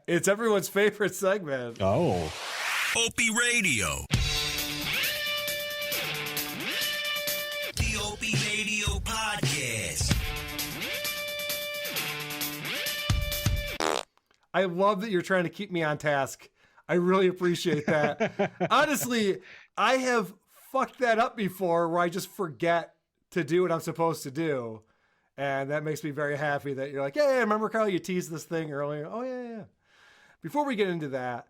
It's everyone's favorite segment. Oh. Opie Radio. The Opie Radio Podcast. I love that you're trying to keep me on task. I really appreciate that. Honestly, I have fucked that up before where I just forget to do what I'm supposed to do. And that makes me very happy that you're like, yeah, remember, Carl, you teased this thing earlier. Oh, yeah. Before we get into that,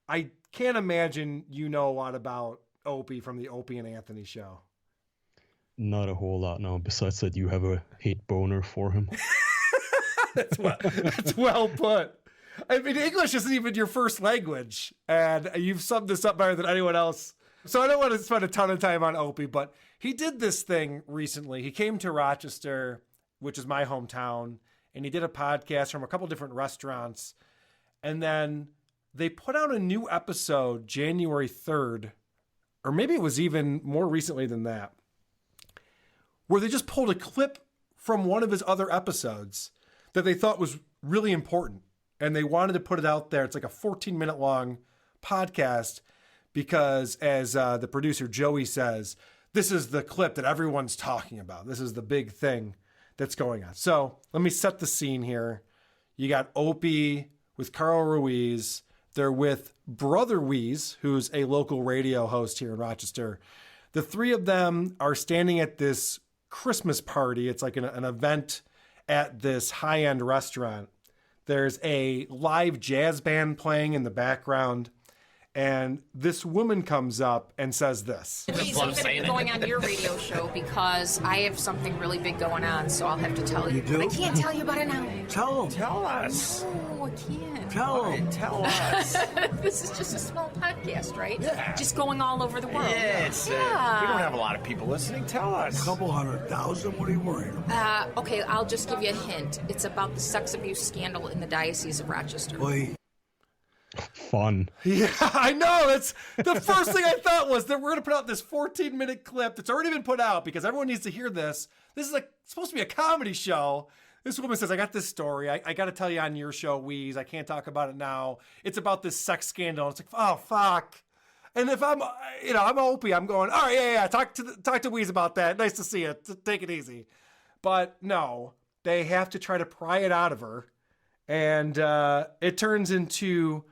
I can't imagine you know a lot about Opie from the Opie and Anthony show. Not a whole lot, no. Besides that, you have a hate boner for him. That's well put. I mean, English isn't even your first language, and you've summed this up better than anyone else. So I don't want to spend a ton of time on Opie, but he did this thing recently. He came to Rochester, which is my hometown, and he did a podcast from a couple different restaurants. And then they put out a new episode January 3rd, or maybe it was even more recently than that, where they just pulled a clip from one of his other episodes that they thought was really important. And they wanted to put it out there. It's like a 14-minute long podcast because, as the producer Joey says, this is the clip that everyone's talking about. This is the big thing that's going on. So let me set the scene here. You got Opie with Carl Ruiz. They're with Brother Weeze, who's a local radio host here in Rochester. The three of them are standing at this Christmas party. It's like an event at this high-end restaurant. There's a live jazz band playing in the background, and this woman comes up and says this. The reason I'm going on your radio show because I have something really big going on, so I'll have to tell you. You do? I can't tell you about it now. Tell them. Tell us. No, I can't. Tell them. Tell us. This is just a small podcast, right? Yeah. Just going all over the world. Yeah, we don't have a lot of people listening. Tell us. A couple 100,000. What are you worried about? Okay, I'll just give you a hint. It's about the sex abuse scandal in the Diocese of Rochester. Boy. Fun. Yeah, I know. That's the first thing I thought was that we're going to put out this 14-minute clip that's already been put out because everyone needs to hear this. This is supposed to be a comedy show. This woman says, I got this story. I got to tell you on your show, Weeze. I can't talk about it now. It's about this sex scandal. It's like, oh, fuck. And if I'm Opie, I'm going, all right, yeah. Talk to Weeze about that. Nice to see you. Take it easy. But no, they have to try to pry it out of her. And it turns into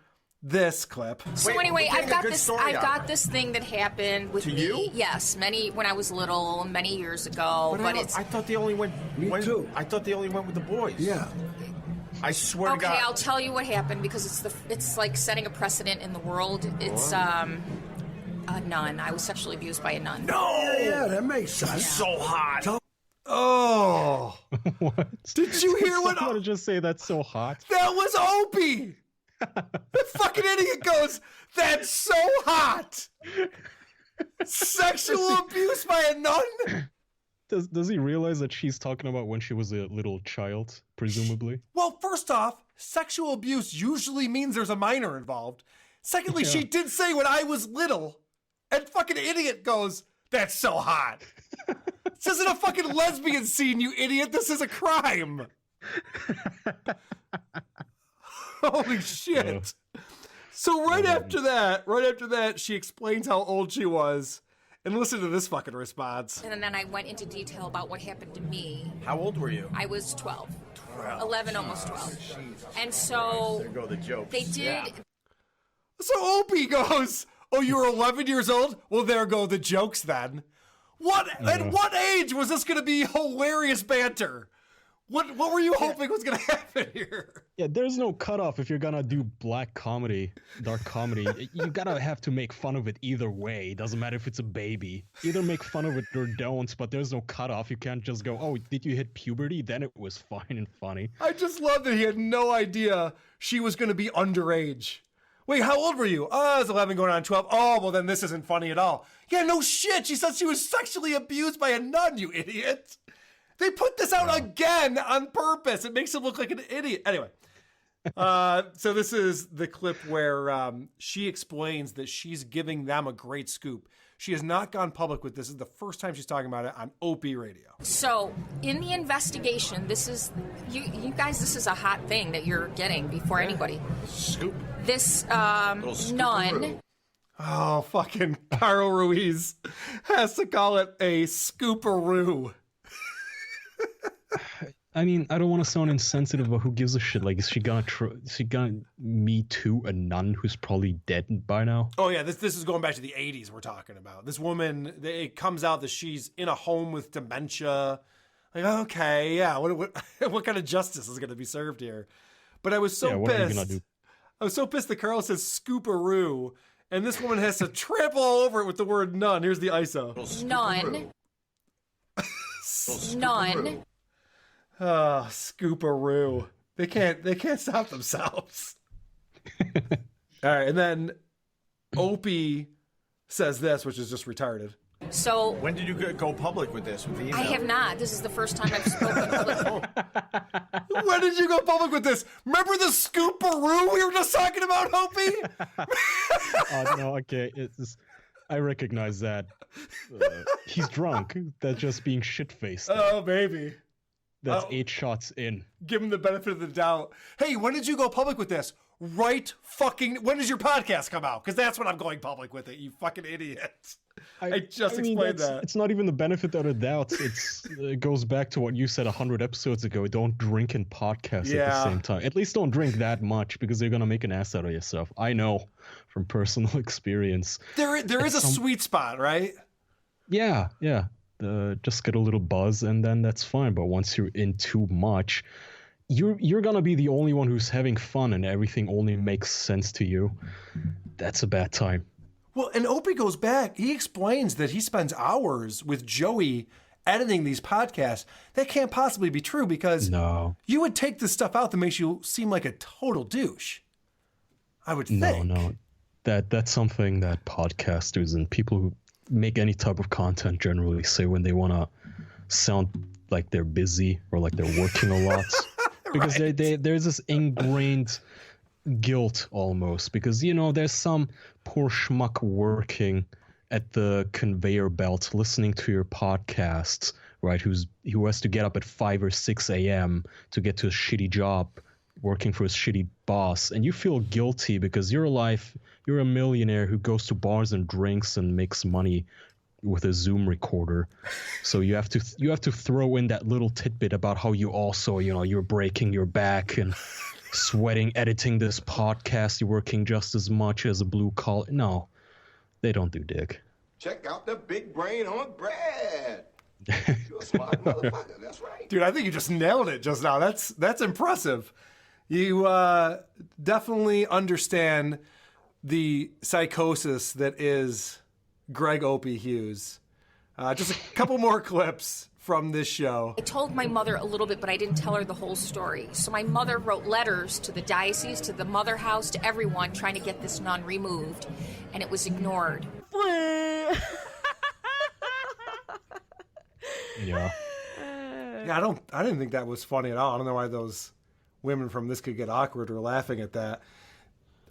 this clip. So anyway, I've got this thing that happened with me. You? Yes, when I was little, many years ago. But I thought they only went. Me too. I thought they only went with the boys. Yeah. I swear to God. Okay, I'll tell you what happened because it's like setting a precedent in the world. It's a nun. I was sexually abused by a nun. No. Yeah, that makes sense. So hot. Oh. What? Did you hear what? I want to just say that's so hot. That was Opie. The fucking idiot goes, that's so hot. Sexual abuse by a nun? Does he realize that she's talking about when she was a little child, presumably? Well, first off, sexual abuse usually means there's a minor involved. Secondly, Yeah. she did say when I was little, and fucking idiot goes, that's so hot. This isn't a fucking lesbian scene, you idiot. This is a crime. Holy shit. So right after that, she explains how old she was. And listen to this fucking response. And then I went into detail about what happened to me. How old were you? I was 12. 11, almost 12. And so There go the jokes. they did. Yeah. So Opie goes, oh, you were 11 years old? Well, there go the jokes then. At what age was this going to be hilarious banter? What were you hoping was going to happen here? Yeah, there's no cutoff if you're gonna do black comedy, dark comedy. You gotta have to make fun of it either way. It doesn't matter if it's a baby. Either make fun of it or don't, but there's no cutoff. You can't just go, oh, did you hit puberty? Then it was fine and funny. I just love that he had no idea she was going to be underage. Wait, how old were you? Oh, I was 11 going on 12. Oh, well, then this isn't funny at all. Yeah, no shit. She said she was sexually abused by a nun, you idiot. They put this out again on purpose. It makes him look like an idiot. Anyway, So this is the clip where she explains that she's giving them a great scoop. She has not gone public with this. This is the first time she's talking about it on Opie Radio. So, in the investigation, this is you guys. This is a hot thing that you're getting before anybody. Scoop. This Little nun. scooperoo. Oh, fucking Carl Ruiz has to call it a scooperoo. I mean, I don't want to sound insensitive, but who gives a shit? Like, is she gonna Me Too a nun who's probably dead by now? Oh yeah, this is going back to the 80s we're talking about. This woman, it comes out that she's in a home with dementia. Like, okay, yeah, what kind of justice is going to be served here? But I was so what are you pissed. gonna do? I was so pissed that Carl says scooperoo, and this woman has to trample all over it with the word nun. Here's the ISO. Nun. Nun. Oh, scooperoo. They can't stop themselves. All right, and then Opie says this, which is just retarded. So When did you go public with this? With the email? I have not. This is the first time I've spoken publicly. When did you go public with this? Remember the scooperoo we were just talking about, Opie? No, okay. I recognize that. He's drunk. That's just being shit-faced. Oh, baby. That's 8 shots in. Give him the benefit of the doubt. Hey, when did you go public with this? When does your podcast come out? Because that's when I'm going public with it, you fucking idiot. I just explained that. It's not even the benefit of the doubt. It goes back to what you said 100 episodes ago. Don't drink and podcast at the same time. At least don't drink that much because you're going to make an ass out of yourself. I know from personal experience. There is a sweet spot, right? Yeah. Just get a little buzz and then that's fine. But once you're in too much, you're gonna be the only one who's having fun and everything only makes sense to you. That's a bad time. Well, and Opie goes back. He explains that he spends hours with Joey editing these podcasts. That can't possibly be true because you would take the stuff out that makes you seem like a total douche. I would think. No. That's something that podcasters and people who make any type of content generally say when they want to sound like they're busy or like they're working a lot. Because there's this ingrained guilt almost because, there's some poor schmuck working at the conveyor belt listening to your podcasts, right, who has to get up at 5 or 6 a.m. to get to a shitty job working for a shitty boss. And you feel guilty because you're a millionaire who goes to bars and drinks and makes money with a Zoom recorder. So you have to throw in that little tidbit about how you also, you're breaking your back and sweating editing this podcast. You're working just as much as a blue collar. No, they don't do dick. Check out the big brain on Brad. You're a smart motherfucker. That's right. Dude, I think you just nailed it just now. That's impressive. You definitely understand the psychosis that is Greg Opie Hughes. Just a couple more clips from this show. I told my mother a little bit, but I didn't tell her the whole story. So my mother wrote letters to the diocese, to the Mother House, to everyone trying to get this nun removed, and it was ignored. Yeah. Yeah, I didn't think that was funny at all. I don't know why those women from This Could Get Awkward were laughing at that.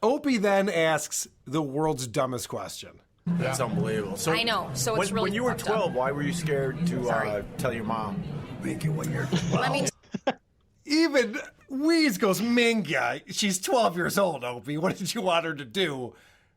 Opie then asks the world's dumbest question. That's unbelievable. So I know. So it's really when you were fucked up. 12, why were you scared to Sorry. tell your mom? Make it when you're Let me 12. Even Wheeze goes, Minga, she's 12 years old, Opie. What did you want her to do?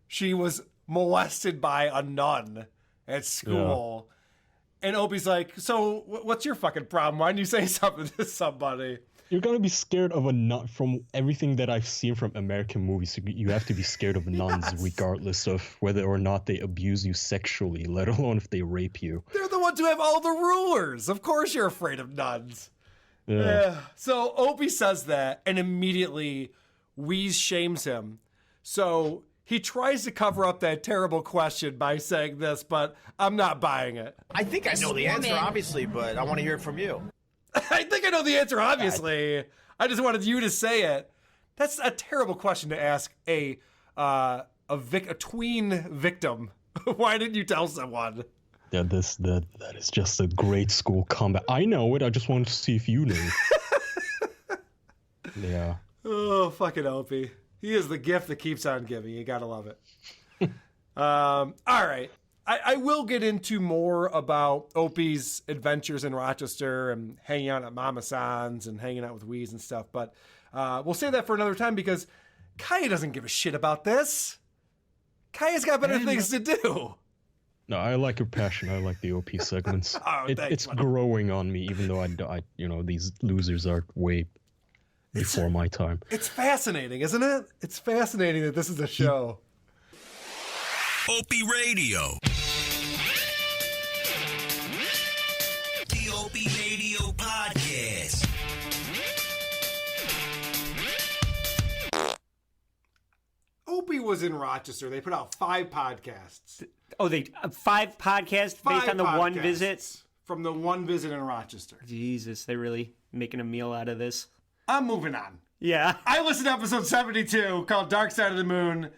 She was molested by a nun at school. Yeah. And Opie's like, so what's your fucking problem? Why didn't you say something to somebody? You're going to be scared of a nun. From everything that I've seen from American movies, you have to be scared of nuns regardless of whether or not they abuse you sexually, let alone if they rape you. They're the ones who have all the rulers. Of course you're afraid of nuns. Yeah. So Opie says that, and immediately Wheeze shames him. So he tries to cover up that terrible question by saying this, but I'm not buying it. I think I know the answer, woman- obviously, but I want to hear it from you. I think I know the answer, obviously. I just wanted you to say it. That's a terrible question to ask a tween victim. Why didn't you tell someone? Yeah, that is just a great school comeback. I know it. I just wanted to see if you knew. Yeah. Oh, fucking Opie. He is the gift that keeps on giving. You gotta love it. All right. I will get into more about Opie's adventures in Rochester and hanging out at Mama San's and hanging out with Wheeze and stuff, but we'll save that for another time because Kaya doesn't give a shit about this. Kaya's got better things to do. No, I like your passion. I like the OP segments. Thanks, it's buddy. growing on me, even though I these losers are way before my time. It's fascinating, isn't it? It's fascinating that this is a show. Opie Radio. The Opie Radio Podcast. Opie was in Rochester. They put out 5 podcasts. Oh, they 5 podcasts based on the one podcasts visit? From the one visit in Rochester. Jesus, they're really making a meal out of this. I'm moving on. Yeah. I listened to episode 72 called Dark Side of the Moon.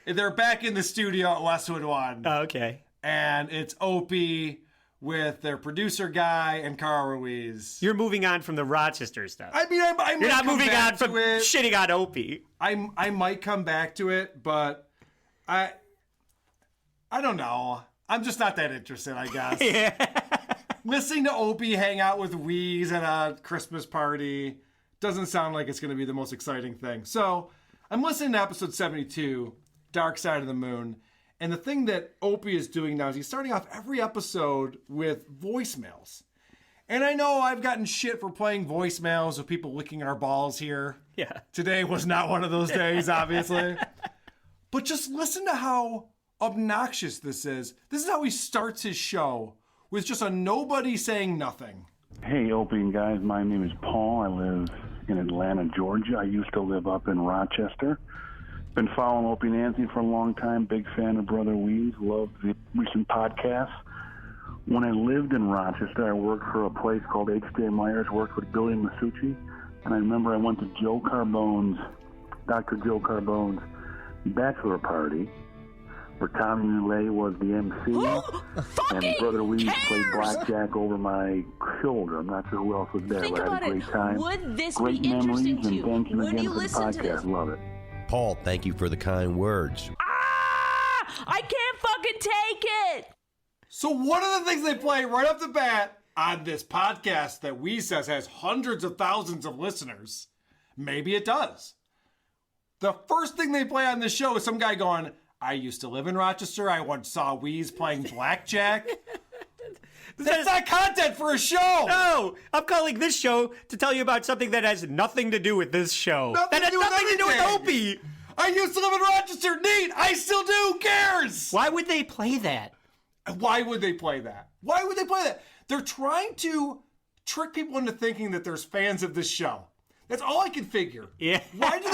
They're back in the studio at Westwood One. Oh, okay. And it's Opie with their producer guy and Carl Ruiz. You're moving on from the Rochester stuff. I mean, I might You're not come moving back on from to it. shitting on Opie. I might come back to it, but I don't know. I'm just not that interested, I guess. Yeah. Listening to Opie hang out with Wheeze at a Christmas party doesn't sound like it's going to be the most exciting thing. So I'm listening to episode 72, Dark Side of the Moon. And the thing that Opie is doing now is he's starting off every episode with voicemails. And I know I've gotten shit for playing voicemails of people licking our balls here. Yeah. Today was not one of those days, obviously. But just listen to how obnoxious this is. This is how he starts his show, with just a nobody saying nothing. Hey, Opie and guys, my name is Paul. I live in Atlanta, Georgia. I used to live up in Rochester. Been following Opie and Nancy for a long time. Big fan of Brother Wheeze. Love the recent podcasts. When I lived in Rochester, I worked for a place called H.J. Myers, worked with Billy Masucci. And I remember I went to Dr. Joe Carbone's bachelor party, where Tommy Muley was the MC, and Brother Wheeze played blackjack over my shoulder. I'm not sure who else was there, Think but I about had a it. great time. Would this Great be interesting memories, to and you? thank you Would again you for the listen to this? podcast. Love it. Paul, thank you for the kind words. I can't fucking take it. So one of the things they play right off the bat on this podcast that Wheeze says has hundreds of thousands of listeners, maybe it does. The first thing they play on this show is some guy going, I used to live in Rochester. I once saw Wheeze playing blackjack. That's not content for a show. No, I'm calling this show to tell you about something that has nothing to do with this show. Nothing that has to do with nothing to do with anything. Opie. I used to live in Rochester. Neat. I still do. Who cares? Why would they play that? Why would they play that? Why would they play that? They're trying to trick people into thinking that there's fans of this show. That's all I can figure. Yeah. Why do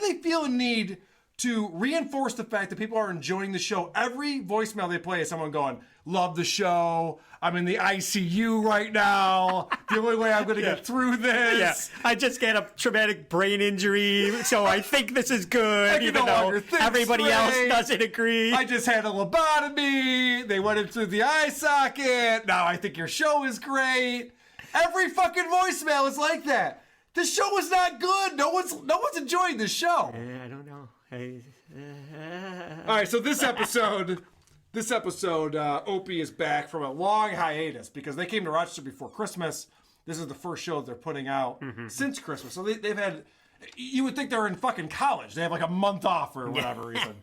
they feel a need to reinforce the fact that people are enjoying the show? Every voicemail they play is someone going, love the show. I'm in the ICU right now. The only way I'm going to get through this. Yeah, I just got a traumatic brain injury, so I think this is I good, can even no longer though think everybody straight. else doesn't agree. I just had a lobotomy. They went into the eye socket. Now I think your show is great. Every fucking voicemail is like that. This show is not good. No one's enjoying this show. I don't know. All right, so this episode, Opie is back from a long hiatus because they came to Rochester before Christmas. This is the first show they're putting out since Christmas. So they've had, you would think they're in fucking college. They have like a month off for whatever reason.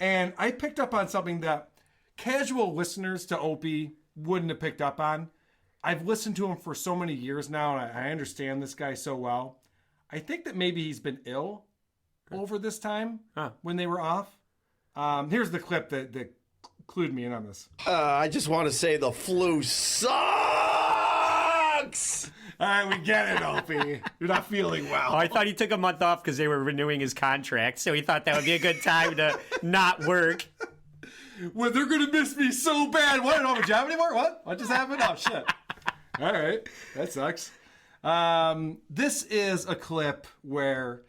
And I picked up on something that casual listeners to Opie wouldn't have picked up on. I've listened to him for so many years now, and I understand this guy so well. I think that maybe he's been ill over this time when they were off. Here's the clip that clued me in on this. I just want to say the flu sucks. All right, we get it, Opie. You're not feeling well. Oh, I thought he took a month off because they were renewing his contract, so he thought that would be a good time to not work. Well, they're going to miss me so bad. What? I don't have a job anymore? What just happened? Oh, shit. All right. That sucks. This is a clip where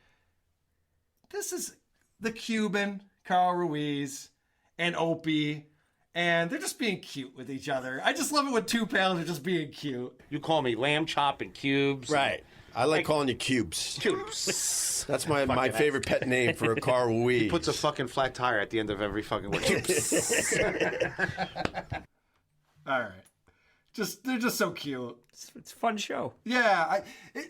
this is the Cuban, Carl Ruiz, and Opie, and they're just being cute with each other. I just love it when two pals are just being cute. You call me lamb chop and cubes. Right. I like calling you Cubes. Cubes. That's my favorite pet name for a car with wheels. He puts a fucking flat tire at the end of every fucking word. Cubes. All right. They're just so cute. It's a fun show. Yeah,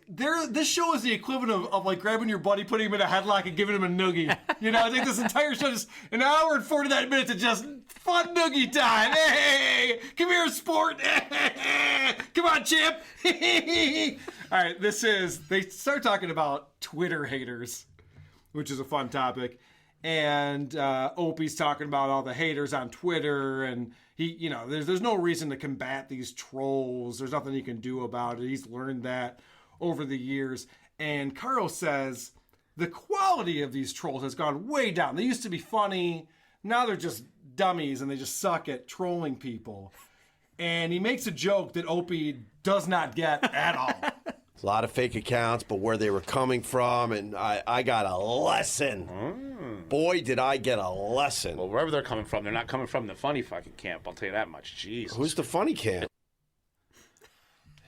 this show is the equivalent of like grabbing your buddy, putting him in a headlock, and giving him a noogie. You know, I think this entire show is an hour and 49 minutes of just fun noogie time. Hey, come here, sport. Come on, champ. All right, they start talking about Twitter haters, which is a fun topic. And Opie's talking about all the haters on Twitter, and there's no reason to combat these trolls. There's nothing he can do about it. He's learned that over the years. And Carl says the quality of these trolls has gone way down. They used to be funny. Now they're just dummies, and they just suck at trolling people. And he makes a joke that Opie does not get at all. A lot of fake accounts, but where they were coming from, and I got a lesson. Boy, did I get a lesson. Well, wherever they're coming from, they're not coming from the funny fucking camp. I'll tell you that much. Jesus. Who's the funny camp?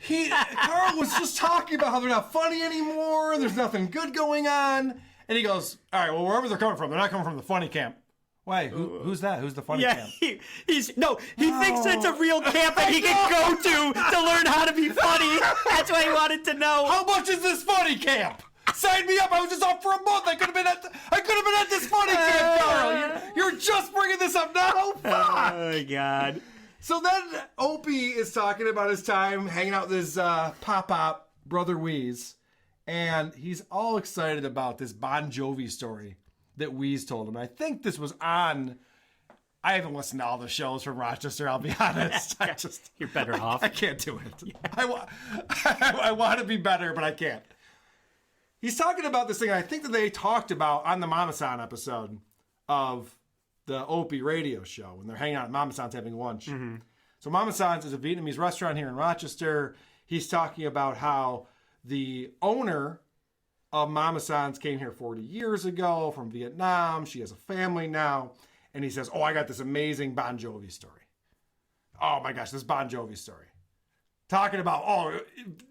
Carl was just talking about how they're not funny anymore. There's nothing good going on. And he goes, all right, well, wherever they're coming from, they're not coming from the funny camp. Why? Who's that? Who's the funny camp? He thinks it's a real camp that he can go to learn how to be funny. That's why he wanted to know. How much is this funny camp? Sign me up. I was just off for a month. I could have been at this funny camp, Carl. You're just bringing this up now? Fuck. Oh, my God. So then Opie is talking about his time hanging out with his pop-pop brother Wheeze, and he's all excited about this Bon Jovi story that Wheeze told him. I think this was on... I haven't listened to all the shows from Rochester, I'll be honest. You're better off. I can't do it. Yeah. I want to be better, but I can't. He's talking about this thing I think that they talked about on the Mama San episode of the Opie radio show when they're hanging out at Mama San's having lunch. Mm-hmm. So Mama San's is a Vietnamese restaurant here in Rochester. He's talking about how the owner of Mama San's came here 40 years ago from Vietnam. She has a family now. And he says, oh, I got this amazing Bon Jovi story. Oh my gosh, this Bon Jovi story. Talking about,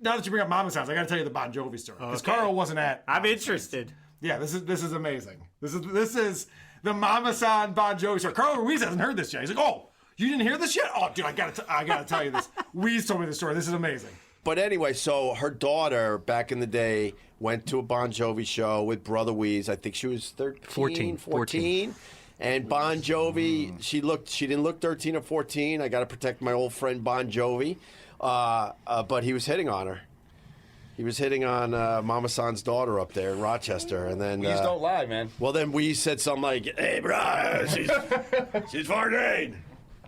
now that you bring up Mama San's, I got to tell you the Bon Jovi story. Because Carl wasn't at. I'm interested. Yeah, this is amazing. This is the Mama San Bon Jovi story. Carl Ruiz hasn't heard this yet. He's like, oh, you didn't hear this yet? Oh, dude, I gotta tell you this. Ruiz told me the story. This is amazing. But anyway, so her daughter back in the day went to a Bon Jovi show with Brother Wheeze. I think she was 13, 14. And Bon Jovi, she didn't look 13 or 14. I got to protect my old friend Bon Jovi. But he was hitting on her. He was hitting on Mama San's daughter up there in Rochester. And then Wheeze don't lie, man. Well, then Wheeze said something like, hey, bro, she's 14.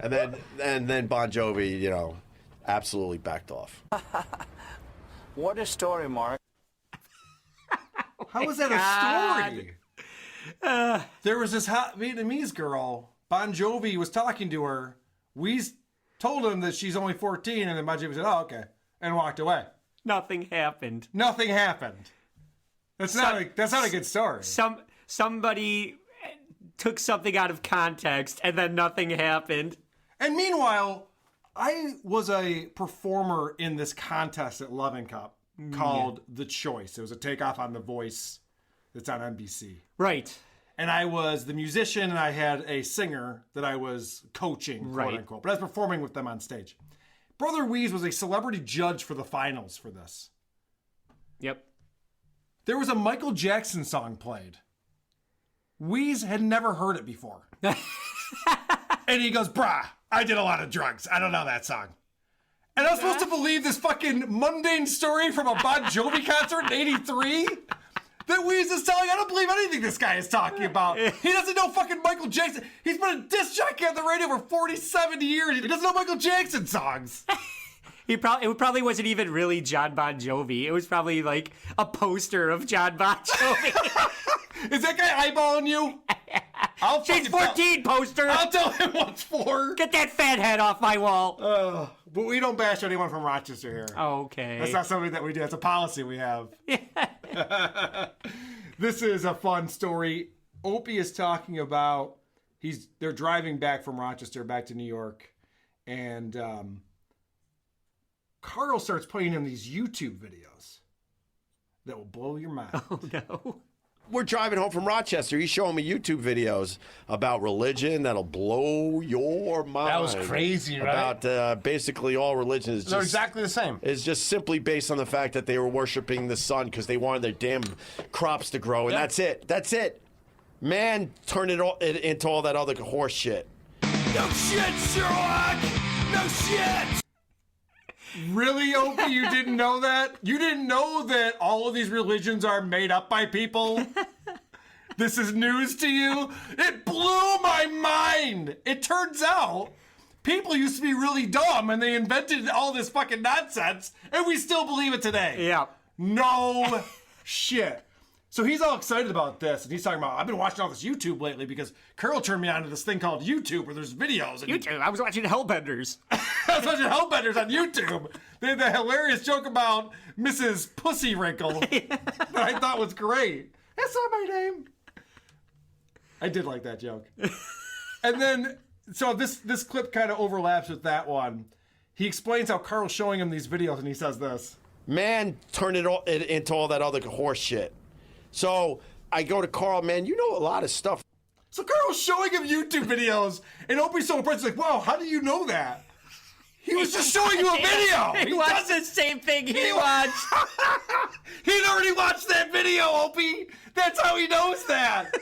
And then Bon Jovi, absolutely backed off. What a story, Mark. How is that a story? There was this hot Vietnamese girl. Bon Jovi was talking to her. We told him that she's only 14, and then Bon Jovi said, oh, okay, and walked away. Nothing happened. Nothing happened. That's not a good story. Somebody took something out of context, and then nothing happened. And meanwhile, I was a performer in this contest at Loving Cup called The Choice. It was a takeoff on The Voice that's on NBC. Right. And I was the musician, and I had a singer that I was coaching, quote unquote. But I was performing with them on stage. Brother Wheeze was a celebrity judge for the finals for this. Yep. There was a Michael Jackson song played. Wheeze had never heard it before. And he goes, brah, I did a lot of drugs. I don't know that song. And I was supposed to believe this fucking mundane story from a Bon Jovi concert in 83? That Wheeze is telling. I don't believe anything this guy is talking about. He doesn't know fucking Michael Jackson. He's been a disc jockey on the radio for 47 years. He doesn't know Michael Jackson sons. It probably wasn't even really John Bon Jovi. It was probably like a poster of John Bon Jovi. Is that guy eyeballing you? She's 14, poster. I'll tell him what's for. Get that fat head off my wall. But we don't bash anyone from Rochester here. Okay. That's not something that we do. That's a policy we have. This is a fun story. Opie is talking about they're driving back from Rochester back to New York, and Carl starts putting in these YouTube videos. that will blow your mind. Oh, no. We're driving home from Rochester. He's showing me YouTube videos about religion that'll blow your mind. That was crazy, right? About basically all religion is They're just exactly the same. Is just simply based on the fact that they were worshiping the sun because they wanted their damn crops to grow, and that's it. That's it. Man turned it into all that other horse shit. No shit, Sherlock! No shit! Really, Opie? You didn't know that? You didn't know that all of these religions are made up by people? This is news to you? It blew my mind! It turns out people used to be really dumb and they invented all this fucking nonsense and we still believe it today. Yeah. No shit. So he's all excited about this, and he's talking about, I've been watching all this YouTube lately because Carol turned me on to this thing called YouTube where there's videos. And YouTube? I was watching Hellbenders. I was watching Hellbenders on YouTube. They had the hilarious joke about Mrs. Pussy Wrinkle that I thought was great. That's not my name. I did like that joke. And then, so this clip kind of overlaps with that one. He explains how Carl's showing him these videos, and he says this. Man turned it into all that other horse shit. So I go to Carl, man, you know a lot of stuff. So Carl's showing him YouTube videos, and Opie's so impressed. He's like, wow, how do you know that? He was just showing you a video. He watched the same thing he watched. He'd already watched that video, Opie. That's how he knows that.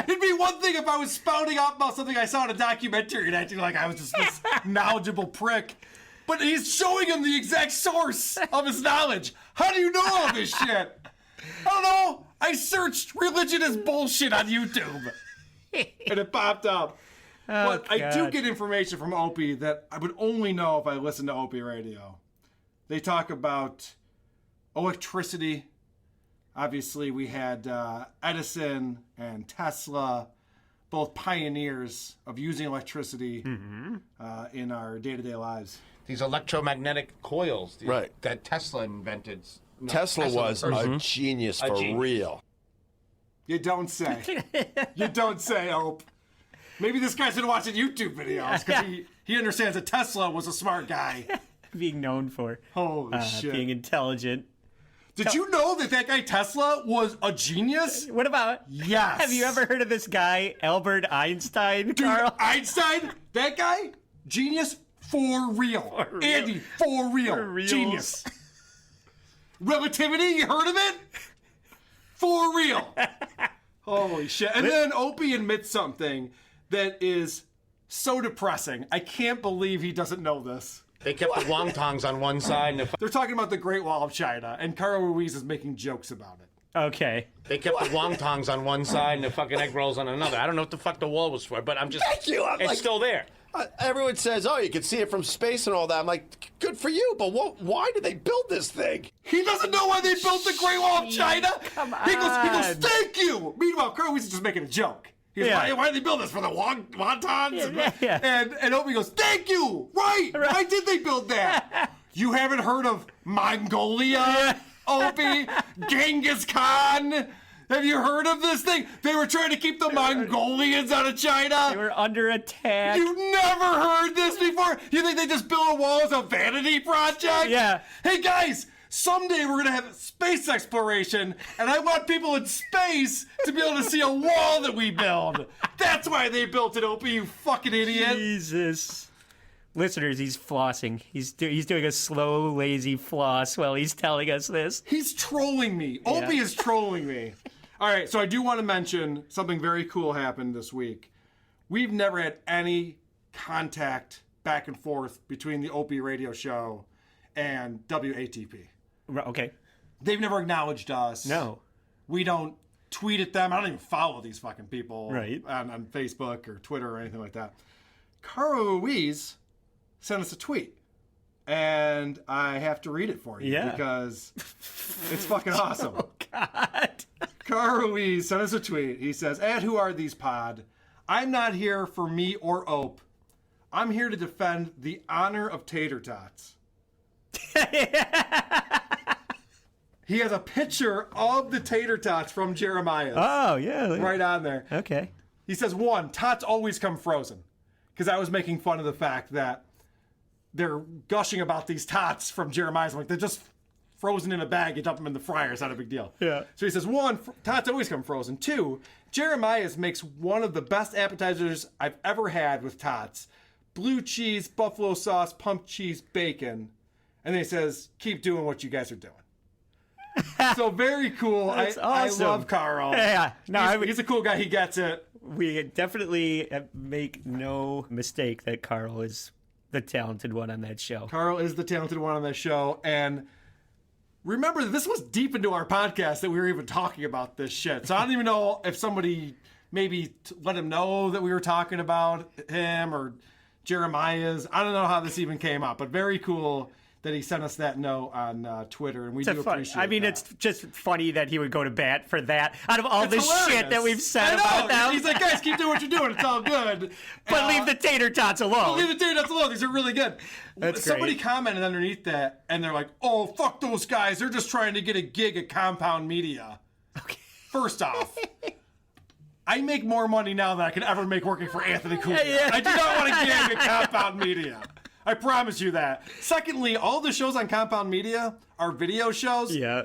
It'd be one thing if I was spouting out about something I saw in a documentary and acting like I was just this knowledgeable prick. But he's showing him the exact source of his knowledge. How do you know all this shit? I don't know. I searched religion is bullshit on YouTube. And it popped up. Oh, but I do get information from Opie that I would only know if I listened to Opie Radio. They talk about electricity. Obviously, we had Edison and Tesla, both pioneers of using electricity in our day-to-day lives. These electromagnetic coils that Tesla invented. No, Tesla was a genius for real. You don't say. You don't say, Ope. Maybe this guy's been watching YouTube videos because he understands that Tesla was a smart guy. Being known for Holy shit. Being intelligent. Did you know that guy Tesla was a genius? What about? Yes. Have you ever heard of this guy, Albert Einstein, Dude, Carl? Einstein? That guy? Genius for real. For real. Andy, for real. For reals. Genius. Relativity, you heard of it? For real. Holy shit. And then Opie admits something that is so depressing. I can't believe he doesn't know this. They kept the wontons on one side. And They're talking about the Great Wall of China, and Carl Ruiz is making jokes about it. Okay. They kept the wontons on one side and the fucking egg rolls on another. I don't know what the fuck the wall was for, but I'm just... Thank you. It's still there. Everyone says, oh, you can see it from space and all that. I'm like, good for you, but why did they build this thing? He doesn't know why they built the Great Wall of China. Come He goes, on. thank you. Meanwhile, Carl Ruiz is just making a joke. He goes, why did they build this? For the wontons? Yeah. And Opie goes, thank you. Right. Why did they build that? You haven't heard of Mongolia, Opie? Genghis Khan? Have you heard of this thing? They were trying to keep the Mongolians out of China. They were under attack. You never heard this before? You think they just built a wall as a vanity project? Yeah. Hey guys, someday we're gonna have space exploration, and I want people in space to be able to see a wall that we build. That's why they built it, Opie, you fucking idiot. Jesus. Listeners, he's flossing. He's doing a slow, lazy floss while he's telling us this. He's trolling me. Opie is trolling me. All right, so I do want to mention something very cool happened this week. We've never had any contact back and forth between the Opie Radio Show and WATP. Okay. They've never acknowledged us. No. We don't tweet at them. I don't even follow these fucking people Right. on Facebook or Twitter or anything like that. Carl Ruiz sent us a tweet. And I have to read it for you because it's fucking awesome. Oh, God. Carl Ruiz sent us a tweet. He says, "Who are these pod? I'm not here for me or Ope. I'm here to defend the honor of tater tots." He has a picture of the tater tots from Jeremiah's. Oh, yeah. Right on there. Okay. He says, 1, tots always come frozen. Because I was making fun of the fact that they're gushing about these tots from Jeremiah's. I'm like, they're just frozen in a bag, you dump them in the fryer. It's not a big deal. Yeah. So he says, 1, tots always come frozen. 2, Jeremiah's makes one of the best appetizers I've ever had with tots. Blue cheese, buffalo sauce, pumped cheese, bacon. And then he says, keep doing what you guys are doing. So very cool. That's awesome. I love Carl. Yeah. No, he's a cool guy. He gets it. We definitely make no mistake that Carl is the talented one on that show. Carl is the talented one on that show. And remember, this was deep into our podcast that we were even talking about this shit. So I don't even know if somebody maybe let him know that we were talking about him or Jeremiah's. I don't know how this even came up, but very cool that he sent us that note on Twitter, and we do appreciate it. I mean, it's just funny that he would go to bat for that out of all It's the hilarious. shit that we've said about them. He's like, guys, keep doing what you're doing. It's all good. But leave the tater tots alone. Leave the tater tots alone. These are really good. That's Somebody great. commented underneath that, and they're like, oh, fuck those guys. They're just trying to get a gig at Compound Media. Okay. First off, I make more money now than I could ever make working for Anthony Cumia. Yeah. I do not want to gig at Compound Media. I promise you that. Secondly, all the shows on Compound Media are video shows. Yeah.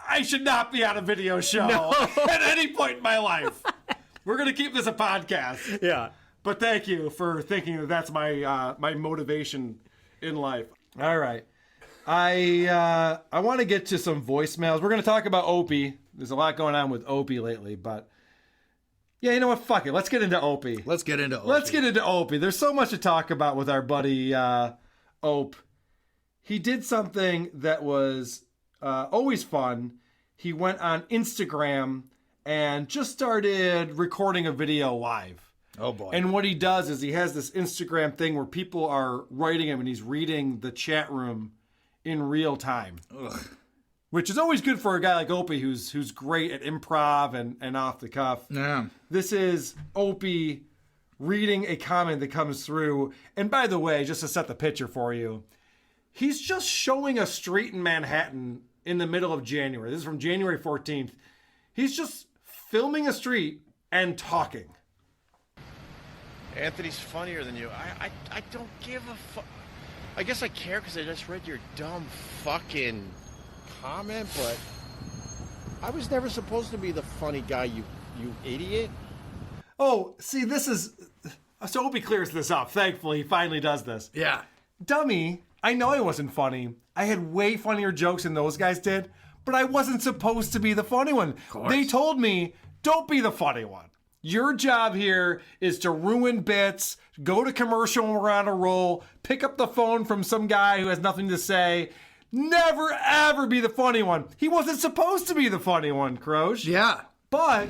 I should not be on a video show at any point in my life. We're going to keep this a podcast. Yeah. But thank you for thinking that that's my my motivation in life. All right. I want to get to some voicemails. We're going to talk about Opie. There's a lot going on with Opie lately, but yeah, you know what? Fuck it. Let's get into Opie. Let's get into Opie. There's so much to talk about with our buddy Ope. He did something that was always fun. He went on Instagram and just started recording a video live. Oh, boy. And what he does is he has this Instagram thing where people are writing him and he's reading the chat room in real time. Ugh. Which is always good for a guy like Opie who's great at improv and off the cuff. Yeah. This is Opie reading a comment that comes through. And by the way, just to set the picture for you, he's just showing a street in Manhattan in the middle of January. This is from January 14th. He's just filming a street and talking. Anthony's funnier than you. I don't give a fuck. I guess I care because I just read your dumb fucking comment, but I was never supposed to be the funny guy, you idiot. Oh, see, this is... So Opie clears this up. Thankfully, he finally does this. Yeah. Dummy, I know I wasn't funny. I had way funnier jokes than those guys did, but I wasn't supposed to be the funny one. They told me, don't be the funny one. Your job here is to ruin bits, go to commercial when we're on a roll, pick up the phone from some guy who has nothing to say. Never, ever be the funny one. He wasn't supposed to be the funny one, Croge. Yeah. But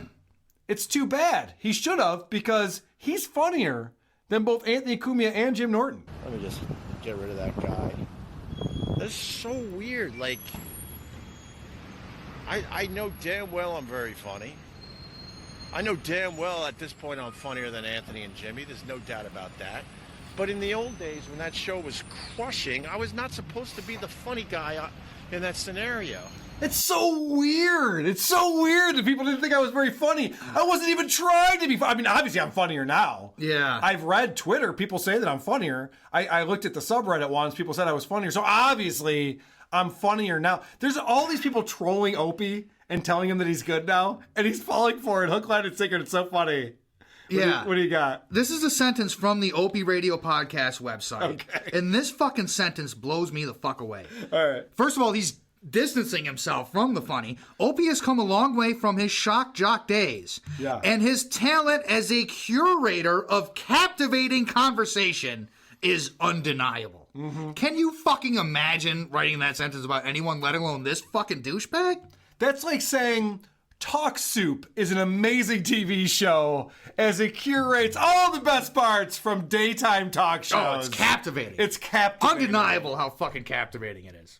it's too bad. He should have, because he's funnier than both Anthony Cumia and Jim Norton. Let me just get rid of that guy. That's so weird. Like, I know damn well I'm very funny. I know damn well at this point I'm funnier than Anthony and Jimmy. There's no doubt about that. But in the old days when that show was crushing, I was not supposed to be the funny guy in that scenario. It's so weird. It's so weird that people didn't think I was very funny. I wasn't even trying to be funny. I mean, obviously I'm funnier now. Yeah. I've read Twitter. People say that I'm funnier. I looked at the subreddit once. People said I was funnier. So obviously I'm funnier now. There's all these people trolling Opie and telling him that he's good now. And he's falling for it. Hook, line, and sinker. It's so funny. What do you got? This is a sentence from the Opie Radio podcast website. Okay. And this fucking sentence blows me the fuck away. All right. First of all, he's distancing himself from the funny. Opie has come a long way from his shock jock days. Yeah. And his talent as a curator of captivating conversation is undeniable. Mm-hmm. Can you fucking imagine writing that sentence about anyone, let alone this fucking douchebag? That's like saying Talk Soup is an amazing TV show as it curates all the best parts from daytime talk shows. Oh, it's captivating. It's captivating. Undeniable how fucking captivating it is.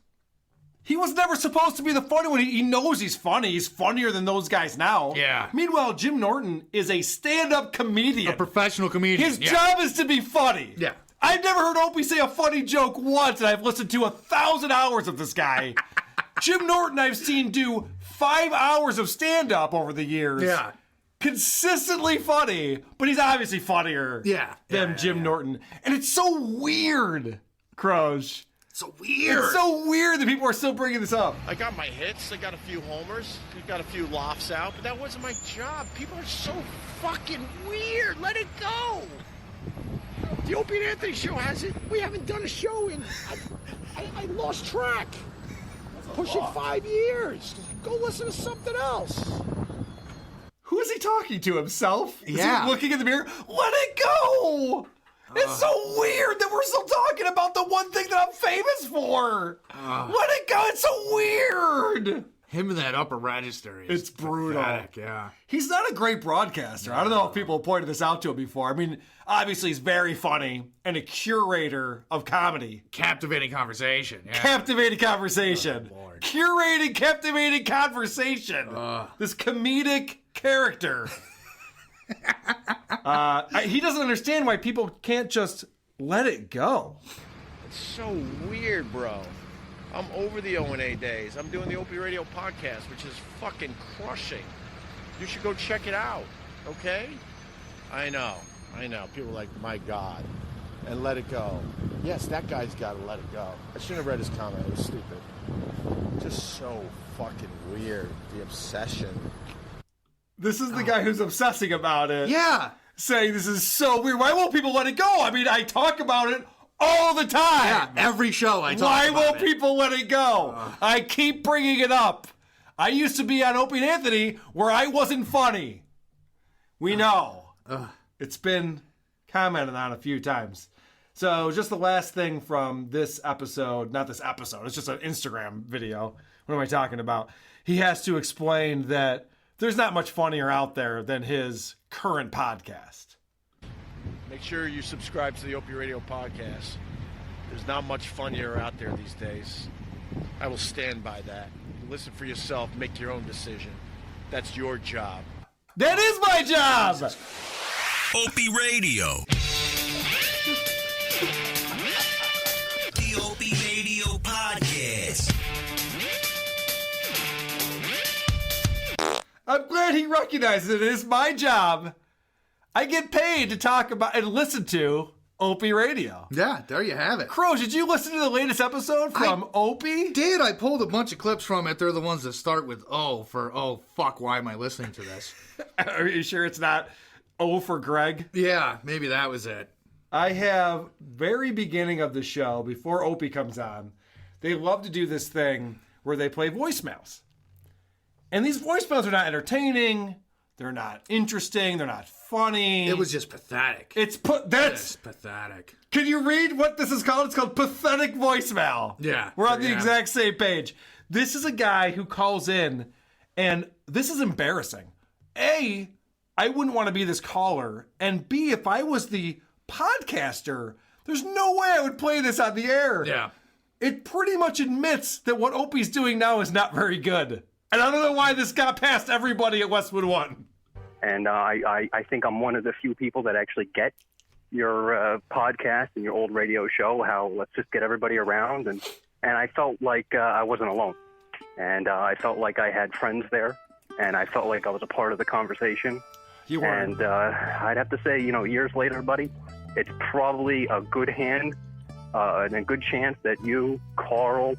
He was never supposed to be the funny one. He knows he's funny. He's funnier than those guys now. Yeah. Meanwhile, Jim Norton is a stand-up comedian. A professional comedian. His job is to be funny. Yeah. I've never heard Opie say a funny joke once, and I've listened to 1,000 hours of this guy. Jim Norton I've seen do 5 hours of stand-up over the years. Yeah. Consistently funny, but he's obviously funnier than Jim Norton. And it's so weird, Croge. So weird. It's so weird that people are still bringing this up. I got my hits. I got a few homers. I got a few lofts out, but that wasn't my job. People are so fucking weird. Let it go. The Opie and Anthony show has it. We haven't done a show in. I lost track. Pushing 5 years. Go listen to something else. Who is he talking to, himself? Is Yeah. he looking in the mirror? Let it go! It's so weird that we're still talking about the one thing that I'm famous for. Let it go. It's so weird. Him in that upper register is It's brutal. pathetic, yeah. He's not a great broadcaster. I don't know if people have pointed this out to him before. I mean, obviously he's very funny and a curator of comedy. Captivating conversation. Yeah. Captivating conversation. Curating captivating conversation. This comedic character. He doesn't understand why people can't just let it go. It's so weird, bro. I'm over the O&A days. I'm doing the Opie Radio podcast, which is fucking crushing. You should go check it out, okay? I know. People are like, my God. And let it go. Yes, that guy's got to let it go. I shouldn't have read his comment. It was stupid. Just so fucking weird. The obsession. This is the guy who's obsessing about it. Yeah. Saying this is so weird. Why won't people let it go? I mean, I talk about it all the time. Yeah, every show I talk Why about won't it. people let it go? I keep bringing it up. I used to be on Opie and Anthony where I wasn't funny. We know. It's been commented on a few times. So just the last thing from this episode, not this episode, it's just an Instagram video. What am I talking about? He has to explain that there's not much funnier out there than his current podcast. Make sure you subscribe to the Opie Radio podcast. There's not much funnier out there these days. I will stand by that. Listen for yourself. Make your own decision. That's your job. That is my job! Opie Radio. The Opie Radio podcast. I'm glad he recognizes it. It is my job. I get paid to talk about and listen to Opie Radio. Yeah, there you have it. Crow, did you listen to the latest episode from Opie? Did. I pulled a bunch of clips from it. They're the ones that start with O for, oh, fuck, why am I listening to this? Are you sure it's not O for Greg? Yeah, maybe that was it. I have very beginning of the show, before Opie comes on, they love to do this thing where they play voicemails. And these voicemails are not entertaining. They're not interesting. They're not funny. It was just pathetic. That's pathetic. Can you read what this is called? It's called pathetic voicemail. Yeah. We're on the exact same page. This is a guy who calls in, and this is embarrassing. A, I wouldn't want to be this caller. And B, if I was the podcaster, there's no way I would play this on the air. Yeah. It pretty much admits that what Opie's doing now is not very good. And I don't know why this got past everybody at Westwood One. And I think I'm one of the few people that actually get your podcast and your old radio show, how let's just get everybody around. And I felt like I wasn't alone. And I felt like I had friends there. And I felt like I was a part of the conversation. You were. And I'd have to say, years later, buddy, it's probably a good hand and a good chance that you, Carl,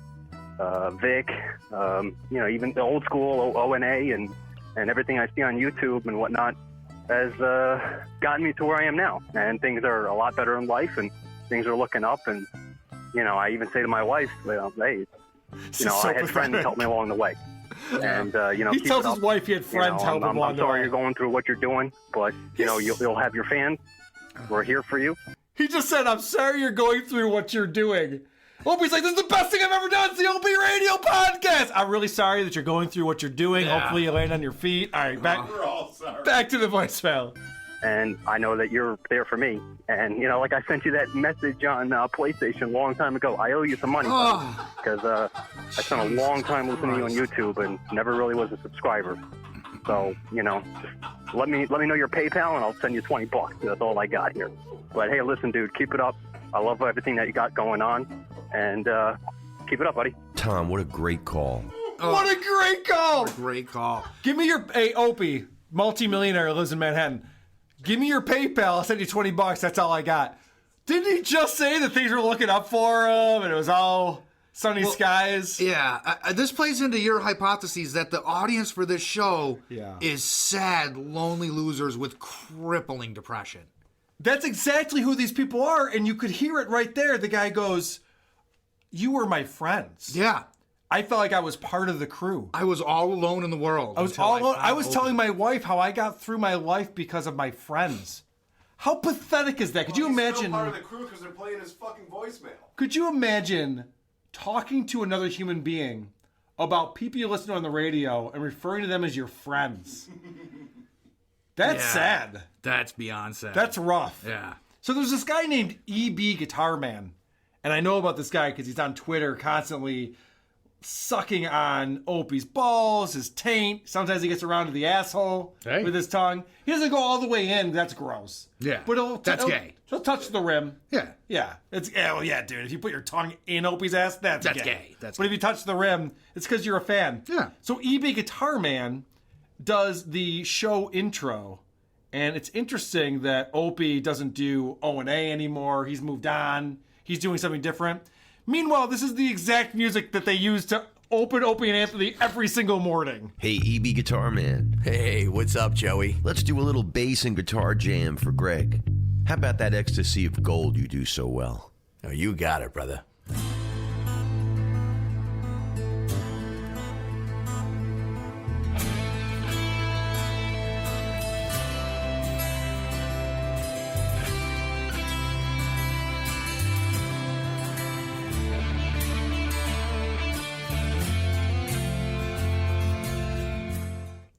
Vic, even the old school O&A and everything I see on YouTube and whatnot has gotten me to where I am now. And things are a lot better in life and things are looking up. And, I even say to my wife, hey, I had friends help me along the way. And, he tells his wife he had friends help him along I'm the way. sorry you're going through what you're doing, but, you'll have your fans. We're here for you. He just said, I'm sorry you're going through what you're doing. Opie's like, this is the best thing I've ever done. It's the Opie Radio podcast. I'm really sorry that you're going through what you're doing. Yeah. Hopefully you land on your feet. All right, back to the voicemail. And I know that you're there for me. And, like I sent you that message on PlayStation a long time ago. I owe you some money, because I spent a long time listening to you on YouTube and never really was a subscriber. So, just let me know your PayPal and I'll send you $20. That's all I got here. But, hey, listen, dude, keep it up. I love everything that you got going on. And keep it up, buddy. Tom, what a great call. What a great call. What a great call. Give me your, hey, Opie, multimillionaire, lives in Manhattan. Give me your PayPal. I'll send you $20. That's all I got. Didn't he just say that things were looking up for him and it was all sunny skies? Yeah. This plays into your hypotheses that the audience for this show is sad, lonely losers with crippling depression. That's exactly who these people are, and you could hear it right there. The guy goes, "You were my friends." Yeah. I felt like I was part of the crew. I was all alone in the world. I was all alone. I was telling my wife how I got through my life because of my friends. How pathetic is that? Could you imagine? Still part of the crew because they're playing his fucking voicemail. Could you imagine talking to another human being about people you listen to on the radio and referring to them as your friends? That's sad. That's beyond sad. That's rough. Yeah. So there's this guy named EB Guitar Man, and I know about this guy because he's on Twitter constantly sucking on Opie's balls, his taint. Sometimes he gets around to the asshole with his tongue. He doesn't go all the way in. That's gross. Yeah. But that's gay. He'll touch the rim. Yeah. Yeah. Well, yeah, dude. If you put your tongue in Opie's ass, that's gay. That's but if you touch the rim, it's because you're a fan. Yeah. So EB Guitar Man does the show intro. And it's interesting that Opie doesn't do O&A anymore. He's moved on. He's doing something different. Meanwhile, this is the exact music that they use to open Opie and Anthony every single morning. Hey, EB Guitar Man. Hey, what's up, Joey? Let's do a little bass and guitar jam for Greg. How about that ecstasy of gold you do so well? Oh, you got it, brother.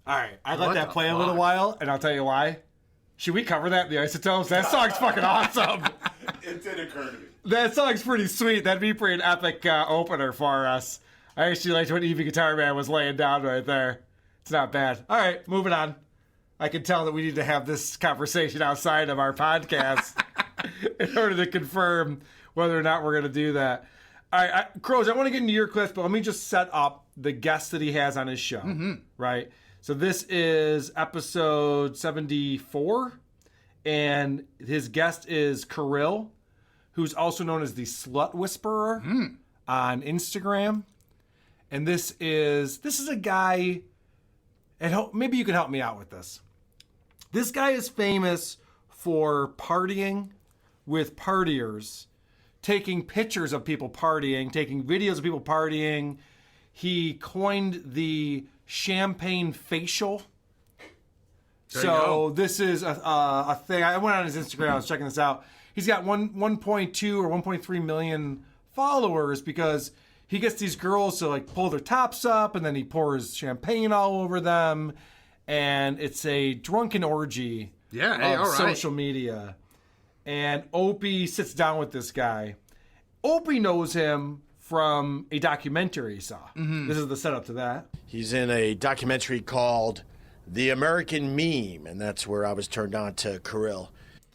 All right, I let that play a little while, and I'll tell you why. Should we cover that in the Isotopes? That song's fucking awesome. It did occur to me. That song's pretty sweet. That'd be pretty an epic opener for us. I actually liked what Evie Guitar Man was laying down right there. It's not bad. All right, moving on. I can tell that we need to have this conversation outside of our podcast in order to confirm whether or not we're going to do that. All right, Crows, I want to get into your clips, but let me just set up the guest that he has on his show, right? So this is episode 74, and his guest is Kirill, who's also known as the Slut Whisperer on Instagram. And this is a guy, and maybe you can help me out with this. This guy is famous for partying with partiers, taking pictures of people partying, taking videos of people partying. He coined the champagne facial. So this is a thing. I went on his Instagram. I was checking this out. He's got 1.2 or 1.3 million followers because he gets these girls to like pull their tops up and then he pours champagne all over them. And it's a drunken orgy of social media. And Opie sits down with this guy. Opie knows him from a documentary he saw. This is the setup to that. He's in a documentary called The American Meme, and that's where I was turned on to Kirill. All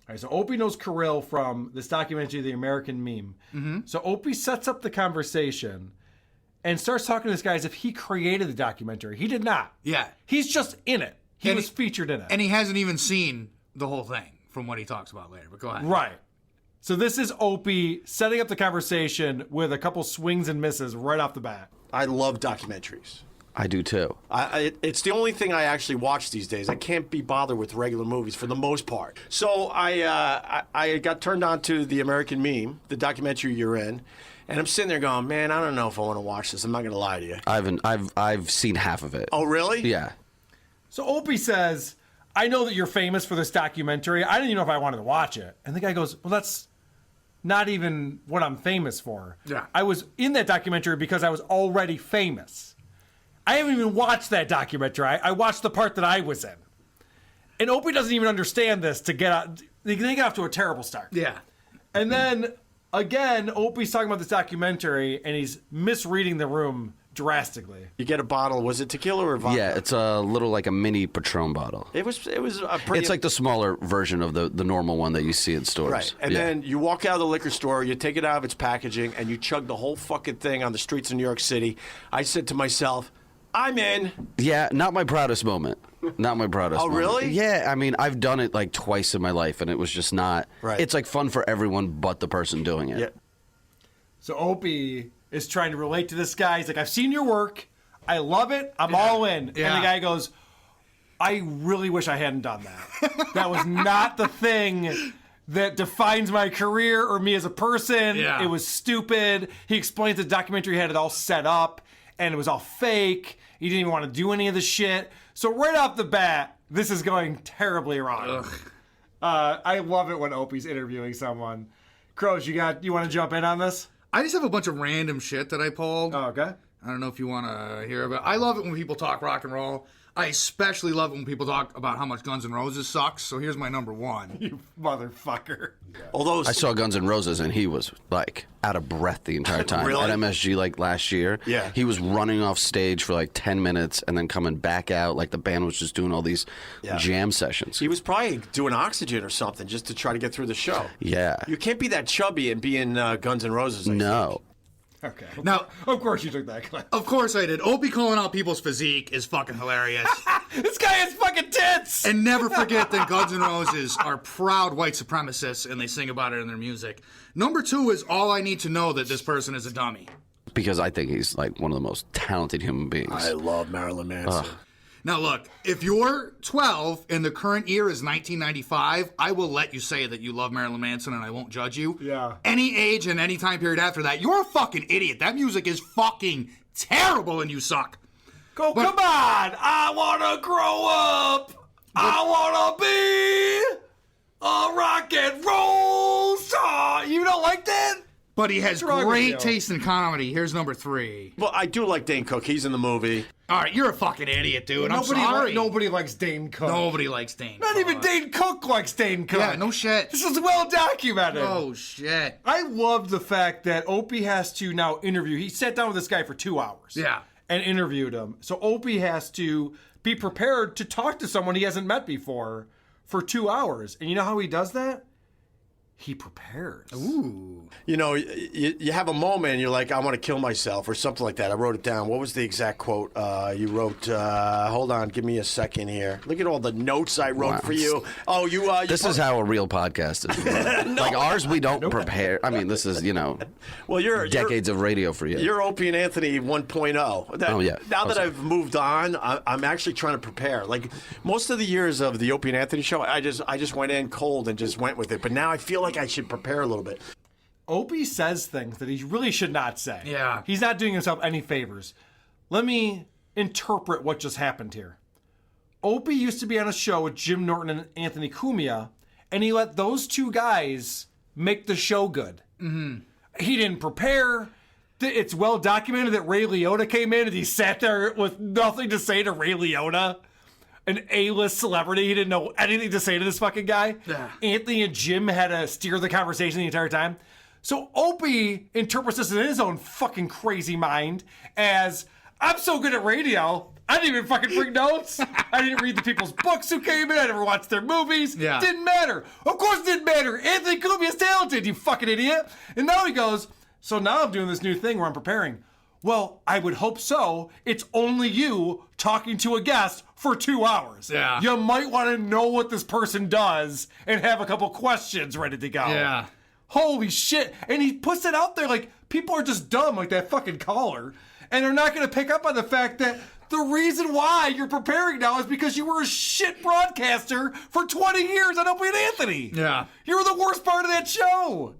right, so Opie knows Kirill from this documentary, The American Meme. So Opie sets up the conversation and starts talking to this guy as if he created the documentary. He did not. Yeah. He's just in it. He was featured in it. And he hasn't even seen the whole thing from what he talks about later, but go ahead. Right. So this is Opie setting up the conversation with a couple swings and misses right off the bat. I love documentaries. I do too. It's the only thing I actually watch these days. I can't be bothered with regular movies for the most part. So I got turned on to The American Meme, the documentary you're in, and I'm sitting there going, man, I don't know if I want to watch this. I'm not going to lie to you. I've seen half of it. Oh, really? Yeah. So Opie says, I know that you're famous for this documentary. I didn't even know if I wanted to watch it. And the guy goes, well, that's not even what I'm famous for. Yeah. I was in that documentary because I was already famous. I haven't even watched that documentary. I watched the part that I was in. And Opie doesn't even understand this to get out. They get off to a terrible start. Yeah. And then, again, Opie's talking about this documentary, and he's misreading the room drastically. You get a bottle. Was it tequila or vodka? Yeah, it's a little like a mini Patron bottle. It was a pretty... It's like the smaller version of the normal one that you see in stores. Right. And then you walk out of the liquor store, you take it out of its packaging, and you chug the whole fucking thing on the streets of New York City. I said to myself, I'm in. Yeah, not my proudest moment. Not my proudest Oh, moment. really? Yeah, I mean, I've done it like twice in my life, and it was just not. Right. It's like fun for everyone but the person doing it. Yeah. So Opie is trying to relate to this guy. He's like, I've seen your work. I love it. I'm all in. Yeah. And the guy goes, I really wish I hadn't done that. That was not the thing that defines my career or me as a person. Yeah. It was stupid. He explains the documentary had it all set up, and it was all fake. He didn't even want to do any of the shit. So right off the bat, this is going terribly wrong. I love it when Opie's interviewing someone. Crows, you want to jump in on this? I just have a bunch of random shit that I pulled. Oh, okay. I don't know if you want to hear about it. I love it when people talk rock and roll. I especially love it when people talk about how much Guns N' Roses sucks. So here's my number one. You motherfucker. Although I saw Guns N' Roses, and he was like out of breath the entire time. Really? At MSG, like last year. Yeah. He was running off stage for like 10 minutes and then coming back out. Like the band was just doing all these jam sessions. he was probably doing oxygen or something just to try to get through the show. Yeah. You can't be that chubby and be in Guns N' Roses. I No. Okay. Now, of course you took that clip. Of course I did. Opie calling out people's physique is fucking hilarious. This guy has fucking tits! And never forget that Guns N' Roses are proud white supremacists, and they sing about it in their music. Number two is all I need to know that this person is a dummy. Because I think he's like one of the most talented human beings. I love Marilyn Manson. Now look, if you're 12 and the current year is 1995, I will let you say that you love Marilyn Manson and I won't judge you. Yeah. Any age and any time period after that, you're a fucking idiot. That music is fucking terrible and you suck. Come on! I wanna grow up! I wanna be a rock and roll star! You don't like that? But he has What's wrong with great you? taste in comedy. Here's number three. Well, I do like Dane Cook. He's in the movie. All right, you're a fucking idiot, dude. I'm sorry. Nobody likes Dane Cook. Nobody likes Dane Not Cook. even Dane Cook likes Dane Cook. Yeah, no shit. This is well documented. Oh, shit. I love the fact that Opie has to now interview. He sat down with this guy for 2 hours. Yeah. And interviewed him. So Opie has to be prepared to talk to someone he hasn't met before for 2 hours. And you know how he does that? He prepares. Ooh. You know, you have a moment and you're like, I want to kill myself or something like that. I wrote it down. What was the exact quote you wrote? Hold on. Give me a second here. Look at all the notes I wrote for you. Oh, you This is how a real podcast is. Like ours, we don't prepare. I mean, this is, well, you're decades of radio for you. You're Opie and Anthony 1.0. Oh, yeah. Now that I've moved on, I'm actually trying to prepare. Like most of the years of the Opie and Anthony show, I just went in cold and just went with it. But now I feel like I should prepare a little bit. Opie says things that he really should not say. Yeah. He's not doing himself any favors. Let me interpret what just happened here. Opie used to be on a show with Jim Norton and Anthony Cumia, and he let those two guys make the show good. Mm-hmm. He didn't prepare. It's well documented that Ray Liotta came in and he sat there with nothing to say to Ray Liotta, an A-list celebrity. He didn't know anything to say to this fucking guy. Yeah. Anthony and Jim had to steer the conversation the entire time. So Opie interprets this in his own fucking crazy mind as, I'm so good at radio, I didn't even fucking bring notes. I didn't read the people's books who came in. I never watched their movies. Yeah. Didn't matter. Of course it didn't matter. Anthony Cumia's talented, you fucking idiot. And now he goes, so now I'm doing this new thing where I'm preparing. Well, I would hope so. It's only you talking to a guest for 2 hours. Yeah. You might want to know what this person does and have a couple questions ready to go. Yeah. Holy shit. And he puts it out there like people are just dumb, like that fucking caller. And they're not going to pick up on the fact that the reason why you're preparing now is because you were a shit broadcaster for 20 years on Opie and Anthony. Yeah. You were the worst part of that show.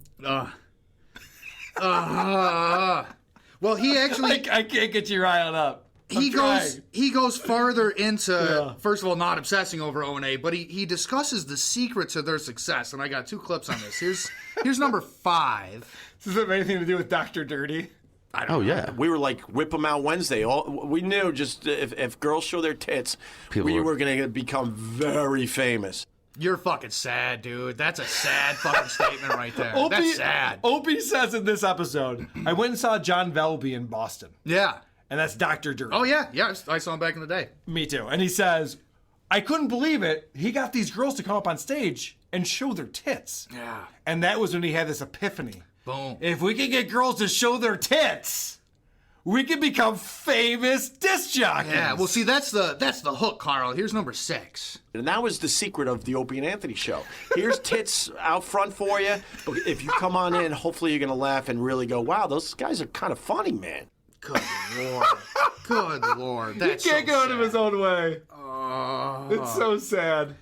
Well, he actually... I can't get you riled up. He goes farther into, first of all, not obsessing over O&A, but he discusses the secrets of their success. And I got 2 clips on this. Here's number 5. Does it have anything to do with Dr. Dirty? I don't know. Yeah. We were like Whip 'em Out Wednesday. We knew just if girls show their tits, we were going to become very famous. You're fucking sad, dude. That's a sad fucking statement right there. Opie, That's sad. Opie says in this episode, I went and saw John Velby in Boston. Yeah. And that's Dr. Dirty. Oh, yeah. Yeah, I saw him back in the day. Me too. And he says, I couldn't believe it. He got these girls to come up on stage and show their tits. Yeah. And that was when he had this epiphany. Boom. If we can get girls to show their tits, we can become famous disc jockeys. Yeah, well, see, that's the hook, Carl. Here's number 6. And that was the secret of the Opie and Anthony show. Here's tits out front for you. But if you come on in, hopefully you're going to laugh and really go, wow, those guys are kind of funny, man. Good Lord. Good Lord. That's he can't so go out sad. of his own way. It's so sad.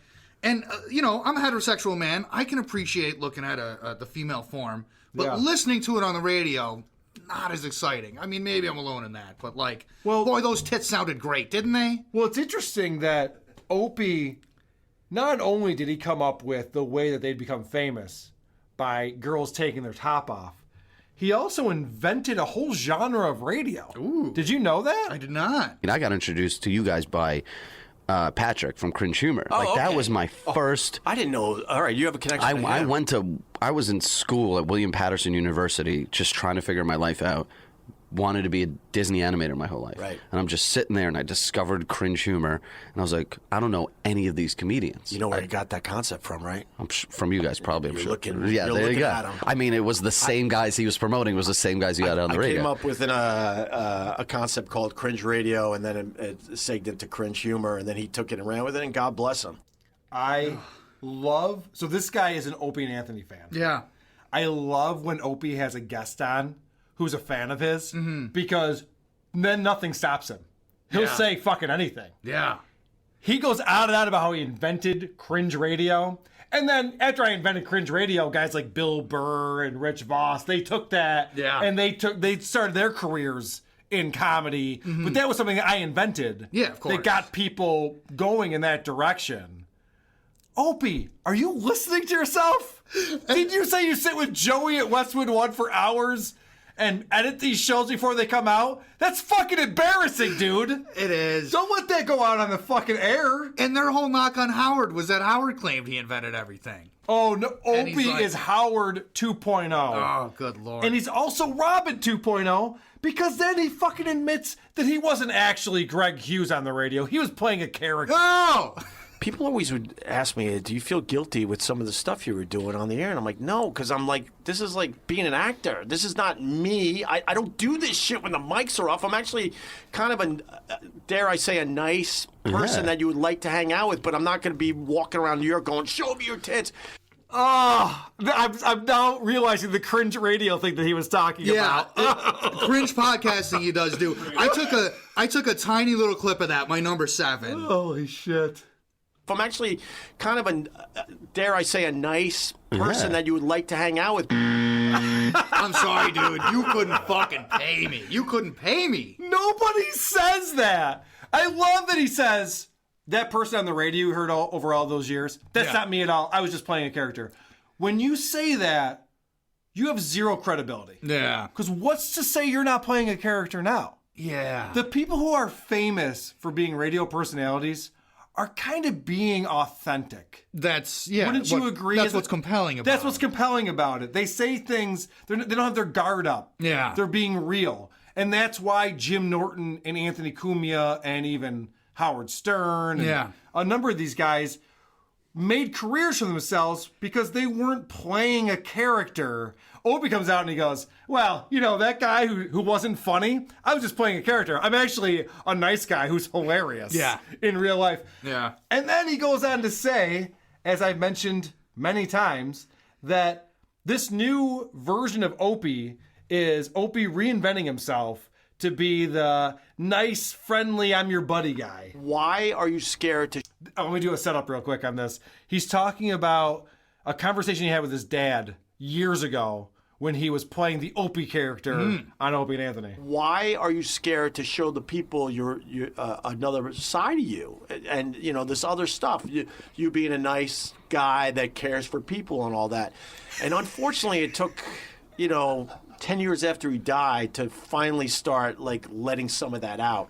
And, I'm a heterosexual man. I can appreciate looking at the female form. But listening to it on the radio, not as exciting. I mean, maybe I'm alone in that. But, boy, those tits sounded great, didn't they? Well, it's interesting that Opie, not only did he come up with the way that they'd become famous by girls taking their top off, he also invented a whole genre of radio. Ooh. Did you know that? I did not. And I got introduced to you guys by Patrick from Cringe Humor. That was my first. I didn't know. All right, you have a connection. I was in school at William Patterson University, just trying to figure my life out. Wanted to be a Disney animator my whole life. Right. And I'm just sitting there, and I discovered Cringe Humor, and I was like, I don't know any of these comedians. You know where you got that concept from, right? From you guys, probably. I'm You're sure. looking- yeah, you're there you looking go. at 'em. I mean, it was the same guys he was promoting. Was the same guys you got on the radio. I came up with a concept called Cringe Radio, and then it segged into Cringe Humor, and then he took it and ran with it, and God bless him. I love... So this guy is an Opie and Anthony fan. Yeah. I love when Opie has a guest on who's a fan of his, because then nothing stops him. He'll say fucking anything. Yeah. He goes on and on about how he invented Cringe Radio. And then after I invented Cringe Radio, guys like Bill Burr and Rich Voss, they took that and they started their careers in comedy. But that was something that I invented. Yeah, of course. That got people going in that direction. Opie, are you listening to yourself? Did you say you sit with Joey at Westwood One for hours and edit these shows before they come out? That's fucking embarrassing, dude. It is. Don't let that go out on the fucking air. And their whole knock on Howard was that Howard claimed he invented everything. Oh, no. And Opie he's like- is Howard 2.0. Oh, good Lord. And he's also Robin 2.0 because then he fucking admits that he wasn't actually Greg Hughes on the radio. He was playing a character. Oh! People always would ask me, do you feel guilty with some of the stuff you were doing on the air? And I'm like, no, because I'm like, this is like being an actor. This is not me. I don't do this shit when the mics are off. I'm actually kind of dare I say, a nice person that you would like to hang out with, but I'm not going to be walking around New York going, show me your tits. Oh, I'm now realizing the Cringe Radio thing that he was talking about. Cringe podcasting he does do. I took a tiny little clip of that, my number 7. Holy shit. I'm actually kind of dare I say, a nice person that you would like to hang out with. I'm sorry, dude. You couldn't fucking pay me. You couldn't pay me. Nobody says that. I love that he says, that person on the radio you heard over all those years, that's not me at all. I was just playing a character. When you say that, you have zero credibility. Yeah. Because what's to say you're not playing a character now? Yeah. The people who are famous for being radio personalities are kind of being authentic. Wouldn't you agree? That's what's compelling about it. That's what's compelling about it. They say things, they don't have their guard up. Yeah. They're being real. And that's why Jim Norton and Anthony Cumia and even Howard Stern and a number of these guys made careers for themselves because they weren't playing a character. Opie comes out and he goes, well, you know, that guy who wasn't funny, I was just playing a character. I'm actually a nice guy who's hilarious in real life. Yeah. And then he goes on to say, as I've mentioned many times, that this new version of Opie is Opie reinventing himself to be the nice, friendly, I'm your buddy guy. Why are you scared to... Let me do a setup real quick on this. He's talking about a conversation he had with his dad years ago when he was playing the Opie character on Opie and Anthony. Why are you scared to show the people your another side of you and you know this other stuff? You being a nice guy that cares for people and all that. And unfortunately, it took 10 years after he died to finally start like letting some of that out.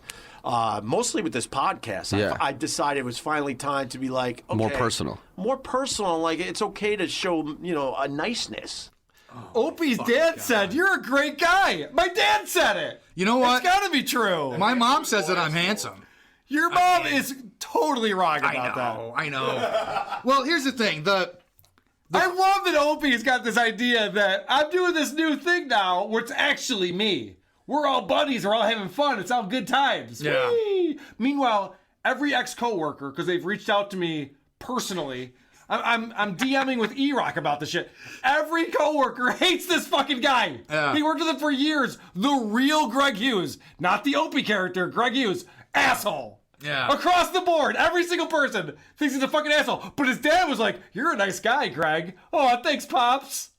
Mostly with this podcast. Yeah. I decided it was finally time to be like, okay, More personal. Like it's okay to show a niceness. Opie's dad said, you're a great guy. My dad said it. You know what? It's got to be true. My mom says that I'm handsome. Your mom is totally wrong about that. I know. Well, here's the thing. I love that Opie's got this idea that I'm doing this new thing now where it's actually me. We're all buddies. We're all having fun. It's all good times. Yeah. Whee! Meanwhile, every ex-coworker, because they've reached out to me personally, I'm DMing with E-Rock about this shit. Every coworker hates this fucking guy. Yeah. He worked with him for years. The real Greg Hughes, not the Opie character. Greg Hughes, asshole. Yeah. Across the board, every single person thinks he's a fucking asshole. But his dad was like, "You're a nice guy, Greg." Oh, thanks, pops.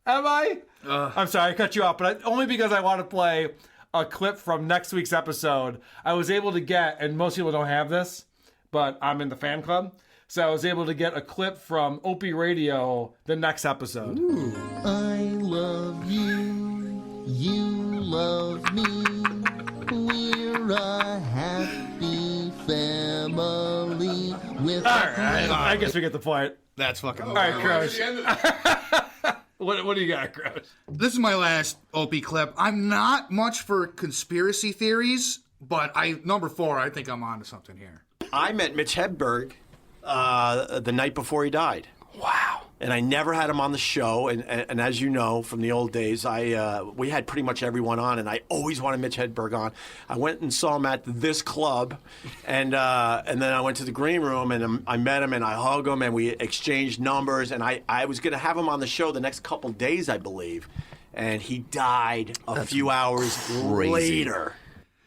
Am I? I'm sorry, I cut you off, but only because I want to play a clip from next week's episode. I was able to get, and most people don't have this, but I'm in the fan club. So I was able to get a clip from Opie Radio the next episode. I love you, you love me, we're a happy family with All right, I guess we get the point. That's fucking... All right, Crouch. What do you got, Crouch? This is my last Opie clip. I'm not much for conspiracy theories, but number 4, I think I'm onto something here. I met Mitch Hedberg the night before he died. Wow. And I never had him on the show. And as you know from the old days, we had pretty much everyone on, and I always wanted Mitch Hedberg on. I went and saw him at this club, and then I went to the green room, and I met him, and I hugged him, and we exchanged numbers. And I was going to have him on the show the next couple days, I believe. And he died a few hours later.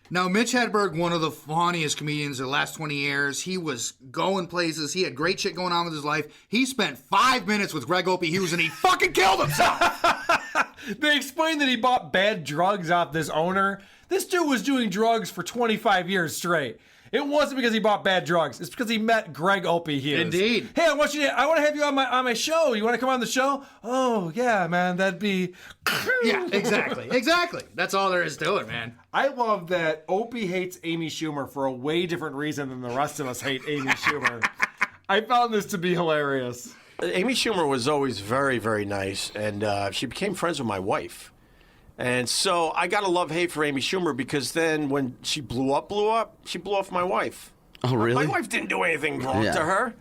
Now, Mitch Hedberg, one of the funniest comedians of the last 20 years. He was going places. He had great shit going on with his life. He spent 5 minutes with Greg Opie Hughes, and he fucking killed himself. They explained that he bought bad drugs off this owner. This dude was doing drugs for 25 years straight. It wasn't because he bought bad drugs. It's because he met Greg Opie Hughes. Indeed. Hey, I want to have you on my show. You want to come on the show? Oh, yeah, man. That'd be... Yeah, exactly. That's all there is to it, man. I love that Opie hates Amy Schumer for a way different reason than the rest of us hate Amy Schumer. I found this to be hilarious. Amy Schumer was always very, very nice, and she became friends with my wife. And so I got a love-hate for Amy Schumer because then when she blew up, she blew off my wife. Oh, really? My wife didn't do anything wrong to her.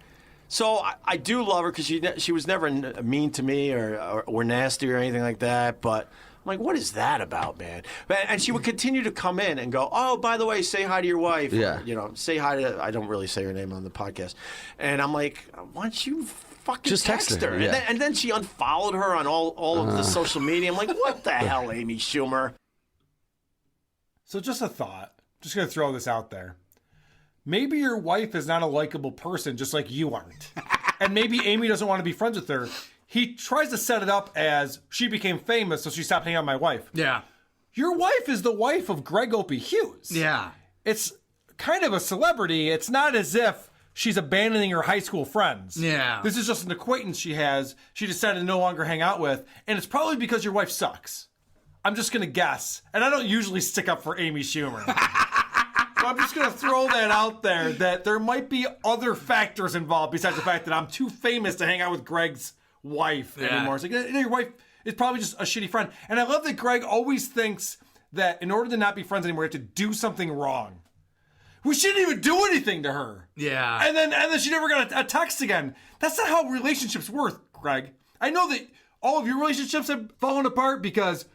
So I do love her because she was never mean to me or nasty or anything like that. But I'm like, what is that about, man? And she would continue to come in and go, oh, by the way, say hi to your wife. Yeah. Or, say hi to, I don't really say her name on the podcast. And I'm like, why don't you fucking just text her. Yeah. And then she unfollowed her on all of the social media. I'm like, what the hell, Amy Schumer? So just a thought. Just going to throw this out there. Maybe your wife is not a likable person just like you aren't. And maybe Amy doesn't want to be friends with her. He tries to set it up as she became famous, so she stopped hanging out with my wife. Yeah. Your wife is the wife of Greg Opie Hughes. Yeah. It's kind of a celebrity. It's not as if she's abandoning her high school friends. Yeah. This is just an acquaintance she has. She decided to no longer hang out with. And it's probably because your wife sucks. I'm just going to guess. And I don't usually stick up for Amy Schumer. So I'm just going to throw that out there, that there might be other factors involved besides the fact that I'm too famous to hang out with Greg's wife anymore. It's like, your wife is probably just a shitty friend. And I love that Greg always thinks that in order to not be friends anymore, you have to do something wrong. We shouldn't even do anything to her. Yeah. And then she never got a text again. That's not how relationships work, Greg. I know that all of your relationships have fallen apart because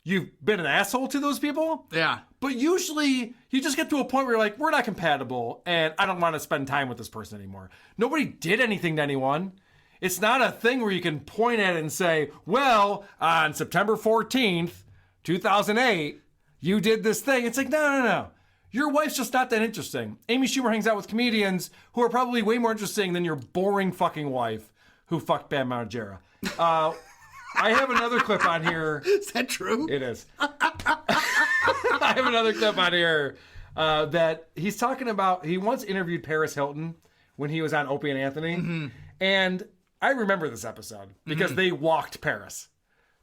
you've been an asshole to those people. Yeah. But usually you just get to a point where you're like, we're not compatible and I don't want to spend time with this person anymore. Nobody did anything to anyone. It's not a thing where you can point at it and say, well, on September 14th, 2008, you did this thing. It's like, no. Your wife's just not that interesting. Amy Schumer hangs out with comedians who are probably way more interesting than your boring fucking wife who fucked Bam Margera. I have another clip on here. Is that true? It is. I have another clip on here that he's talking about. He once interviewed Paris Hilton when he was on Opie and Anthony. Mm-hmm. And I remember this episode because they walked Paris.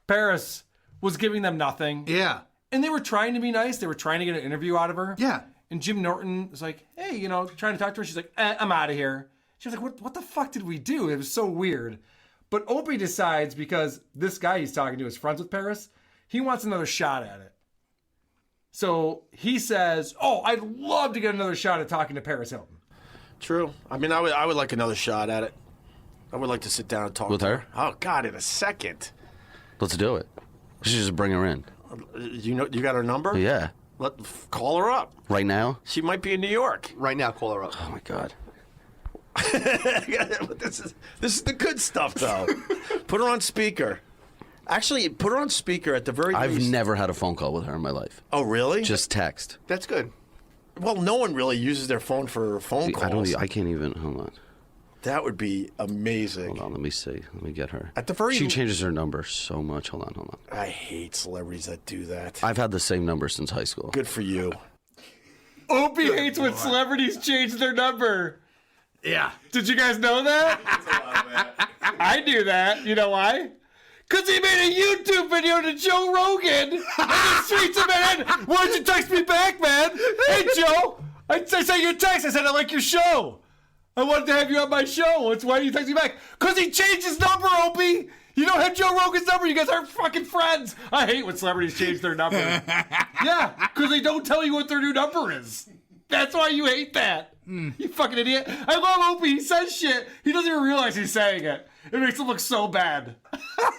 Paris was giving them nothing. Yeah. And they were trying to be nice. They were trying to get an interview out of her. Yeah. And Jim Norton was like, hey, trying to talk to her. She's like, I'm out of here. She was like, what the fuck did we do? It was so weird. But Opie decides, because this guy he's talking to is friends with Paris, he wants another shot at it. So he says, oh, I'd love to get another shot at talking to Paris Hilton. True. I mean, I would like another shot at it. I would like to sit down and talk with to her. Oh, God, in a second. Let's do it. We should just bring her in. You got her number? Yeah. Call her up. Right now? She might be in New York. Right now, call her up. Oh, my God. This is the good stuff, though. Put her on speaker. Actually, put her on speaker at the very least. I've never had a phone call with her in my life. Oh, really? Just text. That's good. Well, no one really uses their phone for phone calls. I can't even. Hold on. That would be amazing. Hold on. Let me see. Let me get her. At the very She changes her number so much. Hold on. I hate celebrities that do that. I've had the same number since high school. Good for you. Opie hates when celebrities change their number. Yeah. Did you guys know that? I knew that. You know why? Because he made a YouTube video to Joe Rogan and then tweets him in. Why don't you text me back, man? Hey, Joe. I sent you a text. I said, I like your show. I wanted to have you on my show. Why do you text me back? Because he changed his number, Opie. You don't have Joe Rogan's number. You guys aren't fucking friends. I hate when celebrities change their number. Yeah, because they don't tell you what their new number is. That's why you hate that. You fucking idiot. I love Opie. He says shit. He doesn't even realize he's saying it. It makes him look so bad.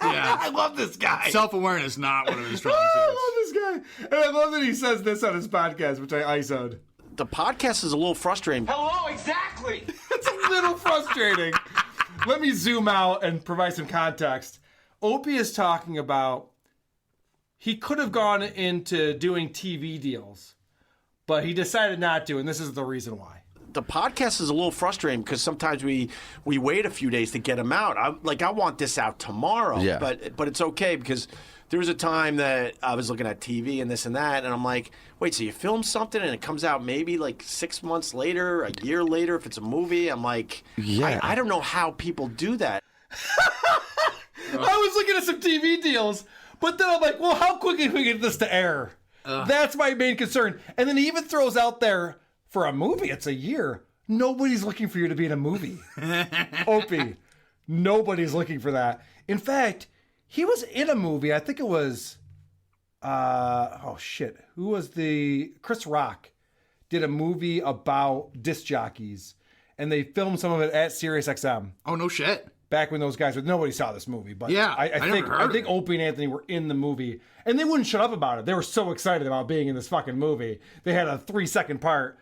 Yeah. I love this guy. Self-awareness, not one of his strong suits. I love this guy. And I love that he says this on his podcast, which I ISO'd. The podcast is a little frustrating. Hello, exactly. It's a little frustrating. Let me zoom out and provide some context. Opie is talking about he could have gone into doing TV deals, but he decided not to, and this is the reason why. The podcast is a little frustrating because sometimes we wait a few days to get them out. I want this out tomorrow, Yeah. but it's okay because there was a time that I was looking at TV and this and that, and I'm like, wait, so you film something and it comes out maybe like 6 months later, a year later if it's a movie? I'm like, Yeah. I don't know how people do that. I was looking at some TV deals, but then I'm like, well, how quickly can we get this to air? That's my main concern. And then he even throws out there, for a movie, it's a year. Nobody's looking for you to be in a movie. Opie, nobody's looking for that. In fact, he was in a movie. I think it was, who was Chris Rock did a movie about disc jockeys, and they filmed some of it at SiriusXM. Oh, no shit. Back when those guys nobody saw this movie, but Yeah, I never think heard of it. Opie and Anthony were in the movie, and they wouldn't shut up about it. They were so excited about being in this fucking movie. They had a 3-second part.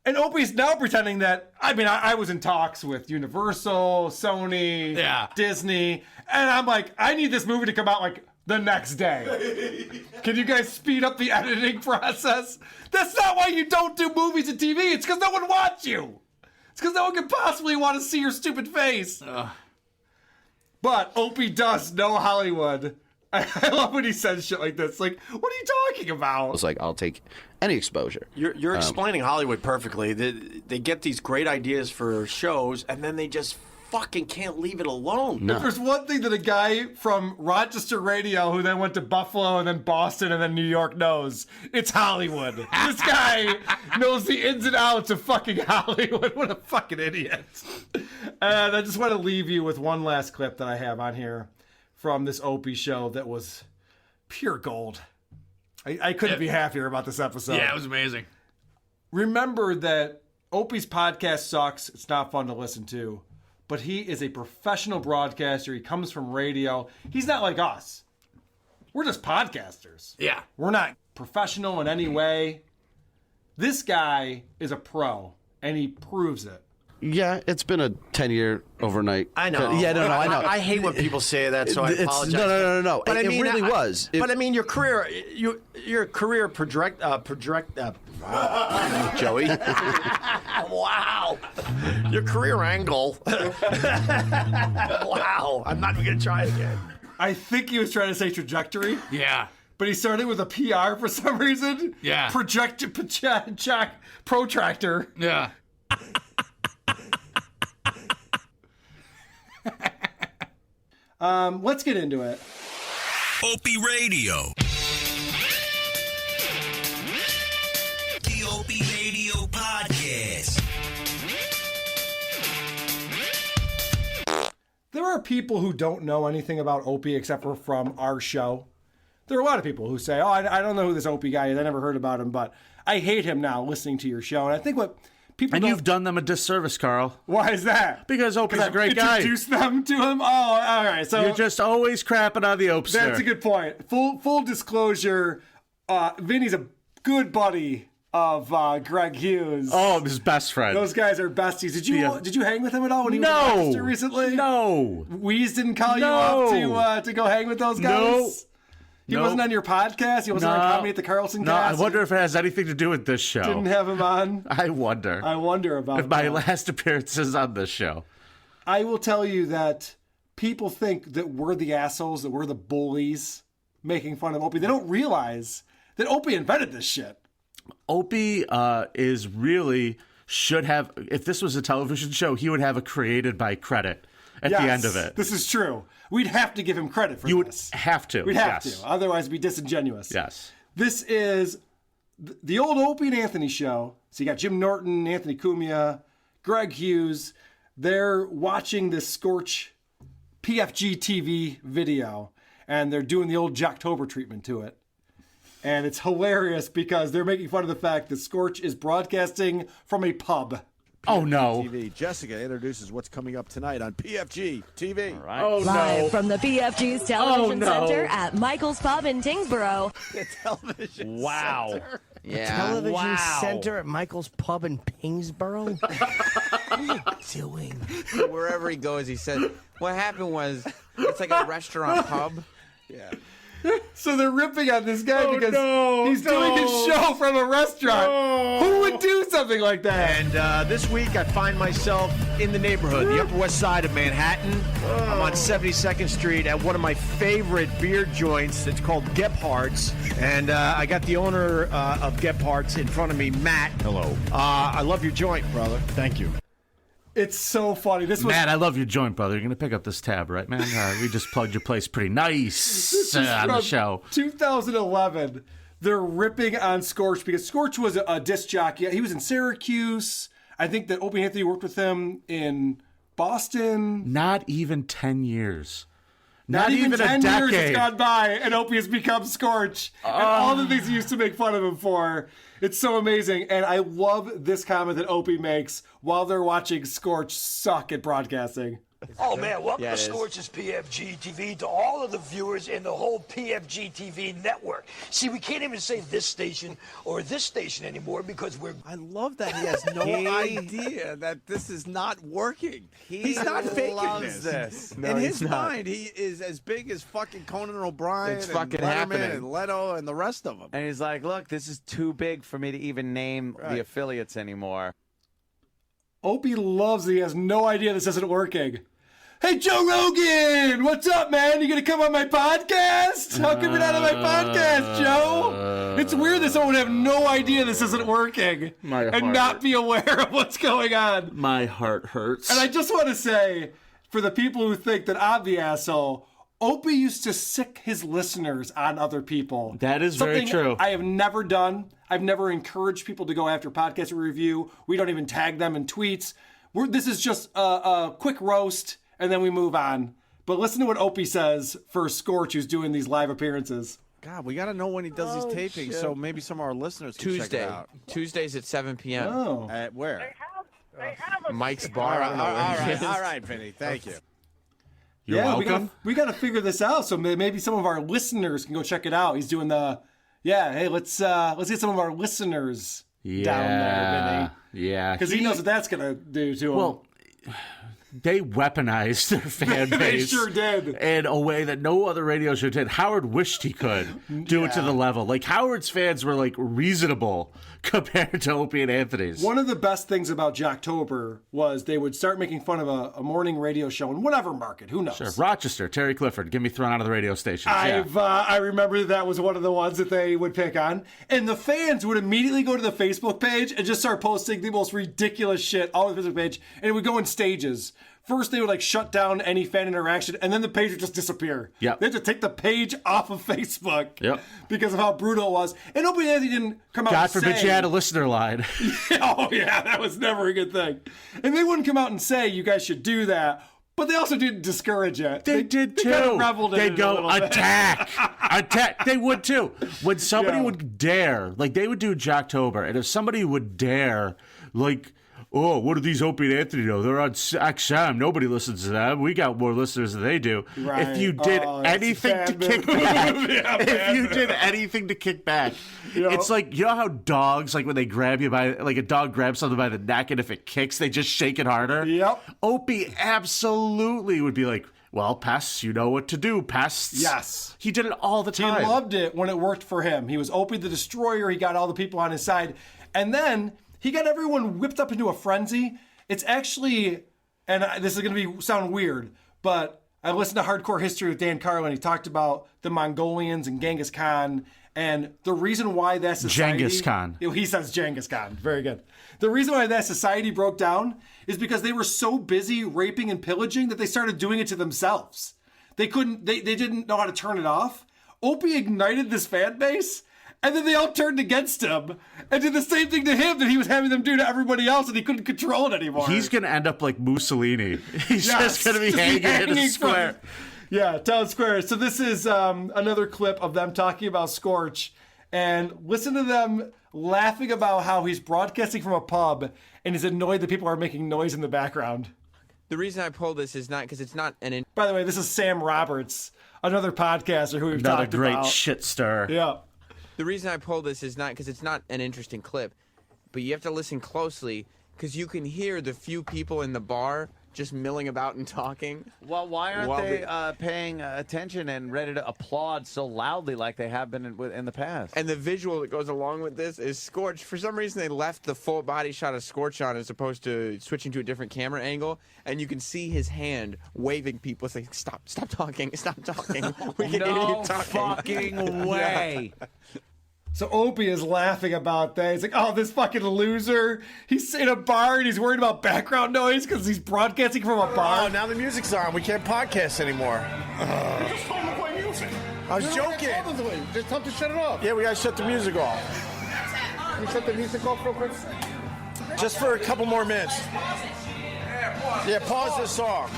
And Opie's now pretending that, I was in talks with Universal, Sony, Disney, and I'm like, I need this movie to come out like the next day. Can you guys speed up the editing process? That's not why you don't do movies and TV. It's because no one wants you. It's because no one can possibly want to see your stupid face. But Opie does know Hollywood. I love when he says shit like this. Like, what are you talking about? It's like, I'll take any exposure. You're explaining Hollywood perfectly. They get these great ideas for shows, and then they just fucking can't leave it alone. No. If there's one thing that a guy from Rochester radio who then went to Buffalo and then Boston and then New York knows, it's Hollywood. This guy knows the ins and outs of fucking Hollywood. What a fucking idiot. And I just want to leave you with one last clip that I have on here from this Opie show that was pure gold. I couldn't be happier about this episode. Yeah, it was amazing. Remember that Opie's podcast sucks. It's not fun to listen to. But he is a professional broadcaster. He comes from radio. He's not like us. We're just podcasters. Yeah. We're not professional in any way. This guy is a pro, and he proves it. Yeah, it's been a 10-year overnight. I know. Yeah, no, I know. I hate when people say that, so I apologize. No. But It I mean, really was. But I mean, your career, Joey. Wow. Your career angle. Wow. I'm not even gonna try it again. I think he was trying to say trajectory. Yeah. But he started with a PR for some reason. Yeah. Protractor. Yeah. Let's get into it. Opie Radio. The Opie Radio Podcast. There are people who don't know anything about Opie except for from our show. There are a lot of people who say, I don't know who this Opie guy is. I never heard about him, but I hate him now listening to your show. And I think what People you've done them a disservice, Carl. Why is that? Because Opie's a great guy. Introduce them to him. Oh, all right. So you're just always crapping on the Opester. That's a good point. Full disclosure. Vinny's a good buddy of Greg Hughes. Oh, his best friend. Those guys are besties. Did you hang with him at all when he was in Rochester recently? No. Wheeze didn't call you up to go hang with those guys? No. He wasn't on your podcast? He wasn't on Comedy at the Carlson No, I Cast? wonder if it has anything to do with this show. Didn't have him on? I wonder. I wonder about if my last appearances on this show. I will tell you that people think that we're the assholes, that we're the bullies making fun of Opie. They don't realize that Opie invented this shit. Opie should have, if this was a television show, he would have a created by credit at the end of it. This is true. We'd have to give him credit for this. You would have to. We'd have to. Otherwise, it'd be disingenuous. Yes. This is the old Opie and Anthony show. So you got Jim Norton, Anthony Cumia, Greg Hughes. They're watching this Scorch PFG TV video, and they're doing the old Jocktober treatment to it. And it's hilarious because they're making fun of the fact that Scorch is broadcasting from a pub. Oh, no. TV. Jessica introduces what's coming up tonight on PFG TV. All right. Oh, Live from the PFG's Television Oh, no. Center at Michael's Pub in Tingsboro. The television Wow. center. Yeah. Television center at Michael's Pub in Pingsboro? What are you doing? Wherever he goes, he says, what happened was, it's like a restaurant pub. Yeah. So they're ripping on this guy because he's no. doing his show from a restaurant. No. Who would do something like that? And this week I find myself in the neighborhood, the Upper West Side of Manhattan. I'm on 72nd Street at one of my favorite beer joints. It's called Gephardt's. And I got the owner of Gephardt's in front of me, Matt. Hello. I love your joint, brother. Thank you. It's so funny. This was Matt, I love your joint, brother. You're going to pick up this tab, right, man? We just plugged your place pretty nice This is on the from show. 2011. They're ripping on Scorch because Scorch was a disc jockey. He was in Syracuse. I think that Opie and Anthony worked with him in Boston. Not even 10 years. Not even 10 a years decade. has gone by, and Opie has become Scorch. And all the things he used to make fun of him for. It's so amazing. And I love this comment that Opie makes while they're watching Scorch suck at broadcasting. Oh man, welcome Yeah, to it is. Scorch's PFG TV, to all of the viewers in the whole PFG TV network. See, we can't even say this station or this station anymore because we're... I love that he has no idea that this is not working. He's not faking loves this. No, in he's his not. mind, he is as big as fucking Conan O'Brien It's and fucking Letterman happening. and Leto and the rest of them. And he's like, look, this is too big for me to even name the affiliates anymore. Opie loves that he has no idea this isn't working. Hey, Joe Rogan, what's up, man? You gonna come on my podcast? How come you're not on my podcast, Joe? It's weird that someone would have no idea this isn't working and not be aware of what's going on. My heart hurts. And I just want to say, for the people who think that I'm the asshole, Opie used to sick his listeners on other people. That is very Something true. I have never done. I've never encouraged people to go after podcasts we review. We don't even tag them in tweets. This is just a quick roast, and then we move on. But listen to what Opie says for Scorch, who's doing these live appearances. God, we got to know when he does these tapings, so maybe some of our listeners can check Tuesday. it out. Tuesdays at 7 p.m. Oh. At where? Mike's Bar. I don't know where it is. All right, Vinny. Thank you. You're welcome. We got to figure this out. So maybe some of our listeners can go check it out. He's doing the, hey, let's get some of our listeners down there, Vinny. Yeah. Because he knows what that's going to do to him. Well, they weaponized their fan They base. sure did. In a way that no other radio show did. Howard wished he could do it to the level. Like, Howard's fans were, like, reasonable compared to Opie and Anthony's. One of the best things about Jocktober was they would start making fun of a morning radio show in whatever market. Who knows? Sure. Rochester, Terry Clifford, get me thrown out of the radio station. I remember that was one of the ones that they would pick on. And the fans would immediately go to the Facebook page and just start posting the most ridiculous shit all over the Facebook page. And it would go in stages. First, they would like shut down any fan interaction, and then the page would just disappear. Yep. They had to take the page off of Facebook. Yep. Because of how brutal it was. And Opie and Anthony didn't come out God and forbid say, you had a listener line. oh, yeah, that was never a good thing. And they wouldn't come out and say, you guys should do that. But they also didn't discourage it. They did too. Kind of reveled in They'd it a go, little bit. attack. Attack. They would too. When somebody would dare, like they would do Jocktober, and if somebody would dare, like, oh, what do these Opie and Anthony know? They're on XM. Nobody listens to them. We got more listeners than they do. Right. If you did anything to kick back, if you did anything to kick back, it's like, you know how dogs, like when they grab you by, like a dog grabs something by the neck, and if it kicks, they just shake it harder? Yep. Opie absolutely would be like, well, Pest, you know what to do, Pests. Yes. He did it all the time. He loved it when it worked for him. He was Opie the Destroyer. He got all the people on his side. And then he got everyone whipped up into a frenzy. It's actually, and this is going to sound weird, but I listened to Hardcore History with Dan Carlin. He talked about the Mongolians and Genghis Khan. And the reason why that society... Genghis Khan. He says Genghis Khan. Very good. The reason why that society broke down is because they were so busy raping and pillaging that they started doing it to themselves. They didn't know how to turn it off. Opie ignited this fan base, and then they all turned against him and did the same thing to him that he was having them do to everybody else, and he couldn't control it anymore. He's going to end up like Mussolini. He's just going to be hanging in a square. Yeah, town square. So this is another clip of them talking about Scorch, and listen to them laughing about how he's broadcasting from a pub and he's annoyed that people are making noise in the background. The reason I pulled this is not because it's not an... By the way, this is Sam Roberts, another podcaster who we've Not talked a great about. shit stir. Yeah. The reason I pulled this is not because it's not an interesting clip, but you have to listen closely because you can hear the few people in the bar just milling about and talking. Well, why aren't they paying attention and ready to applaud so loudly like they have been in the past? And the visual that goes along with this is Scorch. For some reason, they left the full body shot of Scorch on as opposed to switching to a different camera angle, and you can see his hand waving people saying, stop talking, stop talking. We can hear you talking. Fucking way. Yeah. So Opie is laughing about that. He's like, oh, this fucking loser. He's in a bar and he's worried about background noise because he's broadcasting from a bar. Oh, now the music's on. We can't podcast anymore. You just told him to play music. I was joking. Just tell him to shut it off. Yeah, we gotta shut the music off. Can you shut the music off real quick? Just for a couple more minutes. Yeah, pause this song.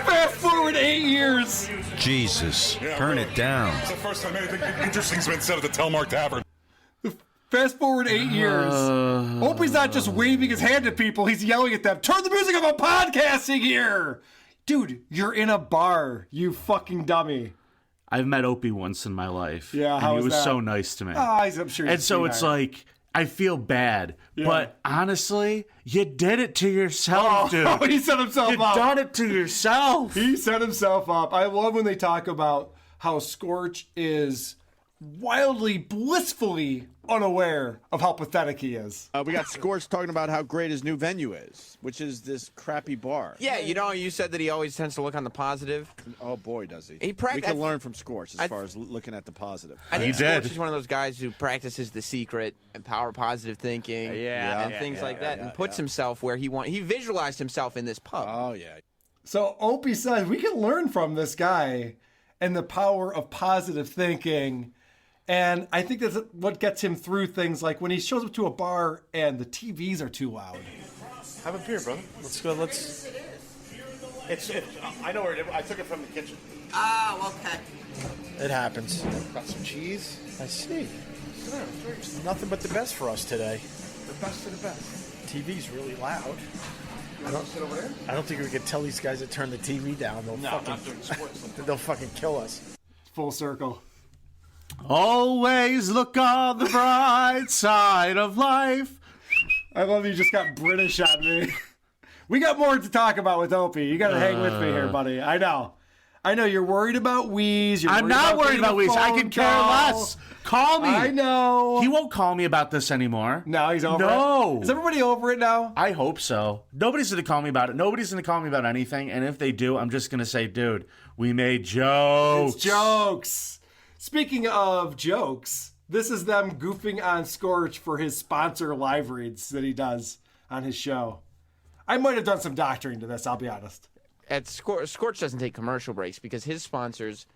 Fast forward 8 years. Jesus, turn it down. It's the first time anything interesting's been said at the Telmark Tavern. Fast forward 8 years. Opie's not just waving his hand at people, he's yelling at them, turn the music up, I'm podcasting here. Dude, you're in a bar, you fucking dummy. I've met Opie once in my life. Yeah, and how he was was that? so nice to me. Oh, I'm sure he's And so it's sweetheart. like, I feel bad. Yeah. But honestly, you did it to yourself, dude. Oh, he set himself You up. done it to yourself. He set himself up. I love when they talk about how Scorch is wildly, blissfully unaware of how pathetic he is. We got Scorch talking about how great his new venue is, which is this crappy bar. Yeah, you know, you said that he always tends to look on the positive. Oh, boy, does he. We can learn from Scorch as far as looking at the positive. I think Scorch is one of those guys who practices the secret and power positive thinking and things like that and puts himself where he wants. He visualized himself in this pub. Oh, yeah. So Opie says we can learn from this guy and the power of positive thinking. And I think that's what gets him through things like when he shows up to a bar and the TVs are too loud. Have a beer, brother. Let's go. It's I know where it is. I took it from the kitchen. Oh, okay. It happens. Got some cheese. I see. Nothing but the best for us today. The best of the best. TV's really loud. You want to sit over there? I don't think we could tell these guys to turn the TV down. They'll fucking kill us. Full circle. Always look on the bright side of life. I love you just got British on me. We got more to talk about with Opie. You got to hang with me here, buddy. I know you're worried about Wheeze. I'm not worried about Wheeze. I can care less. Call me. I know. He won't call me about this anymore. No, he's over No. it. Is everybody over it now? I hope so. Nobody's going to call me about it. Nobody's going to call me about anything. And if they do, I'm just going to say, dude, we made jokes. It's jokes. Speaking of jokes, this is them goofing on Scorch for his sponsor live reads that he does on his show. I might have done some doctoring to this, I'll be honest. At Scorch doesn't take commercial breaks because his sponsors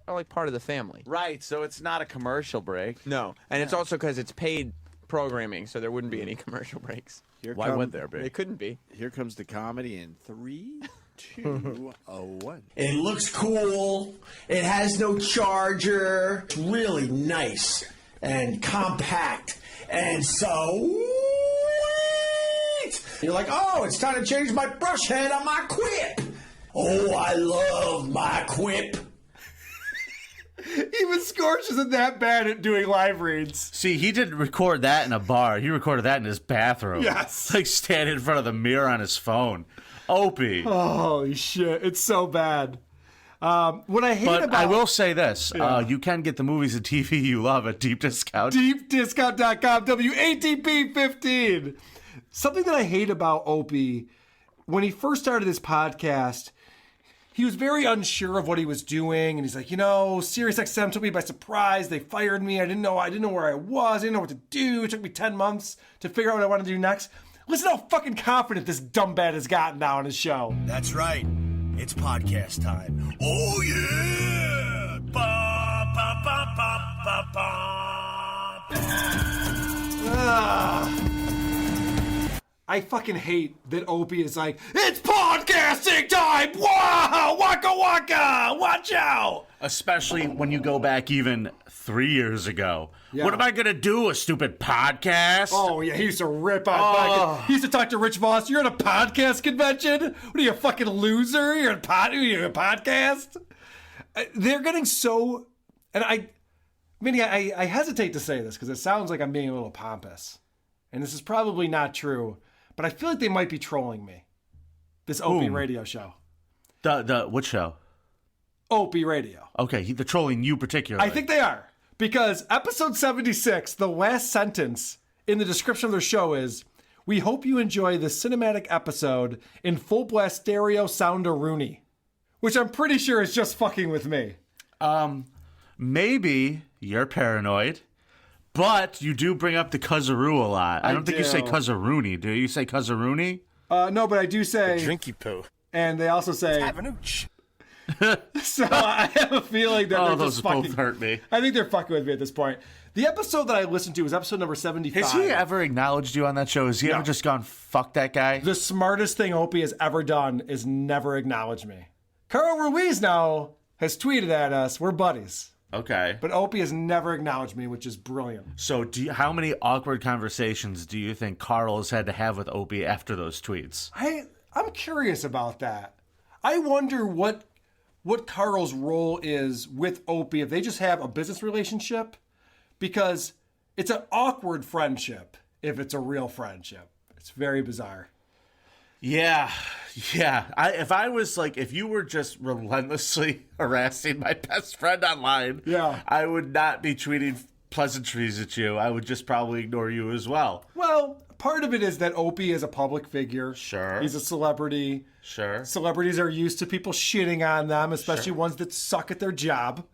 are like part of the family. Right, so it's not a commercial break. No, and it's also because it's paid programming, so there wouldn't be any commercial breaks. Why would there be? It couldn't be. Here comes the comedy in 3, 2, 1. It looks cool. It has no charger. It's really nice and compact. And so You're like, oh, it's time to change my brush head on my Quip. Oh, I love my Quip. Even Scorch isn't that bad at doing live reads. See, he didn't record that in a bar. He recorded that in his bathroom. Yes. Like standing in front of the mirror on his phone. Opie. Oh, holy shit. It's so bad. What I hate about... I will say this. Yeah. You can get the movies and TV you love at deep discount. DeepDiscount.com, WATP 15. Something that I hate about Opie, when he first started this podcast, he was very unsure of what he was doing, and he's like, SiriusXM took me by surprise. They fired me. I didn't know where I was. I didn't know what to do. It took me 10 months to figure out what I want to do next. Listen how fucking confident this dumbat has gotten now on his show. That's right. It's podcast time. Oh, yeah! Ba, ba, ba, ba, ba, ba. I fucking hate that Opie is like, it's podcasting time! Wow! Waka waka! Watch out! Especially when you go back even 3 years ago. Yeah. What am I going to do? A stupid podcast? Oh, yeah, he used to rip on podcasts. He used to talk to Rich Voss. You're at a podcast convention? What are you, a fucking loser? You're a podcast? They're getting so... And I hesitate to say this because it sounds like I'm being a little pompous. And this is probably not true. But I feel like they might be trolling me. This Opie Radio show. The what show? Opie Radio. Okay, they're trolling you particularly. I think they are. Because episode 76, the last sentence in the description of their show is, we hope you enjoy this cinematic episode in full blast stereo sound-a-rooney. Which I'm pretty sure is just fucking with me. Maybe you're paranoid. But you do bring up the Cuzaroo a lot. I don't think you say Cuzzaroony. Do you say Cuzzaroony? No, but I do say... Drinky poo. And they also say... Have an ooch. So I have a feeling that they're those just fucking... both hurt me. I think they're fucking with me at this point. The episode that I listened to was episode number 75. Has he ever acknowledged you on that show? Has he ever just gone, fuck that guy? The smartest thing Opie has ever done is never acknowledge me. Carl Ruiz now has tweeted at us, we're buddies. Okay. But Opie has never acknowledged me, which is brilliant. So how many awkward conversations do you think Carl has had to have with Opie after those tweets? I'm curious about that. I wonder what Carl's role is with Opie, if they just have a business relationship, because it's an awkward friendship if it's a real friendship. It's very bizarre. Yeah. If you were just relentlessly harassing my best friend online, I would not be tweeting pleasantries at you. I would just probably ignore you as well. Well, part of it is that Opie is a public figure. Sure. He's a celebrity. Sure. Celebrities are used to people shitting on them, especially ones that suck at their job.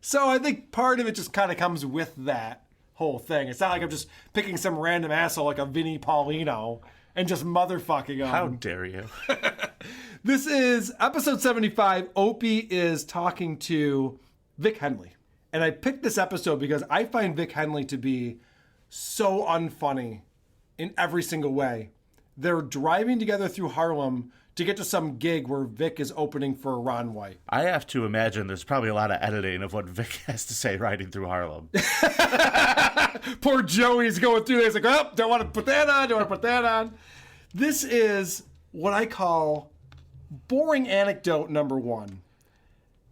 So I think part of it just kind of comes with that whole thing. It's not like I'm just picking some random asshole like a Vinnie Paulino and just motherfucking him. How dare you? This is episode 75. Opie is talking to Vic Henley. And I picked this episode because I find Vic Henley to be so unfunny in every single way. They're driving together through Harlem to get to some gig where Vic is opening for Ron White. I have to imagine there's probably a lot of editing of what Vic has to say riding through Harlem. Poor Joey's going through this like, oh, don't want to put that on. This is what I call boring anecdote number one.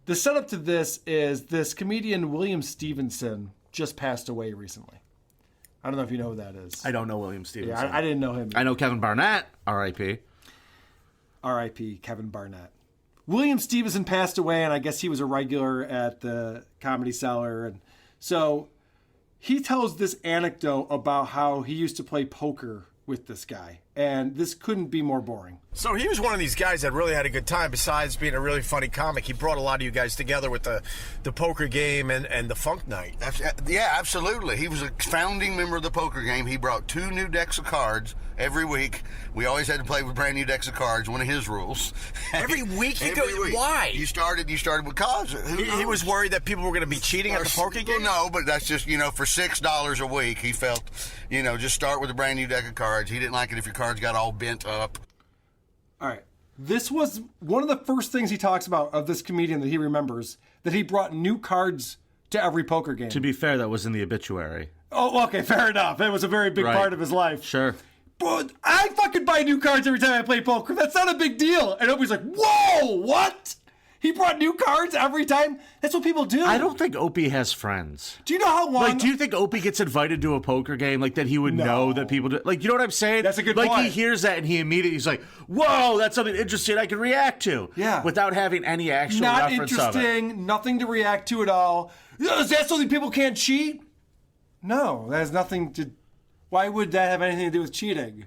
The setup to this is this comedian William Stevenson just passed away recently. I don't know if you know who that is. I don't know William Stevenson. Yeah, I didn't know him. I know Kevin Barnett, R.I.P. R.I.P. Kevin Barnett. William Stevenson passed away, and I guess he was a regular at the Comedy Cellar. And so he tells this anecdote about how he used to play poker with this guy. And this couldn't be more boring. So he was one of these guys that really had a good time. Besides being a really funny comic, he brought a lot of you guys together with the poker game and the funk night. Yeah, absolutely. He was a founding member of the poker game. He brought 2 new decks of cards every week. We always had to play with brand new decks of cards, one of his rules. Every week? Every week. Why? You started with cards. He was worried that people were going to be cheating at the poker game? Well, no, but that's just, for $6 a week, he felt, just start with a brand new deck of cards. He didn't like it if your cards got all bent up. All right. This was one of the first things he talks about of this comedian that he remembers, that he brought new cards to every poker game. To be fair, that was in the obituary. Oh, okay, fair enough. It was a very big part of his life. Sure. But I fucking buy new cards every time I play poker. That's not a big deal. And Opie's like, whoa, what? He brought new cards every time? That's what people do. I don't think Opie has friends. Do you know how long? Like, do you think Opie gets invited to a poker game? Like, that he would know that people do? Like, you know what I'm saying? That's a good point. point. He hears that and he immediately, he's like, whoa, that's something interesting I can react to. Yeah. Without having any actual Not reference of it. interesting, nothing to react to at all. Is that something people can't cheat? No, that has nothing to... Why would that have anything to do with cheating?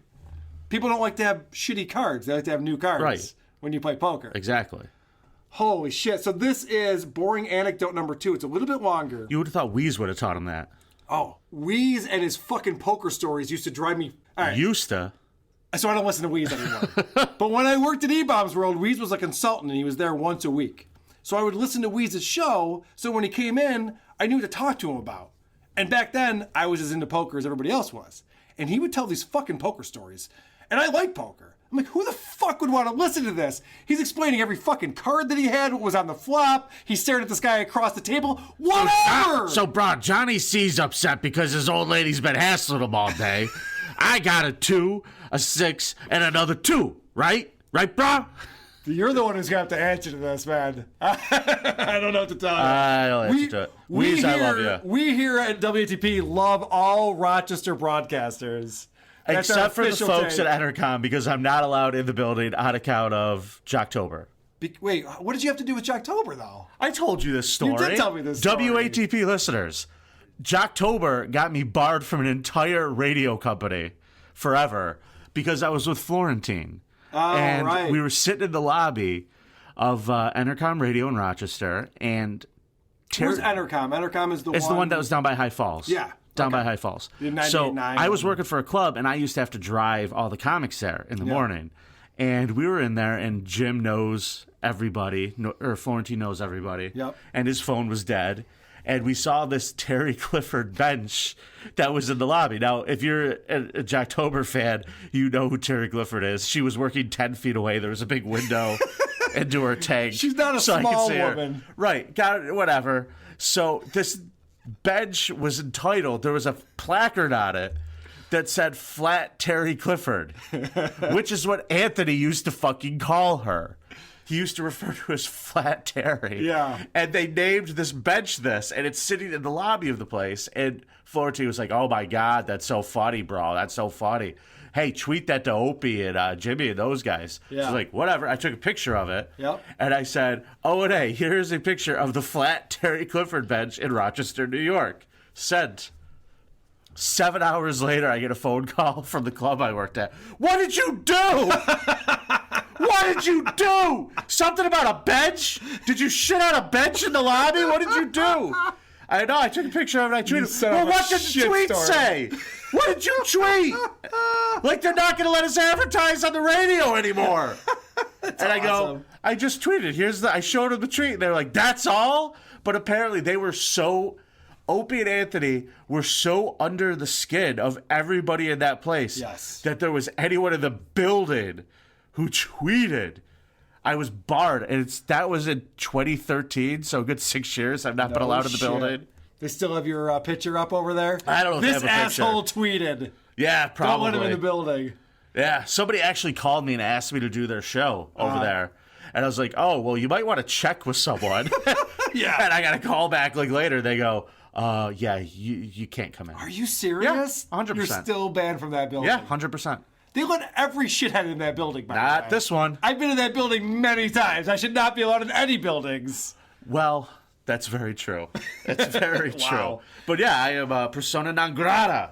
People don't like to have shitty cards. They like to have new cards Right. when you play poker. Exactly. Holy shit. So this is boring anecdote number 2. It's a little bit longer. You would have thought Wheeze would have taught him that. Oh, Wheeze and his fucking poker stories used to drive me... All right. Used to. So I don't listen to Wheeze anymore. But when I worked at E-Bombs World, Wheeze was a consultant and he was there once a week. So I would listen to Wheeze's show, so when he came in, I knew what to talk to him about. And back then, I was as into poker as everybody else was. And he would tell these fucking poker stories. And I like poker. I'm like, who the fuck would want to listen to this? He's explaining every fucking card that he had, what was on the flop. He stared at this guy across the table. Whatever! So, bro, Johnny C's upset because his old lady's been hassling him all day. I got a 2, a 6, and another 2, right? Right, bro? You're the one who's going to have to answer to this, man. I don't know what to tell you. I don't answer to it. Wheeze, I love you. We here at WATP love all Rochester broadcasters. That's Except for the official folks take. at Entercom, because I'm not allowed in the building on account of Jocktober. Wait, what did you have to do with Jocktober, though? I told you this story. You did tell me this story. WATP listeners, Jocktober got me barred from an entire radio company forever because I was with Florentine. Oh, and right. we were sitting in the lobby of Entercom Radio in Rochester, and Where's Entercom? Entercom is the one... It's the one that was down by High Falls. Yeah. Down by High Falls. The 98.9 So I was working for a club, and I used to have to drive all the comics there in the morning. And we were in there, and Jim knows everybody, or Florentine knows everybody. Yep. And his phone was dead. And we saw this Terry Clifford bench that was in the lobby. Now, if you're a Jocktober fan, you know who Terry Clifford is. She was working 10 feet away. There was a big window into her tank. She's not a so I could small see her. woman. Right. Got it. Whatever. So this bench was entitled, there was a placard on it that said Flat Terry Clifford, which is what Anthony used to fucking call her. He used to refer to her as Flat Terry. Yeah. And they named this bench this, and it's sitting in the lobby of the place. And Florentine was like, oh my God, that's so funny, bro. That's so funny. Hey, tweet that to Opie and Jimmy and those guys. Yeah. She's like, whatever. I took a picture of it. Yep. And I said, oh, and hey, here's a picture of the Flat Terry Clifford bench in Rochester, New York. Sent. 7 hours later, I get a phone call from the club I worked at. What did you do? What did you do? Something about a bench? Did you shit on a bench in the lobby? What did you do? I know. I took a picture of it. I tweeted. Well, what did the tweet say? What did you tweet? Like they're not going to let us advertise on the radio anymore. And I go, I just tweeted. I showed them the tweet. And they're like, that's all? But apparently they were so... Opie and Anthony were so under the skin of everybody in that place that there was anyone in the building who tweeted. I was barred, and that was in 2013, so a good 6 years I've not been allowed in the building. They still have your picture up over there? I don't know if this they have a picture. asshole tweeted. Yeah, probably. Don't let him in the building. Yeah, somebody actually called me and asked me to do their show over there. And I was like, oh, well, you might want to check with someone. Yeah. And I got a call back later. They go, yeah, you can't come in. Are you serious? Yeah, 100%. You're still banned from that building. Yeah, 100%. They let every shithead in that building, by the way. Not this one. I've been in that building many times. I should not be allowed in any buildings. Well, that's very true. That's very Wow. true. But yeah, I am a persona non grata.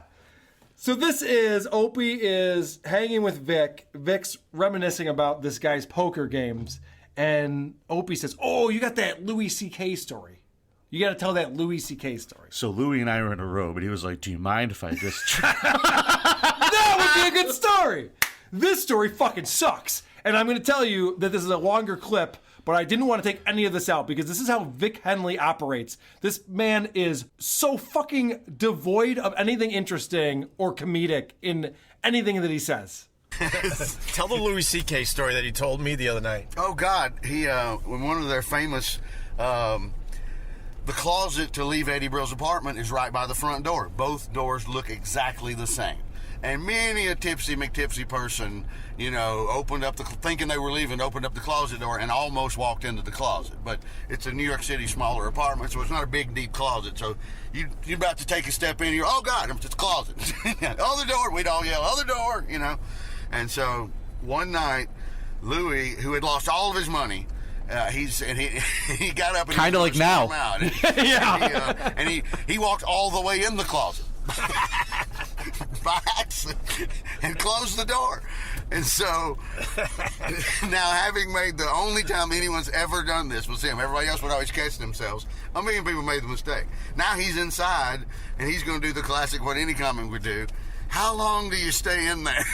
So this is, Opie is hanging with Vic. Vic's reminiscing about this guy's poker games. And Opie says, oh, you got that Louis C.K. story. You got to tell that Louis C.K. story. So Louis and I were in a room, and he was like, do you mind if I just... That would be a good story. This story fucking sucks. And I'm going to tell you that this is a longer clip, but I didn't want to take any of this out because this is how Vic Henley operates. This man is so fucking devoid of anything interesting or comedic in anything that he says. Tell the Louis C.K. story that he told me the other night. Oh, God. He, when one of their famous, the closet to leave Eddie Brill's apartment is right by the front door. Both doors look exactly the same. And many a tipsy McTipsy person, you know, opened up thinking they were leaving, opened up the closet door and almost walked into the closet. But it's a New York City smaller apartment, so it's not a big, deep closet. So you're about to take a step in, you're, oh God, it's a closet. Other door, we'd all yell, other door, you know. And so one night, Louis, who had lost all of his money, he got up and kind of like now. Yeah. And he walked all the way in the closet by accident and closed the door. And so now, having made the only time anyone's ever done this was him. Everybody else would always catch themselves. A million people made the mistake. Now he's inside and he's going to do the classic what any comic would do. How long do you stay in there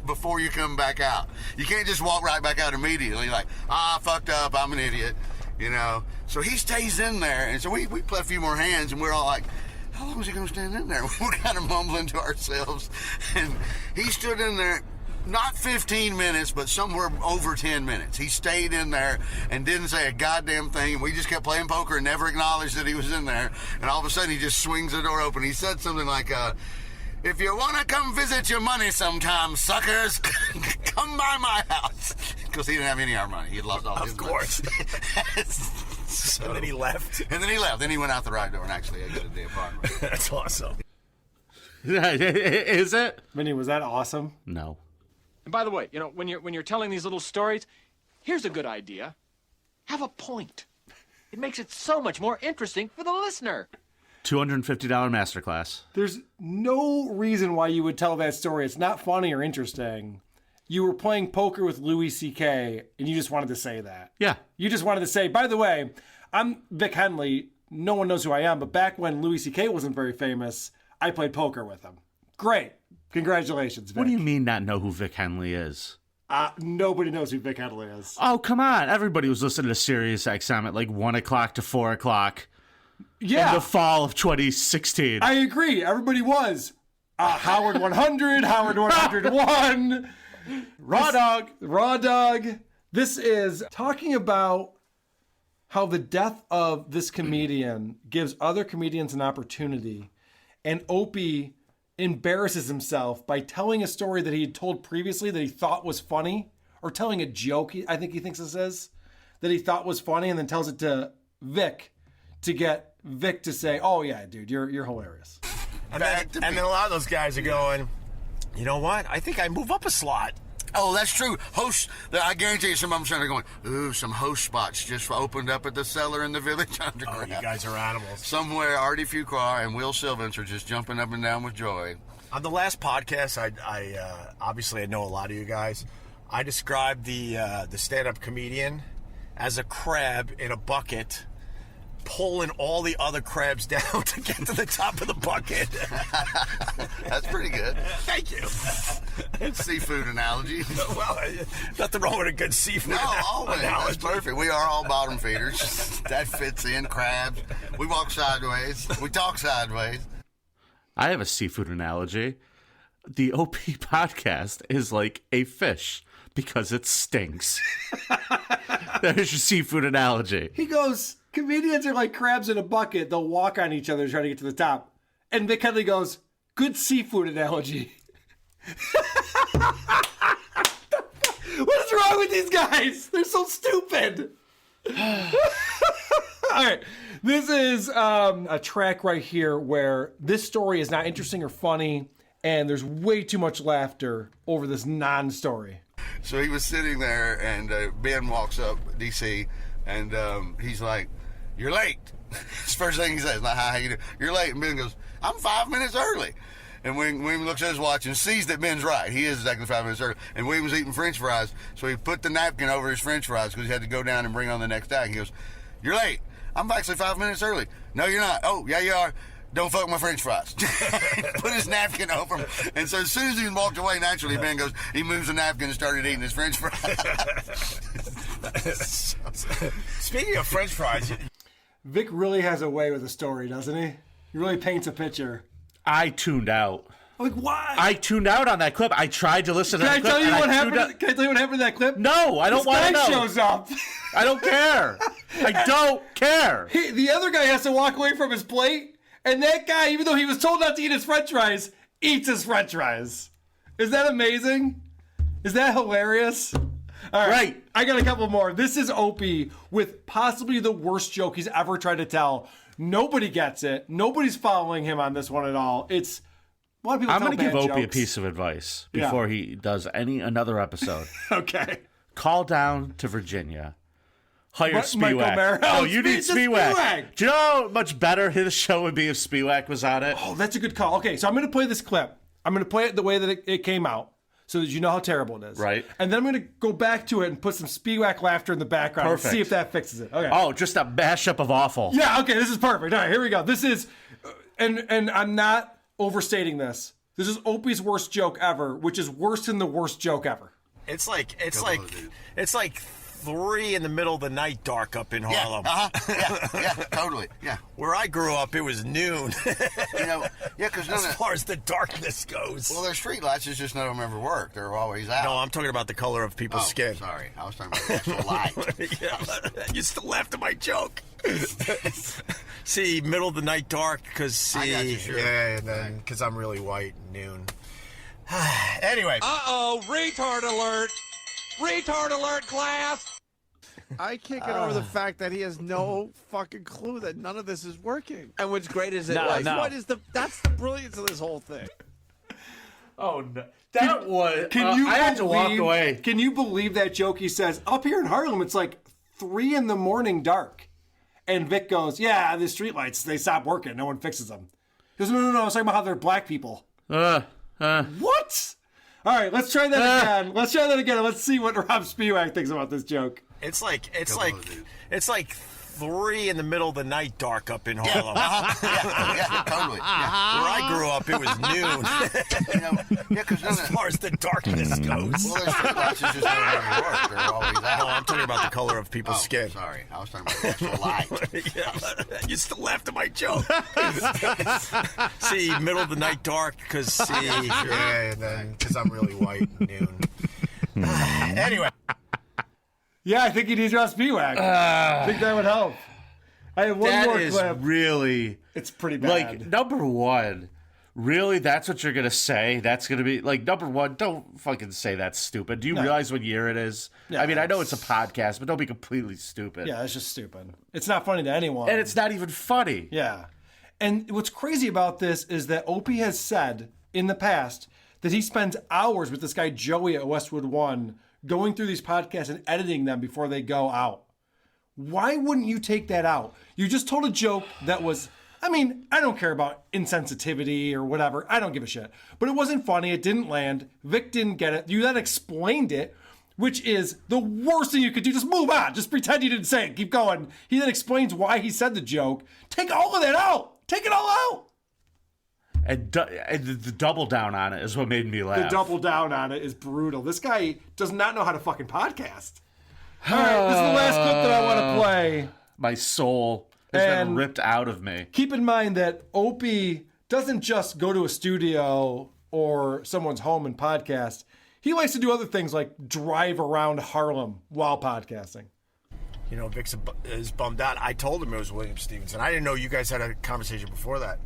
before you come back out? You can't just walk right back out immediately like, I fucked up, I'm an idiot, you know. So he stays in there, and so we play a few more hands, and we're all like, how long is he going to stand in there? We're kind of mumbling to ourselves, and he stood in there not 15 minutes, but somewhere over 10 minutes. He stayed in there and didn't say a goddamn thing, and we just kept playing poker and never acknowledged that he was in there, and all of a sudden he just swings the door open. He said something like, if you want to come visit your money sometime, suckers, come by my house. Because he didn't have any of our money. He had lost all his money. Of course. So, and then he left? And then he left. Then he went out the right door and actually exited the apartment. That's awesome. Is it? Vinny, was that awesome? No. And by the way, you know, when you're telling these little stories, here's a good idea. Have a point. It makes it so much more interesting for the listener. $250 masterclass. There's no reason why you would tell that story. It's not funny or interesting. You were playing poker with Louis C.K. and you just wanted to say that. Yeah. You just wanted to say, by the way, I'm Vic Henley. No one knows who I am, but back when Louis C.K. wasn't very famous, I played poker with him. Great. Congratulations, Vic. What do you mean not know who Vic Henley is? Nobody knows who Vic Henley is. Oh, come on. Everybody was listening to Sirius XM at like 1 o'clock to 4 o'clock. Yeah. In the fall of 2016. I agree. Everybody was. Howard 100, Howard 101. Raw Dog. This is talking about how the death of this comedian gives other comedians an opportunity. And Opie embarrasses himself by telling a story that he had told previously that he thought was funny. Or telling a joke, I think he thinks this is, that he thought was funny, and then tells it to Vic to get Vic to say, oh yeah, dude, you're hilarious. And then a lot of those guys are going, you know what? I think I move up a slot. Oh, that's true. Hosts, I guarantee you some of them started going, ooh, some host spots just opened up at the Cellar in the Village Underground. Oh, you guys are animals. Somewhere, Artie Fuqua and Will Sylvans are just jumping up and down with joy. On the last podcast, I obviously I know a lot of you guys. I described the stand-up comedian as a crab in a bucket pulling all the other crabs down to get to the top of the bucket. That's pretty good. Thank you. Seafood analogy. Well, nothing wrong with a good seafood always. That's perfect. We are all bottom feeders. That fits in. Crabs. We walk sideways. We talk sideways. I have a seafood analogy. The OP podcast is like a fish because it stinks. There's your seafood analogy. He goes, comedians are like crabs in a bucket. They'll walk on each other trying to get to the top. And Vic Henley goes, good seafood analogy. What is wrong with these guys? They're so stupid. All right. This is a track right here where this story is not interesting or funny, and there's way too much laughter over this non-story. So he was sitting there, and Ben walks up, DC, and he's like, you're late. It's the first thing he says, not how you do. You're late. And Ben goes, I'm 5 minutes early. And William looks at his watch and sees that Ben's right. He is exactly 5 minutes early. And William was eating French fries, so he put the napkin over his French fries because he had to go down and bring on the next stack. He goes, you're late. I'm actually 5 minutes early. No, you're not. Oh, yeah, you are. Don't fuck my French fries. Put his napkin over him. And so as soon as he walked away, naturally, Ben goes, he moves the napkin and started eating his French fries. Speaking of French fries. Vic really has a way with a story, doesn't he? He really paints a picture. I tuned out. Like, why? I tuned out on that clip. I tried to listen to that clip. Can I tell you what happened to that clip? No, I don't want to know. This guy shows up. I don't care. I don't care. The other guy has to walk away from his plate, and that guy, even though he was told not to eat his French fries, eats his french fries. Is that amazing? Is that hilarious? All right. I got a couple more. This is Opie with possibly the worst joke he's ever tried to tell. Nobody gets it. Nobody's following him on this one at all. It's a lot of people. I'm going to give Opie a jokes. piece of advice before he does another episode. Okay. Call down to Virginia. Hire Michael Spiewak. Mara- Oh, you need It's a Spiewak. Spiewak. Do you know how much better his show would be if Spiewak was on it? Oh, that's a good call. Okay, so I'm going to play this clip. I'm going to play it the way that it came out so that you know how terrible it is. Right. And then I'm going to go back to it and put some Spiewak laughter in the background Perfect. and see if that fixes it. Okay. Oh, just a mashup of awful. Yeah, okay, this is perfect. All right, here we go. This is, and I'm not overstating this. This is Opie's worst joke ever, which is worse than the worst joke ever. It's like 3 in the middle of the night dark up in Harlem. Yeah, totally. Yeah. Where I grew up, it was noon. Because as far as the darkness goes. Well, their street lights, it's just none of them ever work. They're always out. No, I'm talking about the color of people's skin. Sorry, I was talking about the actual light. Yeah, you still laughed at my joke. See, middle of the night dark, because I got you, sure. Yeah, and then because I'm really white, noon. Anyway. Uh-oh, retard alert. Retard alert, class. I can't get over the fact that he has no fucking clue that none of this is working. And what's great is What is that's the brilliance of this whole thing. Oh no. That was I had to walk away. Can you believe that joke? He says, up here in Harlem, it's like 3 a.m. dark. And Vic goes, yeah, the streetlights, they stop working. No one fixes them. He goes, no, I was talking about how they're black people. What? All right, let's try that again. Let's try that again. And let's see what Rob Spiewak thinks about this joke. It's like 3 in the middle of the night dark up in Harlem. Yeah, totally. Yeah. Where I grew up, it was noon. Because as far as the darkness goes. Well, their street lights, it's just none of them ever work. They're always out. No, I'm talking about the color of people's skin. Sorry, I was talking about the actual light. Yeah, you still laughed at my joke. See, middle of the night dark, because and then because I'm really white, noon. Anyway. Yeah, I think he needs Rob Spiewak. I think that would help. I have one more clip. That is really... It's pretty bad. Like, number one, really, that's what you're going to say? That's going to be... Like, number one, don't fucking say that's stupid. Do you realize what year it is? Yeah, I mean, I know it's a podcast, but don't be completely stupid. Yeah, it's just stupid. It's not funny to anyone. And it's not even funny. Yeah. And what's crazy about this is that Opie has said in the past that he spends hours with this guy Joey at Westwood One going through these podcasts and editing them before they go out. Why wouldn't you take that out? You just told a joke that was, I mean, I don't care about insensitivity or whatever. I don't give a shit. But it wasn't funny. It didn't land. Vic didn't get it. You then explained it, which is the worst thing you could do. Just move on. Just pretend you didn't say it. Keep going. He then explains why he said the joke. Take all of that out. Take it all out. And the double down on it is what made me laugh. The double down on it is brutal. This guy does not know how to fucking podcast. All right, this is the last clip that I want to play. My soul has been ripped out of me. Keep in mind that Opie doesn't just go to a studio or someone's home and podcast. He likes to do other things like drive around Harlem while podcasting. You know, Vic is bummed out. I told him it was William Stevenson. I didn't know you guys had a conversation before that.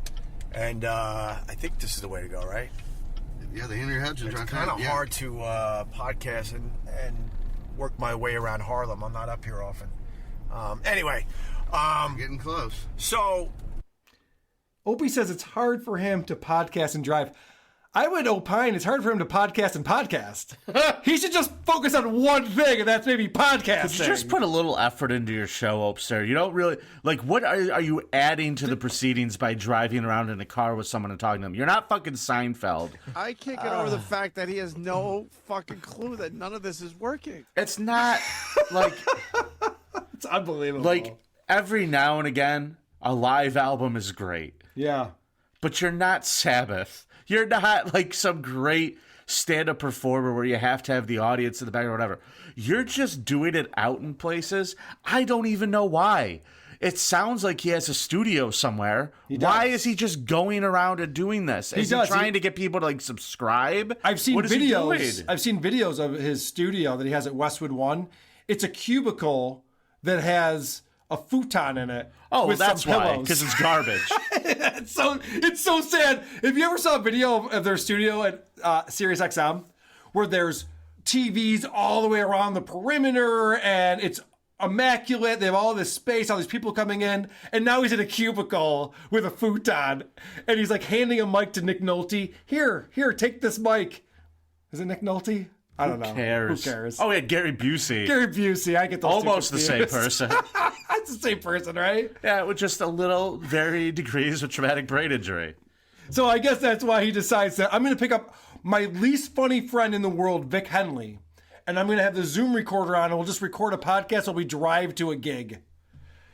And I think this is the way to go, right? Yeah, the Henry Hudson. It's kind of hard to podcast and work my way around Harlem. I'm not up here often. Anyway. Getting close. So. Opie says it's hard for him to podcast and drive. I would opine it's hard for him to podcast and podcast. He should just focus on one thing, and that's maybe podcasting. Could you just put a little effort into your show, Opster? You don't really... Like, what are you adding to the proceedings by driving around in a car with someone and talking to them? You're not fucking Seinfeld. I can't get over the fact that he has no fucking clue that none of this is working. It's not, like... It's unbelievable. Like, every now and again, a live album is great. Yeah. But you're not Sabbath. You're not like some great stand-up performer where you have to have the audience in the back or whatever. You're just doing it out in places. I don't even know why. It sounds like he has a studio somewhere. Why is he just going around and doing this? Is he trying to get people to like subscribe? I've seen what videos. Is he doing? I've seen videos of his studio that he has at Westwood One. It's a cubicle that has a futon in it. Oh, with that's some why, pillows. because it's garbage. It's so sad. If you ever saw a video of their studio at Sirius XM, where there's TVs all the way around the perimeter and it's immaculate, they have all this space, all these people coming in, and now he's in a cubicle with a futon, and he's like handing a mic to Nick Nolte. Here, take this mic. Is it Nick Nolte? I don't know. Who cares? Oh, yeah, Gary Busey. Gary Busey. I get those almost two the same confused. person. It's the same person, right? Yeah, with just a little varying degrees of traumatic brain injury. So I guess that's why he decides that I'm going to pick up my least funny friend in the world, Vic Henley, and I'm going to have the Zoom recorder on, and we'll just record a podcast while we drive to a gig.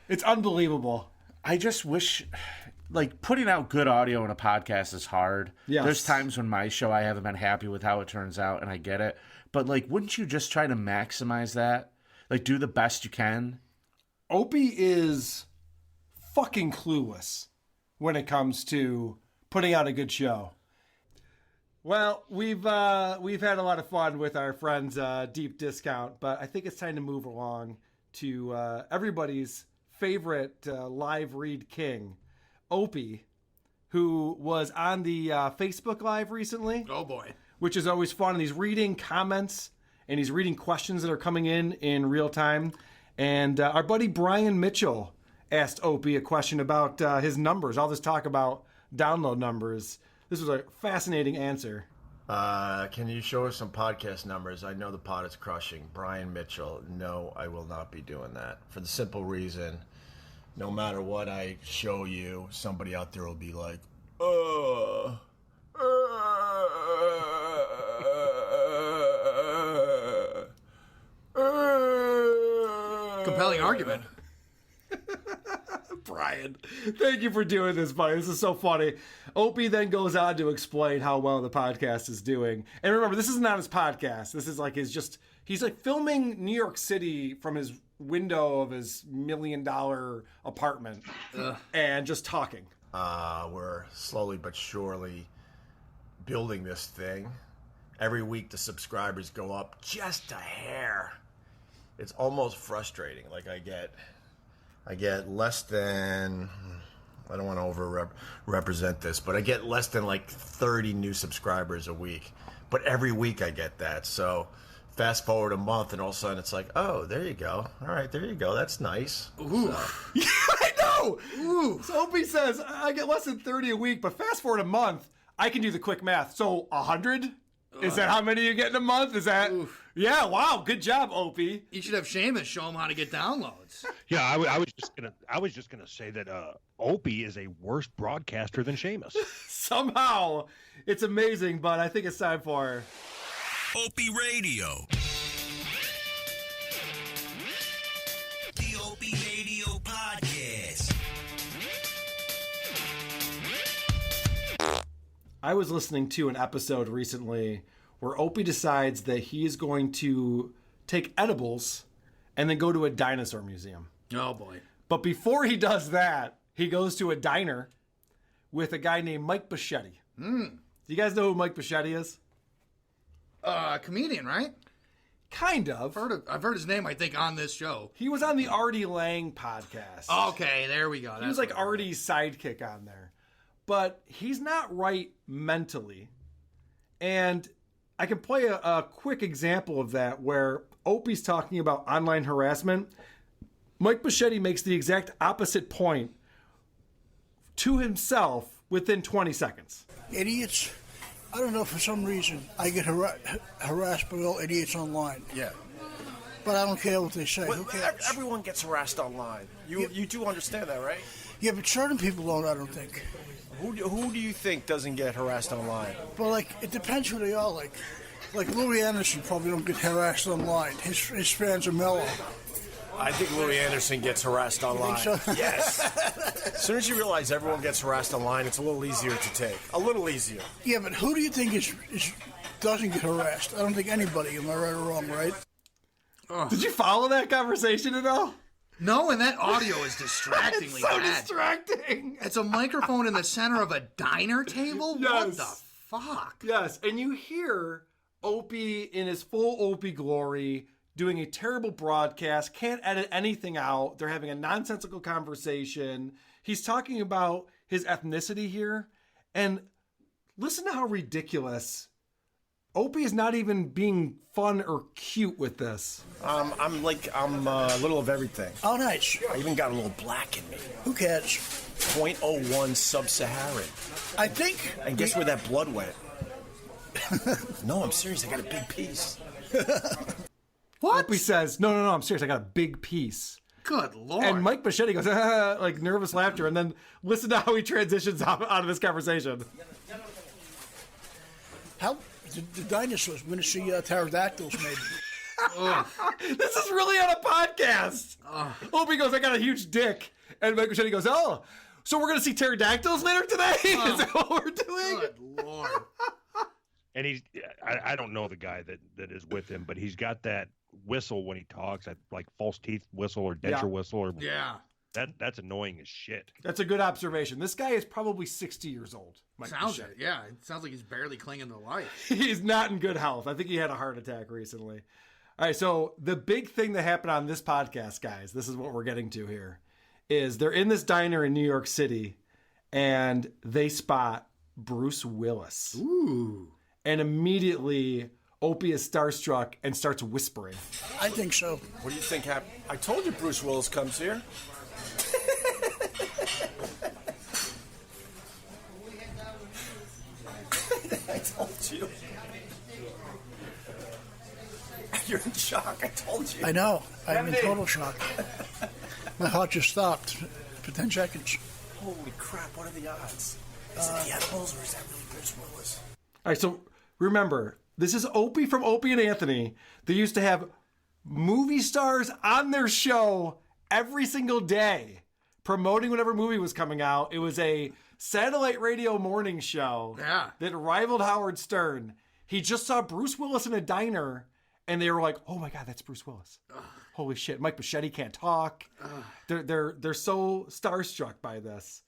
It's unbelievable. I just wish, like, putting out good audio in a podcast is hard. Yes. There's times when my show I haven't been happy with how it turns out, and I get it. But, like, wouldn't you just try to maximize that? Like, do the best you can? Opie is fucking clueless when it comes to putting out a good show. Well, we've had a lot of fun with our friends Deep Discount, but I think it's time to move along to everybody's favorite live read king, Opie, who was on the Facebook Live recently. Oh boy. Which is always fun. And he's reading comments and he's reading questions that are coming in real time. And our buddy Brian Mitchell asked Opie a question about his numbers, all this talk about download numbers. This was a fascinating answer. Can you show us some podcast numbers? I know the pod is crushing. Brian Mitchell, no, I will not be doing that. For the simple reason, no matter what I show you, somebody out there will be like, compelling argument. Brian, thank you for doing this, buddy. This is so funny. Opie then goes on to explain how well the podcast is doing. And remember, this is not his podcast. This is like he's like filming New York City from his window of his $1 million apartment and just talking. We're slowly but surely building this thing. Every week the subscribers go up just a hair. It's almost frustrating. Like I get less than, I don't want to represent this, but I get less than like 30 new subscribers a week. But every week I get that. So fast forward a month and all of a sudden it's like, oh, there you go. All right, there you go. That's nice. Ooh. So. Yeah, I know. Ooh. So Opie says, I get less than 30 a week, but fast forward a month, I can do the quick math. So 100? Is that how many you get in a month? Is that? Oof. Yeah, wow, good job, Opie. You should have Seamus show him how to get downloads. Yeah, I was just gonna say that Opie is a worse broadcaster than Seamus. Somehow, it's amazing, but I think it's time for Opie Radio. The Opie Radio Podcast. I was listening to an episode recently where Opie decides that he is going to take edibles and then go to a dinosaur museum. Oh, boy. But before he does that, he goes to a diner with a guy named Mike Bichetti. Do you guys know who Mike Bichetti is? Comedian, right? Kind of. I've heard his name, I think, on this show. He was on the Artie Lang podcast. Okay, there we go. He was like Artie's sidekick on there. But he's not right mentally. And I can play a quick example of that where Opie's talking about online harassment. Mike Bichetti makes the exact opposite point to himself within 20 seconds. Idiots. I don't know, for some reason, I get harassed by all idiots online. Yeah. But I don't care what they say. Who cares? Everyone gets harassed online. You do understand that, right? Yeah, but certain people don't, I don't think. Who do you think doesn't get harassed online? But, like, it depends who they are. Like Louis Anderson probably don't get harassed online. His fans are mellow. I think Louis Anderson gets harassed online. You think so? Yes. As soon as you realize everyone gets harassed online, it's a little easier to take. A little easier. Yeah, but who do you think doesn't get harassed? I don't think anybody. Am I right or wrong, right? Did you follow that conversation at all? No, and that audio is distractingly It's so bad. distracting. It's a microphone in the center of a diner table? Yes. What the fuck? Yes, and you hear Opie in his full Opie glory doing a terrible broadcast, can't edit anything out. They're having a nonsensical conversation. He's talking about his ethnicity here. And listen to how ridiculous. Opie is not even being fun or cute with this. I'm a little of everything. Oh, nice. I even got a little black in me. Who cares? 0.01 sub-Saharan. I think. And guess where that blood went? No, I'm serious. I got a big piece. What? Opie says, no, I'm serious. I got a big piece. Good Lord. And Mike Machete goes, like nervous laughter. And then listen to how he transitions out of this conversation. How the dinosaurs going to see pterodactyls maybe? This is really on a podcast. Opie goes, I got a huge dick. And Mike Machete goes, oh, so we're going to see pterodactyls later today? Is that what we're doing? Good Lord. And I don't know the guy that is with him, but he's got that whistle when he talks, like false teeth whistle or denture whistle. Or that's annoying as shit. That's a good observation. This guy is probably 60 years old. Sounds it. Yeah, it sounds like he's barely clinging to life. He's not in good health. I think he had a heart attack recently. All right, so the big thing that happened on this podcast, guys, this is what we're getting to here, is they're in this diner in New York City, and they spot Bruce Willis. Ooh. And immediately, Opie is starstruck and starts whispering. I think so. What do you think happened? I told you Bruce Willis comes here. I told you. You're in shock. I told you. I know. I'm in total shock. My heart just stopped for 10 seconds. Holy crap, what are the odds? Is it the edibles or is that really Bruce Willis? All right, so remember, this is Opie from Opie and Anthony. They used to have movie stars on their show every single day promoting whatever movie was coming out. It was a satellite radio morning show that rivaled Howard Stern. He just saw Bruce Willis in a diner, and they were like, oh my God, that's Bruce Willis. Holy shit, Mike Machete can't talk. They're so starstruck by this.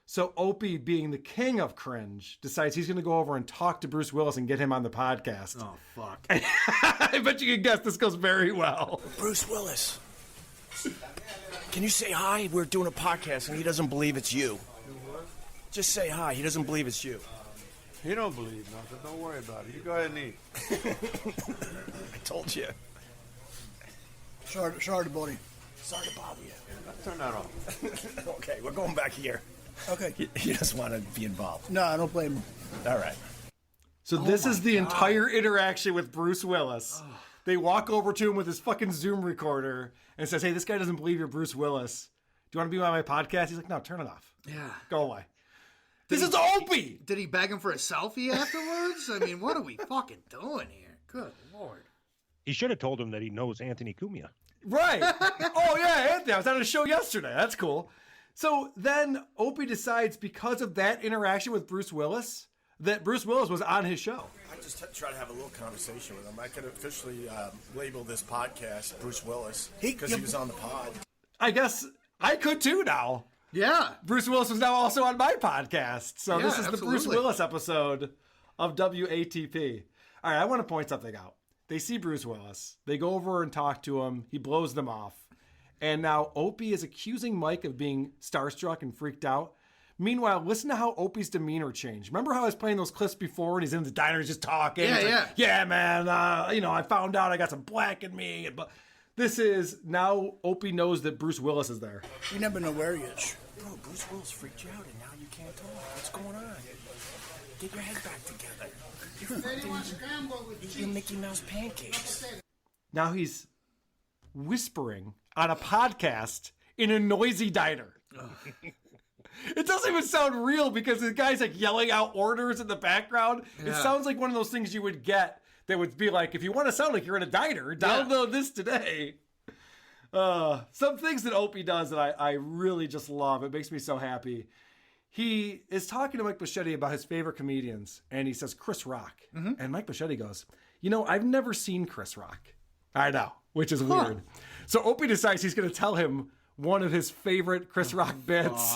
So Opie, being the king of cringe, decides he's going to go over and talk to Bruce Willis and get him on the podcast. Oh, fuck. I bet you can guess this goes very well. Bruce Willis, can you say hi? We're doing a podcast and he doesn't believe it's you. Just say hi. He doesn't believe it's you. He don't believe nothing. Don't worry about it. You go ahead and eat. I told you. Sorry, buddy. Sorry to bother you. Turn that off. Okay, we're going back here. Okay. He doesn't want to be involved. No, I don't blame him. All right. So this is the entire interaction with Bruce Willis. They walk over to him with his fucking Zoom recorder and says, hey, this guy doesn't believe you're Bruce Willis. Do you want to be on my podcast? He's like, no, turn it off. Yeah. Go away. This is Opie! Did he beg him for a selfie afterwards? I mean, what are we fucking doing here? Good Lord. He should have told him that he knows Anthony Cumia. Right. Oh, yeah, Anthony. I was on a show yesterday. That's cool. So then Opie decides, because of that interaction with Bruce Willis, that Bruce Willis was on his show. I just try to have a little conversation with him. I could officially label this podcast Bruce Willis because he was on the pod. I guess I could too now. Yeah. Bruce Willis was now also on my podcast. So this is absolutely. the Bruce Willis episode of WATP. All right, I want to point something out. They see Bruce Willis. They go over and talk to him. He blows them off. And now Opie is accusing Mike of being starstruck and freaked out. Meanwhile, listen to how Opie's demeanor changed. Remember how I was playing those clips before and he's in the diner just talking? Yeah, man, I found out I got some black in me. But this is, now Opie knows that Bruce Willis is there. You never know where he is. Bro, Bruce Willis freaked you out and now you can't talk. What's going on? Get your head back together. Eat your Mickey Mouse pancakes. Now he's whispering on a podcast in a noisy diner. It doesn't even sound real because the guy's like yelling out orders in the background. It sounds like one of those things you would get that would be like, if you want to sound like you're in a diner, download this today. Some things that Opie does that I really just love. It makes me so happy. He is talking to Mike Machete about his favorite comedians, and he says Chris Rock. And Mike Machete goes, I've never seen Chris Rock. I know, which is weird. So Opie decides he's going to tell him one of his favorite Chris Rock bits.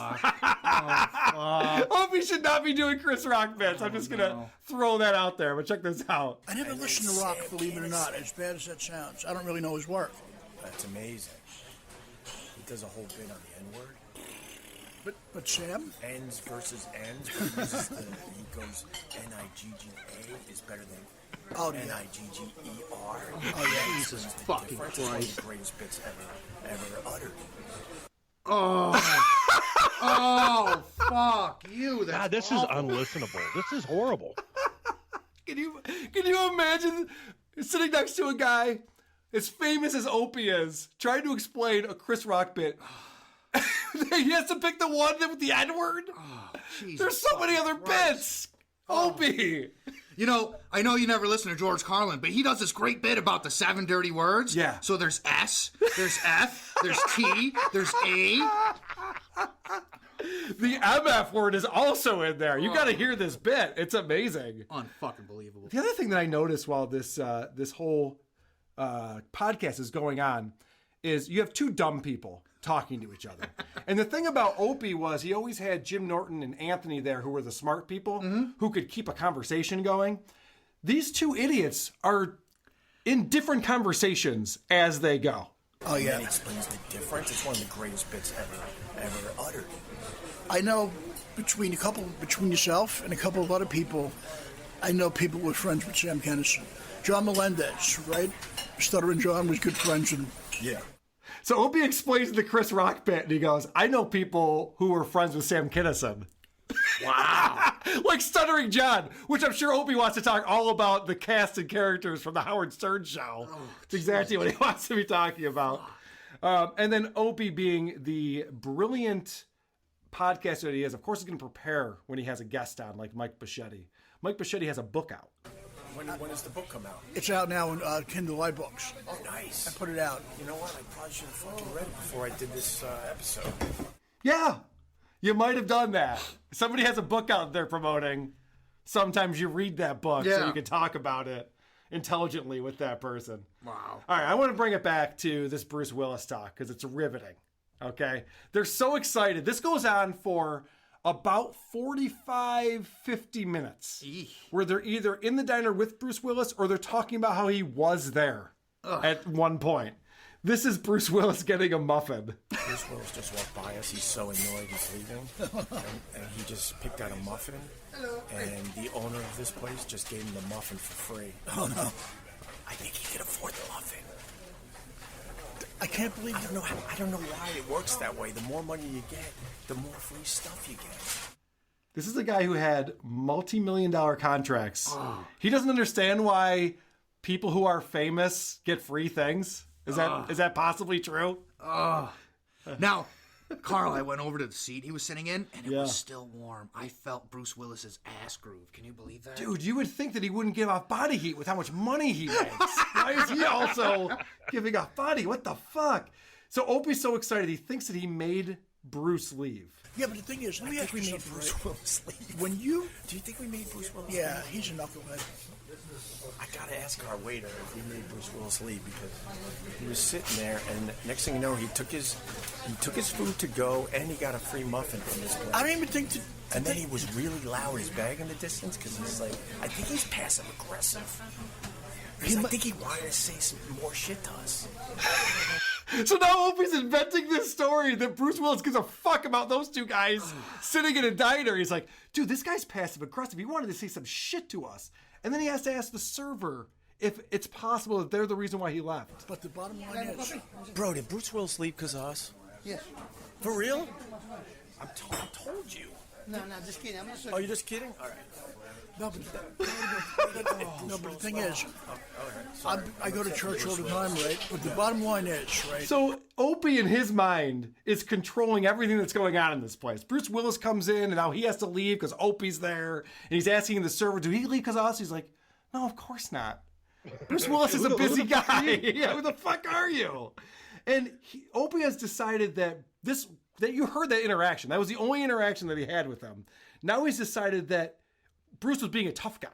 Opie should not be doing Chris Rock bits. I'm just gonna throw that out there. But check this out. I never listened to Rock, believe it or not, as bad as that sounds. I don't really know his work. That's amazing. He does a whole bit on the N-word. But Sam? Ends versus ends. He goes N-I-G-G-A is better than N-I-G-G-E-R. Oh, yeah. Jesus fucking Christ. It's one of Christ. the greatest bits ever uttered. Oh. Oh, fuck you. That's God, this awful. is unlistenable. This is horrible. Can you imagine sitting next to a guy as famous as Opie is, trying to explain a Chris Rock bit? He has to pick the one with the N-word? There's so many other bits! Opie! You know, I know you never listen to George Carlin, but he does this great bit about the 7 dirty words. Yeah. So there's S, there's F, there's T, there's A. The MF word is also in there. You got to hear this bit. It's amazing. Unfucking believable. The other thing that I noticed while this whole podcast is going on is you have two dumb people talking to each other. And the thing about Opie was he always had Jim Norton and Anthony there who were the smart people who could keep a conversation going. These two idiots are in different conversations as they go. Oh, yeah. That explains the difference. It's one of the greatest bits ever uttered. I know between yourself and a couple of other people, I know people who were friends with Sam Kinison. John Melendez, right? Stuttering John was good friends with him. Yeah. So Opie explains the Chris Rock bit, and he goes, I know people who were friends with Sam Kinison. Wow. Like Stuttering John, which I'm sure Opie wants to talk all about the cast and characters from the Howard Stern show. It's exactly what he wants to be talking about. And then Opie, being the brilliant podcaster that he is, of course he's going to prepare when he has a guest on, like Mike Bichetti. Mike Bichetti has a book out. When does the book come out? It's out now in Kindle iBooks. Oh, nice. I put it out. You know what? I probably should have fucking read it before I did this episode. Yeah, you might have done that. Somebody has a book out they're promoting. Sometimes you read that book so you can talk about it intelligently with that person. Wow. All right, I want to bring it back to this Bruce Willis talk because it's riveting. Okay? They're so excited. This goes on for about 45, 50 minutes where they're either in the diner with Bruce Willis or they're talking about how he was there at one point. This is Bruce Willis getting a muffin. Bruce Willis just walked by us. He's so annoyed he's leaving. And he just picked out a muffin. And the owner of this place just gave him the muffin for free. Oh, no. I think he could afford the muffin. I can't believe I don't know why it works that way. The more money you get, the more free stuff you get. This is a guy who had multi-million-dollar contracts. He doesn't understand why people who are famous get free things. Is that possibly true? Now, Carl, I went over to the seat he was sitting in, and it was still warm. I felt Bruce Willis's ass groove. Can you believe that? Dude, you would think that he wouldn't give off body heat with how much money he makes. Why is he also giving off body? What the fuck? So Opie's so excited, he thinks that he made Bruce leave. Yeah, but the thing is, let me ask you something. Bruce Willis leave. When you... Do you think we made Bruce Willis leave? Yeah, he's a knucklehead. I gotta ask our waiter if we made Bruce Willis leave because he was sitting there, and next thing you know, he took his food to go, and he got a free muffin from this place. I don't even think... And then he was really loud, his bag in the distance, because he's like, I think he's passive aggressive. I think he wanted to say some more shit to us. So now Opie's inventing this story that Bruce Willis gives a fuck about those two guys sitting in a diner. He's like, dude, this guy's passive aggressive. He wanted to say some shit to us. And then he has to ask the server if it's possible that they're the reason why he left. But the bottom line is... Bro, did Bruce Willis leave because of us? Yes. For real? I told you. No, just kidding. I'm not sure. Oh, you're just kidding? All right. No, but the thing is, I go to church all the time, right? But the bottom line is, right? So Opie, in his mind, is controlling everything that's going on in this place. Bruce Willis comes in, and now he has to leave because Opie's there, and he's asking the server, "Do he leave because of us?" He's like, "No, of course not." Bruce Willis is a busy guy. Yeah, who the fuck are you? And Opie has decided that you heard that interaction. That was the only interaction that he had with them. Now he's decided that Bruce was being a tough guy.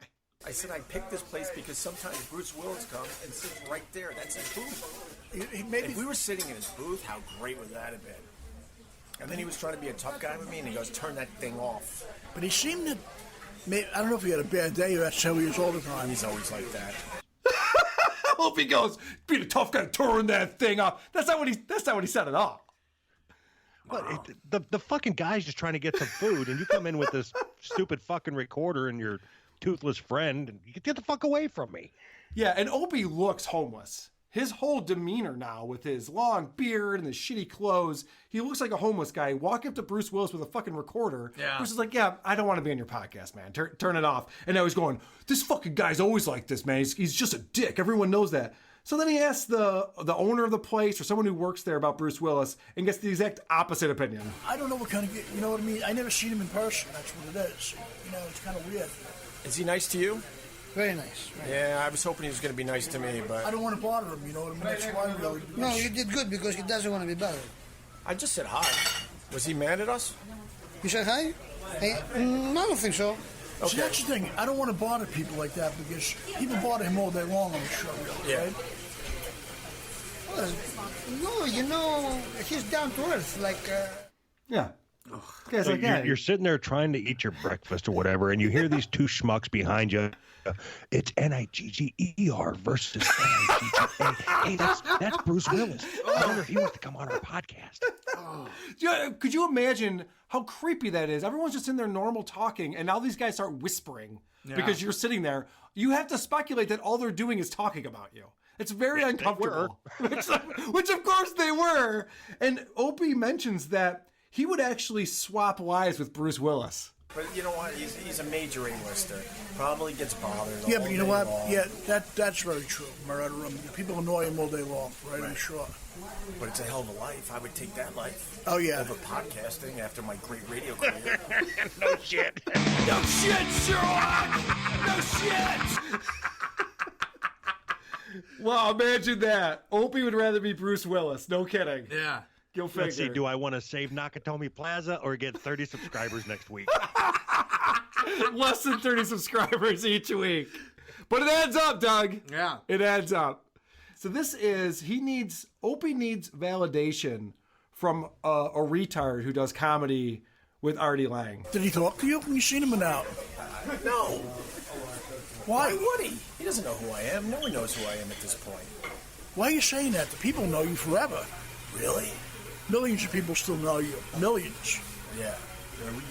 I said I picked this place because sometimes Bruce Willis comes and sits right there. That's his booth. If we were sitting in his booth, how great would that have been? And then he was trying to be a tough guy with me, and he goes, turn that thing off. But he seemed to, I don't know if he had a bad day or that's how he is all the time. He's always like that. I hope he goes, being a tough guy, turn that thing off. That's not what he set it off. But the fucking guy's just trying to get some food, and you come in with this stupid fucking recorder and your toothless friend, and you get the fuck away from me. Yeah, and Opie looks homeless. His whole demeanor now, with his long beard and his shitty clothes, he looks like a homeless guy. Walking up to Bruce Willis with a fucking recorder. Yeah. Bruce is like, yeah, I don't want to be on your podcast, man. Turn it off. And now he's going, this fucking guy's always like this, man. He's just a dick. Everyone knows that. So then he asks the owner of the place or someone who works there about Bruce Willis and gets the exact opposite opinion. I don't know what kind of, you know what I mean? I never seen him in person. That's what it is. You know, it's kind of weird. Is he nice to you? Very nice. Yeah, I was hoping he was going to be nice to me, but... I don't want to bother him, you know what I mean? That's why really... No, you did good because he doesn't want to be bothered. I just said hi. Was he mad at us? You said hi? Hey, I don't think so. Okay. See, that's the thing. I don't want to bother people like that because people bother him all day long on the show, really, right? Well, no, you know, he's down to earth, like... Yeah. So you're sitting there trying to eat your breakfast or whatever, and you hear these two schmucks behind you. It's Nigger versus Nigga. Hey, that's Bruce Willis. I wonder if he wants to come on our podcast. Yeah, could you imagine how creepy that is? Everyone's just in their normal talking, and now these guys start whispering because you're sitting there. You have to speculate that all they're doing is talking about you. It's very uncomfortable. Which of course they were. And Opie mentions that he would actually swap lives with Bruce Willis. But you know what? He's a major A-lister. Probably gets bothered. Yeah, but you know what? Long. Yeah, that's very true. People annoy him all day long, right? I'm sure. But it's a hell of a life. I would take that life. Oh yeah. Over podcasting after my great radio career. No shit. No shit, Sherlock. No shit. Wow, imagine that. Opie would rather be Bruce Willis. No kidding. Yeah. Go figure. Let's see, do I want to save Nakatomi Plaza or get 30 subscribers next week? Less than 30 subscribers each week. But it adds up, Doug. Yeah. It adds up. So this is, Opie needs validation from a retard who does comedy with Artie Lang. Did he talk to you when you seen him or not? No. Why would he? He doesn't know who I am. No one knows who I am at this point. Why are you saying that? The people know you forever. Really? Millions of people still know you. Millions. Yeah.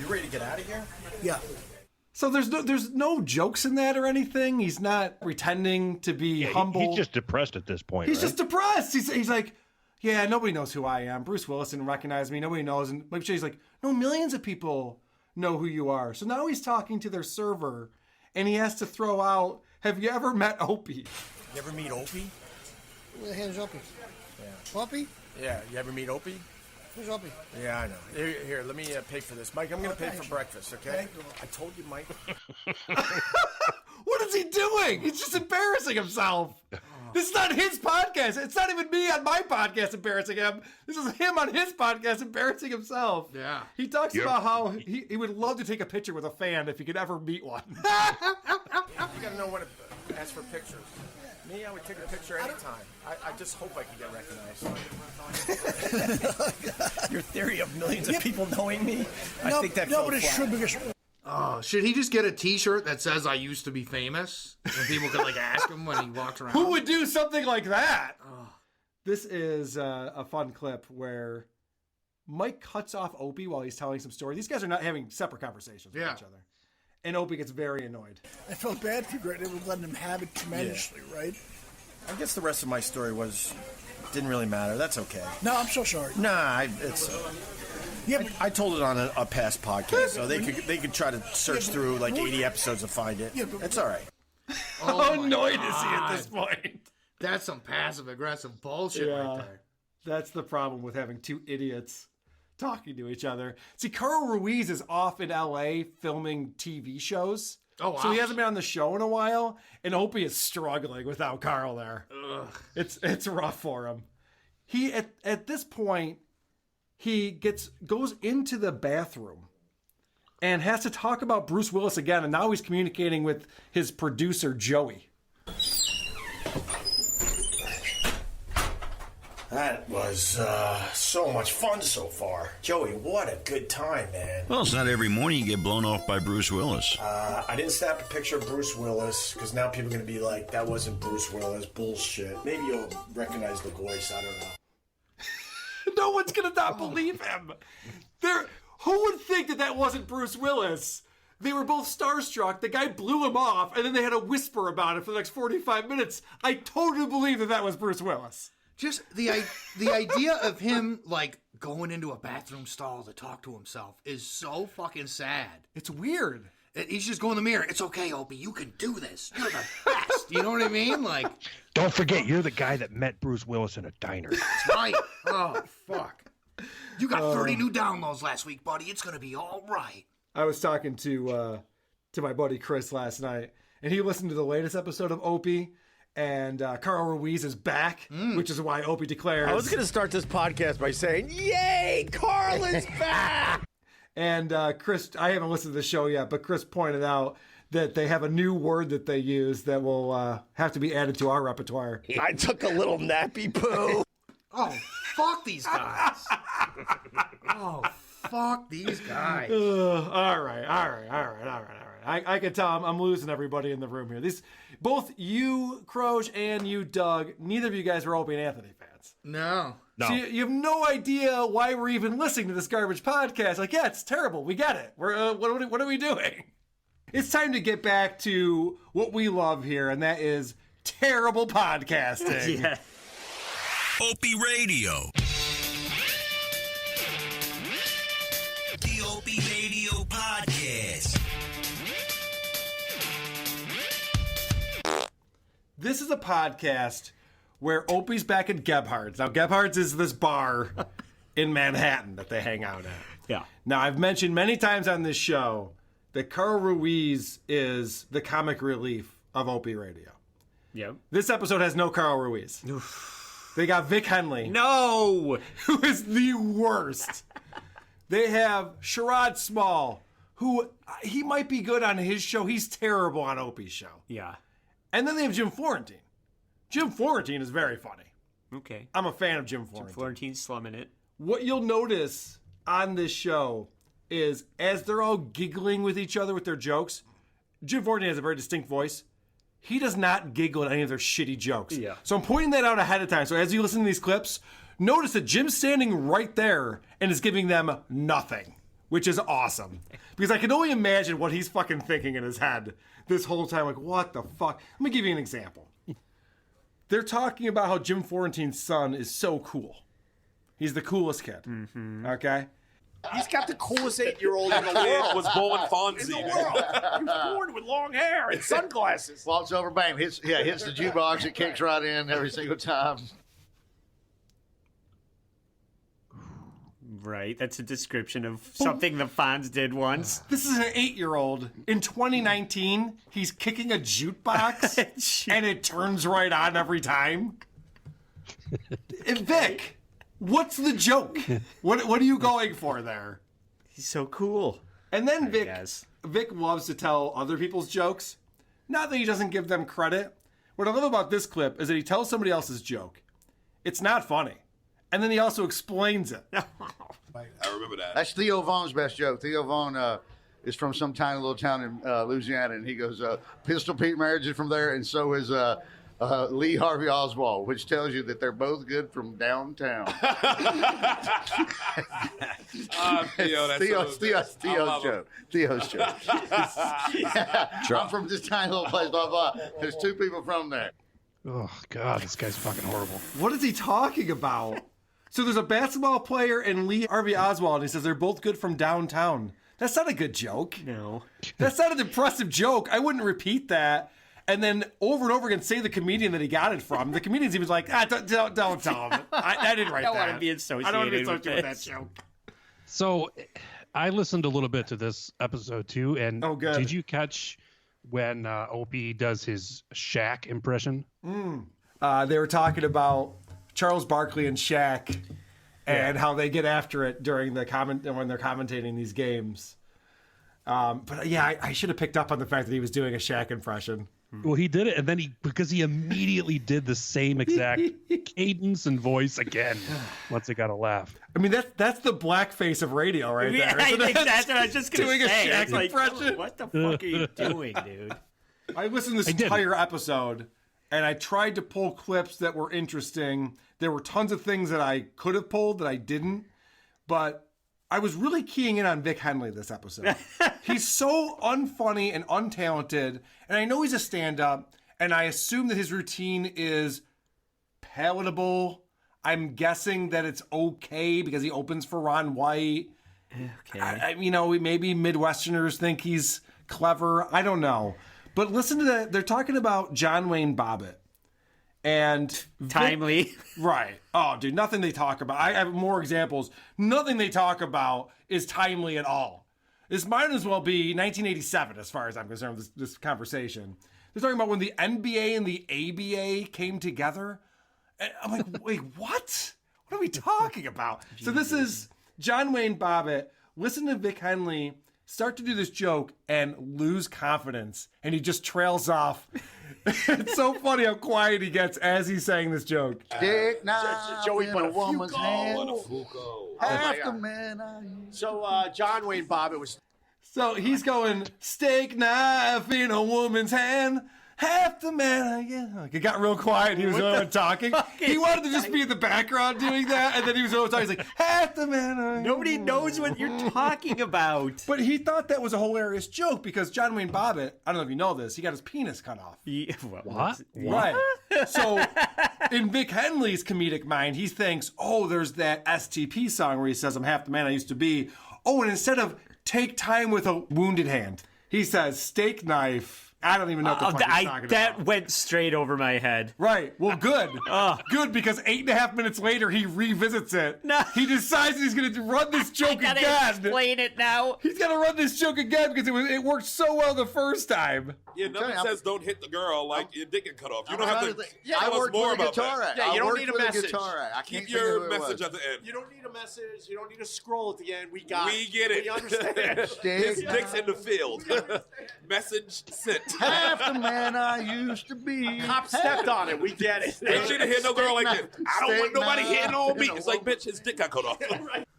You ready to get out of here? Yeah. So there's no jokes in that or anything. He's not pretending to be humble. He's just depressed at this point. He's just depressed. He's like, yeah, nobody knows who I am. Bruce Willis didn't recognize me. Nobody knows. And Mike Shea's like, no, millions of people know who you are. So now he's talking to their server, and he has to throw out, have you ever met Opie? You ever meet Opie? Who the hell is Opie? Yeah. Opie? Yeah. You ever meet Opie? Who's Opie? Yeah, I know. Here, let me pay for this. Mike, I'm going to pay for breakfast, okay? I told you, Mike. What is he doing? He's just embarrassing himself. This is not his podcast. It's not even me on my podcast embarrassing him. This is him on his podcast embarrassing himself. Yeah. He talks about how he would love to take a picture with a fan if he could ever meet one. You got to know when to ask for pictures. Me, I would take a picture anytime. I just hope I can get recognized. Your theory of millions of people knowing me, I think that fell flat. Oh, should he just get a T-shirt that says "I used to be famous"? And people can ask him when he walks around. Who would do something like that? This is a fun clip where Mike cuts off Opie while he's telling some story. These guys are not having separate conversations with each other. And Opie gets very annoyed. I felt bad for Greg. They were letting him have it tremendously, right? I guess the rest of my story didn't really matter. That's okay. No, I'm so sorry. Nah, I told it on a past podcast, so they could try to search through 80 episodes to find it. It's all right. How annoyed is he at this point? That's some passive-aggressive bullshit right there. That's the problem with having two idiots talking to each other. See, Carl Ruiz is off in L.A. filming TV shows. Oh, wow. So he hasn't been on the show in a while, and Opie is struggling without Carl there. Ugh. It's rough for him. He at this point, he goes into the bathroom and has to talk about Bruce Willis again, and now he's communicating with his producer, Joey. That was so much fun so far. Joey, what a good time, man. Well, it's not every morning you get blown off by Bruce Willis. I didn't snap a picture of Bruce Willis, because now people are going to be like, that wasn't Bruce Willis, bullshit. Maybe you'll recognize the voice, I don't know. No one's going to not believe him. Who would think that wasn't Bruce Willis? They were both starstruck. The guy blew him off, and then they had a whisper about it for the next 45 minutes. I totally believe that was Bruce Willis. Just the idea of him, like, going into a bathroom stall to talk to himself is so fucking sad. It's weird. He's just going in the mirror. It's okay, Opie. You can do this. You're the best. You know what I mean? Like, don't forget, you're the guy that met Bruce Willis in a diner. That's right. Oh, fuck. You got 30 new downloads last week, buddy. It's going to be all right. I was talking to my buddy Chris last night, and he listened to the latest episode of Opie, and Carl Ruiz is back, which is why Opie declares... I was going to start this podcast by saying, yay, Carl is back! And Chris, I haven't listened to the show yet, but Chris pointed out that they have a new word that they use that will have to be added to our repertoire. I took a little nappy poo. Oh, fuck these guys. Oh, fuck these guys. All right. I can tell I'm losing everybody in the room here. Both you, Croge, and you, Doug, neither of you guys are Opie and Anthony fans. No. So you have no idea why we're even listening to this garbage podcast. Like, yeah, it's terrible. We get it. What are we doing? It's time to get back to what we love here, and that is terrible podcasting. Yeah. Opie Radio. The Opie Radio Podcast. This is a podcast where Opie's back at Gebhard's. Now, Gebhard's is this bar in Manhattan that they hang out at. Yeah. Now, I've mentioned many times on this show that Carl Ruiz is the comic relief of Opie Radio. Yep. This episode has no Carl Ruiz. They got Vic Henley. No! Who is the worst. They have Sherrod Small, who he might be good on his show. He's terrible on Opie's show. Yeah. And then they have Jim Florentine. Jim Florentine is very funny. Okay. I'm a fan of Jim Florentine. Jim Florentine's slumming it. What you'll notice on this show is as they're all giggling with each other with their jokes, Jim Florentine has a very distinct voice. He does not giggle at any of their shitty jokes. Yeah. So I'm pointing that out ahead of time. So as you listen to these clips, notice that Jim's standing right there and is giving them nothing, which is awesome. Because I can only imagine what he's fucking thinking in his head this whole time. Like, what the fuck? Let me give you an example. They're talking about how Jim Florentine's son is so cool. He's the coolest kid. Mm-hmm. Okay? He's got the coolest 8-year-old in the world. Was Bowen Fonzie. In the world. He was born with long hair and sunglasses. Walks over, bam, hits the jukebox, it kicks right in every single time. Right, that's a description of something the Fonz did once. This is an 8-year-old. In 2019, he's kicking a jukebox, and it turns right on every time. And Vic, what's the joke? What are you going for there? He's so cool. And then Vic loves to tell other people's jokes. Not that he doesn't give them credit. What I love about this clip is that he tells somebody else's joke. It's not funny. And then he also explains it. I remember that. That's Theo Vaughn's best joke. Theo Vaughn is from some tiny little town in Louisiana, and he goes, Pistol Pete marriage is from there, and so is Lee Harvey Oswald, which tells you that they're both good from downtown. Theo's joke. Theo's joke. I'm from this tiny little place, blah, blah. There's two people from there. Oh, God, this guy's fucking horrible. What is he talking about? So there's a basketball player and Lee Harvey Oswald, and he says they're both good from downtown. That's not a good joke. No. That's not an impressive joke. I wouldn't repeat that. And then over and over again say the comedian that he got it from. The comedian's even like, don't tell him. I didn't write that. I don't want to be associated, I don't want to be associated with that joke. So I listened a little bit to this episode too, and good. Did you catch when Opie does his Shaq impression? They were talking about Charles Barkley and Shaq and how they get after it during the when they're commentating these games. But yeah, I should have picked up on the fact that he was doing a Shaq impression. Well, he did it, and then because he immediately did the same exact cadence and voice again once it got a laugh. I mean, that's the blackface of radio right there. I isn't think it? that's what I was just going Doing to say. a Shaq It's like, impression. what the fuck are you doing, dude? I listened to this entire episode, and I tried to pull clips that were interesting. There were tons of things that I could have pulled that I didn't, but I was really keying in on Vic Henley this episode. He's so unfunny and untalented, and I know he's a stand-up, and I assume that his routine is palatable. I'm guessing that it's okay because he opens for Ron White. Okay. Maybe Midwesterners think he's clever. I don't know. But listen to that. They're talking about John Wayne Bobbitt. And timely. Right. Oh, dude, nothing they talk about. I have more examples. Nothing they talk about is timely at all. This might as well be 1987 as far as I'm concerned with this conversation. They're talking about when the NBA and the ABA came together. And I'm like, wait, what? What are we talking about? So this is John Wayne Bobbitt. Listen to Vic Henley start to do this joke and lose confidence. And he just trails off. It's so funny how quiet he gets as he's saying this joke. Dick knife Joey in a woman's hand. Half the man I used So John Wayne Bobbitt was. So he's going, steak knife in a woman's hand. Half the man, Like it got real quiet. He was the only one talking. He wanted to just be in the background doing that, and then he was always talking. He's like, half the man. Nobody knows what you're talking about. But he thought that was a hilarious joke because John Wayne Bobbitt, I don't know if you know this, he got his penis cut off. What? Right. So in Vic Henley's comedic mind, he thinks, there's that STP song where he says, I'm half the man I used to be. Oh, and instead of take time with a wounded hand, he says steak knife. I don't even know what the fuck he's talking that about. went straight over my head. Right. Well, good. Good, because 8.5 minutes later, he revisits it. No. He decides he's going to run this joke again. I gotta explain it now. He's got to run this joke again because it worked so well the first time. Yeah, nothing says don't hit the girl like your dick get cut off. You don't have to I tell us worked more with a about guitar that. act. Yeah, you I don't worked need a with message. guitar act. I can't Keep think of your who it message was. at the end. You don't need a message. You don't need a scroll at the end. We got We get it. We understand. His dick's in the field. Message sent. Half the man I used to be. Cop stepped on it. We get it. Ain't shit to hit no girl like this. I don't want nobody Steak hitting on me. knife. It's like, bitch, his dick got cut off.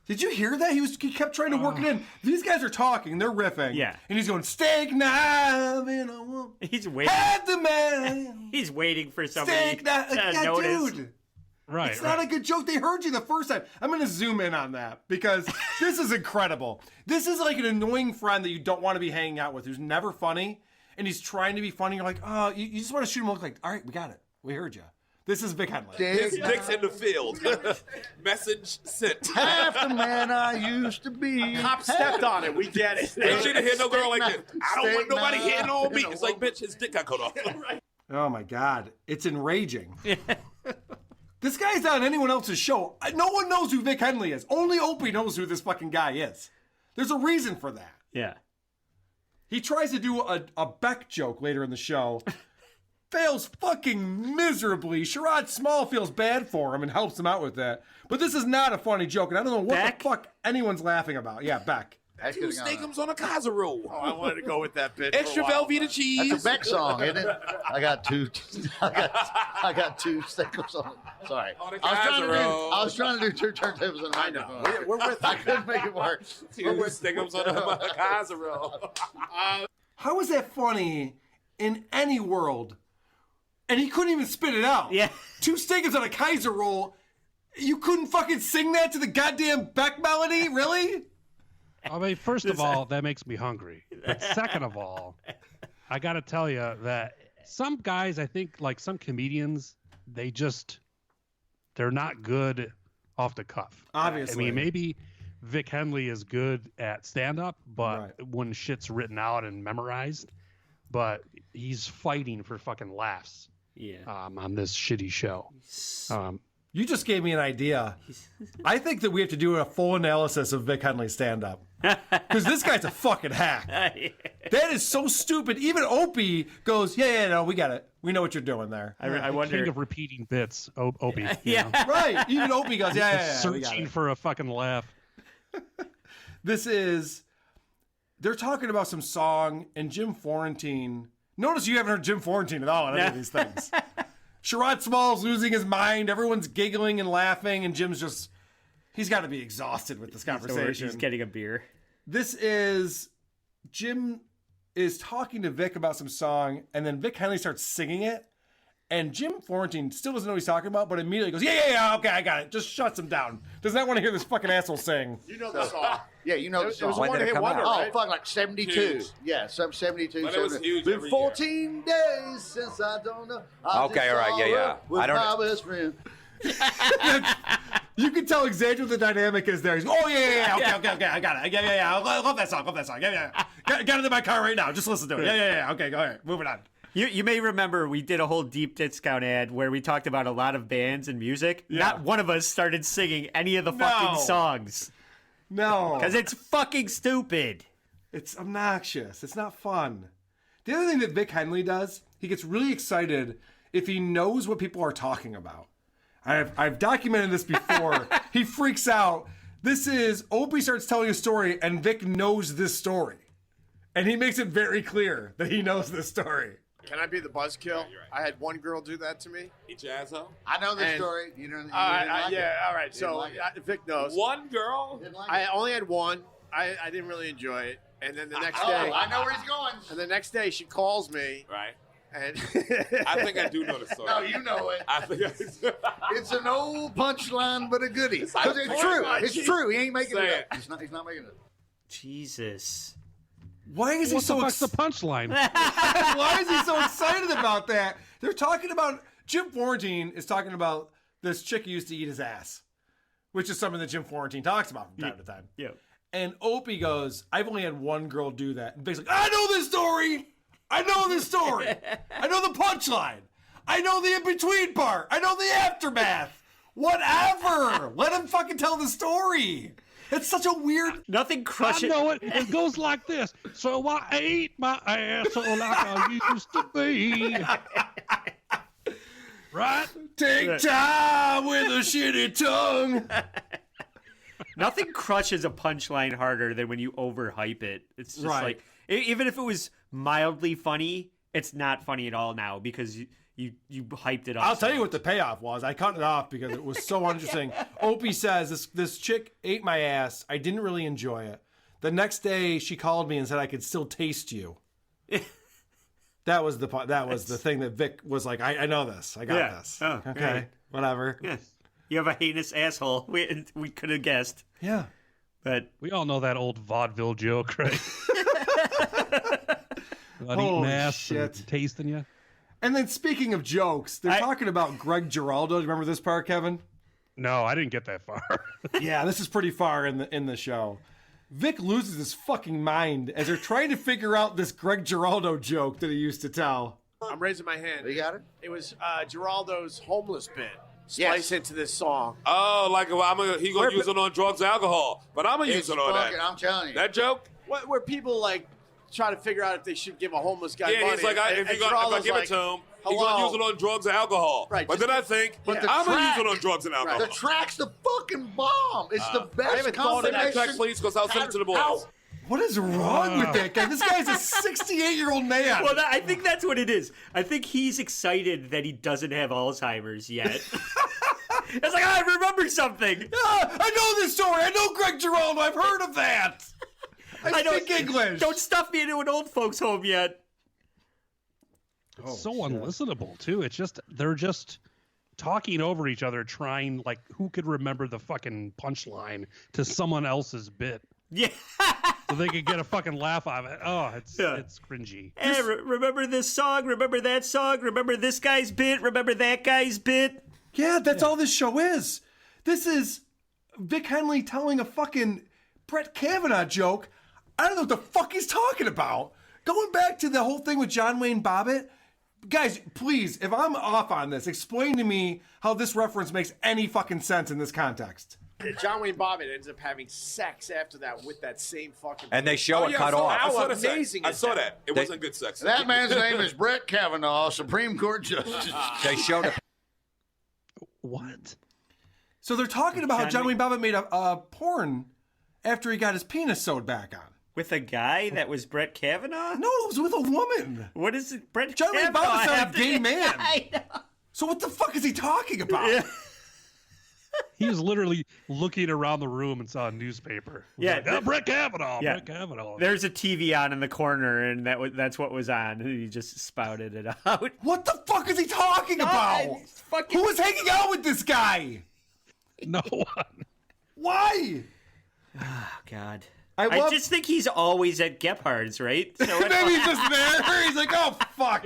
Did you hear that? He kept trying to work it in. These guys are talking. They're riffing. Yeah. And he's going, steak knife in a woman. He's waiting. Half the man. He's waiting for somebody Steak knife. to notice. Dude. Right. It's not a good joke. They heard you the first time. I'm going to zoom in on that because this is incredible. This is like an annoying friend that you don't want to be hanging out with who's never funny, and he's trying to be funny. You're like, you just want to shoot him a look like, all right, we got it. We heard you. This is Vic Henley. His dick's in the field. Message sent. Half the man I used to be. Cop stepped on it. We get it. Ain't shit to hit no girl like this. I don't want Steak nobody knife hitting on me. in a It's like, bitch, his dick got cut off. Oh, my God. It's enraging. This guy's on anyone else's show. No one knows who Vic Henley is. Only Opie knows who this fucking guy is. There's a reason for that. Yeah. He tries to do a Beck joke later in the show. Fails fucking miserably. Sherrod Small feels bad for him and helps him out with that. But this is not a funny joke, and I don't know what the fuck anyone's laughing about. Yeah, Beck. Two steakums on a casserole. Oh, I wanted to go with that bit. Extra Velveeta cheese. That's a Beck song, isn't it? I got two steakums on it. Sorry. On a I was trying to do two turntables on a microphone. We're with I couldn't make it work. Two steakums on a casserole. How is that funny in any world? And he couldn't even spit it out. Yeah. Two steakums on a Kaiser roll. You couldn't fucking sing that to the goddamn Beck melody? Really? I mean, first of all, that makes me hungry. But second of all, I got to tell you that some guys, I think, like some comedians, they're not good off the cuff. Obviously. I mean, maybe Vic Henley is good at stand-up, but when shit's written out and memorized, but he's fighting for fucking laughs. Yeah. On this shitty show. You just gave me an idea. I think that we have to do a full analysis of Vic Henley's stand-up. Because this guy's a fucking hack. That is so stupid. Even Opie goes, no, we got it. We know what you're doing there. I wonder. King of repeating bits, Opie. Yeah. You know? Right. Even Opie goes, we got Searching it. for a fucking laugh. They're talking about some song, and Jim Florentine, Notice you haven't heard Jim Florentine at all on any of these things. Sherrod Small's losing his mind. Everyone's giggling and laughing, and Jim's just, he's got to be exhausted with this conversation. He's getting a beer. This is, Jim is talking to Vic about some song, and then Vic Henley starts singing it, and Jim Florentine still doesn't know what he's talking about, but immediately goes, yeah, okay, I got it. Just shuts him down. Does not want to hear this fucking asshole sing. You know the song. Yeah, you know the song. It was a one-hit wonder, right? Oh, fuck, like 72. Huge. Yeah, some 72. But it was 72. huge Been every 14 days since I don't know. Okay, all right, yeah. With I don't- my best friend. You can tell exactly what the dynamic is there. He's, okay, I got it. Yeah, I love that song, yeah. Got it in my car right now. Just listen to it. Yeah, okay, all right, moving on. You may remember we did a whole deep discount ad where we talked about a lot of bands and music. Yeah. Not one of us started singing any of the fucking songs. No. Because it's fucking stupid. It's obnoxious. It's not fun. The other thing that Vic Henley does, he gets really excited if he knows what people are talking about. I've documented this before. He freaks out. This is, Opie starts telling a story, and Vic knows this story. And he makes it very clear that he knows this story. Can I be the buzzkill? I had one girl do that to me. Jazzo? I know this And- story. You know, you didn't Yeah, like it. all right. Didn't So like it. Vic knows. One girl? Didn't like I it. only had one. I didn't really enjoy it. And then the next Oh, day, I know where he's going. and the next day she calls me, Right. and I think I do know the story. No, you know it. I think It's an old punchline, but a goodie. like Because it's true. It's true. He ain't making Say it it. up. He's not making it up. Jesus. Why is he What the so fuck's the punchline? Why is he so excited about that? They're talking about, Jim Florentine is talking about this chick who used to eat his ass, which is something that Jim Florentine talks about from time to time. Yeah. And Opie goes, I've only had one girl do that. And basically, I know this story. I know this story. I know the punchline. I know the in-between part. I know the aftermath. Whatever. Let him fucking tell the story. It's such a weird... Nothing I crushes. know it. It goes like this. So I ate my asshole like I used to be. Right? Take time with a shitty tongue. Nothing crushes a punchline harder than when you overhype it. It's just Right. like, even if it was mildly funny, it's not funny at all now because you hyped it up. I'll tell you what the payoff was. I cut it off because it was so interesting. Opie says, this chick ate my ass. I didn't really enjoy it. The next day, she called me and said I could still taste you. That was the thing that Vic was like, I know this. I got this. Oh, okay, right. whatever. Yeah. You have a heinous asshole. We could have guessed. Yeah. But we all know that old vaudeville joke, right? About eating Holy ass shit. and tasting you. And then speaking of jokes, they're talking about Greg Giraldo. Do you remember this part, Kevin? No, I didn't get that far. Yeah, this is pretty far in the show. Vic loses his fucking mind as they're trying to figure out this Greg Giraldo joke that he used to tell. I'm raising my hand. You got it? It was Geraldo's homeless bit. Splice into this song. Oh, like he gonna use it on drugs, alcohol, but I'm gonna use it on that. I'm telling you. That joke? Where people like try to figure out if they should give a homeless guy Yeah, money. he's like, if I Geraldo's give like, it to him, he's hello. gonna use it on drugs and alcohol. Right, But just- then I think, But the I'm gonna use track- it on drugs and alcohol. The track's the fucking bomb. It's the I best haven't thought of that combination. track, please, because I'll send it to the boys. How- What is wrong with that guy? This guy's a 68-year-old man. Well, I think that's what it is. I think he's excited that he doesn't have Alzheimer's yet. It's like, I remember something. I know this story. I know Greg Giraldo. I've heard of that. I speak English. Don't stuff me into an old folks home yet. It's so unlistenable too. It's just they're just talking over each other, trying like who could remember the fucking punchline to someone else's bit. Yeah. So they could get a fucking laugh out of it. Oh, it's cringy. Hey, remember this song? Remember that song? Remember this guy's bit? Remember that guy's bit? Yeah, that's all this show is. This is Vic Henley telling a fucking Brett Kavanaugh joke. I don't know what the fuck he's talking about. Going back to the whole thing with John Wayne Bobbitt, guys, please, if I'm off on this, explain to me how this reference makes any fucking sense in this context. John Wayne Bobbitt ends up having sex after that with that same fucking. And they show it yeah, cut off. I saw How the sex. amazing I is saw that? that. It wasn't good sex. That man's name is Brett Kavanaugh, Supreme Court Justice. They showed it. What? So they're talking about how John Wayne Bobbitt made a porn after he got his penis sewed back on. With a guy that was Brett Kavanaugh? No, it was with a woman. What is it? Brett John Ray Kavanaugh Bobbitt's not have a to- gay man. I know. So what the fuck is he talking about? Yeah. He was literally looking around the room and saw a newspaper. Yeah, Like, oh, Brett Kavanaugh. Yeah. Brett Kavanaugh. There's a TV on in the corner, and that's what was on. And he just spouted it out. What the fuck is he talking about? Who was hanging out with this guy? No one. Why? Oh, God. I I love- just think he's always at Gephardt's, right? So Maybe he's just there. He's like, oh, fuck.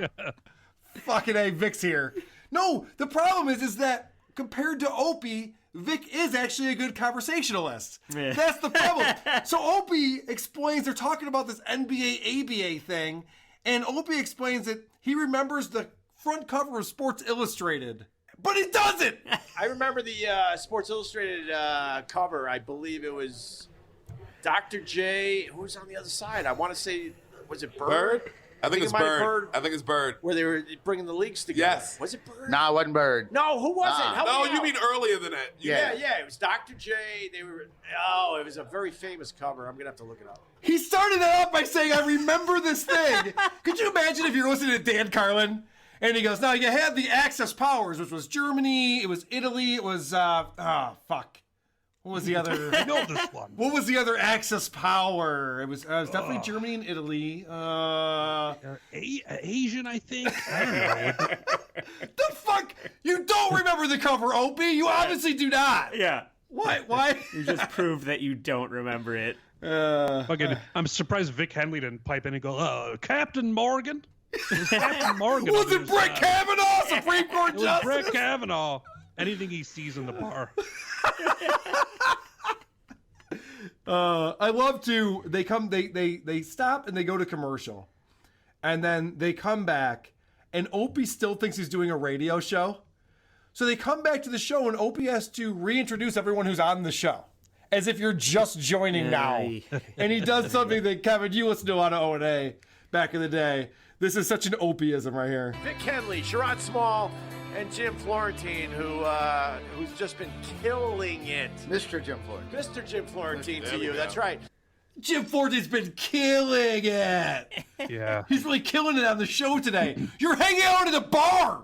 Fucking A, Vic's here. No, the problem is that compared to Opie, Vic is actually a good conversationalist. Yeah. That's the problem. So Opie explains, they're talking about this NBA ABA thing, and Opie explains that he remembers the front cover of Sports Illustrated, but he doesn't. I remember the Sports Illustrated cover. I believe it was Dr. J. Who was on the other side? I want to say, was it Bird? I think it's it might have Bird. I think it's Bird. Where they were bringing the leagues together. Yes. Was it Bird? Nah, it wasn't Bird. No, who was it? Help No, me you out. mean earlier than that. Yeah, it was Dr. J. They were. Oh, it was a very famous cover. I'm gonna have to look it up. He started it off by saying, I remember this thing. Could you imagine if you're listening to Dan Carlin? And he goes, now you had the Axis powers, which was Germany, it was Italy, it was, fuck. What was the other? I know this one. What was the other Axis power? It was definitely Germany and Italy. Asian, I think. I don't know. The fuck? You don't remember the cover, Opie? You obviously do not. Yeah. What? Why? You just proved that you don't remember it. Fucking, I'm surprised Vic Henley didn't pipe in and go, Captain Morgan? It was Captain Morgan. Was it Brett Kavanaugh, Supreme Court It was Justice? Brett Kavanaugh. Anything he sees in the bar. I love to. They stop and they go to commercial, and then they come back, and Opie still thinks he's doing a radio show. So they come back to the show, and Opie has to reintroduce everyone who's on the show, as if you're just joining now. And he does something that Kevin, you listened to on O&A back in the day. This is such an Opieism right here. Vic Henley, Sherrod Small, and Jim Florentine, who's just been killing it. Mr. Jim Florentine. Mr. Jim Florentine There to we you. go. That's right. Jim Florentine's been killing it. Yeah. He's really killing it on the show today. You're hanging out at a bar,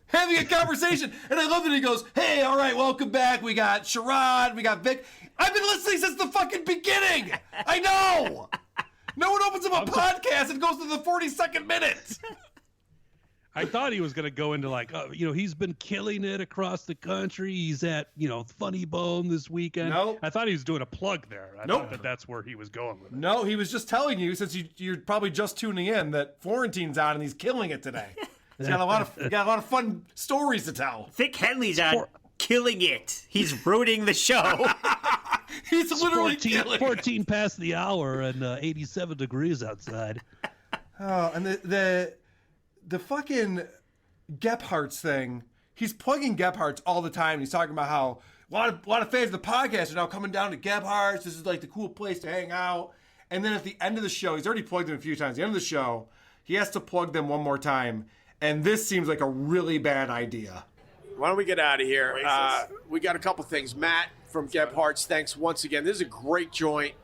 having a conversation. And I love that he goes, hey, all right, welcome back. We got Sherrod, we got Vic. I've been listening since the fucking beginning. I know. No one opens up a podcast and goes to the 42nd minute. I thought he was going to go into he's been killing it across the country. He's at, Funny Bone this weekend. Nope. I thought he was doing a plug there. I Nope. thought that's where he was going with it. No, he was just telling you, since you're probably just tuning in, that Florentine's on and he's killing it today. He's got a lot of fun stories to tell. Vic Henley's on killing it. He's ruining the show. He's literally 14 past the hour and 87 degrees outside. Oh, and the fucking Gephardt's thing, he's plugging Gephardt's all the time. He's talking about how a lot of fans of the podcast are now coming down to Gephardt's. This is like the cool place to hang out. And then at the end of the show, he's already plugged them a few times. At the end of the show, he has to plug them one more time. And this seems like a really bad idea. Why don't we get out of here? We got a couple things. Matt from Gephardt's, thanks once again. This is a great joint.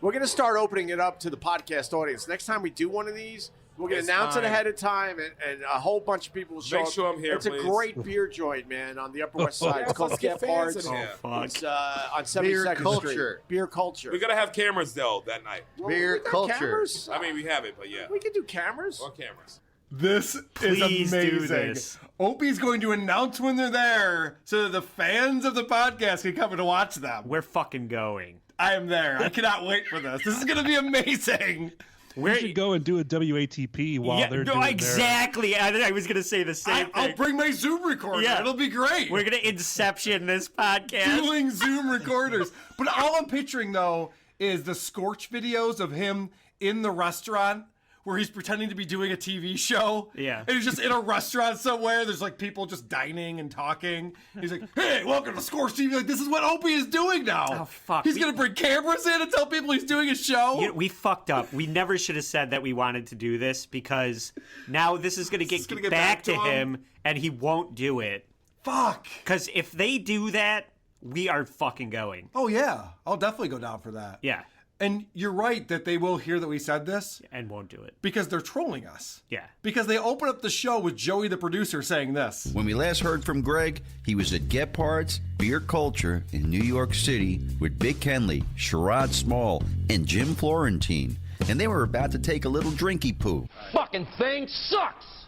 We're going to start opening it up to the podcast audience. Next time we do one of these, we're going to announce it ahead of time, and a whole bunch of people will show Make up. sure I'm here, It's please. a great beer joint, man, on the Upper West Side. It's called let's get fans Gephardt's. in here. It's on 72nd Beer Street. culture. Beer culture. We gotta have cameras though that night. Beer we got culture. Cameras? I mean, we have it, but yeah. We can do cameras. Or cameras. This Please is amazing. do this. Opie's going to announce when they're there so that the fans of the podcast can come and watch them. We're fucking going. I am there. I cannot wait for this. This is going to be amazing. We should go and do a WATP while they're doing exactly. I was going to say the same thing. I'll bring my Zoom recorder. Yeah. It'll be great. We're going to Inception this podcast. Doing Zoom recorders. But all I'm picturing, though, is the Scorch videos of him in the restaurant where he's pretending to be doing a TV show. Yeah. And he's just in a restaurant somewhere. There's like people just dining and talking. He's like, hey, welcome to Scorch TV. Like, this is what Opie is doing now. Oh, fuck. He's going to bring cameras in and tell people he's doing a show. We fucked up. We never should have said that we wanted to do this because now this is going to get back to him and he won't do it. Fuck. Because if they do that, we are fucking going. Oh, yeah. I'll definitely go down for that. Yeah. And you're right that they will hear that we said this. And won't do it. Because they're trolling us. Yeah. Because they open up the show with Joey the producer saying this. When we last heard from Greg, he was at Gephardt's Beer Culture in New York City with Big Kenley, Sherrod Small, and Jim Florentine. And they were about to take a little drinky poo. Fucking thing sucks.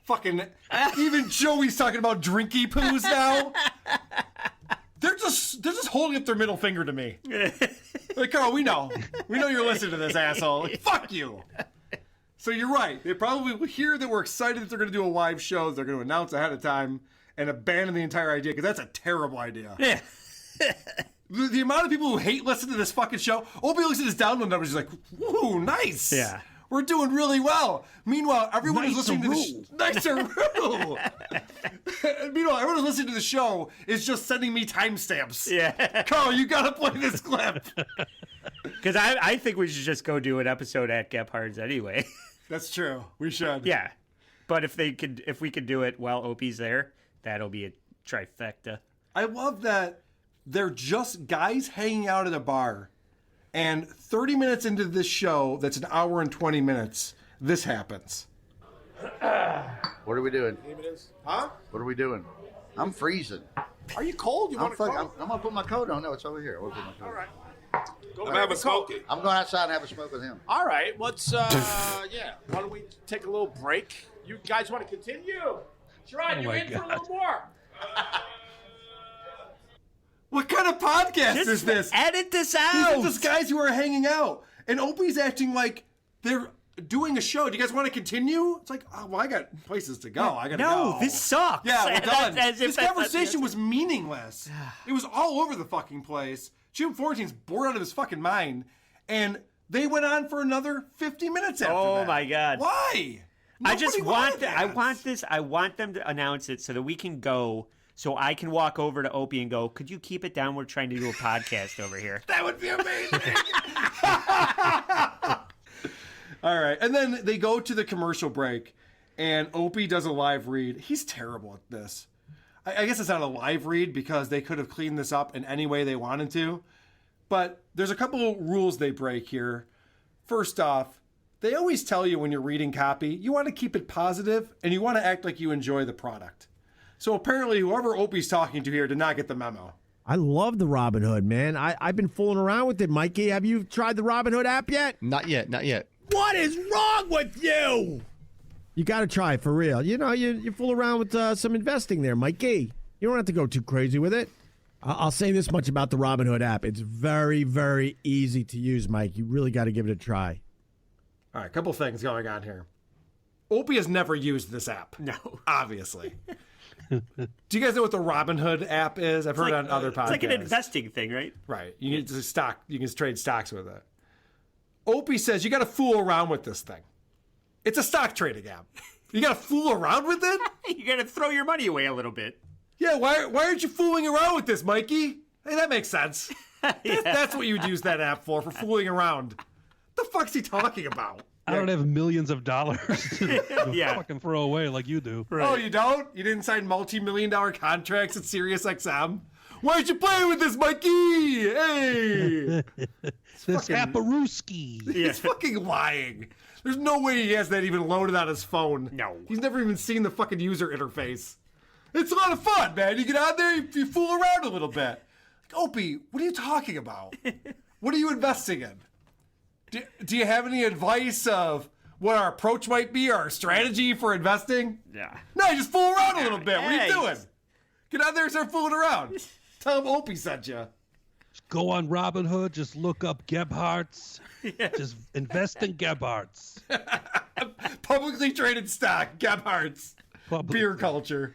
Fucking, even Joey's talking about drinky poos now. They're just holding up their middle finger to me. Like, Carl, we know you're listening to this, asshole. Like, fuck you. So you're right. They probably will hear that we're excited that they're going to do a live show. They're going to announce ahead of time and abandon the entire idea because that's a terrible idea. Yeah. The amount of people who hate listening to this fucking show. Opie looks at his download numbers. He's like, "Woo, nice. Yeah. We're doing really well." Meanwhile, everyone who's listening to the Niceroo. Meanwhile, everyone who's listening to the show is just sending me timestamps. Yeah. Carl, you gotta play this clip. Because I think we should just go do an episode at Gephardt's anyway. That's true. We should. Yeah. But if we could do it while Opie's there, that'll be a trifecta. I love that they're just guys hanging out at a bar. And 30 minutes into this show, that's an hour and 20 minutes, this happens. What are we doing? Huh? What are we doing? I'm freezing. Are you cold? You want a coat? I'm going to put my coat on. No, it's over here. All right. I'm having a smoky. I'm going outside and have a smoke with him. All right. Let's, yeah. Why don't we take a little break? You guys want to continue? Sherrod, you're in for a little more. What kind of podcast is this? Edit this out. These are just guys who are hanging out. And Opie's acting like they're doing a show. Do you guys want to continue? It's like, oh, well, I got places to go. I got to go. No, this sucks. Yeah, we're done. This conversation was meaningless. It was all over the fucking place. Jim Florentine's bored out of his fucking mind. And they went on for another 50 minutes after that. Oh, my God. Why? I just Nobody wanted I want them to announce it so that we can go. So I can walk over to Opie and go, could you keep it down? We're trying to do a podcast over here. That would be amazing. All right. And then they go to the commercial break, and Opie does a live read. He's terrible at this. I guess it's not a live read because they could have cleaned this up in any way they wanted to. But there's a couple of rules they break here. First off, they always tell you when you're reading copy, you want to keep it positive and you want to act like you enjoy the product. So apparently whoever Opie's talking to here did not get the memo. I love the Robinhood, man. I've been fooling around with it, Mikey. Have you tried the Robinhood app yet? Not yet. What is wrong with you? You got to try it for real. You know, you fool around with some investing there, Mikey. You don't have to go too crazy with it. I'll say this much about the Robinhood app. It's very, very easy to use, Mike. You really got to give it a try. All right, a couple things going on here. Opie has never used this app. No. Obviously. Do you guys know what the Robinhood app is? I've heard on other podcasts. It's like an investing thing, right? Right. You can trade stocks with it. Opie says you got to fool around with this thing. It's a stock trading app. You got to fool around with it? You got to throw your money away a little bit. Yeah, why aren't you fooling around with this, Mikey? Hey, that makes sense. That's what you would use that app for fooling around. What the fuck's he talking about? I don't have millions of dollars to fucking throw away like you do. Right. Oh, you don't? You didn't sign multi-million-dollar contracts at SiriusXM? Why aren't you playing with this, Mikey? Hey! This Apparooski. He's fucking lying. There's no way he has that even loaded on his phone. No. He's never even seen the fucking user interface. It's a lot of fun, man. You get out there, you fool around a little bit. Like, Opie, what are you talking about? What are you investing in? Do you have any advice of what our approach might be, our strategy for investing? Yeah. No, you just fool around a little bit. What are you doing? Get out there and start fooling around. Tell him Opie sent you. Just go on Robinhood, just look up Gephardt's. Just invest in Gephardt's. Publicly traded stock, Gephardt's. Beer culture.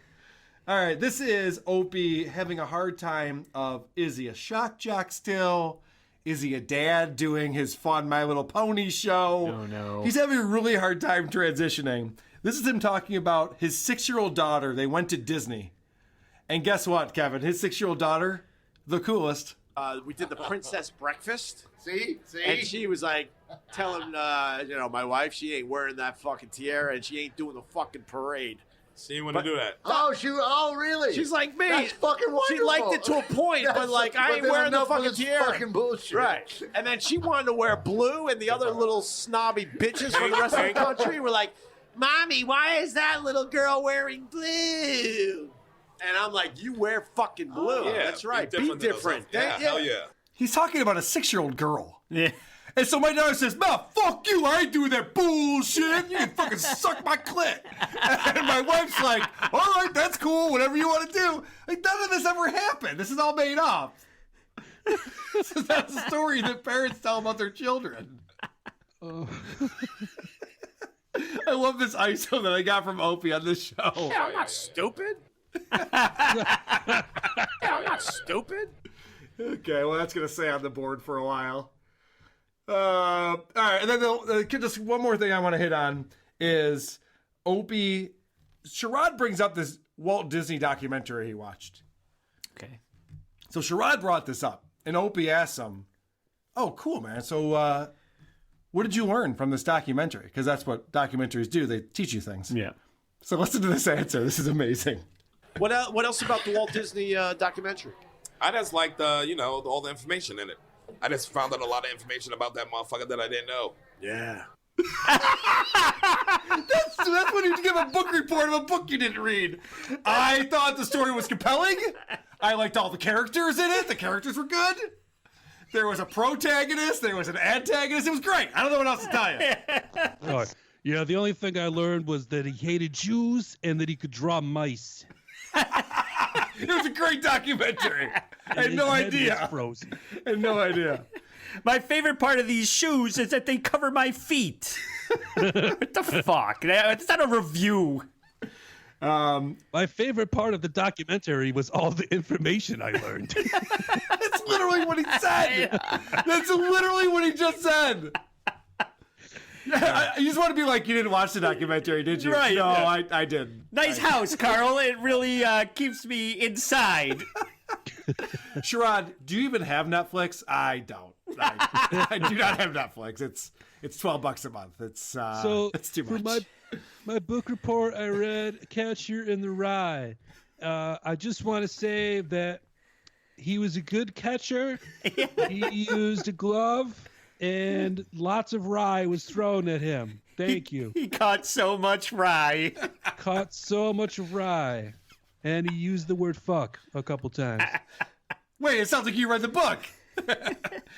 All right, this is Opie having a hard time of, is he a shock jock still? Is he a dad doing his fun My Little Pony show? Oh, no. He's having a really hard time transitioning. This is him talking about his 6-year-old daughter. They went to Disney. And guess what, Kevin? His 6-year-old daughter, the coolest. We did the princess breakfast. See? And she was like telling, my wife she ain't wearing that fucking tiara and she ain't doing the fucking parade. She didn't want to do that. Oh, really? She's like me. That's fucking wonderful. She liked it to a point, but like I ain't then wearing the enough of fucking this tiara. fucking bullshit. Right. And then she wanted to wear blue, and the other little snobby bitches from the rest of the country were like, "Mommy, why is that little girl wearing blue?" And I'm like, "You wear fucking blue. Yeah, That's right. be Be different than different." us. Yeah, hell yeah. He's talking about a 6-year-old girl. Yeah. And so my daughter says, "Ma, fuck you. I ain't doing that bullshit. You can fucking suck my clit." And my wife's like, "All right, that's cool. Whatever you want to do." Like, none of this ever happened. This is all made up. So that's a story that parents tell about their children. I love this ISO that I got from Opie on this show. Yeah, I'm not stupid. Yeah, I'm not stupid. Okay, well, that's going to stay on the board for a while. All right, and then just one more thing I want to hit on is Opie. Sherrod brings up this Walt Disney documentary he watched. Okay. So Sherrod brought this up, and Opie asked him, "Oh, cool, man. So what did you learn from this documentary?" Because that's what documentaries do. They teach you things. Yeah. So listen to this answer. This is amazing. What else about the Walt Disney documentary? I just liked, all the information in it. I just found out a lot of information about that motherfucker that I didn't know. Yeah. That's when you give a book report of a book you didn't read. I thought the story was compelling. I liked all the characters in it. The characters were good. There was a protagonist. There was an antagonist. It was great. I don't know what else to tell you. Oh, yeah, the only thing I learned was that he hated Jews and that he could draw mice. It was a great documentary. I had no idea. Frozen. I had no idea. My favorite part of these shoes is that they cover my feet. What the fuck? It's not a review. My favorite part of the documentary was all the information I learned. That's literally what he said. That's literally what he just said. You just want to be like, you didn't watch the documentary, did you? Right. No, Yeah. I did. Nice house, Carl. It really keeps me inside. Sherrod, do you even have Netflix? I don't. I do not have Netflix. It's $12 a month. It's too much. For my book report, I read Catcher in the Rye. I just want to say that he was a good catcher. He used a glove, and lots of rye was thrown at him. Thank you. He caught so much rye. Caught so much rye. And he used the word fuck a couple times. Wait, it sounds like you read the book.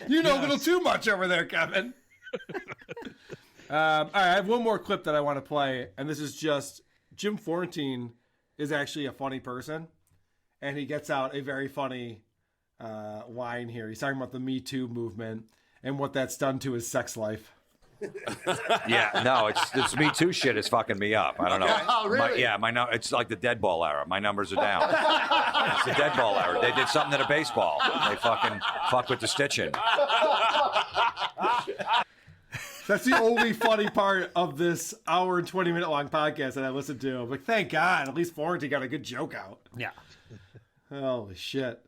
You know a little too much over there, Kevin. All right, I have one more clip that I want to play, and this is just Jim Florentine is actually a funny person, and he gets out a very funny line here. He's talking about the Me Too movement and what that's done to his sex life. Yeah, no, it's Me Too shit is fucking me up. I don't know. Oh, really? It's like the dead ball era. My numbers are down. It's the dead ball era. They did something to the baseball. They fucking fuck with the stitching. That's the only funny part of this hour and 20-minute long podcast that I listened to. I'm like, thank God, at least Florentine got a good joke out. Yeah. Holy shit.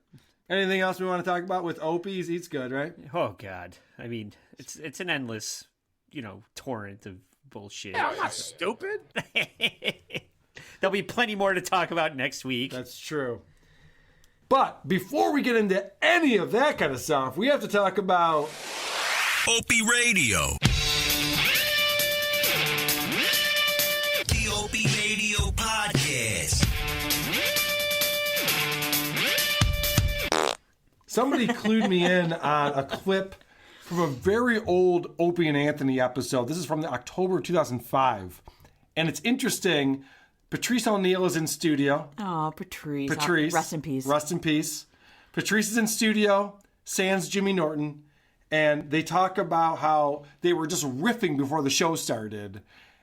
Anything else we want to talk about with Opie? He's good, right? Oh God. I mean, it's an endless, torrent of bullshit. Yeah, I'm not stupid. There'll be plenty more to talk about next week. That's true. But before we get into any of that kind of stuff, we have to talk about Opie Radio. The Opie Radio Podcast. Somebody clued me in on a clip from a very old Opie and Anthony episode. This is from October 2005. And it's interesting. Patrice O'Neal is in studio. Oh, Patrice. Patrice. Rest in peace. Rest in peace. Patrice is in studio, sans Jimmy Norton. And they talk about how they were just riffing before the show started.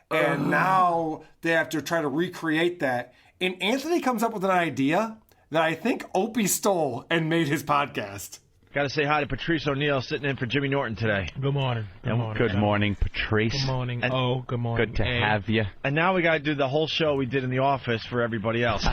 And now they have to try to recreate that. And Anthony comes up with an idea that I think Opie stole and made his podcast. Got to say hi to Patrice O'Neal sitting in for Jimmy Norton today. Good morning. Good morning, Patrice. Good morning. Good morning. Good to have you. And now we got to do the whole show we did in the office for everybody else.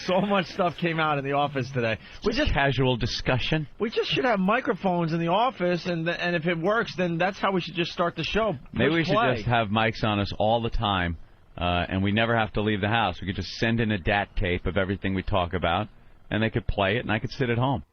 So much stuff came out in the office today. We just casual discussion. We just should have microphones in the office, and if it works, then that's how we should just start the show. Maybe we should play. just have mics on us all the time. and we never have to leave the house. We could just send in a DAT tape of everything we talk about, and they could play it, and I could sit at home.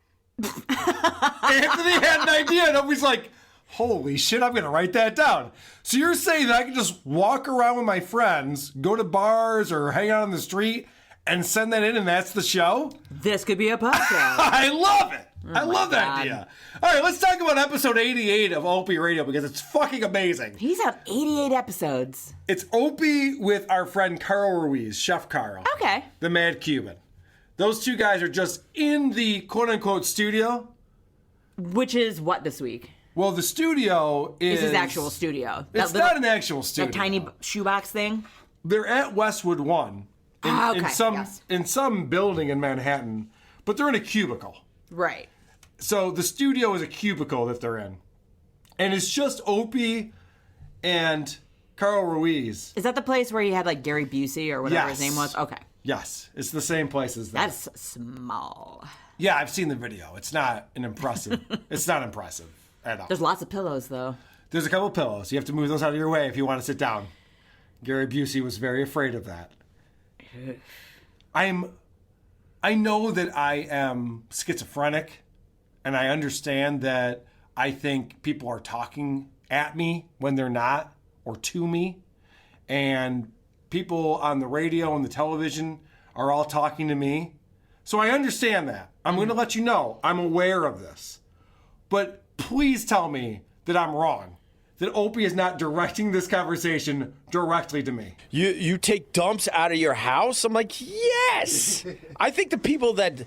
Anthony had an idea, and Opie's like, holy shit, I'm going to write that down. So you're saying that I can just walk around with my friends, go to bars or hang out on the street, and send that in, and that's the show? This could be a podcast. I love it. I love that God. idea. All right, let's talk about episode 88 of Opie Radio because it's fucking amazing. He's had 88 episodes. It's Opie with our friend Carl Ruiz, Chef Carl. Okay. The Mad Cuban. Those two guys are just in the quote-unquote studio. Which is what this week? Well, the studio is... his actual studio. It's not an actual studio. That tiny shoebox thing? They're at Westwood 1 in some building in Manhattan, but they're in a cubicle. Right. So the studio is a cubicle that they're in. And it's just Opie and Carl Ruiz. Is that the place where you had like Gary Busey or whatever his Yes. name was? Okay. Yes, it's the same place as that. That's small. Yeah, I've seen the video. It's not impressive at all. There's lots of pillows though. There's a couple of pillows. You have to move those out of your way if you want to sit down. Gary Busey was very afraid of that. I know that I am schizophrenic, and I understand that I think people are talking at me when they're not, or to me, and people on the radio and the television are all talking to me. So I understand that. I'm going to let you know I'm aware of this. But please tell me that I'm wrong, that Opie is not directing this conversation directly to me. You take dumps out of your house? I'm like, yes. I think the people that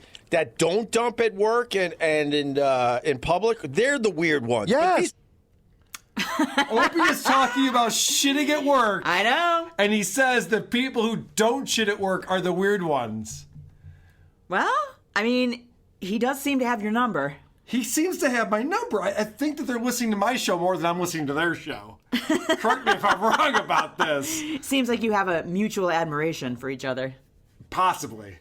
don't dump at work and in public, they're the weird ones. Yes. Opie is talking about shitting at work. I know. And he says that people who don't shit at work are the weird ones. Well, I mean, he does seem to have your number. He seems to have my number. I think that they're listening to my show more than I'm listening to their show. Correct me if I'm wrong about this. Seems like you have a mutual admiration for each other. Possibly.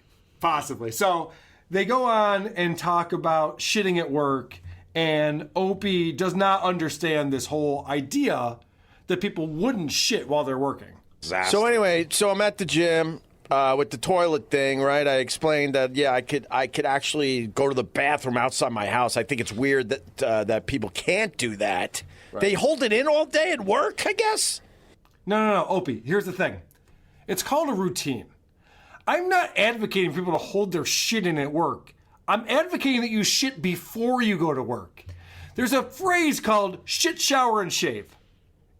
So they go on and talk about shitting at work, and Opie does not understand this whole idea that people wouldn't shit while they're working. So anyway, I'm at the gym with the toilet thing, right? I explained that I could actually go to the bathroom outside my house. I think it's weird that people can't do that. Right. They hold it in all day at work, I guess. No, Opie. Here's the thing. It's called a routine. I'm not advocating for people to hold their shit in at work. I'm advocating that you shit before you go to work. There's a phrase called shit, shower, and shave.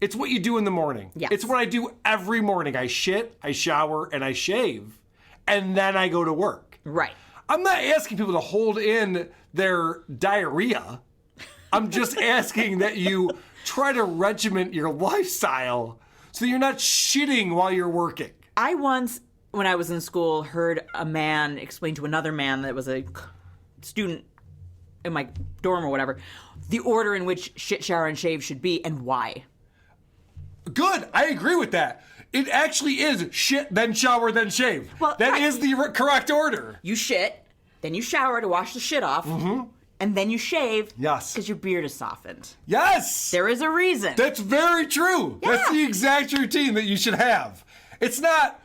It's what you do in the morning. Yes. It's what I do every morning. I shit, I shower, and I shave, and then I go to work. Right. I'm not asking people to hold in their diarrhea. I'm just asking that you try to regiment your lifestyle so that you're not shitting while you're working. I once, when I was in school, heard a man explain to another man that was a student in my dorm or whatever, the order in which shit, shower, and shave should be and why. Good. I agree with that. It actually is shit, then shower, then shave. Well, that is the correct order. You shit, then you shower to wash the shit off, and then you shave. Yes. Because your beard is softened. Yes. There is a reason. That's very true. Yeah. That's the exact routine that you should have. It's not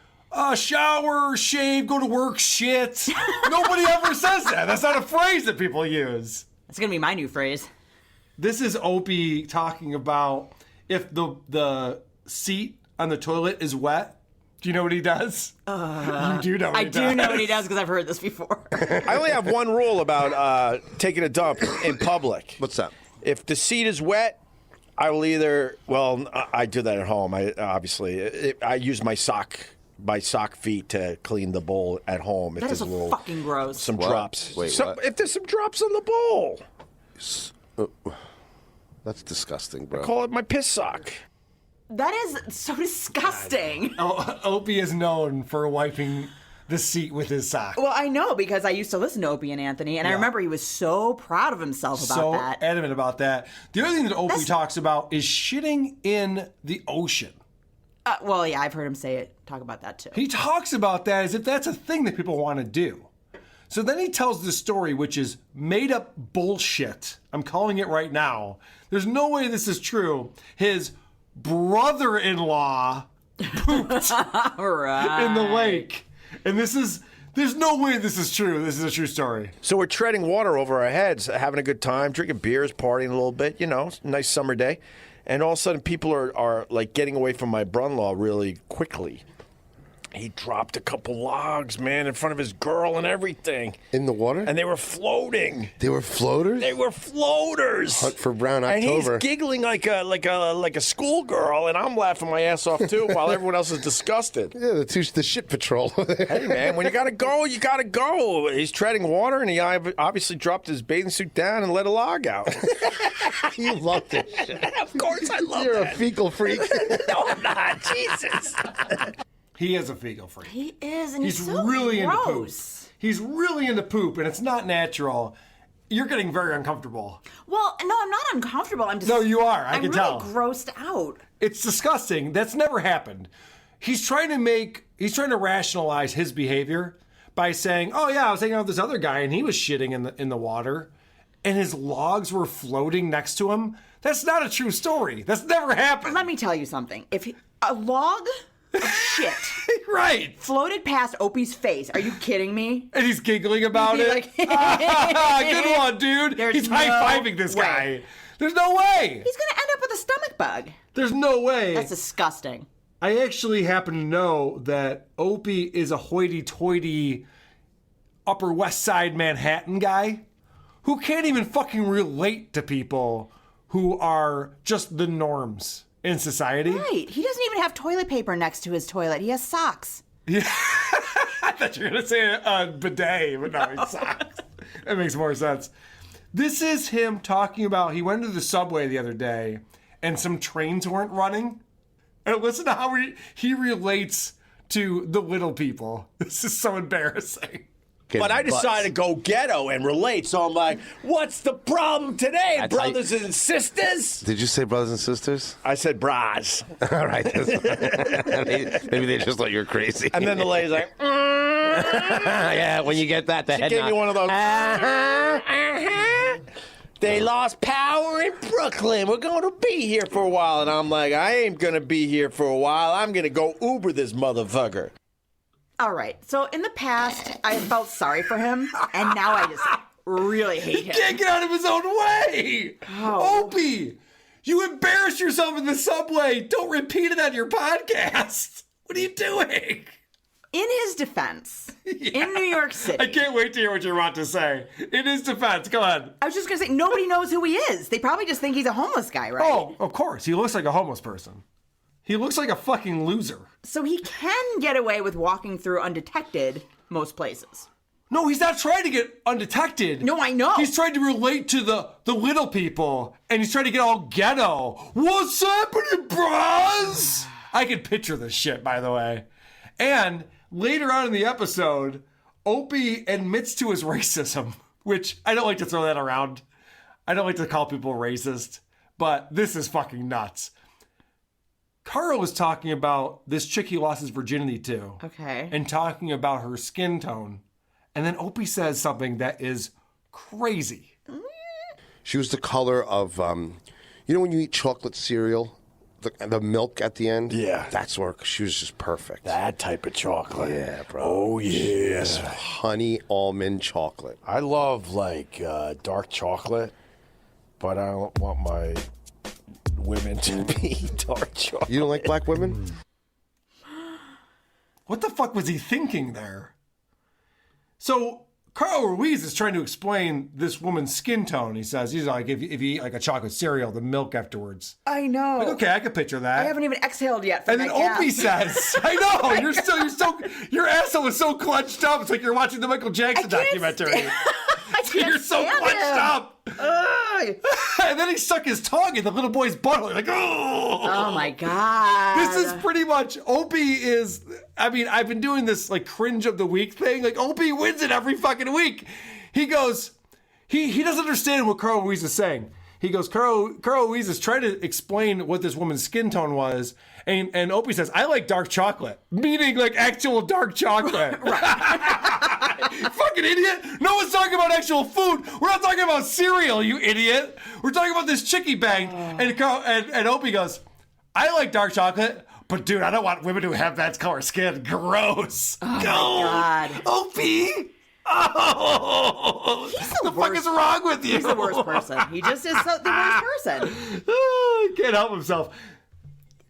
shower, shave, go to work, shit. Nobody ever says that. That's not a phrase that people use. That's going to be my new phrase. This is Opie talking about if the seat on the toilet is wet. Do you know what he does? You do know what he does. I do know what he does because I've heard this before. I only have one rule about taking a dump in public. What's that? If the seat is wet, I will either, I do that at home. I use my sock feet to clean the bowl at home. That is fucking gross. Some What? drops. Wait, what? If there's some drops on the bowl. That's disgusting, bro. I call it my piss sock. That is so disgusting. Opie is known for wiping the seat with his sock. Well, I know because I used to listen to Opie and Anthony, and I remember he was so proud of himself about that. So adamant about that. The other thing that Opie talks about is shitting in the ocean. Well, yeah, I've heard him talk about that too. He talks about that as if that's a thing that people want to do. So then he tells this story, which is made up bullshit. I'm calling it right now. There's no way this is true. His brother-in-law pooped Right. in the lake. And there's no way this is true. This is a true story. So we're treading water over our heads, having a good time, drinking beers, partying a little bit, nice summer day. And all of a sudden people are like getting away from my brother-in-law really quickly. He dropped a couple logs, man, in front of his girl and everything. In the water? And they were floating. They were floaters? They were floaters. Hunt for Brown And October. he's giggling like a schoolgirl, and I'm laughing my ass off too, while everyone else is disgusted. Yeah, the shit patrol. Hey man, when you gotta go, you gotta go. He's treading water, and he obviously dropped his bathing suit down and let a log out. You love this shit. Of course, I love You're that. a fecal freak. No, I'm not. Jesus. He is a fecal freak. He is, and he's so really into poop. gross. He's really into poop, and it's not natural. You're getting very uncomfortable. Well, no, I'm not uncomfortable. I'm just. No, you are. I can I'm tell. really grossed out. It's disgusting. That's never happened. He's trying to rationalize his behavior by saying, "Oh yeah, I was hanging out with this other guy, and he was shitting in the water, and his logs were floating next to him." That's not a true story. That's never happened. Let me tell you something. If a log of shit right floated past Opie's face, are you kidding me? And he's giggling about He'd be it. like, Good one, dude. There's He's no high-fiving this way. guy. There's no way. He's gonna end up with a stomach bug. There's no way. That's disgusting. I actually happen to know that Opie is a hoity-toity Upper West Side Manhattan guy who can't even fucking relate to people who are just the norms in society. Right. He doesn't even have toilet paper next to his toilet. He has socks. Yeah. I thought you were going to say a bidet, but no, it's socks. That makes more sense. This is him talking about, he went to the subway the other day and some trains weren't running. And listen to how he relates to the little people. This is so embarrassing. But I decided to go ghetto and relate, so I'm like, what's the problem today, brothers and sisters? Did you say brothers and sisters? I said bras. All right. Maybe they just thought you were crazy. And then the lady's like, yeah, when you get that, the she head gave me nod. one of those. They lost power in Brooklyn. We're going to be here for a while. And I'm like, I ain't going to be here for a while. I'm going to go Uber this motherfucker. All right. So in the past, I felt sorry for him, and now I just really hate him. He can't get out of his own way. Opie, you embarrassed yourself in the subway. Don't repeat it on your podcast. What are you doing? In his defense, in New York City. I can't wait to hear what you're about to say. In his defense, go ahead. I was just going to say, nobody knows who he is. They probably just think he's a homeless guy, right? Oh, of course. He looks like a homeless person. He looks like a fucking loser. So he can get away with walking through undetected most places. No, he's not trying to get undetected. No, I know. He's trying to relate to the little people, and he's trying to get all ghetto. What's happening, bros? I can picture this shit, by the way. And later on in the episode, Opie admits to his racism, which I don't like to throw that around. I don't like to call people racist, but this is fucking nuts. Carl was talking about this chick he lost his virginity to. Okay. And talking about her skin tone. And then Opie says something that is crazy. She was the color of, you know when you eat chocolate cereal? The milk at the end? Yeah. That's where she was just perfect. That type of chocolate. Yeah, bro. Oh, yeah. Yes, honey almond chocolate. I love, like, dark chocolate, but I don't want my women to be dark chocolate. You don't like black women? What the fuck was he thinking there? So Carl Ruiz is trying to explain this woman's skin tone. He says, he's like, if you eat like a chocolate cereal, the milk afterwards. I know. Like, okay, I can picture that. I haven't even exhaled yet from And then that Opie gas. says, I know, your asshole is so clenched up. It's like you're watching the Michael Jackson documentary. You're so clenched up. And then he stuck his tongue in the little boy's butthole. Like, Oh my God. This is pretty much, Opie is, I mean, I've been doing this like cringe of the week thing. Like Opie wins it every fucking week. He goes, he doesn't understand what Carl Ruiz is saying. He goes, Carl Ruiz is trying to explain what this woman's skin tone was. And Opie says, I like dark chocolate. Meaning like actual dark chocolate. Fucking idiot. No one's talking about actual food. We're not talking about cereal, you idiot. We're talking about this chickie bang. And Opie goes, I like dark chocolate, But dude, I don't want women who have that color skin. Gross. Oh my God. Opie. Oh, what the fuck is wrong with you? He's the worst person. He just is the worst person. He can't help himself.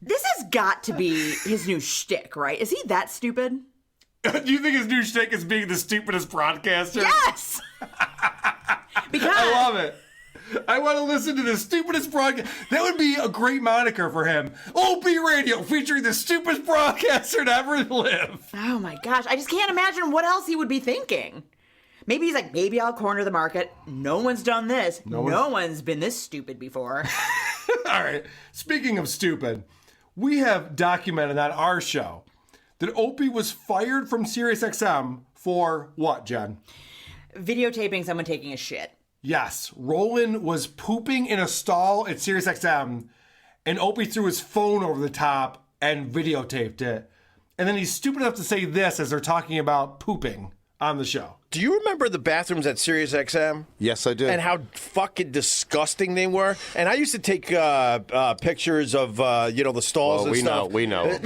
This has got to be his new shtick, right? Is he that stupid? Do you think his new shtick is being the stupidest broadcaster? Yes! Because I love it. I want to listen to the stupidest broadcast. That would be a great moniker for him. Opie Radio, featuring the stupidest broadcaster to ever live. Oh my gosh, I just can't imagine what else he would be thinking. Maybe he's like, maybe I'll corner the market. No one's done this. No one's been this stupid before. All right, speaking of stupid, we have documented on our show that Opie was fired from SiriusXM for what, Jen? Videotaping someone taking a shit. Yes, Roland was pooping in a stall at SiriusXM, and Opie threw his phone over the top and videotaped it. And then he's stupid enough to say this as they're talking about pooping on the show. Do you remember the bathrooms at SiriusXM? Yes, I do. And how fucking disgusting they were. And I used to take pictures of the stalls and stuff. We know.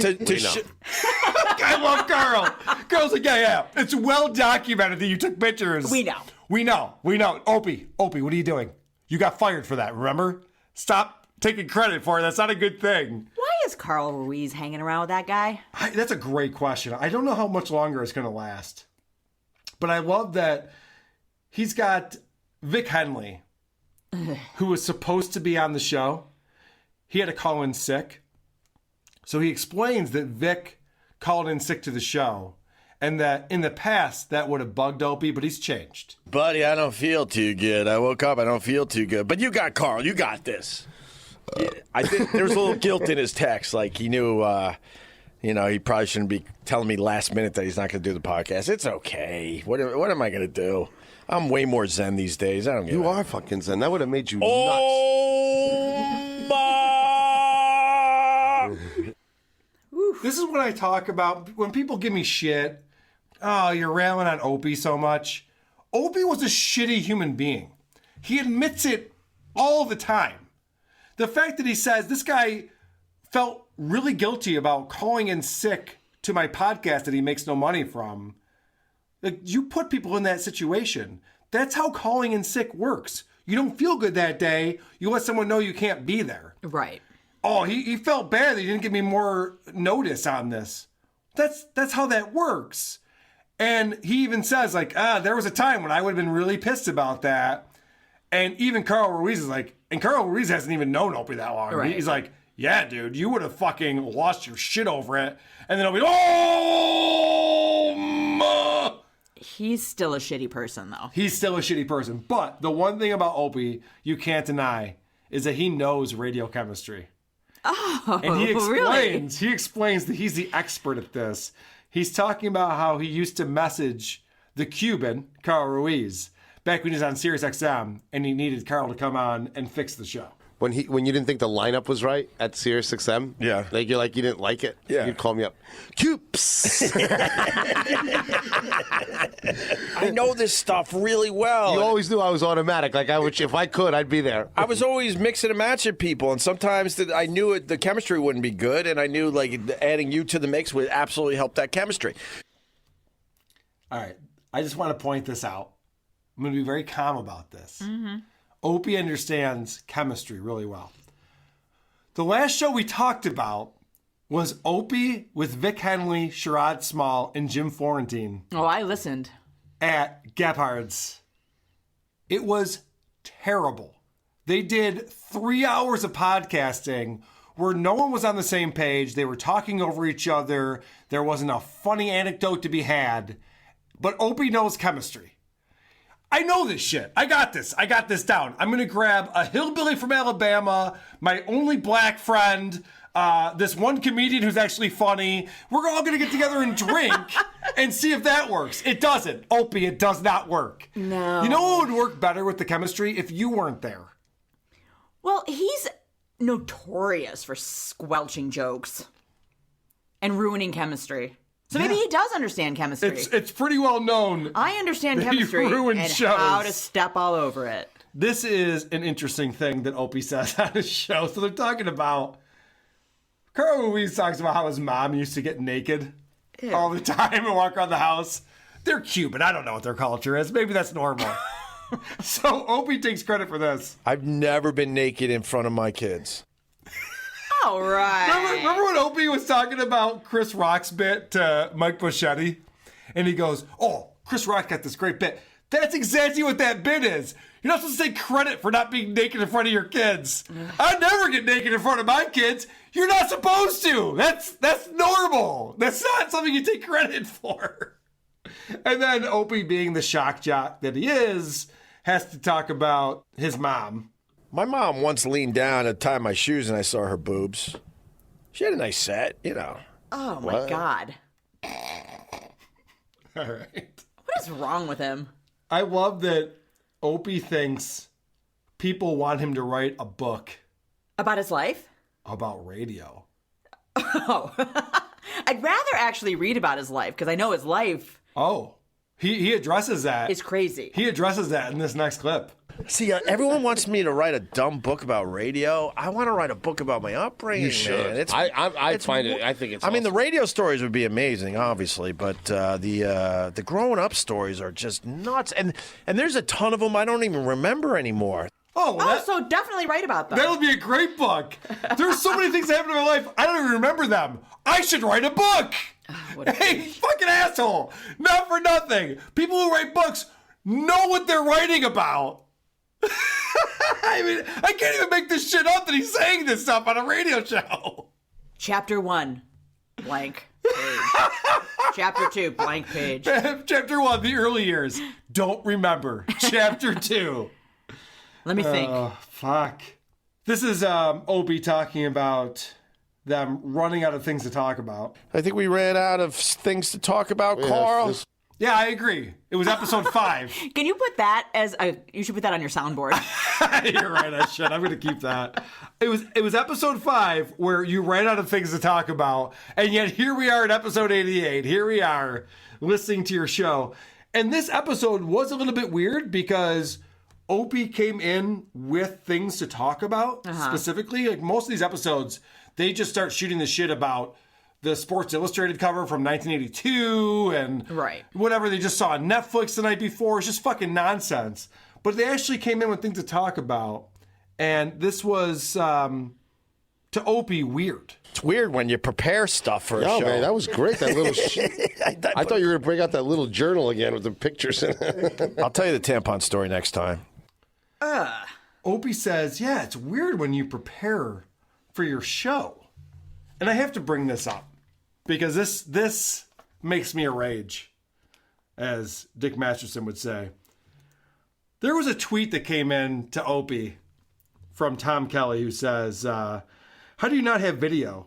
I love Carl. Carl's like, yeah. It's well documented that you took pictures. We know. Opie, what are you doing? You got fired for that, remember? Stop taking credit for it. That's not a good thing. Why is Carl Ruiz hanging around with that guy? That's a great question. I don't know how much longer it's going to last. But I love that he's got Vic Henley, who was supposed to be on the show. He had to call in sick. So he explains that Vic called in sick to the show. And that in the past, that would have bugged Opie, but he's changed. Buddy, I don't feel too good. I woke up, I don't feel too good. But you got Carl, you got this. I think there was a little guilt in his text. Like he knew, he probably shouldn't be telling me last minute that he's not going to do the podcast. It's okay. What am I going to do? I'm way more zen these days. I don't get it. You are fucking zen. That would have made you nuts. This is what I talk about when people give me shit. Oh, you're railing on Opie so much. Opie was a shitty human being. He admits it all the time. The fact that he says this guy felt really guilty about calling in sick to my podcast that he makes no money from. Like, you put people in that situation. That's how calling in sick works. You don't feel good that day. You let someone know you can't be there. Right. Oh, he felt bad that he didn't give me more notice on this. That's how that works. And he even says, like, there was a time when I would have been really pissed about that. And even Carl Ruiz is like, and Carl Ruiz hasn't even known Opie that long. Right. He's like, yeah, dude, you would have fucking lost your shit over it. And then Opie, oh, He's still a shitty person, though. He's still a shitty person. But the one thing about Opie you can't deny is that he knows radio chemistry. Oh, and he really? explains that he's the expert at this. He's talking about how he used to message the Cuban, Carl Ruiz, back when he was on SiriusXM, and he needed Carl to come on and fix the show. When you didn't think the lineup was right at SiriusXM, yeah, like you didn't like it, yeah, you'd call me up, Coops. I know this stuff really well. You always knew I was automatic. Like if I could, I'd be there. I was always mixing and matching people, and sometimes I knew the chemistry wouldn't be good, and I knew like adding you to the mix would absolutely help that chemistry. All right, I just want to point this out. I'm going to be very calm about this. Mm-hmm. Opie understands chemistry really well. The last show we talked about was Opie with Vic Henley, Sherrod Small, and Jim Florentine. Oh, I listened. At Gephards. It was terrible. They did 3 hours of podcasting where no one was on the same page. They were talking over each other. There wasn't a funny anecdote to be had. But Opie knows chemistry. I know this shit. I got this down. I'm going to grab a hillbilly from Alabama, my only black friend, this one comedian who's actually funny. We're all going to get together and drink and see if that works. It doesn't. Opie, it does not work. No. You know what would work better with the chemistry? If you weren't there. Well, he's notorious for squelching jokes and ruining chemistry. So maybe he does understand chemistry. It's pretty well known. I understand that chemistry and shows. how to step all over it. This is an interesting thing that Opie says on his show. So they're talking about Carl Louise talks about how his mom used to get naked all the time and walk around the house. They're Cuban. I don't know what their culture is. Maybe that's normal. So Opie takes credit for this. I've never been naked in front of my kids. All right. Remember when Opie was talking about Chris Rock's bit to Mike Buschetti? And he goes, oh, Chris Rock got this great bit. That's exactly what that bit is. You're not supposed to take credit for not being naked in front of your kids. I never get naked in front of my kids. You're not supposed to. That's normal. That's not something you take credit for. And then Opie, being the shock jock that he is, has to talk about his mom. My mom once leaned down to tie my shoes and I saw her boobs. She had a nice set, you know. Oh, my God. All right. What is wrong with him? I love that Opie thinks people want him to write a book. About his life? About radio. Oh. I'd rather actually read about his life, because I know his life. Oh. He addresses that. It's crazy. He addresses that in this next clip. See, everyone wants me to write a dumb book about radio. I want to write a book about my upbringing. You should. Man. I find it. I think it's. I mean, the awesome. radio stories would be amazing, obviously, but the growing up stories are just nuts. And there's a ton of them I don't even remember anymore. So definitely write about them. That'll be a great book. There's so many things that happened in my life. I don't even remember them. I should write a book. Hey, fucking asshole. Not for nothing. People who write books know what they're writing about. I mean, I can't even make this shit up that he's saying this stuff on a radio show. Chapter 1, blank page. Chapter 2, blank page. Chapter 1, the early years. Don't remember. Chapter 2. Let me think. Oh, fuck. This is Opie talking about them running out of things to talk about. I think we ran out of things to talk about, Carl. Yeah, I agree. It was episode 5. Can you put that you should put that on your soundboard. You're right, I should. I'm going to keep that. It was episode 5 where you ran out of things to talk about, and yet here we are at episode 88. Here we are listening to your show. And this episode was a little bit weird because Opie came in with things to talk about specifically. Like most of these episodes, they just start shooting the shit about the Sports Illustrated cover from 1982 and whatever they just saw on Netflix the night before. It's just fucking nonsense. But they actually came in with things to talk about. And this was, to Opie, weird. It's weird when you prepare stuff for a show. Man, that was great. That little I thought you were going to bring out that little journal again with the pictures in it. I'll tell you the tampon story next time. Opie says, yeah, it's weird when you prepare for your show. And I have to bring this up because this makes me a rage, as Dick Masterson would say. There was a tweet that came in to Opie from Tom Kelly who says, how do you not have video?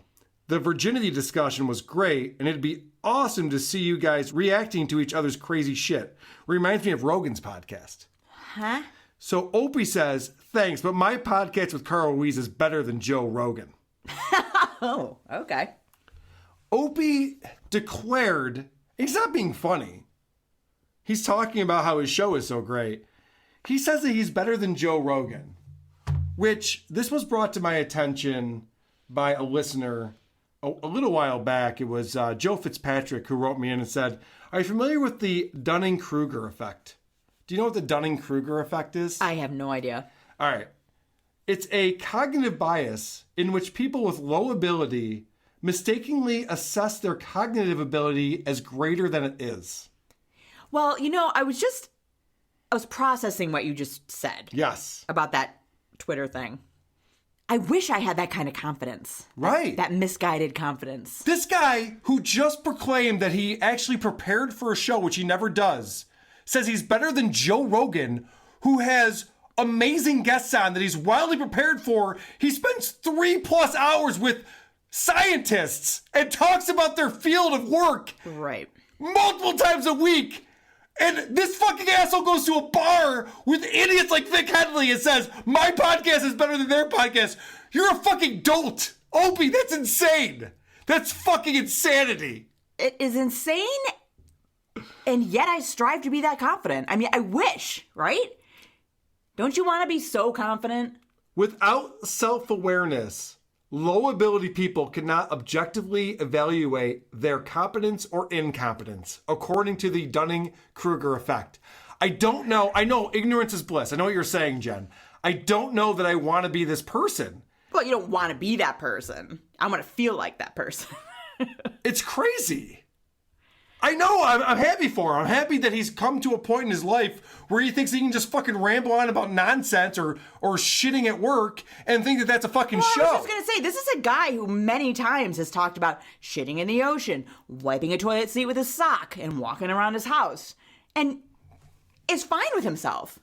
The virginity discussion was great, and it'd be awesome to see you guys reacting to each other's crazy shit. Reminds me of Rogan's podcast. Huh? So Opie says, thanks, but my podcast with Carl Ruiz is better than Joe Rogan. Oh, okay. Opie declared, he's not being funny. He's talking about how his show is so great. He says that he's better than Joe Rogan, which this was brought to my attention by a listener a little while back. It was Joe Fitzpatrick who wrote me in and said, are you familiar with the Dunning-Kruger effect? Do you know what the Dunning-Kruger effect is? I have no idea. All right. It's a cognitive bias in which people with low ability mistakenly assess their cognitive ability as greater than it is. Well, I was processing what you just said. Yes. About that Twitter thing. I wish I had that kind of confidence. Right. That misguided confidence. This guy who just proclaimed that he actually prepared for a show, which he never does, says he's better than Joe Rogan, who has amazing guests on that he's wildly prepared for. He spends 3+ hours with scientists and talks about their field of work. Right. Multiple times a week. And this fucking asshole goes to a bar with idiots like Vic Henley and says, my podcast is better than their podcast. You're a fucking dolt. Opie, that's insane. That's fucking insanity. It is insane, and yet I strive to be that confident. I mean, I wish, right? Don't you want to be so confident? Without self-awareness, low ability people cannot objectively evaluate their competence or incompetence, according to the Dunning-Kruger effect. I don't know. I know ignorance is bliss. I know what you're saying, Jen. I don't know that I want to be this person. Well, you don't want to be that person. I want to feel like that person. It's crazy. I know. I'm happy for him. I'm happy that he's come to a point in his life where he thinks he can just fucking ramble on about nonsense or shitting at work and think that that's a fucking show. I was just going to say, this is a guy who many times has talked about shitting in the ocean, wiping a toilet seat with his sock, and walking around his house. And is fine with himself.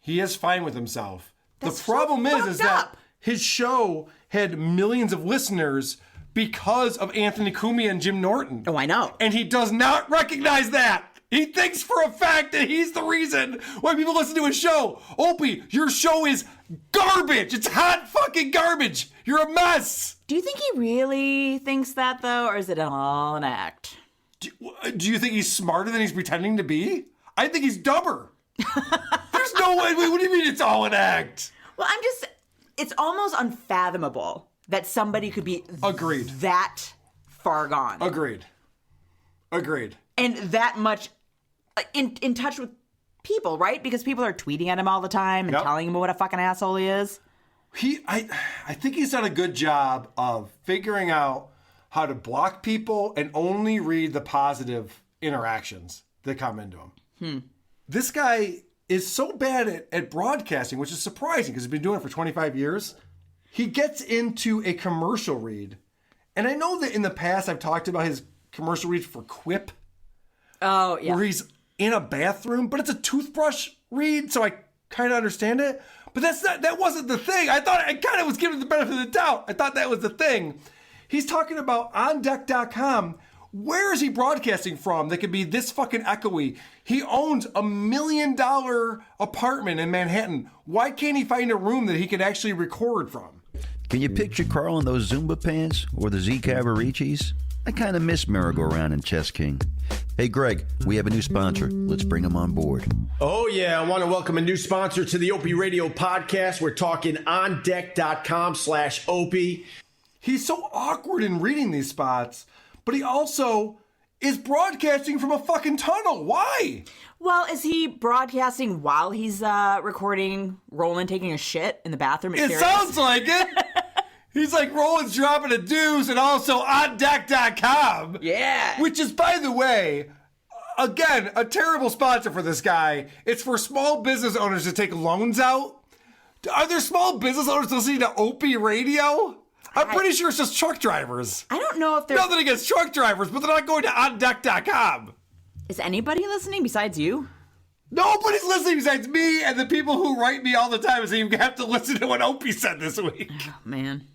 He is fine with himself. The problem is that his show had millions of listeners because of Anthony Cumia and Jim Norton. Oh, I know. And he does not recognize that. He thinks for a fact that he's the reason why people listen to his show. Opie, your show is garbage. It's hot fucking garbage. You're a mess. Do you think he really thinks that, though, or is it all an act? Do you think he's smarter than he's pretending to be? I think he's dumber. There's no way. What do you mean it's all an act? Well, it's almost unfathomable that somebody could be that far gone. Agreed. And that much in touch with people, right? Because people are tweeting at him all the time and telling him what a fucking asshole he is. I think he's done a good job of figuring out how to block people and only read the positive interactions that come into him. This guy is so bad at broadcasting, which is surprising because he's been doing it for 25 years. He gets into a commercial read. And I know that in the past I've talked about his commercial read for Quip. Oh, yeah. Where he's in a bathroom, but it's a toothbrush read, so I kind of understand it. But that wasn't the thing. I thought I kind of was giving the benefit of the doubt. I thought that was the thing. He's talking about OnDeck.com. Where is he broadcasting from that could be this fucking echoey? He owns $1 million apartment in Manhattan. Why can't he find a room that he can actually record from? Can you picture Carl in those Zumba pants or the Z Cavaricis? I kind of miss merry-go-round and Chess King. Hey, Greg, we have a new sponsor. Let's bring him on board. Oh, yeah. I want to welcome a new sponsor to the Opie Radio podcast. We're talking ondeck.com/Opie. He's so awkward in reading these spots, but he also is broadcasting from a fucking tunnel. Why? Well, is he broadcasting while he's recording Roland taking a shit in the bathroom? It sounds like it. He's like, Roland's dropping a deuce and also ondeck.com. Yeah. Which is, by the way, again, a terrible sponsor for this guy. It's for small business owners to take loans out. Are there small business owners listening to Opie Radio? I'm pretty sure it's just truck drivers. I don't know if there's... Nothing against truck drivers, but they're not going to ondeck.com. Is anybody listening besides you? Nobody's listening besides me and the people who write me all the time saying you have to listen to what Opie said this week. Oh, man.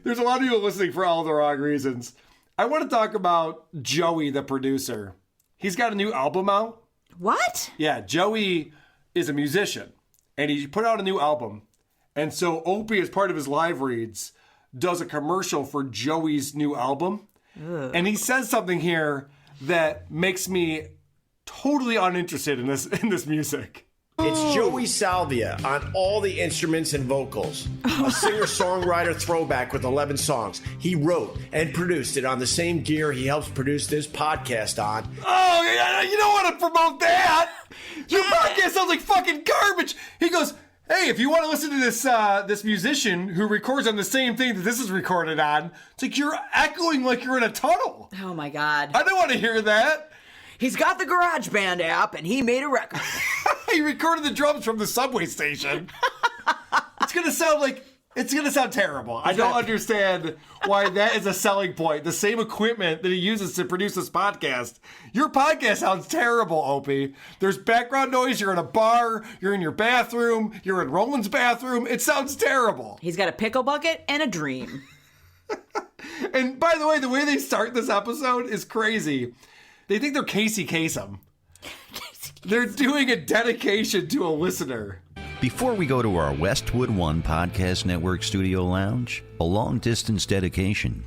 There's a lot of people listening for all the wrong reasons. I want to talk about Joey, the producer. He's got a new album out. What? Yeah, Joey is a musician, and he put out a new album. And so Opie, as part of his live reads, does a commercial for Joey's new album. Ugh. And he says something here that makes me totally uninterested in this music. It's Joey Salvia on all the instruments and vocals. A singer-songwriter throwback with 11 songs. He wrote and produced it on the same gear he helps produce this podcast on. Oh, you don't want to promote that. Your podcast sounds like fucking garbage. He goes, hey, if you want to listen to this musician who records on the same thing that this is recorded on, it's like you're echoing like you're in a tunnel. Oh, my God. I don't want to hear that. He's got the GarageBand app, and he made a record. He recorded the drums from the subway station. It's going to sound terrible. I don't understand why that is a selling point. The same equipment that he uses to produce this podcast. Your podcast sounds terrible, Opie. There's background noise. You're in a bar. You're in your bathroom. You're in Roland's bathroom. It sounds terrible. He's got a pickle bucket and a dream. And by the way they start this episode is crazy. They think they're Casey Kasem. They're doing a dedication to a listener. Before we go to our Westwood One Podcast Network studio lounge, a long-distance dedication.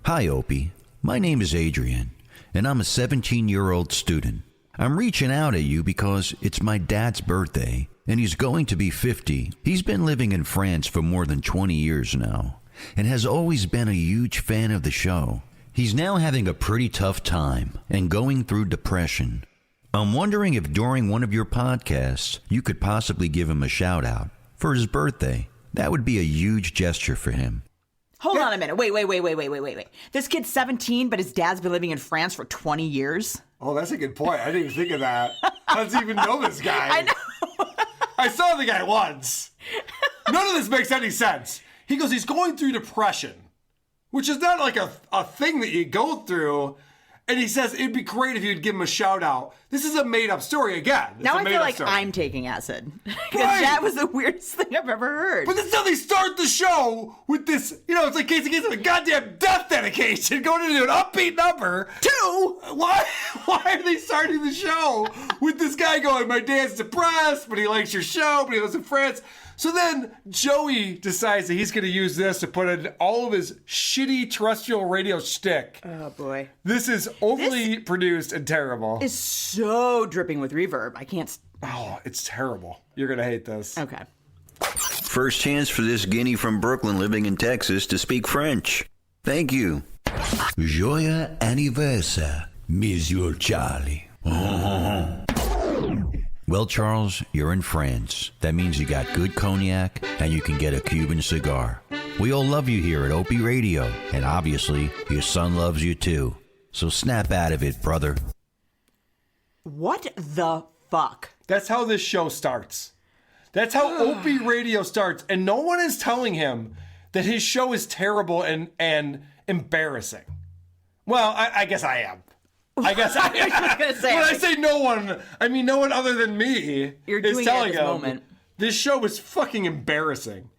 Hi, Opie. My name is Adrian, and I'm a 17-year-old student. I'm reaching out at you because it's my dad's birthday, and he's going to be 50. He's been living in France for more than 20 years now. and has always been a huge fan of the show. He's now having a pretty tough time and going through depression. I'm wondering if during one of your podcasts you could possibly give him a shout out for his birthday. That would be a huge gesture for him. Hold on a minute. Wait. This kid's 17, but his dad's been living in France for 20 years. Oh, that's a good point. I didn't even think of that. I don't even know this guy. I know. I saw the guy once. None of this makes any sense. He goes, he's going through depression, which is not like a thing that you go through. And he says it'd be great if you'd give him a shout out. This is a made up story again. Now I feel like I'm taking acid. Because that was the weirdest thing I've ever heard. But that's how they start the show with this, it's like Casey Kasem, a goddamn death dedication, going into an upbeat number. Two, why are they starting the show with this guy going, my dad's depressed, but he likes your show, but he lives in France. So then Joey decides that he's going to use this to put in all of his shitty terrestrial radio shtick. Oh, boy. This is overly produced and terrible. It's so dripping with reverb. I can't... Oh, it's terrible. You're going to hate this. Okay. First chance for this guinea from Brooklyn living in Texas to speak French. Thank you. Joyeux anniversaire, Monsieur Charlie. Well, Charles, you're in France. That means you got good cognac and you can get a Cuban cigar. We all love you here at Opie Radio, and obviously, your son loves you too. So snap out of it, brother. What the fuck? That's how this show starts. That's how Opie Radio starts, and no one is telling him that his show is terrible and embarrassing. Well, I guess I am. I guess I am. I was gonna say, when I say no one, I mean no one other than me. You're is doing telling it at this him moment. this show is fucking embarrassing.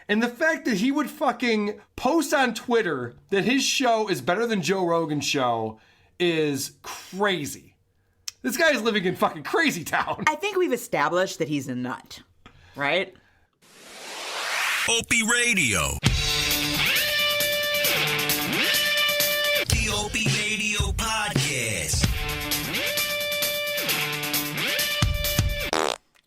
And the fact that he would fucking post on Twitter that his show is better than Joe Rogan's show is crazy. This guy is living in fucking crazy town. I think we've established that he's a nut, right? Opie Radio. The Opie Radio Podcast.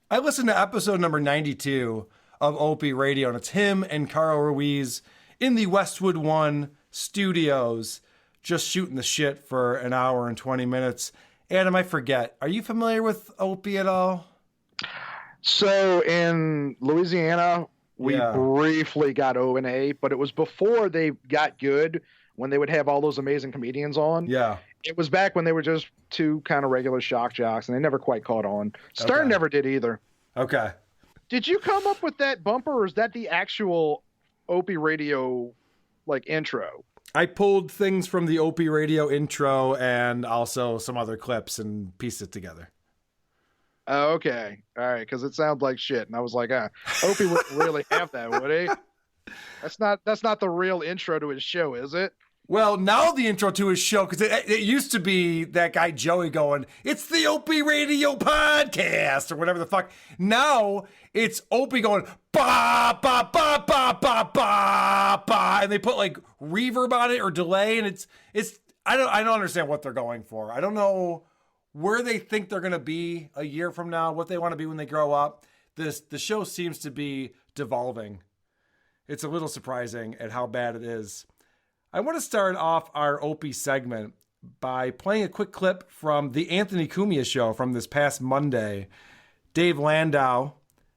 I listened to episode number 92 of Opie Radio, and it's him and Carl Ruiz in the Westwood One studios just shooting the shit for an hour and 20 minutes. Adam, I forget, are you familiar with Opie at all? So in Louisiana, we briefly got O&A, but it was before they got good, when they would have all those amazing comedians on. Yeah. It was back when they were just two kind of regular shock jocks, and they never quite caught on. Stern never did either. Okay. Did you come up with that bumper, or is that the actual Opie Radio, intro? I pulled things from the Opie Radio intro and also some other clips and pieced it together. Oh, okay. All right, because it sounds like shit. And I was like, Opie wouldn't really have that, would he? That's not the real intro to his show, is it? Well, now the intro to his show, because it used to be that guy Joey going, it's the Opie Radio Podcast, or whatever the fuck. Now it's Opie going, ba, ba, ba, ba, ba, ba, ba, and they put reverb on it or delay, and it's I don't understand what they're going for. I don't know where they think they're going to be a year from now, what they want to be when they grow up. The show seems to be devolving. It's a little surprising at how bad it is. I want to start off our Opie segment by playing a quick clip from the Anthony Cumia show from this past Monday. Dave Landau,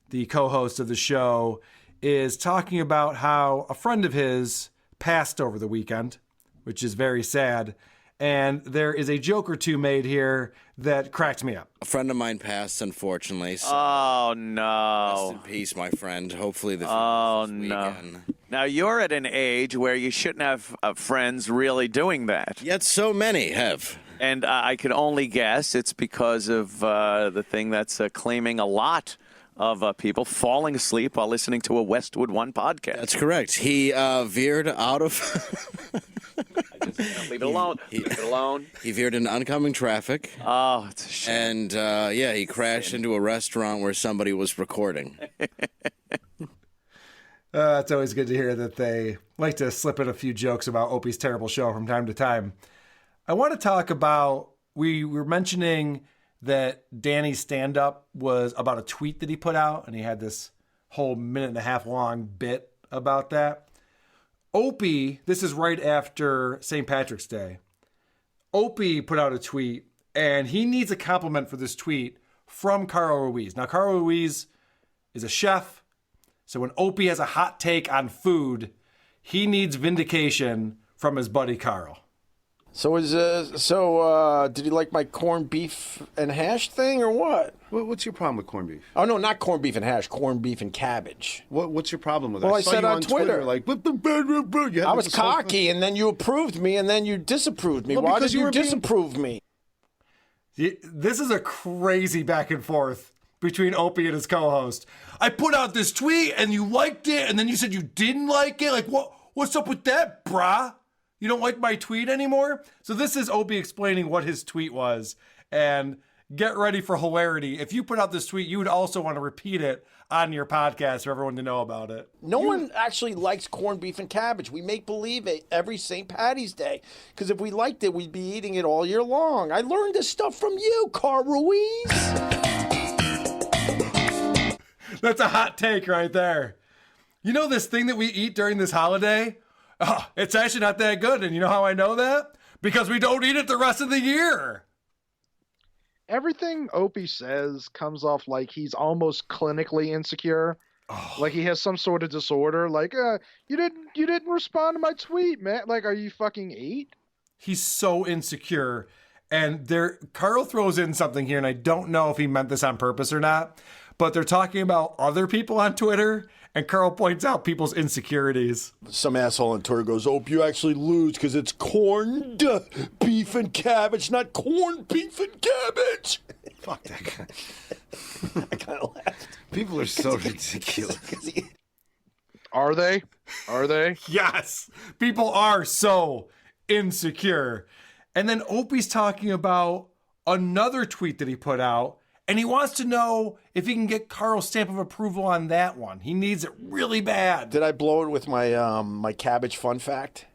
the co-host of the show, is talking about how a friend of his passed over the weekend, which is very sad. And there is a joke or two made here that cracked me up. A friend of mine passed, unfortunately. So Oh, no. rest in peace, my friend. Hopefully the weekend. Now, you're at an age where you shouldn't have friends really doing that. Yet so many have. And I could only guess it's because of the thing that's claiming a lot of people falling asleep while listening to a Westwood One podcast. That's correct. He veered out of... Leave it alone. Leave it alone. He veered into oncoming traffic. Oh, it's a shame. And, he crashed into a restaurant where somebody was recording. It's always good to hear that they like to slip in a few jokes about Opie's terrible show from time to time. I want to talk about, we were mentioning that Danny's stand-up was about a tweet that he put out, and he had this whole minute and a half long bit about that. Opie, this is right after St. Patrick's Day. Opie put out a tweet, and he needs a compliment for this tweet from Carl Ruiz. Now, Carl Ruiz is a chef, so when Opie has a hot take on food, he needs vindication from his buddy Carl. So did he like my corned beef and hash thing or what? What's your problem with corned beef? Oh no, not corned beef and hash, corned beef and cabbage. What's your problem with that? Well, I saw said you on Twitter, like, I was cocky, and then you approved me, and then you disapproved me. Well, Why because did you you were being- disapprove me? This is a crazy back and forth between Opie and his co-host. I put out this tweet, and you liked it, and then you said you didn't like it. Like, what's up with that, brah? You don't like my tweet anymore? So this is Opie explaining what his tweet was. And get ready for hilarity. If you put out this tweet, you would also want to repeat it on your podcast for everyone to know about it. No one actually likes corned beef and cabbage. We make believe it every St. Patty's Day. Because if we liked it, we'd be eating it all year long. I learned this stuff from you, Carl Ruiz. That's a hot take right there. You know this thing that we eat during this holiday? Oh, it's actually not that good. And you know how I know that? Because we don't eat it the rest of the year. Everything Opie says comes off like he's almost clinically insecure. Like he has some sort of disorder. Like, you didn't respond to my tweet, man. Like, are you fucking 8? He's so insecure. And Carl throws in something here, and I don't know if he meant this on purpose or not, but they're talking about other people on Twitter, and Carl points out people's insecurities. Some asshole on Twitter goes, "Oh, you actually lose because it's corned beef and cabbage, not corned beef and cabbage." Fuck that guy. I kind of laughed. People are so ridiculous. Are they? Are they? Yes. People are so insecure. And then Opie's talking about another tweet that he put out, and he wants to know if he can get Carl's stamp of approval on that one. He needs it really bad. Did I blow it with my my cabbage fun fact?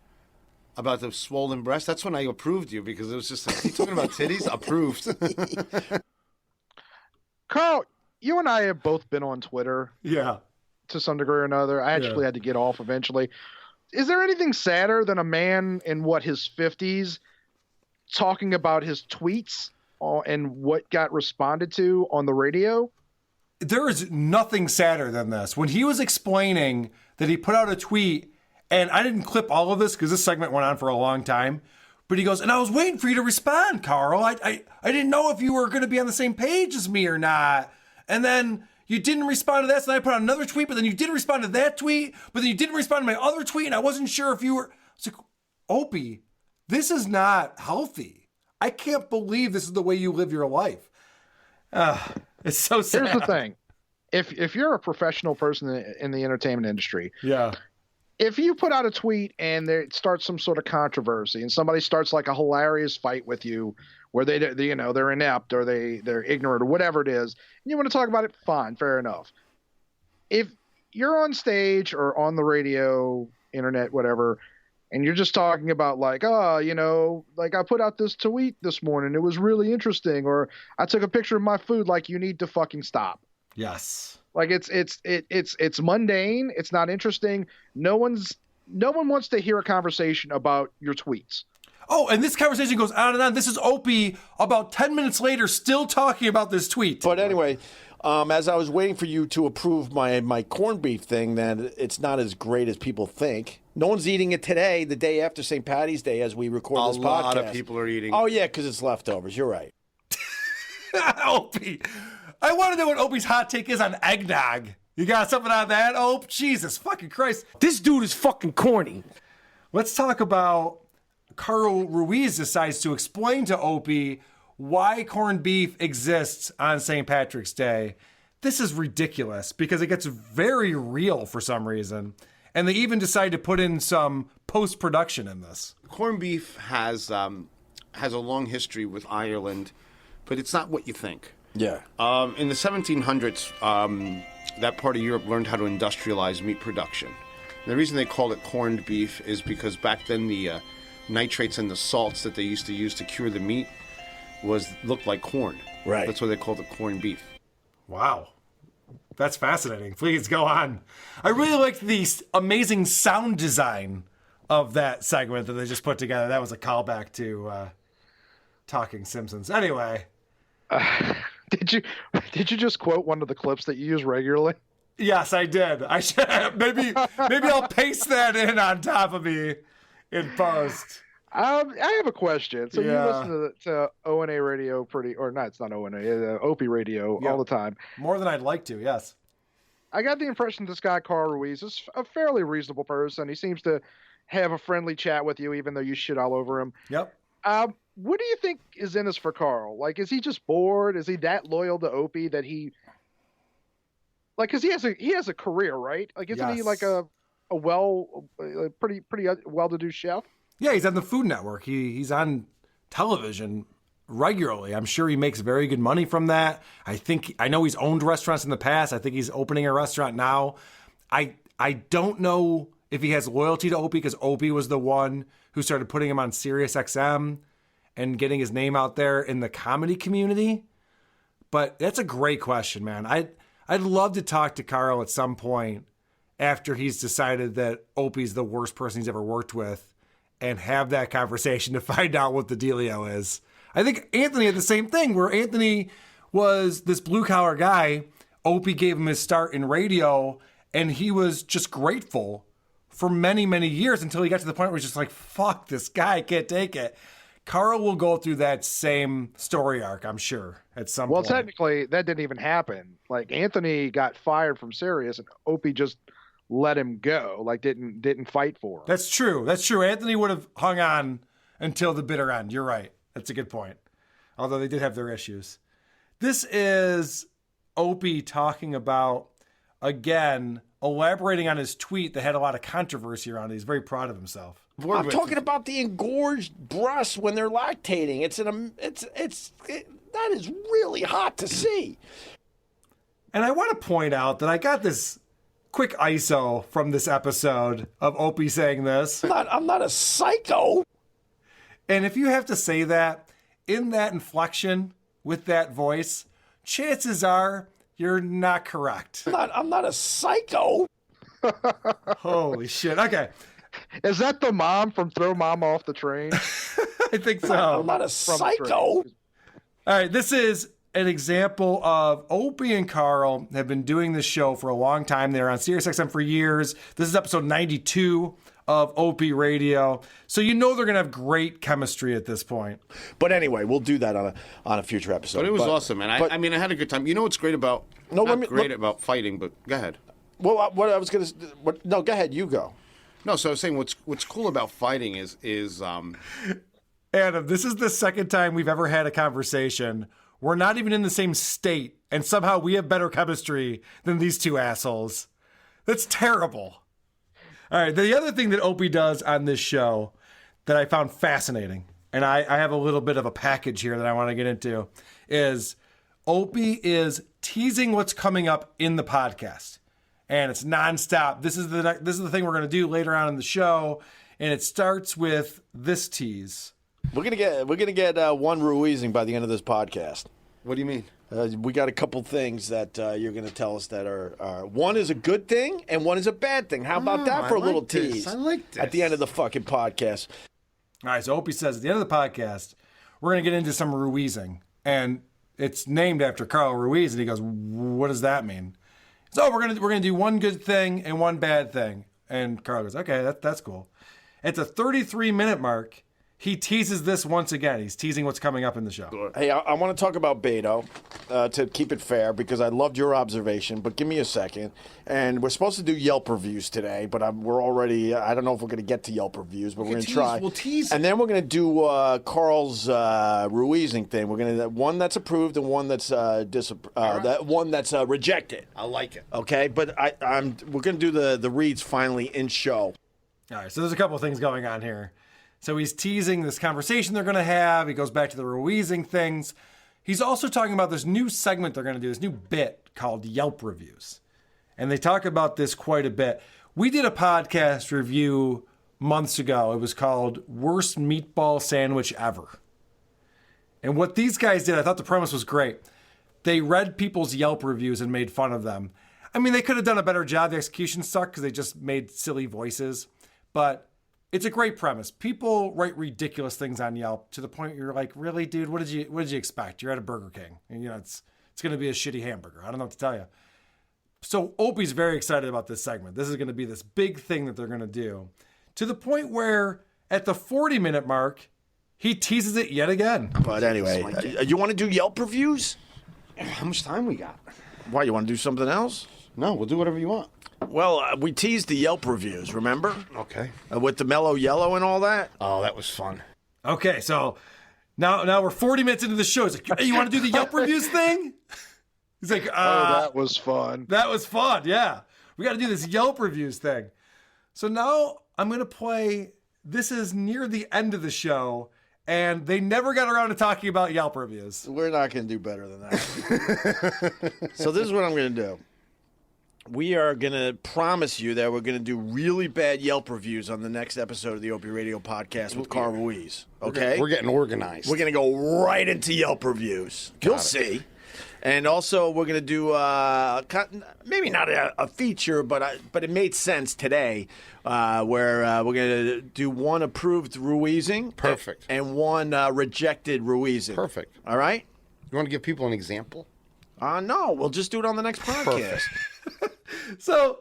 About the swollen breast? That's when I approved you, because it was just like, you talking about titties? Approved. Carl, you and I have both been on Twitter. Yeah. To some degree or another. I actually had to get off eventually. Is there anything sadder than a man in his 50s talking about his tweets and what got responded to on the radio? There is nothing sadder than this. When he was explaining that he put out a tweet, and I didn't clip all of this because this segment went on for a long time, but he goes, and I was waiting for you to respond, Carl. I didn't know if you were going to be on the same page as me or not. And then you didn't respond to that, so I put out another tweet, but then you didn't respond to that tweet, but then you didn't respond to my other tweet, and I wasn't sure if you were... I was like, Opie, this is not healthy. I can't believe this is the way you live your life. It's so sad. Here's the thing. If you're a professional person in the entertainment industry, yeah, if you put out a tweet and there starts some sort of controversy and somebody starts like a hilarious fight with you where they're inept or they're ignorant or whatever it is, and you want to talk about it, fine, fair enough. If you're on stage or on the radio, internet, whatever, and you're just talking about like, like I put out this tweet this morning, it was really interesting, or I took a picture of my food, like you need to fucking stop. Yes. Like it's mundane. It's not interesting. No one wants to hear a conversation about your tweets. Oh, and this conversation goes on and on. This is Opie about 10 minutes later still talking about this tweet. But anyway, as I was waiting for you to approve my corned beef thing, that it's not as great as people think. No one's eating it today, the day after St. Patty's Day, as we record this podcast. A lot of people are eating. Oh, yeah, because it's leftovers. You're right. Opie. I want to know what Opie's hot take is on eggnog. You got something on that, Ope? Jesus fucking Christ. This dude is fucking corny. Let's talk about Carl Ruiz decides to explain to Opie why corned beef exists on St. Patrick's Day. This is ridiculous because it gets very real for some reason. And they even decide to put in some post-production in this. Corned beef has a long history with Ireland, but it's not what you think. Yeah. In the 1700s, that part of Europe learned how to industrialize meat production. And the reason they called it corned beef is because back then the nitrates and the salts that they used to use to cure the meat looked like corn. Right. That's why they called it corned beef. Wow. That's fascinating. Please go on. I really liked the amazing sound design of that segment that they just put together. That was a callback to Talking Simpsons. Anyway. Did you just quote one of the clips that you use regularly? Yes, I did. I should maybe I'll paste that in on top of me in post. I have a question. So you listen to ONA radio it's not ONA, Opie Radio all the time. More than I'd like to, yes. I got the impression this guy, Carl Ruiz, is a fairly reasonable person. He seems to have a friendly chat with you, even though you shit all over him. Yep. What do you think is in this for Carl? Like, is he just bored? Is he that loyal to Opie that he... Like, because he has a career, right? Like, isn't he like a pretty well-to-do chef? Yeah, he's on the Food Network. He's on television regularly. I'm sure he makes very good money from that. I know he's owned restaurants in the past. I think he's opening a restaurant now. I don't know if he has loyalty to Opie because Opie was the one who started putting him on Sirius XM and getting his name out there in the comedy community. But that's a great question, man. I'd love to talk to Carl at some point after he's decided that Opie's the worst person he's ever worked with and have that conversation to find out what the dealio is. I think Anthony had the same thing where Anthony was this blue collar guy. Opie gave him his start in radio and he was just grateful for many, many years until he got to the point where he's just like, fuck this guy, I can't take it. Carl will go through that same story arc, I'm sure, at some point. Well, technically, that didn't even happen. Like, Anthony got fired from Sirius, and Opie just let him go. Like, didn't fight for him. That's true. Anthony would have hung on until the bitter end. You're right. That's a good point. Although they did have their issues. This is Opie talking about, again, elaborating on his tweet that had a lot of controversy around it. He's very proud of himself. I'm talking about the engorged breasts when they're lactating. That is really hot to see. And I want to point out that I got this quick ISO from this episode of Opie saying this. I'm not a psycho. And if you have to say that in that inflection with that voice, chances are you're not correct. I'm not a psycho. Holy shit. Okay. Is that the mom from Throw Mom Off the Train? I think so. I'm not a psycho. All right, this is an example of Opie and Carl have been doing this show for a long time. They're on SiriusXM for years. This is episode 92 of Opie Radio. So you know they're going to have great chemistry at this point. But anyway, we'll do that on a future episode. But it was awesome, man. I mean, I had a good time. You know what's great about about fighting, but go ahead. Well, what I was going to no, go ahead, you go. No, so I was saying what's cool about fighting is Adam, this is the second time we've ever had a conversation. We're not even in the same state, and somehow we have better chemistry than these two assholes. That's terrible. All right, the other thing that Opie does on this show that I found fascinating, and I have a little bit of a package here that I want to get into, is Opie is teasing what's coming up in the podcast. And it's nonstop. This is the thing we're going to do later on in the show, and it starts with this tease. We're gonna get one Ruizing by the end of this podcast. What do you mean? We got a couple things that you're going to tell us that are one is a good thing and one is a bad thing. How about that for a little tease? I like this. At the end of the fucking podcast. All right, so Opie says at the end of the podcast, we're going to get into some Ruizing, and it's named after Carl Ruiz, and he goes, "What does that mean?" So we're gonna do one good thing and one bad thing. And Carl goes, okay, that's cool. At the 33-minute mark, he teases this once again. He's teasing what's coming up in the show. Hey, I want to talk about Beto to keep it fair because I loved your observation, but give me a second. And we're supposed to do Yelp reviews today, but we're already, I don't know if we're going to get to Yelp reviews, but we're going to try. We'll tease. And then we're going to do Carl's Ruizing thing. We're going to one that's approved and one that's one that's rejected. I like it. Okay, but we're going to do the reads finally in show. All right, so there's a couple of things going on here. So he's teasing this conversation they're going to have. He goes back to the Ruizing things. He's also talking about this new segment they're going to do, this new bit called Yelp Reviews. And they talk about this quite a bit. We did a podcast review months ago. It was called Worst Meatball Sandwich Ever. And what these guys did, I thought the premise was great. They read people's Yelp reviews and made fun of them. I mean, they could have done a better job. The execution sucked because they just made silly voices. But it's a great premise. People write ridiculous things on Yelp to the point you're like, really, dude, what did you expect? You're at a Burger King, and it's going to be a shitty hamburger. I don't know what to tell you. So Opie's very excited about this segment. This is going to be this big thing that they're going to do, to the point where at the 40-minute mark, he teases it yet again. But anyway, you want to do Yelp reviews? How much time we got? Why, you want to do something else? No, we'll do whatever you want. Well, we teased the Yelp reviews, remember? Okay. With the mellow yellow and all that? Oh, that was fun. Okay, so now we're 40 minutes into the show. He's like, hey, you want to do the Yelp reviews thing? He's like, that was fun. That was fun, yeah. We got to do this Yelp reviews thing. So now I'm going to play, this is near the end of the show, and they never got around to talking about Yelp reviews. We're not going to do better than that. So this is what I'm going to do. We are going to promise you that we're going to do really bad Yelp reviews on the next episode of the Opie Radio podcast with Carl Ruiz. Okay? We're getting organized. We're going to go right into Yelp reviews. You'll see. And also, we're going to do maybe not a feature, but it made sense today, where we're going to do one approved Ruizing. Perfect. And one rejected Ruizing. Perfect. All right? You want to give people an example? No, we'll just do it on the next podcast. So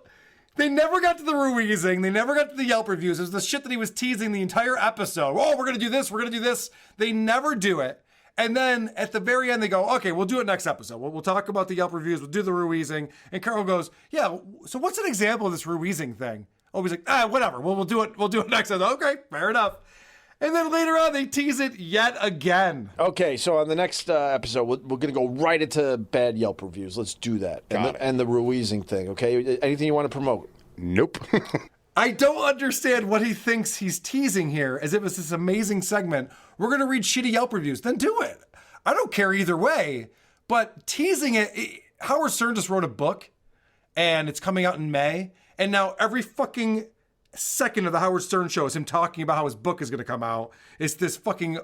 they never got to the Ruizing. They never got to the Yelp reviews. It was the shit that he was teasing the entire episode. Oh, we're going to do this. We're going to do this. They never do it. And then at the very end, they go, okay, we'll do it next episode. We'll talk about the Yelp reviews. We'll do the Ruizing. And Carl goes, yeah, so what's an example of this Ruizing thing? Oh, he's like, whatever. We'll do it. We'll do it next episode. Okay, fair enough. And then later on, they tease it yet again. Okay, so on the next episode, we're going to go right into bad Yelp reviews. Let's do that. And the Ruizing thing, okay? Anything you want to promote? Nope. I don't understand what he thinks he's teasing here, as if it's this amazing segment. We're going to read shitty Yelp reviews. Then do it. I don't care either way. But teasing it, Howard Stern just wrote a book, and it's coming out in May. And now every fucking second of the Howard Stern show is him talking about how his book is going to come out. It's this fucking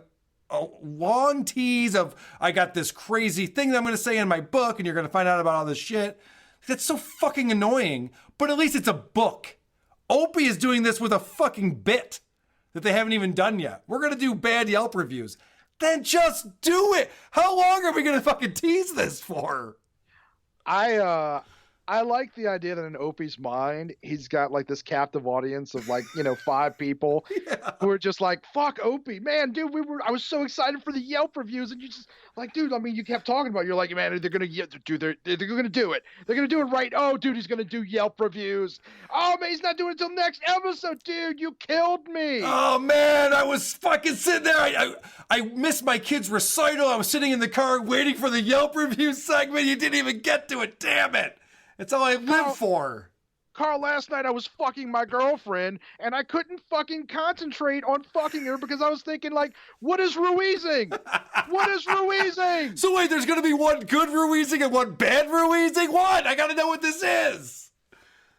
long tease of, I got this crazy thing that I'm going to say in my book, and you're going to find out about all this shit. That's so fucking annoying. But at least it's a book. Opie is doing this with a fucking bit that they haven't even done yet. We're going to do bad Yelp reviews. Then just do it. How long are we going to fucking tease this for? I like the idea that in Opie's mind, he's got like this captive audience of 5 people who are just like, fuck Opie, man, dude, I was so excited for the Yelp reviews. And you just like, dude, I mean, you kept talking about it. You're like, man, they're going to do it. They're going to do it. They're going to do it right. Oh, dude, he's going to do Yelp reviews. Oh, man, he's not doing it until next episode, dude. You killed me. Oh, man, I was fucking sitting there. I missed my kid's recital. I was sitting in the car waiting for the Yelp review segment. You didn't even get to it. Damn it. That's all I live for. Carl, last night I was fucking my girlfriend, and I couldn't fucking concentrate on fucking her because I was thinking, like, what is Ruizing? What is Ruizing? So wait, there's going to be one good Ruizing and one bad Ruizing? What? I got to know what this is.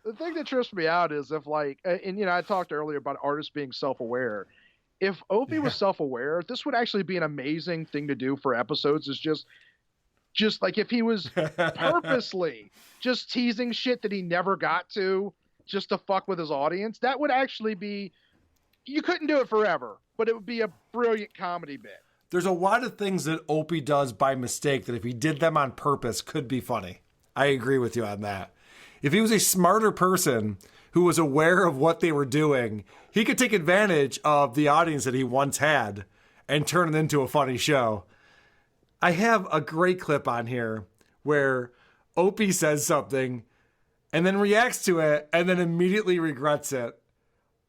The thing that trips me out is if, like, and, I talked earlier about artists being self-aware. If Opie was self-aware, this would actually be an amazing thing to do for episodes, is just like if he was purposely just teasing shit that he never got to just to fuck with his audience, that would actually be, you couldn't do it forever, but it would be a brilliant comedy bit. There's a lot of things that Opie does by mistake that if he did them on purpose could be funny. I agree with you on that. If he was a smarter person who was aware of what they were doing, he could take advantage of the audience that he once had and turn it into a funny show. I have a great clip on here where Opie says something and then reacts to it and then immediately regrets it.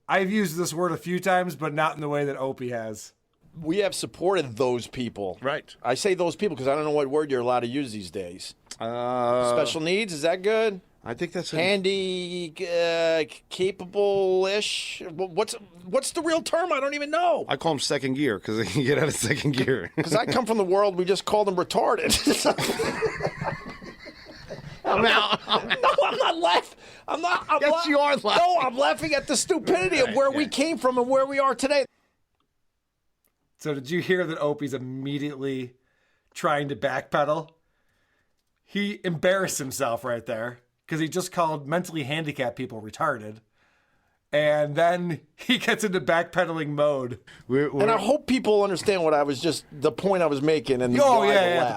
I've used this word a few times, but not in the way that Opie has. We have supported those people. Right. I say those people because I don't know what word you're allowed to use these days. Special needs, is that good? I think that's handy, capable-ish. What's the real term? I don't even know. I call them second gear because they can get out of second gear. Because I come from the world we just call them retarded. I'm not laughing. Yes, you are laughing. No, I'm laughing at the stupidity of where we came from and where we are today. So did you hear that Opie's immediately trying to backpedal? He embarrassed himself right there because he just called mentally handicapped people retarded. And then he gets into backpedaling mode. And I hope people understand what the point I was making. And the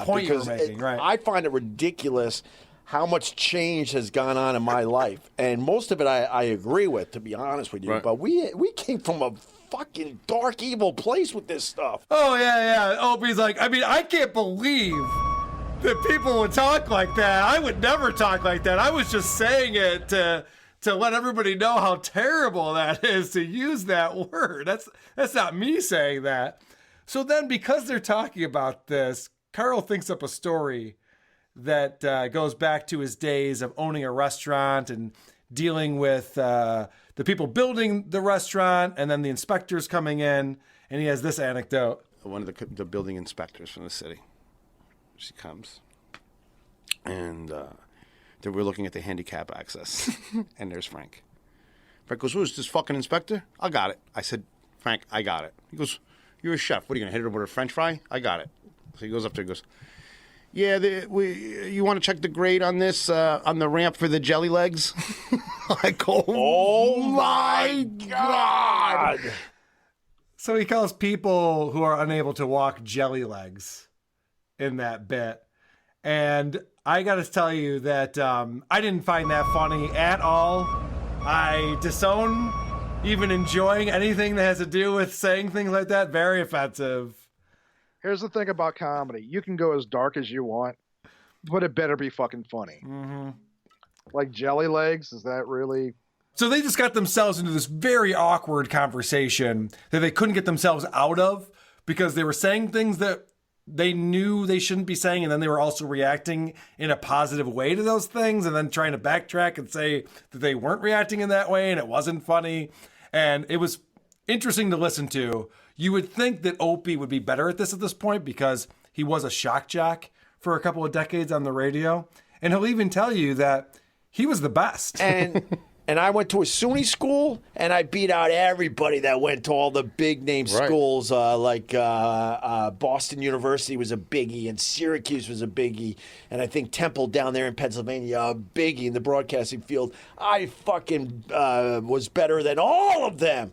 point you were making, right. I find it ridiculous how much change has gone on in my life. And most of it I agree with, to be honest with you. Right. But we came from a fucking dark, evil place with this stuff. Oh, yeah. Opie's like, I mean, I can't believe that people would talk like that. I would never talk like that. I was just saying it to let everybody know how terrible that is to use that word. That's not me saying that. So then, because they're talking about this, Carl thinks up a story that goes back to his days of owning a restaurant and dealing with the people building the restaurant and then the inspectors coming in. And he has this anecdote. One of the building inspectors from the city. She comes. And we're looking at the handicap access. And there's Frank. Frank goes, who's this fucking inspector? I got it. I said, Frank, I got it. He goes, you're a chef. What are you going to hit it with a French fry? I got it. So he goes up there and goes, yeah, you want to check the grade on this, on the ramp for the jelly legs? I go, oh my God. So he calls people who are unable to walk jelly legs in that bit. And I got to tell you that I didn't find that funny at all. I disown even enjoying anything that has to do with saying things like that. Very offensive. Here's the thing about comedy. You can go as dark as you want, but it better be fucking funny. Mm-hmm. Like jelly legs, is that really... So they just got themselves into this very awkward conversation that they couldn't get themselves out of because they were saying things that they knew they shouldn't be saying, and then they were also reacting in a positive way to those things and then trying to backtrack and say that they weren't reacting in that way and it wasn't funny. And it was interesting to listen to. You would think that Opie would be better at this point because he was a shock jock for a couple of decades on the radio. And he'll even tell you that he was the best. And I went to a SUNY school, and I beat out everybody that went to all the big-name schools, like Boston University was a biggie, and Syracuse was a biggie, and I think Temple down there in Pennsylvania, a biggie in the broadcasting field. I fucking was better than all of them.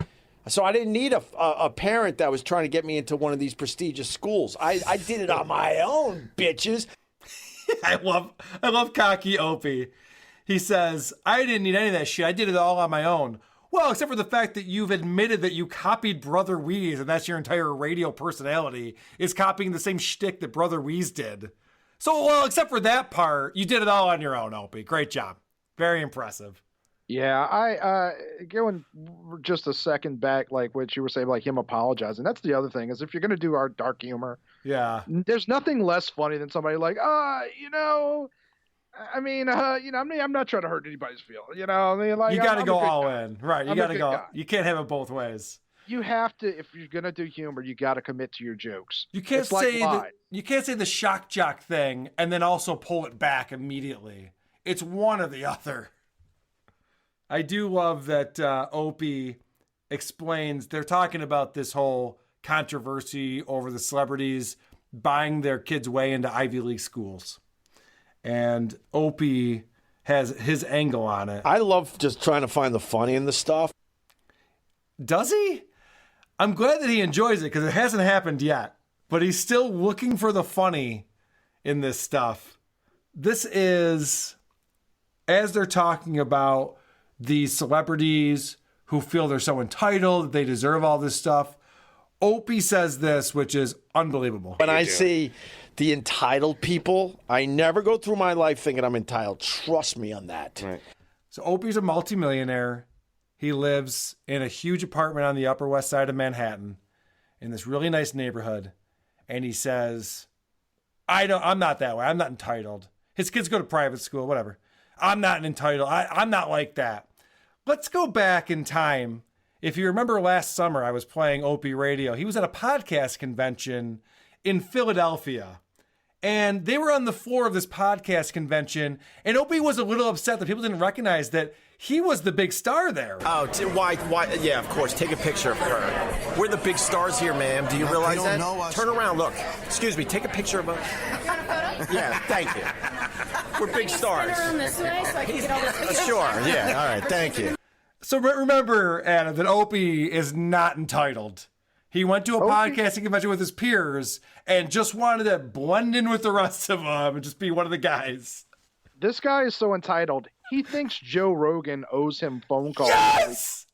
So I didn't need a parent that was trying to get me into one of these prestigious schools. I did it on my own, bitches. I love cocky Opie. He says, I didn't need any of that shit. I did it all on my own. Well, except for the fact that you've admitted that you copied Brother Wease, and that's your entire radio personality, is copying the same shtick that Brother Wease did. So, well, except for that part, you did it all on your own, Opie. Great job. Very impressive. Yeah, I going just a second back, like what you were saying, like him apologizing. That's the other thing, is if you're going to do our dark humor, yeah, there's nothing less funny than somebody like, I'm not trying to hurt anybody's feelings. You got to go all in, right? You got to go. You can't have it both ways. You have to, if you're gonna do humor, you got to commit to your jokes. You can't say the shock jock thing and then also pull it back immediately. It's one or the other. I do love that Opie explains they're talking about this whole controversy over the celebrities buying their kids' way into Ivy League schools. And Opie has his angle on it. I love just trying to find the funny in the stuff. Does he? I'm glad that he enjoys it because it hasn't happened yet. But he's still looking for the funny in this stuff. This is, as they're talking about these celebrities who feel they're so entitled, that they deserve all this stuff, Opie says this, which is unbelievable. When I see the entitled people, I never go through my life thinking I'm entitled. Trust me on that. Right. So Opie's a multimillionaire. He lives in a huge apartment on the Upper West Side of Manhattan in this really nice neighborhood. And he says, I'm not that way. I'm not entitled. His kids go to private school, whatever. I'm not entitled. I'm not like that. Let's go back in time. If you remember last summer, I was playing Opie Radio. He was at a podcast convention in Philadelphia. And they were on the floor of this podcast convention. And Opie was a little upset that people didn't recognize that he was the big star there. Oh, why? Yeah, of course. Take a picture of her. We're the big stars here, ma'am. Do you realize that? Turn around. Look. Excuse me. Take a picture of her. Yeah, thank you. We're big stars. Turn around this way so I can get all the pictures. Sure. Yeah. All right. Thank you. So remember, Adam, that Opie is not entitled. He went to a podcasting convention with his peers and just wanted to blend in with the rest of them and just be one of the guys. This guy is so entitled. He thinks Joe Rogan owes him phone calls. Yes!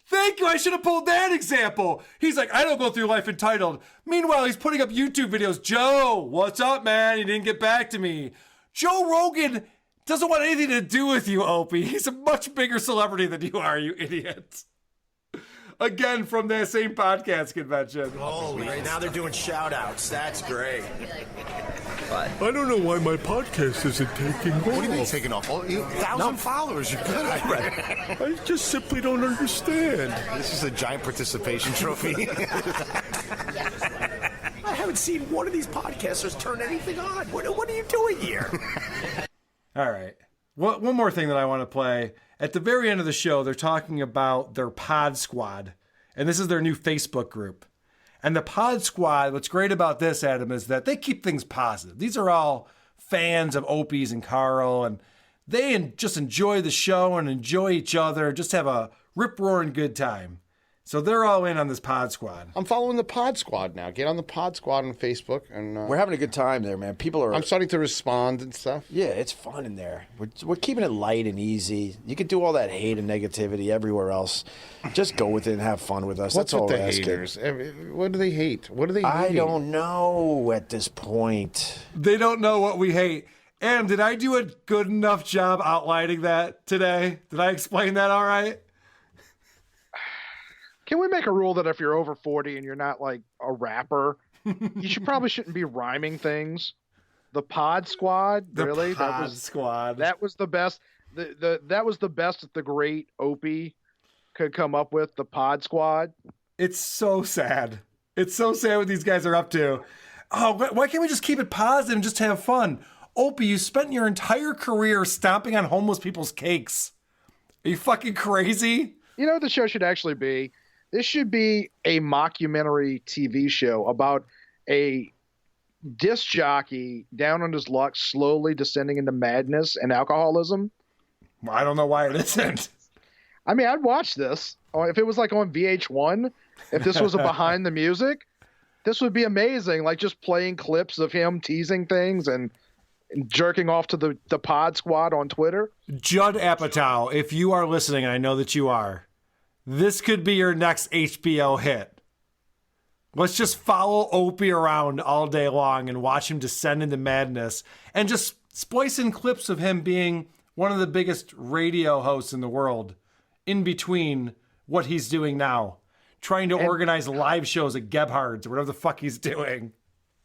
Thank you. I should have pulled that example. He's like, I don't go through life entitled. Meanwhile, he's putting up YouTube videos. Joe, what's up, man? You didn't get back to me. Joe Rogan doesn't want anything to do with you, Opie. He's a much bigger celebrity than you are, you idiot. Again, from that same podcast convention. Holy, now they're doing shout-outs. That's great. I don't know why my podcast isn't taking off. What do you mean taking off? 1,000 followers. You're good. I just simply don't understand. This is a giant participation trophy. I haven't seen one of these podcasters turn anything on. What are you doing here? All right. One more thing that I want to play. At the very end of the show, they're talking about their Pod Squad. And this is their new Facebook group. And the Pod Squad, what's great about this, Adam, is that they keep things positive. These are all fans of Opie's and Carl, and they just enjoy the show and enjoy each other, just have a rip-roaring good time. So they're all in on this Pod Squad. I'm following the Pod Squad now. Get on the Pod Squad on Facebook. And We're having a good time there, man. People are... I'm starting to respond and stuff. Yeah, it's fun in there. We're keeping it light and easy. You can do all that hate and negativity everywhere else. Just go with it and have fun with us. What's That's all with we're the asking. haters? What do they hate? What are they I hating? don't know at this point. They don't know what we hate. Adam, did I do a good enough job outlining that today? Did I explain that all right? Can we make a rule that if you're over 40 and you're not like a rapper, you shouldn't be rhyming things? The Pod Squad, really? Pod Squad. That was the best. That was the best that the great Opie could come up with. The Pod Squad. It's so sad. It's so sad what these guys are up to. Oh, why can't we just keep it positive and just have fun? Opie, you spent your entire career stomping on homeless people's cakes. Are you fucking crazy? You know what the show should actually be? This should be a mockumentary TV show about a disc jockey down on his luck, slowly descending into madness and alcoholism. Well, I don't know why it isn't. I mean, I'd watch this. If it was like on VH1, if this was a behind the music, this would be amazing. Like just playing clips of him teasing things and jerking off to the Pod Squad on Twitter. Judd Apatow, if you are listening, and I know that you are, this could be your next HBO hit. Let's just follow Opie around all day long and watch him descend into madness and just splice in clips of him being one of the biggest radio hosts in the world in between what he's doing now, trying to organize live shows at Gebhard's or whatever the fuck he's doing.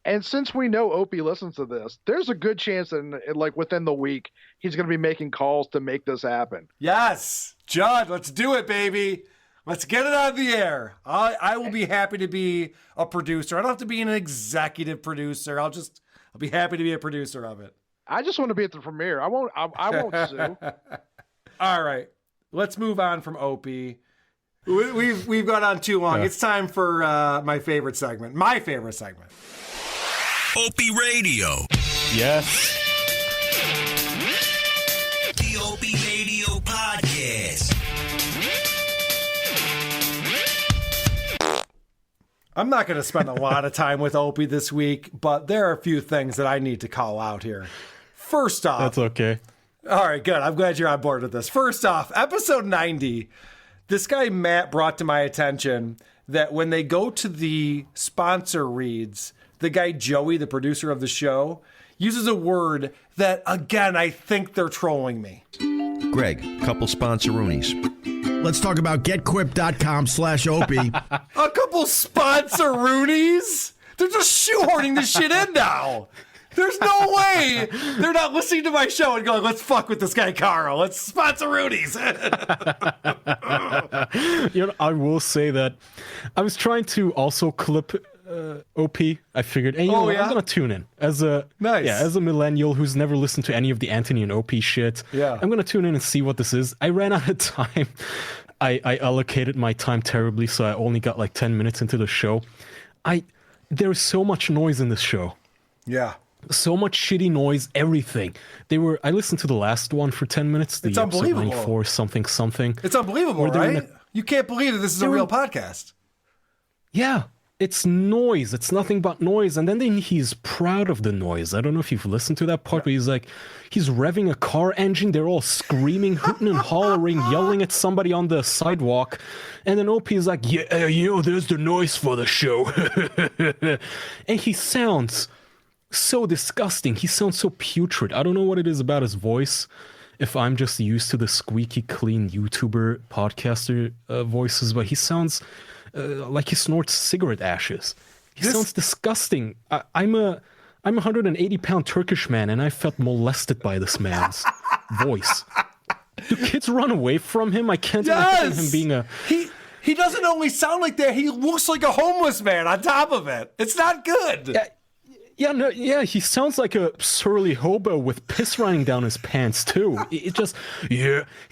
And since we know Opie listens to this, there's a good chance that like within the week, he's going to be making calls to make this happen. Yes. Judd, let's do it, baby. Let's get it on the air. I will be happy to be a producer. I don't have to be an executive producer. I'll be happy to be a producer of it. I just want to be at the premiere. I won't sue. All right. Let's move on from Opie. We've gone on too long. It's time for my favorite segment. My favorite segment. Opie Radio. Yes. The Opie Radio Podcast. I'm not going to spend a lot of time with Opie this week, but there are a few things that I need to call out here. First off. That's okay. All right, good. I'm glad you're on board with this. First off, episode 90, this guy Matt brought to my attention that when they go to the sponsor reads, the guy Joey, the producer of the show, uses a word that, again, I think they're trolling me. Greg, couple sponsoroonies. Let's talk about getquip.com/Opie. A couple sponsoroonies? They're just shoehorning this shit in now. There's no way they're not listening to my show and going, let's fuck with this guy Carl. Let's sponsoroonies. I will say that I was trying to also clip OP. I figured, and I'm gonna tune in as a millennial who's never listened to any of the Anthony and OP shit. Yeah, I'm gonna tune in and see what this is. I ran out of time. I allocated my time terribly, so I only got like 10 minutes into the show. There's so much noise in this show. Yeah. So much shitty noise, everything. I listened to the last one for 10 minutes. It's unbelievable. 94 something. It's unbelievable, right? You can't believe that this is a real podcast. Yeah. It's noise. It's nothing but noise. And then he's proud of the noise. I don't know if you've listened to that part, but he's revving a car engine. They're all screaming, hooting and hollering, yelling at somebody on the sidewalk. And then Opie is like, yeah, there's the noise for the show. And he sounds so disgusting. He sounds so putrid. I don't know what it is about his voice. If I'm just used to the squeaky clean YouTuber podcaster voices, but he sounds like he snorts cigarette ashes. He sounds disgusting. I'm a 180-pound Turkish man, and I felt molested by this man's voice. Do kids run away from him? I can't imagine him being a... He doesn't only sound like that, he looks like a homeless man on top of it. It's not good. He sounds like a surly hobo with piss running down his pants, too. He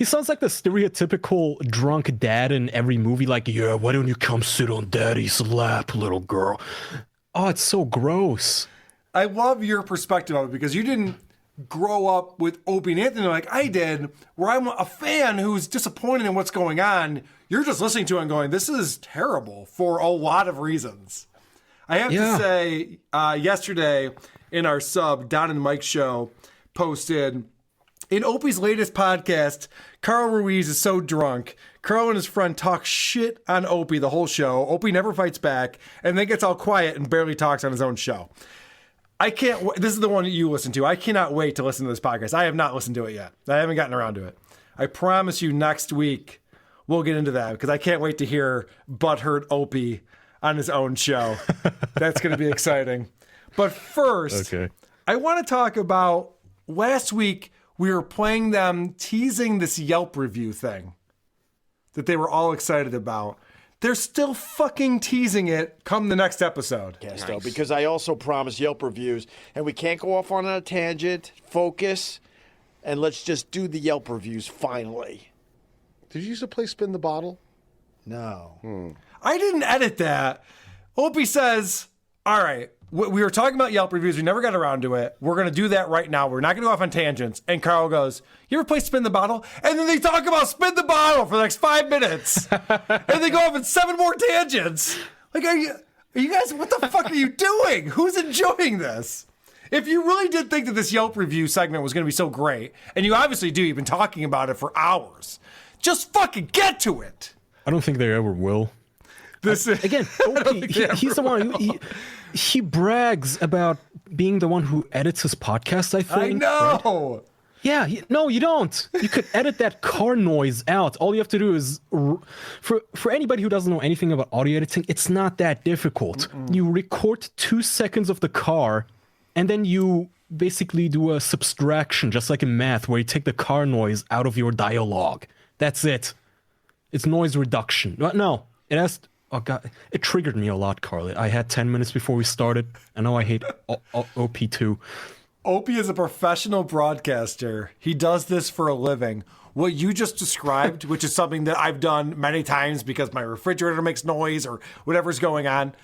sounds like the stereotypical drunk dad in every movie, like, yeah, why don't you come sit on daddy's lap, little girl? Oh, it's so gross. I love your perspective of it, because you didn't grow up with Opie and Anthony like I did, where I'm a fan who's disappointed in what's going on. You're just listening to it and going, this is terrible for a lot of reasons. I have to say, yesterday in our sub, Don and Mike show posted, in Opie's latest podcast, Carl Ruiz is so drunk. Carl and his friend talk shit on Opie the whole show. Opie never fights back and then gets all quiet and barely talks on his own show. I can't this is the one that you listen to. I cannot wait to listen to this podcast. I have not listened to it yet. I haven't gotten around to it. I promise you next week we'll get into that, because I can't wait to hear butthurt Opie on his own show. That's going to be exciting. But first, I want to talk about last week we were playing them teasing this Yelp review thing that they were all excited about. They're still fucking teasing it come the next episode. Yes, though, because I also promised Yelp reviews, and we can't go off on a tangent, focus, and let's just do the Yelp reviews finally. Did you used to play Spin the Bottle? No. I didn't edit that. Opie says, all right, we were talking about Yelp reviews. We never got around to it. We're going to do that right now. We're not going to go off on tangents. And Carl goes, you ever play Spin the Bottle? And then they talk about Spin the Bottle for the next 5 minutes. And they go off on 7 more tangents. Like, are you guys, what the fuck are you doing? Who's enjoying this? If you really did think that this Yelp review segment was going to be so great, and you obviously do, you've been talking about it for hours, just fucking get to it. I don't think they ever will. He's the one. He brags about being the one who edits his podcast, I think. I know. Right? Yeah. No, you don't. You could edit that car noise out. All you have to do is, for anybody who doesn't know anything about audio editing, it's not that difficult. You record 2 seconds of the car, and then you basically do a subtraction, just like in math, where you take the car noise out of your dialogue. That's it. It's noise reduction. No, it has... Oh, God. It triggered me a lot, Carly. I had 10 minutes before we started. I know I hate OP too. Opie is a professional broadcaster. He does this for a living. What you just described, which is something that I've done many times because my refrigerator makes noise or whatever's going on,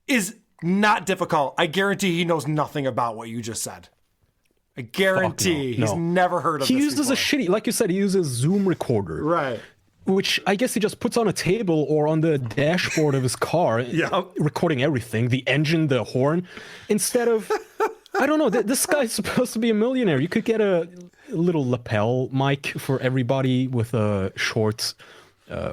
is not difficult. I guarantee he knows nothing about what you just said. I guarantee he's never heard of this. He uses a shitty, like you said, he uses Zoom recorder. Right. Which I guess he just puts on a table or on the dashboard of his car, recording everything, the engine, the horn, instead of, I don't know, this guy's supposed to be a millionaire. You could get a little lapel mic for everybody with a short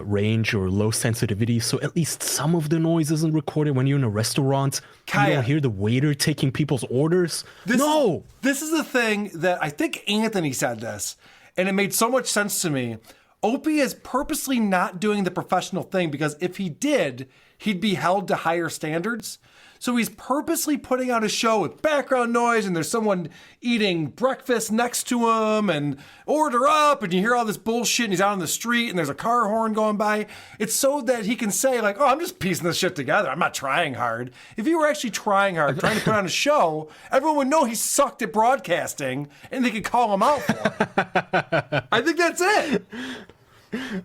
range or low sensitivity, so at least some of the noise isn't recorded when you're in a restaurant. You don't hear the waiter taking people's orders. This is the thing that I think Anthony said this, and it made so much sense to me. Opie is purposely not doing the professional thing, because if he did, he'd be held to higher standards. So he's purposely putting out a show with background noise, and there's someone eating breakfast next to him, and order up, and you hear all this bullshit, and he's out on the street, and there's a car horn going by. It's so that he can say, like, oh, I'm just piecing this shit together. I'm not trying hard. If he were actually trying hard, trying to put on a show, everyone would know he sucked at broadcasting, and they could call him out for it. I think that's it.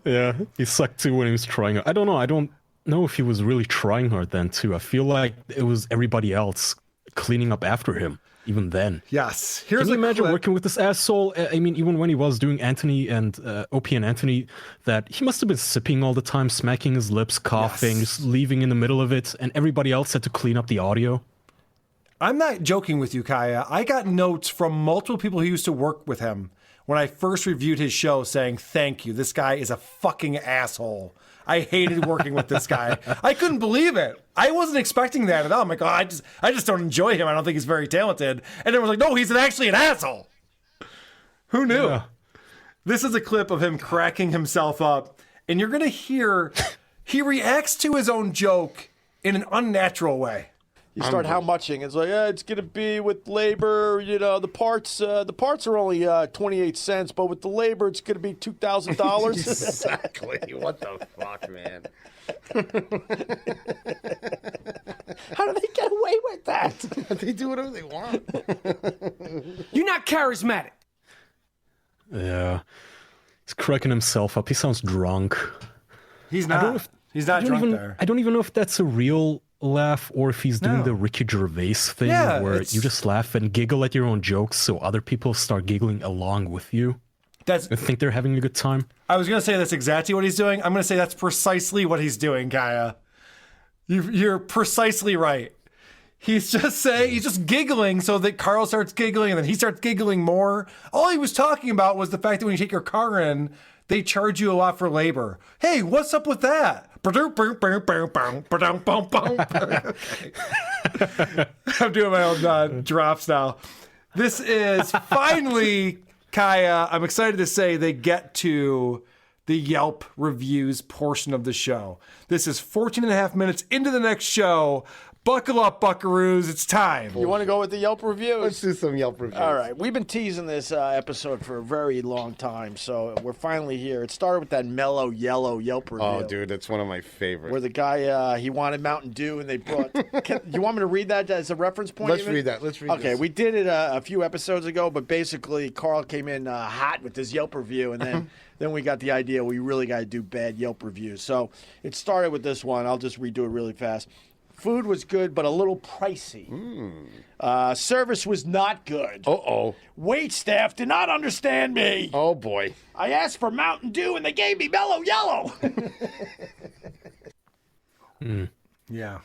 Yeah, he sucked too when he was trying. I don't know. I don't know if he was really trying hard then too. I feel like it was everybody else cleaning up after him. even then. Yes. Can you imagine working with this asshole? I mean, even when he was doing Anthony and Opie and Anthony, that he must have been sipping all the time, smacking his lips, coughing, just leaving in the middle of it, and everybody else had to clean up the audio. I'm not joking with you, Kaya. I got notes from multiple people who used to work with him when I first reviewed his show saying, thank you, this guy is a fucking asshole. I hated working with this guy. I couldn't believe it. I wasn't expecting that at all. I'm like, oh, I just don't enjoy him. I don't think he's very talented. And everyone's like, no, he's actually an asshole. Who knew? Yeah. This is a clip of him cracking himself up. And you're going to hear he reacts to his own joke in an unnatural way. You start how muching. It's like, it's going to be with labor, the parts are only 28 cents, but with the labor, it's going to be $2,000. Exactly. What the fuck, man? How do they get away with that? They do whatever they want. You're not charismatic. Yeah. He's cracking himself up. He sounds drunk. He's not. He's not drunk there. I don't even know if that's a real laugh or if he's doing the Ricky Gervais thing where you just laugh and giggle at your own jokes so other people start giggling along with you. I think they're having a good time. I was going to say that's exactly what he's doing. I'm going to say that's precisely what he's doing, Kaya. You're precisely right. He's just giggling so that Carl starts giggling and then he starts giggling more. All he was talking about was the fact that when you take your car in, they charge you a lot for labor. Hey, what's up with that? I'm doing my own drops now. This is finally, Kaya, I'm excited to say they get to the Yelp reviews portion of the show. This is 14 and a half minutes into the next show. Buckle up, buckaroos. It's time. You want to go with the Yelp reviews? Let's do some Yelp reviews. All right. We've been teasing this episode for a very long time, so we're finally here. It started with that mellow yellow Yelp review. Oh, dude, that's one of my favorites. Where the guy, he wanted Mountain Dew, and they brought... you want me to read that as a reference point? Let's read that. Let's read Okay, this. we did it a few episodes ago, but basically Carl came in hot with this Yelp review, and then... Then we got the idea we really got to do bad Yelp reviews. So it started with this one. I'll just redo it really fast. Food was good, but a little pricey. Service was not good. Uh-oh. Wait staff did not understand me. Oh, boy. I asked for Mountain Dew, and they gave me Mellow Yellow. Yeah.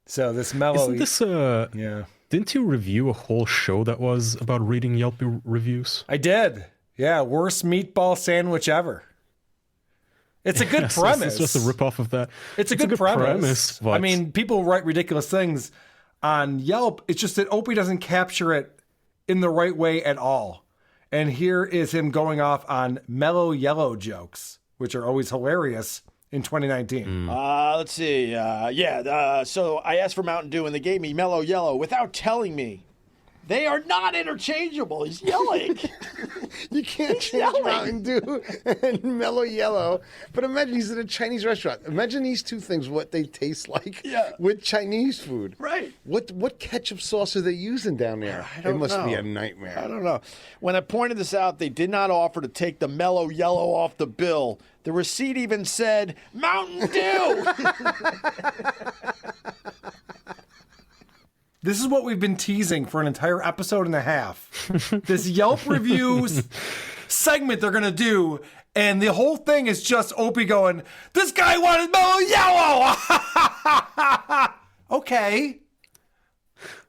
So this mellow... Isn't this, yeah. Didn't you review a whole show that was about reading Yelp reviews? I did. Yeah, worst meatball sandwich ever. It's a good premise. It's just a ripoff of that. It's a good premise. I mean, people write ridiculous things on Yelp. It's just that Opie doesn't capture it in the right way at all. And here is him going off on mellow yellow jokes, which are always hilarious in 2019. Let's see. So I asked for Mountain Dew, and they gave me Mellow Yellow without telling me. They are not interchangeable. He's yelling. You can't change Mountain Dew and Mellow Yellow. But imagine he's in a Chinese restaurant. Imagine these two things, what they taste like with Chinese food. Right. What ketchup sauce are they using down there? It must be a nightmare. I don't know. When I pointed this out, they did not offer to take the Mellow Yellow off the bill. The receipt even said, Mountain Dew. This is what we've been teasing for an entire episode and a half. This Yelp reviews segment they're going to do, and the whole thing is just Opie going, this guy wanted Mellow Yellow! Okay.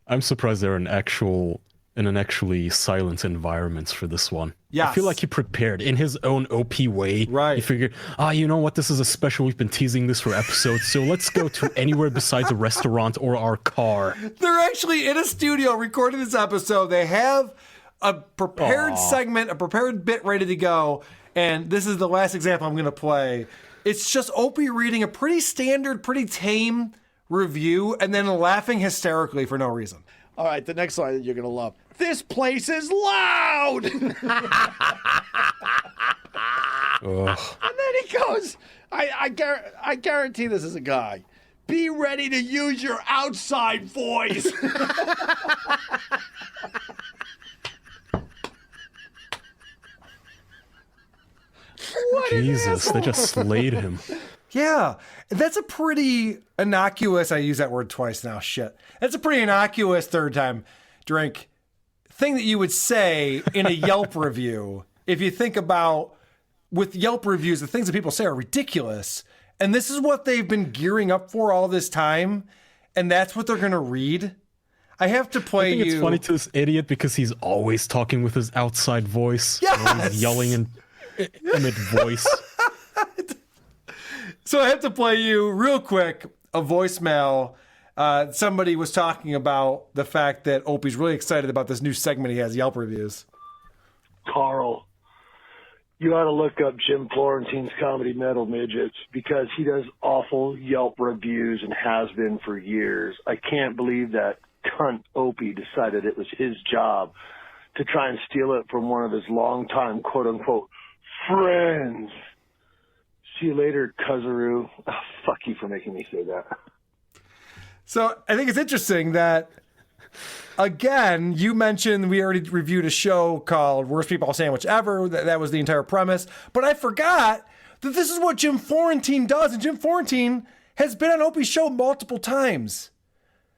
I'm surprised they're in an actually silent environment for this one. Yes. I feel like he prepared in his own OP way. Right. He figured, you know what? This is a special. We've been teasing this for episodes, so let's go to anywhere besides a restaurant or our car. They're actually in a studio recording this episode. They have a prepared segment, a prepared bit ready to go, and this is the last example I'm going to play. It's just Opie reading a pretty standard, pretty tame review and then laughing hysterically for no reason. All right, the next line that you're going to love. This place is loud! And then he goes, I guarantee this is a guy. Be ready to use your outside voice. Jesus, they just slayed him. Yeah, that's a pretty innocuous, I use that word twice now, shit. That's a pretty innocuous third time drink thing that you would say in a Yelp review. If you think about with Yelp reviews, the things that people say are ridiculous. And this is what they've been gearing up for all this time. And that's what they're going to read. I have to play you. I think it's funny to this idiot because he's always talking with his outside voice. Yes! Always yelling in mid-voice. So I have to play you real quick a voicemail. Somebody was talking about the fact that Opie's really excited about this new segment he has, Yelp reviews. Carl, you ought to look up Jim Florentine's Comedy Metal Midgets because he does awful Yelp reviews and has been for years. I can't believe that cunt Opie decided it was his job to try and steal it from one of his longtime quote-unquote friends. See you later, Cuzaroo. Oh, fuck you for making me say that. So I think it's interesting that, again, you mentioned we already reviewed a show called Worst People Sandwich Ever. That was the entire premise. But I forgot that this is what Jim Florentine does. And Jim Florentine has been on Opie's show multiple times.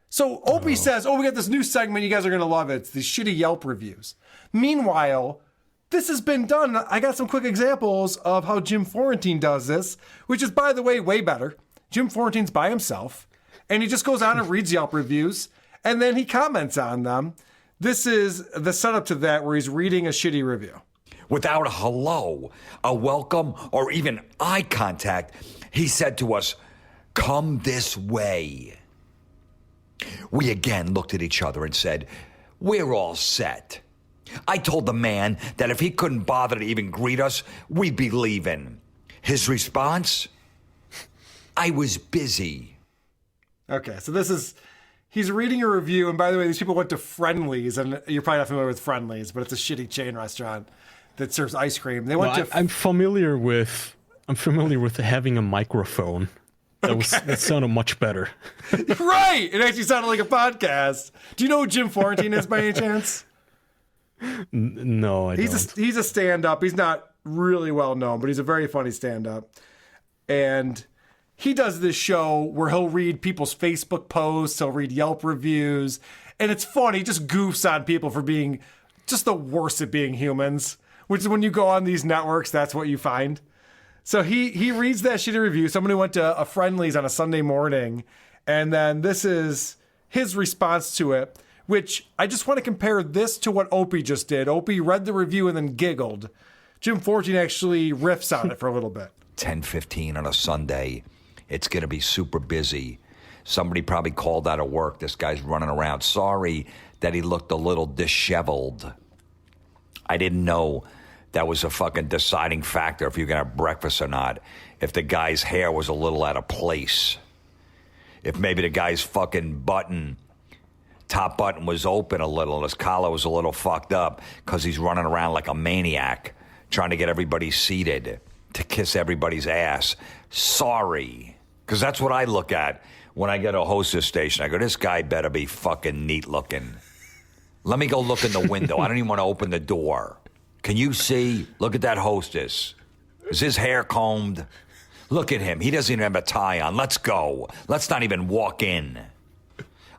So Opie says, we got this new segment. You guys are going to love it. It's these shitty Yelp reviews. Meanwhile, this has been done. I got some quick examples of how Jim Florentine does this, which is, by the way, way better. Jim Florentine's by himself, and he just goes on and reads Yelp reviews, and then he comments on them. This is the setup to that, where he's reading a shitty review. Without a hello, a welcome, or even eye contact, he said to us, "Come this way." We again looked at each other and said, "We're all set." I told the man that if he couldn't bother to even greet us, we'd be leaving. His response? "I was busy." Okay, so he's reading a review, and by the way, these people went to Friendly's, and you're probably not familiar with Friendly's, but it's a shitty chain restaurant that serves ice cream. I'm familiar with having a microphone. That sounded much better. Right! It actually sounded like a podcast. Do you know who Jim Florentine is by any chance? No, I don't. He's a stand-up. He's not really well known, but he's a very funny stand-up. And he does this show where he'll read people's Facebook posts, he'll read Yelp reviews, and it's funny. He just goofs on people for being just the worst at being humans, which is when you go on these networks, that's what you find. So he reads that shitty review. Someone who went to a Friendly's on a Sunday morning, and then this is his response to it, which I just want to compare this to what Opie just did. Opie read the review and then giggled. Jim Florentine actually riffs on it for a little bit. 10:15 on a Sunday. It's going to be super busy. Somebody probably called out of work. This guy's running around. Sorry that he looked a little disheveled. I didn't know that was a fucking deciding factor if you're going to have breakfast or not. If the guy's hair was a little out of place. If maybe the guy's fucking top button was open a little and his collar was a little fucked up because he's running around like a maniac trying to get everybody seated to kiss everybody's ass. Sorry. Because that's what I look at when I get a hostess station. I go, this guy better be fucking neat looking. Let me go look in the window. I don't even want to open the door. Can you see? Look at that hostess. Is his hair combed? Look at him. He doesn't even have a tie on. Let's go. Let's not even walk in.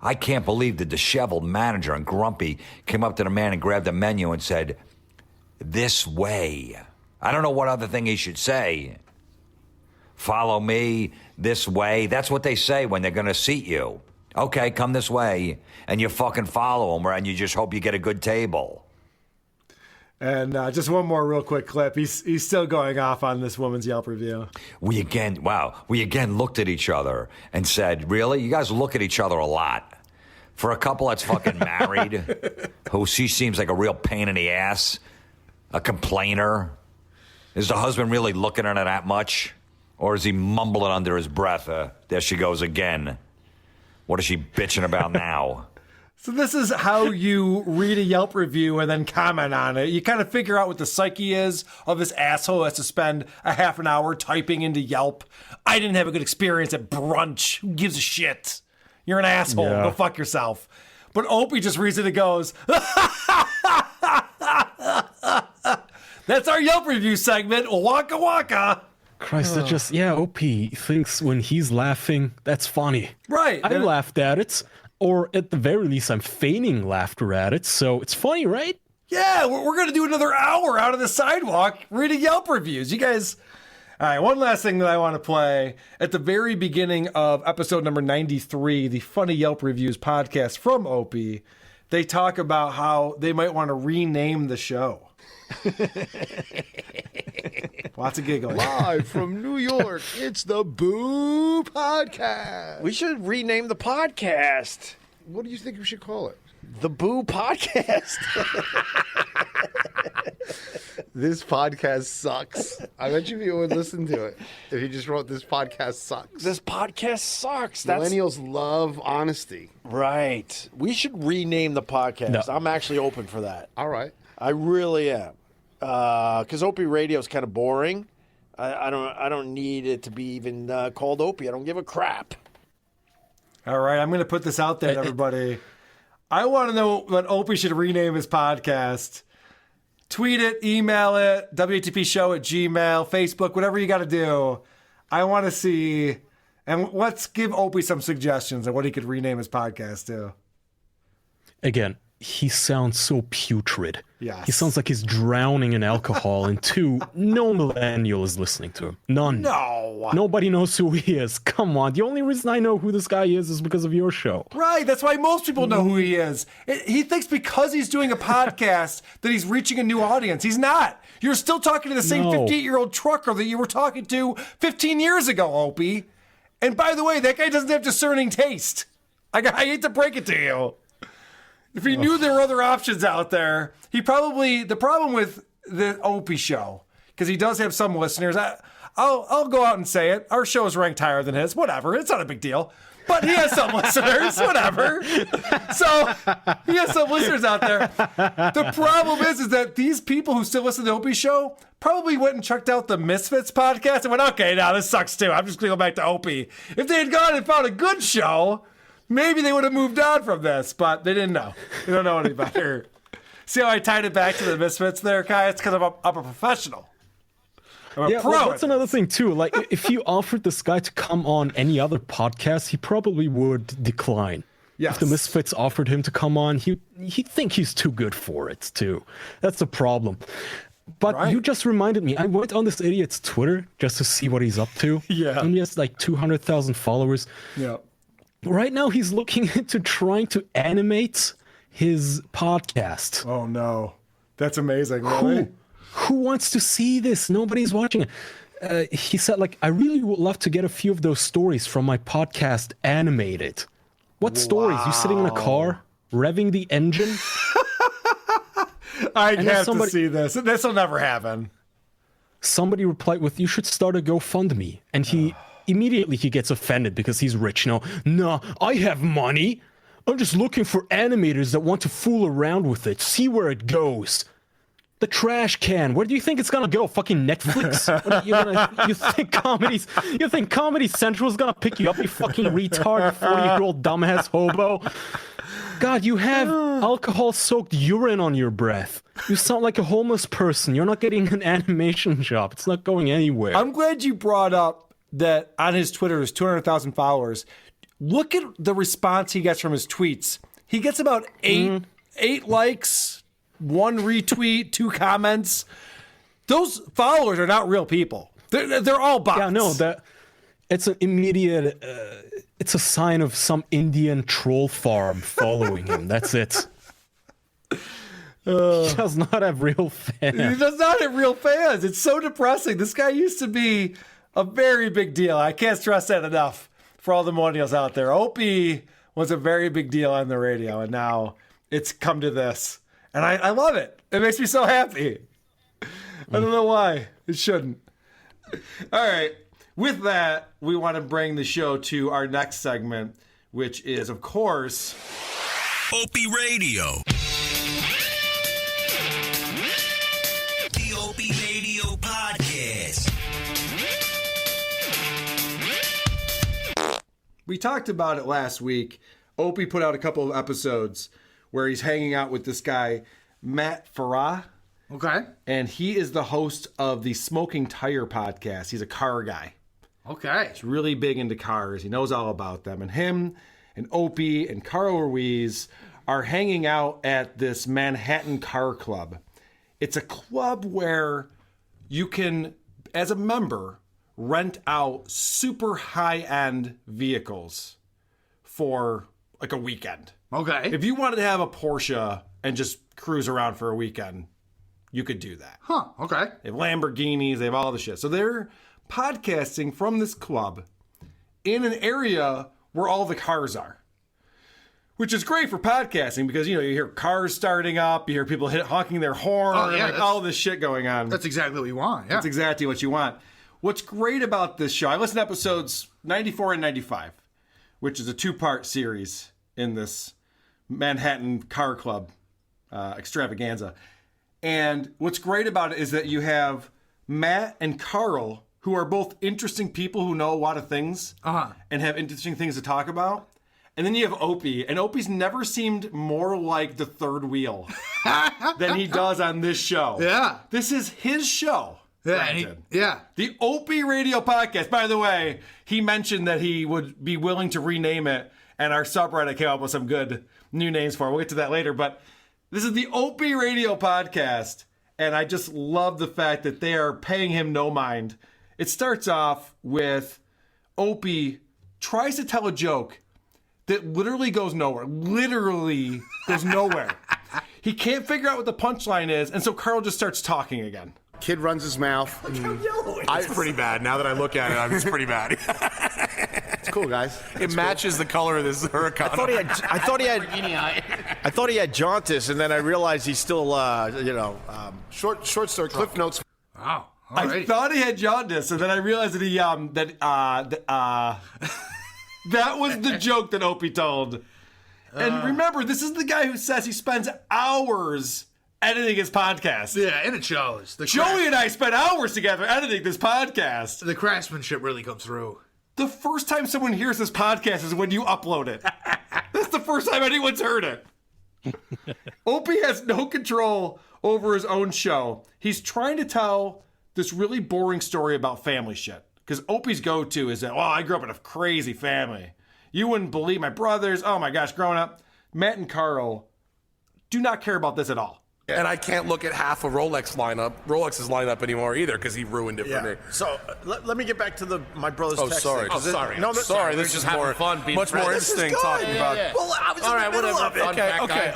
I can't believe the disheveled manager and grumpy came up to the man and grabbed the menu and said, "This way." I don't know what other thing he should say. Follow me this way. That's what they say when they're going to seat you. Okay, come this way. And you fucking follow them, and you just hope you get a good table. And just one more real quick clip. He's still going off on this woman's Yelp review. We again looked at each other and said, really? You guys look at each other a lot. For a couple that's fucking married, who she seems like a real pain in the ass, a complainer. Is the husband really looking at her that much? Or is he mumbling under his breath? There she goes again. What is she bitching about now? So this is how you read a Yelp review and then comment on it. You kind of figure out what the psyche is of this asshole who has to spend a half an hour typing into Yelp. I didn't have a good experience at brunch. Who gives a shit? You're an asshole. Yeah. Go fuck yourself. But Opie just reads it and goes, that's our Yelp review segment. Waka waka. Christ, that just, Opie thinks when he's laughing, that's funny. Right. I laughed at it. Or at the very least, I'm feigning laughter at it, so it's funny, right? Yeah, we're going to do another hour out of the sidewalk reading Yelp reviews. You guys... All right, one last thing that I want to play. At the very beginning of episode number 93, the Funny Yelp Reviews podcast from Opie, they talk about how they might want to rename the show. Lots of giggling. Live from New York, it's the Boo Podcast. We should rename the podcast. What do you think we should call it? The Boo Podcast. This podcast sucks. I bet you people would listen to it if you just wrote "This podcast sucks." This podcast sucks. Millennials love honesty. Right. We should rename the podcast. No. I'm actually open for that. All right. I really am. Because Opie Radio is kind of boring. I don't need it to be even called Opie. I don't give a crap. All right, I'm going to put this out there to everybody. I want to know what Opie should rename his podcast. Tweet it, email it, WATPshow@gmail, Facebook, whatever you got to do. I want to see, and let's give Opie some suggestions on what he could rename his podcast to. Again, he sounds so putrid. Yes. He sounds like he's drowning in alcohol, and two, no millennial is listening to him. None. No. Nobody knows who he is. Come on. The only reason I know who this guy is because of your show. Right. That's why most people know who he is. He thinks because he's doing a podcast that he's reaching a new audience. He's not. You're still talking to the same 58-year-old trucker that you were talking to 15 years ago, Opie. And by the way, that guy doesn't have discerning taste. I hate to break it to you. If he knew there were other options out there, the problem with the Opie show, because he does have some listeners, I'll go out and say it. Our show is ranked higher than his. Whatever. It's not a big deal. But he has some listeners. Whatever. So he has some listeners out there. The problem is that these people who still listen to the Opie show probably went and checked out the Misfits podcast and went, okay, now this sucks too. I'm just going to go back to Opie. If they had gone and found a good show, maybe they would have moved on from this, but they didn't know. They don't know any better. See how I tied it back to the Misfits there, Kai? It's because I'm a professional. I'm a pro. Well, that's another thing, too. Like, if you offered this guy to come on any other podcast, he probably would decline. Yes. If the Misfits offered him to come on, he'd think he's too good for it, too. That's the problem. But you just reminded me, I went on this idiot's Twitter just to see what he's up to. Yeah. And he has like 200,000 followers. Yeah. Right now, he's looking into trying to animate his podcast. Oh, no. That's amazing, really? Who wants to see this? Nobody's watching it. He said, like, I really would love to get a few of those stories from my podcast animated. What stories? You sitting in a car, revving the engine? I have to see this. This will never happen. Somebody replied with, you should start a GoFundMe. And he... Immediately he gets offended because he's rich. No, I have money. I'm just looking for animators that want to fool around with it. See where it goes. The trash can. Where do you think it's gonna go? Fucking Netflix? You think Comedy Central is gonna pick you up, you fucking retard, 40-year-old dumbass hobo? God, you have alcohol-soaked urine on your breath. You sound like a homeless person. You're not getting an animation job. It's not going anywhere. I'm glad you brought up that on his Twitter is 200,000 followers. Look at the response he gets from his tweets. He gets about eight likes, 1 retweet, 2 comments. Those followers are not real people. They're all bots. Yeah, no, it's an immediate. It's a sign of some Indian troll farm following him. That's it. He does not have real fans. He does not have real fans. It's so depressing. This guy used to be a very big deal. I can't stress that enough for all the millennials out there. Opie was a very big deal on the radio, and now it's come to this. And I love it. It makes me so happy. I don't know why. It shouldn't. All right. With that, we want to bring the show to our next segment, which is, of course, Opie Radio. The Opie Radio Podcast. We talked about it last week. Opie put out a couple of episodes where he's hanging out with this guy, Matt Farah. Okay. And he is the host of the Smoking Tire podcast. He's a car guy. Okay. He's really big into cars. He knows all about them. And him and Opie and Carl Ruiz are hanging out at this Manhattan Car Club. It's a club where you can, as a member, rent out super high-end vehicles for like a weekend. Okay. If you wanted to have a Porsche and just cruise around for a weekend, you could do that. Huh, okay. They have Lamborghinis, they have all the shit. So they're podcasting from this club in an area where all the cars are, which is great for podcasting because, you hear cars starting up, you hear people honking their horn, all this shit going on. That's exactly what you want, yeah. That's exactly what you want. What's great about this show, I listened to episodes 94 and 95, which is a 2-part series in this Manhattan Car Club extravaganza. And what's great about it is that you have Matt and Carl, who are both interesting people who know a lot of things and have interesting things to talk about. And then you have Opie, and Opie's never seemed more like the third wheel than he does on this show. Yeah. This is his show. Yeah. The Opie Radio Podcast. By the way, he mentioned that he would be willing to rename it, and our subreddit came up with some good new names for it. We'll get to that later, but this is the Opie Radio Podcast, and I just love the fact that they are paying him no mind. It starts off with Opie tries to tell a joke that literally goes nowhere. Literally goes nowhere. He can't figure out what the punchline is, and so Carl just starts talking again. Kid runs his mouth. It's pretty bad. Now that I look at it, it's pretty bad. It's cool, guys. It matches the color of this hurricane. I thought he had jaundice, and then I realized he's still, short story. Cliff notes. Wow. I thought he had jaundice, and then I realized that that was the joke that Opie told. And remember, this is the guy who says he spends hours editing his podcast. Yeah, and it shows. Joey and I spent hours together editing this podcast. The craftsmanship really comes through. The first time someone hears this podcast is when you upload it. That's the first time anyone's heard it. Opie has no control over his own show. He's trying to tell this really boring story about family shit. Because Opie's go-to is that, I grew up in a crazy family. You wouldn't believe my brothers. Oh my gosh, growing up. Matt and Carl do not care about this at all. And I can't look at half of Rolex's lineup anymore either because he ruined it for me. So let me get back to my brother's text. Sorry. Sorry. This is having more fun. Much more interesting talking about. Yeah. Well, I was all right, whatever.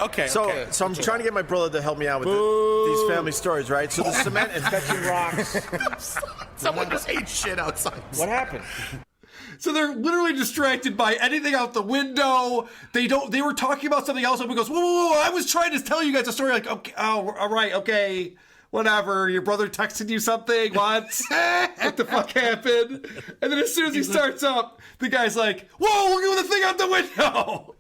Okay. So I'm trying to get my brother to help me out with these family stories, right? So the cement is fetching rocks. Someone just ate shit outside. What happened? So they're literally distracted by anything out the window. They were talking about something else. And he goes, whoa, I was trying to tell you guys a story. Like, okay, all right, okay, whatever. Your brother texted you something. What? What the fuck happened? And then as soon as he starts up, the guy's like, whoa, look at the thing out the window.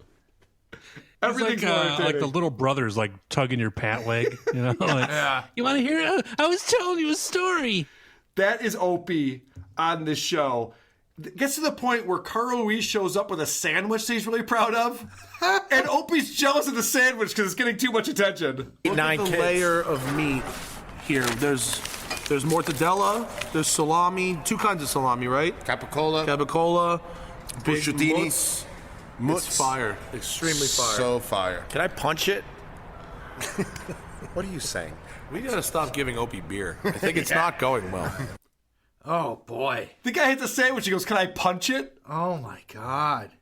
Everything's like the little brothers, like tugging your pant leg. You know, like, you want to hear it? I was telling you a story. That is Opie on this show. It gets to the point where Carl Ruiz shows up with a sandwich that he's really proud of, and Opie's jealous of the sandwich because it's getting too much attention. Look at the layer of meat here. There's mortadella, there's salami, 2 kinds of salami, right? Capicola, Buscatini. It's fire. Extremely fire. So fire. Can I punch it? What are you saying? We gotta stop giving Opie beer. I think it's not going well. Oh, boy. The guy hits a sandwich. He goes, can I punch it? Oh, my God.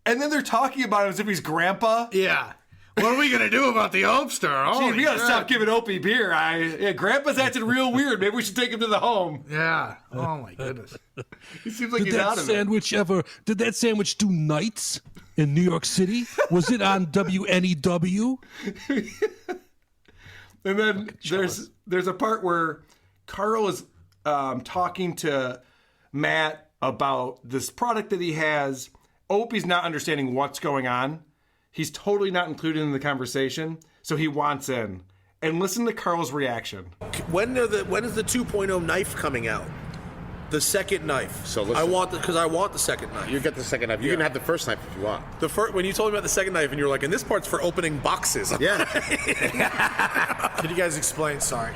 And then they're talking about him as if he's grandpa. Yeah. What are we going to do about the Opster? Gee, we got to stop giving Opie beer. Grandpa's acting real weird. Maybe we should take him to the home. Yeah. Oh, my goodness. He seems like he's out of it. Did that sandwich do nights in New York City? Was it on WNEW? And then there's a part where Carl is talking to Matt about this product that he has. Opie's not understanding what's going on. He's totally not included in the conversation, so he wants in. And listen to Carl's reaction. When is the 2.0 knife coming out? The second knife. So listen. I want the second knife. You get the second knife. You can have the first knife if you want. When you told me about the second knife, and you were like, and this part's for opening boxes. Yeah. Can you guys explain? Sorry.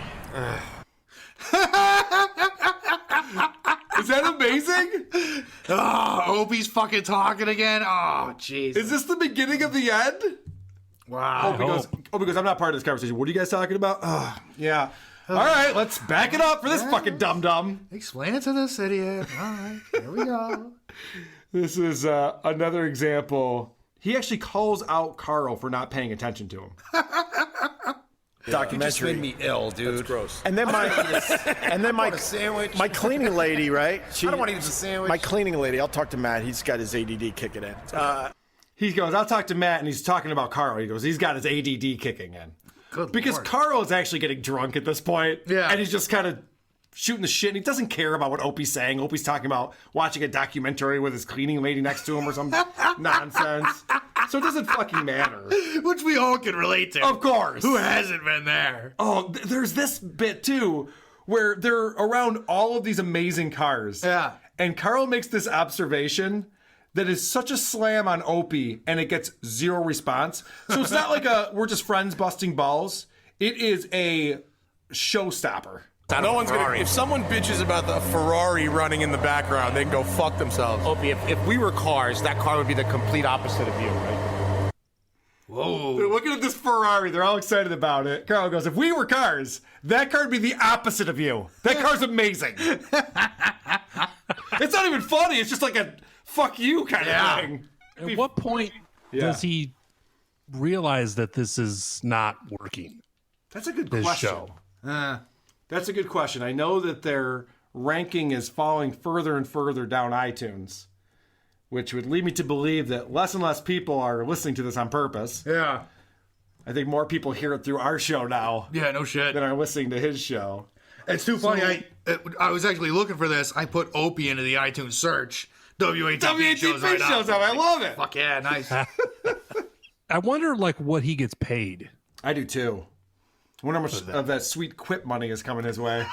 Is that amazing? Oh, Opie's fucking talking again. Oh, jeez. Is this the beginning of the end? Wow. Opie goes, I'm not part of this conversation. What are you guys talking about? Yeah. All right, let's back it up for this fucking dum-dum. Explain it to this idiot. All right, here we go. This is another example. He actually calls out Carl for not paying attention to him. Documentary. You just made me ill, dude. That's gross. And then my sandwich. My cleaning lady, right? I don't want to eat a sandwich. My cleaning lady. I'll talk to Matt. He's got his ADD kicking in. He goes, I'll talk to Matt, and he's talking about Carl. He goes, he's got his ADD kicking in. Because Carl is actually getting drunk at this point. Yeah. And he's just kind of shooting the shit, and he doesn't care about what Opie's saying. Opie's talking about watching a documentary with his cleaning lady next to him or some nonsense. So it doesn't fucking matter. Which we all can relate to. Of course. Who hasn't been there? Oh, there's this bit, too, where they're around all of these amazing cars. Yeah. And Carl makes this observation that is such a slam on Opie, and it gets zero response. So it's not like we're just friends busting balls. It is a showstopper. No one's gonna. If someone bitches about the Ferrari running in the background, they can go fuck themselves. Opie, if we were cars, that car would be the complete opposite of you, right? Whoa. They're looking at this Ferrari. They're all excited about it. Carl goes, if we were cars, that car would be the opposite of you. That car's amazing. It's not even funny. It's just like a fuck you kind of thing. At what point does he realize that this is not working? That's a good This question. show. That's a good question. I know that their ranking is falling further and further down iTunes, which would lead me to believe that less and less people are listening to this on purpose. Yeah. I think more people hear it through our show now. Yeah, no shit. Than are listening to his show. It's too funny. I was actually looking for this. I put Opie into the iTunes search. WATP shows up. I love it. Fuck yeah, nice. I wonder, what he gets paid. I do too. I wonder how much of that sweet quip money is coming his way.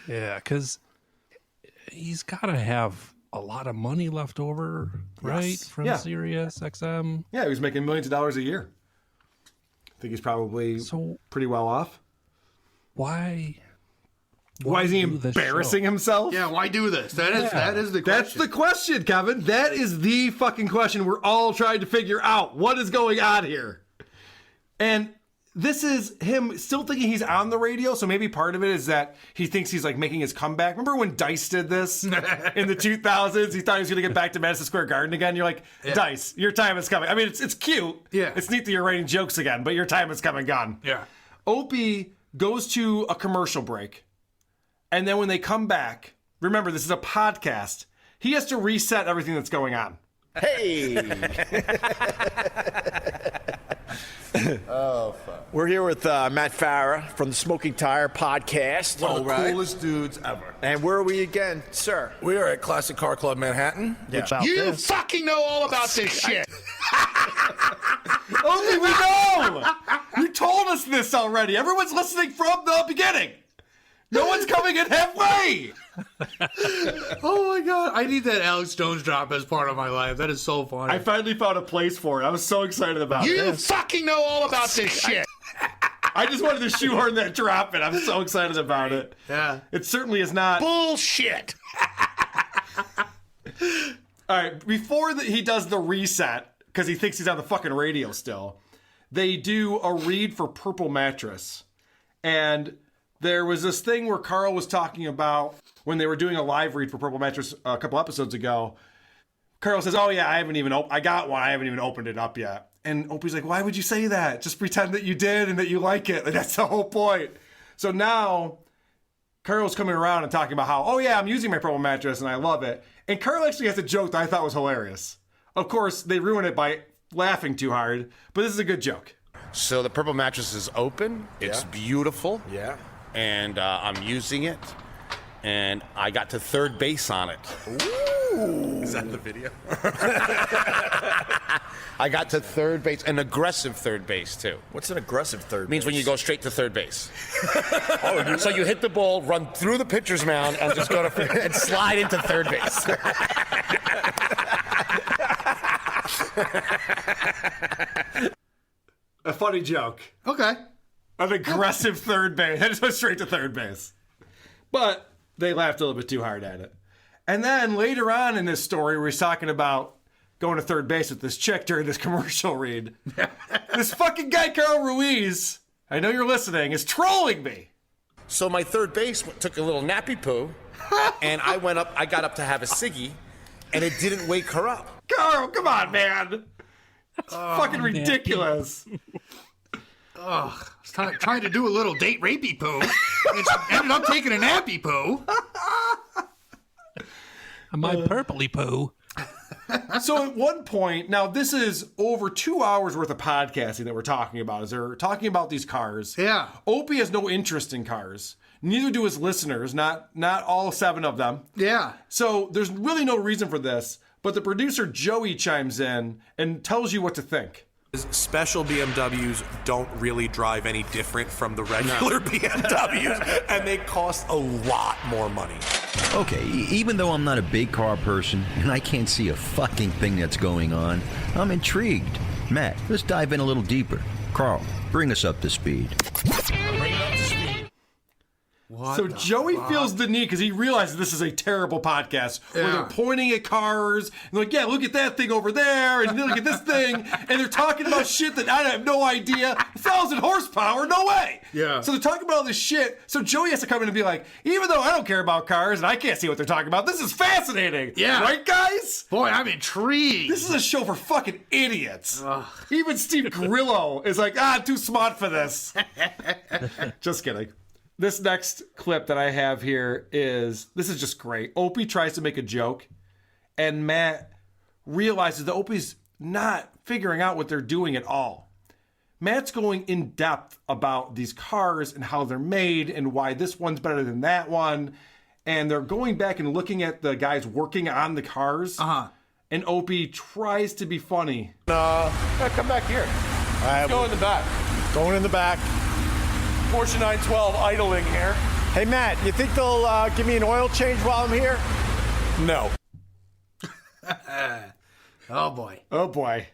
Yeah, because he's got to have a lot of money left over, right? From Sirius XM. Yeah, he was making millions of dollars a year. I think he's probably pretty well off. Why is he embarrassing himself? Yeah, why do this? That is the question. That's the question, Kevin. That is the fucking question we're all trying to figure out. What is going on here? And this is him still thinking he's on the radio, so maybe part of it is that he thinks he's making his comeback. Remember when Dice did this in the 2000s? He thought he was going to get back to Madison Square Garden again. You're like, Dice, your time is coming. I mean, it's cute. Yeah. It's neat that you're writing jokes again, but your time is come and gone. Yeah. Opie goes to a commercial break, and then when they come back, remember, this is a podcast. He has to reset everything that's going on. Hey! Oh, fuck. We're here with Matt Farah from the Smoking Tire Podcast. One of the coolest dudes ever. And where are we again, sir? We are at Classic Car Club Manhattan. Yeah. You fucking know all about this shit. Only we know! You told us this already. Everyone's listening from the beginning. No one's coming in halfway. Oh my god, I need that Alex Jones drop as part of my life. That is so funny. I finally found a place for it. I was so excited about it. You fucking know all about this shit. I just wanted to shoehorn that drop in. I'm so excited about it. Yeah. It certainly is not bullshit. All right, before he does the reset, because he thinks he's on the fucking radio still, they do a read for Purple Mattress. And there was this thing where Carl was talking about when they were doing a live read for Purple Mattress a couple episodes ago. Carl says, oh yeah, I got one. I haven't even opened it up yet. And Opie's like, why would you say that? Just pretend that you did and that you like it. Like, that's the whole point. So now Carl's coming around and talking about how, oh yeah, I'm using my Purple Mattress and I love it. And Carl actually has a joke that I thought was hilarious. Of course, they ruin it by laughing too hard, but this is a good joke. So the Purple Mattress is open. It's beautiful. Yeah. And I'm using it. And I got to third base on it. Ooh. Is that the video? I got to third base, an aggressive third base, too. What's an aggressive third base? Means when you go straight to third base. So you hit the ball, run through the pitcher's mound, and just go to and slide into third base. A funny joke. Okay. An aggressive third base. I just went straight to third base. But They laughed a little bit too hard at it. And then later on in this story, where he's talking about going to third base with this chick during this commercial read, this fucking guy, Carl Ruiz, I know you're listening, is trolling me. So my third base took a little nappy poo, and I got up to have a ciggy, and it didn't wake her up. Carl, come on, man. That's fucking ridiculous. Ugh, I was trying to do a little date rapey poo. And ended up taking a nappy poo. My purpley poo. So at one point, now this is over 2 hours worth of podcasting that we're talking about, is they're talking about these cars. Yeah. Opie has no interest in cars. Neither do his listeners, not all 7 of them. Yeah. So there's really no reason for this, but the producer Joey chimes in and tells you what to think. Special BMWs don't really drive any different from the regular BMWs, and they cost a lot more money. Okay, even though I'm not a big car person and I can't see a fucking thing that's going on, I'm intrigued. Matt, let's dive in a little deeper. Carl, bring us up to speed. So Joey feels the need because he realizes this is a terrible podcast where they're pointing at cars and they're like, yeah, look at that thing over there and look at this thing, and they're talking about shit that I have no idea. 1,000 horsepower, no way. Yeah. So they're talking about all this shit. So Joey has to come in and be like, even though I don't care about cars and I can't see what they're talking about, this is fascinating. Yeah. Right, guys? Boy, I'm intrigued. This is a show for fucking idiots. Even Steve Grillo is like, I'm too smart for this. Just kidding. This next clip that I have here this is just great. Opie tries to make a joke, and Matt realizes that Opie's not figuring out what they're doing at all. Matt's going in depth about these cars and how they're made and why this one's better than that one. And they're going back and looking at the guys working on the cars. And Opie tries to be funny. Come back here. Go in the back. Going in the back. Porsche 912 idling here. Hey, Matt, you think they'll give me an oil change while I'm here? No. Oh, boy. Oh, boy.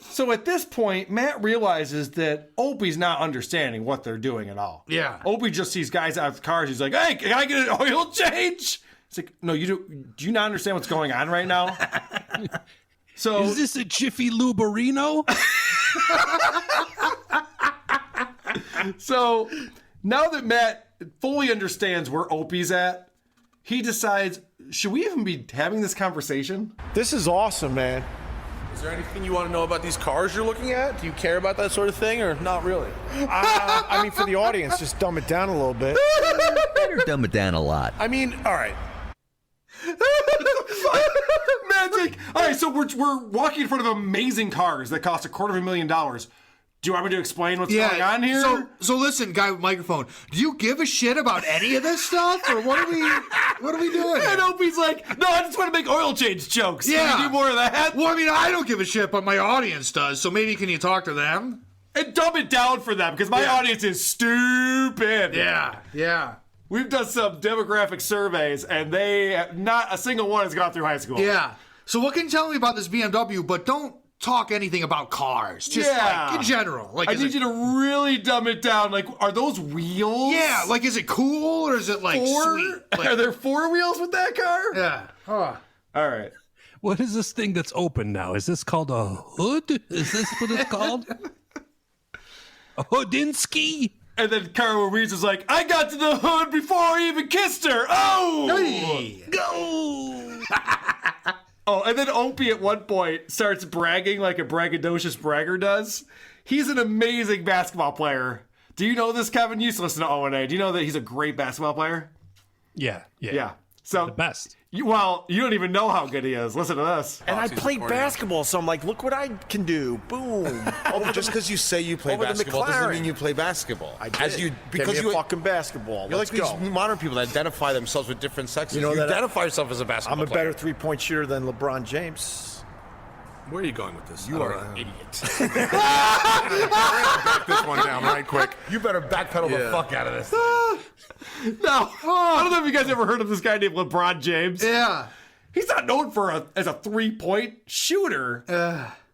So at this point, Matt realizes that Opie's not understanding what they're doing at all. Yeah. Opie just sees guys out of cars. He's like, hey, can I get an oil change? It's like, no, do you not understand what's going on right now? So is this a Jiffy Lubarino? So now that Matt fully understands where Opie's at, he decides, should we even be having this conversation? This is awesome, man. Is there anything you want to know about these cars you're looking at? Do you care about that sort of thing, or not really? I mean, for the audience, just dumb it down a little bit. Better dumb it down a lot. I mean, all right. Matt's like, all right, so we're walking in front of amazing cars that cost $250,000. Do you want me to explain what's going on here? So listen, guy with microphone. Do you give a shit about any of this stuff, or what are we doing? And Opie's like, no, I just want to make oil change jokes. Yeah. Can you do more of that? Well, I mean, I don't give a shit, but my audience does. So maybe can you talk to them and dumb it down for them, because my audience is stupid. Yeah. We've done some demographic surveys, and not a single one has gone through high school. Yeah. So what can you tell me about this BMW? But don't talk anything about cars. Just like in general. Like, I need you to really dumb it down. Like, are those wheels? Yeah. Like, is it cool or is it like sweet? Like, are there 4 wheels with that car? Yeah. All right. What is this thing that's open now? Is this called a hood? Is this what it's called? A Hoodinsky? And then Carl Ruiz is like, I got to the hood before I even kissed her. Oh! Hey. Go! Oh, and then Opie at one point starts bragging like a braggadocious bragger does. He's an amazing basketball player. Do you know this, Kevin? You used to listen to O&A. Do you know that he's a great basketball player? Yeah. So the best. You don't even know how good he is. Listen to this. And I played basketball, so I'm like, look what I can do. Boom. Just because you say you play basketball doesn't mean you play basketball. I did. Give me a fucking basketball. You're Let's like go. these modern people that identify themselves with different sexes. You know that identify yourself as a basketball I'm a player. better three-point shooter than LeBron James. Where are you going with this? You are an idiot. Back this one down right quick. You better backpedal the fuck out of this. No. I don't know if you guys ever heard of this guy named LeBron James. Yeah. He's not known as a three-point shooter,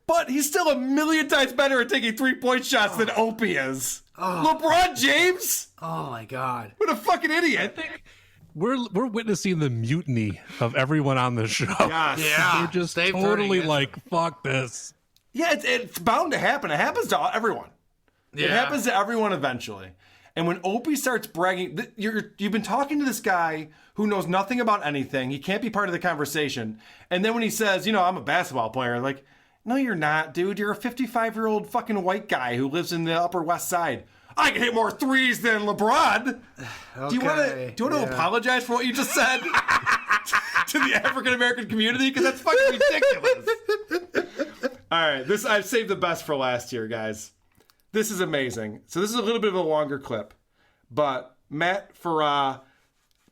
but he's still a million times better at taking three-point shots than Opie is. LeBron James? Oh, my God. What a fucking idiot. we're witnessing the mutiny of everyone on the show. Yes. Yeah. They're just They've totally turning it. like, fuck this. Yeah, it's bound to happen. It happens to everyone. It Yeah. happens to everyone eventually. And when Opie starts bragging, you've been talking to this guy who knows nothing about anything. He can't be part of the conversation. And then when he says, I'm a basketball player, like, no, you're not, dude. You're a 55-year-old fucking white guy who lives in the Upper West Side. I can hit more threes than LeBron. Okay. Do you want to apologize for what you just said to the African American community? Because that's fucking ridiculous. All right, I've saved the best for last year, guys. This is amazing. So this is a little bit of a longer clip, but Matt Farah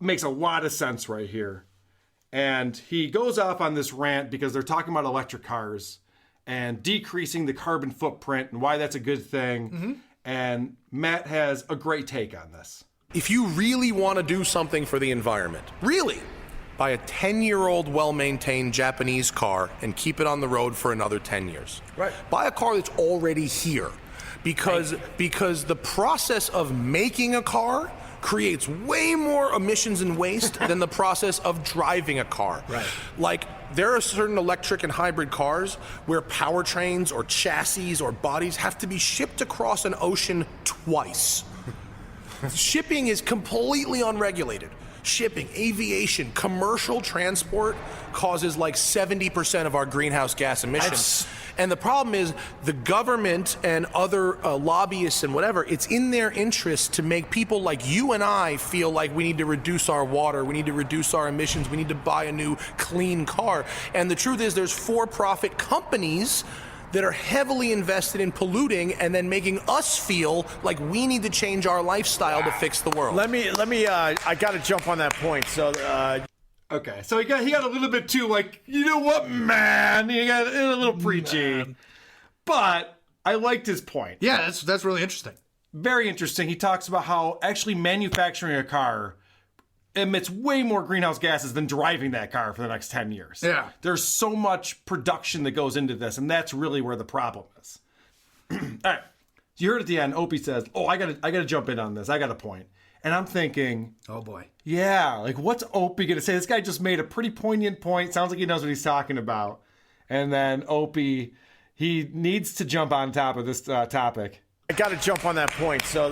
makes a lot of sense right here. And he goes off on this rant because they're talking about electric cars and decreasing the carbon footprint and why that's a good thing. Mm-hmm. And Matt has a great take on this. If you really want to do something for the environment, really, buy a 10-year-old well-maintained Japanese car and keep it on the road for another 10 years. Right. Buy a car that's already here. Because the process of making a car creates way more emissions and waste than the process of driving a car. Right. Like, there are certain electric and hybrid cars where powertrains or chassis or bodies have to be shipped across an ocean twice. Shipping is completely unregulated. Shipping, aviation, commercial transport causes like 70% of our greenhouse gas emissions. And the problem is the government and other lobbyists and whatever, it's in their interest to make people like you and I feel like we need to reduce our water, we need to reduce our emissions, we need to buy a new clean car. And the truth is there's for-profit companies that are heavily invested in polluting and then making us feel like we need to change our lifestyle to fix the world. Let me. I got to jump on that point. So, okay, so he got a little bit too like, you know what, man? He got a little preachy, but I liked his point. Yeah, that's really interesting. Very interesting. He talks about how actually manufacturing a car emits way more greenhouse gases than driving that car for the next 10 years. Yeah. There's so much production that goes into this, and that's really where the problem is. All right. You heard at the end, Opie says, I gotta jump in on this. I got a point. And I'm thinking, oh boy. Yeah, like what's Opie gonna say? This guy just made a pretty poignant point. Sounds like he knows what he's talking about. And then Opie, he needs to jump on top of this topic. I got to jump on that point. So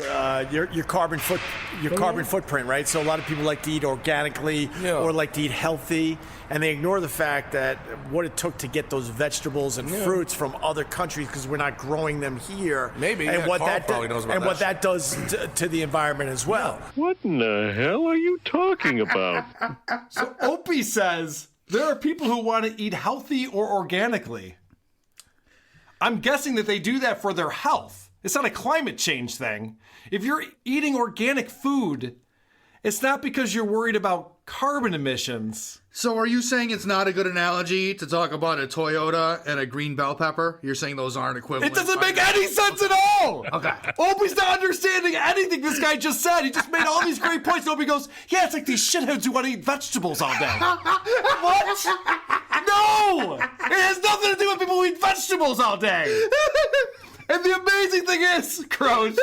your carbon footprint, right? So a lot of people like to eat organically or like to eat healthy, and they ignore the fact that what it took to get those vegetables and fruits from other countries because we're not growing them here. Maybe. And what Carl that probably knows about what that does to the environment as well. What in the hell are you talking about? So Opie says there are people who want to eat healthy or organically. I'm guessing that they do that for their health. It's not a climate change thing. If you're eating organic food, it's not because you're worried about carbon emissions. So are you saying it's not a good analogy to talk about a Toyota and a green bell pepper? You're saying those aren't equivalent? It doesn't make any sense at all! Okay. Opie's not understanding anything this guy just said. He just made all these great points. And Opie goes, yeah, it's like these shitheads who want to eat vegetables all day. What? No! It has nothing to do with people who eat vegetables all day. And the amazing thing is, Croach,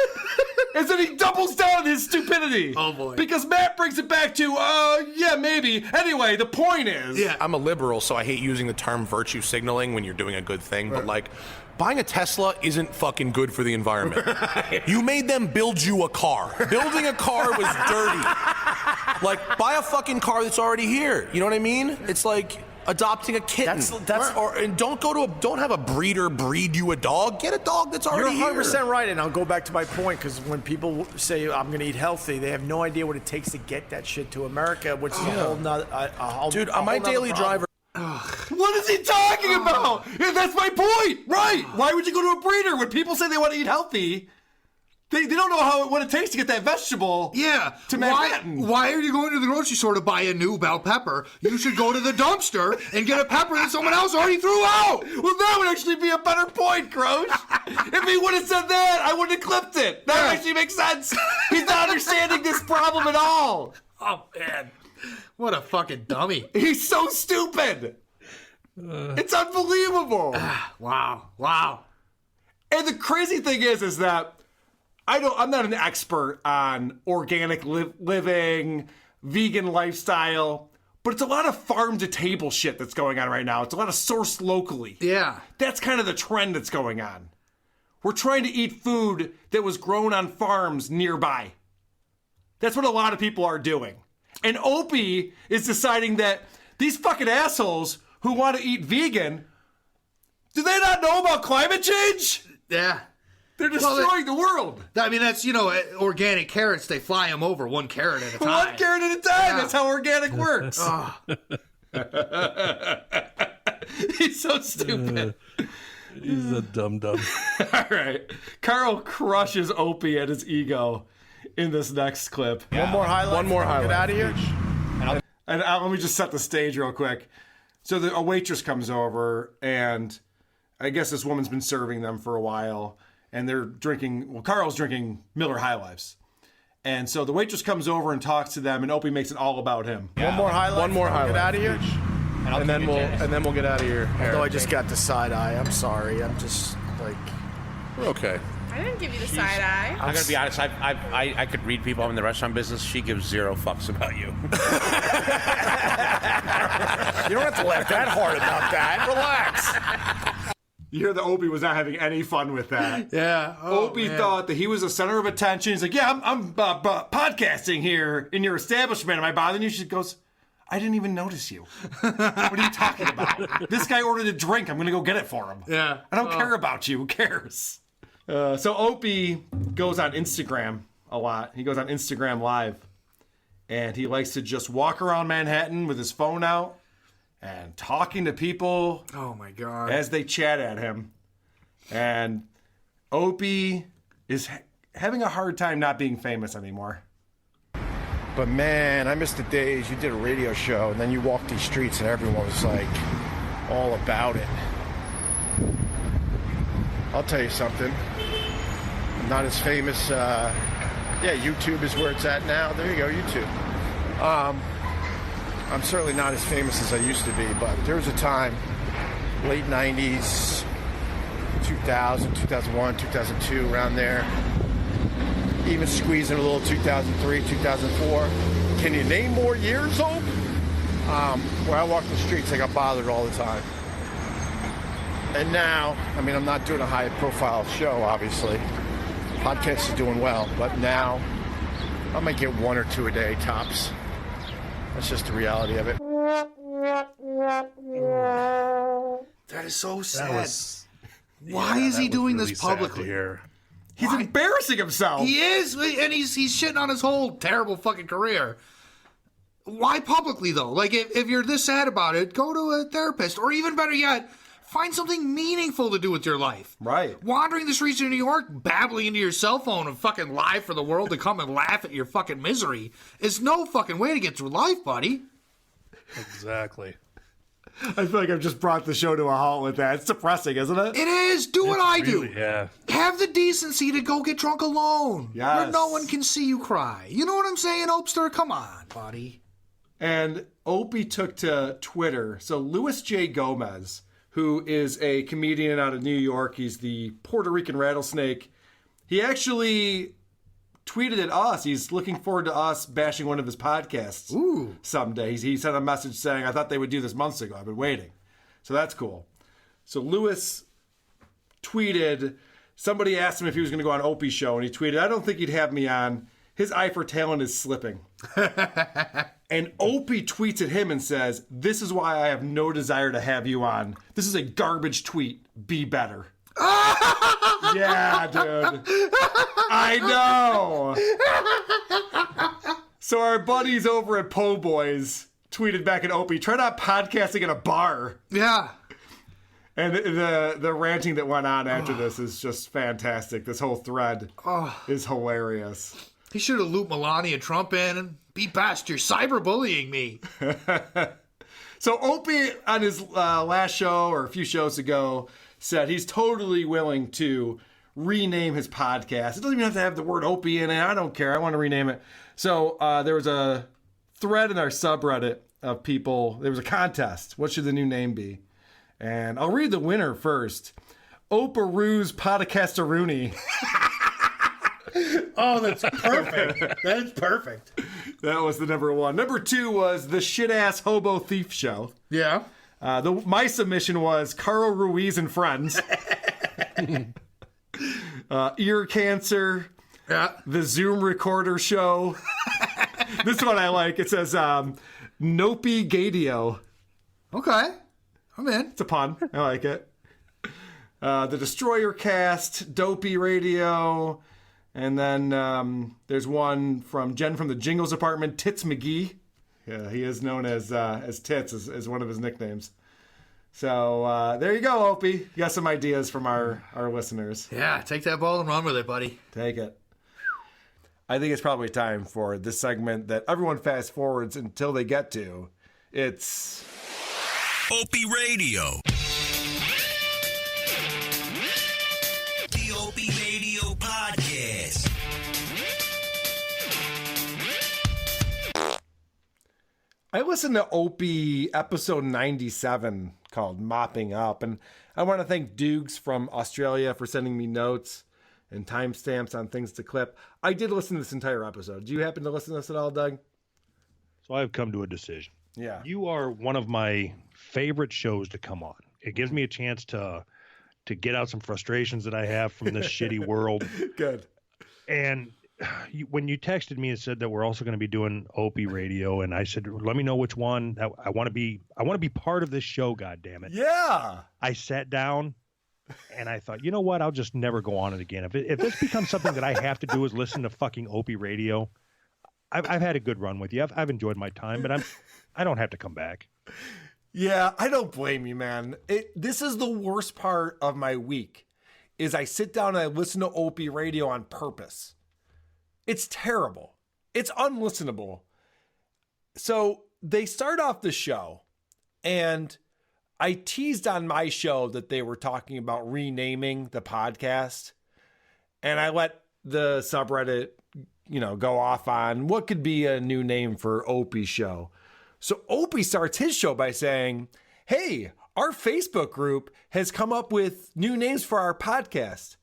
is that he doubles down on his stupidity. Oh, boy. Because Matt brings it back to, yeah, maybe. Anyway, the point is... Yeah, I'm a liberal, so I hate using the term virtue signaling when you're doing a good thing, but like, buying a Tesla isn't fucking good for the environment. You made them build you a car. Building a car was dirty. Like, buy a fucking car that's already here. You know what I mean? It's like... adopting a kitten. And don't have a breeder breed you a dog. Get a dog that's already here. You're 100% right, and I'll go back to my point because when people say I'm going to eat healthy, they have no idea what it takes to get that shit to America, which is a whole nother. Dude, on my daily driver. What is he talking about? Yeah, that's my point. Right? Why would you go to a breeder when people say they want to eat healthy? They don't know what it takes to get that vegetable. Yeah. To Manhattan. Why are you going to the grocery store to buy a new bell pepper? You should go to the dumpster and get a pepper that someone else already threw out. Well, that would actually be a better point, Croach. If he would have said that, I would have clipped it. That would actually make sense. He's not understanding this problem at all. Oh, man. What a fucking dummy. He's so stupid. It's unbelievable. Wow. And the crazy thing is that I'm not an expert on organic living, vegan lifestyle, but it's a lot of farm-to-table shit that's going on right now. It's a lot of sourced locally. Yeah. That's kind of the trend that's going on. We're trying to eat food that was grown on farms nearby. That's what a lot of people are doing. And Opie is deciding that these fucking assholes who want to eat vegan, do they not know about climate change? Yeah. They're destroying the world. I mean, that's, organic carrots, they fly them over one carrot at a time. One carrot at a time. That's how organic works. He's so stupid. He's a dum-dum. All right. Carl crushes Opie at his ego in this next clip. Yeah. One more highlight. Get out of here. And let me just set the stage real quick. So a waitress comes over, and I guess this woman's been serving them for a while, and they're drinking, Carl's drinking Miller High Lifes. And so the waitress comes over and talks to them, and Opie makes it all about him. Yeah. One more highlight. Get out of here. And then we'll get out of here. Although I just got the side eye. I'm sorry. I'm just like... We're okay. I didn't give you the side eye. I'm gonna be honest. I could read people. I'm in the restaurant business. She gives 0 fucks about you. You don't have to laugh that hard about that. Relax. You hear that Opie was not having any fun with that. Yeah. Opie thought that he was the center of attention. He's like, yeah, I'm podcasting here in your establishment. Am I bothering you? She goes, I didn't even notice you. What are you talking about? This guy ordered a drink. I'm going to go get it for him. Yeah. I don't care about you. Who cares? So Opie goes on Instagram a lot. He goes on Instagram Live. And he likes to just walk around Manhattan with his phone out and talking to people. Oh, my God. As they chat at him. And Opie is having a hard time not being famous anymore. But man, I miss the days you did a radio show and then you walked these streets and everyone was like all about it. I'll tell you something. I'm not as famous. YouTube is where it's at now. There you go, YouTube. I'm certainly not as famous as I used to be, but there was a time, late 90s, 2000, 2001, 2002, around there. Even squeezing a little 2003, 2004. Can you name more years, Hope? Where I walked the streets, I got bothered all the time. And now, I mean, I'm not doing a high-profile show, obviously. Podcast is doing well, but now I might get 1 or 2 a day, tops. That's just the reality of it. That is so sad. Why is he doing really this publicly? He's embarrassing himself. He is, and he's shitting on his whole terrible fucking career. Why publicly, though? Like, if you're this sad about it, go to a therapist. Or even better yet, find something meaningful to do with your life. Right. Wandering the streets of New York, babbling into your cell phone and fucking lie for the world to come and laugh at your fucking misery is no fucking way to get through life, buddy. Exactly. I feel like I've just brought the show to a halt with that. It's depressing, isn't it? It is. Do what I do. Yeah. Have the decency to go get drunk alone. Yes. Where no one can see you cry. You know what I'm saying, Opester? Come on, buddy. And Opie took to Twitter. So Louis J. Gomez, who is a comedian out of New York, he's the Puerto Rican rattlesnake. He actually tweeted at us. He's looking forward to us bashing one of his podcasts someday. He sent a message saying, I thought they would do this months ago. I've been waiting. So that's cool. So Louis tweeted, somebody asked him if he was going to go on Opie's show, and he tweeted, I don't think he'd have me on. His eye for talent is slipping. And Opie tweets at him and says, this is why I have no desire to have you on. This is a garbage tweet. Be better. Yeah, dude. I know. So our buddies over at Po' Boys tweeted back at Opie, try not podcasting in a bar. Yeah. And the ranting that went on after this is just fantastic. This whole thread is hilarious. He should have looped Melania Trump in and be past your cyberbullying me. So Opie on his last show or a few shows ago said he's totally willing to rename his podcast. It doesn't even have to have the word Opie in it. I don't care. I want to rename it. So there was a thread in our subreddit of people. There was a contest. What should the new name be? And I'll read the winner first. Oparoo's Podcastaroony. Oh, that's perfect. That's perfect. That was the number one. Number two was the shit-ass hobo thief show. Yeah. My submission was Carl Ruiz and Friends. Ear cancer. Yeah. The Zoom recorder show. This one I like. It says Nopi Gadio. Okay. I'm in. It's a pun. I like it. The Destroyer Cast, Dopey Radio, and then there's one from Jen from the Jingles Department, Tits McGee. Yeah, he is known as Tits, as one of his nicknames. So there you go, Opie. You got some ideas from our listeners. Yeah, take that ball and run with it, buddy. Take it. I think it's probably time for this segment that everyone fast forwards until they get to. It's Opie Radio. The Opie Radio Podcast. I listened to Opie episode 97 called Mopping Up, and I want to thank Dukes from Australia for sending me notes and timestamps on things to clip. I did listen to this entire episode. Do you happen to listen to this at all, Doug? So I've come to a decision. Yeah. You are one of my favorite shows to come on. It gives me a chance to get out some frustrations that I have from this shitty world. Good. And when you texted me and said that we're also going to be doing Opie Radio, and I said, let me know which one. I want to be part of this show, goddammit. Yeah. I sat down and I thought, you know what? I'll just never go on it again. If this becomes something that I have to do is listen to fucking Opie Radio, I've had a good run with you. I've enjoyed my time, but I don't have to come back. Yeah, I don't blame you, man. This is the worst part of my week, is I sit down and I listen to Opie Radio on purpose. It's terrible. It's unlistenable. So they start off the show, and I teased on my show that they were talking about renaming the podcast, and I let the subreddit, go off on what could be a new name for Opie's show. So Opie starts his show by saying, hey, our Facebook group has come up with new names for our podcast.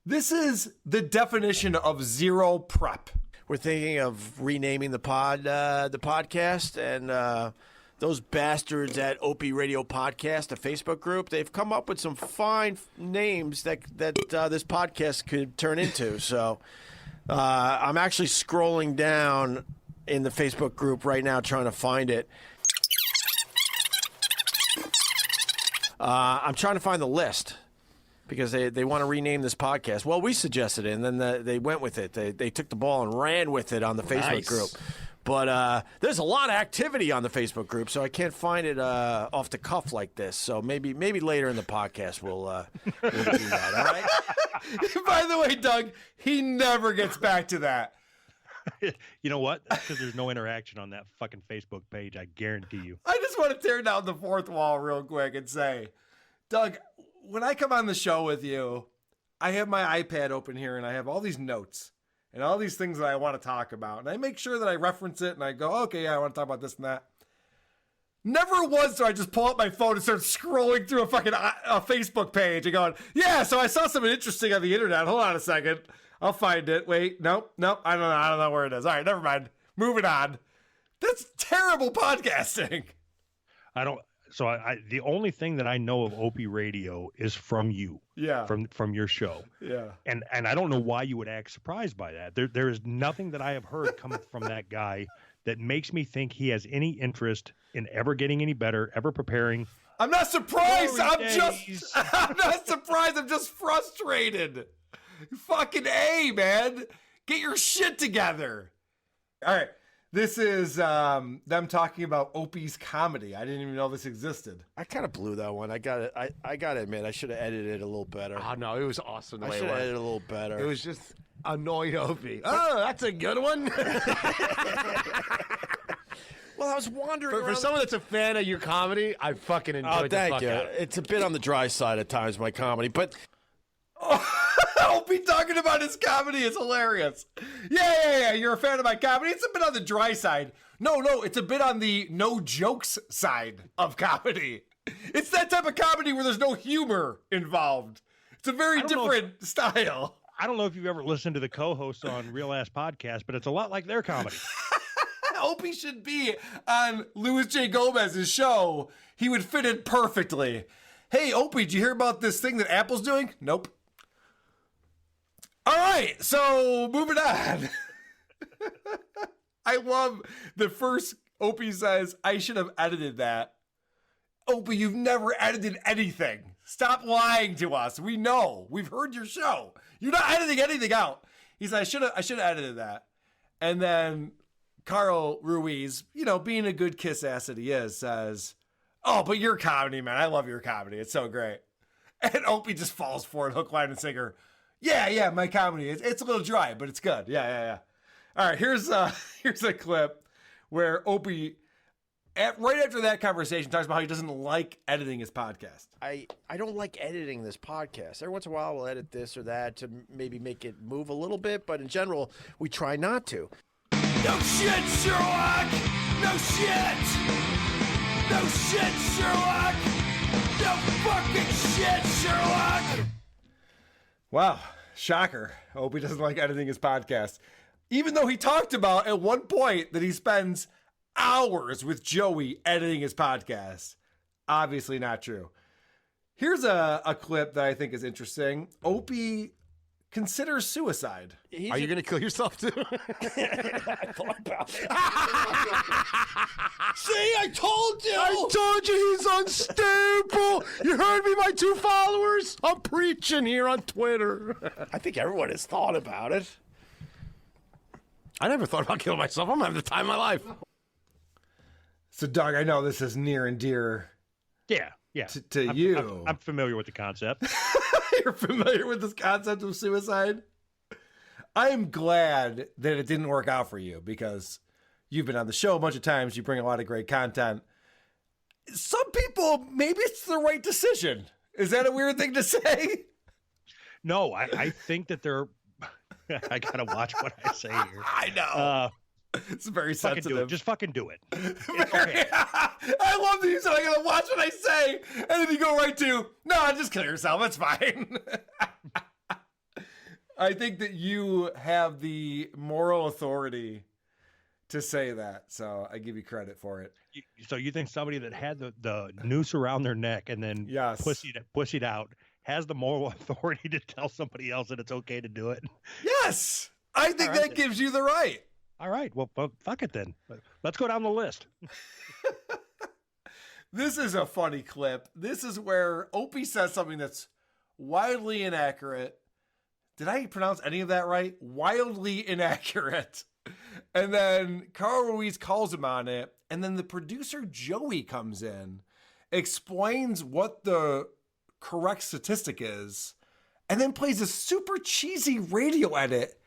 This is the definition of zero prep. We're thinking of renaming the podcast, and those bastards at Opie Radio Podcast, the Facebook group, they've come up with some fine names that this podcast could turn into. So I'm actually scrolling down in the Facebook group right now trying to find it. I'm trying to find the list because they want to rename this podcast. Well, we suggested it, and then they went with it. They took the ball and ran with it on the Facebook group. But there's a lot of activity on the Facebook group, so I can't find it off the cuff like this. So maybe later in the podcast we'll do that, all right? By the way, Doug, he never gets back to that. You know what? Because there's no interaction on that fucking Facebook page, I guarantee you. I just want to tear down the fourth wall real quick and say, Doug, when I come on the show with you, I have my iPad open here and I have all these notes and all these things that I want to talk about. And I make sure that I reference it and I go, okay, yeah, I want to talk about this and that. Never once do I just pull up my phone and start scrolling through a fucking Facebook page and going, yeah, so I saw something interesting on the internet. Hold on a second. I'll find it. Wait, nope. I don't know where it is. All right, never mind. Moving on. That's terrible podcasting. So the only thing that I know of Opie Radio is from you. Yeah. From your show. Yeah. And I don't know why you would act surprised by that. There is nothing that I have heard come from that guy that makes me think he has any interest in ever getting any better, ever preparing. I'm not surprised. I'm not surprised. I'm just frustrated. Fucking A, man. Get your shit together. All right. This is them talking about Opie's comedy. I didn't even know this existed. I kind of blew that one. I got to admit, I should have edited it a little better. Oh, no, it was awesome. The I way should it have was. edited it a little better. It was just annoyed Opie. Oh, that's a good one. Well, I was wondering. For someone that's a fan of your comedy, I fucking enjoyed the fuck out of it. It's a bit on the dry side at times, my comedy, but Opie talking about his comedy is hilarious. Yeah. You're a fan of my comedy. It's a bit on the dry side. No, it's a bit on the no jokes side of comedy. It's that type of comedy where there's no humor involved. It's a very different style. I don't know if you've ever listened to the co-hosts on Real Ass Podcast, but it's a lot like their comedy. Opie should be on Louis J. Gomez's show. He would fit in perfectly. Hey, Opie, did you hear about this thing that Apple's doing? Nope. All right, so moving on. I love the first Opie says, I should have edited that. Opie, you've never edited anything. Stop lying to us. We know. We've heard your show. You're not editing anything out. He said, I should have edited that. And then Carl Ruiz, being a good kiss ass that he is, says, oh, but your comedy, man. I love your comedy. It's so great. And Opie just falls for it, hook, line, and sinker. Yeah, my comedy. It's a little dry, but it's good. Yeah. All right, here's a clip where Opie, right after that conversation, talks about how he doesn't like editing his podcast. I don't like editing this podcast. Every once in a while, we'll edit this or that to maybe make it move a little bit, but in general, we try not to. No shit, Sherlock! No shit! No shit, Sherlock! No fucking shit, Sherlock! Wow, shocker. Opie doesn't like editing his podcast. Even though he talked about at one point that he spends hours with Joey editing his podcast. Obviously not true. Here's a clip that I think is interesting. Opie considers suicide. Are you going to kill yourself too? I thought about it. See, I told you. I told you he's unstable. You heard me, my 2 followers? I'm preaching here on Twitter. I think everyone has thought about it. I never thought about killing myself. I'm having the time of my life. So, Doug, I know this is near and dear. Yeah. To you. I'm familiar with the concept. You're familiar with this concept of suicide? I am glad that it didn't work out for you because you've been on the show a bunch of times. You bring a lot of great content. Some people, maybe it's the right decision. Is that a weird thing to say? No, I think that they're... I got to watch what I say here. I know. It's very sensitive. Just fucking do it. Okay. I love that you said I gotta watch what I say, and then you go right to, no, just kill yourself. It's fine. I think that you have the moral authority to say that, so I give you credit for it. So you think somebody that had the noose around their neck and then pussied out has the moral authority to tell somebody else that it's okay to do it? Yes! I think that gives you the right. All right, well, fuck it then. Let's go down the list. This is a funny clip. This is where Opie says something that's wildly inaccurate. Did I pronounce any of that right? Wildly inaccurate. And then Carl Ruiz calls him on it. And then the producer, Joey, comes in, explains what the correct statistic is, and then plays a super cheesy radio edit.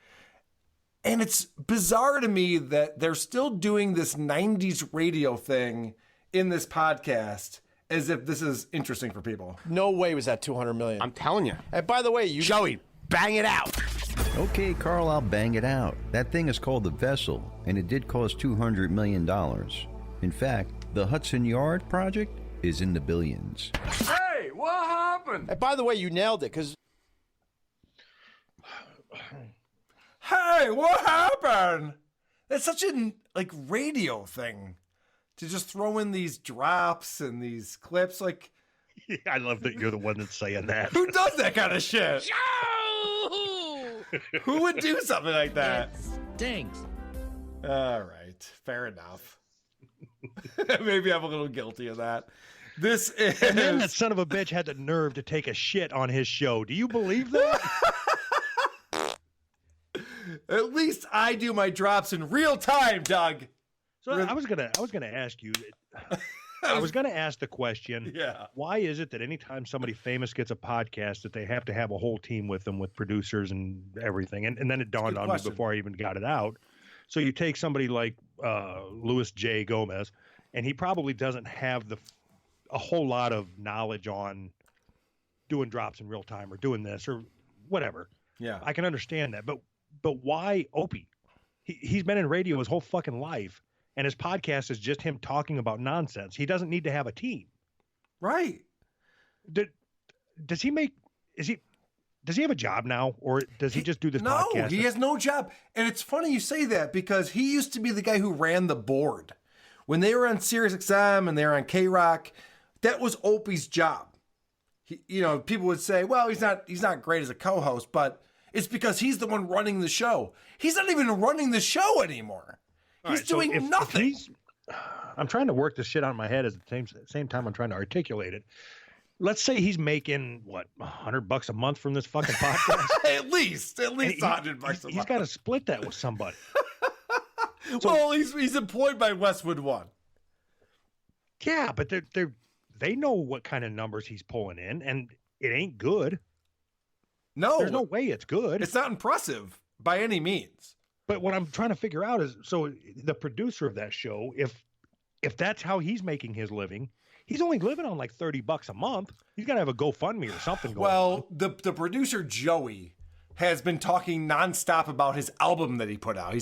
And it's bizarre to me that they're still doing this 90s radio thing in this podcast as if this is interesting for people. No way was that 200 million. I'm telling you. And by the way, Joey, bang it out. Okay, Carl, I'll bang it out. That thing is called the Vessel, and it did cost $200 million. In fact, the Hudson Yard project is in the billions. Hey, what happened? And by the way, you nailed it, because... Hey, what happened? That's such a radio thing to just throw in these drops and these clips. I love that you're the one that's saying that. Who does that kind of shit? Who would do something like that? It stinks. All right, fair enough. Maybe I'm a little guilty of that. This is... And then that son of a bitch had the nerve to take a shit on his show. Do you believe that? At least I do my drops in real time, Doug. So I was gonna ask you. I was gonna ask the question. Yeah. Why is it that anytime somebody famous gets a podcast, that they have to have a whole team with them, with producers and everything? And then it dawned on me before I even got it out. So you take somebody like Louis J. Gomez, and he probably doesn't have a whole lot of knowledge on doing drops in real time or doing this or whatever. Yeah. I can understand that, but why Opie? He's been in radio his whole fucking life, and his podcast is just him talking about nonsense. He doesn't need to have a team. Right. Does he make... does he have a job now, or does he just do this podcast? No, he has no job. And it's funny you say that because he used to be the guy who ran the board. When they were on SiriusXM and they were on K-Rock, that was Opie's job. People would say, well, he's not great as a co-host, but it's because he's the one running the show. He's not even running the show anymore. He's doing nothing. I'm trying to work this shit out in my head at the same time I'm trying to articulate it. Let's say he's making what, $100 a month from this fucking podcast. at least $100 a month. He's got to split that with somebody. Well, he's employed by Westwood One. Yeah, but they know what kind of numbers he's pulling in, and it ain't good. No, there's no way it's good. It's not impressive by any means. But what I'm trying to figure out is, so the producer of that show, if that's how he's making his living, he's only living on like $30 a month. He's got to have a GoFundMe or something going on. Well, the producer, Joey, has been talking nonstop about his album that he put out.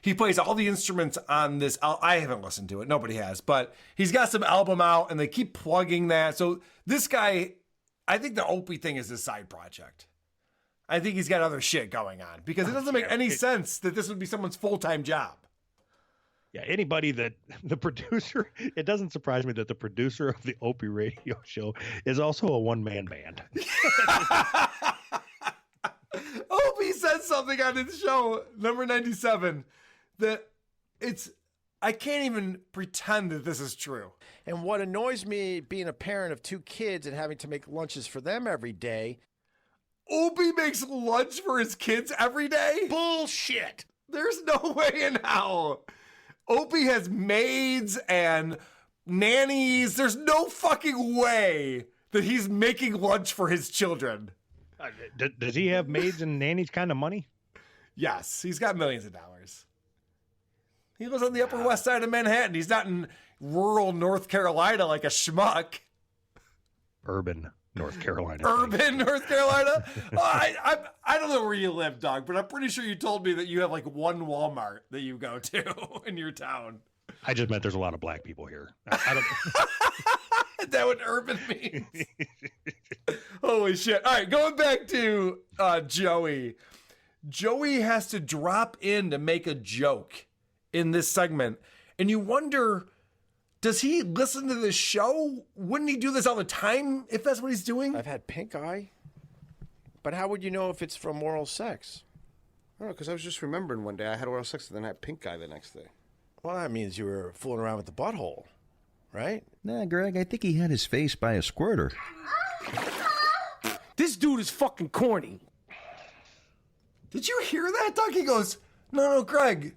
He plays all the instruments on this. I haven't listened to it. Nobody has. But he's got some album out, and they keep plugging that. So this guy, I think the Opie thing is his side project. I think he's got other shit going on because it doesn't make any sense that this would be someone's full-time job. Yeah, anybody that the producer, it doesn't surprise me that the producer of the Opie Radio show is also a one-man band. Opie said something on his show, number 97, that I can't even pretend that this is true. And what annoys me being a parent of 2 kids and having to make lunches for them every day. Opie makes lunch for his kids every day? Bullshit. There's no way in hell. Opie has maids and nannies. There's no fucking way that he's making lunch for his children. Does he have maids and nannies kind of money? Yes, he's got millions of dollars. He lives on the Upper West Side of Manhattan. He's not in rural North Carolina like a schmuck. Urban North Carolina. Urban North Carolina? I don't know where you live, dog, but I'm pretty sure you told me that you have like one Walmart that you go to in your town. I just meant there's a lot of black people here. I don't. Is that what urban means? Holy shit. All right, going back to Joey. Joey has to drop in to make a joke in this segment. And you wonder, does he listen to this show? Wouldn't he do this all the time if that's what he's doing? I've had pink eye. But how would you know if it's from oral sex? I don't know, because I was just remembering one day I had oral sex and then I had pink eye the next day. Well, that means you were fooling around with the butthole, right? Nah, Greg, I think he had his face by a squirter. This dude is fucking corny. Did you hear that, Doug? He goes, no, Greg.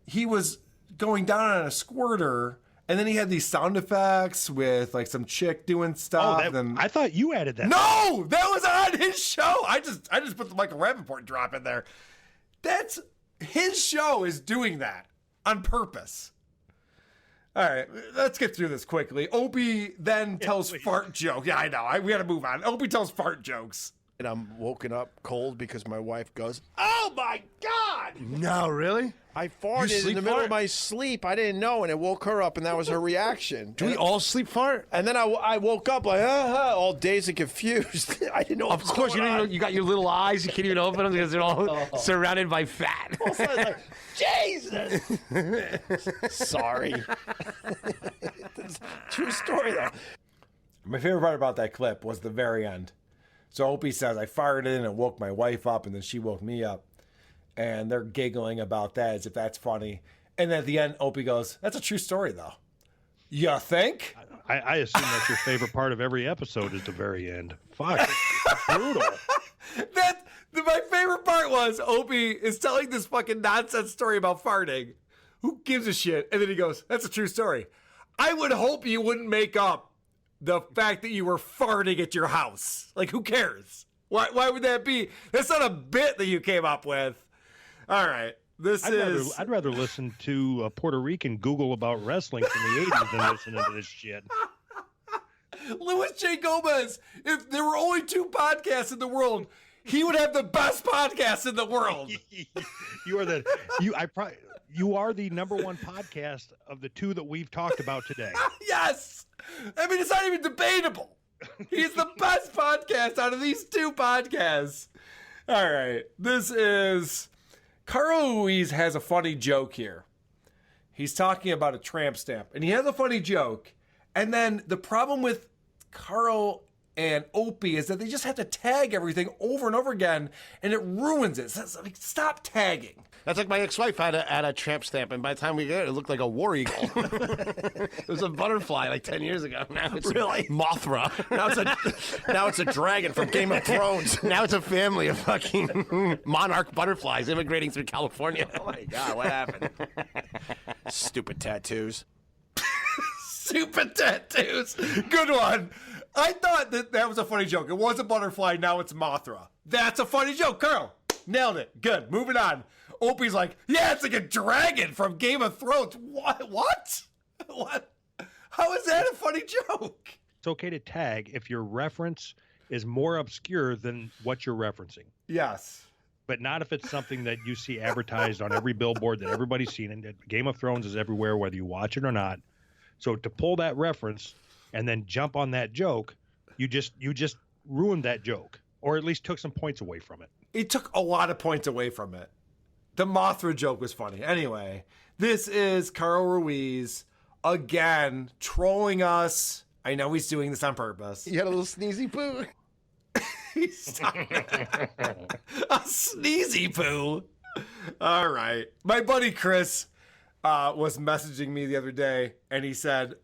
He was going down on a squirter, and then he had these sound effects with like some chick doing stuff. I thought you added that. No, that was on his show. I just put the Michael Rappaport drop in there. That's his show is doing that on purpose. All right, let's get through this quickly. Opie then tells fart jokes. Yeah, I know. We got to move on. Opie tells fart jokes. And I'm woken up cold because my wife goes, "Oh my God!" No, really? I farted in the middle of my sleep. I didn't know, and it woke her up, and that was her reaction. Do we all sleep fart? And then I woke up like, all dazed and confused. I didn't know what was Of course, going on. you got your little eyes. You can't even open them because they're all surrounded by fat. I was like, Jesus! Sorry. True story, though. My favorite part about that clip was the very end. So Opie says, I farted in and woke my wife up, and then she woke me up. And they're giggling about that as if that's funny. And then at the end, Opie goes, that's a true story, though. You think? I assume that's your favorite part of every episode is the very end. Fuck. It's brutal. My favorite part was Opie is telling this fucking nonsense story about farting. Who gives a shit? And then he goes, that's a true story. I would hope you wouldn't make up the fact that you were farting at your house. Like, who cares? Why would that be? That's not a bit that you came up with. All right. I'd rather listen to a Puerto Rican Google about wrestling from the 80s than listening to this shit. Louis J. Gomez, if there were only 2 podcasts in the world, he would have the best podcast in the world. You are the number 1 podcast of the 2 that we've talked about today. Yes. I mean, it's not even debatable. He's the best podcast podcast out of these two podcasts. All right. This is... Carl Ruiz has a funny joke here. He's talking about a tramp stamp, and he has a funny joke. And then the problem with Carl and Opie is that they just have to tag everything over and over again, and it ruins it. So, like, stop tagging. That's like my ex-wife had a tramp stamp, and by the time we got it, it looked like a war eagle. It was a butterfly like 10 years ago. Now it's Really? Mothra. Now it's a dragon from Game of Thrones. Now it's a family of fucking monarch butterflies immigrating through California. Oh my God, what happened? Stupid tattoos. Stupid tattoos. Good one. I thought that was a funny joke. It was a butterfly, now it's Mothra. That's a funny joke, Carl. Nailed it. Good. Moving on. Opie's like, yeah, it's like a dragon from Game of Thrones. What? What? How is that a funny joke? It's okay to tag if your reference is more obscure than what you're referencing. Yes. But not if it's something that you see advertised on every billboard that everybody's seen. And Game of Thrones is everywhere, whether you watch it or not. So to pull that reference and then jump on that joke, you just ruined that joke, or at least took some points away from it. It took a lot of points away from it. The Mothra joke was funny. Anyway, this is Carl Ruiz again trolling us. I know he's doing this on purpose. You had a little sneezy poo. A sneezy poo. All right. My buddy Chris was messaging me the other day, and he said,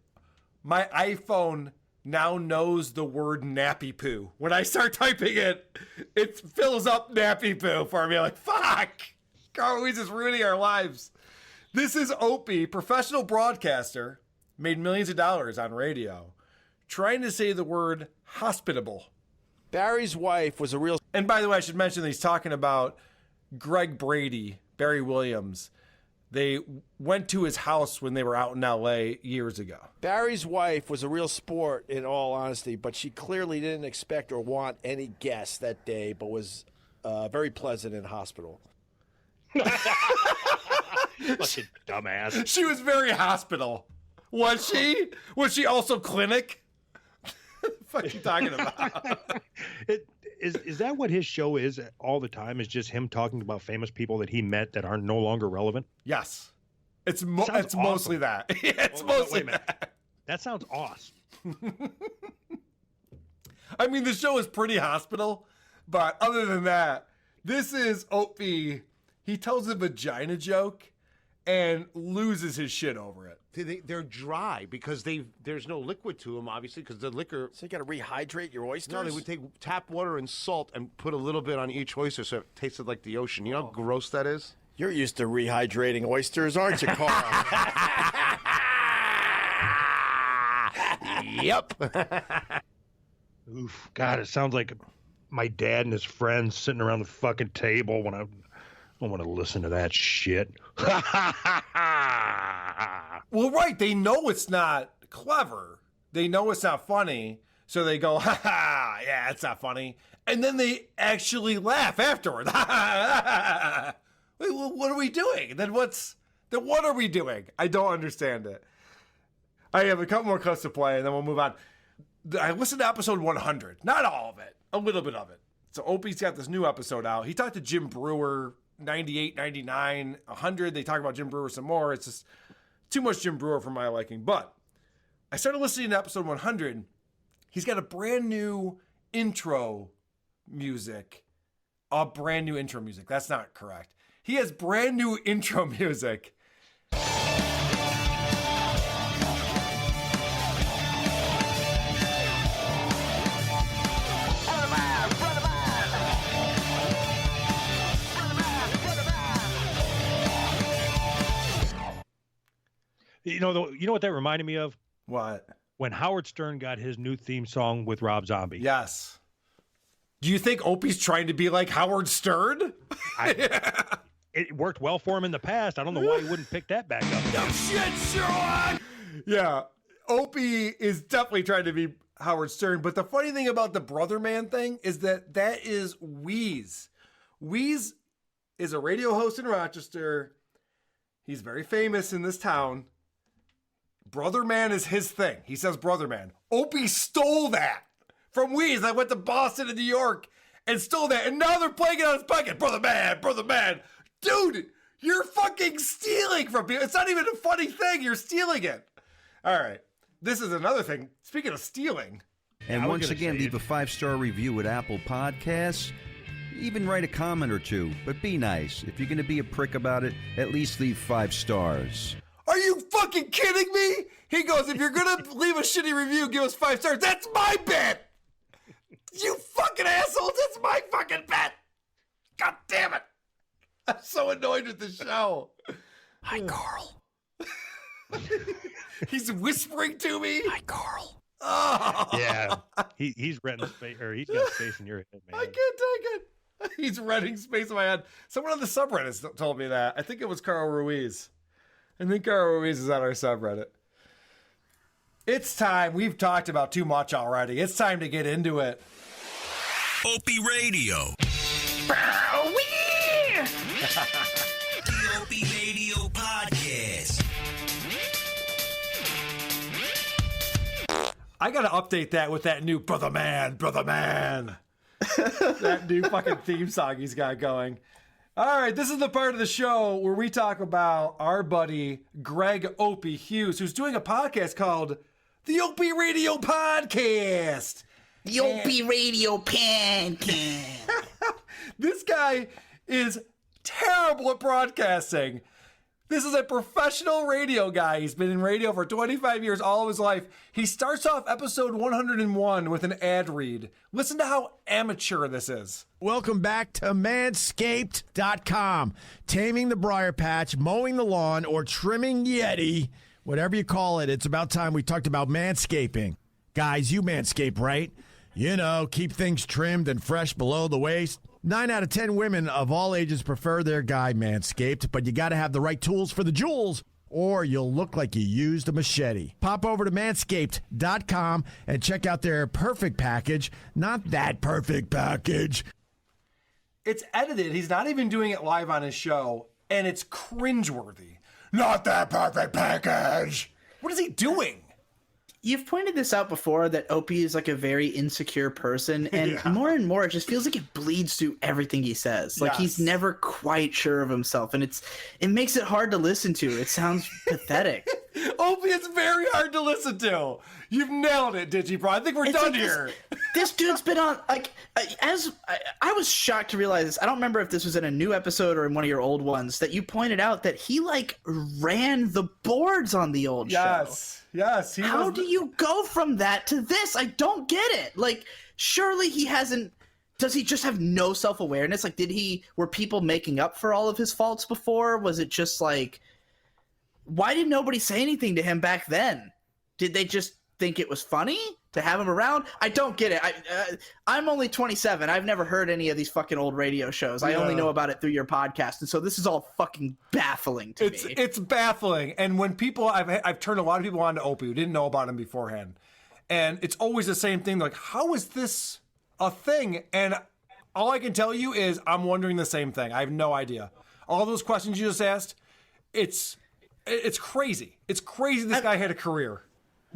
my iPhone now knows the word nappy poo. When I start typing it, it fills up nappy poo for me. I'm like, fuck. Carl Ruiz is ruining our lives. This is Opie, professional broadcaster, made millions of dollars on radio, trying to say the word hospitable. Barry's wife was a real... And by the way, I should mention that he's talking about Greg Brady, Barry Williams. They went to his house when they were out in L.A. years ago. Barry's wife was a real sport, in all honesty, but she clearly didn't expect or want any guests that day, but was very pleasant in hospital. Fucking dumbass. She was very hospital. Was she? Was she also clinic? What the fuck are you talking about? Is that what his show is all the time? Is just him talking about famous people that he met that are no longer relevant? Yes. It's mostly that. It's mostly that. That sounds awesome. I mean, the show is pretty hospital, but other than that, this is Opie. He tells a vagina joke and loses his shit over it. They're dry because there's no liquid to them, obviously, because the liquor... So you got to rehydrate your oysters? No, they would take tap water and salt and put a little bit on each oyster so it tasted like the ocean. You know how gross that is? You're used to rehydrating oysters, aren't you, Carl? Yep. Oof, God, it sounds like my dad and his friends sitting around the fucking table when I don't want to listen to that shit. Well, right. They know it's not clever. They know it's not funny. So they go, ha ha, yeah, it's not funny. And then they actually laugh afterward. Wait, well, what are we doing? Then what are we doing? I don't understand it. I have a couple more clips to play and then we'll move on. I listened to episode 100. Not all of it. A little bit of it. So Opie's got this new episode out. He talked to Jim Brewer, 98, 99, 100. They talk about Jim Brewer some more. It's just too much Jim Brewer for my liking. But I started listening to episode 100. He's got a brand new intro music. That's not correct. He has brand new intro music. You know what that reminded me of? What? When Howard Stern got his new theme song with Rob Zombie. Yes. Do you think Opie's trying to be like Howard Stern? It worked well for him in the past. I don't know why he wouldn't pick that back up. No shit, Sherlock! Yeah. Opie is definitely trying to be Howard Stern. But the funny thing about the Brother Man thing is that is Wheeze. Wheeze is a radio host in Rochester. He's very famous in this town. Brother Man is his thing. He says Brother Man. Opie stole that from Wheeze that went to Boston and New York and stole that. And now they're playing it on his pocket. Brother man. Dude, you're fucking stealing from people. It's not even a funny thing. You're stealing it. All right. This is another thing. Speaking of stealing. And once again, leave a 5-star review at Apple Podcasts. Even write a comment or two, but be nice. If you're going to be a prick about it, at least leave 5 stars. Are you fucking kidding me? He goes, if you're going to leave a shitty review, give us 5 stars. That's my bet. You fucking assholes. That's my fucking bet. God damn it. I'm so annoyed with the show. Hi, Carl. He's whispering to me. Hi, Carl. Oh. Yeah, he's renting space, or he's got space in your head, man. I can't take it. He's renting space in my head. Someone on the subreddit told me that. I think it was Carl Ruiz. I think Carl Ruiz is on our subreddit. It's time. We've talked about too much already. It's time to get into it. Opie Radio. The Opie Radio Podcast. I got to update that with that new Brother Man. That new fucking theme song he's got going. All right, this is the part of the show where we talk about our buddy Greg Opie Hughes, who's doing a podcast called the Opie Radio Podcast. The Opie Radio Podcast. This guy is terrible at broadcasting. This is a professional radio guy. He's been in radio for 25 years, all of his life. He starts off episode 101 with an ad read. Listen to how amateur this is. Welcome back to Manscaped.com. Taming the briar patch, mowing the lawn, or trimming Yeti, whatever you call it, it's about time we talked about manscaping. Guys, you manscape, right? You know, keep things trimmed and fresh below the waist. 9 out of 10 women of all ages prefer their guy manscaped, but you got to have the right tools for the jewels, or you'll look like you used a machete. Pop over to Manscaped.com and check out their perfect package. Not that perfect package. It's edited. He's not even doing it live on his show, and it's cringeworthy. Not that perfect package. What is he doing? You've pointed this out before that Opie is like a very insecure person, and more and more it just feels like it bleeds through everything he says. Like he's never quite sure of himself, and it makes it hard to listen to. It sounds pathetic. Opie, it's very hard to listen to. You've nailed it, Digibro. I think we're done here. This dude's been on, like, I was shocked to realize this. I don't remember if this was in a new episode or in one of your old ones that you pointed out that he, like, ran the boards on the old show. Yes. How do you go from that to this? I don't get it. Like, surely he hasn't. Does he just have no self-awareness? Like, were people making up for all of his faults before? Was it just like, why did nobody say anything to him back then? Did they just think it was funny to have him around? I don't get it. I'm only 27. I've never heard any of these fucking old radio shows. I only know about it through your podcast, and so this is all fucking baffling to me. It's baffling. And when people, I've turned a lot of people on to Opie who didn't know about him beforehand, and it's always the same thing. Like, how is this a thing? And all I can tell you is I'm wondering the same thing. I have no idea. All those questions you just asked, it's crazy. It's crazy this guy had a career.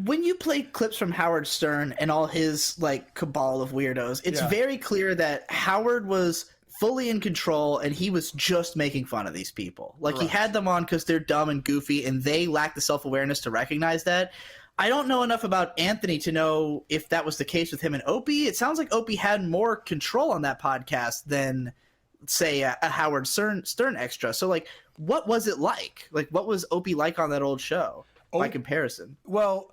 When you play clips from Howard Stern and all his, like, cabal of weirdos, it's very clear that Howard was fully in control and he was just making fun of these people. Like, he had them on because they're dumb and goofy and they lack the self-awareness to recognize that. I don't know enough about Anthony to know if that was the case with him and Opie. It sounds like Opie had more control on that podcast than, say, a Howard Stern extra. So, like, what was it like? Like, what was Opie like on that old show by comparison? Well,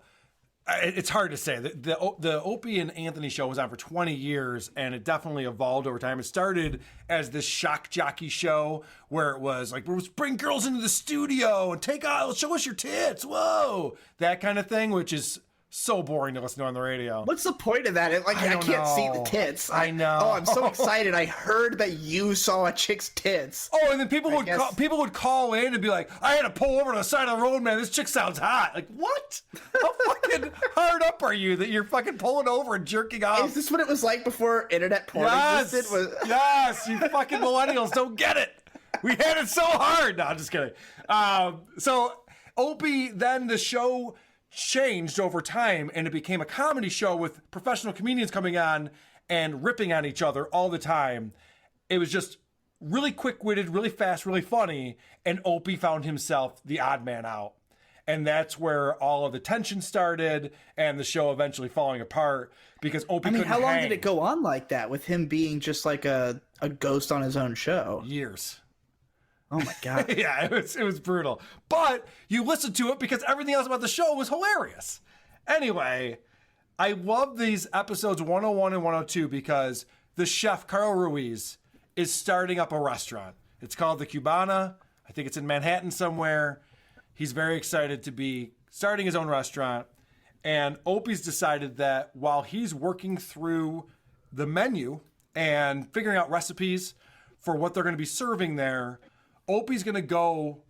it's hard to say. The Opie and Anthony show was on for 20 years, and it definitely evolved over time. It started as this shock jockey show where it was like, let's bring girls into the studio and show us your tits, whoa, that kind of thing, which is so boring to listen to on the radio. What's the point of that? I can't see the tits. I know. Oh, I'm so excited. I heard that you saw a chick's tits. Oh, and then people would call in and be like, I had to pull over to the side of the road, man. This chick sounds hot. Like, what? How fucking hard up are you that you're fucking pulling over and jerking off? Is this what it was like before internet porn existed? Yes, you fucking millennials don't get it. We had it so hard. No, I'm just kidding. So Opie, then the show changed over time and it became a comedy show with professional comedians coming on and ripping on each other all the time. It was just really quick-witted, really fast, really funny, and Opie found himself the odd man out. And that's where all of the tension started and the show eventually falling apart because Opie couldn't how long hang. did it go on like that with him being just like a ghost on his own show? Years. Oh my God. Yeah, it was brutal. But you listened to it because everything else about the show was hilarious. Anyway, I love these episodes 101 and 102 because the chef, Carl Ruiz, is starting up a restaurant. It's called the Cubana. I think it's in Manhattan somewhere. He's very excited to be starting his own restaurant. And Opie's decided that while he's working through the menu and figuring out recipes for what they're going to be serving there, Opie's going to go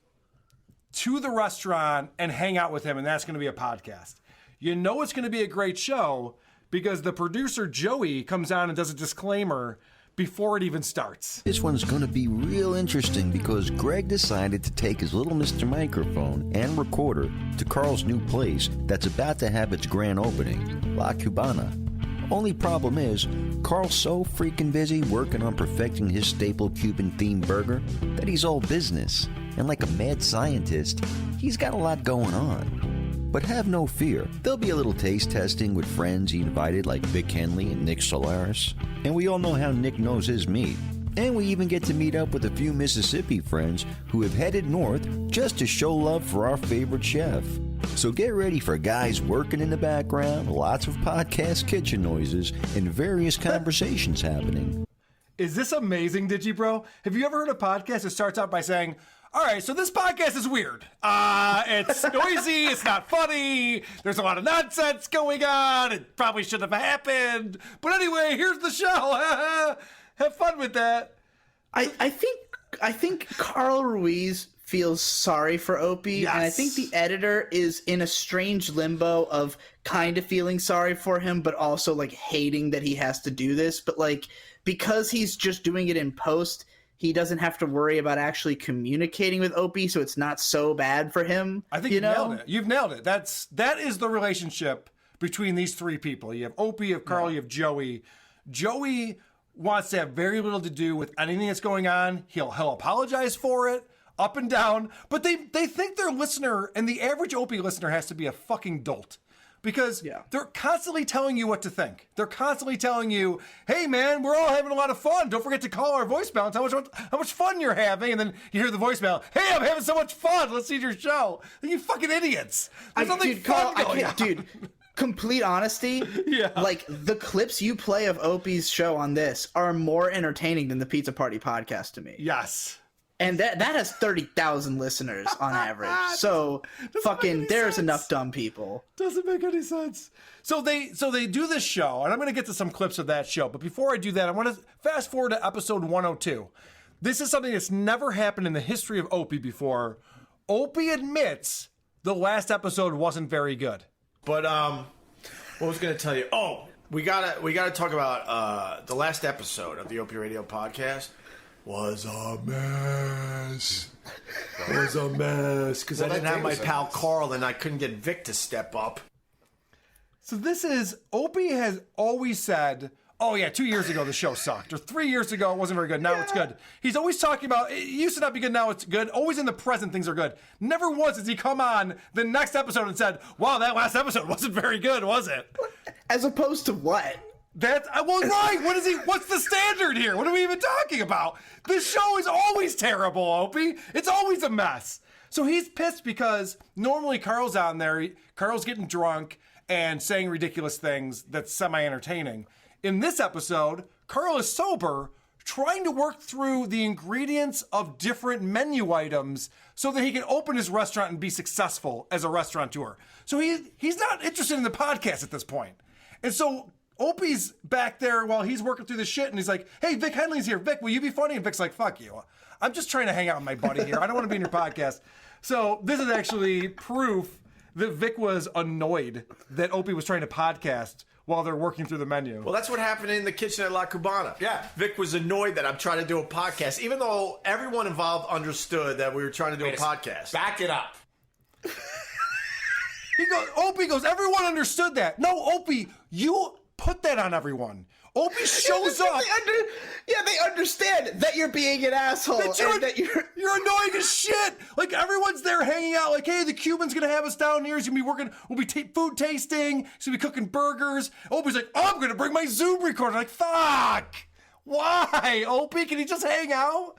to the restaurant and hang out with him, and that's going to be a podcast. You know it's going to be a great show because the producer, Joey, comes on and does a disclaimer before it even starts. This one's going to be real interesting because Greg decided to take his little Mr. Microphone and recorder to Carl's new place that's about to have its grand opening, La Cubana. Only problem is, Carl's so freaking busy working on perfecting his staple Cuban-themed burger that he's all business. And like a mad scientist, he's got a lot going on. But have no fear, there'll be a little taste testing with friends he invited like Vic Henley and Nick Solaris. And we all know how Nick knows his meat. And we even get to meet up with a few Mississippi friends who have headed north just to show love for our favorite chef. So get ready for guys working in the background, lots of podcast kitchen noises, and various conversations happening. Is this amazing, Digibro? Have you ever heard a podcast that starts out by saying, all right, so this podcast is weird. It's noisy. It's not funny. There's a lot of nonsense going on. It probably shouldn't have happened. But anyway, here's the show. Have fun with that. I think Carl Ruiz feels sorry for Opie, yes. And I think the editor is in a strange limbo of kind of feeling sorry for him, but also like hating that he has to do this. But like because he's just doing it in post, he doesn't have to worry about actually communicating with Opie, so it's not so bad for him. I think you nailed it. You've nailed it. That is the relationship between these three people. You have Opie, you have Carl, you have Joey. Joey wants to have very little to do with anything that's going on. He'll apologize for it, up and down. But they think their listener, and the average Opie listener has to be a fucking dolt. Because they're constantly telling you what to think. They're constantly telling you, hey, man, we're all having a lot of fun. Don't forget to call our voicemail and tell us how much fun you're having. And then you hear the voicemail, hey, I'm having so much fun. Let's see your show. You fucking idiots. There's nothing fun going on. Dude, complete honesty, like the clips you play of Opie's show on this are more entertaining than the Pizza Party podcast to me. Yes. And that has 30,000 listeners on average. So fucking there's enough dumb people. Doesn't make any sense. So they do this show, and I'm going to get to some clips of that show. But before I do that, I want to fast forward to episode 102. This is something that's never happened in the history of Opie before. Opie admits the last episode wasn't very good. But what was going to tell you? Oh, we gotta talk about the last episode of the Opie Radio podcast. Was a mess. Was a mess. Because I didn't have my pal Carl and I couldn't get Vic to step up. So this is, Opie has always said, oh yeah, 2 years ago the show sucked. Or 3 years ago it wasn't very good, now it's good. He's always talking about, it used to not be good, now it's good. Always in the present things are good. Never once has he come on the next episode and said, wow, that last episode wasn't very good, was it? As opposed to what? That's right. What's the standard here? What are we even talking about? This show is always terrible, Opie. It's always a mess. So he's pissed because normally Carl's on there. Carl's getting drunk and saying ridiculous things that's semi-entertaining. In this episode, Carl is sober, trying to work through the ingredients of different menu items so that he can open his restaurant and be successful as a restaurateur. So he's not interested in the podcast at this point. And so Opie's back there while he's working through the shit, and he's like, hey, Vic Henley's here. Vic, will you be funny? And Vic's like, fuck you. I'm just trying to hang out with my buddy here. I don't want to be in your podcast. So this is actually proof that Vic was annoyed that Opie was trying to podcast while they're working through the menu. Well, that's what happened in the kitchen at La Cubana. Yeah. Vic was annoyed that I'm trying to do a podcast, even though everyone involved understood that we were trying to do a podcast. Back it up. Opie goes, everyone understood that. No, Opie, you put that on everyone. Opie shows up. They understand that you're being an asshole. That you're annoying as shit. Like, everyone's there hanging out. Like, hey, the Cuban's going to have us down here. He's going to be working. We'll be food tasting. He's going to be cooking burgers. Opie's like, oh, I'm going to bring my Zoom recorder. Like, fuck. Why? Opie, can he just hang out?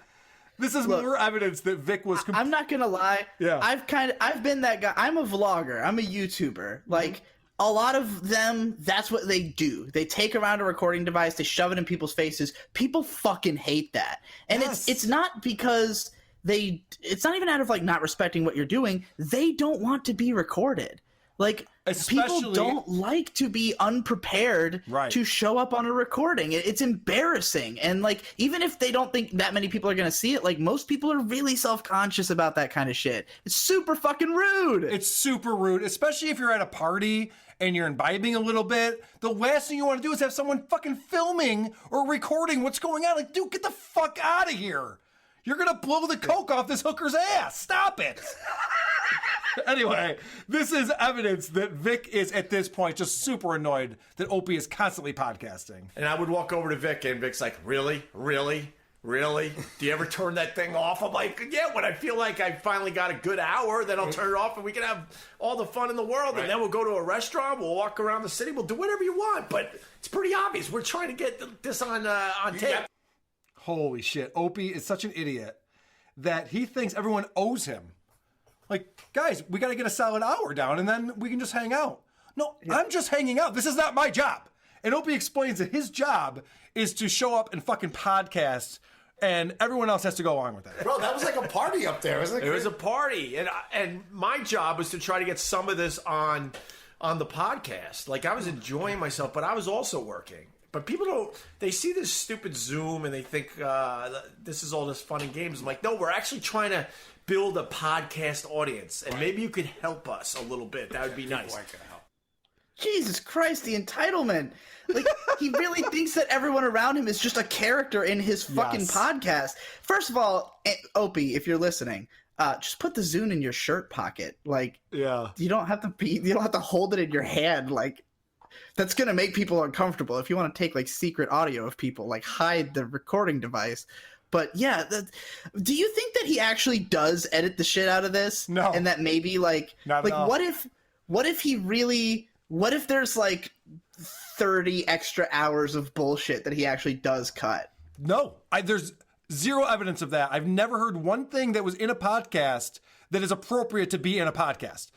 This is more evidence that Vic was... I'm not going to lie. Yeah. I've been that guy. I'm a vlogger. I'm a YouTuber. Like... A lot of them, that's what they do. They take around a recording device, they shove it in people's faces. People fucking hate that. And it's not because it's not even out of like not respecting what you're doing. They don't want to be recorded. Like, people don't like to be unprepared to show up on a recording. It's embarrassing. And like, even if they don't think that many people are going to see it, like most people are really self-conscious about that kind of shit. It's super fucking rude. It's super rude, especially if you're at a party and you're imbibing a little bit. The last thing you want to do is have someone fucking filming or recording what's going on. Like, dude, get the fuck out of here. You're going to blow the coke off this hooker's ass. Stop it. Anyway, this is evidence that Vic is, at this point, just super annoyed that Opie is constantly podcasting. And I would walk over to Vic, and Vic's like, really? Really? Really? Do you ever turn that thing off? I'm like, yeah, when I feel like I finally got a good hour, then I'll turn it off and we can have all the fun in the world. And then we'll go to a restaurant, we'll walk around the city, we'll do whatever you want. But it's pretty obvious. We're trying to get this on tape. Holy shit. Opie is such an idiot that he thinks everyone owes him. Like, guys, we got to get a solid hour down and then we can just hang out. No, I'm just hanging out. This is not my job. And Opie explains that his job is to show up and fucking podcast, and everyone else has to go along with that. Bro, that was like a party up there, wasn't it? It was a party. And my job was to try to get some of this on the podcast. Like, I was enjoying myself, but I was also working. But people they see this stupid Zoom and they think this is all this fun and games. I'm like, no, we're actually trying to build a podcast audience, and maybe you could help us a little bit. That would be nice. Jesus Christ, the entitlement. Like, he really thinks that everyone around him is just a character in his fucking podcast. First of all, Opie, if you're listening, just put the Zune in your shirt pocket. Like, you don't have to hold it in your hand. Like, that's going to make people uncomfortable. If you want to take like secret audio of people, like hide the recording device. But yeah, do you think that he actually does edit the shit out of this? No. And that maybe like what if there's like 30 extra hours of bullshit that he actually does cut? No, there's zero evidence of that. I've never heard one thing that was in a podcast that is appropriate to be in a podcast.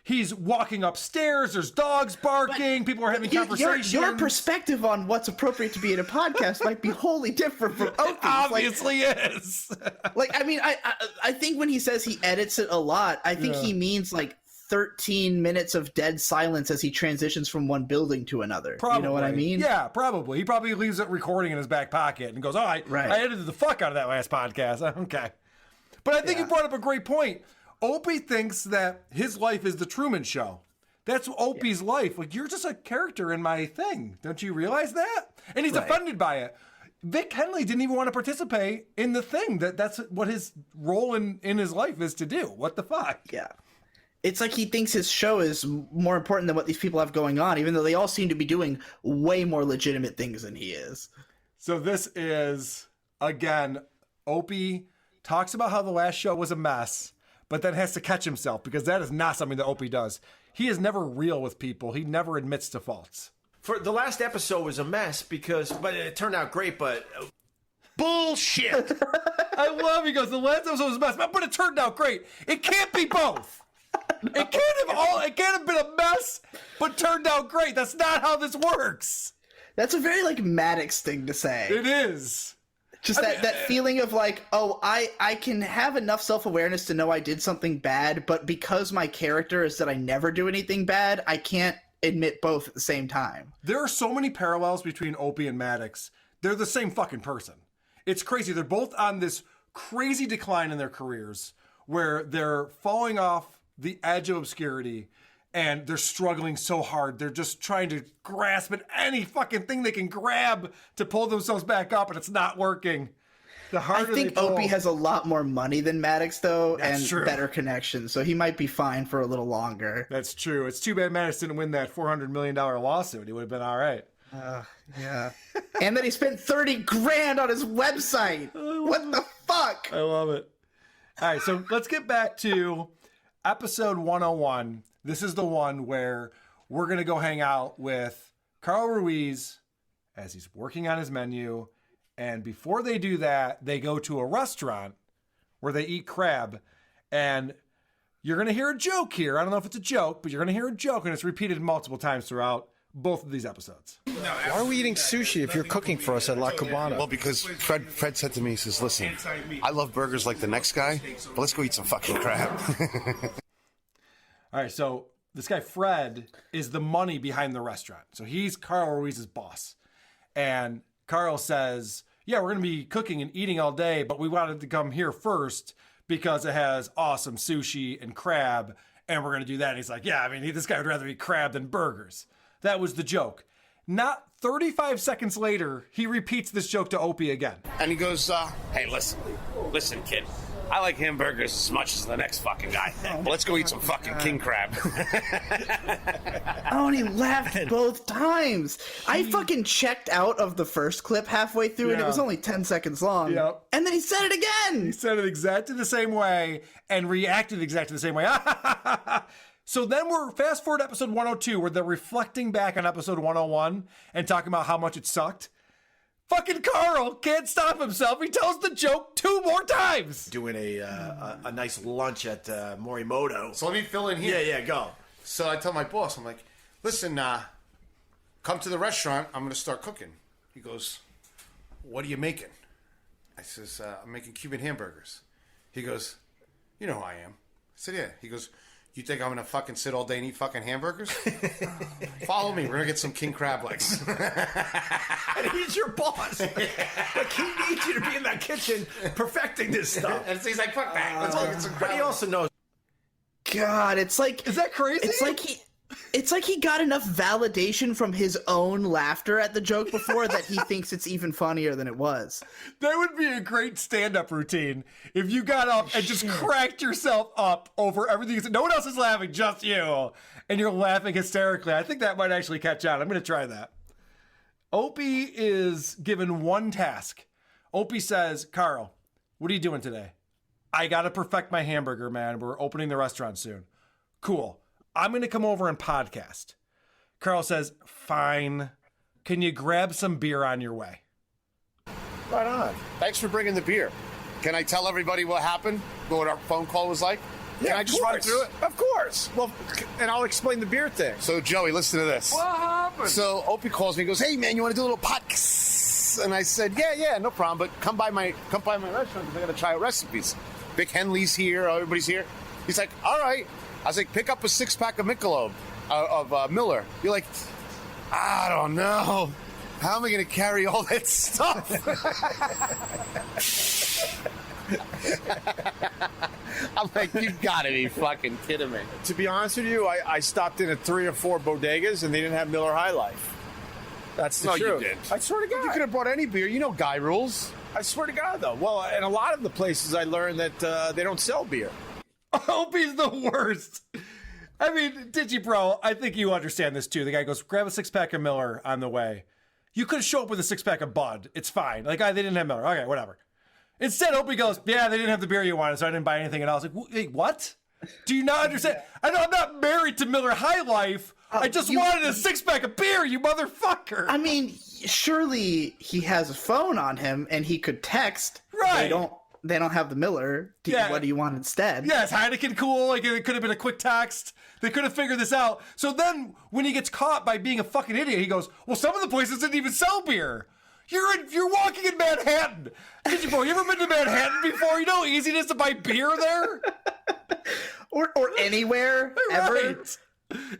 He's walking upstairs, there's dogs barking, people are having conversations. Your perspective on what's appropriate to be in a podcast might be wholly different from Opie's. Obviously is. Like, I mean, I think when he says he edits it a lot, I think he means like 13 minutes of dead silence as he transitions from one building to another. Probably. You know what I mean? Yeah, probably. He probably leaves it recording in his back pocket and goes, I edited the fuck out of that last podcast. Okay. But I think you brought up a great point. Opie thinks that his life is the Truman Show. That's Opie's life. Like, you're just a character in my thing. Don't you realize that? And he's offended by it. Vic Henley didn't even want to participate in the thing. That's what his role in his life is to do. What the fuck? Yeah. It's like he thinks his show is more important than what these people have going on, even though they all seem to be doing way more legitimate things than he is. So this is, again, Opie talks about how the last show was a mess, but then has to catch himself because that is not something that Opie does. He is never real with people. He never admits to faults. For the last episode was a mess but it turned out great, but bullshit. I love he goes, the last episode was a mess, but it turned out great. It can't be both. It can't have been a mess, but turned out great. That's not how this works. That's a very like Maddox thing to say. It is. Just that feeling of like, oh, I can have enough self-awareness to know I did something bad, but because my character is that I never do anything bad, I can't admit both at the same time. There are so many parallels between Opie and Maddox. They're the same fucking person. It's crazy. They're both on this crazy decline in their careers where they're falling off the edge of obscurity and they're struggling so hard. They're just trying to grasp at any fucking thing they can grab to pull themselves back up, and it's not working. The harder I think they pull. Opie has a lot more money than Maddox, though, That's and true. better connections, so he might be fine for a little longer. That's true. It's too bad Maddox didn't win that $400 million lawsuit. He would have been all right. Yeah. And then he spent $30,000 on his website. What the fuck? I love it. All right, so let's get back to episode 101. This is the one where we're going to go hang out with Carl Ruiz as he's working on his menu. And before they do that, they go to a restaurant where they eat crab. And you're going to hear a joke here. I don't know if it's a joke, but you're going to hear a joke, and it's repeated multiple times throughout both of these episodes. Why are we eating sushi if you're cooking for us at La Cubana? Well, because Fred said to me, he says, listen, I love burgers like the next guy, but let's go eat some fucking crab. All right, so this guy, Fred, is the money behind the restaurant. So he's Carl Ruiz's boss. And Carl says, yeah, we're going to be cooking and eating all day, but we wanted to come here first because it has awesome sushi and crab, and we're going to do that. And he's like, yeah, I mean, this guy would rather eat crab than burgers. That was the joke. Not 35 seconds later, he repeats this joke to Opie again. And he goes, Hey, listen, kid. I like hamburgers as much as the next fucking guy. But let's go eat some fucking king crab. Oh, and he laughed both times. I fucking checked out of the first clip halfway through, and it was only 10 seconds long. Yep. And then he said it again. He said it exactly the same way and reacted exactly the same way. So then we're fast forward to episode 102, where they're reflecting back on episode 101 and talking about how much it sucked. Fucking Carl can't stop himself. He tells the joke 2 more times. Doing a nice lunch at Morimoto. So let me fill in here. Yeah, go. So I tell my boss, I'm like, listen, come to the restaurant. I'm going to start cooking. He goes, what are you making? I says, I'm making Cuban hamburgers. He goes, you know who I am. I said, yeah. He goes, you think I'm going to fucking sit all day and eat fucking hamburgers? Follow me. We're going to get some king crab legs. And he's your boss. Like, he needs you to be in that kitchen perfecting this stuff. And he's like, fuck that. Let's go get some crab But he also knows. God, it's like... Is that crazy? It's like he got enough validation from his own laughter at the joke before that he thinks it's even funnier than it was. That would be a great stand-up routine if you got up and just cracked yourself up over everything. No one else is laughing, just you. And you're laughing hysterically. I think that might actually catch on. I'm going to try that. Opie is given one task. Opie says, Carl, what are you doing today? I got to perfect my hamburger, man. We're opening the restaurant soon. Cool. I'm going to come over and podcast. Carl says, fine. Can you grab some beer on your way? Right on. Thanks for bringing the beer. Can I tell everybody what happened? What our phone call was like? Yeah, Can I just run through it? Of course. Well, and I'll explain the beer thing. So, Joey, listen to this. What happened? So, Opie calls me and goes, hey, man, you want to do a little podcast? And I said, yeah, no problem, but come by my restaurant because I got to try out recipes. Big Henley's here. Everybody's here. He's like, all right. I was like, pick up a 6-pack of Michelob, of Miller. You're like, I don't know. How am I going to carry all that stuff? I'm like, you've got to be fucking kidding me. To be honest with you, I stopped in at 3 or 4 bodegas and they didn't have Miller High Life. That's the No, truth. you didn't. I swear to God. You could have brought any beer. You know guy rules. I swear to God, though. Well, and a lot of the places I learned that they don't sell beer. Opie's the worst. I mean, Digibro, I think you understand this too. The guy goes, grab a 6-pack of Miller on the way. You could show up with a 6-pack of Bud. It's fine. Like, they didn't have Miller. Okay, whatever. Instead, Opie goes, yeah, they didn't have the beer you wanted, so I didn't buy anything. And I was like, wait, what? Do you not understand? I know I'm not married to Miller High Life. I just wanted a 6-pack of beer, you motherfucker. I mean, surely he has a phone on him and he could text. Right. They don't have the Miller. What do you want instead? Yeah, it's Heineken cool. Like, it could have been a quick text. They could have figured this out. So then, when he gets caught by being a fucking idiot, he goes, well, some of the places didn't even sell beer. You're walking in Manhattan. Digibro, you ever been to Manhattan before? You know how easy it is to buy beer there? or anywhere, ever. Right.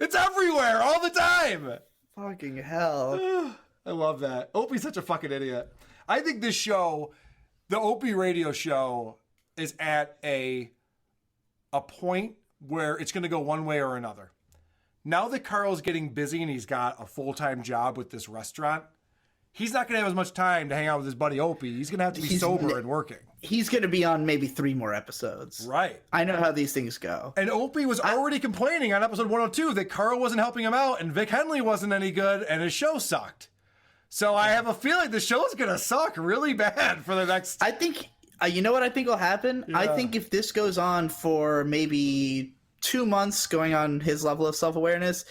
It's everywhere, all the time. Fucking hell. I love that. Opie's such a fucking idiot. I think this show, the Opie Radio show, is at a point where it's going to go one way or another. Now that Carl's getting busy and he's got a full-time job with this restaurant, he's not going to have as much time to hang out with his buddy Opie. He's going to have to be sober and working. He's going to be on maybe 3 more episodes. Right. I know how these things go. And Opie was already complaining on episode 102 that Carl wasn't helping him out and Vic Henley wasn't any good and his show sucked. So I have a feeling the show's going to suck really bad for the next... I think, you know what I think will happen? Yeah. I think if this goes on for maybe 2 months, going on his level of self-awareness,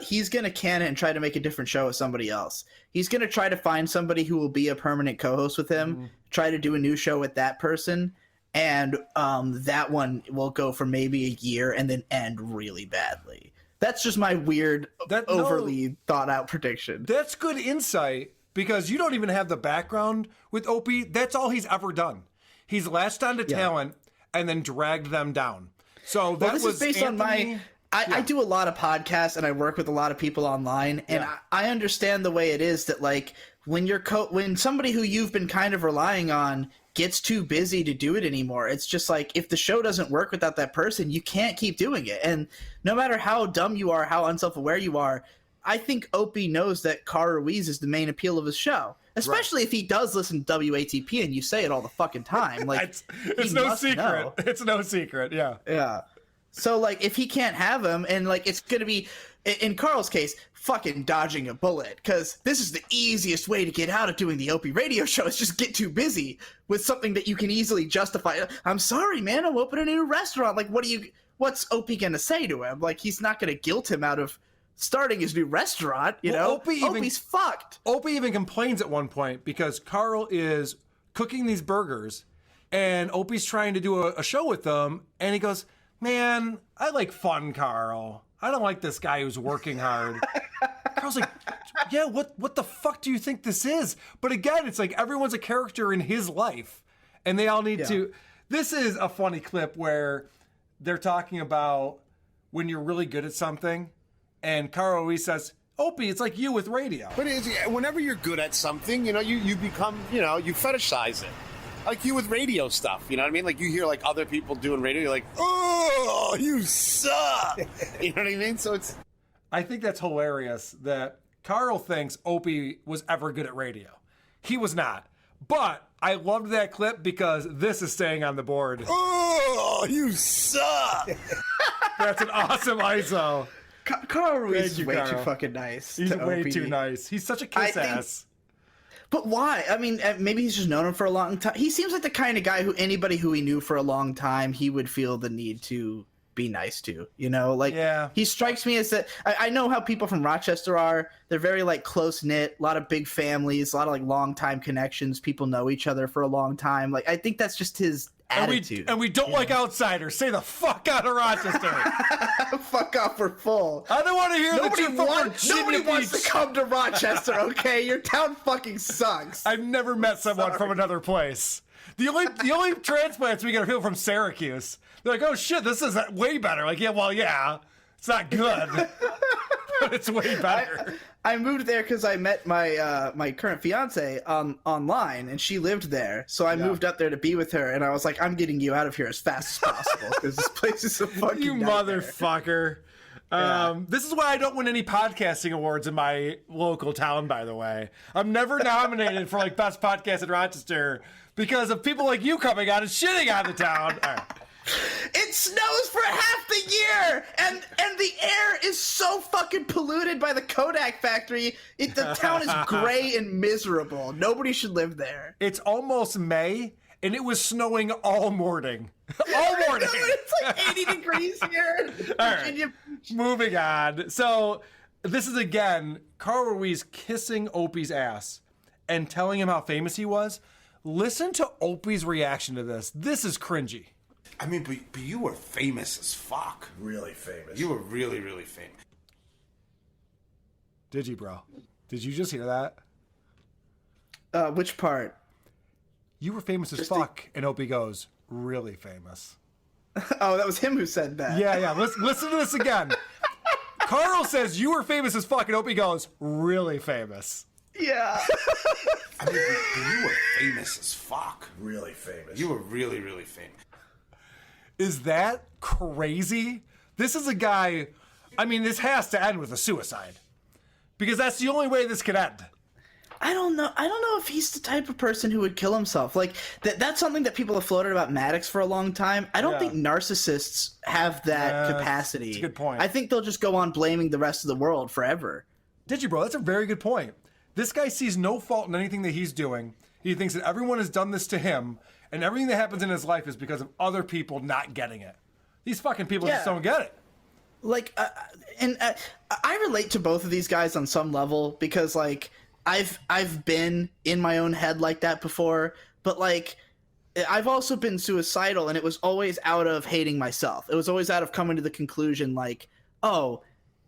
he's going to can it and try to make a different show with somebody else. He's going to try to find somebody who will be a permanent co-host with him, try to do a new show with that person, and that one will go for maybe a year and then end really badly. That's just my weird, overly thought-out prediction. That's good insight, because you don't even have the background with Opie. That's all he's ever done. He's latched onto talent and then dragged them down. So that this was is based on my... I do a lot of podcasts and I work with a lot of people online, and I understand the way it is that, like, when somebody who you've been kind of relying on gets too busy to do it anymore, it's just like, if the show doesn't work without that person, you can't keep doing it. And no matter how dumb you are, how unself-aware you are, I think Opie knows that Carl Ruiz is the main appeal of his show. Especially if he does listen to WATP and you say it all the fucking time. Like, it's no secret. It's no secret, yeah. Yeah. So, like, if he can't have him, and, like, it's going to be, in Carl's case, fucking dodging a bullet, because this is the easiest way to get out of doing the Opie radio show, is just get too busy with something that you can easily justify. I'm sorry, man, I'm opening a new restaurant. Like, what's Opie going to say to him? Like, he's not going to guilt him out of starting his new restaurant, you know? Opie's fucked. Opie even complains at one point, because Carl is cooking these burgers, and Opie's trying to do a show with them, and he goes... Man, I like fun, Carl. I don't like this guy who's working hard. Carl's like, yeah, what the fuck do you think this is? But again, it's like everyone's a character in his life, and they all need to... This is a funny clip where they're talking about when you're really good at something, and Carl always says, Opie, it's like you with radio. But whenever you're good at something, you become, you fetishize it. Like you with radio stuff, you know what I mean? Like you hear like other people doing radio, you're like, oh, you suck. You know what I mean? So it's... I think that's hilarious that Carl thinks Opie was ever good at radio. He was not. But I loved that clip because this is staying on the board. Oh, you suck. That's an awesome ISO. Carl Ruiz is way too fucking nice. He's way too nice. He's such a kiss ass. But why? I mean, maybe he's just known him for a long time. He seems like the kind of guy who anybody who he knew for a long time, he would feel the need to be nice to, Like, he strikes me as that. I know how people from Rochester are. They're very, like, close-knit, a lot of big families, a lot of, like, long-time connections. People know each other for a long time. Like, I think that's just his attitude. And we don't like outsiders. Say the fuck out of Rochester. Fuck off, we're full. I don't want to hear that you're from Virginia Nobody wants Beach. to come to Rochester, okay? Your town fucking sucks. I've never met someone from another place. The only transplants we get are people from Syracuse. They're like, oh shit, this is way better. Like, yeah, it's not good, but it's way better. I moved there because I met my current fiance online, and she lived there. So I moved up there to be with her, and I was like, I'm getting you out of here as fast as possible because this place is a fucking nightmare. Motherfucker. This is why I don't win any podcasting awards in my local town, by the way. I'm never nominated for, like, best podcast in Rochester because of people like you coming out and shitting on the town. All right. It snows for half the year, and the air is so fucking polluted by the Kodak factory. The town is gray and miserable. Nobody should live there. It's almost May, and it was snowing all morning. All morning. It's like 80 degrees here. All right, moving on. So this is, again, Carl Ruiz kissing Opie's ass and telling him how famous he was. Listen to Opie's reaction to this. This is cringy. I mean, but you were famous as fuck. Really famous. You were really, really famous. Did you, bro? Did you just hear that? Which part? You were famous as fuck, and Opie goes, really famous. Oh, that was him who said that. Yeah. Listen to this again. Carl says, you were famous as fuck, and Opie goes, really famous. Yeah. I mean, but you were famous as fuck. Really famous. You were really, really famous. Is that crazy? This is a guy, I mean, this has to end with a suicide. Because that's the only way this could end. I don't know if he's the type of person who would kill himself. Like that's something that people have floated about Maddox for a long time. I don't think narcissists have that capacity. That's a good point. I think they'll just go on blaming the rest of the world forever. Bro, that's a very good point. This guy sees no fault in anything that he's doing. He thinks that everyone has done this to him, and everything that happens in his life is because of other people not getting it. These fucking people just don't get it. Like, I relate to both of these guys on some level because, like, I've been in my own head like that before, but like I've also been suicidal, and it was always out of hating myself. It was always out of coming to the conclusion like, oh,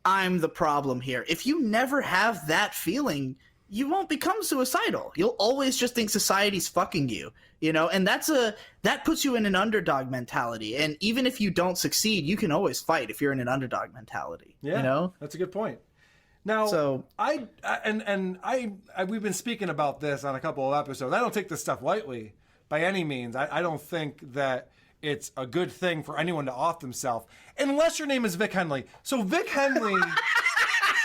I'm the problem here. If you never have that feeling, you won't become suicidal. You'll always just think society's fucking you, you know? And that puts you in an underdog mentality. And even if you don't succeed, you can always fight if you're in an underdog mentality. Yeah, you know? That's a good point. Now, so we've been speaking about this on a couple of episodes. I don't take this stuff lightly by any means. I don't think that it's a good thing for anyone to off themselves, unless your name is Vic Henley. So Vic Henley,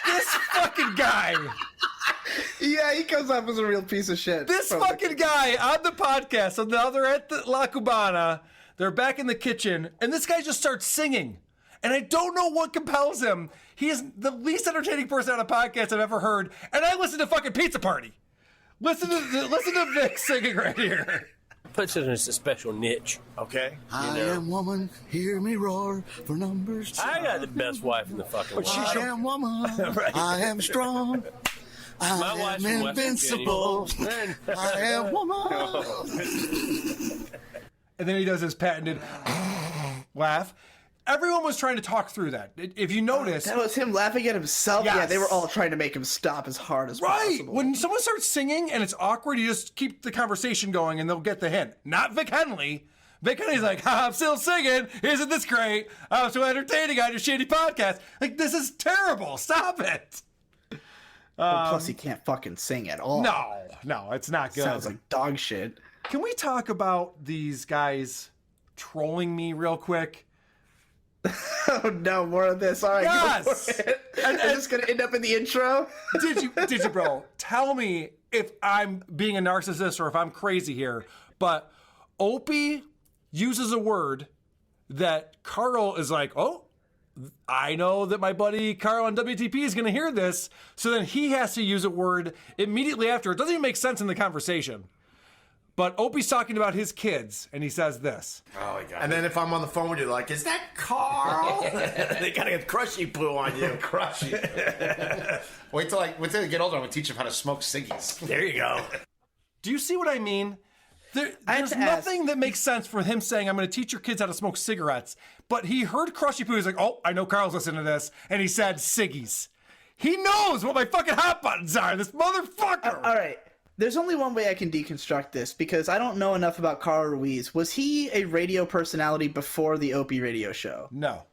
this fucking guy. Yeah, he comes up as a real piece of shit. This fucking guy on the podcast. So now they're at the La Cubana. They're back in the kitchen, and this guy just starts singing. And I don't know what compels him. He is the least entertaining person on a podcast I've ever heard. And I listen to fucking Pizza Party. Listen to Vic singing right here. Puts it in a special niche. Okay. I am woman, hear me roar for numbers. I got the best wife in the fucking world. I am woman. Right. I am strong. I am invincible. I am woman. And then he does his patented laugh. Everyone was trying to talk through that. If you notice, that was him laughing at himself. Yes. Yeah, they were all trying to make him stop as hard as possible. When someone starts singing and it's awkward, you just keep the conversation going and they'll get the hint. Not Vic Henley. Vic Henley's like, I'm still singing. Isn't this great? I'm so entertaining on your shitty podcast. Like, this is terrible. Stop it. Well, plus, he can't fucking sing at all. No, it's not good. Sounds like dog shit. Can we talk about these guys trolling me real quick? Oh no, more of this. All right, yes. Go for it. And is this gonna end up in the intro? Did you, bro? Tell me if I'm being a narcissist or if I'm crazy here. But Opie uses a word that Carl is like, oh, I know that my buddy Carl on WATP is going to hear this. So then he has to use a word immediately after. It doesn't even make sense in the conversation. But Opie's talking about his kids, and he says this. Oh, my God. And then if I'm on the phone with you, like, is that Carl? They got to get crushy poo on you. Crushy. Wait till they get older, I'm going to teach them how to smoke ciggies. There you go. Do you see what I mean? There's nothing that makes sense for him saying, I'm going to teach your kids how to smoke cigarettes. But he heard crushy poo. He's like, oh, I know Carl's listening to this. And he said ciggies. He knows what my fucking hot buttons are. This motherfucker. All right. There's only one way I can deconstruct this because I don't know enough about Carl Ruiz. Was he a radio personality before the Opie radio show? No.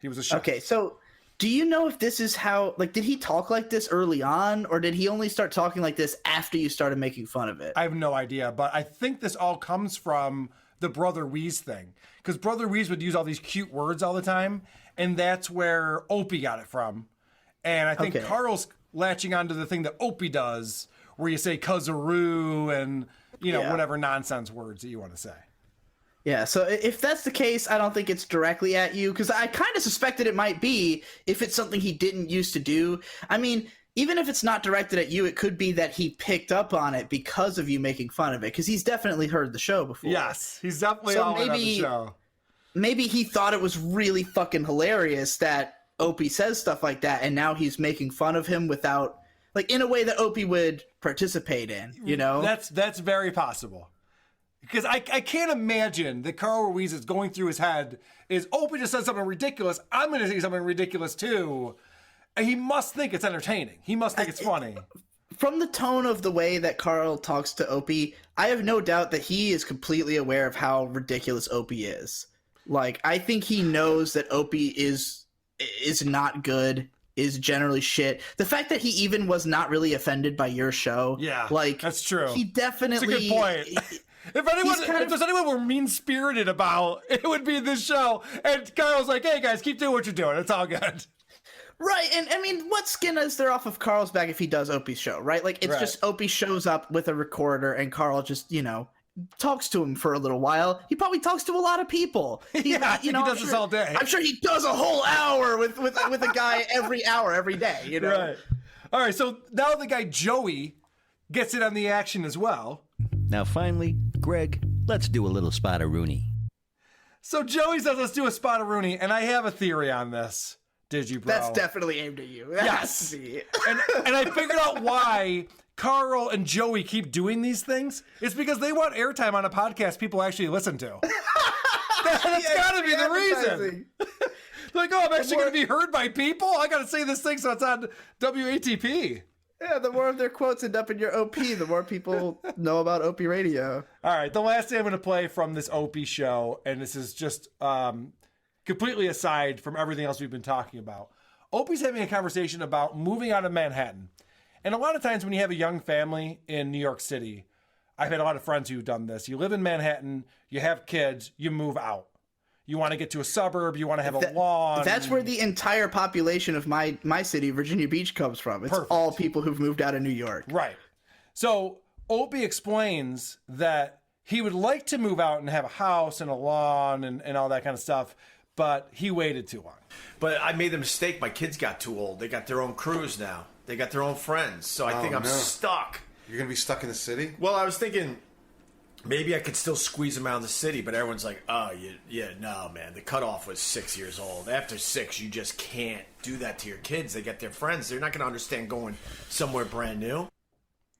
He was a chef. Okay, so do you know if this is how, like, did he talk like this early on, or did he only start talking like this after you started making fun of it? I have no idea, but I think this all comes from the Brother Weeze thing. Because Brother Weeze would use all these cute words all the time, and that's where Opie got it from. And I think Carl's latching onto the thing that Opie does, where you say cousin-roo and, whatever nonsense words that you want to say. Yeah, so if that's the case, I don't think it's directly at you, because I kind of suspected it might be if it's something he didn't used to do. I mean, even if it's not directed at you, it could be that he picked up on it because of you making fun of it, because he's definitely heard the show before. Yes, he's definitely all in on the show. Maybe he thought it was really fucking hilarious that Opie says stuff like that, and now he's making fun of him without, like, in a way that Opie would participate in, you know? That's very possible. Because I can't imagine that Carl Ruiz is going through his head is, Opie just said something ridiculous, I'm going to say something ridiculous too. And he must think it's entertaining. He must think it's funny. From the tone of the way that Carl talks to Opie, I have no doubt that he is completely aware of how ridiculous Opie is. Like, I think he knows that Opie is not good, is generally shit. The fact that he even was not really offended by your show. Yeah, like, that's true. He definitely... That's a good point. If there's anyone we're mean-spirited about, it would be this show. And Carl's like, hey, guys, keep doing what you're doing. It's all good. Right, and I mean, what skin is there off of Carl's back if he does Opie's show, right? Like, it's just Opie shows up with a recorder and Carl just, talks to him for a little while. He probably talks to a lot of people. He does this all day. I'm sure he does a whole hour with a guy every hour, every day, Right. All right, so now the guy Joey gets in on the action as well. Now, finally, Greg, let's do a little spot-a-rooney. So Joey says, let's do a spot-a-rooney, and I have a theory on this. Did you, bro? That's definitely aimed at you. That has to be. and I figured out why Carl and Joey keep doing these things. It's because they want airtime on a podcast people actually listen to. That's got to be the reason. Like, oh, I'm actually going to be heard by people? I got to say this thing so it's on WATP. Yeah, the more of their quotes end up in your OP, the more people know about Opie Radio. All right, the last thing I'm going to play from this Opie show, and this is just completely aside from everything else we've been talking about. Opie's having a conversation about moving out of Manhattan. And a lot of times when you have a young family in New York City, I've had a lot of friends who've done this. You live in Manhattan, you have kids, you move out. You want to get to a suburb, you want to have a lawn. That's where the entire population of my city, Virginia Beach, comes from. It's all people who've moved out of New York. Right. So Opie explains that he would like to move out and have a house and a lawn and all that kind of stuff, but he waited too long. But I made the mistake. My kids got too old. They got their own crews now. They got their own friends. So I think I'm stuck. You're going to be stuck in the city? Well, I was thinking maybe I could still squeeze them out of the city, but everyone's like, oh, no, man. The cutoff was 6 years old. After 6, you just can't do that to your kids. They get their friends. They're not going to understand going somewhere brand new.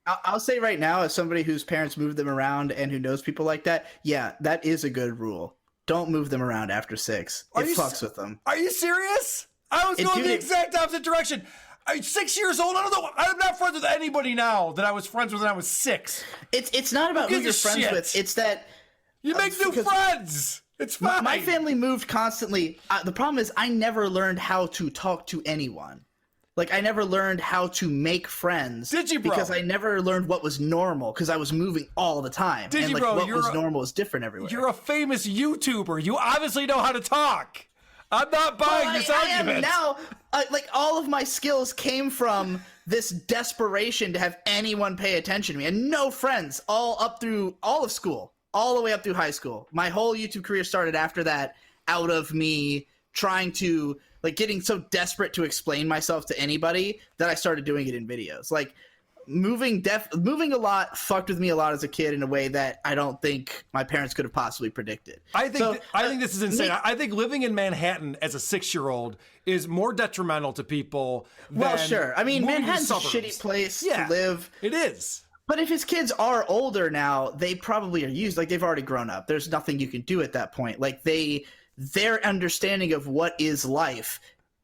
I'll say right now, as somebody whose parents moved them around and who knows people like that, yeah, that is a good rule. Don't move them around after 6. It fucks with them. Are you serious? I was going the exact opposite direction. I'm 6 years old. I don't know. I'm not friends with anybody now that I was friends with when I was 6. It's not about who you're friends with. It's that you make new friends. It's fine. My family moved constantly. The problem is I never learned how to talk to anyone. Like, I never learned how to make friends. Did you, bro? Because I never learned what was normal because I was moving all the time. Did you, like, bro? What was normal is different everywhere. You're a famous YouTuber. You obviously know how to talk. I'm not buying this argument. I am now. Like, all of my skills came from this desperation to have anyone pay attention to me. And no friends all up through all of school, all the way up through high school. My whole YouTube career started after that out of me trying to, like, getting so desperate to explain myself to anybody that I started doing it in videos. Like, moving a lot fucked with me a lot as a kid in a way that I don't think my parents could have possibly predicted. I think this is insane. I think living in Manhattan as a 6-year-old is more detrimental to people than well, sure. I mean, Manhattan's a suburbs. shitty place to live. It is. But if his kids are older now, they probably are used. Like, they've already grown up. There's nothing you can do at that point. Like, their understanding of what is life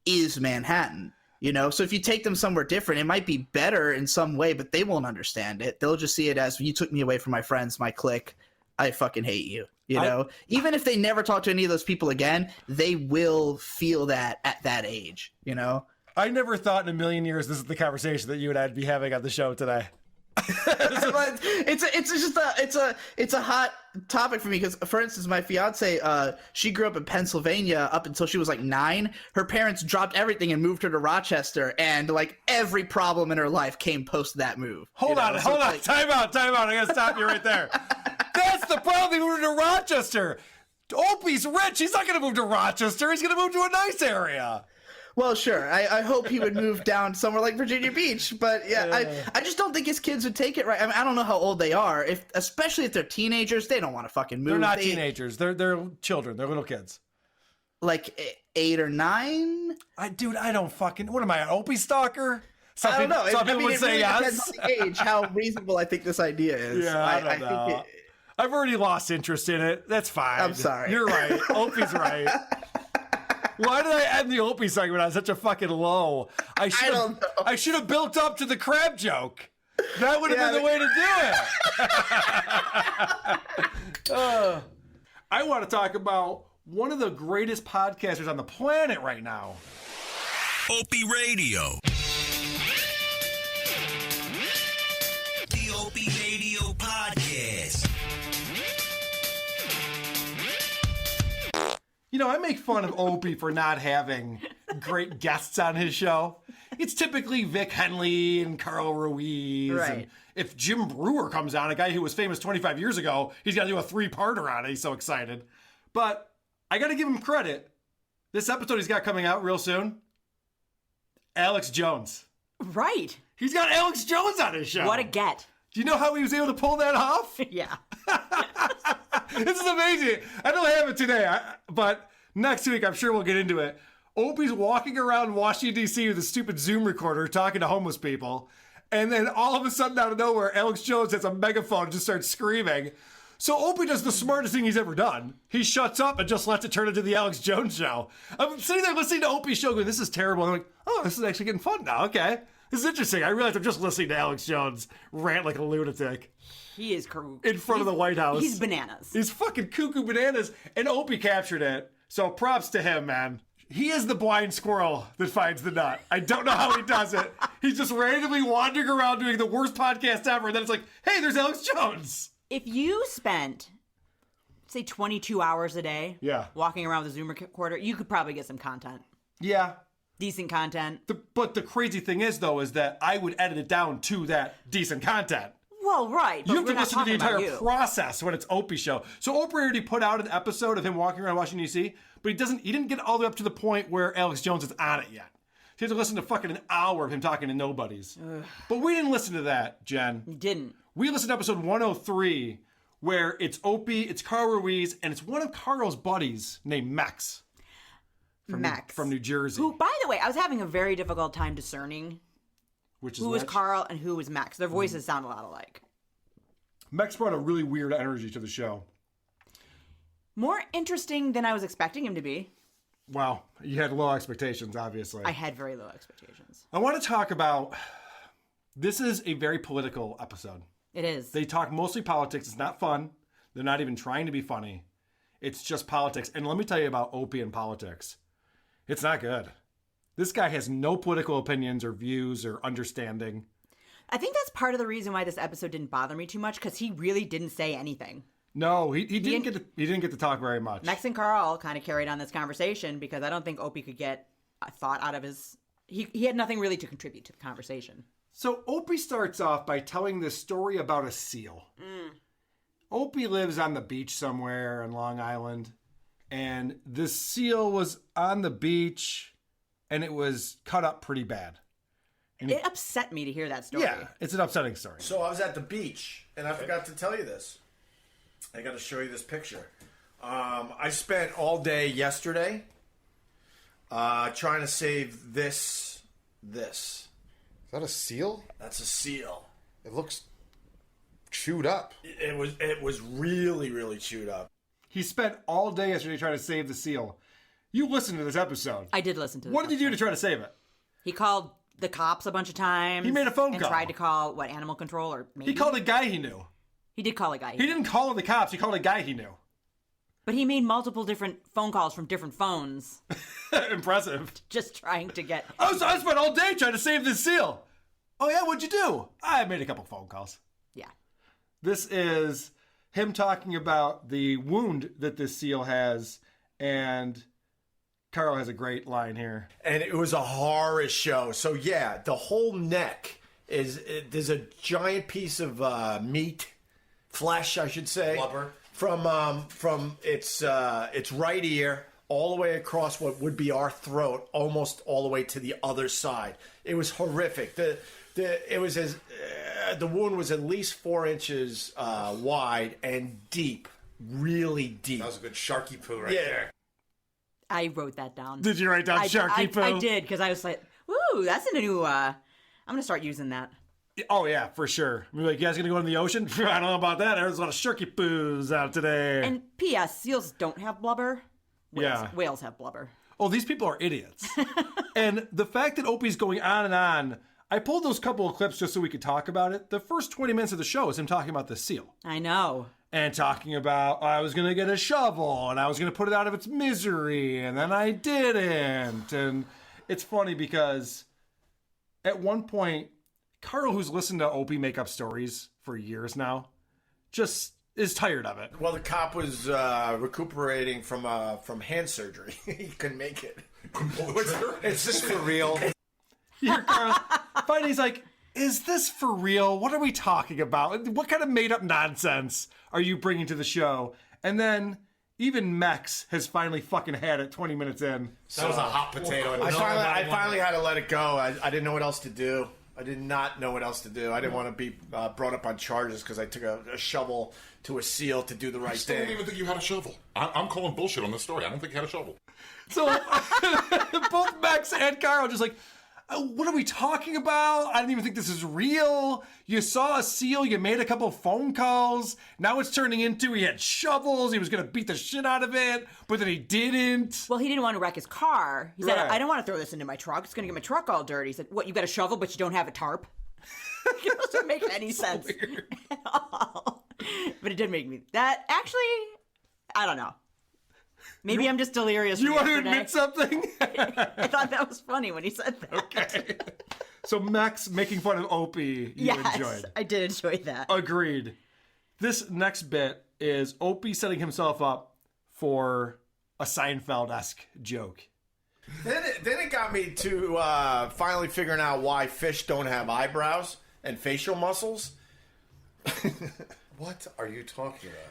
is Manhattan. You know, so if you take them somewhere different, it might be better in some way, but they won't understand it. They'll just see it as, you took me away from my friends, my clique. I fucking hate you. You know, even if they never talk to any of those people again, they will feel that at that age, you know? I never thought in a million years this is the conversation that you and I'd be having on the show today. it's a hot topic for me because, for instance, my fiance, she grew up in Pennsylvania up until she was like 9. Her parents dropped everything and moved her to Rochester, and like every problem in her life came post that move. Hold on. Time out. I gotta stop you right there. That's the problem. He moved to Rochester. Opie's rich. He's not gonna move to Rochester. He's gonna move to a nice area. Well, sure. I hope he would move down somewhere like Virginia Beach, but I just don't think his kids would take it right. I mean, I don't know how old they are. Especially if they're teenagers, they don't want to fucking move. They're not teenagers. They're children. They're little kids. Like 8 or 9. I don't fucking. What am I, an Opie stalker? I don't know. Some people would say really yes. Depends on the age, how reasonable I think this idea is. Yeah, I don't know. I've already lost interest in it. That's fine. I'm sorry. You're right. Opie's right. Why did I end the Opie segment on such a fucking low? I should have built up to the crab joke. That would have been the way to do it. I want to talk about one of the greatest podcasters on the planet right now. Opie Radio. The Opie Radio Podcast. You know, I make fun of Opie for not having great guests on his show. It's typically Vic Henley and Carl Ruiz. Right. And if Jim Brewer comes on, a guy who was famous 25 years ago, he's got to do a 3-parter on it. He's so excited. But I got to give him credit. This episode he's got coming out real soon, Alex Jones. Right. He's got Alex Jones on his show. What a get. Do you know how he was able to pull that off? Yeah. This is amazing. I don't have it today, but next week I'm sure we'll get into it. Opie's walking around Washington, D.C. with a stupid Zoom recorder talking to homeless people. And then all of a sudden, out of nowhere, Alex Jones has a megaphone and just starts screaming. So Opie does the smartest thing he's ever done. He shuts up and just lets it turn into the Alex Jones show. I'm sitting there listening to Opie's show going, this is terrible. And I'm like, oh, this is actually getting fun now. Okay. This is interesting. I realize I'm just listening to Alex Jones rant like a lunatic. He is in front of the White House. He's bananas. He's fucking cuckoo bananas. And Opie captured it. So props to him, man. He is the blind squirrel that finds the nut. I don't know how he does it. He's just randomly wandering around doing the worst podcast ever. And then it's like, hey, there's Alex Jones. If you spent, say, 22 hours a day walking around with a Zoom recorder, you could probably get some content. Yeah. Decent content. But the crazy thing is, though, is that I would edit it down to that decent content. Well, right. You have to listen to the entire process when it's Opie's show. So Opie already put out an episode of him walking around Washington, D.C., but he didn't get all the way up to the point where Alex Jones is on it yet. So you have to listen to fucking an hour of him talking to nobodies. Ugh. But we didn't listen to that, Jen. You didn't. We listened to episode 103, where it's Opie, it's Carl Ruiz, and it's one of Carl's buddies named Max. From New Jersey. Who, by the way, I was having a very difficult time discerning who was Carl and who was Max. Their voices sound a lot alike. Max brought a really weird energy to the show. More interesting than I was expecting him to be. Wow. You had low expectations, obviously. I had very low expectations. I want to talk about... This is a very political episode. It is. They talk mostly politics. It's not fun. They're not even trying to be funny. It's just politics. And let me tell you about Opie and politics. It's not good. This guy has no political opinions or views or understanding. I think that's part of the reason why this episode didn't bother me too much, because he really didn't say anything. No, he didn't get to talk very much. Max and Carl kind of carried on this conversation because I don't think Opie could get a thought out of his... He had nothing really to contribute to the conversation. So Opie starts off by telling this story about a seal. Opie lives on the beach somewhere in Long Island, and this seal was on the beach, and it was cut up pretty bad. And it upset me to hear that story. Yeah, it's an upsetting story. So I was at the beach, and I forgot to tell you this. I got to show you this picture. I spent all day yesterday trying to save this. Is that a seal? That's a seal. It looks chewed up. It was really, really chewed up. He spent all day yesterday trying to save the seal. You listened to this episode. I did listen to this. What did you do to try to save it? He called the cops a bunch of times. He made a phone and call. tried to call, animal control or maybe? He called a guy he knew. He did call a guy. He didn't call the cops. He called a guy he knew. But he made multiple different phone calls from different phones. Impressive. Just trying to get... I spent all day trying to save this seal. Oh, yeah? What'd you do? I made a couple phone calls. Yeah. This is him talking about the wound that this seal has, and Carl has a great line here. And it was a horror show. So, yeah, the whole neck there's a giant piece of flesh, I should say. Blubber. From its right ear all the way across what would be our throat, almost all the way to the other side. It was horrific. The wound was at least 4 inches wide and deep, really deep. That was a good sharky poo right there. I wrote that down. Did you write down sharky poo? I did, because I was like, "Ooh, that's a new." I'm gonna start using that. Oh, yeah, for sure. We're like, you guys gonna go in the ocean? I don't know about that. There's a lot of sharky poos out today. And P.S. Seals don't have blubber. Whales have blubber. Oh, these people are idiots. And the fact that Opie's going on and on, I pulled those couple of clips just so we could talk about it. The first 20 minutes of the show is him talking about the seal. I know. And talking about, I was going to get a shovel, and I was going to put it out of its misery, and then I didn't. And it's funny because at one point, Carl, who's listened to Opie make up stories for years now, just is tired of it. Well, the cop was recuperating from hand surgery. He couldn't make it. Is this for real? You hear Carl, finally he's like, is this for real? What are we talking about? What kind of made up nonsense are you bringing to the show? And then even Mex has finally fucking had it 20 minutes in. That was a hot potato. I finally had to let it go. I didn't know what else to do. I did not know what else to do. I didn't want to be brought up on charges because I took a shovel to a seal to do the right I still thing. don't even think you had a shovel. I'm calling bullshit on this story. I don't think you had a shovel. So both Mex and Carl are just like, what are we talking about? I don't even think this is real. You saw a seal. You made a couple of phone calls. Now it's turning into he had shovels. He was going to beat the shit out of it, but then he didn't. Well, he didn't want to wreck his car. He said, Right. I don't want to throw this into my truck. It's going to get my truck all dirty. He said, what, you got a shovel, but you don't have a tarp? It doesn't make any sense at all. But it did make me... That, actually, I don't know. Maybe I'm just delirious. You from want to yesterday. admit something? I thought that was funny when he said that. Okay. So Mex making fun of Opie, you enjoyed. I did enjoy that. Agreed. This next bit is Opie setting himself up for a Seinfeld-esque joke. Then it got me to finally figuring out why fish don't have eyebrows and facial muscles. What are you talking about?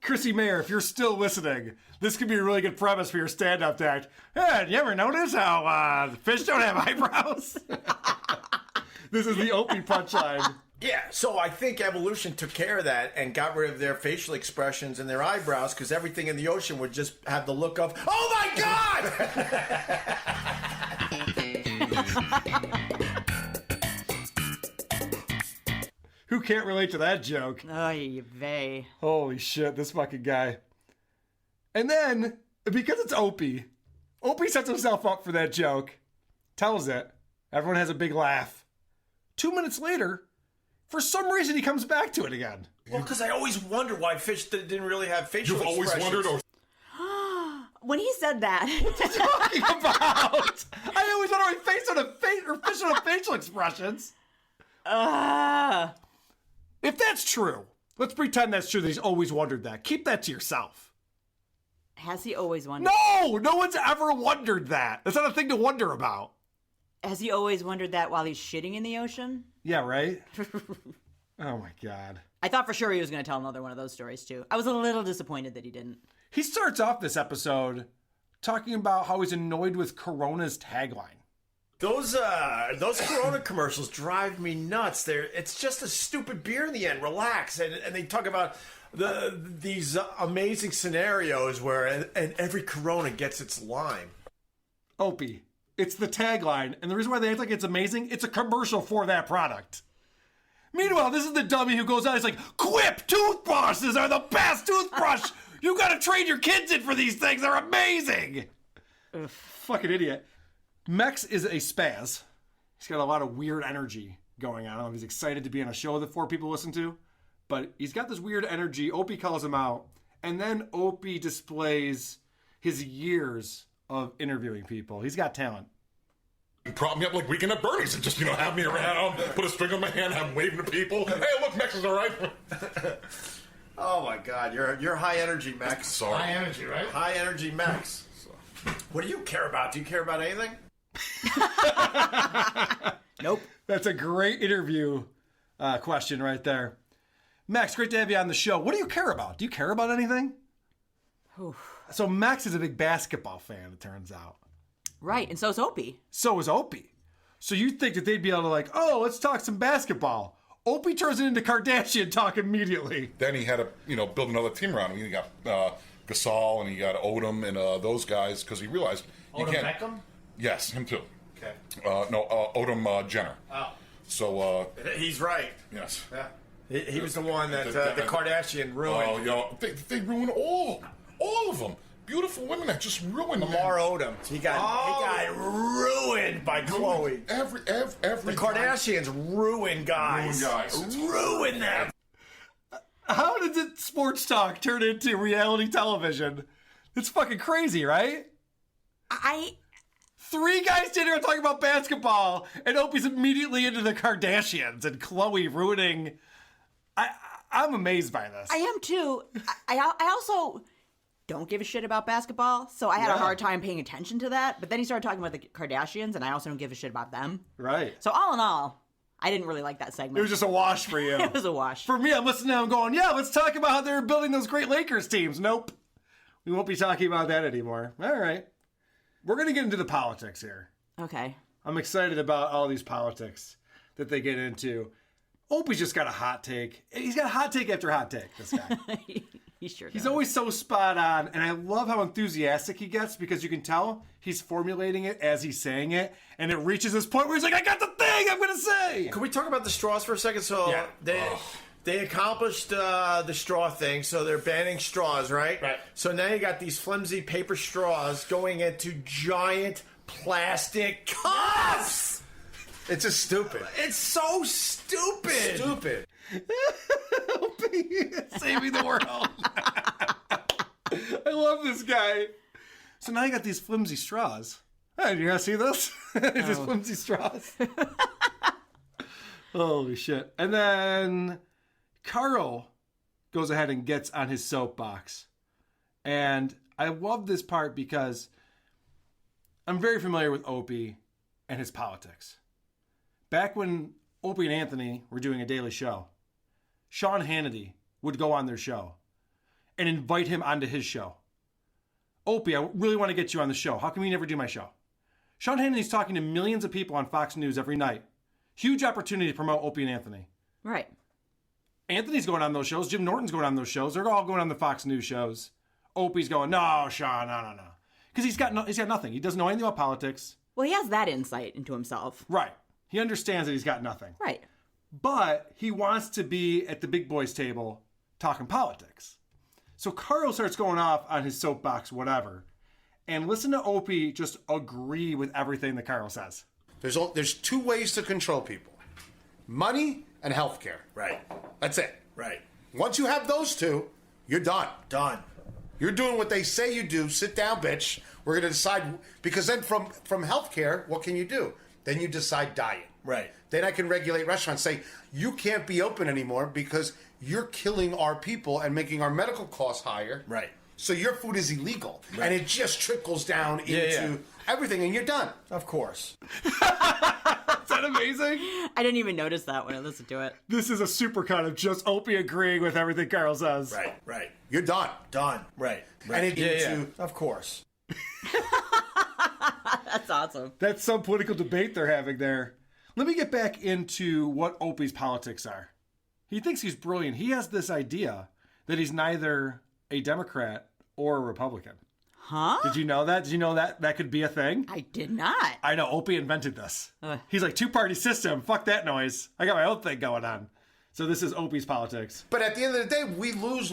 Chrissy Mayer, if you're still listening, this could be a really good premise for your stand-up act. Hey, you ever notice how fish don't have eyebrows? This is the Opie punchline. Yeah, so I think evolution took care of that and got rid of their facial expressions and their eyebrows because everything in the ocean would just have the look of, oh my God! Who can't relate to that joke? Oy vey. Holy shit, this fucking guy. And then, because it's Opie sets himself up for that joke, tells it, everyone has a big laugh. 2 minutes later, for some reason he comes back to it again. Well, because I always wondered why fish didn't really have facial You've always expressions. wondered, When he said that... What are you talking about? I always wonder why fish don't have facial expressions. If that's true, let's pretend that's true that he's always wondered that. Keep that to yourself. Has he always wondered? No one's ever wondered that. That's not a thing to wonder about. Has he always wondered that while he's shitting in the ocean? Yeah, right? Oh my God. I thought for sure he was going to tell another one of those stories too. I was a little disappointed that he didn't. He starts off this episode talking about how he's annoyed with Corona's tagline. Those Corona commercials drive me nuts. It's just a stupid beer in the end. Relax, and they talk about these amazing scenarios where and every Corona gets its line. Opie, it's the tagline, and the reason why they act like it's amazing, it's a commercial for that product. Meanwhile, this is the dummy who goes out. He's like, "Quip toothbrushes are the best toothbrush. You got to trade your kids in for these things. They're amazing." Fucking idiot. Mex is a spaz. He's got a lot of weird energy going on. I don't know if he's excited to be on a show that 4 people listen to, but he's got this weird energy. Opie calls him out, and then Opie displays his years of interviewing people. He's got talent. You prop me up like Weekend at Bernie's and just, have me around, put a string on my hand, have him waving to people. Hey, look, Mex is all right. Oh my God, you're high energy, Mex. Sorry. High energy, right? High energy, Mex. What do you care about? Do you care about anything? Nope. That's a great interview question right there. Max, great to have you on the show. What do you care about? Do you care about anything? So Max is a big basketball fan, it turns out. Right, and so is Opie. So is Opie. So you'd think that they'd be able to let's talk some basketball. Opie turns it into Kardashian talk immediately. Then he had to, build another team around him. He got Gasol and he got Odom and those guys because he realized you Odom can't. Beckham? Yes, him too. Okay. Odom Jenner. Oh. So he's right. Yes. Yeah. He was the one that the Kardashian ruined. They ruined all of them. Beautiful women that just ruined Lamar Odom. He got ruined by Khloe. Every the Kardashians ruin guys. Ruin them. How did the sports talk turn into reality television? It's fucking crazy, right? 3 guys sitting here talking about basketball, and Opie's immediately into the Kardashians and Khloe ruining. I I'm amazed by this. I am too. I also don't give a shit about basketball, so I had a hard time paying attention to that. But then he started talking about the Kardashians, and I also don't give a shit about them. Right. So all in all, I didn't really like that segment. It was just a wash for you. It was a wash. For me, I'm listening now, I'm going, yeah, let's talk about how they're building those great Lakers teams. Nope. We won't be talking about that anymore. All right. We're going to get into the politics here. Okay. I'm excited about all these politics that they get into. Opie's just got a hot take. He's got hot take after hot take, this guy. He sure does. He's always so spot on, and I love how enthusiastic he gets because you can tell he's formulating it as he's saying it, and it reaches this point where he's like, I got the thing I'm going to say. Can we talk about the straws for a second? So they accomplished the straw thing, so they're banning straws, right? Right. So now you got these flimsy paper straws going into giant plastic cups. It's just stupid. It's so stupid. Stupid. Saving the world. I love this guy. So now you got these flimsy straws. Hey, you guys see this? These flimsy straws. Holy shit. And then Carl goes ahead and gets on his soapbox. And I love this part because I'm very familiar with Opie and his politics. Back when Opie and Anthony were doing a daily show, Sean Hannity would go on their show and invite him onto his show. Opie, I really want to get you on the show. How come you never do my show? Sean Hannity's talking to millions of people on Fox News every night. Huge opportunity to promote Opie and Anthony. Right. Anthony's going on those shows. Jim Norton's going on those shows. They're all going on the Fox News shows. Opie's going, no, Sean, no. Because he's got nothing. He doesn't know anything about politics. Well, he has that insight into himself. Right. He understands that he's got nothing. Right. But he wants to be at the big boys table talking politics. So Carl starts going off on his soapbox, whatever. And listen to Opie just agree with everything that Carl says. There's two ways to control people. Money and healthcare. Right. That's it. Right. Once you have those two, you're done. Done. You're doing what they say you do. Sit down, bitch. We're going to decide. Because then from healthcare, what can you do? Then you decide diet. Right. Then I can regulate restaurants. Say, you can't be open anymore because you're killing our people and making our medical costs higher. Right. So your food is illegal. Right. And it just trickles down into everything, and you're done. Of course. Is that amazing? I didn't even notice that when I listened to it. This is a supercut of just Opie agreeing with everything Carl says. Right. You're done. Done. Right. And of course. That's awesome. That's some political debate they're having there. Let me get back into what Opie's politics are. He thinks he's brilliant. He has this idea that he's neither a Democrat or a Republican. Huh? Did you know that? Did you know that could be a thing? I did not. I know. Opie invented this. He's like, two-party system. Fuck that noise. I got my own thing going on. So this is Opie's politics. But at the end of the day, we lose.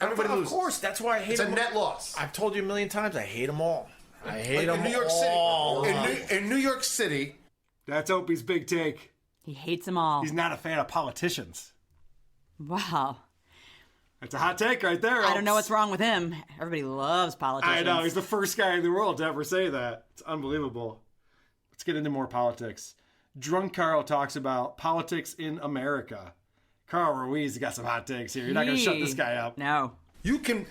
Everybody loses. Of course. That's why I hate them. It's a net loss. I've told you a million times, I hate them all. I hate them in New York all. City. In New York City. That's Opie's big take. He hates them all. He's not a fan of politicians. Wow. That's a hot take right there. I don't know what's wrong with him. Everybody loves politicians. I know. He's the first guy in the world to ever say that. It's unbelievable. Let's get into more politics. Drunk Carl talks about politics in America. Carl Ruiz got some hot takes here. You're not going to shut this guy up. No. You can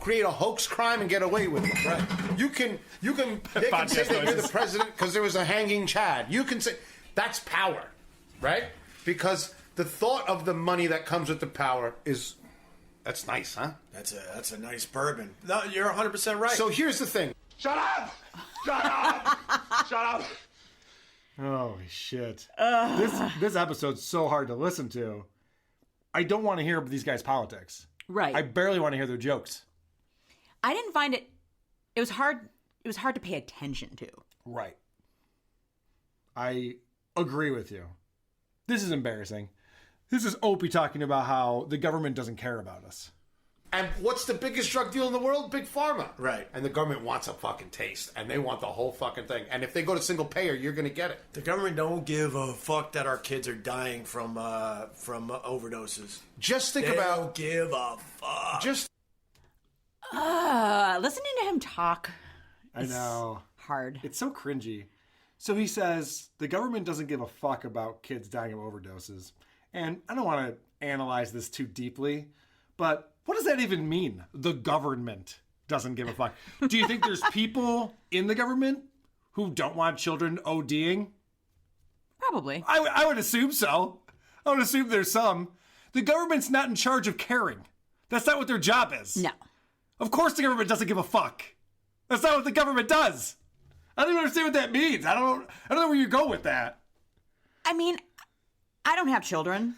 create a hoax crime and get away with it. Right. They can say that you're the president because there was a hanging Chad. You can say that's power, right? Because the thought of the money that comes with the power that's nice, huh? That's a nice bourbon. No, you're 100% right. So here's the thing. Shut up! Shut up! Shut up! Holy shit. This episode's so hard to listen to. I don't want to hear these guys' politics. Right. I barely want to hear their jokes. I didn't find it. It was hard to pay attention to. Right. I agree with you. This is embarrassing. This is Opie talking about how the government doesn't care about us. And what's the biggest drug deal in the world? Big Pharma. Right. And the government wants a fucking taste. And they want the whole fucking thing. And if they go to single payer, you're going to get it. The government don't give a fuck that our kids are dying from overdoses. Just think they about... don't give a fuck. Just... Listening to him talk I know. Hard. It's so cringy. So he says the government doesn't give a fuck about kids dying of overdoses. And I don't want to analyze this too deeply, but what does that even mean? The government doesn't give a fuck. Do you think there's people in the government who don't want children ODing? Probably. I would assume so. I would assume there's some. The government's not in charge of caring. That's not what their job is. No. Of course the government doesn't give a fuck. That's not what the government does. I don't even understand what that means. I don't know where you go with that. I mean, I don't have children,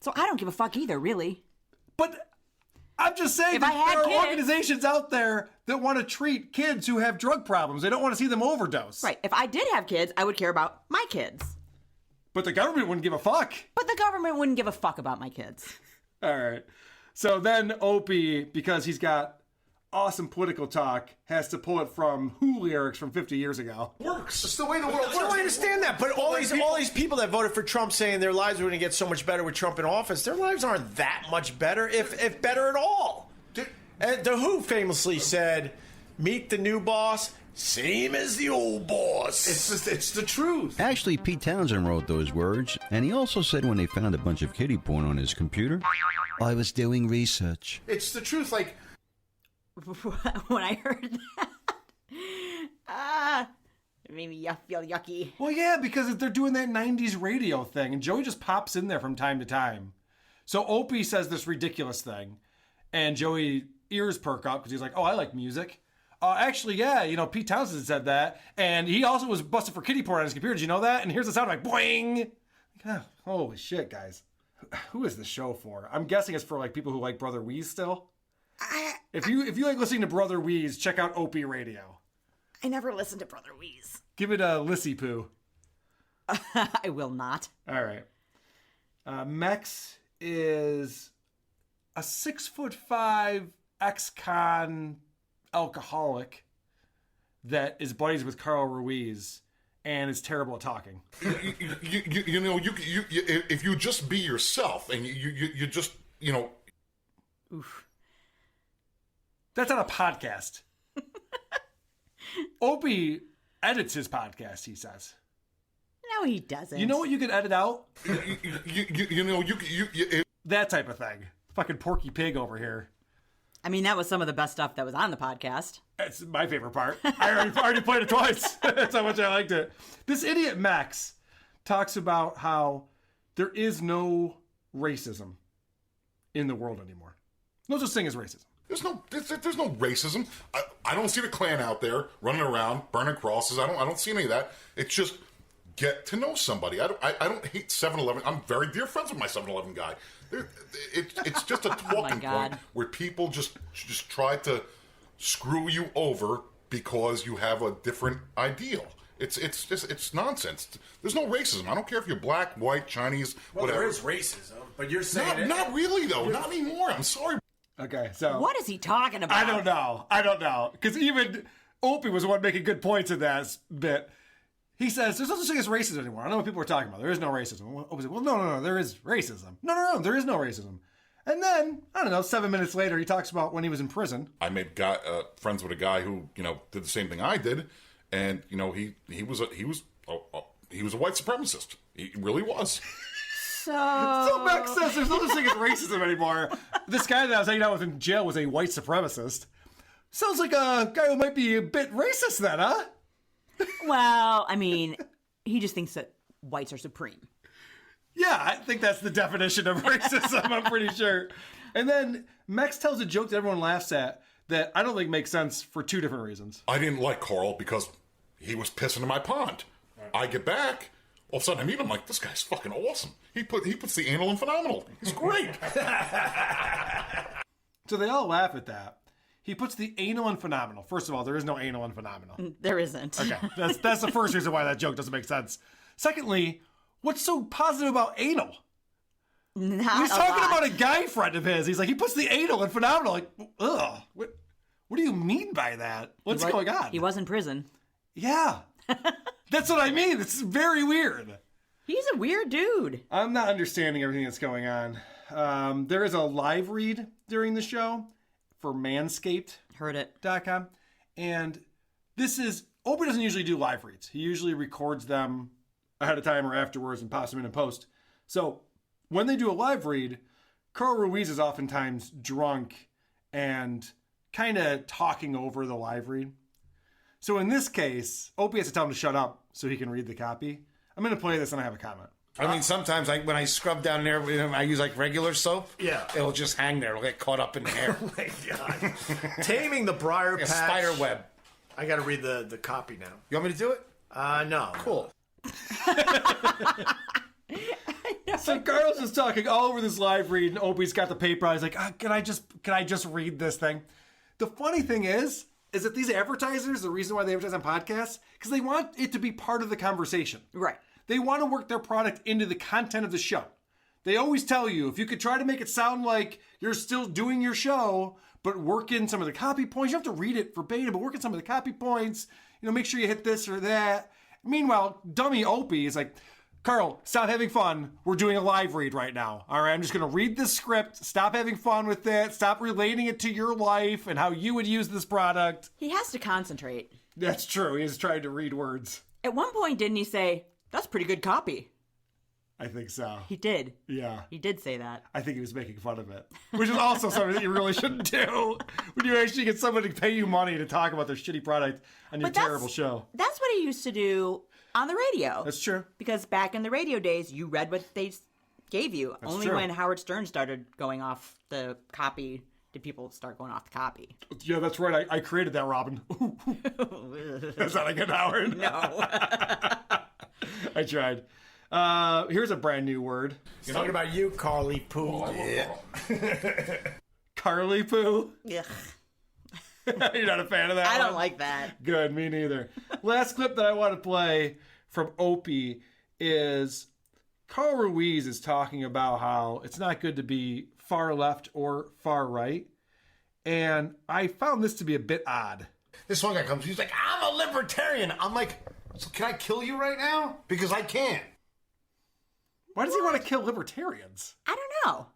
so I don't give a fuck either, really. But I'm just saying if that I had there are kids, organizations out there that want to treat kids who have drug problems. They don't want to see them overdose. Right. If I did have kids, I would care about my kids. But the government wouldn't give a fuck. But the government wouldn't give a fuck about my kids. All right. So then Opie, because he's got awesome political talk, has to pull it from Who lyrics from 50 years ago. Works. It's the way the world works. I understand that, but all these people that voted for Trump saying their lives were going to get so much better with Trump in office, their lives aren't that much better, if better at all. And the Who famously said, "Meet the new boss, same as the old boss." It's the truth. Actually, Pete Townsend wrote those words, and he also said when they found a bunch of kiddie porn on his computer, "I was doing research." It's the truth. Like, when I heard that, it made me feel yucky. Well, yeah, because they're doing that 90s radio thing, and Joey just pops in there from time to time. So Opie says this ridiculous thing, and Joey ears perk up because he's like, oh, I like music. Actually, yeah, Pete Townsend said that, and he also was busted for kiddie porn on his computer. Did you know that? And here's the sound like, boing! Oh, holy shit, guys. Who is this show for? I'm guessing it's for, like, people who like Brother Weeze still. If you like listening to Brother Weeze, check out Opie Radio. I never listened to Brother Weeze. Give it a lissy poo. I will not. All right. Mex is a 6'5" ex-con alcoholic that is buddies with Carl Ruiz and is terrible at talking. If you just be yourself and you just, Oof. That's on a podcast. Opie edits his podcast, he says. No, he doesn't. You know what you could edit out? That type of thing. Fucking Porky Pig over here. I mean, that was some of the best stuff that was on the podcast. That's my favorite part. I already played it twice. That's how much I liked it. This idiot Max talks about how there is no racism in the world anymore. No such thing as racism. There's no racism. I don't see the Klan out there running around burning crosses. I don't see any of that. It's just get to know somebody. I don't hate 7-Eleven. I'm very dear friends with my 7-Eleven guy. It's just a talking point where people just try to screw you over because you have a different ideal. It's nonsense. There's no racism. I don't care if you're black, white, Chinese, whatever. There is racism, but you're saying not really though. Not anymore. I'm sorry. Okay, so what is he talking about? I don't know. Because even Opie was the one making good points in that bit. He says, there's no such thing as racism anymore. I don't know what people are talking about. There is no racism. Opie said, well, no, there is racism. No, there is no racism. And then, I don't know, 7 minutes later, he talks about when he was in prison. I made friends with a guy who, did the same thing I did. And, he was a white supremacist. He really was. So Max says there's no such thing as racism anymore. This guy that I was hanging out with in jail was a white supremacist. Sounds like a guy who might be a bit racist then, huh? Well, I mean, he just thinks that whites are supreme. Yeah, I think that's the definition of racism, I'm pretty sure. And then Max tells a joke that everyone laughs at that I don't think makes sense for two different reasons. I didn't like Carl because he was pissing in my pond. I get back, all of a sudden I meet him, like, this guy's fucking awesome. He puts the anal in phenomenal. He's great. So they all laugh at that. He puts the anal in phenomenal. First of all, there is no anal in phenomenal. There isn't. Okay, that's the first reason why that joke doesn't make sense. Secondly, what's so positive about anal? He's talking about a guy friend of his. He's like, he puts the anal in phenomenal. Like, ugh. What do you mean by that? What's going on? He was in prison. Yeah. That's what I mean. It's very weird. He's a weird dude. I'm not understanding everything that's going on. There is a live read during the show for Manscaped.com. And this is, Opie doesn't usually do live reads. He usually records them ahead of time or afterwards and pops them in post. So when they do a live read, Carl Ruiz is oftentimes drunk and kind of talking over the live read. So in this case, Opie has to tell him to shut up so he can read the copy. I'm going to play this and I have a comment. I mean, sometimes when I scrub down there, I use like regular soap. Yeah. It'll just hang there. It'll get caught up in the hair. Oh my God. Taming the Briar Like a Patch. spider web. I got to read the copy now. You want me to do it? No. Cool. So Carl's just talking all over this live read, and Opie's got the paper. He's like, can I just read this thing? The funny thing is that these advertisers, the reason why they advertise on podcasts, because they want it to be part of the conversation. Right. They want to work their product into the content of the show. They always tell you, if you could try to make it sound like you're still doing your show, but work in some of the copy points, you don't have to read it verbatim, but work in some of the copy points, make sure you hit this or that. Meanwhile, dummy Opie is like, Carl, stop having fun. We're doing a live read right now. All right, I'm just going to read this script. Stop having fun with it. Stop relating it to your life and how you would use this product. He has to concentrate. That's true. He's trying to read words. At one point, didn't he say, "That's pretty good copy"? I think so. He did. Yeah. He did say that. I think he was making fun of it, which is also something that you really shouldn't do when you actually get somebody to pay you money to talk about their shitty product on your terrible show. That's what he used to do on the radio. That's true. Because back in the radio days, you read what they gave you. That's Only true. when Howard Stern started going off the copy did people start going off the copy. Yeah, that's right. I created that, Robin. Is that a good Howard? No. I tried. Here's a brand new word. You're talking about you, Carly Poo. Yeah. Carly Poo? Ugh. You're not a fan of that I don't one? like that. Good, me neither. Last clip that I want to play from Opie is Carl Ruiz is talking about how it's not good to be far left or far right. And I found this to be a bit odd. This one guy comes, he's like, I'm a libertarian. I'm like, so can I kill you right now? Because I can't. Why does he want to kill libertarians? I don't know.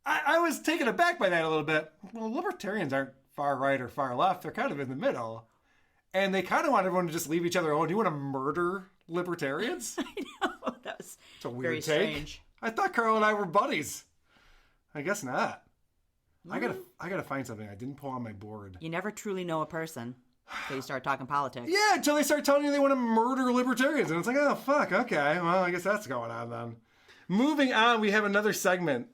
I was taken aback by that a little bit. Well, libertarians aren't far right or far left. They're kind of in the middle. And they kind of want everyone to just leave each other alone. Do you want to murder libertarians? I know. That was It's a weird very take. strange. I thought Carl and I were buddies. I guess not. I gotta find something. I didn't pull on my board. You never truly know a person until you start talking politics. Yeah, until they start telling you they want to murder libertarians. And it's like, oh, fuck, okay. Well, I guess that's going on then. Moving on, we have another segment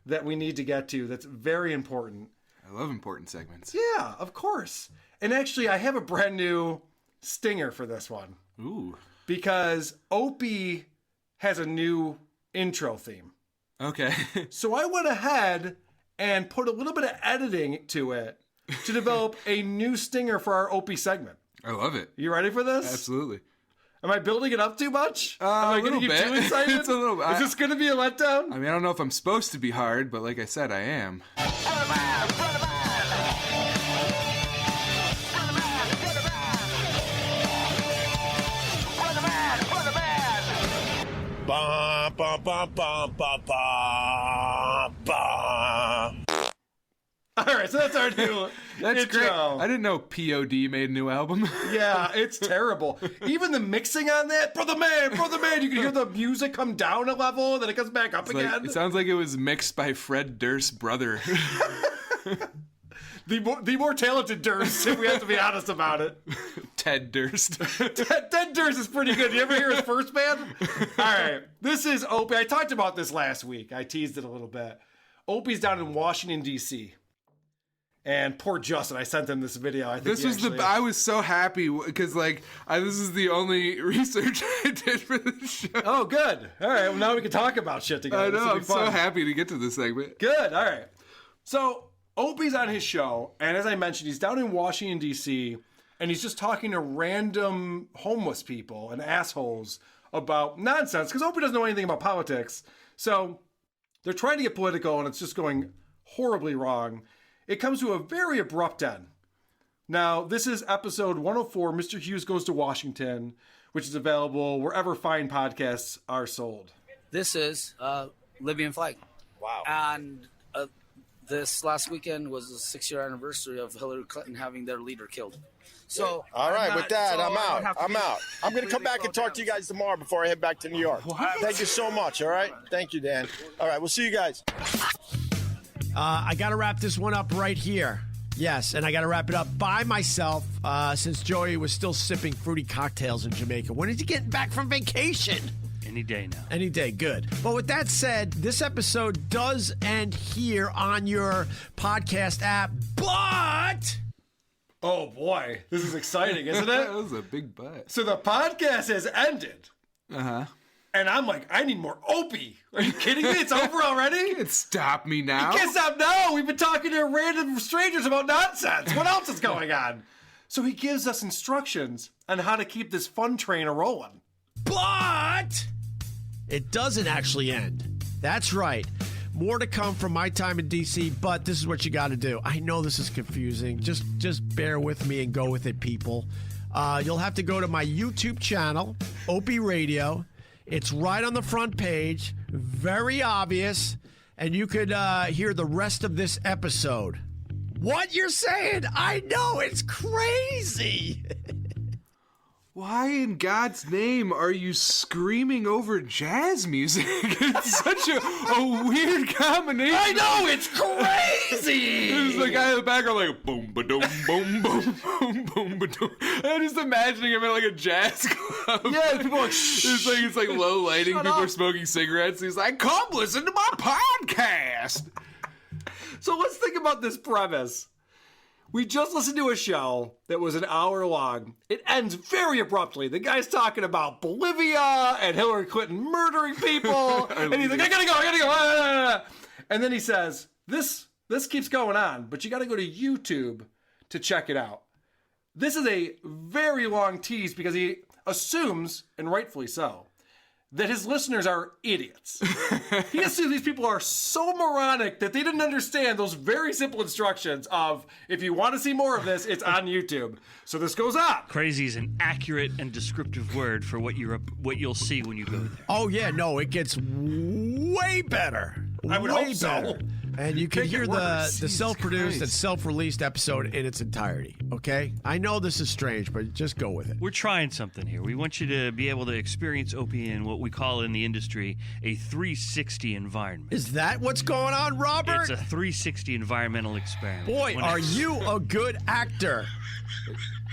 that we need to get to that's very important. I love important segments. Yeah, of course. And actually, I have a brand new stinger for this one. Ooh. Because Opie has a new intro theme. Okay. So I went ahead and put a little bit of editing to it to develop a new stinger for our Opie segment. I love it. You ready for this? Absolutely. Am I building it up too much? Am I going to get too excited? It's a little bit. Is this going to be a letdown? I mean, I don't know if I'm supposed to be hard, but like I said, I am. Ba ba ba ba ba ba ba. All right, so that's our new That's intro. great. I didn't know POD made a new album. Yeah, it's terrible. Even the mixing on that, brother man, you can hear the music come down a level, and then it comes back up It's like- again. it sounds like it was mixed by Fred Durst's brother. The more talented Durst, if we have to be honest about it. Ted Durst. Ted Durst is pretty good. You ever hear his first band? All right, this is Opie. I talked about this last week. I teased it a little bit. Opie's down in Washington, D.C. And poor Justin, I sent him this video. I think This was I was so happy because this is the only research I did for this show. Oh, good. All right, well, now we can talk about shit together. I This know. will be I'm so fun. happy to get to this segment. Good. All right. So Opie's on his show, and as I mentioned, he's down in Washington, D.C., and he's just talking to random homeless people and assholes about nonsense, because Opie doesn't know anything about politics. So they're trying to get political, and it's just going horribly wrong. It comes to a very abrupt end. Now, this is episode 104, Mr. Hughes Goes to Washington, which is available wherever fine podcasts are sold. This is Libyan flag. Wow. And this last weekend was the 6-year anniversary of Hillary Clinton having their leader killed. So, all right, with that, so I'm I out. don't have to I'm be out. I'm going to come back and talk to you guys tomorrow before I head back to New York. Thank you so much, all right? Thank you, Dan. All right, we'll see you guys. I got to wrap this one up right here. Yes, and I got to wrap it up by myself since Joey was still sipping fruity cocktails in Jamaica. When is he getting back from vacation? Any day now. Any day, good. But with that said, this episode does end here on your podcast app, but... Oh, boy. This is exciting, isn't it? That was a big butt. So the podcast has ended. Uh-huh. And I'm like, I need more Opie. Are you kidding me? It's over already? You can't stop me now. You can't stop now. We've been talking to random strangers about nonsense. What else is going on? So he gives us instructions on how to keep this fun train a-rolling. But it doesn't actually end. That's right. More to come from my time in D.C., but this is what you got to do. I know this is confusing. Just bear with me and go with it, people. You'll have to go to my YouTube channel, Opie Radio. It's right on the front page. Very obvious. And you could hear the rest of this episode. What you're saying? I know, it's crazy. Why in God's name are you screaming over jazz music? It's such a weird combination. I know, it's crazy! There's the guy in the background like, boom, ba-doom, boom, boom, boom, boom, ba-doom. I'm just imagining him at like a jazz club. Yeah, people are like, shh. It's like low lighting, Shut people up. are smoking cigarettes. He's like, come listen to my podcast. So let's think about this premise. We just listened to a show that was an hour long. It ends very abruptly. The guy's talking about Bolivia and Hillary Clinton murdering people. And he's like, I gotta go. And then he says, this keeps going on, but you gotta go to YouTube to check it out. This is a very long tease because he assumes, and rightfully so, that his listeners are idiots. He assumes these people are so moronic that they didn't understand those very simple instructions of, if you want to see more of this, it's on YouTube. So this goes on. Crazy is an accurate and descriptive word for what you'll see when you go there. Oh, yeah, no, it gets way better. I would way hope so. better. And you can Take hear your the word. self-produced Christ. and self-released episode in its entirety, okay? I know this is strange, but just go with it. We're trying something here. We want you to be able to experience Opie in what we call in the industry a 360 environment. Is that what's going on, Robert? It's a 360 environmental experiment. Boy, When are it's- you a good actor.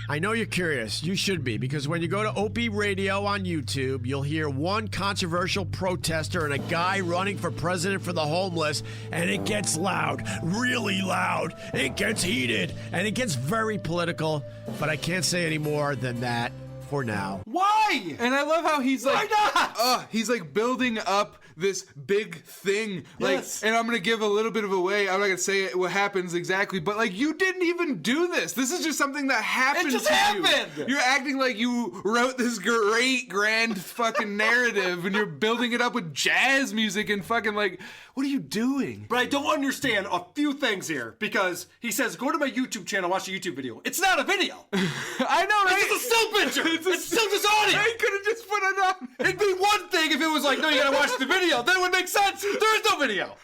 I know you're curious. You should be, because when you go to Opie Radio on YouTube, you'll hear one controversial protester and a guy running for president for the homeless, and it gets loud, really loud. It gets heated, and it gets very political, but I can't say any more than that for now. Why? And I love how he's like, why not? He's like building up this big thing. Like, Yes. and I'm gonna give a little bit of away. I'm not gonna say what happens exactly, but like, you didn't even do this. This is just something that happened. It just to happened. You. You're acting like you wrote this great grand fucking narrative, and you're building it up with jazz music and fucking like, what are you doing? But I don't understand a few things here, because he says, go to my YouTube channel, watch a YouTube video. It's not a video. I know, right? It's just a still picture. It's still just audio. I could have just put it on. It'd be one thing if it was like, no, you gotta watch the video. Then it would make sense. There is no video.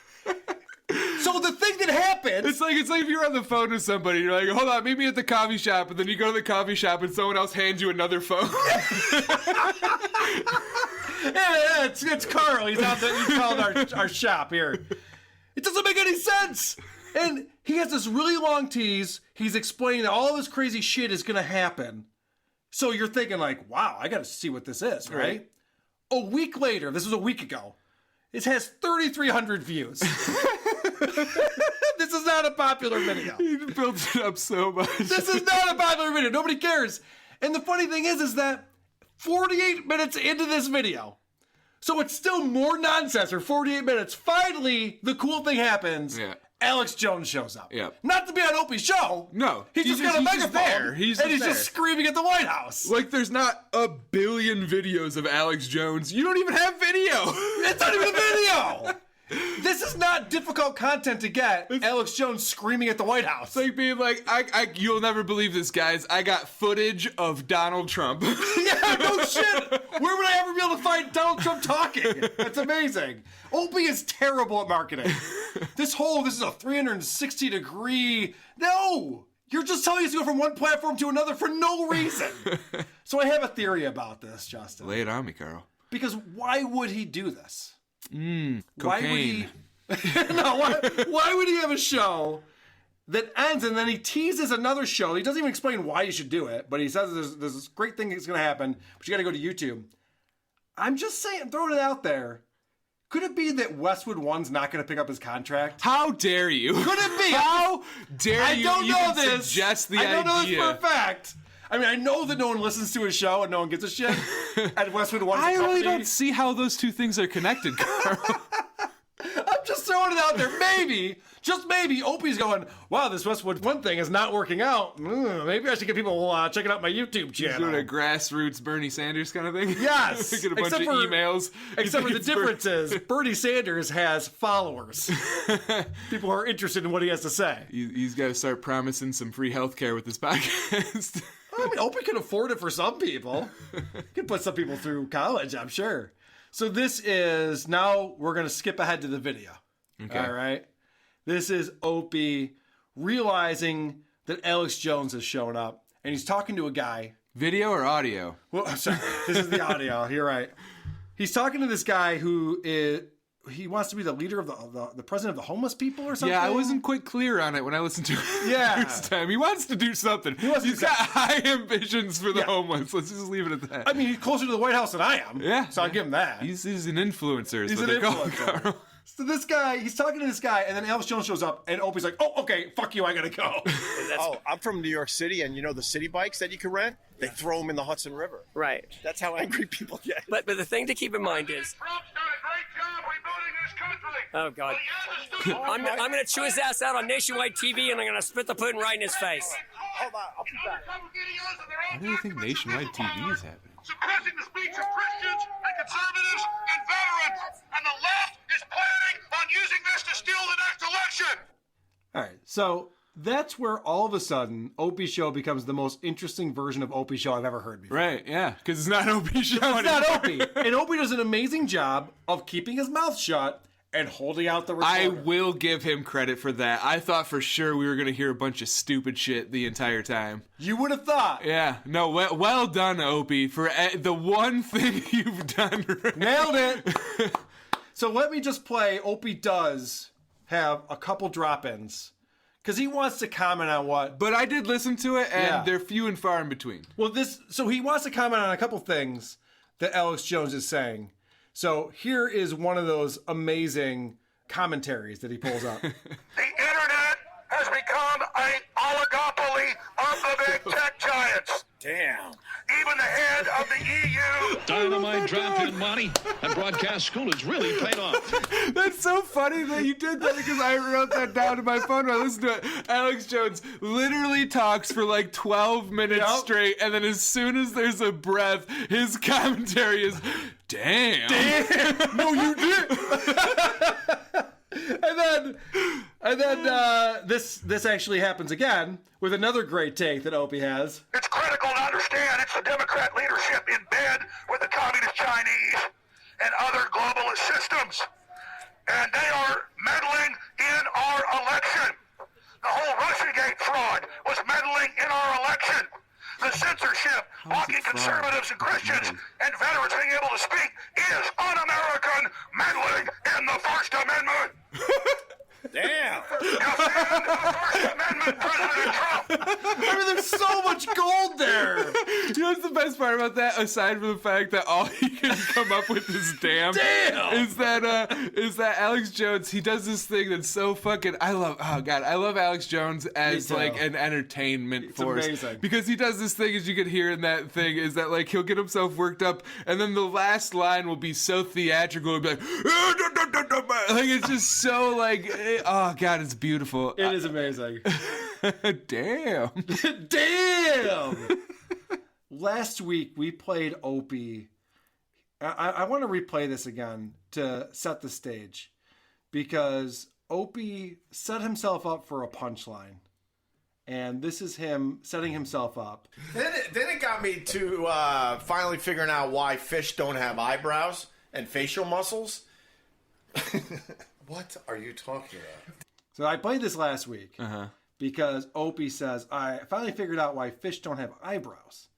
So the thing that happened... It's like if you're on the phone with somebody, you're like, hold on, meet me at the coffee shop, and then you go to the coffee shop and someone else hands you another phone. Yeah, it's Carl. He's called our shop here. It doesn't make any sense. And he has this really long tease. He's explaining that all this crazy shit is going to happen. So you're thinking like, wow, I got to see what this is, right? A week later, this was a week ago, it has 3,300 views. This is not a popular video. He built it up so much. This is not a popular video. Nobody cares. And the funny thing is that 48 minutes into this video, so it's still more nonsense for 48 minutes. Finally, the cool thing happens. Yeah. Alex Jones shows up. Yeah. Not to be on Opie's show. No. He's just got a megaphone. there. And he's just screaming at the White House. Like, there's not a billion videos of Alex Jones. You don't even have video. It's not even a video. This is not difficult content to get. Alex Jones screaming at the White House. It's like being like, you'll never believe this, guys. I got footage of Donald Trump. Yeah, no shit. Where would I ever be able to find Donald Trump talking? That's amazing. Opie is terrible at marketing. This is a 360-degree. No! You're just telling us to go from one platform to another for no reason. So I have a theory about this, Justin. Lay it on me, Carl. Because why would he do this? Cocaine. Why would he have a show that ends and then he teases another show? He doesn't even explain why you should do it, but he says there's this great thing that's going to happen, but you got to go to YouTube. I'm just saying, throwing it out there. Could it be that Westwood One's not going to pick up his contract? How dare you? Could it be? How dare you? I don't know even this. Suggest the idea. I don't know this for a fact. I mean, I know that no one listens to his show and no one gives a shit. At Westwood One's I company. really don't see how those two things are connected, Carl. I'm just throwing it out there. Maybe, just maybe, Opie's going, wow, this Westwood One thing is not working out. Maybe I should get people checking out my YouTube channel. He's doing a grassroots Bernie Sanders kind of thing? Yes. Get a bunch of emails. Except for the difference is Bernie Sanders has followers. People who are interested in what he has to say. He's got to start promising some free health care with this podcast. I mean, Opie can afford it for some people. He can put some people through college, I'm sure. So this is, now we're going to skip ahead to the video. Okay. All right. This is Opie realizing that Alex Jones has shown up, and he's talking to a guy. Video or audio? Well, I'm sorry. This is the audio. You're right. He's talking to this guy who he wants to be the leader of the president of the homeless people or something. Yeah, I wasn't quite clear on it when I listened to it Yeah. first time. He wants to do something. He's got high ambitions for the homeless. Let's just leave it at that. I mean, he's closer to the White House than I am. Yeah. So I'll give him that. He's an influencer. He's an influencer. So this guy, he's talking to this guy, and then Alex Jones shows up, and Opie's like, oh, okay, fuck you, I gotta go. I'm from New York City, and you know the city bikes that you can rent? They throw them in the Hudson River. Right. That's how angry people get. But the thing to keep in mind is, oh God, I'm going to chew his ass out on nationwide TV, and I'm going to spit the pudding right in his face. Hold on, I'll be back. Why do you think nationwide TV is happening? Suppressing the speech of Christians and conservatives and veterans, and the left is planning on using this to steal the next election. All right, so that's where all of a sudden Opie Show becomes the most interesting version of Opie Show I've ever heard before. Right, yeah, because it's not Opie Show It's not Opie. And Opie does an amazing job of keeping his mouth shut and holding out the recorder. I will give him credit for that. I thought for sure we were going to hear a bunch of stupid shit the entire time. You would have thought. Yeah. No, well done, Opie, for the one thing you've done right. Nailed it. So let me just play. Opie does have a couple drop-ins because he wants to comment on what. But I did listen to it, and they're few and far in between. Well, so he wants to comment on a couple things that Alex Jones is saying. So here is one of those amazing commentaries that he pulls up. The internet has become an oligopoly of the big tech giants. Damn. Even the head of the EU. Dynamite drop-in money and broadcast school has really paid off. That's so funny that you did that because I wrote that down in my phone when I listened to it. Alex Jones literally talks for like 12 minutes straight, and then as soon as there's a breath, his commentary is, damn. No, you did. And then this actually happens again with another great take that Opie has. It's critical to understand it's the Democrat leadership in bed with the communist Chinese and other globalist systems. And they are meddling in our election. The whole Russiagate fraud was meddling in our election. The censorship, blocking conservatives and Christians and veterans being able to speak is un-American meddling in the First Amendment. Damn. Defend the First Amendment, President Trump. I mean, there's so much gold there. You know what's the best part about that, aside from the fact that all he can come up with is damn, is that Alex Jones, he does this thing that's so fucking, I love Alex Jones as like an entertainment force. Amazing. Because he does this thing, as you could hear in that thing, is that like he'll get himself worked up, and then the last line will be so theatrical, it'll be like it's just so like, oh God, it's beautiful. It is amazing. Damn. Damn. Last week we played Opie. I want to replay this again to set the stage. because Opie set himself up for a punchline. And this is him setting himself up. Then it got me to finally figuring out why fish don't have eyebrows and facial muscles. What are you talking about? So I played this last week because Opie says, I finally figured out why fish don't have eyebrows.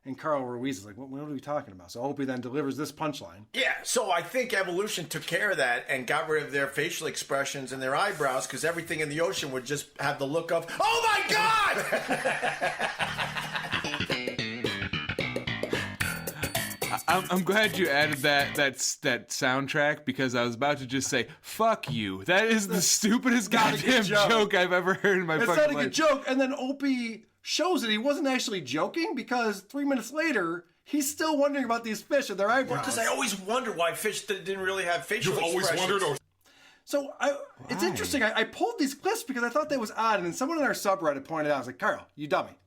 And Carl Ruiz is like, what are we talking about? So Opie then delivers this punchline. Yeah, so I think evolution took care of that and got rid of their facial expressions and their eyebrows because everything in the ocean would just have the look of, oh my God! I'm glad you added that soundtrack because I was about to just say, fuck you. That is the stupidest goddamn joke I've ever heard in my fucking life. It's not a good joke. And then Opie shows that he wasn't actually joking because 3 minutes later, he's still wondering about these fish and their eyebrows. Because I always wonder why fish didn't really have facial expressions. You've always wondered? So it's interesting. I pulled these clips because I thought that was odd. And then someone in our subreddit pointed out, I was like, Carl, you dummy.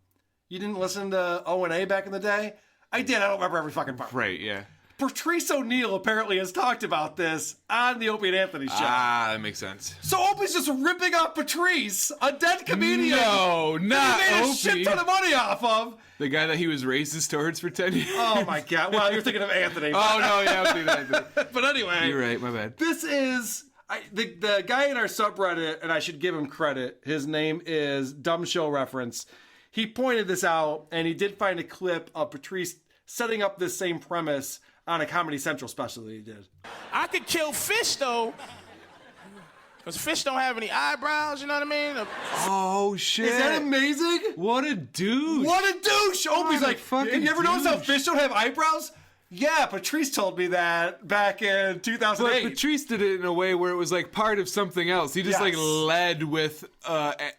You didn't listen to O&A back in the day? I did. I don't remember every fucking part. Right, yeah. Patrice O'Neill apparently has talked about this on the Opie and Anthony show. Ah, that makes sense. So Opie's just ripping off Patrice, a dead comedian. No, not he made Opie. a shit ton of money off of. The guy that he was racist towards for 10 years. Oh my God. Well, you're thinking of Anthony. Oh, no, yeah, I'm thinking of Anthony. But anyway. You're right, my bad. This is... the guy in our subreddit, and I should give him credit, his name is Dumb Show Reference. He pointed this out, and he did find a clip of Patrice setting up this same premise on a Comedy Central special that he did. I could kill fish, though, because fish don't have any eyebrows, you know what I mean? Oh, shit. Is that amazing? What a douche. What a douche. Opie's like, fucking you ever notice how fish don't have eyebrows? Yeah, Patrice told me that back in 2008. But Patrice did it in a way where it was like part of something else. He just like led with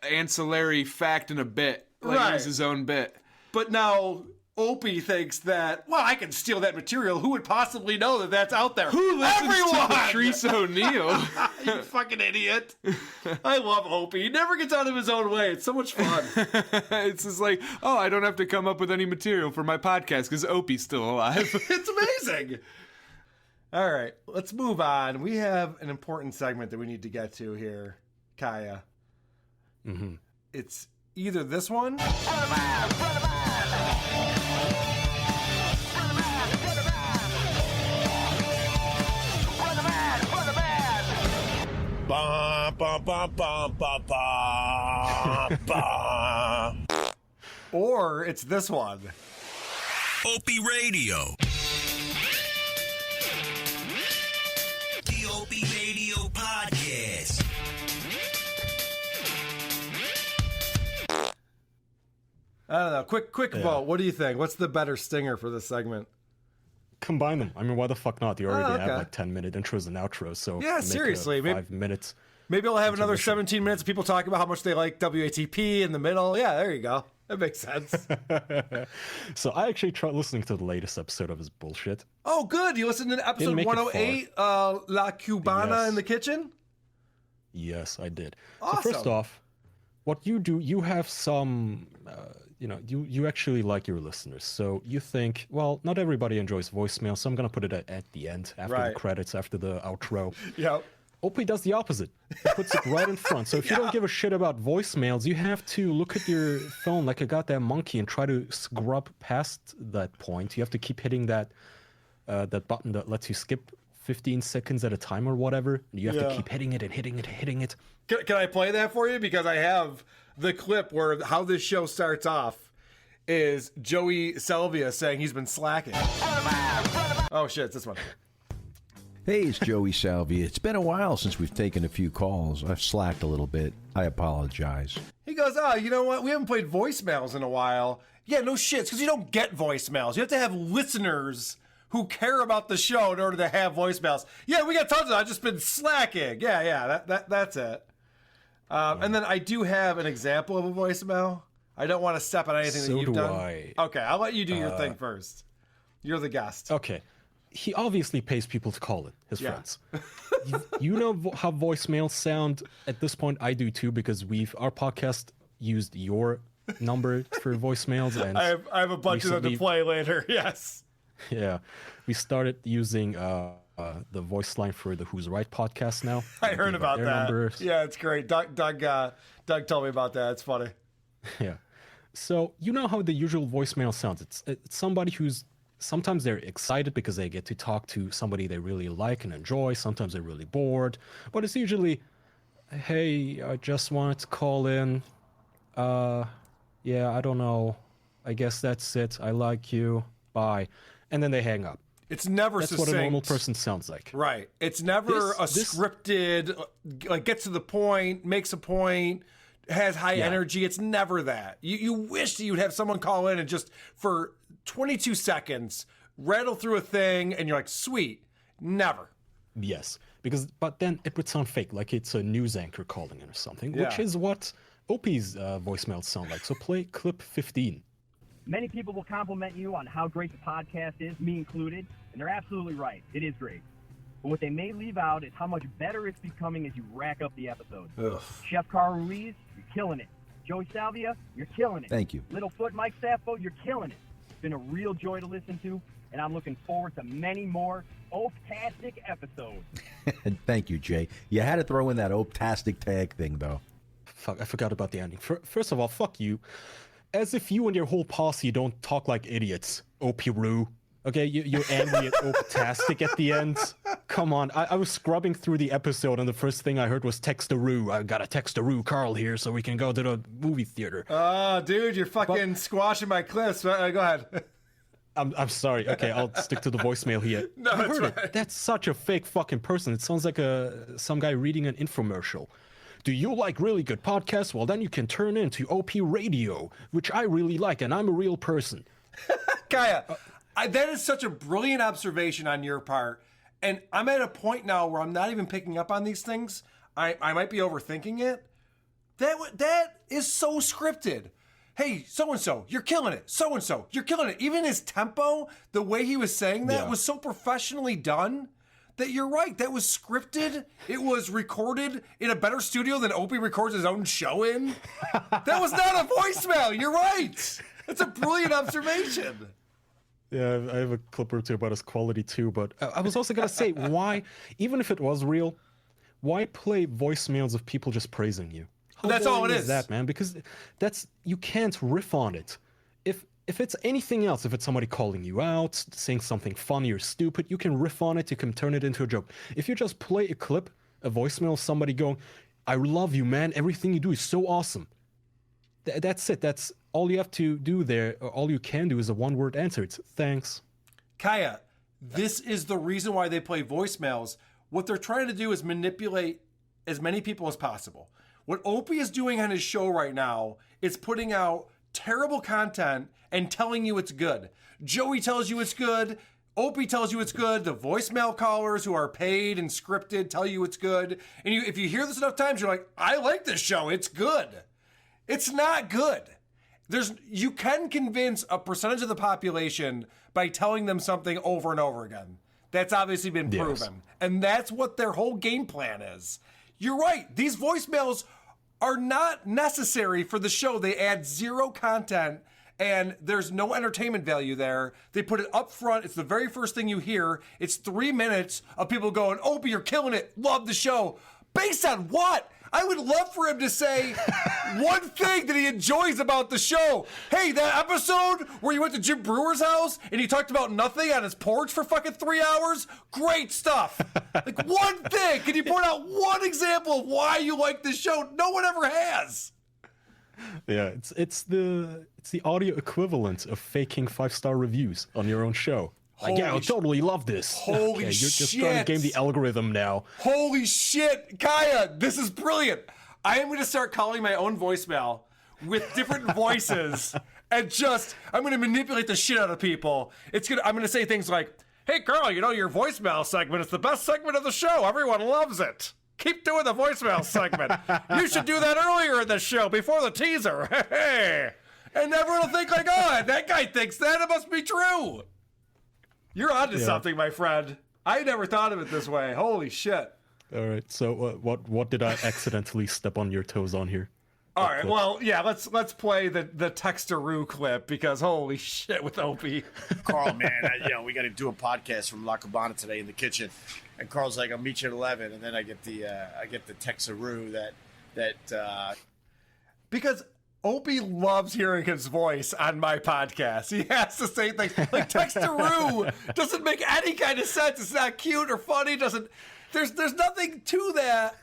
ancillary fact and a bit. Like it was his own bit. But now Opie thinks that, well, I can steal that material. Who would possibly know that that's out there? Who listens Everyone! to Patrice O'Neill? You fucking idiot. I love Opie. He never gets out of his own way. It's so much fun. It's just like, oh, I don't have to come up with any material for my podcast because Opie's still alive. It's amazing. All right, let's move on. We have an important segment that we need to get to here, Kaya. Mm-hmm. It's either this one... Ba, ba, ba, ba, ba, ba, ba. Or it's this one. Opie Radio. The Opie Radio Podcast. I don't know. Quick vote. What do you think? What's the better stinger for this segment? Combine them. I mean, why the fuck not? You already okay. have like 10-minute intros and outros, so Yeah, make seriously, 5 minutes. Maybe I'll have another 17 minutes of people talking about how much they like WATP in the middle. Yeah, there you go. That makes sense. So I actually tried listening to the latest episode of his bullshit. Oh, good. You listened to episode make it 108, La Cubana in the kitchen? Yes, I did. Awesome. So first off, what you do, you have some, you actually like your listeners. So you think, well, not everybody enjoys voicemail, so I'm going to put it at the end, after the credits, after the outro. Yep. Opie does the opposite. He puts it right in front. So if you don't give a shit about voicemails, you have to look at your phone like a goddamn monkey and try to scrub past that point. You have to keep hitting that button that lets you skip 15 seconds at a time or whatever. And you have to keep hitting it and hitting it and hitting it. Can I play that for you? Because I have the clip where how this show starts off is Joey Salvia saying he's been slacking. Oh, shit. It's this one. Hey, it's Joey Salvia. It's been a while since we've taken a few calls. I've slacked a little bit. I apologize. He goes, oh, you know what? We haven't played voicemails in a while. Yeah, no shit. It's because you don't get voicemails. You have to have listeners who care about the show in order to have voicemails. Yeah, we got tons of them. I've just been slacking. Yeah, that's it. And then I do have an example of a voicemail. I don't want to step on anything that you've done. I. Okay, I'll let you do your thing first. You're the guest. Okay. He obviously pays people to call it, his friends. You know how voicemails sound at this point. I do too, because our podcast used your number for voicemails, and I have a bunch of them to play later. Yes. Yeah, we started using the voice line for the Who's Right podcast now. I heard about their that. numbers. Yeah, it's great. Doug told me about that. It's funny. Yeah. So you know how the usual voicemail sounds. It's somebody who's sometimes they're excited because they get to talk to somebody they really like and enjoy. Sometimes they're really bored. But it's usually, hey, I just wanted to call in. Yeah, I don't know. I guess that's it. I like you. Bye. And then they hang up. It's never That's succinct. what a normal person sounds like. Right. It's never scripted, like gets to the point, makes a point, has high energy. It's never that. You wish that you'd have someone call in and just for 22 seconds rattle through a thing and you're like, sweet. Never. Yes. But then it would sound fake, like it's a news anchor calling in or something, which Yeah. is what Opie's voicemails sound like. So play clip 15. Many people will compliment you on how great the podcast is, me included, and they're absolutely right. It is great. But what they may leave out is how much better it's becoming as you rack up the episodes. Ugh. Chef Carl Ruiz, you're killing it. Joey Salvia, you're killing it. Thank you. Littlefoot Mike Sappho, you're killing it. It's been a real joy to listen to, and I'm looking forward to many more Ope-tastic episodes. Thank you, Jay. You had to throw in that Ope-tastic tag thing, though. Fuck, I forgot about the ending. First of all, fuck you. As if you and your whole posse don't talk like idiots, Opie-roo. Okay, you're angry at Ope-tastic at the end. Come on, I was scrubbing through the episode and the first thing I heard was text-a-roo. I gotta text-a-roo Carl here so we can go to the movie theater. Oh, dude, you're fucking squashing my clips. Go ahead. I'm sorry. Okay, I'll stick to the voicemail here. No, You that's heard it. right. That's such a fake fucking person. It sounds like some guy reading an infomercial. Do you like really good podcasts? Well, then you can turn into Opie Radio, which I really like, and I'm a real person. Kaya, that is such a brilliant observation on your part. And I'm at a point now where I'm not even picking up on these things. I might be overthinking it. That is so scripted. Hey, so-and-so, you're killing it. So-and-so, you're killing it. Even his tempo, the way he was saying that was so professionally done that you're right. That was scripted. It was recorded in a better studio than Opie records his own show in. That was not a voicemail. You're right. That's a brilliant observation. Yeah, I have a clip or two about his quality too, but I was also going to say, why, even if it was real, why play voicemails of people just praising you? How That's all boring it is. that, man, because you can't riff on it. If it's anything else, if it's somebody calling you out, saying something funny or stupid, you can riff on it, you can turn it into a joke. If you just play a clip, a voicemail of somebody going, I love you, man, everything you do is so awesome. That's it. That's all you have to do there, or all you can do is a one-word answer. It's thanks. Kaya, this is the reason why they play voicemails. What they're trying to do is manipulate as many people as possible. What Opie is doing on his show right now is putting out terrible content and telling you it's good. Joey tells you it's good. Opie tells you it's good. The voicemail callers who are paid and scripted tell you it's good. And if you hear this enough times, you're like, I like this show. It's good. It's not good. You can convince a percentage of the population by telling them something over and over again. That's obviously been proven. Yes. And that's what their whole game plan is. You're right. These voicemails are not necessary for the show. They add zero content and there's no entertainment value there. They put it up front. It's the very first thing you hear. It's 3 minutes of people going, Opie, you're killing it. Love the show. Based on what? I would love for him to say one thing that he enjoys about the show. Hey, that episode where you went to Jim Brewer's house and he talked about nothing on his porch for fucking 3 hours? Great stuff. Like one thing. Can you point out one example of why you like this show? No one ever has. Yeah, it's the audio equivalent of faking 5-star reviews on your own show. Like, yeah, I totally love this. Holy You're shit. just trying to game the algorithm now. Holy shit, Kaya, this is brilliant. I am going to start calling my own voicemail with different voices and I'm going to manipulate the shit out of people. I'm going to say things like, hey, Carl, your voicemail segment is the best segment of the show. Everyone loves it. Keep doing the voicemail segment. You should do that earlier in the show before the teaser. Hey. And everyone will think like, oh, that guy thinks that. It must be true. You're onto something, my friend. I never thought of it this way. Holy shit. All right, so what did I accidentally step on your toes on here? All right, well, yeah, let's play the Textaroo clip because holy shit with Opie. Carl, man, we got to do a podcast from La Cabana today in the kitchen, and Carl's like, "I'll meet you at 11," and then I get the Texaroo that because Opie loves hearing his voice on my podcast. He has to say things like Textaroo doesn't make any kind of sense. It's not cute or funny. There's nothing to that.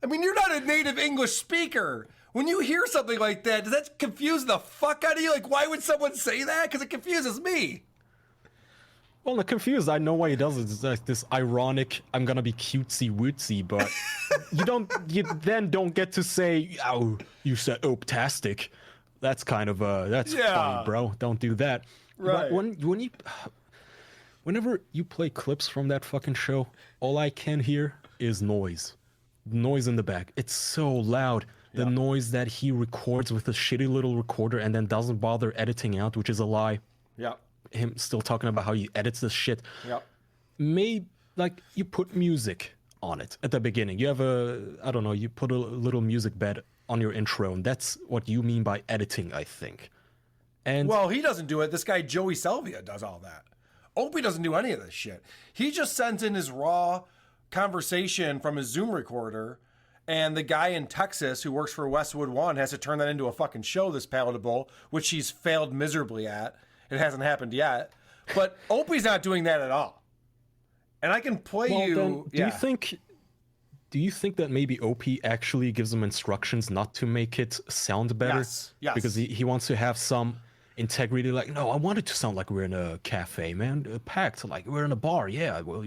I mean, you're not a native English speaker. When you hear something like that, does that confuse the fuck out of you? Like, why would someone say that? Because it confuses me. Well, not confused. I know why he does it. It's like this ironic, I'm gonna be cutesy wootsy, but you then don't get to say, "Oh, you said optastic." That's kind of that's funny, bro. Don't do that. Right. But whenever you play clips from that fucking show, all I can hear is noise in the back. It's so loud. The noise that he records with a shitty little recorder and then doesn't bother editing out, which is a lie. Yeah. Him still talking about how he edits this shit. Yep. You put music on it at the beginning. You have you put a little music bed on your intro, and that's what you mean by editing, I think. And well, he doesn't do it. This guy Joey Selvia does all that. Opie doesn't do any of this shit. He just sends in his raw conversation from his Zoom recorder, and the guy in Texas who works for Westwood One has to turn that into a fucking show that's palatable, which he's failed miserably at. It hasn't happened yet. But Opie's not doing that at all. And I can play you... Then, do you think that maybe Opie actually gives them instructions not to make it sound better? Yes. Because he wants to have some integrity. Like, no, I want it to sound like we're in a cafe, man. Packed, like we're in a bar. Yeah, well...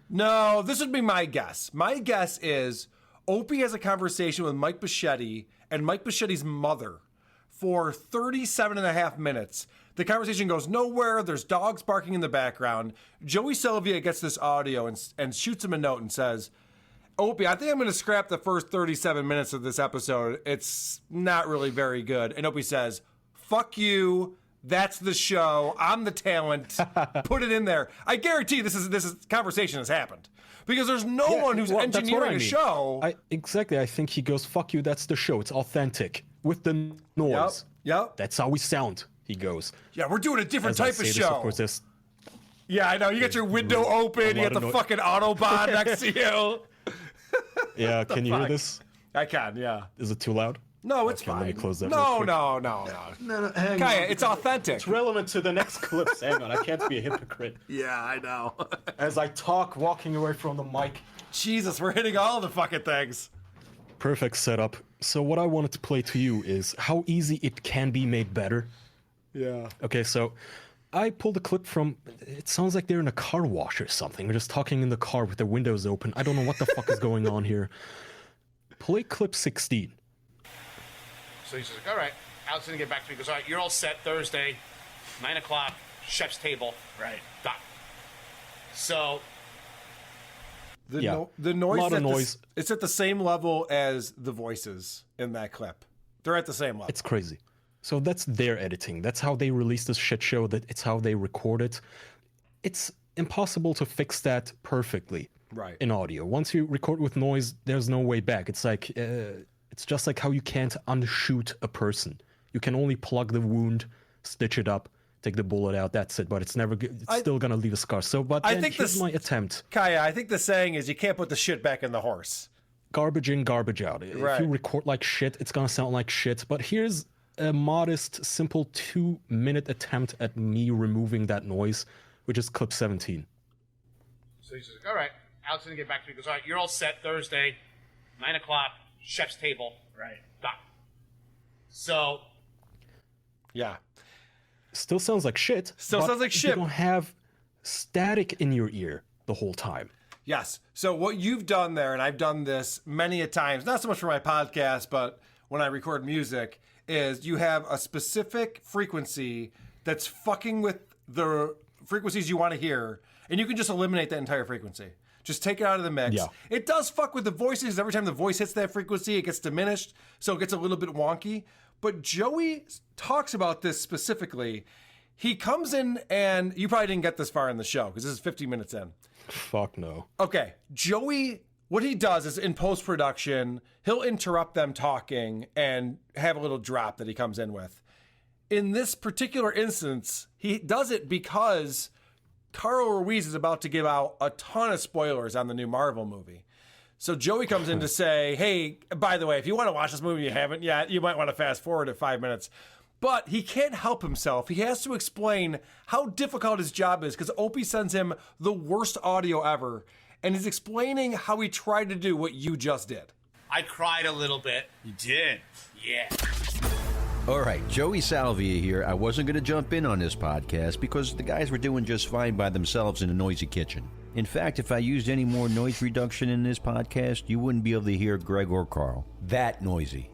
No, this would be my guess. My guess is Opie has a conversation with Mike Bichetti and Mike Bichetti's mother for 37 and a half minutes. The conversation goes nowhere. There's dogs barking in the background. Joey Selvia gets this audio and shoots him a note and says, Opie, I think I'm going to scrap the first 37 minutes of this episode. It's not really very good. And Opie says, fuck you. That's the show. I'm the talent. Put it in there. I guarantee this conversation has happened. Because there's no one who's engineering a show. Exactly. I think he goes, fuck you, that's the show. It's authentic. With the noise. Yep. That's how we sound, he goes. Yeah, we're doing a different type of show. Of course, this. Yeah, I know. You got your window open. You got the fucking Autobahn next to you. Yeah, can you hear this? I can, yeah. Is it too loud? No, it's fine. Let me close that. No. Hang Kaya, on. it's authentic. It's relevant to the next clips. Hang on, I can't be a hypocrite. Yeah, I know. As I talk, walking away from the mic. Jesus, we're hitting all the fucking things. Perfect setup. So what I wanted to play to you is how easy it can be made better. Yeah. Okay, so I pulled a clip from, it sounds like they're in a car wash or something. They're just talking in the car with their windows open. I don't know what the fuck is going on here. Play clip 16. So he's like, all right. Alex didn't get back to me. He goes, all right, you're all set Thursday, 9 o'clock, chef's table. Right. Done. So... The noise, a lot of noise. It's at the same level as the voices in that clip. They're at the same level. It's crazy. So that's their editing. That's how they release this shit show. It's how they record it. It's impossible to fix that perfectly in audio. Once you record with noise, there's no way back. It's like it's just like how you can't unshoot a person. You can only plug the wound, stitch it up, take the bullet out. That's it. But it's never. It's still gonna leave a scar. So, but I then think here's my attempt. Kaya, I think the saying is you can't put the shit back in the horse. Garbage in, garbage out. Right. If you record like shit, it's gonna sound like shit. But here's a modest, simple 2-minute attempt at me removing that noise, which is clip 17. So he's like, all right. Alex didn't get back to me. He goes, all right, you're all set Thursday, 9 o'clock, chef's table. Right. Done. So... Yeah. Still sounds like shit. Sounds like shit. You don't have static in your ear the whole time. Yes. So what you've done there, and I've done this many a times, not so much for my podcast, but when I record music, is you have a specific frequency that's fucking with the frequencies you want to hear, and you can just eliminate that entire frequency. Just take it out of the mix. Yeah. It does fuck with the voices. Every time the voice hits that frequency, it gets diminished, so it gets a little bit wonky. But Joey talks about this specifically. He comes in, and you probably didn't get this far in the show, because this is 50 minutes in. Fuck no. Okay, Joey what he does is in post-production, he'll interrupt them talking and have a little drop that he comes in with. In this particular instance, he does it because Carl Ruiz is about to give out a ton of spoilers on the new Marvel movie. So Joey comes in to say, hey, by the way, if you want to watch this movie and you haven't yet, you might want to fast forward at 5 minutes. But he can't help himself. He has to explain how difficult his job is because Opie sends him the worst audio ever. And he's explaining how he tried to do what you just did. I cried a little bit. You did? Yeah. All right, Joey Salvia here. I wasn't going to jump in on this podcast because the guys were doing just fine by themselves in a noisy kitchen. In fact, if I used any more noise reduction in this podcast, you wouldn't be able to hear Greg or Carl. That noisy.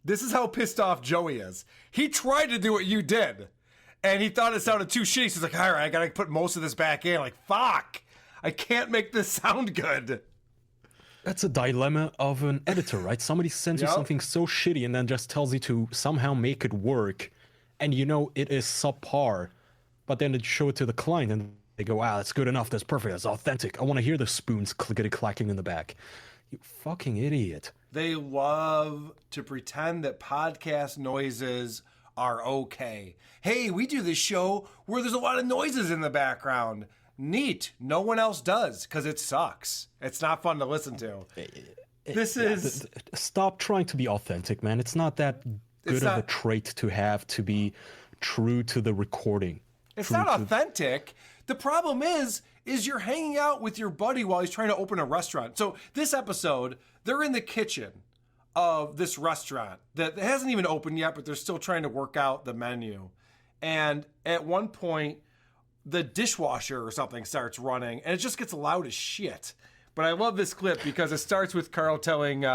This is how pissed off Joey is. He tried to do what you did, and he thought it sounded too shitty. So he's like, all right, I got to put most of this back in. Like, fuck. I can't make this sound good. That's a dilemma of an editor, right? Somebody sends you something so shitty and then just tells you to somehow make it work, and you know it is subpar, but then they show it to the client and they go, wow, that's good enough, that's perfect, that's authentic. I want to hear the spoons clickety-clacking in the back. You fucking idiot. They love to pretend that podcast noises are okay. Hey, we do this show where there's a lot of noises in the background. Neat. No one else does because it sucks. It's not fun to listen to. This is... Stop trying to be authentic, man. It's not that good of a trait to have to be true to the recording. It's not authentic. The problem is you're hanging out with your buddy while he's trying to open a restaurant. So this episode, they're in the kitchen of this restaurant that hasn't even opened yet, but they're still trying to work out the menu. And at one point, the dishwasher or something starts running, and it just gets loud as shit. But I love this clip because it starts with Carl telling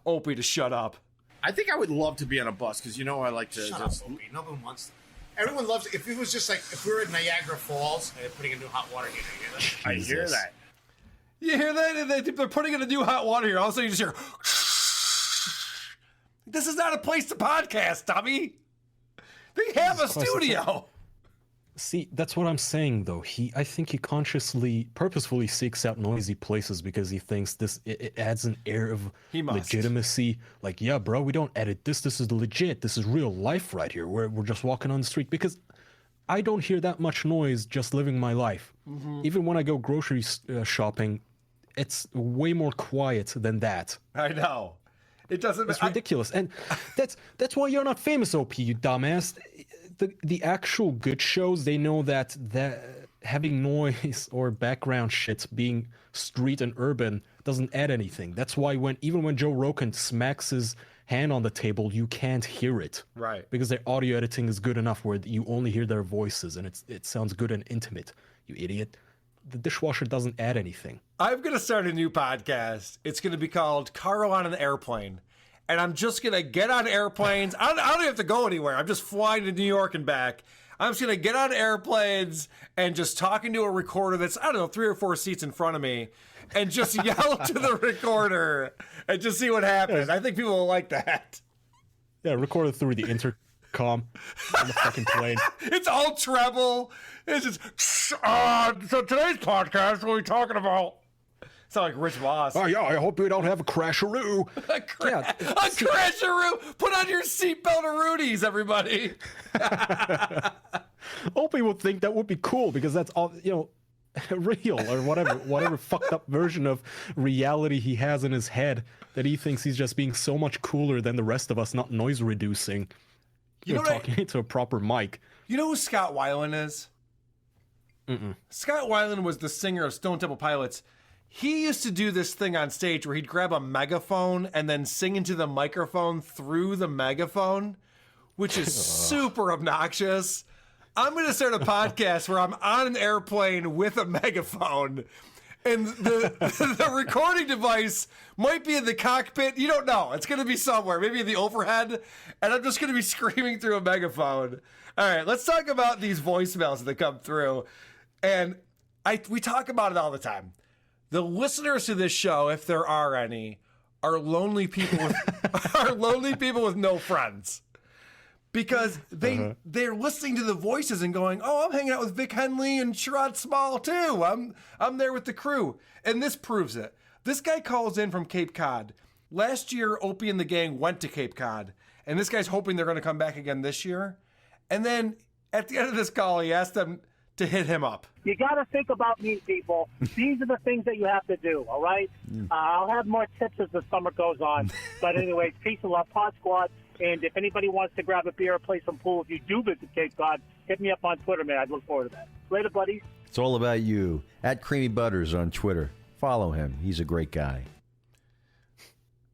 Opie to shut up. I think I would love to be on a bus because I like to Shut up, Opie. No one wants to. Everyone loves it. If it was just like, if we were at Niagara Falls and they're putting a new hot water heater, you hear that? I hear that. You hear that? They're putting in a new hot water here. All of a sudden you just hear... This is not a place to podcast, dummy. They have a studio. See, that's what I'm saying, though. I think he purposefully seeks out noisy places because he thinks it adds an air of legitimacy. Like, yeah, bro, we don't edit this. This is legit. This is real life right here. We're just walking on the street. Because I don't hear that much noise just living my life. Mm-hmm. Even when I go grocery shopping, it's way more quiet than that. I know. It doesn't. It's ridiculous, and that's why you're not famous, OP, you dumbass. The actual good shows, they know that having noise or background shit being street and urban doesn't add anything. That's why even when Joe Rogan smacks his hand on the table, you can't hear it. Right. Because their audio editing is good enough where you only hear their voices and it sounds good and intimate. You idiot. The dishwasher doesn't add anything. I'm going to start a new podcast. It's going to be called Carl on an Airplane. And I'm just going to get on airplanes. I don't have to go anywhere. I'm just flying to New York and back. I'm just going to get on airplanes and just talking to a recorder that's, 3 or 4 seats in front of me and just yell to the recorder and just see what happens. I think people will like that. Yeah, record it through the intercom on the fucking plane. It's all treble. It's just, so today's podcast, what are we talking about? Sound like Rich Voss. Oh, yeah, I hope we don't have a crasharoo. A crasharoo! Put on your seatbelt Rudies, everybody. Opie would think that would be cool because that's all, real or whatever fucked up version of reality he has in his head that he thinks he's just being so much cooler than the rest of us, not noise reducing. Talking into a proper mic. You know who Scott Weiland is? Mm-mm. Scott Weiland was the singer of Stone Temple Pilots. He used to do this thing on stage where he'd grab a megaphone and then sing into the microphone through the megaphone, which is super obnoxious. I'm going to start a podcast where I'm on an airplane with a megaphone, and the recording device might be in the cockpit. You don't know. It's going to be somewhere, maybe in the overhead, and I'm just going to be screaming through a megaphone. All right, let's talk about these voicemails that come through. And we talk about it all the time. The listeners to this show, if there are any, are lonely people with no friends. Because they're listening to the voices and going, oh, I'm hanging out with Vic Henley and Sherrod Small too. I'm there with the crew. And this proves it. This guy calls in from Cape Cod. Last year, Opie and the gang went to Cape Cod, and this guy's hoping they're going to come back again this year. And then at the end of this call, he asked them to hit him up. You got to think about me, people. These are the things that you have to do, all right? I'll have more tips as the summer goes on. But anyways, peace and love, Pod Squad. And if anybody wants to grab a beer or play some pool, if you do visit Cape Cod, hit me up on Twitter, man. I'd look forward to that. Later, buddies. It's all about you. At Creamy Butters on Twitter. Follow him. He's a great guy.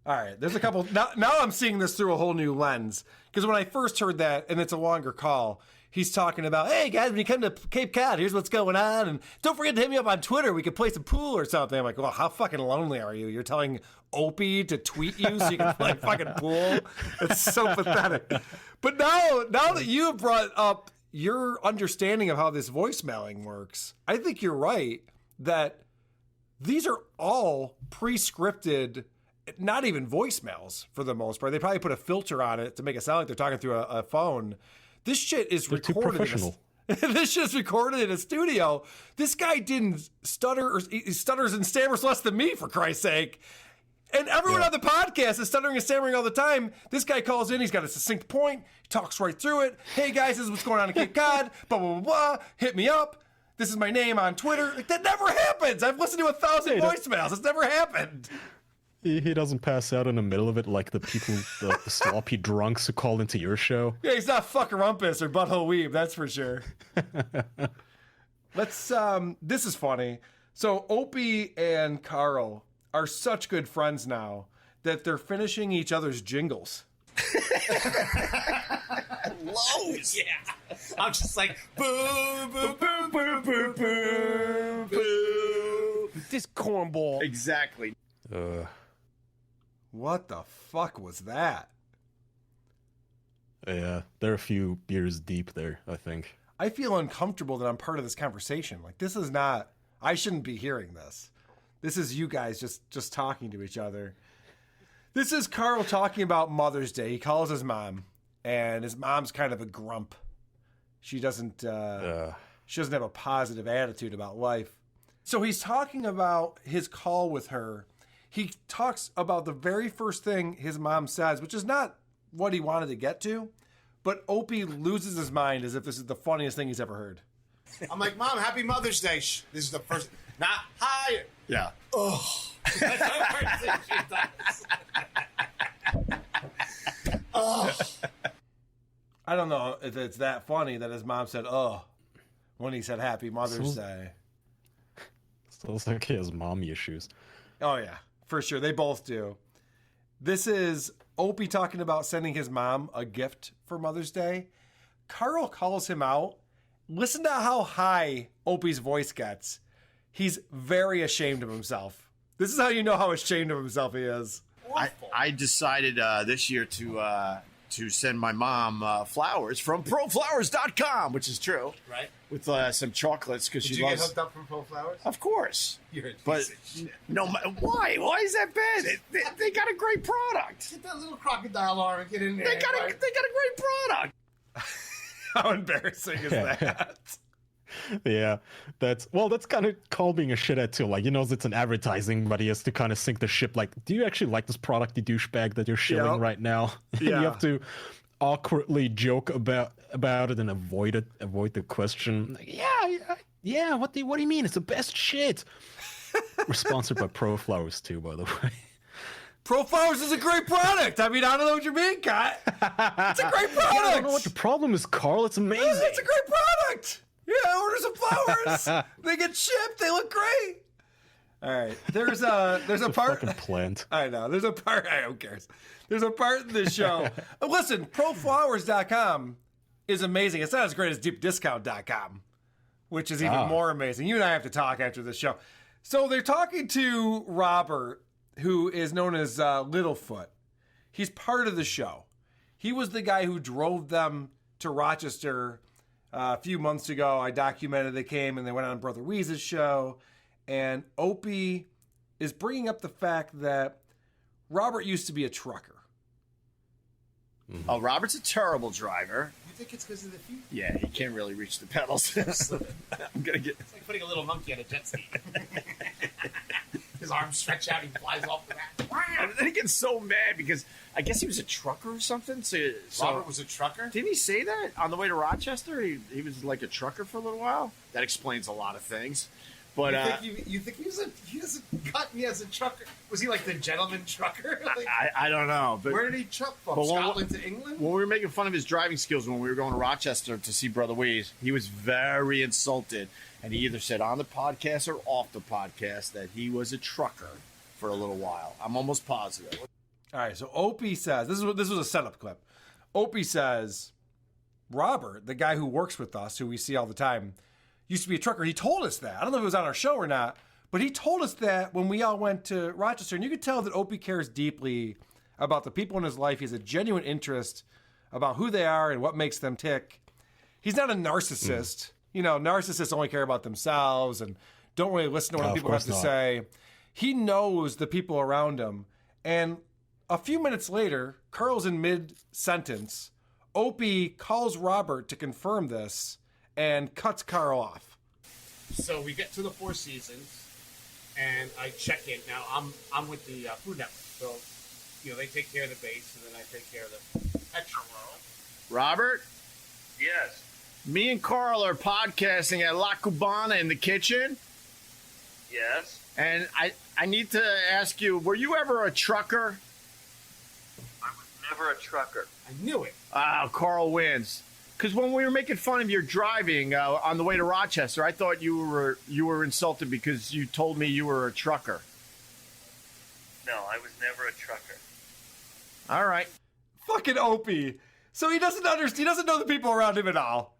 All right, there's a couple. Now I'm seeing this through a whole new lens. Because when I first heard that, and it's a longer call, he's talking about, hey, guys, when you come to Cape Cod, here's what's going on. And don't forget to hit me up on Twitter. We could play some pool or something. I'm like, well, how fucking lonely are you? You're telling Opie to tweet you so you can play fucking pool? It's so pathetic. But now that you have brought up your understanding of how this voicemailing works, I think you're right that these are all pre-scripted, not even voicemails for the most part. They probably put a filter on it to make it sound like they're talking through a phone. This shit is recorded. Too professional. This shit's recorded in a studio. This guy didn't stutter, or he stutters and stammers less than me, for Christ's sake. And everyone on the podcast is stuttering and stammering all the time. This guy calls in. He's got a succinct point. He talks right through it. Hey, guys, this is what's going on in Cape Cod. Blah, blah, blah, blah. Hit me up. This is my name on Twitter. Like, that never happens. I've listened to 1,000 voicemails. It's never happened. He doesn't pass out in the middle of it like the people, the sloppy drunks who called into your show. Yeah, he's not fuckarumpus or butthole weeb, that's for sure. This is funny. So Opie and Carl are such good friends now that they're finishing each other's jingles. Lows. Yeah. I'm just like, boo, boo, boo, boo, boo, boo, boo. This cornball. Exactly. What the fuck was that? Yeah, they're a few beers deep there, I think. I feel uncomfortable that I'm part of this conversation. Like, this is not, I shouldn't be hearing this. This is you guys just talking to each other. This is Carl talking about Mother's Day. He calls his mom, and his mom's kind of a grump. She doesn't have a positive attitude about life. So he's talking about his call with her. He talks about the very first thing his mom says, which is not what he wanted to get to, but Opie loses his mind as if this is the funniest thing he's ever heard. I'm like, Mom, happy Mother's Day. This is the first, not hi. Yeah. Oh. That's the first thing she does. Oh. I don't know if it's that funny that his mom said, oh, when he said happy Mother's Day. Sounds like he has mommy issues. Oh, yeah, for sure. They both do. This is Opie talking about sending his mom a gift for Mother's Day. Carl calls him out. Listen to how high Opie's voice gets. He's very ashamed of himself. This is how you know how ashamed of himself he is. I decided this year to send my mom flowers from proflowers.com, which is true. Right. With some chocolates because she Did you loves. get hooked up from Pro Flowers? Of course. You're a But piece of shit. no, why? Why is that bad? They got a great product. Get that little crocodile arm and get in there. They got a great product. How embarrassing is that? Yeah, that's kind of Carl being a shithead too. Like, he knows it's an advertising, but he has to kind of sink the ship. Like, do you actually like this product, you douchebag, that you're shilling right now? And you have to awkwardly joke about it and avoid the question. Like, yeah. What do you mean? It's the best shit. We're sponsored by Pro Flowers too, by the way. Pro Flowers is a great product. I mean, I don't know what you mean, Kat. It's a great product. I don't know what the problem is, Carl. It's amazing. It's a great product. Yeah, order some flowers. They get shipped. They look great. All right. There's a part. Fucking plant. I know. There's a part. Who cares? There's a part in this show. Listen, proflowers.com is amazing. It's not as great as deepdiscount.com, which is even more amazing. You and I have to talk after the show. So they're talking to Robert, who is known as Littlefoot. He's part of the show. He was the guy who drove them to Rochester a few months ago. I documented they came and they went on Brother Weeze's show. And Opie is bringing up the fact that Robert used to be a trucker. Oh, Robert's a terrible driver. You think it's because of the feet? Yeah, he can't really reach the pedals. I'm gonna get. It's like putting a little monkey on a jet ski. His arms stretch out, he flies off the mat. And then he gets so mad because I guess he was a trucker or something. So Robert was a trucker? Didn't he say that on the way to Rochester? He was like a trucker for a little while. That explains a lot of things. But you think he doesn't cut me as a trucker? Was he like the gentleman trucker? Like, I don't know. But where did he truck from? but Scotland to England? When we were making fun of his driving skills when we were going to Rochester to see Brother Weeze, he was very insulted. And he either said on the podcast or off the podcast that he was a trucker for a little while. I'm almost positive. All right, so Opie says, this was a setup clip. Opie says, Robert, the guy who works with us, who we see all the time, used to be a trucker. He told us that. I don't know if it was on our show or not, but he told us that when we all went to Rochester. And you could tell that Opie cares deeply about the people in his life. He has a genuine interest about who they are and what makes them tick. He's not a narcissist. You know, narcissists only care about themselves and don't really listen to what people have to say. He knows the people around him. And a few minutes later, Carl's in mid-sentence. Opie calls Robert to confirm this and cuts Carl off. So we get to the Four Seasons, and I check in. Now, I'm with the Food Network. So, you know, they take care of the base, and then I take care of the extra row. Robert? Yes. Me and Carl are podcasting at La Cubana in the kitchen. Yes. And I need to ask you, were you ever a trucker? I was never a trucker. I knew it. Carl wins. Because when we were making fun of your driving on the way to Rochester, I thought you were insulted because you told me you were a trucker. No, I was never a trucker. All right. Fucking Opie. So he doesn't understand. He doesn't know the people around him at all.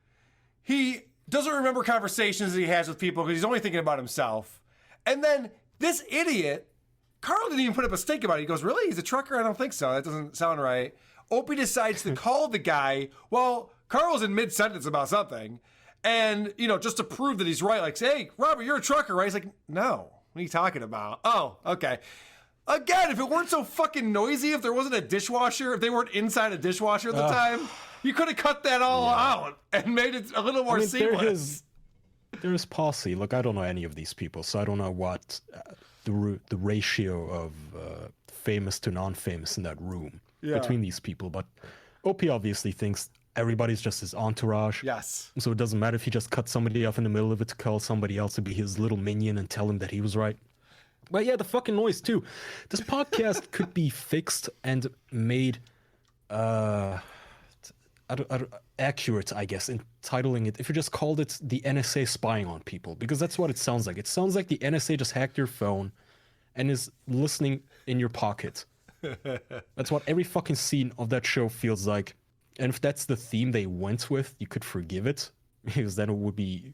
He doesn't remember conversations that he has with people because he's only thinking about himself. And then this idiot, Carl didn't even put up a stink about it. He goes, really? He's a trucker? I don't think so. That doesn't sound right. Opie decides to call the guy. Well, Carl's in mid-sentence about something. And, you know, just to prove that he's right, like, say, hey, Robert, you're a trucker, right? He's like, no. What are you talking about? Oh, okay. Again, if it weren't so fucking noisy, if there wasn't a dishwasher, if they weren't inside a dishwasher at the time, you could have cut that all out and made it a little more seamless. There's posse. Look, I don't know any of these people, so I don't know what the ratio of famous to non-famous in that room between these people. But OP obviously thinks everybody's just his entourage. Yes. So it doesn't matter if he just cut somebody off in the middle of it to call somebody else to be his little minion and tell him that he was right. But yeah, the fucking noise too. This podcast could be fixed and made accurate, I guess, entitling it, if you just called it the NSA spying on people, because that's what it sounds like. It sounds like the NSA just hacked your phone and is listening in your pocket. That's what every fucking scene of that show feels like. And if that's the theme they went with, you could forgive it, because then it would be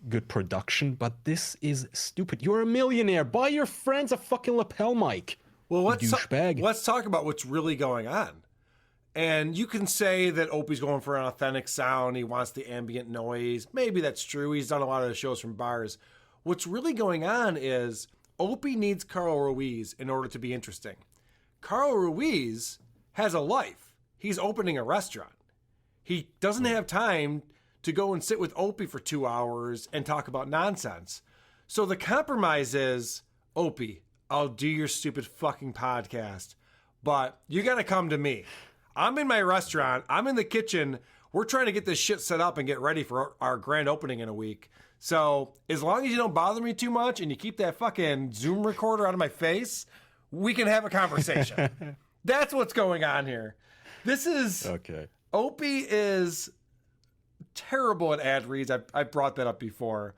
good production. But this is stupid. You're a millionaire. Buy your friends a fucking lapel mic. Well, douchebag. Let's talk about what's really going on. And you can say that Opie's going for an authentic sound. He wants the ambient noise. Maybe that's true. He's done a lot of the shows from bars. What's really going on is Opie needs Carl Ruiz in order to be interesting. Carl Ruiz has a life. He's opening a restaurant. He doesn't have time to go and sit with Opie for 2 hours and talk about nonsense. So the compromise is, Opie, I'll do your stupid fucking podcast, but you got to come to me. I'm in my restaurant. I'm in the kitchen. We're trying to get this shit set up and get ready for our grand opening in a week. So as long as you don't bother me too much and you keep that fucking Zoom recorder out of my face, we can have a conversation. That's what's going on here. This is... Okay. Opie is terrible at ad reads. I've brought that up before.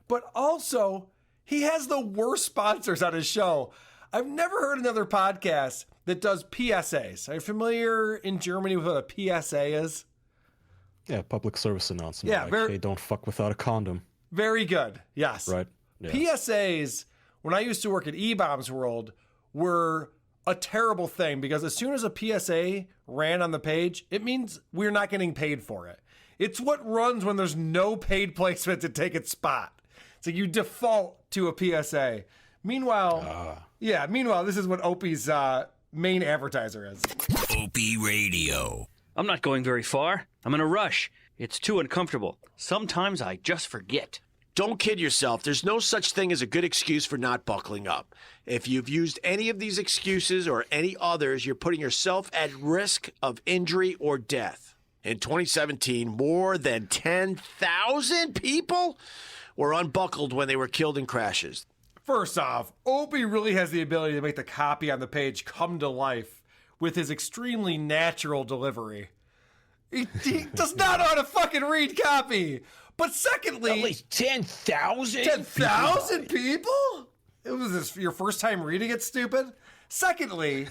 But also, he has the worst sponsors on his show. I've never heard another podcast that does PSAs. Are you familiar in Germany with what a PSA is? Yeah, public service announcement. Yeah, like, hey, don't fuck without a condom. Very good. Yes. Right. Yeah. PSAs, when I used to work at E-Bombs World, were a terrible thing because as soon as a PSA ran on the page, it means we're not getting paid for it. It's what runs when there's no paid placement to take its spot. So you default to a PSA. Meanwhile, this is what Opie's main advertiser is. Opie Radio. I'm not going very far. I'm in a rush. It's too uncomfortable. Sometimes I just forget. Don't kid yourself. There's no such thing as a good excuse for not buckling up. If you've used any of these excuses or any others, you're putting yourself at risk of injury or death. In 2017, more than 10,000 people were unbuckled when they were killed in crashes. First off, Opie really has the ability to make the copy on the page come to life with his extremely natural delivery. He does not know how to fucking read copy. But secondly... At least 10,000? 10,000 people? Was this your first time reading it, stupid? Secondly,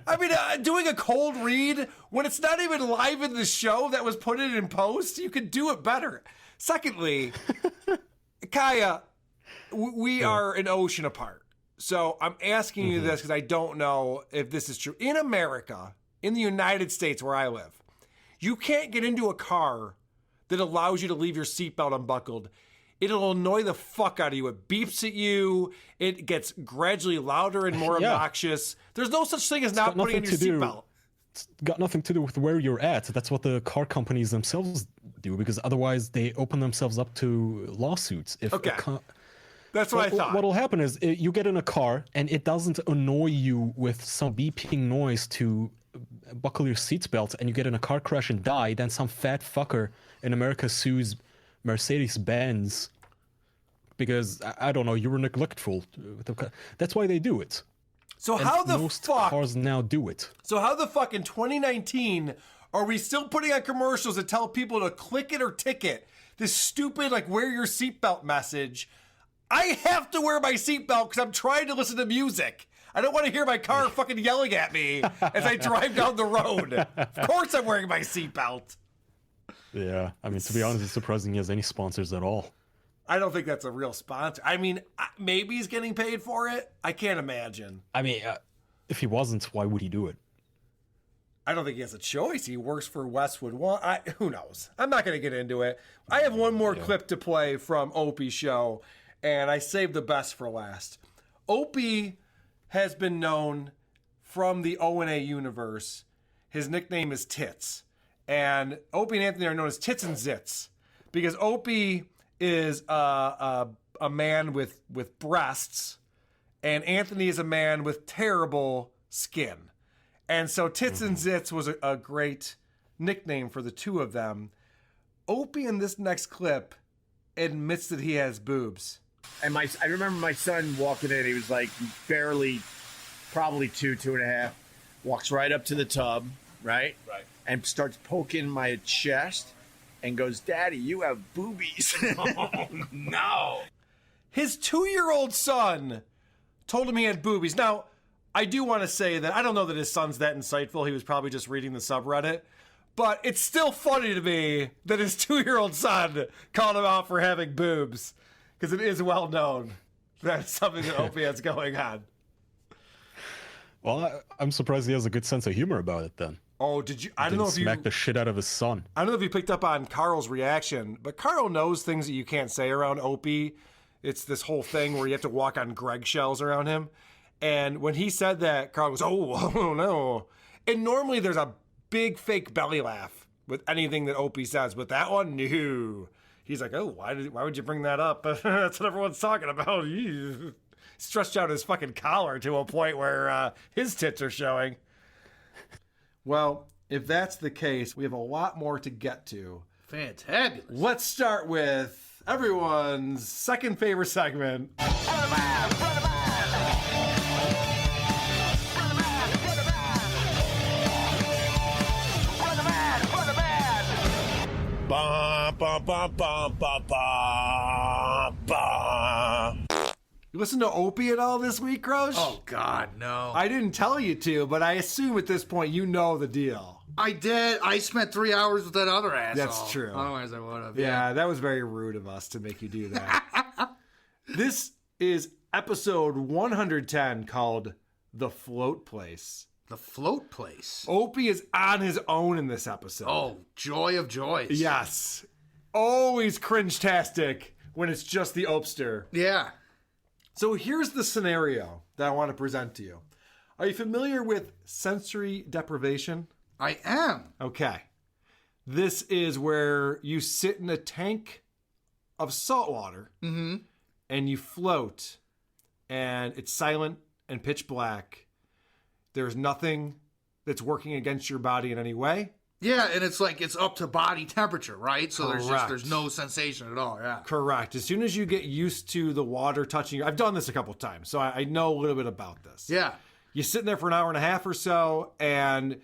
I mean, doing a cold read when it's not even live in the show that was put in post, you could do it better. Secondly, Kaya, we are an ocean apart. So I'm asking you this because I don't know if this is true. In America, in the United States where I live, you can't get into a car that allows you to leave your seatbelt unbuckled. It'll annoy the fuck out of you. It beeps at you. It gets gradually louder and more obnoxious. There's no such thing as not putting in your seatbelt. It's got nothing to do with where you're at. That's what the car companies themselves do, because otherwise they open themselves up to lawsuits. If that's what I thought. What'll happen is you get in a car and it doesn't annoy you with some beeping noise to buckle your seatbelt, and you get in a car crash and die. Then some fat fucker in America sues Mercedes-Benz because, I don't know, you were neglectful. That's why they do it. So and how the most fuck... cars now do it. So how the fuck in 2019 are we still putting on commercials that tell people to click it or ticket? This stupid, like, wear your seatbelt message. I have to wear my seatbelt because I'm trying to listen to music. I don't want to hear my car fucking yelling at me as I drive down the road. Of course I'm wearing my seatbelt. Yeah, I mean, to be honest, it's surprising he has any sponsors at all. I don't think that's a real sponsor. I mean, maybe he's getting paid for it. I can't imagine. I mean, if he wasn't, why would he do it? I don't think he has a choice. He works for Westwood One. Who knows? I'm not going to get into it. I have one more clip to play from Opie's show, and I saved the best for last. Opie has been known from the O&A universe. His nickname is Tits. And Opie and Anthony are known as Tits and Zits because Opie is a man with breasts, and Anthony is a man with terrible skin. And so Tits and Zits was a great nickname for the two of them. Opie in this next clip admits that he has boobs. And I remember my son walking in. He was like barely, probably 2.5. Walks right up to the tub, right? Right. And starts poking my chest and goes, "Daddy, you have boobies." Oh, no. His 2-year-old son told him he had boobies. Now, I do want to say that I don't know that his son's that insightful. He was probably just reading the subreddit. But it's still funny to me that his 2-year-old son called him out for having boobs. Because it is well known that's something that Opie has going on. Well, I'm surprised he has a good sense of humor about it then. Oh, did you? I don't know if you smack the shit out of his son. I don't know if you picked up on Carl's reaction, but Carl knows things that you can't say around Opie. It's this whole thing where you have to walk on Greg shells around him. And when he said that, Carl goes, oh no. And normally there's a big fake belly laugh with anything that Opie says, but that one, no. He's like, oh, why would you bring that up? That's what everyone's talking about. He stretched out his fucking collar to a point where his tits are showing. Well, if that's the case, we have a lot more to get to. Fantabulous. Let's start with everyone's second favorite segment. Ba, ba, ba, ba, ba, ba, ba. You listen to Opie at all this week, Grosh? Oh, God, no. I didn't tell you to, but I assume at this point you know the deal. I did. I spent 3 hours with that other asshole. That's true. Otherwise, I would have. Yeah, that was very rude of us to make you do that. This is episode 110 called The Float Place. The Float Place? Opie is on his own in this episode. Oh, joy of joys. Yes. Always cringe-tastic when it's just the Opster. Yeah. So here's the scenario that I want to present to you. Are you familiar with sensory deprivation? I am. Okay. This is where you sit in a tank of salt water, and you float, and it's silent and pitch black. There's nothing that's working against your body in any way. Yeah, and it's like it's up to body temperature, right? So Correct. there's no sensation at all. Yeah. Correct. As soon as you get used to the water touching you, I've done this a couple times, so I know a little bit about this. Yeah. You're sitting there for an hour and a half or so, and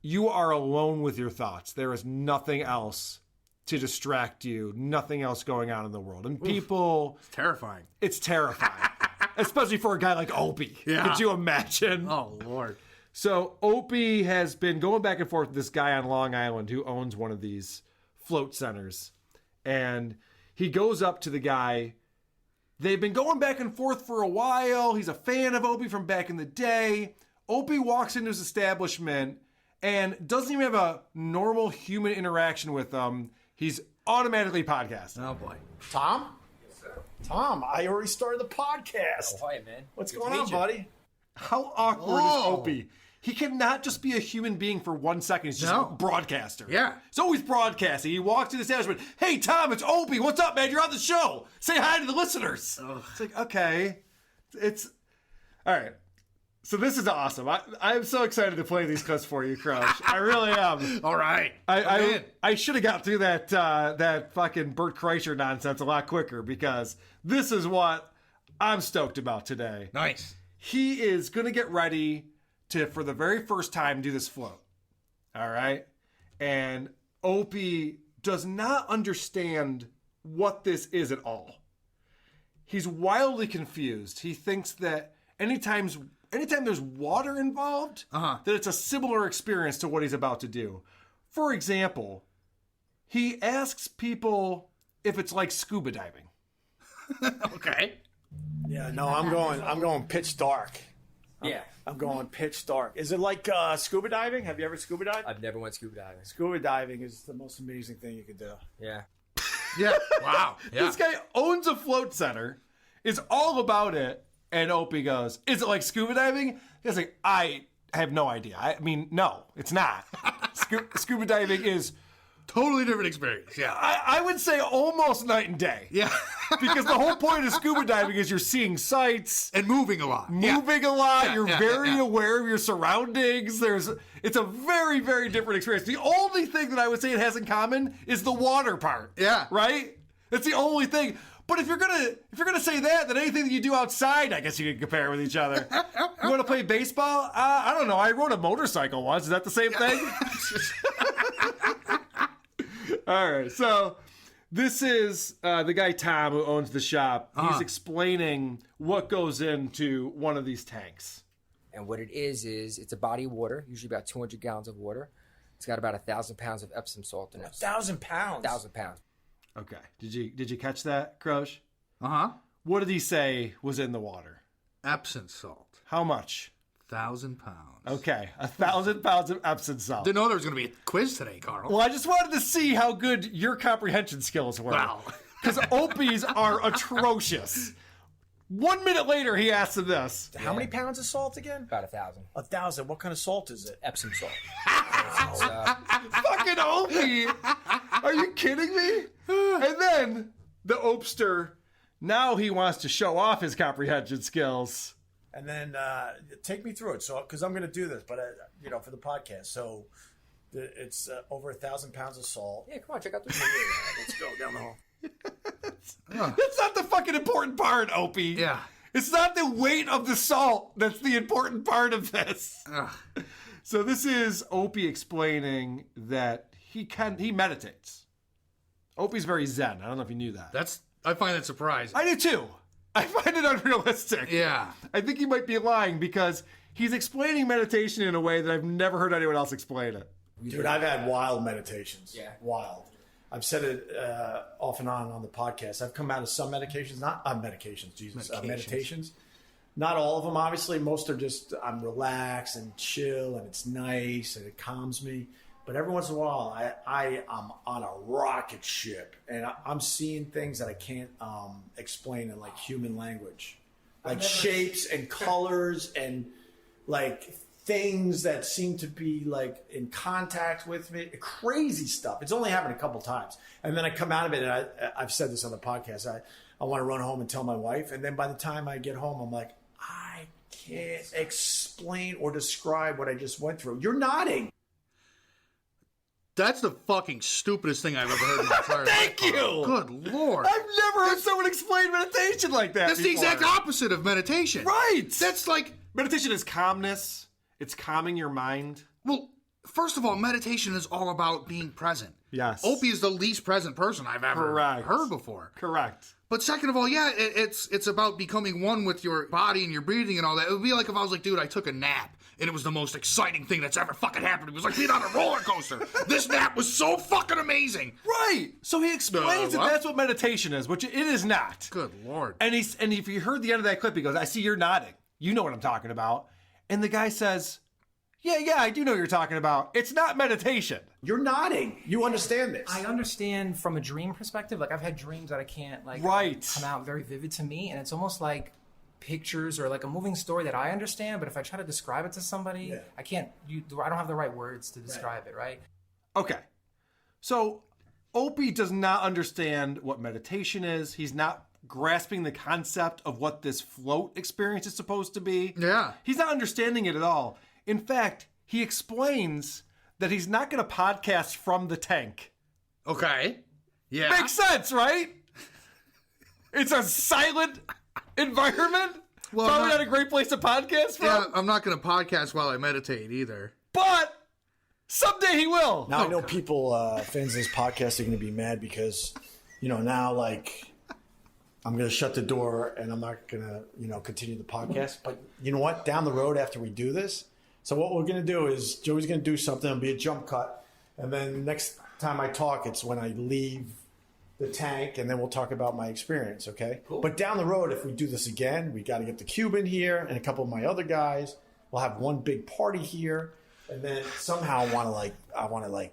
you are alone with your thoughts. There is nothing else to distract you, nothing else going on in the world. And people... It's terrifying. It's terrifying. Especially for a guy like Opie. Yeah. Could you imagine? Oh, Lord. So Opie has been going back and forth with this guy on Long Island who owns one of these float centers. And he goes up to the guy. They've been going back and forth for a while. He's a fan of Opie from back in the day. Opie walks into his establishment and doesn't even have a normal human interaction with them. He's automatically podcasting. Oh, boy. Tom? Yes, sir. Tom, I already started the podcast. Oh, hi, man. What's Good going to on, meet you. buddy? How awkward is Opie? He cannot just be a human being for 1 second. He's just a broadcaster. Yeah. He's always broadcasting. He walks to the establishment. Hey, Tom, it's Opie. What's up, man? You're on the show. Say hi to the listeners. It's like, okay. It's... All right. So this is awesome. I'm so excited to play these clips for you, Crush. I really am. All right. I should have got through that fucking Bert Kreischer nonsense a lot quicker because this is what I'm stoked about today. Nice. He is going to get ready to, for the very first time, do this float. All right? And Opie does not understand what this is at all. He's wildly confused. He thinks that anytime there's water involved, that it's a similar experience to what he's about to do. For example, he asks people if it's like scuba diving. Okay. Yeah, no, I'm going pitch dark. Yeah. I'm going pitch dark. Is it like scuba diving? Have you ever scuba dived? I've never went scuba diving. Scuba diving is the most amazing thing you could do. Yeah. Yeah. Wow. Yeah. This guy owns a float center, is all about it, and Opie goes, is it like scuba diving? He's like, I have no idea. I mean, no, it's not. Scuba diving is... Totally different experience. Yeah. I would say almost night and day. Yeah. Because the whole point of scuba diving is you're seeing sights. And moving a lot. Yeah, you're very aware of your surroundings. It's a very, very different experience. The only thing that I would say it has in common is the water part. Yeah. Right? That's the only thing. But if you're gonna say that, then anything that you do outside, I guess you can compare with each other. You want to play baseball? I don't know. I rode a motorcycle once. Is that the same thing? All right, so this is the guy Tom who owns the shop. He's explaining what goes into one of these tanks. And what it is it's a body of water, usually about 200 gallons of water. It's got about 1,000 pounds of Epsom salt in it. 1,000 pounds? 1,000 pounds. Okay. Did you catch that, Crosh? Uh-huh. What did he say was in the water? Epsom salt. How much? 1,000 pounds. Okay, 1,000 pounds of Epsom salt. Didn't know there was going to be a quiz today, Carl. Well, I just wanted to see how good your comprehension skills were. Wow. Because Opie's are atrocious. 1 minute later, he asks him this. How many pounds of salt again? About 1,000. 1,000. What kind of salt is it? Epsom salt. Fucking Opie! Are you kidding me? And then the Opster, now he wants to show off his comprehension skills. And then take me through it, so because I'm going to do this, but for the podcast. So it's over 1,000 pounds of salt. Yeah, come on, check out the Let's go down the hall. That's not the fucking important part, Opie. Yeah. It's not the weight of the salt that's the important part of this. So this is Opie explaining that he meditates. Opie's very zen. I don't know if you knew that. I find that surprising. I do too. I find it unrealistic. Yeah. I think he might be lying because he's explaining meditation in a way that I've never heard anyone else explain it. Dude, I've had wild meditations. Yeah. Wild. I've said it off and on the podcast. I've come out of some medications, not medications, Jesus, meditations. Not all of them, obviously. Most are just, I'm relaxed and chill and it's nice and it calms me. But every once in a while, I'm on a rocket ship and I'm seeing things that I can't explain in like human language. Like shapes and colors and like things that seem to be like in contact with me, crazy stuff. It's only happened a couple times. And then I come out of it, and I've said this on the podcast, I want to run home and tell my wife. And then by the time I get home, I'm like, I can't explain or describe what I just went through. You're nodding. That's the fucking stupidest thing I've ever heard in my entire life. Thank you. Good Lord. I've never heard someone explain meditation like that. That's the exact opposite of meditation. Right. That's like... Meditation is calmness. It's calming your mind. Well, first of all, meditation is all about being present. Yes. Opie is the least present person I've ever heard before. Correct. But second of all, yeah, it's about becoming one with your body and your breathing and all that. It would be like if I was like, dude, I took a nap, and it was the most exciting thing that's ever fucking happened. It was like being on a roller coaster. This nap was so fucking amazing. Right. So he explains that that's what meditation is, which it is not. Good Lord. And if you heard the end of that clip, he goes, I see you're nodding. You know what I'm talking about. And the guy says, yeah, I do know what you're talking about. It's not meditation. You're nodding. You understand this. I understand from a dream perspective. Like, I've had dreams that I can't, come out very vivid to me. And it's almost like pictures or like a moving story that I understand. But if I try to describe it to somebody, I can't. I don't have the right words to describe it, right? Okay. So Opie does not understand what meditation is. He's not grasping the concept of what this float experience is supposed to be. Yeah. He's not understanding it at all. In fact, he explains that he's not going to podcast from the tank. Okay. Yeah. Makes sense, right? It's a silent environment. Well, probably not a great place to podcast from. Yeah, I'm not going to podcast while I meditate either. But someday he will. Now I know people, fans of this podcast, are going to be mad because, now like I'm going to shut the door and I'm not going to, continue the podcast. But you know what? Down the road after we do this, so what we're going to do is Joey's going to do something. It'll be a jump cut. And then next time I talk, it's when I leave the tank, and then we'll talk about my experience, okay? Cool. But down the road, if we do this again, we got to get the Cuban here and a couple of my other guys. We'll have one big party here. And then somehow I want to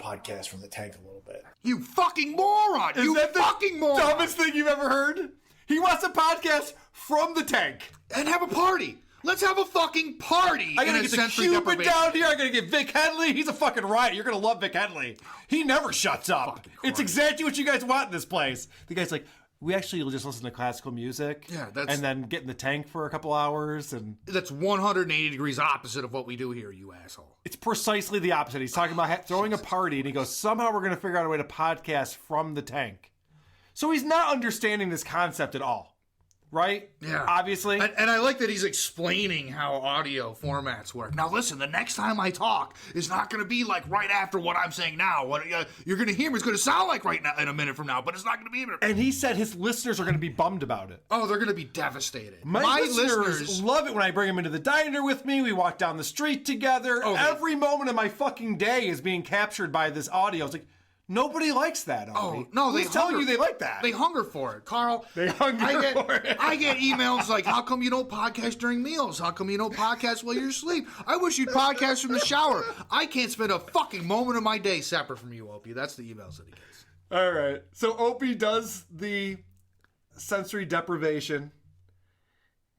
podcast from the tank a little bit. You fucking moron! Is that the moron! Dumbest thing you've ever heard? He wants a podcast from the tank. And have a party. Let's have a fucking party. I gotta get the Cuban down here. I gotta get Vic Henley. He's a fucking riot. You're gonna love Vic Henley. He never shuts up. It's exactly what you guys want in this place. The guy's like, we actually will just listen to classical music. Yeah, and then get in the tank for a couple hours. And that's 180 degrees opposite of what we do here, you asshole. It's precisely the opposite. He's talking about throwing a party, and he goes, somehow we're gonna figure out a way to podcast from the tank. So he's not understanding this concept at all. Right? Yeah. Obviously. And I like that he's explaining how audio formats work. Now, listen, the next time I talk is not going to be like right after what I'm saying now. What you're going to hear me is going to sound like right now in a minute from now, but it's not going to be. And he said his listeners are going to be bummed about it. Oh, they're going to be devastated. My listeners love it when I bring them into the diner with me. We walk down the street together. Okay. Every moment of my fucking day is being captured by this audio. It's like, nobody likes that. Oh, no, Who's telling you they like that? They hunger for it, Carl. They hunger for it. I get emails like, how come you don't podcast during meals? How come you don't podcast while you're asleep? I wish you'd podcast from the shower. I can't spend a fucking moment of my day separate from you, Opie. That's the emails that he gets. All right. So Opie does the sensory deprivation,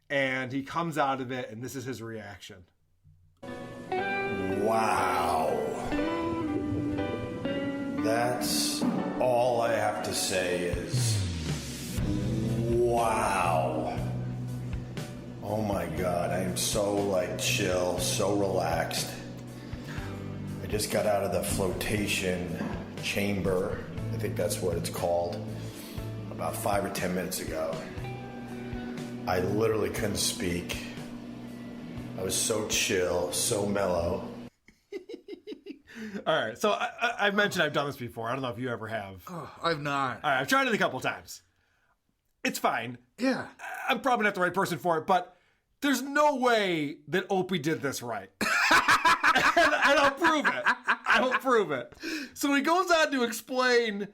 and he comes out of it, and this is his reaction. Wow. That's all I have to say is, wow. Oh my God, I am so chill, so relaxed. I just got out of the flotation chamber, I think that's what it's called, about 5 or 10 minutes ago. I literally couldn't speak. I was so chill, so mellow. All right, so I've mentioned I've done this before. I don't know if you ever have. Oh, I've not. All right, I've tried it a couple times. It's fine. Yeah. I'm probably not the right person for it, but there's no way that Opie did this right. And I don't prove it. So he goes on to explain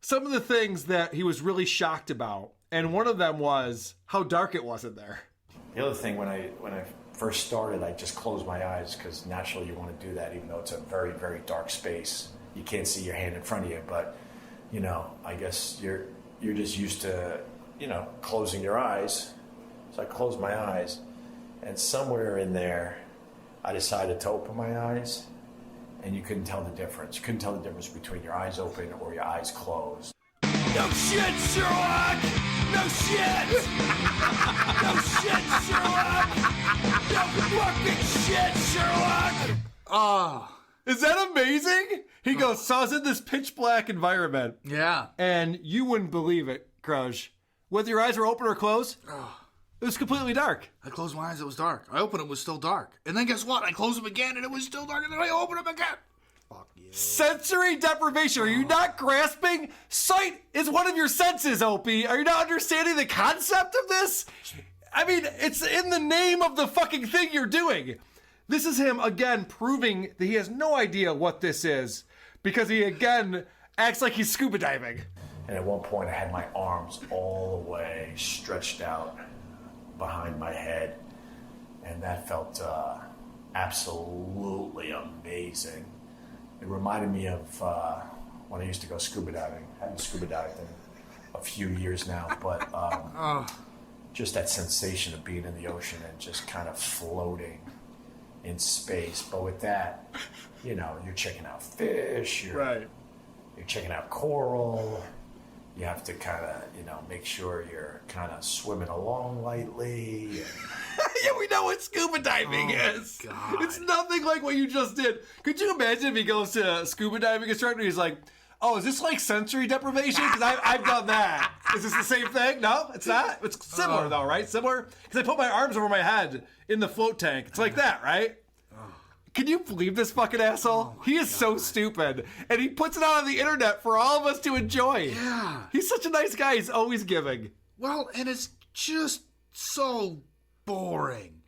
some of the things that he was really shocked about, and one of them was how dark it was in there. The other thing, when I first started, I just closed my eyes because naturally you want to do that, even though it's a very, very dark space. You can't see your hand in front of you, but I guess you're just used to closing your eyes. So I closed my eyes, and somewhere in there I decided to open my eyes, and you couldn't tell the difference. You couldn't tell the difference between your eyes open or your eyes closed. No shit, Sherlock! No shit! No shit, Sherlock! No fucking shit, Sherlock! Oh, is that amazing? He goes, so I was in this pitch black environment. Yeah. And you wouldn't believe it, Crush. Whether your eyes were open or closed, it was completely dark. I closed my eyes, it was dark. I opened them, it was still dark. And then guess what? I closed them again, and it was still dark, and then I opened them again. Fuck you. Sensory deprivation. Are you not grasping? Sight is one of your senses, Opie. Are you not understanding the concept of this? I mean, it's in the name of the fucking thing you're doing. This is him, again, proving that he has no idea what this is because he, again, acts like he's scuba diving. And at one point, I had my arms all the way stretched out behind my head. And that felt absolutely amazing. It reminded me of when I used to go scuba diving. I haven't scuba dived in a few years now, but just that sensation of being in the ocean and just kind of floating in space. But with that, you know, you're checking out fish, you're checking out coral. You have to kind of, you know, make sure you're kind of swimming along lightly. Yeah, we know what scuba diving is. God. It's nothing like what you just did. Could you imagine if he goes to a scuba diving instructor and he's like, oh, is this like sensory deprivation? Because I've done that. Is this the same thing? No, it's not. It's similar though, right? Similar? Because I put my arms over my head in the float tank. It's like that, right? Can you believe this fucking asshole? He is so stupid. And he puts it out on the internet for all of us to enjoy. Yeah. He's such a nice guy. He's always giving. Well, and it's just so boring.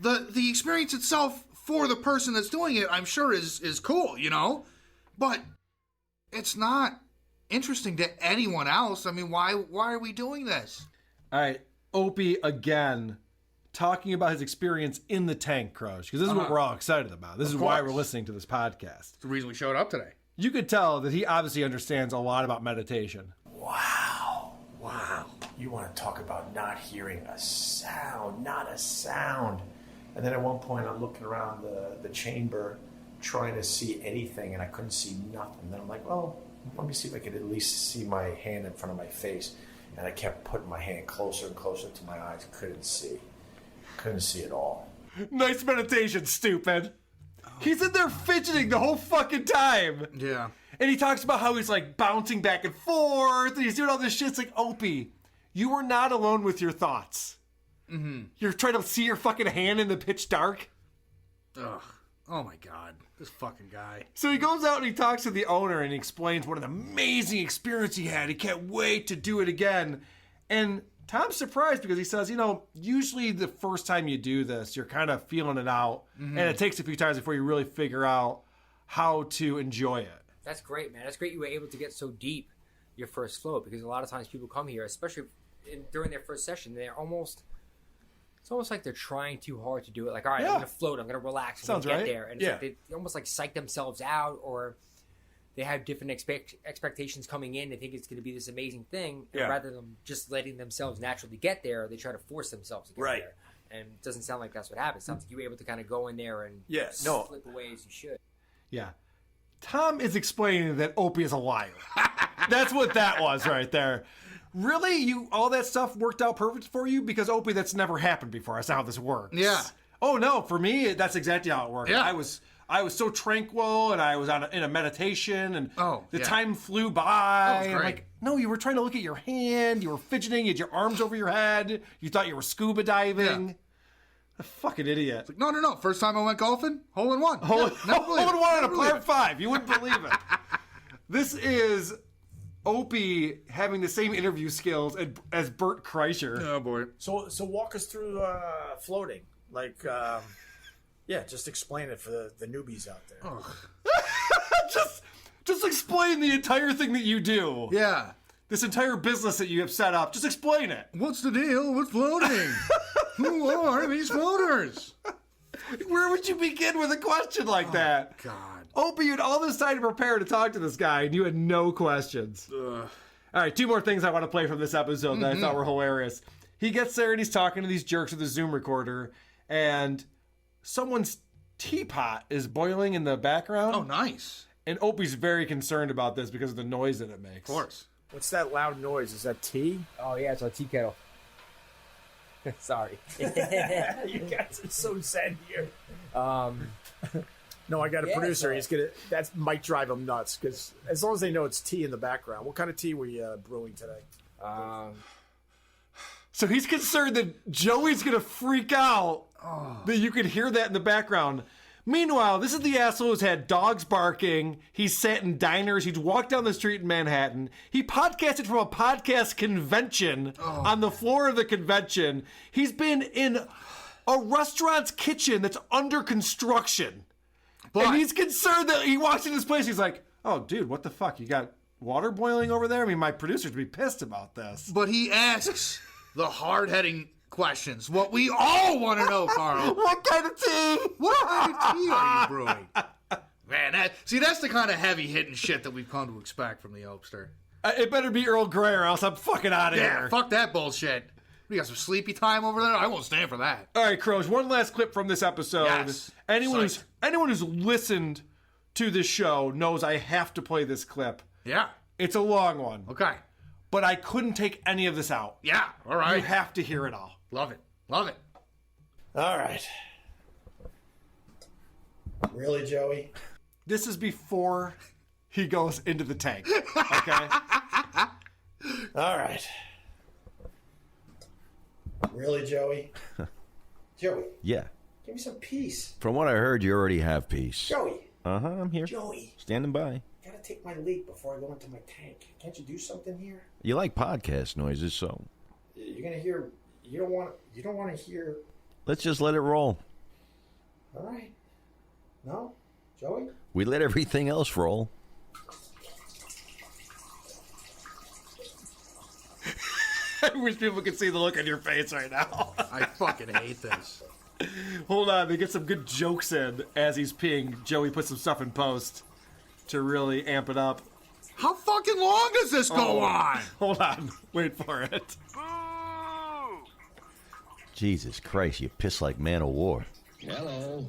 The experience itself for the person that's doing it, I'm sure is cool, you know? But it's not interesting to anyone else. I mean, why are we doing this? All right, Opie again talking about his experience in the tank, Crush, because this is what we're all excited about. This is why we're listening to this podcast. It's the reason we showed up today. You could tell that he obviously understands a lot about meditation. Wow. You want to talk about not hearing a sound, not a sound. And then at one point I'm looking around the chamber trying to see anything and I couldn't see nothing. Then I'm like, well, let me see if I could at least see my hand in front of my face. And I kept putting my hand closer and closer to my eyes. Couldn't see at all. Nice meditation, stupid. He's in there fidgeting the whole fucking time. Yeah. And he talks about how he's like bouncing back and forth and he's doing all this shit. It's like, Opie, you are not alone with your thoughts. Mm-hmm. You're trying to see your fucking hand in the pitch dark. Ugh. Oh my God. This fucking guy. So he goes out and he talks to the owner and he explains what an amazing experience he had. He can't wait to do it again. And Tom's surprised because he says, you know, usually the first time you do this, you're kind of feeling it out. Mm-hmm. And it takes a few times before you really figure out how to enjoy it. That's great, man. That's great you were able to get so deep your first float, because a lot of times people come here, especially during their first session, it's almost like they're trying too hard to do it. Like, all right, I'm going to float, I'm going to relax, I'm going to get there. And it's like they almost like psych themselves out, or they have different expectations coming in. They think it's going to be this amazing thing. And rather than just letting themselves naturally get there, they try to force themselves to get there. And it doesn't sound like that's what happens. It sounds like you were able to kind of go in there and slip away as you should. Yeah. Tom is explaining that Opie is a liar. That's what that was right there. Really? All that stuff worked out perfect for you? Because Opie, that's never happened before. That's not how this works. Yeah. Oh no, for me, that's exactly how it worked. Yeah. I was so tranquil and I was in a meditation and the time flew by. That was great. I'm like, no, you were trying to look at your hand, you were fidgeting, you had your arms over your head, you thought you were scuba diving. A fucking idiot. It's like, no. First time I went golfing, hole in one. Hole in one on a par 5. You wouldn't believe it. This is Opie having the same interview skills as Bert Kreischer. Oh boy. So walk us through floating. Like, just explain it for the newbies out there. Just explain the entire thing that you do. Yeah. This entire business that you have set up. Just explain it. What's the deal with floating? Who are these floaters? Where would you begin with a question like that? God. Opie, you had all this time to prepare to talk to this guy, and you had no questions. All right, 2 more things I want to play from this episode that I thought were hilarious. He gets there and he's talking to these jerks with a Zoom recorder, and someone's teapot is boiling in the background. Oh, nice. And Opie's very concerned about this because of the noise that it makes. Of course. What's that loud noise? Is that tea? Oh, yeah, it's our tea kettle. Sorry. You guys are so sad here. No, I got a producer. He's gonna. That might drive him nuts because as long as they know it's tea in the background. What kind of tea were you brewing today? So he's concerned that Joey's gonna freak out that you could hear that in the background. Meanwhile, this is the asshole who's had dogs barking. He's sat in diners. He's walked down the street in Manhattan. He podcasted from a podcast convention on the floor of the convention. He's been in a restaurant's kitchen that's under construction. And he's concerned that he walks in this place. He's like, oh, dude, what the fuck? You got water boiling over there? I mean, my producers would be pissed about this. But he asks the hard-hitting questions. What we all want to know, Carl. What kind of tea? What kind of tea are you brewing? Man, that's the kind of heavy-hitting shit that we've come to expect from the Opster. It better be Earl Grey or else I'm fucking out of here. Fuck that bullshit. We got some sleepy time over there? I won't stand for that. All right, Crows, one last clip from this episode. Yes. Anyone who's listened to this show knows I have to play this clip. Yeah. It's a long one. Okay. But I couldn't take any of this out. Yeah, all right. You have to hear it all. Love it. Love it. All right. Really, Joey? This is before he goes into the tank. Okay? All right. Really, Joey? Joey, Yeah. give me some peace. From what I heard, you already have peace. Joey. I'm here. Joey. Standing by. Gotta take my leak before I go into my tank. Can't you do something here? You like podcast noises, so You're gonna hear. You don't want to hear. let's just let it roll. All right. No, Joey. We let everything else roll. I wish people could see the look on your face right now. I fucking hate this. Hold on, they get some good jokes in as he's peeing. Joey puts some stuff in post to really amp it up. How fucking long does this go on? Hold on. Wait for it. Jesus Christ, you piss like man of war. Hello.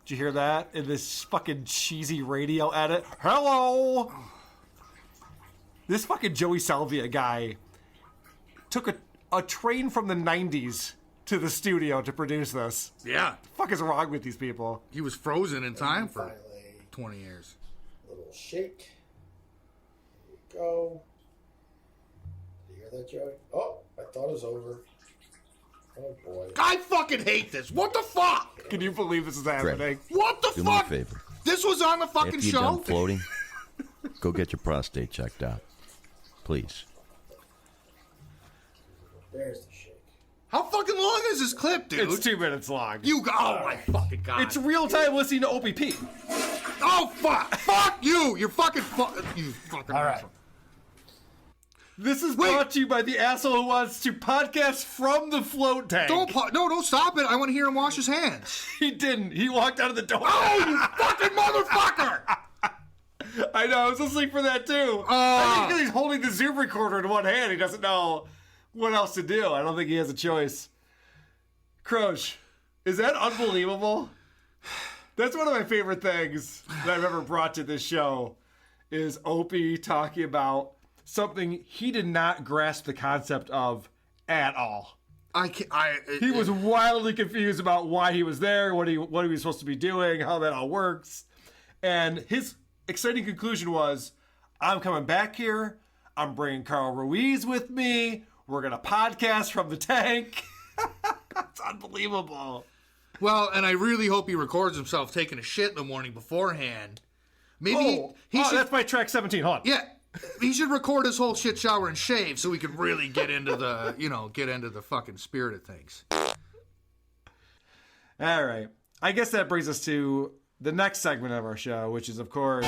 Did you hear that in this fucking cheesy radio edit? Hello. This fucking Joey Salvia guy took a train from the 90s to the studio to produce this. Yeah. What the fuck is wrong with these people? He was frozen in time for 20 years. A little shake. Here we go. Did you hear that, Joey? Oh, I thought it was over. Oh boy. I fucking hate this. What the fuck? Can you believe this is happening? What the Do fuck? me a favor. This was on the fucking After you're show? done floating, go get your prostate checked out. Please. There's the shake. How fucking long is this clip, dude? It's 2 minutes long. Oh my fucking god. It's real time listening to OPP. Oh fuck! Fuck you! You're fucking you fucking All right. asshole. This is brought to you by the asshole who wants to podcast from the float tank. Don't stop it. I want to hear him wash his hands. He didn't. He walked out of the door. Oh, you fucking motherfucker! I know. I was listening for that too. I think because he's holding the Zoom recorder in one hand, he doesn't know what else to do. I don't think he has a choice. Croach, is that unbelievable? That's one of my favorite things that I've ever brought to this show is Opie talking about something he did not grasp the concept of at all. He was wildly confused about why he was there, what he was supposed to be doing, how that all works. And his exciting conclusion was, I'm coming back here. I'm bringing Carl Ruiz with me. We're going to podcast from the tank. It's unbelievable. Well, and I really hope he records himself taking a shit in the morning beforehand. Maybe he should, that's my track 17. Hold on. Yeah. He should record his whole shit shower and shave so we can really get into the, get into the fucking spirit of things. All right. I guess that brings us to the next segment of our show, which is, of course...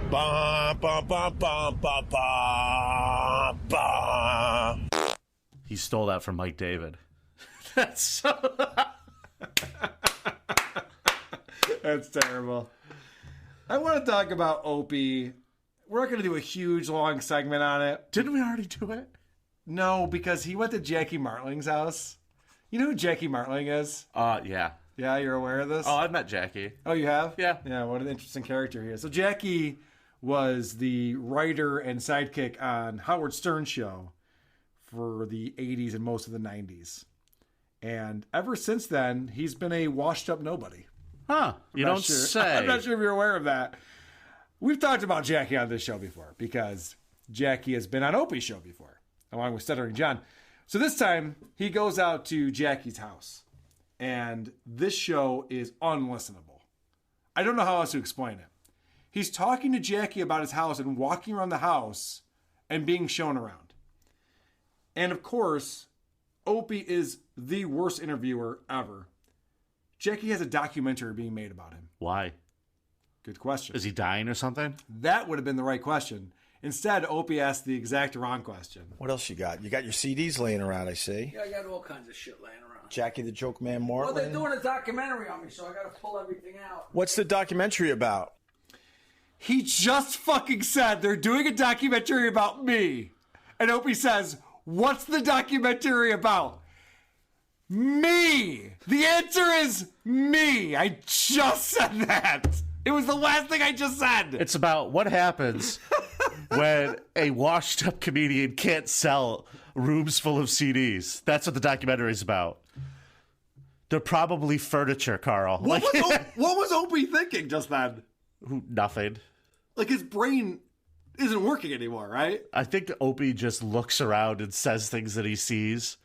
Ba, ba, ba, ba, ba, ba, ba. He stole that from Mike David. That's so... That's terrible. I want to talk about Opie. We're not going to do a huge, long segment on it. Didn't we already do it? No, because he went to Jackie Martling's house. You know who Jackie Martling is? Yeah. Yeah, you're aware of this? Oh, I've met Jackie. Oh, you have? Yeah. Yeah, what an interesting character he is. So Jackie was the writer and sidekick on Howard Stern's show for the 80s and most of the 90s. And ever since then, he's been a washed-up nobody. Huh. You don't say. I'm not sure if you're aware of that. We've talked about Jackie on this show before because Jackie has been on Opie's show before, along with Stuttering John. So this time, he goes out to Jackie's house. And this show is unlistenable. I don't know how else to explain it. He's talking to Jackie about his house and walking around the house and being shown around. And of course, Opie is the worst interviewer ever. Jackie has a documentary being made about him. Why? Good question. Is he dying or something? That would have been the right question. Instead, Opie asked the exact wrong question. What else you got? You got your CDs laying around, I see. Yeah, I got all kinds of shit laying around. Jackie the Joke Man Martlin. Well, they're doing a documentary on me, so I got to pull everything out. What's the documentary about? He just fucking said they're doing a documentary about me. And Opie says, what's the documentary about? Me. The answer is me. I just said that. It was the last thing I just said. It's about what happens when a washed-up comedian can't sell rooms full of CDs. That's what the documentary is about. They're probably furniture, Carl. What was Opie thinking just then? Nothing. Like his brain isn't working anymore, right? I think Opie just looks around and says things that he sees.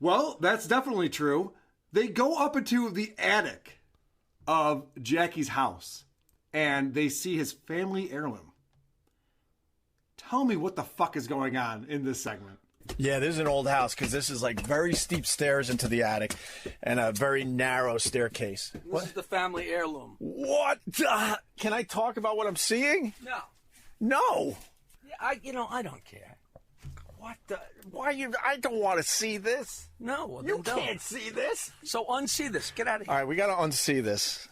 Well, that's definitely true. They go up into the attic of Jackie's house and they see his family heirloom. Tell me what the fuck is going on in this segment. Yeah, this is an old house because this is like very steep stairs into the attic and a very narrow staircase. This is the family heirloom. What? Can I talk about what I'm seeing? No. No. Yeah, I don't care. What the? Why you? I don't want to see this. No, well, you then don't. can't see this. So unsee this. Get out of here. All right, we got to unsee this.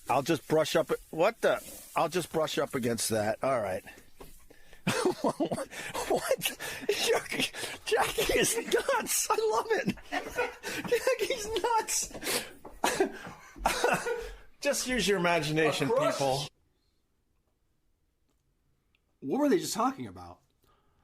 I'll just brush up. What the? I'll just brush up against that. All right. What? Jackie is nuts. I love it. Jackie's nuts. Just use your imagination, people. What were they just talking about?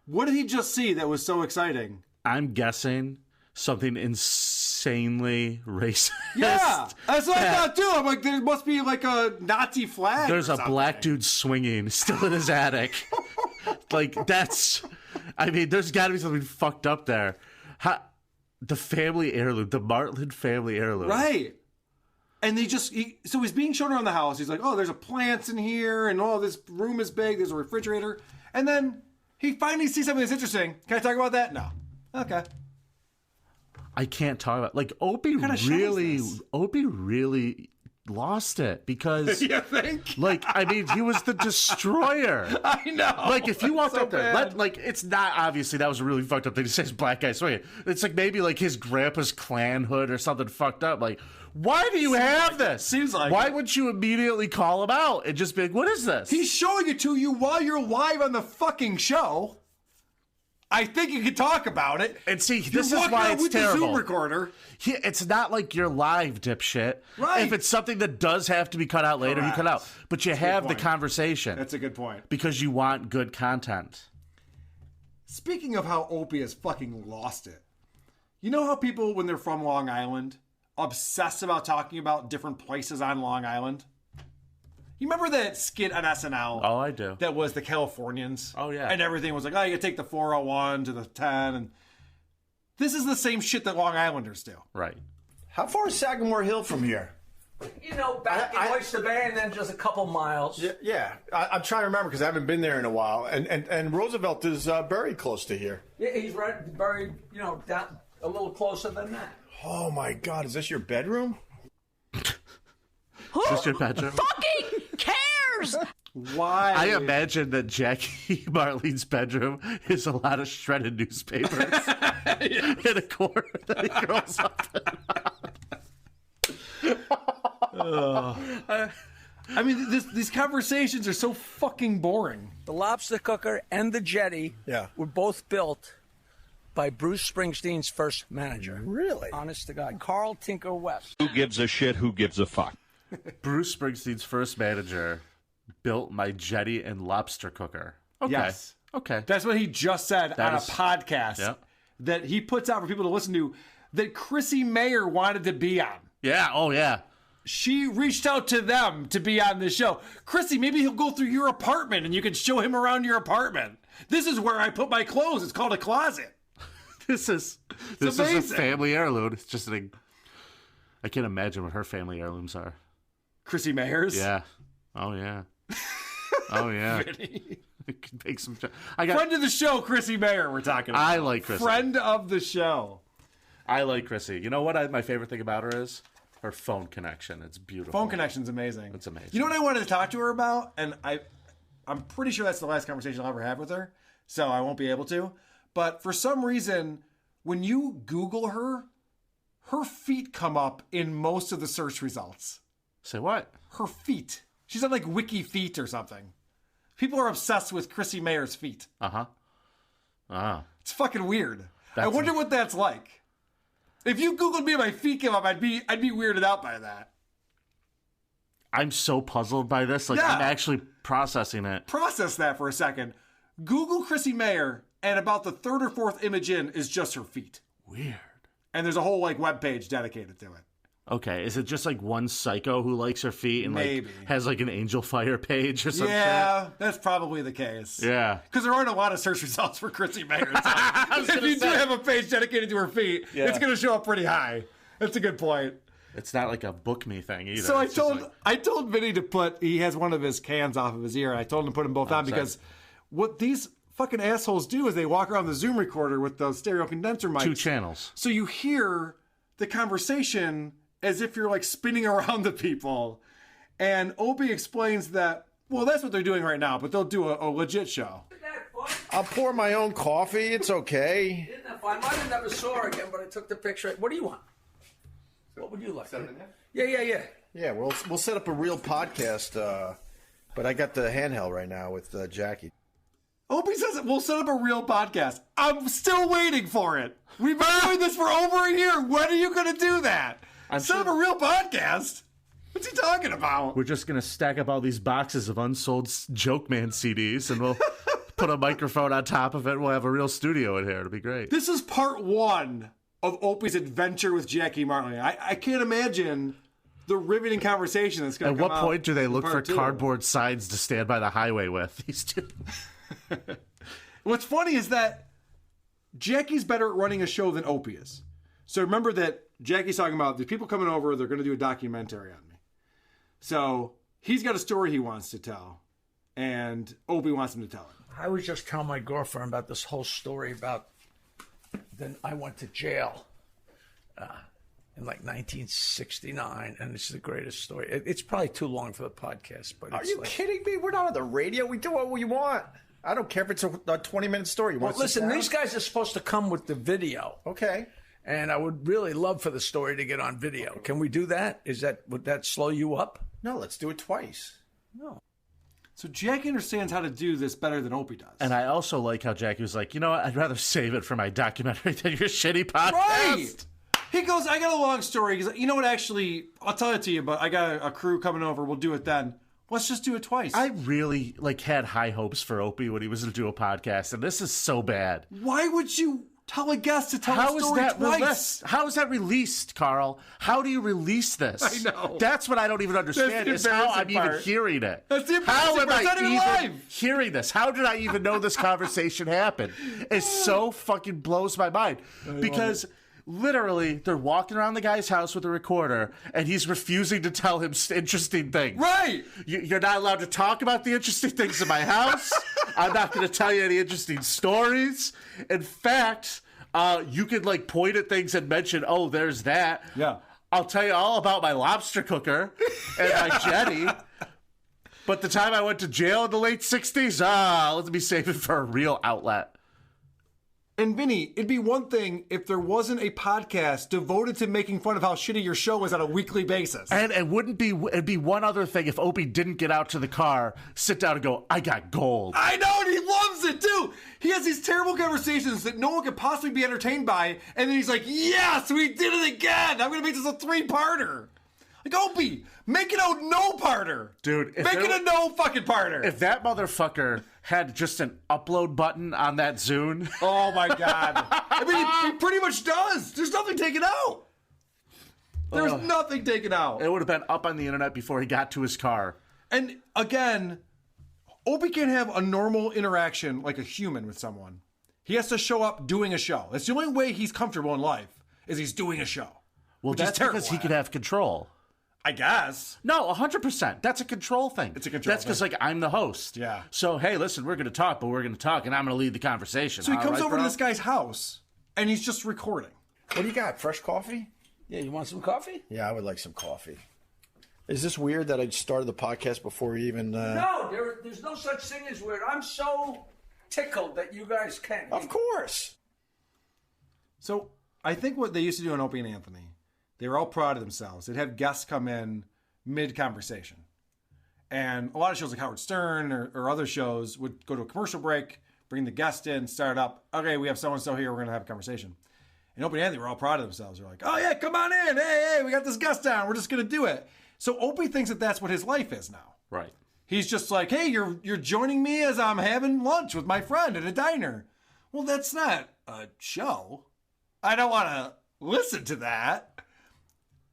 What did he just see that was so exciting? I'm guessing something insanely racist. Yeah, that's what I thought too. I'm like, there must be like a Nazi flag. There's a black dude swinging still in his attic. Like, that's... I mean, there's got to be something fucked up there. The family heirloom, the Martlin family heirloom. Right. And they just... so he's being shown around the house. He's like, oh, there's a plants in here, and oh, this room is big. There's a refrigerator. And then he finally sees something that's interesting. Can I talk about that? No. Okay. I can't talk about... Like, Opie really lost it because... You think? Like, I mean, he was the destroyer. I know. Like, if you walked so up there, bad. like, it's not... Obviously, that was a really fucked up thing to say. It's black guy swinging. It's like maybe, like, his grandpa's clan hood or something fucked up. Like, why do you have this? Seems like Why it. wouldn't you immediately call him out and just be like, what is this? He's showing it to you while you're live on the fucking show. I think you can talk about it. And see, this is why it's with terrible. The Zoom recorder. It's not like you're live, dipshit. Right. If it's something that does have to be cut out later, you cut out. But you have the conversation. That's a good point. Because you want good content. Speaking of how Opie has fucking lost it. You know how people, when they're from Long Island, obsess about talking about different places on Long Island? You remember that skit on SNL? Oh, I do. That was the Californians? Oh, yeah. And everything was like, oh, you take the 401 to the 10. And this is the same shit that Long Islanders do. Right. How far is Sagamore Hill from here? You know, back in Oyster Bay and then just a couple miles. Yeah. I'm trying to remember because I haven't been there in a while. And Roosevelt is buried close to here. Yeah, he's buried, down a little closer than that. Oh, my God. Is this your bedroom? Is this your bedroom? Fucking cares! Why? I imagine that Jackie Marlene's bedroom is a lot of shredded newspapers in a corner that he curls up in. I mean, these conversations are so fucking boring. The lobster cooker and the jetty were both built by Bruce Springsteen's first manager. Really? Honest to God. Carl Tinker West. Who gives a shit? Who gives a fuck? Bruce Springsteen's first manager built my jetty and lobster cooker. Okay. Yes. Okay. That's what he just said on a podcast that he puts out for people to listen to that Chrissy Mayer wanted to be on. Yeah. Oh, yeah. She reached out to them to be on this show. Chrissy, maybe he'll go through your apartment and you can show him around your apartment. This is where I put my clothes. It's called a closet. This is a family heirloom. It's just I can't imagine what her family heirlooms are. Chrissy Mayer's? Yeah. Oh, yeah. Oh, yeah. Take some. Friend of the show, Chrissy Mayer, we're talking about. I like Chrissy. Friend of the show. I like Chrissy. You know what my favorite thing about her is? Her phone connection. It's beautiful. Phone connection's amazing. It's amazing. You know what I wanted to talk to her about? And I'm pretty sure that's the last conversation I'll ever have with her, so I won't be able to. But for some reason, when you Google her, her feet come up in most of the search results. Say what? Her feet. She's on like Wiki Feet or something. People are obsessed with Chrissy Mayer's feet. Uh-huh. Ah. It's fucking weird. I wonder what that's like. If you Googled me and my feet came up, I'd be weirded out by that. I'm so puzzled by this. I'm actually processing it. Process that for a second. Google Chrissy Mayer, and about the third or fourth image in is just her feet. Weird. And there's a whole webpage dedicated to it. Okay, is it just one psycho who likes her feet and Maybe. has an Angel Fire page or something? Yeah, that's probably the case. Yeah. Because there aren't a lot of search results for Chrissy Mayer. So if you do have a page dedicated to her feet, it's going to show up pretty high. That's a good point. It's not like a book me thing either. So I told Vinny to he has one of his cans off of his ear, and I told him to put them both on because what these fucking assholes do is they walk around the Zoom recorder with those stereo condenser mics. 2 channels. So you hear the conversation as if you're spinning around the people. And Opie explains that, well, that's what they're doing right now, but they'll do a legit show. I'll pour my own coffee. It's okay. Isn't that fun? I might have never saw her again, but I took the picture. What do you want? What would you like? Yeah. Yeah, we'll set up a real podcast, but I got the handheld right now with Jackie. Opie says we'll set up a real podcast. I'm still waiting for it. We've been doing this for over a year. When are you going to do that? Set up a real podcast? What's he talking about? We're just going to stack up all these boxes of unsold Joke Man CDs, and we'll put a microphone on top of it. We'll have a real studio in here. It'll be great. This is part 1 of Opie's adventure with Jackie Martley. I can't imagine the riveting conversation that's going to come out. At what point do they look for 2. cardboard signs to stand by the highway with? These two. What's funny is that Jackie's better at running a show than Opie is. So remember that Jackie's talking about the people coming over, they're going to do a documentary on me. So he's got a story he wants to tell, and Opie wants him to tell it. I was just telling my girlfriend about this whole story about then I went to jail in 1969, and it's the greatest story. It's probably too long for the podcast, but Are you kidding me? We're not on the radio. We do what we want. I don't care if it's a 20-minute story. Well, listen, these guys are supposed to come with the video. Okay. And I would really love for the story to get on video. Can we do that? Would that slow you up? No, let's do it twice. No. So Jackie understands how to do this better than Opie does. And I also like how Jackie was like, you know what? I'd rather save it for my documentary than your shitty podcast. Right! He goes, I got a long story. He's like, you know what, actually, I'll tell it to you, but I got a crew coming over. We'll do it then. Let's just do it twice. I really had high hopes for Opie when he was going to do a podcast, and this is so bad. Why would you tell a guest to tell a story twice? How is that released, Carl? How do you release this? I know. That's what I don't even understand is how I'm even hearing it. That's the How am embarrassing part. It's not even I live. hearing this? How did I even know this conversation happened? It so fucking blows my mind. Because literally, they're walking around the guy's house with a recorder, and he's refusing to tell him interesting things. Right! You're not allowed to talk about the interesting things in my house. I'm not going to tell you any interesting stories. In fact, you could point at things and mention, oh, there's that. Yeah. I'll tell you all about my lobster cooker and my jetty. But the time I went to jail in the late 60s, let me save it for a real outlet. And Vinny, it'd be one thing if there wasn't a podcast devoted to making fun of how shitty your show is on a weekly basis. And it'd be one other thing if Opie didn't get out to the car, sit down and go, I got gold. I know, and he loves it too. He has these terrible conversations that no one could possibly be entertained by, and then he's like, yes, we did it again. I'm going to make this a 3-parter. Like, Opie, make it a no-parter. Dude. Make it a no-fucking-parter. If that motherfucker had just an upload button on that Zune. Oh, my God. I mean, he pretty much does. There's nothing taken out. There's nothing taken out. It would have been up on the internet before he got to his car. And, again, Opie can't have a normal interaction like a human with someone. He has to show up doing a show. That's the only way he's comfortable in life, is he's doing a show. Well, that's because he could have control. I guess. No, 100%. That's a control thing. It's a control That's because, like, I'm the host. Yeah. So, hey, listen, we're going to talk, but we're going to talk, and I'm going to lead the conversation. So he comes right, over to bro? this guy's house, and he's just recording. What do you got? Fresh coffee? Yeah, you want some coffee? Yeah, I would like some coffee. Is this weird that I started the podcast before we even... No, there's no such thing as weird. I'm so tickled that you guys can. Of course. So I think what they used to do on Opie and Anthony, they were all proud of themselves. They'd have guests come in mid-conversation. And a lot of shows like Howard Stern or other shows would go to a commercial break, bring the guest in, start up. Okay, we have so-and-so here. We're going to have a conversation. And Opie and Anthony were all proud of themselves. They're like, oh, yeah, come on in. Hey, we got this guest down. We're just going to do it. So Opie thinks that that's what his life is now. Right. He's just like, hey, you're joining me as I'm having lunch with my friend at a diner. Well, that's not a show. I don't want to listen to that.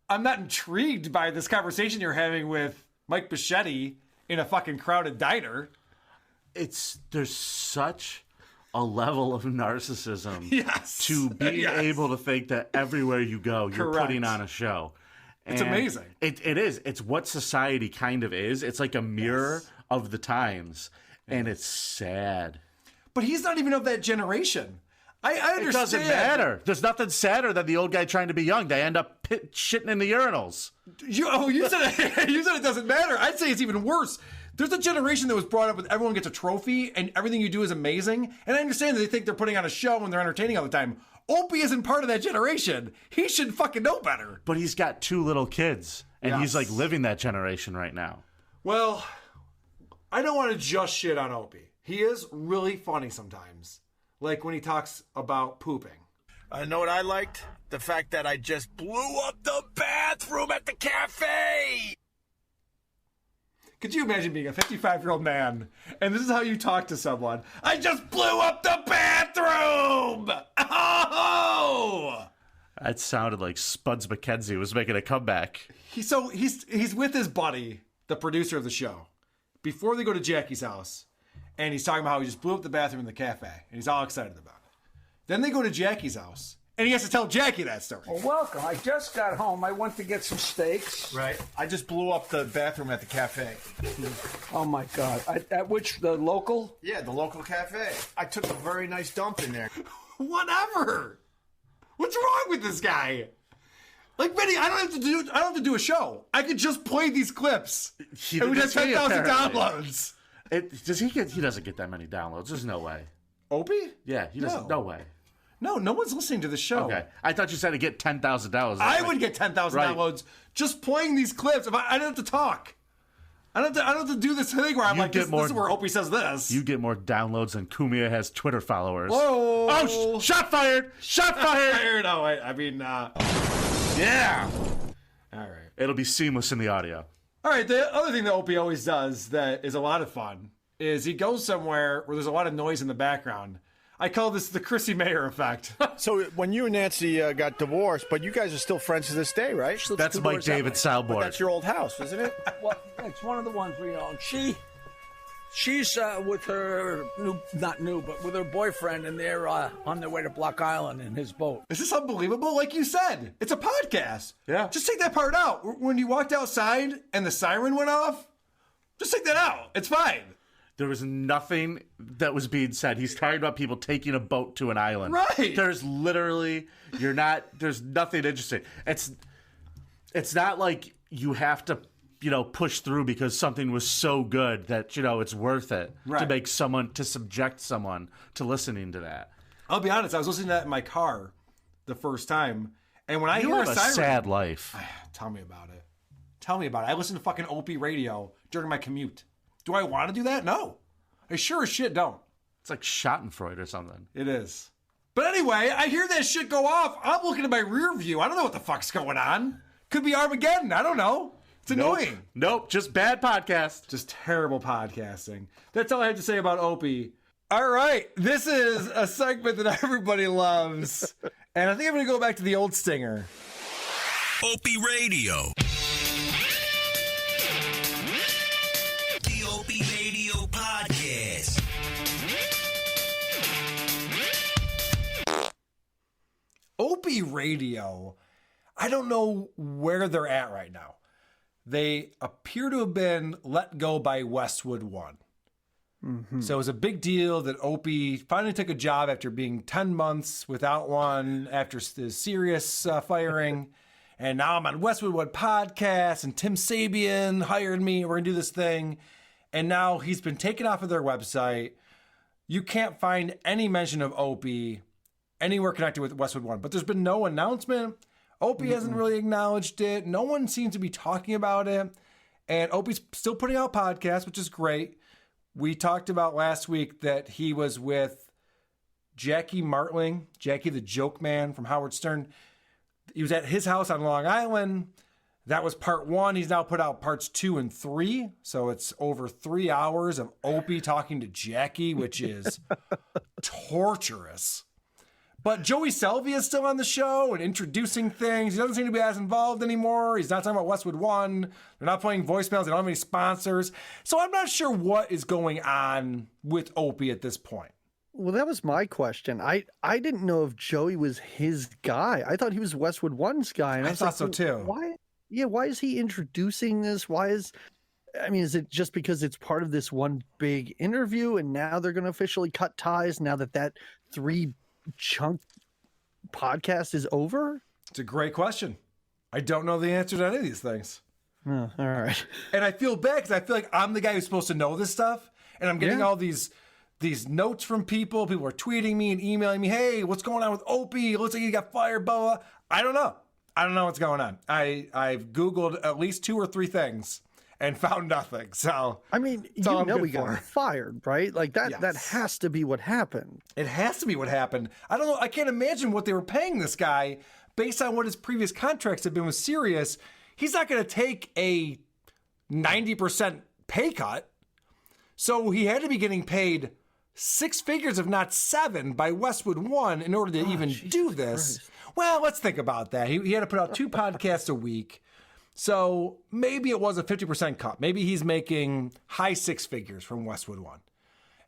I'm not intrigued by this conversation you're having with Mike Bichetti in a fucking crowded diner. There's such a level of narcissism to be Yes. able to think that everywhere you go, you're Correct. putting on a show. It's And amazing. It is. It's what society kind of is. It's like a mirror of the times, and it's sad. But he's not even of that generation. I understand. It doesn't matter. There's nothing sadder than the old guy trying to be young. They end up shitting in the urinals. You said it doesn't matter. I'd say it's even worse. There's a generation that was brought up with everyone gets a trophy and everything you do is amazing. And I understand that they think they're putting on a show and they're entertaining all the time. Opie isn't part of that generation. He should fucking know better. But he's got 2 little kids, and he's like living that generation right now. Well, I don't want to just shit on Opie. He is really funny sometimes. Like when he talks about pooping. I know what I liked? The fact that I just blew up the bathroom at the cafe. Could you imagine being a 55-year-old man and this is how you talk to someone? I just blew up the bathroom! Oh! That sounded like Spuds McKenzie was making a comeback. He's with his buddy, the producer of the show, before they go to Jackie's house, and he's talking about how he just blew up the bathroom in the cafe, and he's all excited about it. Then they go to Jackie's house, and he has to tell Jackie that story. Well, welcome. I just got home. I went to get some steaks. Right. I just blew up the bathroom at the cafe. Oh, my God. At which, the local? Yeah, the local cafe. I took a very nice dump in there. Whatever. What's wrong with this guy? Like, Vinny, I don't have to do a show. I could just play these clips. And we'd have 10,000 downloads. He doesn't get that many downloads. There's no way. Opie? Yeah, he doesn't. No way. No one's listening to the show. Okay. I thought you said to get 10,000 downloads. I would get 10,000 downloads just playing these clips. If I don't have to talk. I don't have to do this thing where I'm like, this is where Opie says this. You get more downloads than Kumia has Twitter followers. Whoa. Oh, shot fired! Shot fired! No, I mean, yeah. All right. It'll be seamless in the audio. All right, the other thing that Opie always does that is a lot of fun is he goes somewhere where there's a lot of noise in the background. I call this the Chrissy Mayer effect. So when you and Nancy got divorced, but you guys are still friends to this day, right? That's Mike David's soundboard. But that's your old house, isn't it? Well, it's one of the ones we own. She's with her with her boyfriend, and they're on their way to Block Island in his boat. Is this unbelievable? Like you said, it's a podcast. Yeah. Just take that part out. When you walked outside and the siren went off, just take that out. It's fine. There was nothing that was being said. He's talking about people taking a boat to an island. Right. There's literally, there's nothing interesting. It's not like you have to, push through because something was so good that, it's worth it to subject someone to listening to that. I'll be honest, I was listening to that in my car the first time, and when I You hear have a a siren, sad life. Tell me about it. Tell me about it. I listen to fucking Opie Radio during my commute. Do I want to do that? No. I sure as shit don't. It's like Schadenfreude or something. It is. But anyway, I hear that shit go off. I'm looking at my rear view. I don't know what the fuck's going on. Could be Armageddon. I don't know. It's annoying. Nope, just bad podcast. Just terrible podcasting. That's all I have to say about Opie. All right, this is a segment that everybody loves. And I think I'm going to go back to the old stinger. Opie Radio. The Opie Radio Podcast. Opie Radio, I don't know where they're at right now. They appear to have been let go by Westwood One. Mm-hmm. So it was a big deal that Opie finally took a job after being 10 months without one after the serious firing. And now I'm on Westwood One podcast, and Tim Sabian hired me. We're going to do this thing. And now he's been taken off of their website. You can't find any mention of Opie anywhere connected with Westwood One. But there's been no announcement. Opie hasn't really acknowledged it. No one seems to be talking about it. And Opie's still putting out podcasts, which is great. We talked about last week that he was with Jackie Martling, Jackie the Joke Man from Howard Stern. He was at his house on Long Island. That was part 1. He's now put out parts 2 and 3. So it's over 3 hours of Opie talking to Jackie, which is torturous. But Joey Selvey is still on the show and introducing things. He doesn't seem to be as involved anymore. He's not talking about Westwood One. They're not playing voicemails. They don't have any sponsors. So I'm not sure what is going on with Opie at this point. Well, that was my question. I didn't know if Joey was his guy. I thought he was Westwood One's guy. And I thought so too. Why? Yeah, why is he introducing this? Is it just because it's part of this one big interview and now they're going to officially cut ties now that 3-chunk podcast is over? It's a great question. I don't know the answer to any of these things. Oh, all right. And I feel bad because I feel like I'm the guy who's supposed to know this stuff. And I'm getting all these notes from people. People are tweeting me and emailing me, hey, what's going on with Opie? It looks like he got fired, blah, blah. I don't know. I don't know what's going on. I've Googled at least 2 or 3 things and found nothing. So I mean, he got fired, right? Like that has to be what happened. It has to be what happened. I don't know. I can't imagine what they were paying this guy based on what his previous contracts have been with Sirius. He's not going to take a 90% pay cut. So he had to be getting paid 6 figures, if not 7, by Westwood One in order to even do this. Christ. Well, let's think about that. He had to put out 2 podcasts a week. So maybe it was a 50% cut. Maybe he's making high 6 figures from Westwood One.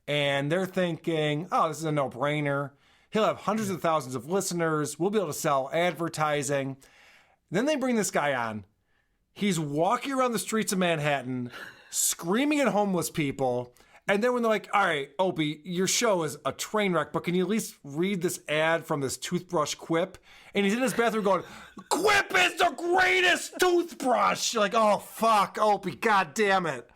And they're thinking, oh, this is a no-brainer. He'll have hundreds of thousands of listeners. We'll be able to sell advertising. Then they bring this guy on. He's walking around the streets of Manhattan, screaming at homeless people. And then when they're like, all right, Opie, your show is a train wreck, but can you at least read this ad from this toothbrush Quip? And he's in his bathroom going, Quip is the greatest toothbrush. You're like, oh, fuck, Opie, God damn it.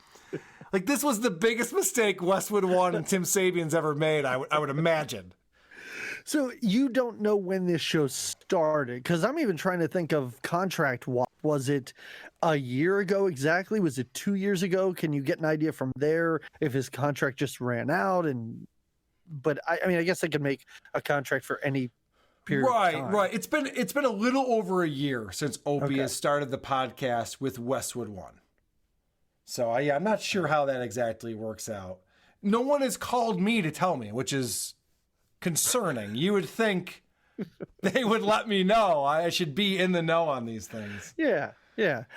Like, this was the biggest mistake Westwood One and Tim Sabian's ever made, I would imagine. So you don't know when this show started? Because I'm even trying to think of contract. Was it a year ago exactly? Was it 2 years ago? Can you get an idea from there if his contract just ran out? But I mean, I guess I could make a contract for any period of time. Right. It's been a little over a year since Opie has started the podcast with Westwood One. So I'm not sure how that exactly works out. No one has called me to tell me, which is concerning. You would think they would let me know. I should be in the know on these things. Yeah.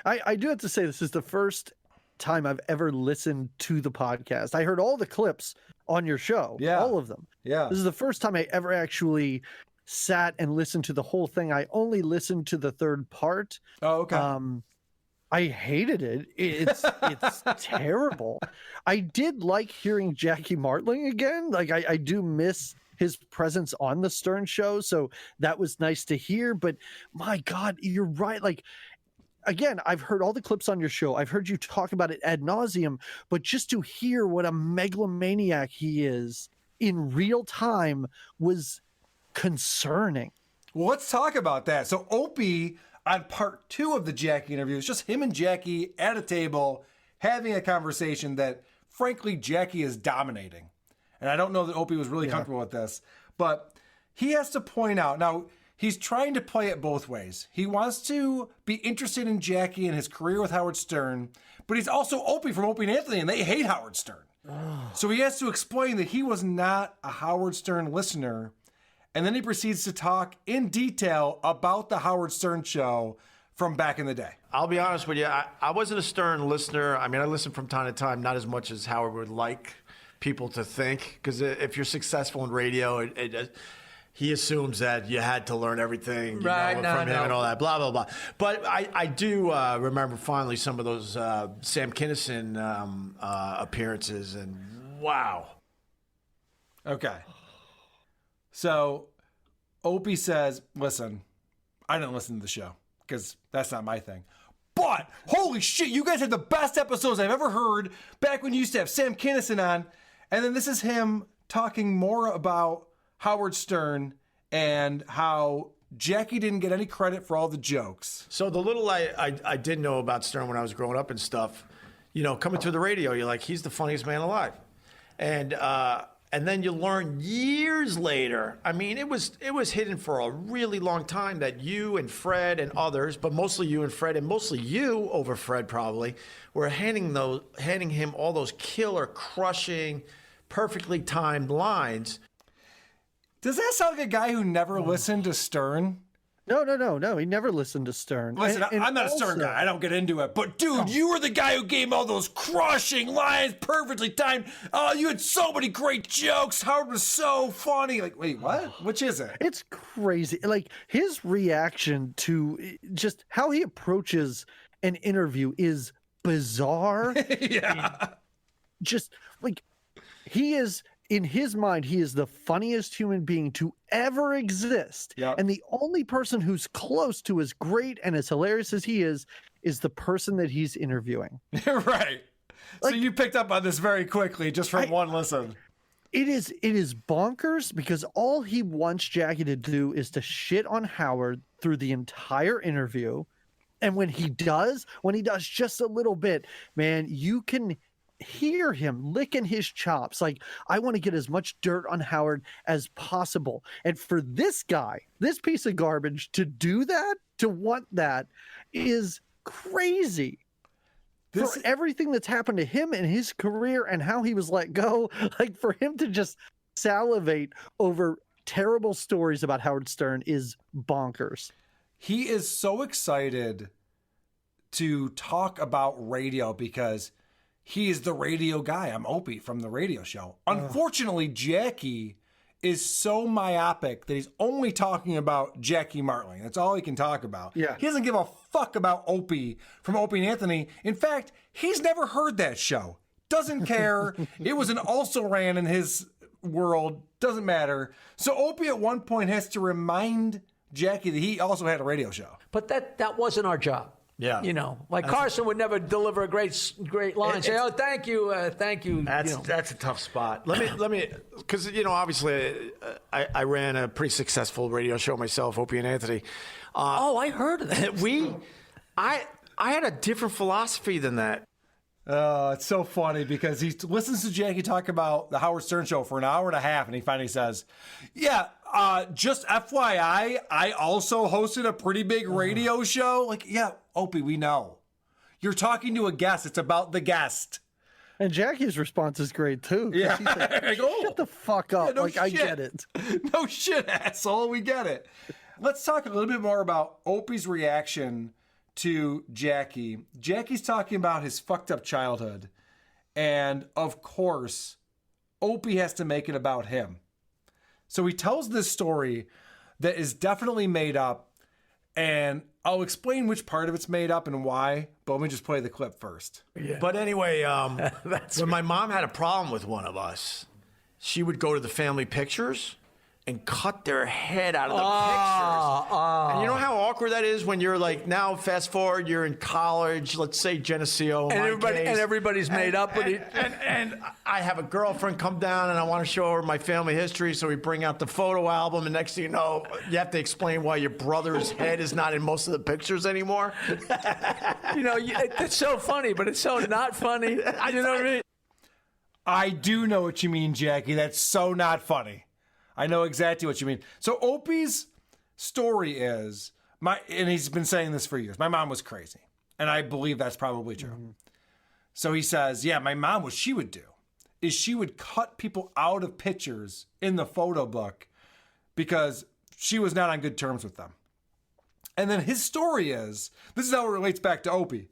I do have to say this is the first time I've ever listened to the podcast. I heard all the clips on your show, all of them. Yeah. This is the first time I ever actually sat and listened to the whole thing. I only listened to the 3rd part. Oh, okay. I hated it. It's terrible. I did like hearing Jackie Martling again. Like I do miss his presence on the Stern Show. So that was nice to hear. But my God, you're right. Like, again, I've heard all the clips on your show. I've heard you talk about it ad nauseum. But just to hear what a megalomaniac he is in real time was concerning. Well, let's talk about that. So Opie, on part 2 of the Jackie interview, it's just him and Jackie at a table having a conversation that, frankly, Jackie is dominating. And I don't know that Opie was really comfortable with this, but he has to point out, now, he's trying to play it both ways. He wants to be interested in Jackie and his career with Howard Stern, but he's also Opie from Opie and Anthony, and they hate Howard Stern. So he has to explain that he was not a Howard Stern listener. And then he proceeds to talk in detail about the Howard Stern show from back in the day. I'll be honest with you. I wasn't a Stern listener. I mean, I listened from time to time, not as much as Howard would like people to think. Because if you're successful in radio, he assumes that you had to learn everything from him and all that, blah, blah, blah. But I do remember fondly some of those Sam Kinison appearances, and wow. Okay. So Opie says, listen, I didn't listen to the show because that's not my thing. But holy shit, you guys had the best episodes I've ever heard back when you used to have Sam Kinison on. And then this is him talking more about Howard Stern and how Jackie didn't get any credit for all the jokes. So the little I did know about Stern when I was growing up and stuff, you know, coming through the radio, you're like, he's the funniest man alive. And then you learn years later, I mean, it was hidden for a really long time that you and Fred and others, but mostly you and Fred, and mostly you over Fred probably, were handing him all those killer, crushing, perfectly timed lines. Does that sound like a guy who never listened to Stern? No. He never listened to Stern. Listen, I'm not a Stern guy. I don't get into it. But, dude, you were the guy who gave all those crushing lines, perfectly timed. Oh, you had so many great jokes. Howard was so funny. Like, wait, what? Which is it? It's crazy. Like, his reaction to just how he approaches an interview is bizarre. Yeah. Just, like, he is... In his mind, he is the funniest human being to ever exist. Yep. And the only person who's close to as great and as hilarious as he is the person that he's interviewing. Right. Like, so you picked up on this very quickly just from one listen. It is bonkers because all he wants Jackie to do is to shit on Howard through the entire interview. And when he does just a little bit, man, you can hear him licking his chops. Like, I want to get as much dirt on Howard as possible. And for this guy, this piece of garbage, to do that, to want that, is crazy. For everything that's happened to him in his career and how he was let go, like, for him to just salivate over terrible stories about Howard Stern is bonkers. He is so excited to talk about radio because he is the radio guy. I'm Opie from the radio show. Unfortunately, Jackie is so myopic that he's only talking about Jackie Martling. That's all he can talk about. Yeah. He doesn't give a fuck about Opie from Opie and Anthony. In fact, he's never heard that show. Doesn't care. It was an also-ran in his world. Doesn't matter. So Opie at one point has to remind Jackie that he also had a radio show. But that wasn't our job. Yeah. You know, like Carson would never deliver a great line. Say, oh, thank you. That's a tough spot. Let me, because, you know, obviously I ran a pretty successful radio show myself, Opie and Anthony. I heard of that. I had a different philosophy than that. It's so funny because he listens to Jackie talk about the Howard Stern show for an hour and a half, and he finally says, yeah, just FYI, I also hosted a pretty big radio show. Like, yeah, Opie, we know. You're talking to a guest. It's about the guest. And Jackie's response is great, too. Yeah. Like, shut the fuck up. Yeah, no I shit. get it. No shit, asshole. We get it. Let's talk a little bit more about Opie's reaction to Jackie. Jackie's talking about his fucked up childhood. And of course, Opie has to make it about him. So he tells this story that is definitely made up. And I'll explain which part of it's made up and why, but let me just play the clip first. Yeah. But anyway, when my mom had a problem with one of us, she would go to the family pictures and cut their head out of the pictures. And you know how awkward that is when you're like, now fast forward, you're in college, let's say Geneseo. And everybody's made up with it. And I have a girlfriend come down and I want to show her my family history, so we bring out the photo album, and next thing you know, you have to explain why your brother's head is not in most of the pictures anymore. It's so funny, but it's so not funny. You know what I mean? I do know what you mean, Jackie. That's so not funny. I know exactly what you mean. So Opie's story is, and he's been saying this for years, my mom was crazy. And I believe that's probably true. Mm-hmm. So he says, yeah, my mom, what she would do is she would cut people out of pictures in the photo book because she was not on good terms with them. And then his story is, this is how it relates back to Opie.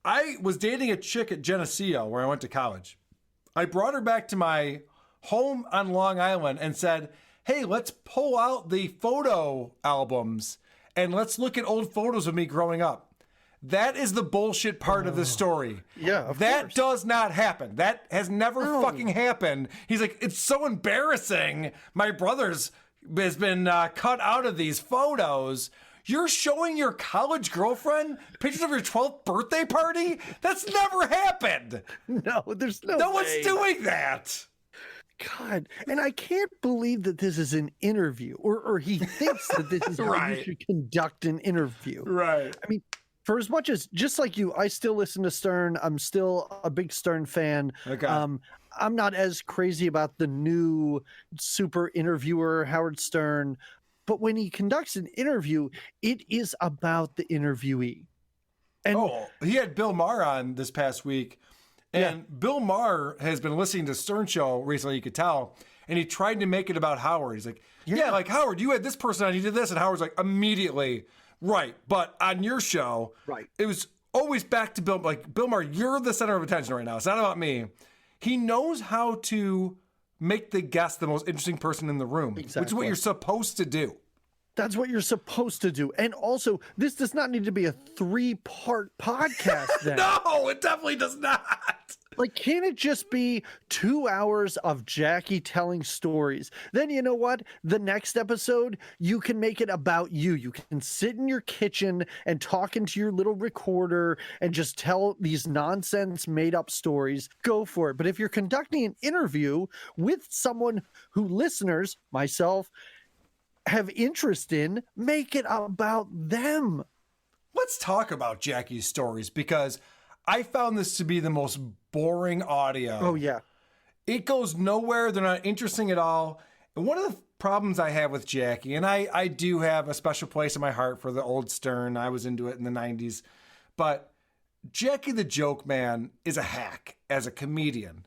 I was dating a chick at Geneseo where I went to college. I brought her back to my home on Long Island and said, hey, let's pull out the photo albums and let's look at old photos of me growing up. That is the bullshit part of the story. Yeah, that does not happen. That has never fucking happened. He's like, it's so embarrassing. My brother's has been cut out of these photos. You're showing your college girlfriend pictures of your 12th birthday party? That's never happened. No, there's no No way. one's doing that. God, and I can't believe that this is an interview, or he thinks that this is how you should conduct an interview. Right. I mean, for as much as, just like you, I still listen to Stern. I'm still a big Stern fan. Okay. I'm not as crazy about the new super interviewer, Howard Stern. But when he conducts an interview, it is about the interviewee. And he had Bill Maher on this past week. And Bill Maher has been listening to Stern Show recently, you could tell. And he tried to make it about Howard. He's like, yeah, like Howard, you had this person on, you did this. And Howard's like, immediately, right. But on your show, it was always back to Bill. Like, Bill Maher, you're the center of attention right now. It's not about me. He knows how to make the guest the most interesting person in the room, which is what you're supposed to do. That's what you're supposed to do. And also, this does not need to be a 3-part podcast then. No, it definitely does not. Like, can it just be 2 hours of Jackie telling stories? Then you know what? The next episode, you can make it about you. You can sit in your kitchen and talk into your little recorder and just tell these nonsense made-up stories. Go for it. But if you're conducting an interview with someone who listeners, myself, have interest in, make it about them. Let's talk about Jackie's stories, because I found this to be the most boring audio. Oh, yeah. It goes nowhere. They're not interesting at all. And one of the problems I have with Jackie, and I do have a special place in my heart for the old Stern. I was into it in the 90s. But Jackie the Joke Man is a hack as a comedian.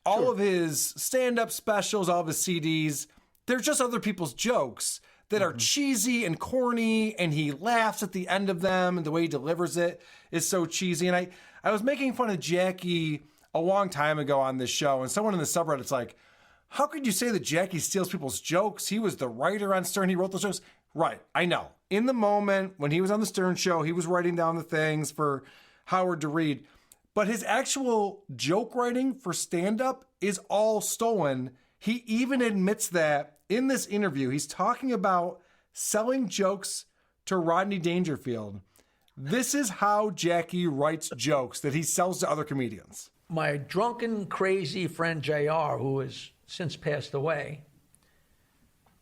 All of his stand-up specials, all of his CDs, they're just other people's jokes that are cheesy and corny, and he laughs at the end of them, and the way he delivers it is so cheesy. And I was making fun of Jackie a long time ago on this show, and someone in the subreddit's like, how could you say that Jackie steals people's jokes? He was the writer on Stern. He wrote those jokes. Right, I know. In the moment, when he was on the Stern show, he was writing down the things for Howard to read. But his actual joke writing for stand-up is all stolen. He even admits that in this interview. He's talking about selling jokes to Rodney Dangerfield. This is how Jackie writes jokes that he sells to other comedians. My drunken, crazy friend JR, who has since passed away,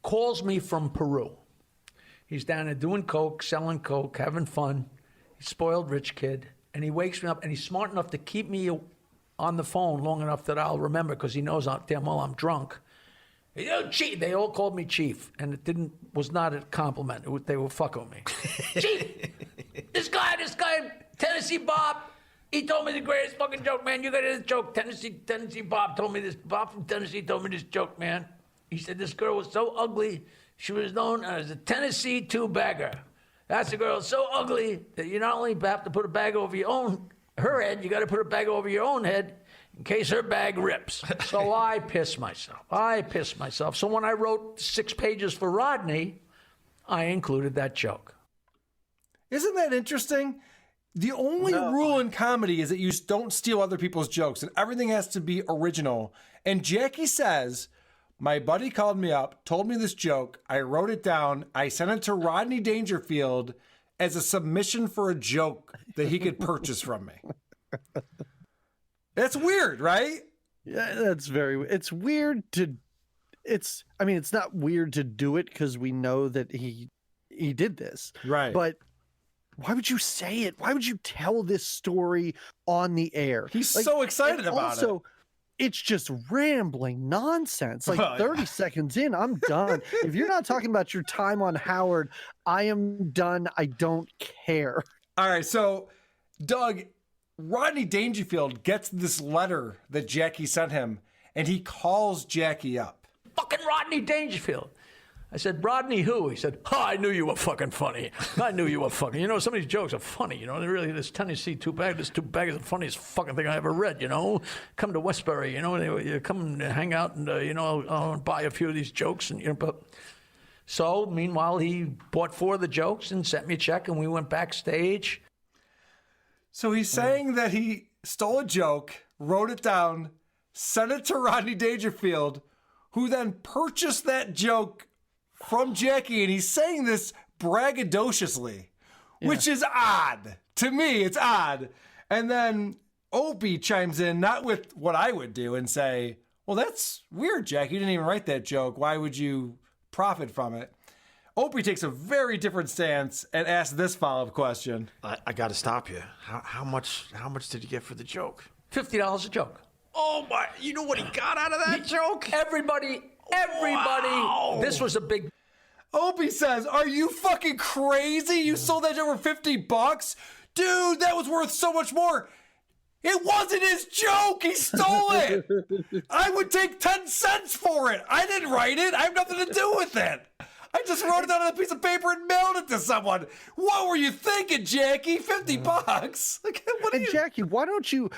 calls me from Peru. He's down there doing coke, selling coke, having fun. He's a spoiled rich kid. And he wakes me up, and he's smart enough to keep me on the phone long enough that I'll remember, because he knows damn well I'm drunk. You know, Chief. They all called me Chief, and it was not a compliment. They were fucking with me. Chief, this guy, Tennessee Bob, he told me the greatest fucking joke, man. You got this joke. Tennessee Bob told me this. Bob from Tennessee told me this joke, man. He said this girl was so ugly, she was known as a Tennessee two-bagger. That's a girl so ugly that you not only have to put a bag over her head, you got to put a bag over your own head in case her bag rips. So I piss myself. So when I wrote 6 pages for Rodney, I included that joke. Isn't that interesting? The only rule in comedy is that you don't steal other people's jokes, and everything has to be original. And Jackie says My buddy called me up, told me this joke. I wrote it down. I sent it to Rodney Dangerfield as a submission for a joke that he could purchase from me. That's weird, right? Yeah, it's weird to, it's not weird to do it because we know that he did this. Right. But why would you say it? Why would you tell this story on the air? He's so excited about it. Also, it's just rambling nonsense. Like 30 seconds in, I'm done. If you're not talking about your time on Howard, I am done. I don't care. All right, so Doug, Rodney Dangerfield gets this letter that Jackie sent him, and he calls Jackie up. Fucking Rodney Dangerfield. I said, Rodney who? He said, I knew you were fucking funny. I knew you were fucking. You know, some of these jokes are funny. You know, they really, this Tennessee two-bag is the funniest fucking thing I ever read, you know. Come to Westbury, you know, you come and hang out and, you know, I'll buy a few of these jokes. And, you know, but so, meanwhile, he bought 4 of the jokes and sent me a check, and we went backstage. So he's saying that he stole a joke, wrote it down, sent it to Rodney Dangerfield, who then purchased that joke from Jackie, and he's saying this braggadociously, which is odd. To me, it's odd. And then Opie chimes in, not with what I would do, and say, well, that's weird, Jackie. You didn't even write that joke. Why would you profit from it? Opie takes a very different stance and asks this follow-up question. I got to stop you. How much did you get for the joke? $50 a joke. Oh, my. You know what he got out of that joke? Everybody. Wow. This was a big... Opie says, are you fucking crazy? You sold that joke for $50? Dude, that was worth so much more. It wasn't his joke. He stole it. I would take 10 cents for it. I didn't write it. I have nothing to do with it. I just wrote it down on a piece of paper and mailed it to someone. What were you thinking, Jackie? $50? Like, Jackie, why don't you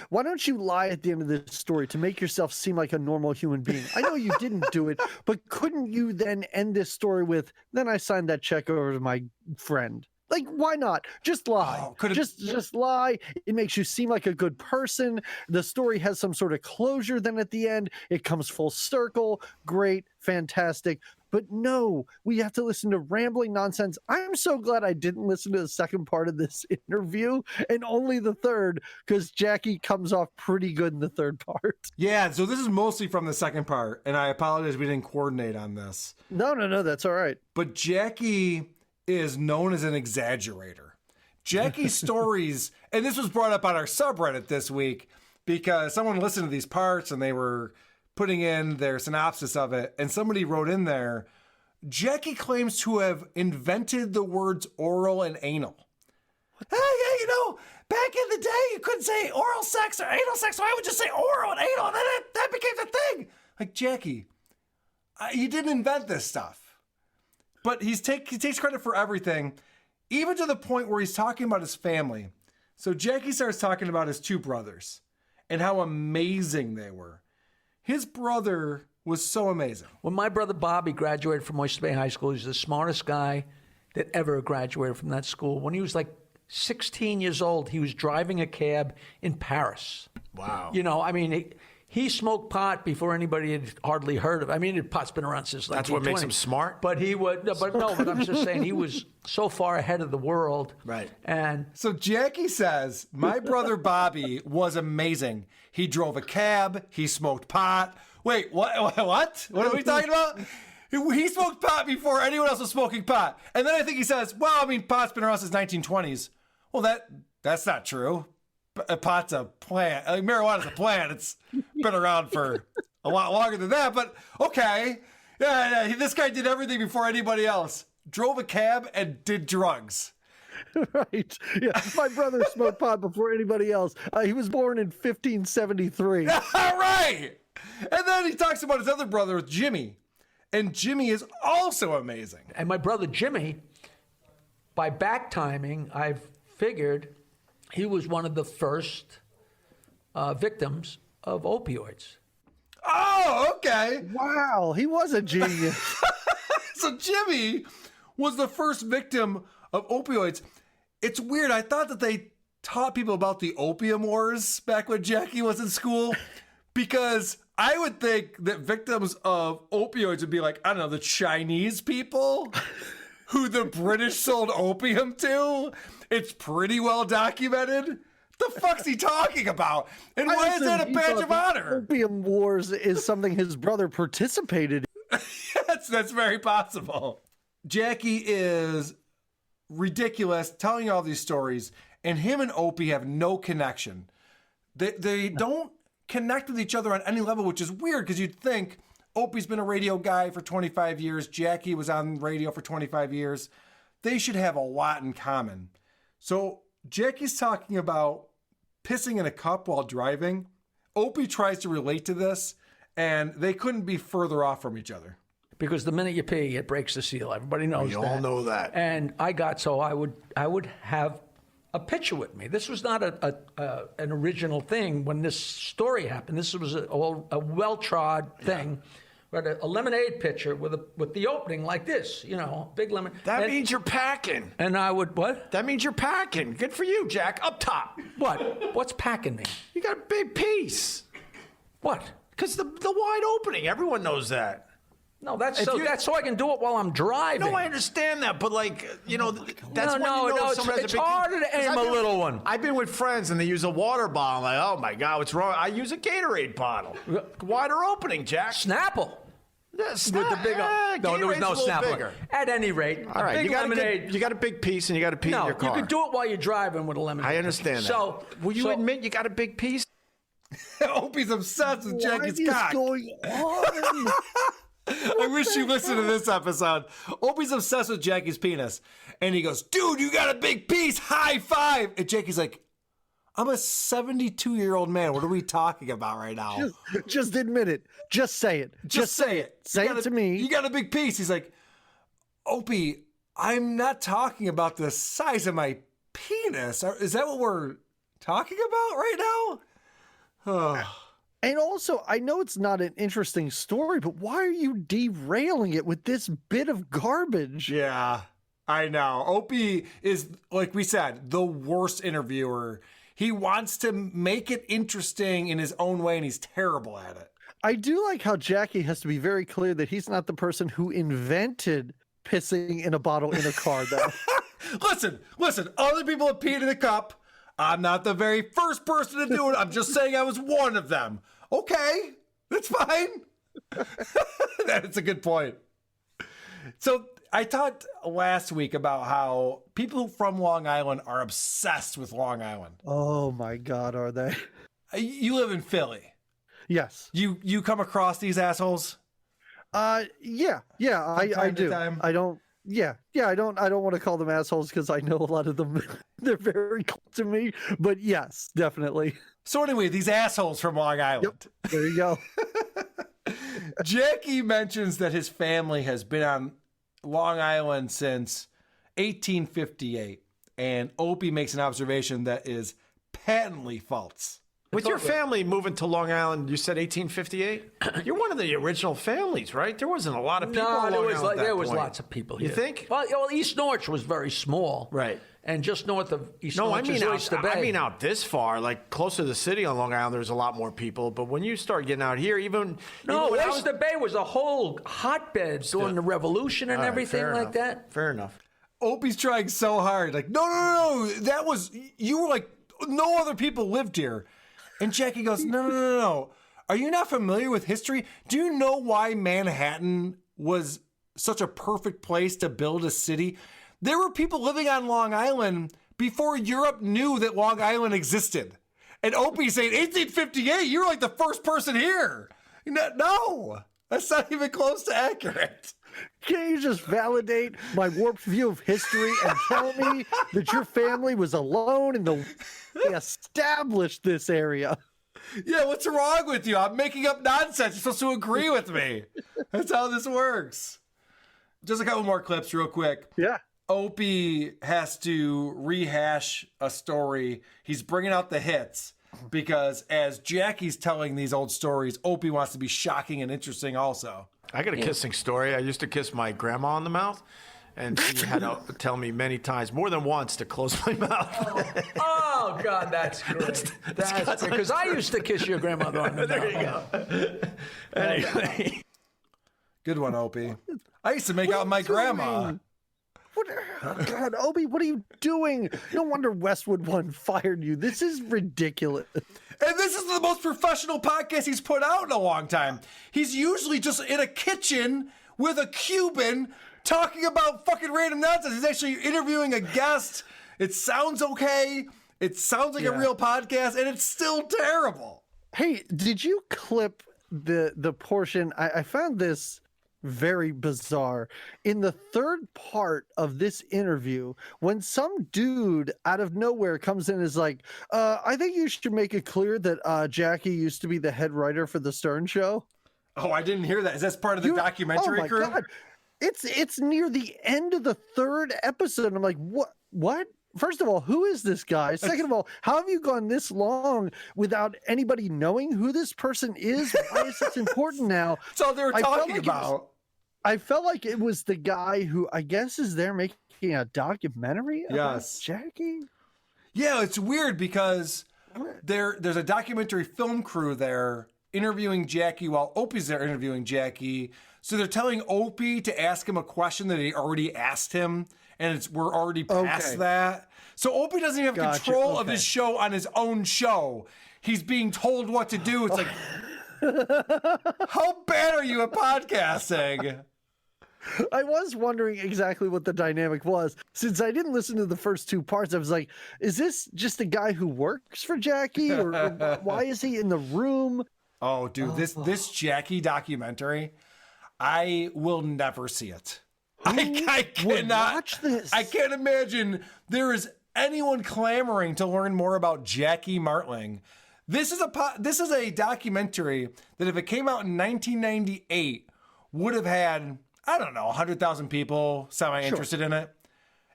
lie at the end of this story to make yourself seem like a normal human being? I know you didn't do it, but couldn't you then end this story with, then I signed that check over to my friend? Like, why not? Just lie. Just lie. It makes you seem like a good person. The story has some sort of closure. Then at the end, it comes full circle. Great, fantastic. But no, we have to listen to rambling nonsense. I'm so glad I didn't listen to the second part of this interview and only the third, because Jackie comes off pretty good in the third part. Yeah, so this is mostly from the second part, and I apologize we didn't coordinate on this. No, that's all right. But Jackie is known as an exaggerator. Jackie's stories, and this was brought up on our subreddit this week because someone listened to these parts and they were putting in their synopsis of it, and somebody wrote in there, Jackie claims to have invented the words oral and anal. Hey, you know, back in the day, you couldn't say oral sex or anal sex, so I would just say oral and anal, and then that became the thing. Like, Jackie, you didn't invent this stuff. But he takes credit for everything, even to the point where he's talking about his family. So Jackie starts talking about his 2 brothers and how amazing they were. His brother was so amazing. When my brother Bobby graduated from Oyster Bay High School, he was the smartest guy that ever graduated from that school. When he was like 16 years old, he was driving a cab in Paris. Wow. You know, I mean, he smoked pot before anybody had hardly heard of it. I mean, pot's been around since That's what makes him smart? But he would, but I'm just saying he was so far ahead of the world. Right. And so Jackie says, my brother Bobby was amazing. He drove a cab. He smoked pot. Wait, what? What are we talking about? He smoked pot before anyone else was smoking pot. And then I think he says, well, I mean, pot's been around since 1920s. Well, that's not true. Pot's a plant. Marijuana's a plant. It's been around for a lot longer than that, but okay. Yeah, this guy did everything before anybody else. Drove a cab and did drugs. Right. Yeah. My brother smoked pot before anybody else. He was born in 1573. All right. And then he talks about his other brother, Jimmy. And Jimmy is also amazing. And my brother Jimmy, by back timing, I've figured he was one of the first victims of opioids. Oh, okay. Wow, he was a genius. So Jimmy was the first victim of opioids. It's weird. I thought that they taught people about the opium wars back when Jackie was in school, because I would think that victims of opioids would be like, I don't know, the Chinese people who the British sold opium to. It's pretty well documented. The fuck's he talking about? And why is that a badge of honor? Opium wars is something his brother participated in. That's very possible. Jackie is ridiculous, telling all these stories, and him and Opie have no connection. They don't connect with each other on any level, which is weird because you'd think Opie's been a radio guy for 25 years. Jackie was on radio for 25 years. They should have a lot in common. So Jackie's talking about pissing in a cup while driving. Opie tries to relate to this, and they couldn't be further off from each other. Because the minute you pee, it breaks the seal. Everybody knows that. We all know that. And I would have a pitcher with me. This was not an original thing when this story happened. This was a well-trod thing. We had a lemonade pitcher with the opening like this, big lemon. That means you're packing. And I would, what? That means you're packing. Good for you, Jack. Up top. What? What's packing me? You got a big piece. What? Because the wide opening. Everyone knows that. No, that's so I can do it while I'm driving. No, I understand that, but that's when no, you know it's, someone has it's a big harder to aim a little one. I've been with friends and they use a water bottle. I'm like, oh my God, what's wrong? I use a Gatorade bottle. Wider opening, Jack. Snapple. Yeah, With the big, no, there was no Snapple. Bigger. At any rate, all right, big lemonade. You got a big piece and you got to pee in your car. No, you can do it while you're driving with a lemonade. I understand that. So, will you admit you got a big piece? Opie's obsessed with Jackie's cock. What is going on? I wish you listened to this episode. Opie's obsessed with Jackie's penis. And he goes, dude, you got a big piece. High five. And Jackie's like, I'm a 72-year-old man. What are we talking about right now? Just admit it. Just say it. Just say it. Say it to me. You got a big piece. He's like, Opie, I'm not talking about the size of my penis. Is that what we're talking about right now? And also, I know it's not an interesting story, but why are you derailing it with this bit of garbage? Yeah, I know. Opie is, like we said, the worst interviewer. He wants to make it interesting in his own way, and he's terrible at it. I do like how Jackie has to be very clear that he's not the person who invented pissing in a bottle in a car, though. Listen, other people have peed in a cup. I'm not the very first person to do it. I'm just saying I was one of them. Okay, that's fine. That's a good point. So I talked last week about how people from Long Island are obsessed with Long Island. Oh my God, are they? You live in Philly. Yes. You come across these assholes? Yeah, I do. I don't. Yeah, I don't want to call them assholes because I know a lot of them. They're very cool to me, but yes, definitely. So anyway, these assholes from Long Island. Yep, there you go. Jackie mentions that his family has been on Long Island since 1858, and Opie makes an observation that is patently false. With your family moving to Long Island, you said 1858? You're one of the original families, right? There wasn't a lot of people on Long Island at that there was point. lots of people here. You think? Well, East Norwich was very small. Right. And just north of East No, I Norwich mean, is Oyster Bay. I mean out this far, like close to the city on Long Island, there's a lot more people. But when you start getting out here, even when Oyster Bay was a whole hotbed during the Revolution and everything like that. Fair enough. Opie's trying so hard. Like, no. That was, you were like, no other people lived here. And Jackie goes, no. Are you not familiar with history? Do you know why Manhattan was such a perfect place to build a city? There were people living on Long Island before Europe knew that Long Island existed. And Opie's saying, 1858, you're like the first person here. No, that's not even close to accurate. Can't you just validate my warped view of history and tell me that your family was alone in the they established this area? Yeah, what's wrong with you? I'm making up nonsense. You're supposed to agree with me. That's how this works. Just a couple more clips real quick. Yeah. Opie has to rehash a story. He's bringing out the hits because as Jackie's telling these old stories, Opie wants to be shocking and interesting also. I got a kissing story. I used to kiss my grandma on the mouth, And she had to tell me many times, more than once, to close my mouth. Oh, God, that's great. That's because I used to kiss your grandmother on the mouth. There you go. Anyway. Good one, Opie. I used to make out with my grandma. What, oh God, Opie, what are you doing? No wonder Westwood One fired you. This is ridiculous. And this is the most professional podcast he's put out in a long time. He's usually just in a kitchen with a Cuban talking about fucking random nonsense. He's actually interviewing a guest. It sounds okay. It sounds like a real podcast, and it's still terrible. Hey, did you clip the portion? I found this very bizarre. In the third part of this interview, when some dude out of nowhere comes in and is like, I think you should make it clear that Jackie used to be the head writer for the Stern Show. Oh, I didn't hear that. Is that part of the documentary crew? God. It's near the end of the third episode. I'm like, what? First of all, who is this guy? Second of all, how have you gone this long without anybody knowing who this person is? Why is this important now? That's all they were talking about. I felt like it was the guy who I guess is there making a documentary about Jackie. Yeah, it's weird because there's a documentary film crew there interviewing Jackie while Opie's there interviewing Jackie. So they're telling Opie to ask him a question that he already asked him, and we're already past that. So Opie doesn't even have control of his show on his own show. He's being told what to do. It's like, how bad are you at podcasting? I was wondering exactly what the dynamic was. Since I didn't listen to the first two parts, I was like, is this just a guy who works for Jackie? Or why is he in the room? Oh, dude, this Jackie documentary, I will never see it. I cannot watch this. I can't imagine there is anyone clamoring to learn more about Jackie Martling. This is a documentary that if it came out in 1998 would have had, I don't know, 100,000 people semi-interested in it.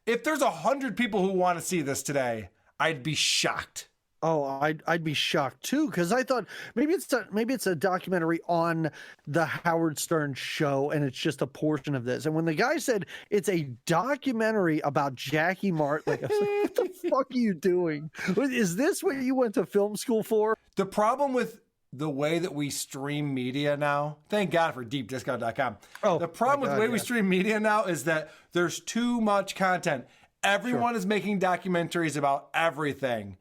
If there's 100 people who want to see this today, I'd be shocked. Oh, I'd be shocked too, because I thought maybe it's a documentary on the Howard Stern show, and it's just a portion of this. And when the guy said it's a documentary about Jackie Martling, I was like, what the fuck are you doing? Is this what you went to film school for? The problem with the way that we stream media now, thank God for deepdiscount.com. Oh, the problem with the way we stream media now is that there's too much content. Everyone is making documentaries about everything.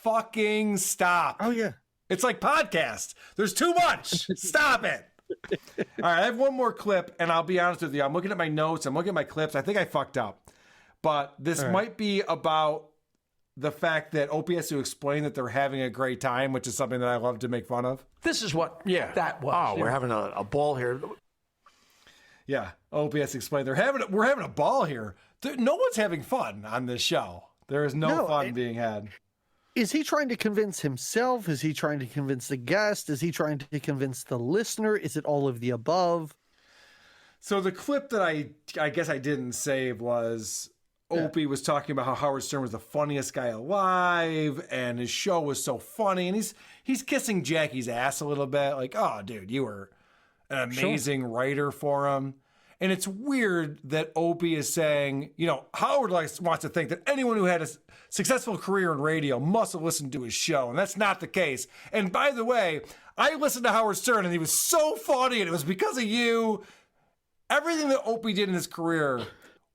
Fucking stop. Oh, yeah. It's like podcast. There's too much. Stop it. All right, I have one more clip, and I'll be honest with you. I'm looking at my notes. I'm looking at my clips. I think I fucked up. But this might be about the fact that Opie has to explain that they're having a great time, which is something that I love to make fun of. This is what that was. Oh, we're having a ball here. Yeah, Opie has to explain we're having a ball here. No one's having fun on this show. There is no fun being had. Is he trying to convince himself? Is he trying to convince the guest? Is he trying to convince the listener? Is it all of the above? So the clip that I guess I didn't save was Opie was talking about how Howard Stern was the funniest guy alive and his show was so funny. And he's kissing Jackie's ass a little bit. Like, oh, dude, you were an amazing writer for him. And it's weird that Opie is saying, Howard wants to think that anyone who had a successful career in radio must have listened to his show. And that's not the case. And by the way, I listened to Howard Stern and he was so funny and it was because of you. Everything that Opie did in his career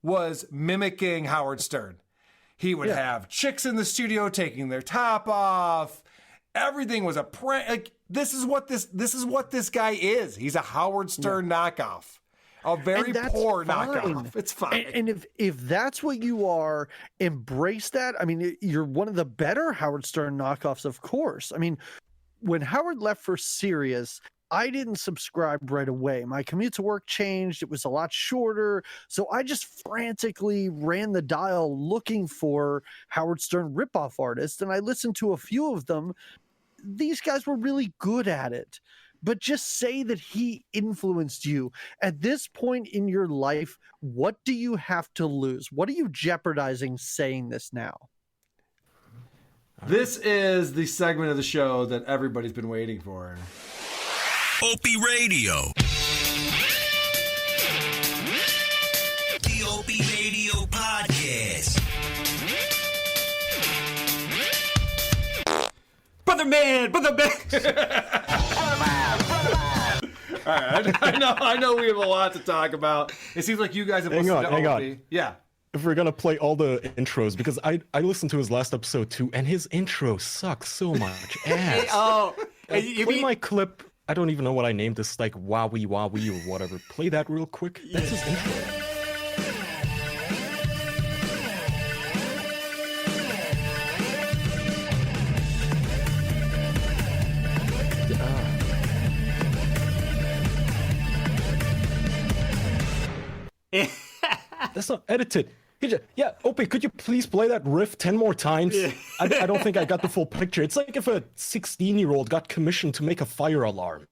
was mimicking Howard Stern. He would have chicks in the studio taking their top off. Everything was a prank. Like, this is what this guy is. He's a Howard Stern knockoff. A very poor knockoff. It's fine. And if that's what you are, embrace that. I mean, you're one of the better Howard Stern knockoffs, of course. I mean, when Howard left for Sirius, I didn't subscribe right away. My commute to work changed. It was a lot shorter. So I just frantically ran the dial looking for Howard Stern ripoff artists. And I listened to a few of them. These guys were really good at it. But just say that he influenced you. At this point in your life, what do you have to lose? What are you jeopardizing saying this now? This is the segment of the show that everybody's been waiting for. Opie Radio. The Opie Radio Podcast. Brother man. All right, I know we have a lot to talk about. It seems like you guys have listened to Opie. Yeah. If we're gonna play all the intros, because I listened to his last episode too, and his intro sucks so much ass. Play my clip. I don't even know what I named this, like Wowie Wowie or whatever. Play that real quick. That's his intro. That's not edited. Yeah, Opie, could you please play that riff 10 more times? Yeah. I don't think I got the full picture. It's like if a 16-year-old got commissioned to make a fire alarm.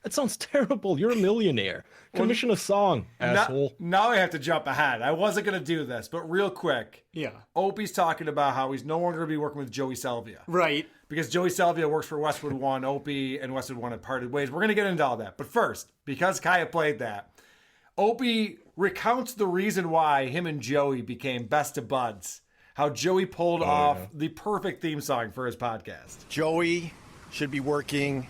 That sounds terrible. You're a millionaire. Commission a song, asshole. Now I have to jump ahead. I wasn't going to do this, but real quick. Yeah. Opie's talking about how he's no longer going to be working with Joey Salvia. Right. Because Joey Salvia works for Westwood One. Opie and Westwood One have parted ways. We're going to get into all that. But first, because Kaya played that, Opie recounts the reason why him and Joey became best of buds. How Joey pulled off the perfect theme song for his podcast. Joey should be working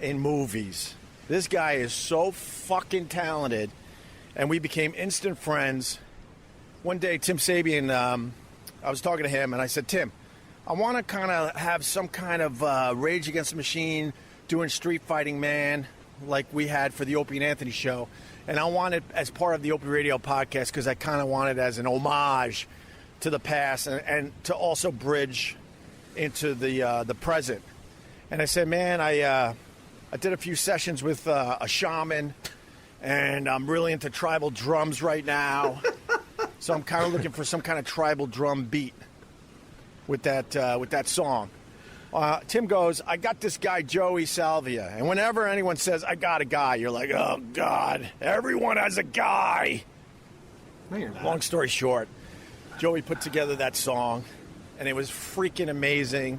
in movies. This guy is so fucking talented, and we became instant friends. One day, Tim Sabian, I was talking to him, and I said, Tim, I want to kind of have some kind of Rage Against the Machine, doing Street Fighting Man, like we had for the Opie and Anthony show. And I want it as part of the Opie Radio podcast because I kind of want it as an homage to the past and to also bridge into the present. And I said, man, I did a few sessions with a shaman, and I'm really into tribal drums right now. So I'm kind of looking for some kind of tribal drum beat with that song. Tim goes, I got this guy, Joey Salvia. And whenever anyone says, I got a guy, you're like, oh, God, everyone has a guy. No, you're not. Long story short, Joey put together that song, and it was freaking amazing.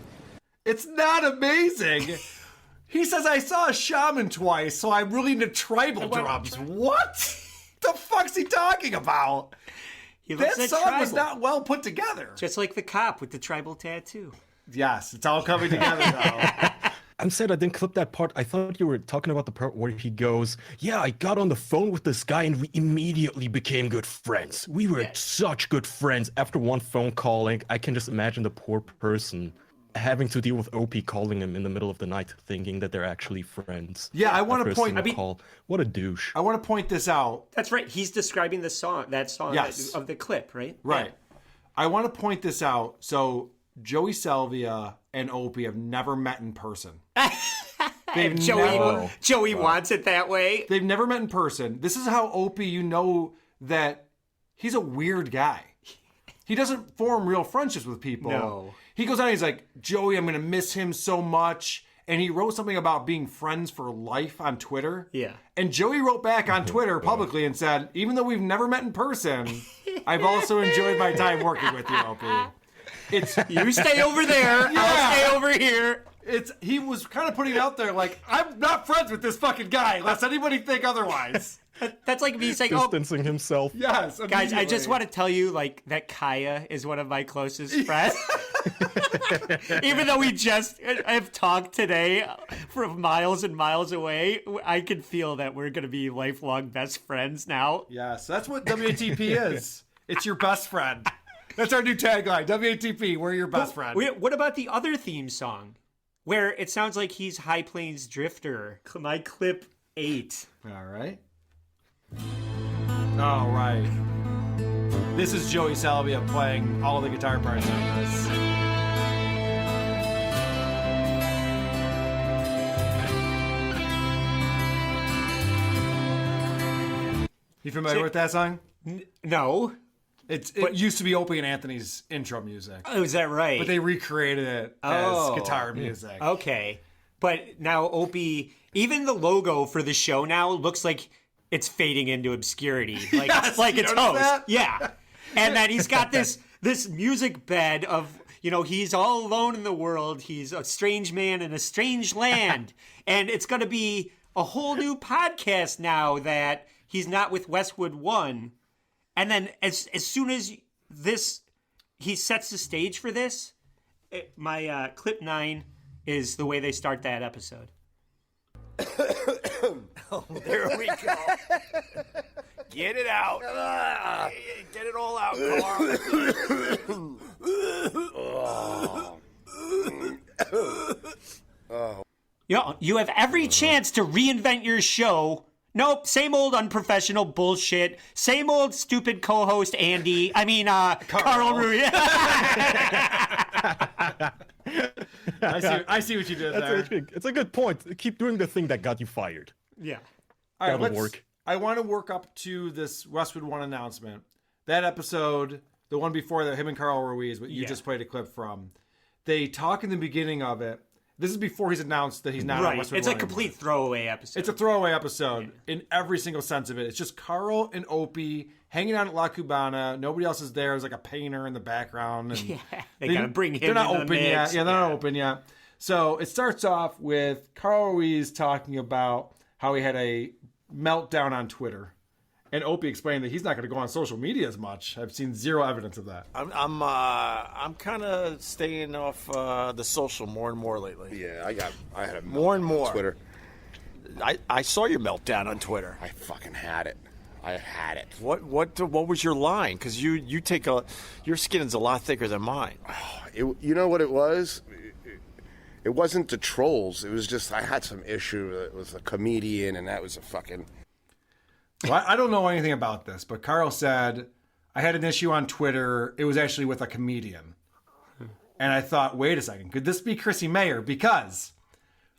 It's not amazing. He says, I saw a shaman twice, so I'm really into tribal drums. What? The fuck's he talking about? That song was not well put together. Just like the cop with the tribal tattoo. Yes, it's all coming together now. I'm sad I didn't clip that part. I thought you were talking about the part where he goes, yeah, I got on the phone with this guy and we immediately became good friends. We were such good friends after one phone calling. I can just imagine the poor person having to deal with Opie calling him in the middle of the night thinking that they're actually friends. Yeah, I want to point... call. What a douche. I want to point this out. That's right. He's describing that song yes. of the clip, right? Right. Yeah. I want to point this out. So Joey Salvia and Opie have never met in person. Joey wants it that way. They've never met in person. This is how Opie, you know that he's a weird guy. He doesn't form real friendships with people. No. He goes out and he's like, Joey, I'm going to miss him so much. And he wrote something about being friends for life on Twitter. Yeah. And Joey wrote back on Twitter publicly and said, even though we've never met in person, I've also enjoyed my time working with you, Opie. You stay over there, yeah. I'll stay over here. He was kind of putting it out there like, I'm not friends with this fucking guy, lest anybody think otherwise. That's like me saying, distancing himself. Yes, guys, I just want to tell you, like, that Kaya is one of my closest friends. Even though we just have talked today from miles and miles away, I can feel that we're going to be lifelong best friends now. Yes, that's what WATP is. It's your best friend. That's our new tagline. WATP, we're your best friend. What about the other theme song? Where it sounds like he's High Plains Drifter. My clip 8. All right. All right. This is Joey Salvia playing all the guitar parts on this. You familiar with that song? No. It used to be Opie and Anthony's intro music. Oh, is that right? But they recreated it as guitar music. Okay. But now Opie, even the logo for the show now looks like it's fading into obscurity. Like, yes, like it's host. That? Yeah. And then he's got this music bed of, he's all alone in the world. He's a strange man in a strange land. And it's going to be a whole new podcast now that he's not with Westwood One. And then as soon as he sets the stage for this, my clip 9 is the way they start that episode. Oh, there we go. Get it out. Get it all out, Carl. You have every chance to reinvent your show. Nope, same old unprofessional bullshit. Same old stupid co-host Andy. Carl Rui. I see what you did there. It's a good point. Keep doing the thing that got you fired. Yeah. All right, That'll work. I want to work up to this Westwood One announcement. That episode, the one before that, him and Carl Ruiz, what you just played a clip from. They talk in the beginning of it. This is before he's announced that he's not on Westwood It's One a complete throwaway episode. It's a throwaway episode in every single sense of it. It's just Carl and Opie hanging out at La Cubana. Nobody else is there. There's like a painter in the background. And they gotta bring him They're not in the open yet. mix. Yeah, they're not open yet. So it starts off with Carl Ruiz talking about how he had a meltdown on Twitter. And Opie explained that he's not going to go on social media as much. I've seen zero evidence of that. I'm kind of staying off the social more and more lately. Yeah, I had a more and more on Twitter. I saw your meltdown on Twitter. I fucking had it. I had it. What was your line? Because you take your skin is a lot thicker than mine. You know what it was? It wasn't the trolls. It was just I had some issue. It was a comedian, and that was a fucking. Well, I don't know anything about this, but Carl said, I had an issue on Twitter. It was actually with a comedian. And I thought, wait a second, could this be Chrissy Mayer? Because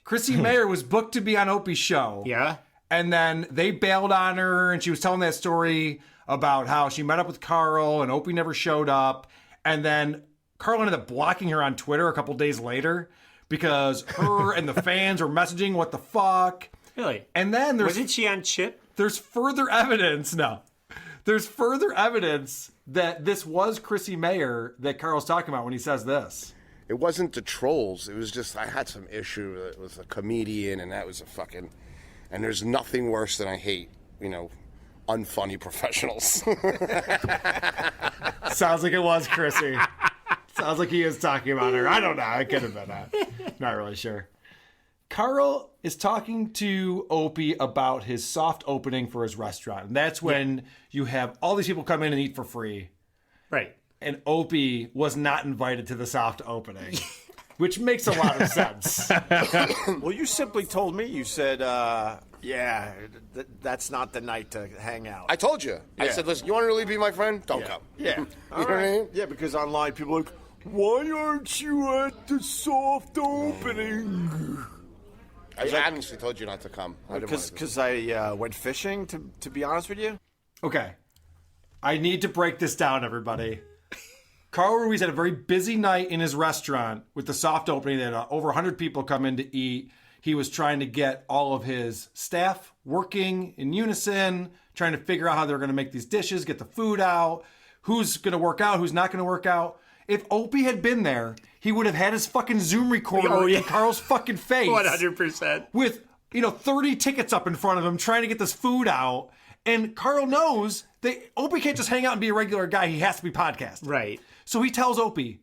Chrissy Mayer was booked to be on Opie's show. Yeah. And then they bailed on her, and she was telling that story about how she met up with Carl, and Opie never showed up. And then Carl ended up blocking her on Twitter a couple days later because her and the fans were messaging, what the fuck? Really? And then wasn't she on Chip? There's further evidence. No. There's further evidence that this was Chrissy Mayer that Carl's talking about when he says this. It wasn't the trolls. It was just I had some issue. It was a comedian, and that was a fucking. And there's nothing worse than I hate, unfunny professionals. Sounds like it was Chrissy. Sounds like he is talking about her. I don't know. I could have been that. Not really sure. Carl is talking to Opie about his soft opening for his restaurant. And that's when you have all these people come in and eat for free. Right. And Opie was not invited to the soft opening, which makes a lot of sense. Well, you simply told me, you said, that's not the night to hang out. I told you. I said, listen, you want to really be my friend? Don't come. Yeah. You know what I mean? Yeah, because online people are like, why aren't you at the soft opening? I honestly told you not to come. Because I went fishing, to be honest with you. Okay. I need to break this down, everybody. Carl Ruiz had a very busy night in his restaurant with the soft opening. They had over 100 people come in to eat. He was trying to get all of his staff working in unison, trying to figure out how they're going to make these dishes, get the food out, who's going to work out, who's not going to work out. If Opie had been there, he would have had his fucking Zoom recorder in Carl's fucking face. 100%. With, 30 tickets up in front of him trying to get this food out. And Carl knows that Opie can't just hang out and be a regular guy. He has to be podcasting. Right. So he tells Opie,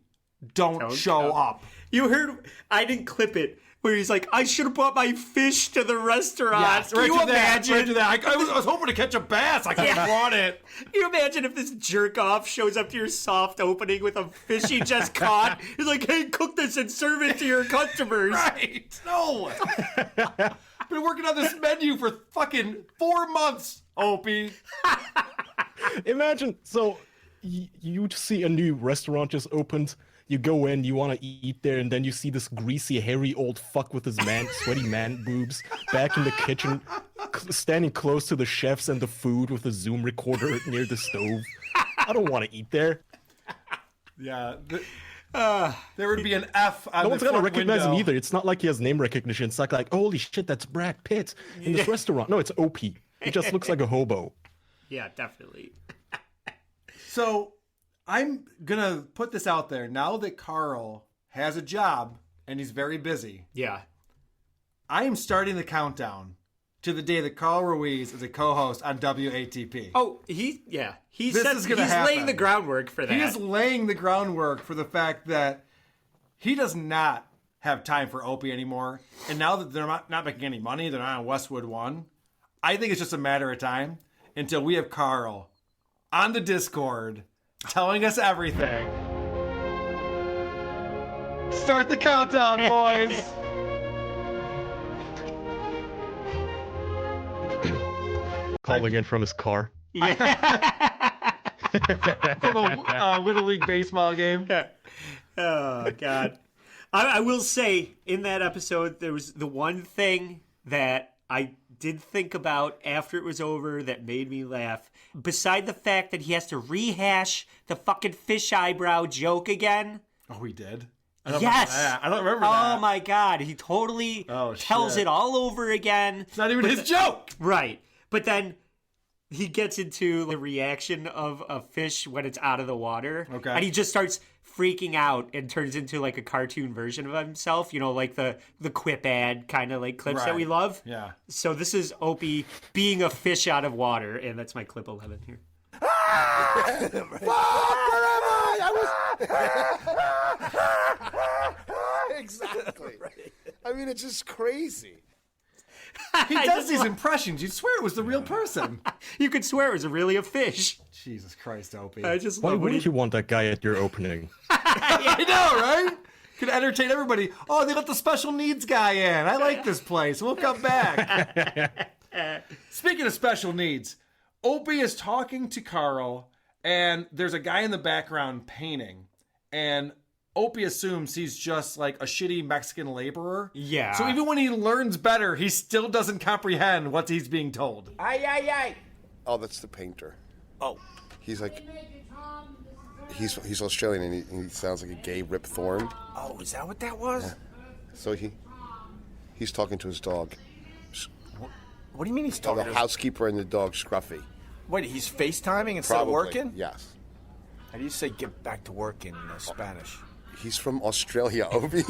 don't show up. You heard, I didn't clip it, where he's like, I should have brought my fish to the restaurant. Yes, Can you imagine? Right to that. I was hoping to catch a bass. I could have brought it. Can you imagine if this jerk off shows up to your soft opening with a fish he just caught? He's like, hey, cook this and serve it to your customers. Right. No. Been working on this menu for fucking 4 months, Opie. Imagine, so you see a new restaurant just opened. You go in, you want to eat there, and then you see this greasy, hairy old fuck with his sweaty man boobs back in the kitchen, standing close to the chefs and the food with a Zoom recorder near the stove. I don't want to eat there. Yeah. There would be an F on no the one's gonna front recognize window. him either. It's not like he has name recognition. It's like holy shit, that's Brad Pitt in this restaurant. No, it's Opie. He just looks like a hobo. Yeah, definitely. So I'm going to put this out there. Now that Carl has a job and he's very busy. Yeah. I am starting the countdown to the day that Carl Ruiz is a co-host on WATP. Oh, he's This is gonna happen. laying the groundwork for that. He is laying the groundwork for the fact that he does not have time for Opie anymore. And now that they're not making any money, they're not on Westwood One, I think it's just a matter of time until we have Carl on the Discord telling us everything. Start the countdown, boys. Calling in from his car. From a Little League baseball game. Oh, God. I will say, in that episode, there was the one thing that I did think about after it was over that made me laugh. Beside the fact that he has to rehash the fucking fish eyebrow joke again. Oh, he did? Yes. I don't remember that. Oh, my God. He totally tells shit. it all over again. It's not even his joke. Right. But then he gets into the reaction of a fish when it's out of the water. Okay. And he just starts freaking out and turns into like a cartoon version of himself, like the Quip ad kind of like clips that we love. Yeah. So this is Opie being a fish out of water, and that's my clip 11 here. Fuck, where am I? Exactly. I mean, it's just crazy. He does these impressions. You'd swear it was the real person. You could swear it was really a fish. Jesus Christ, Opie. I just Why love wouldn't you want that guy at your opening? I know, right? Could entertain everybody. Oh, they let the special needs guy in. I like this place. We'll come back. Speaking of special needs, Opie is talking to Carl, and there's a guy in the background painting, and Opie assumes he's just like a shitty Mexican laborer. Yeah. So even when he learns better, he still doesn't comprehend what he's being told. Aye, aye, aye. Oh, that's the painter. Oh. He's like, he's Australian and he sounds like a gay Rip Thorne. Oh, is that what that was? Yeah. So he's talking to his dog. What do you mean he's talking The to housekeeper and the dog, Scruffy. Wait, he's FaceTiming instead Probably. of working? Yes. How do you say get back to work in Spanish? He's from Australia, Opie.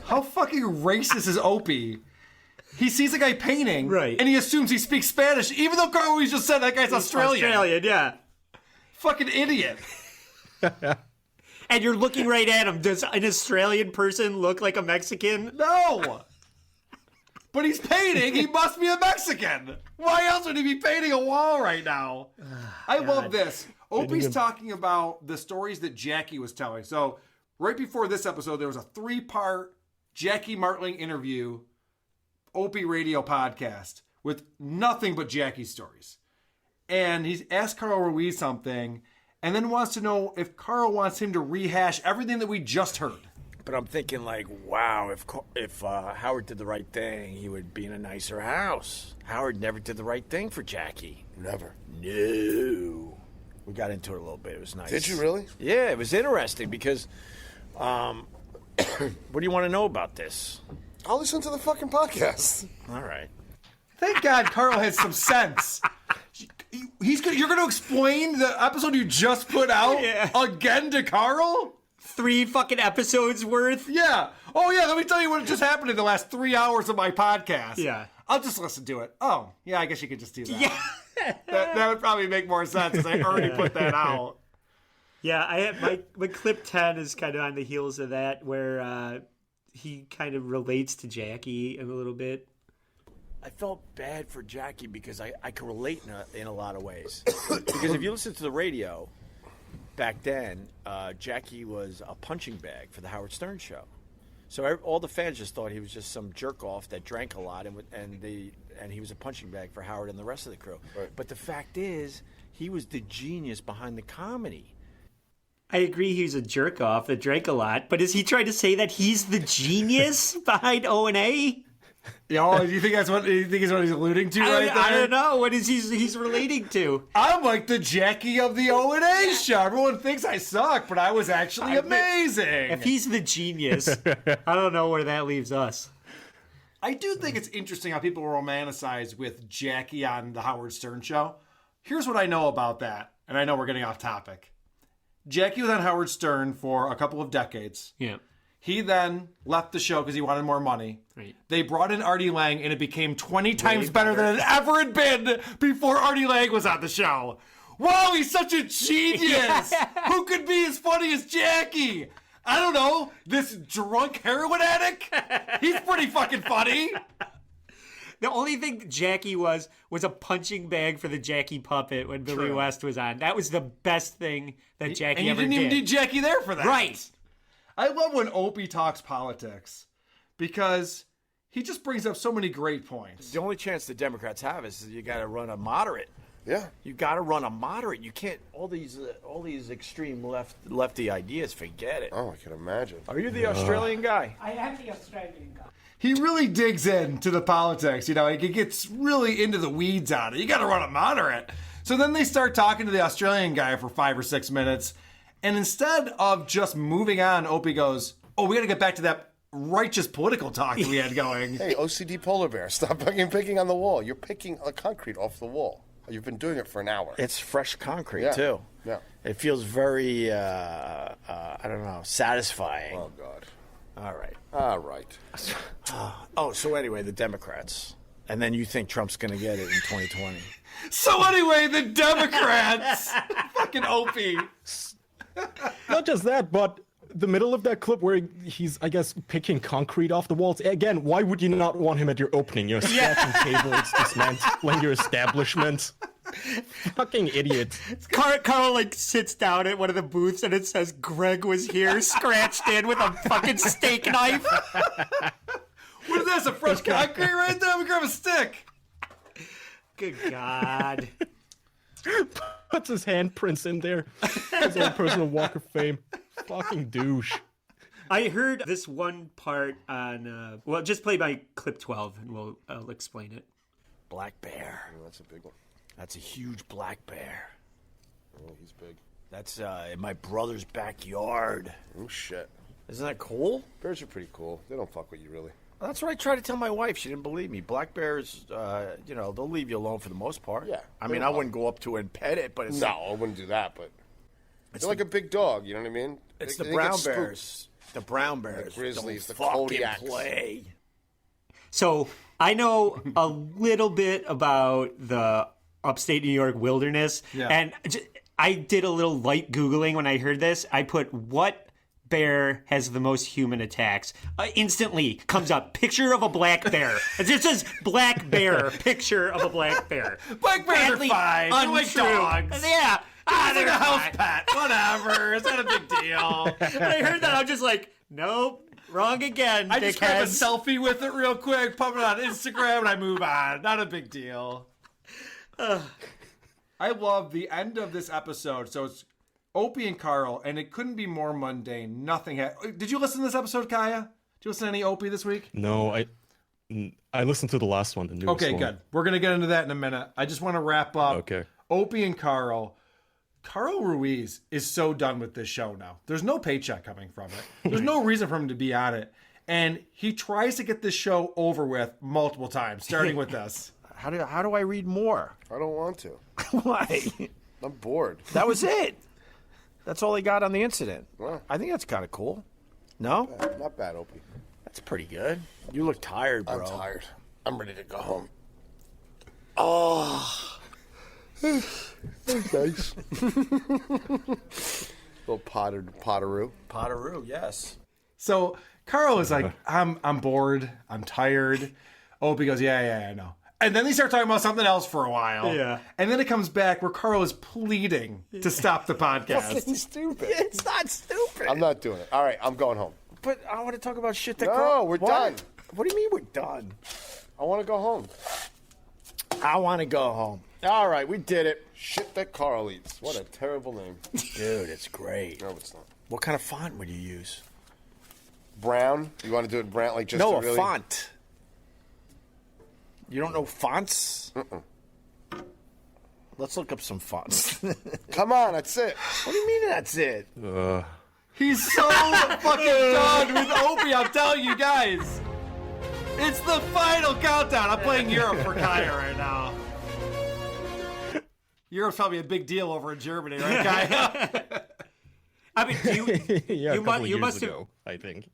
How fucking racist is Opie? He sees a guy painting, right, and he assumes he speaks Spanish, even though Carl Ruiz just said that guy's Australian. Australian, yeah. Fucking idiot. And you're looking right at him. Does an Australian person look like a Mexican? No. But he's painting. He must be a Mexican. Why else would he be painting a wall right now? I love this. Opie's talking about the stories that Jackie was telling. So right before this episode, there was a 3-part Jackie Martling interview, Opie Radio podcast, with nothing but Jackie's stories. And he's asked Carl Ruiz something, and then wants to know if Carl wants him to rehash everything that we just heard. But I'm thinking, like, wow, if Howard did the right thing, he would be in a nicer house. Howard never did the right thing for Jackie. Never. No. We got into it a little bit. It was nice. Did you really? Yeah, it was interesting because, what do you want to know about this? I'll listen to the fucking podcast. All right. Thank God Carl has some sense. You're going to explain the episode you just put out again to Carl? 3 fucking episodes worth? Yeah. Oh, yeah, let me tell you what just happened in the last 3 hours of my podcast. Yeah. I'll just listen to it. Oh, yeah, I guess you could just do that. Yeah. that would probably make more sense because I already put that out. Yeah, I have my clip 10 is kind of on the heels of that, where he kind of relates to Jackie a little bit. I felt bad for Jackie because I could relate in a lot of ways. Because if you listen to the radio, back then, Jackie was a punching bag for the Howard Stern show. So all the fans just thought he was just some jerk off that drank a lot, and he was a punching bag for Howard and the rest of the crew. Right. But the fact is, he was the genius behind the comedy. I agree he's a jerk off that drank a lot, but is he trying to say that he's the genius behind O&A? Yeah, you think that's what he's alluding to right there? I don't know. What is he's relating to? I'm like the Jackie of the O&A show. Everyone thinks I suck, but I was actually amazing. If he's the genius, I don't know where that leaves us. I do think it's interesting how people romanticize with Jackie on the Howard Stern show. Here's what I know about that, and I know we're getting off topic. Jackie was on Howard Stern for a couple of decades. Yeah. He then left the show because he wanted more money. Right. They brought in Artie Lang, and it became 20 times better than it ever had been before Artie Lang was on the show. Wow, he's such a genius! Who could be as funny as Jackie? I don't know, this drunk heroin addict? He's pretty fucking funny. The only thing Jackie was a punching bag for the Jackie puppet when Billy West was on. That was the best thing that Jackie ever did. And you didn't even need Jackie there for that. Right. I love when Opie talks politics because he just brings up so many great points. The only chance the Democrats have is you got to run a moderate. Yeah, you got to run a moderate. You can't all these extreme lefty ideas. Forget it. Oh, I can imagine. Are you the Australian guy? I am the Australian guy. He really digs into the politics. You know, he gets really into the weeds on it. You got to run a moderate. So then they start talking to the Australian guy for 5 or 6 minutes. And instead of just moving on, Opie goes, oh, we got to get back to that righteous political talk that we had going. Hey, OCD polar bear, stop fucking picking on the wall. You're picking a concrete off the wall. You've been doing it for an hour. It's fresh concrete, too. Yeah. It feels very, I don't know, satisfying. Oh, God. All right. So anyway, the Democrats. And then you think Trump's going to get it in 2020. So anyway, the Democrats. Fucking Opie. Not just that, but the middle of that clip where he's, I guess, picking concrete off the walls. Again, why would you not want him at your opening? You're stacking tables, dismantling your establishment. Fucking idiot. Carl like sits down at one of the booths and it says Greg was here, scratched in with a fucking steak knife. What is that? A fresh concrete right there? We grab a stick. Good God. Puts his handprints in there. His own personal walk of fame. Fucking douche. I heard this one part on, just play by clip 12 and I'll explain it. Black bear. Oh, that's a big one. That's a huge black bear. Oh, he's big. That's in my brother's backyard. Oh, shit. Isn't that cool? Bears are pretty cool. They don't fuck with you, really. That's what I tried to tell my wife. She didn't believe me. Black bears, they'll leave you alone for the most part. Yeah. I mean, I wouldn't go up to it and pet it, but it's No, I wouldn't do that, but they're like a big dog, you know what I mean? It's They the get brown spooked. bears. The brown bears. The grizzlies, the don't fucking Kodiaks. play. So I know a little bit about the upstate New York wilderness, and I did a little light Googling when I heard this. I put, what bear has the most human attacks? Instantly comes up, picture of a black bear. It just says black bear, picture of a black bear. Black bears Badly are fine. They're like untrue. dogs. Yeah. It's like they're a house fine. pet. Whatever. It's not a big deal. When I heard that, I'm just like, nope, wrong again, I just grab a dickheads. selfie with it real quick, pump it on Instagram, and I move on. Not a big deal. I love the end of this episode. So it's Opie and Carl, and it couldn't be more mundane. Nothing. Did you listen to this episode, Kaya? Did you listen to any Opie this week? No, I listened to the last one, the newest Okay, one. good. We're going to get into that in a minute. I just want to wrap up. Okay. Opie and Carl. Carl Ruiz is so done with this show now. There's no paycheck coming from it. There's no reason for him to be on it. And he tries to get this show over with multiple times, starting with this. How do I read more? I don't want to. Why? I'm bored. That was it. That's all they got on the incident. Well, I think that's kind of cool. No? not bad, Opie. That's pretty good. You look tired, bro. I'm tired. I'm ready to go home. Oh. That's nice. Little potteroo. Potteroo, yes. So Carl is like, I'm bored. I'm tired. Opie goes, yeah, I know. And then they start talking about something else for a while. Yeah. And then it comes back where Carl is pleading to stop the podcast. Fucking stupid. It's not stupid. I'm not doing it. All right, I'm going home. But I want to talk about shit that No, we're done. What do you mean we're done? I want to go home. I want to go home. All right, we did it. Shit that Carl eats. What a terrible name. Dude, it's great. No, it's not. What kind of font would you use? Brown? You want to do it brown? Like just No, to a really... font. You don't know fonts? Let's look up some fonts. Come on, that's it. What do you mean that's it? He's so fucking done with Opie, I'm telling you guys. It's the final countdown. I'm playing Europe for Kaya right now. Europe's probably a big deal over in Germany, right, Kaya? I mean, Yeah, you a couple must years have ago, I think.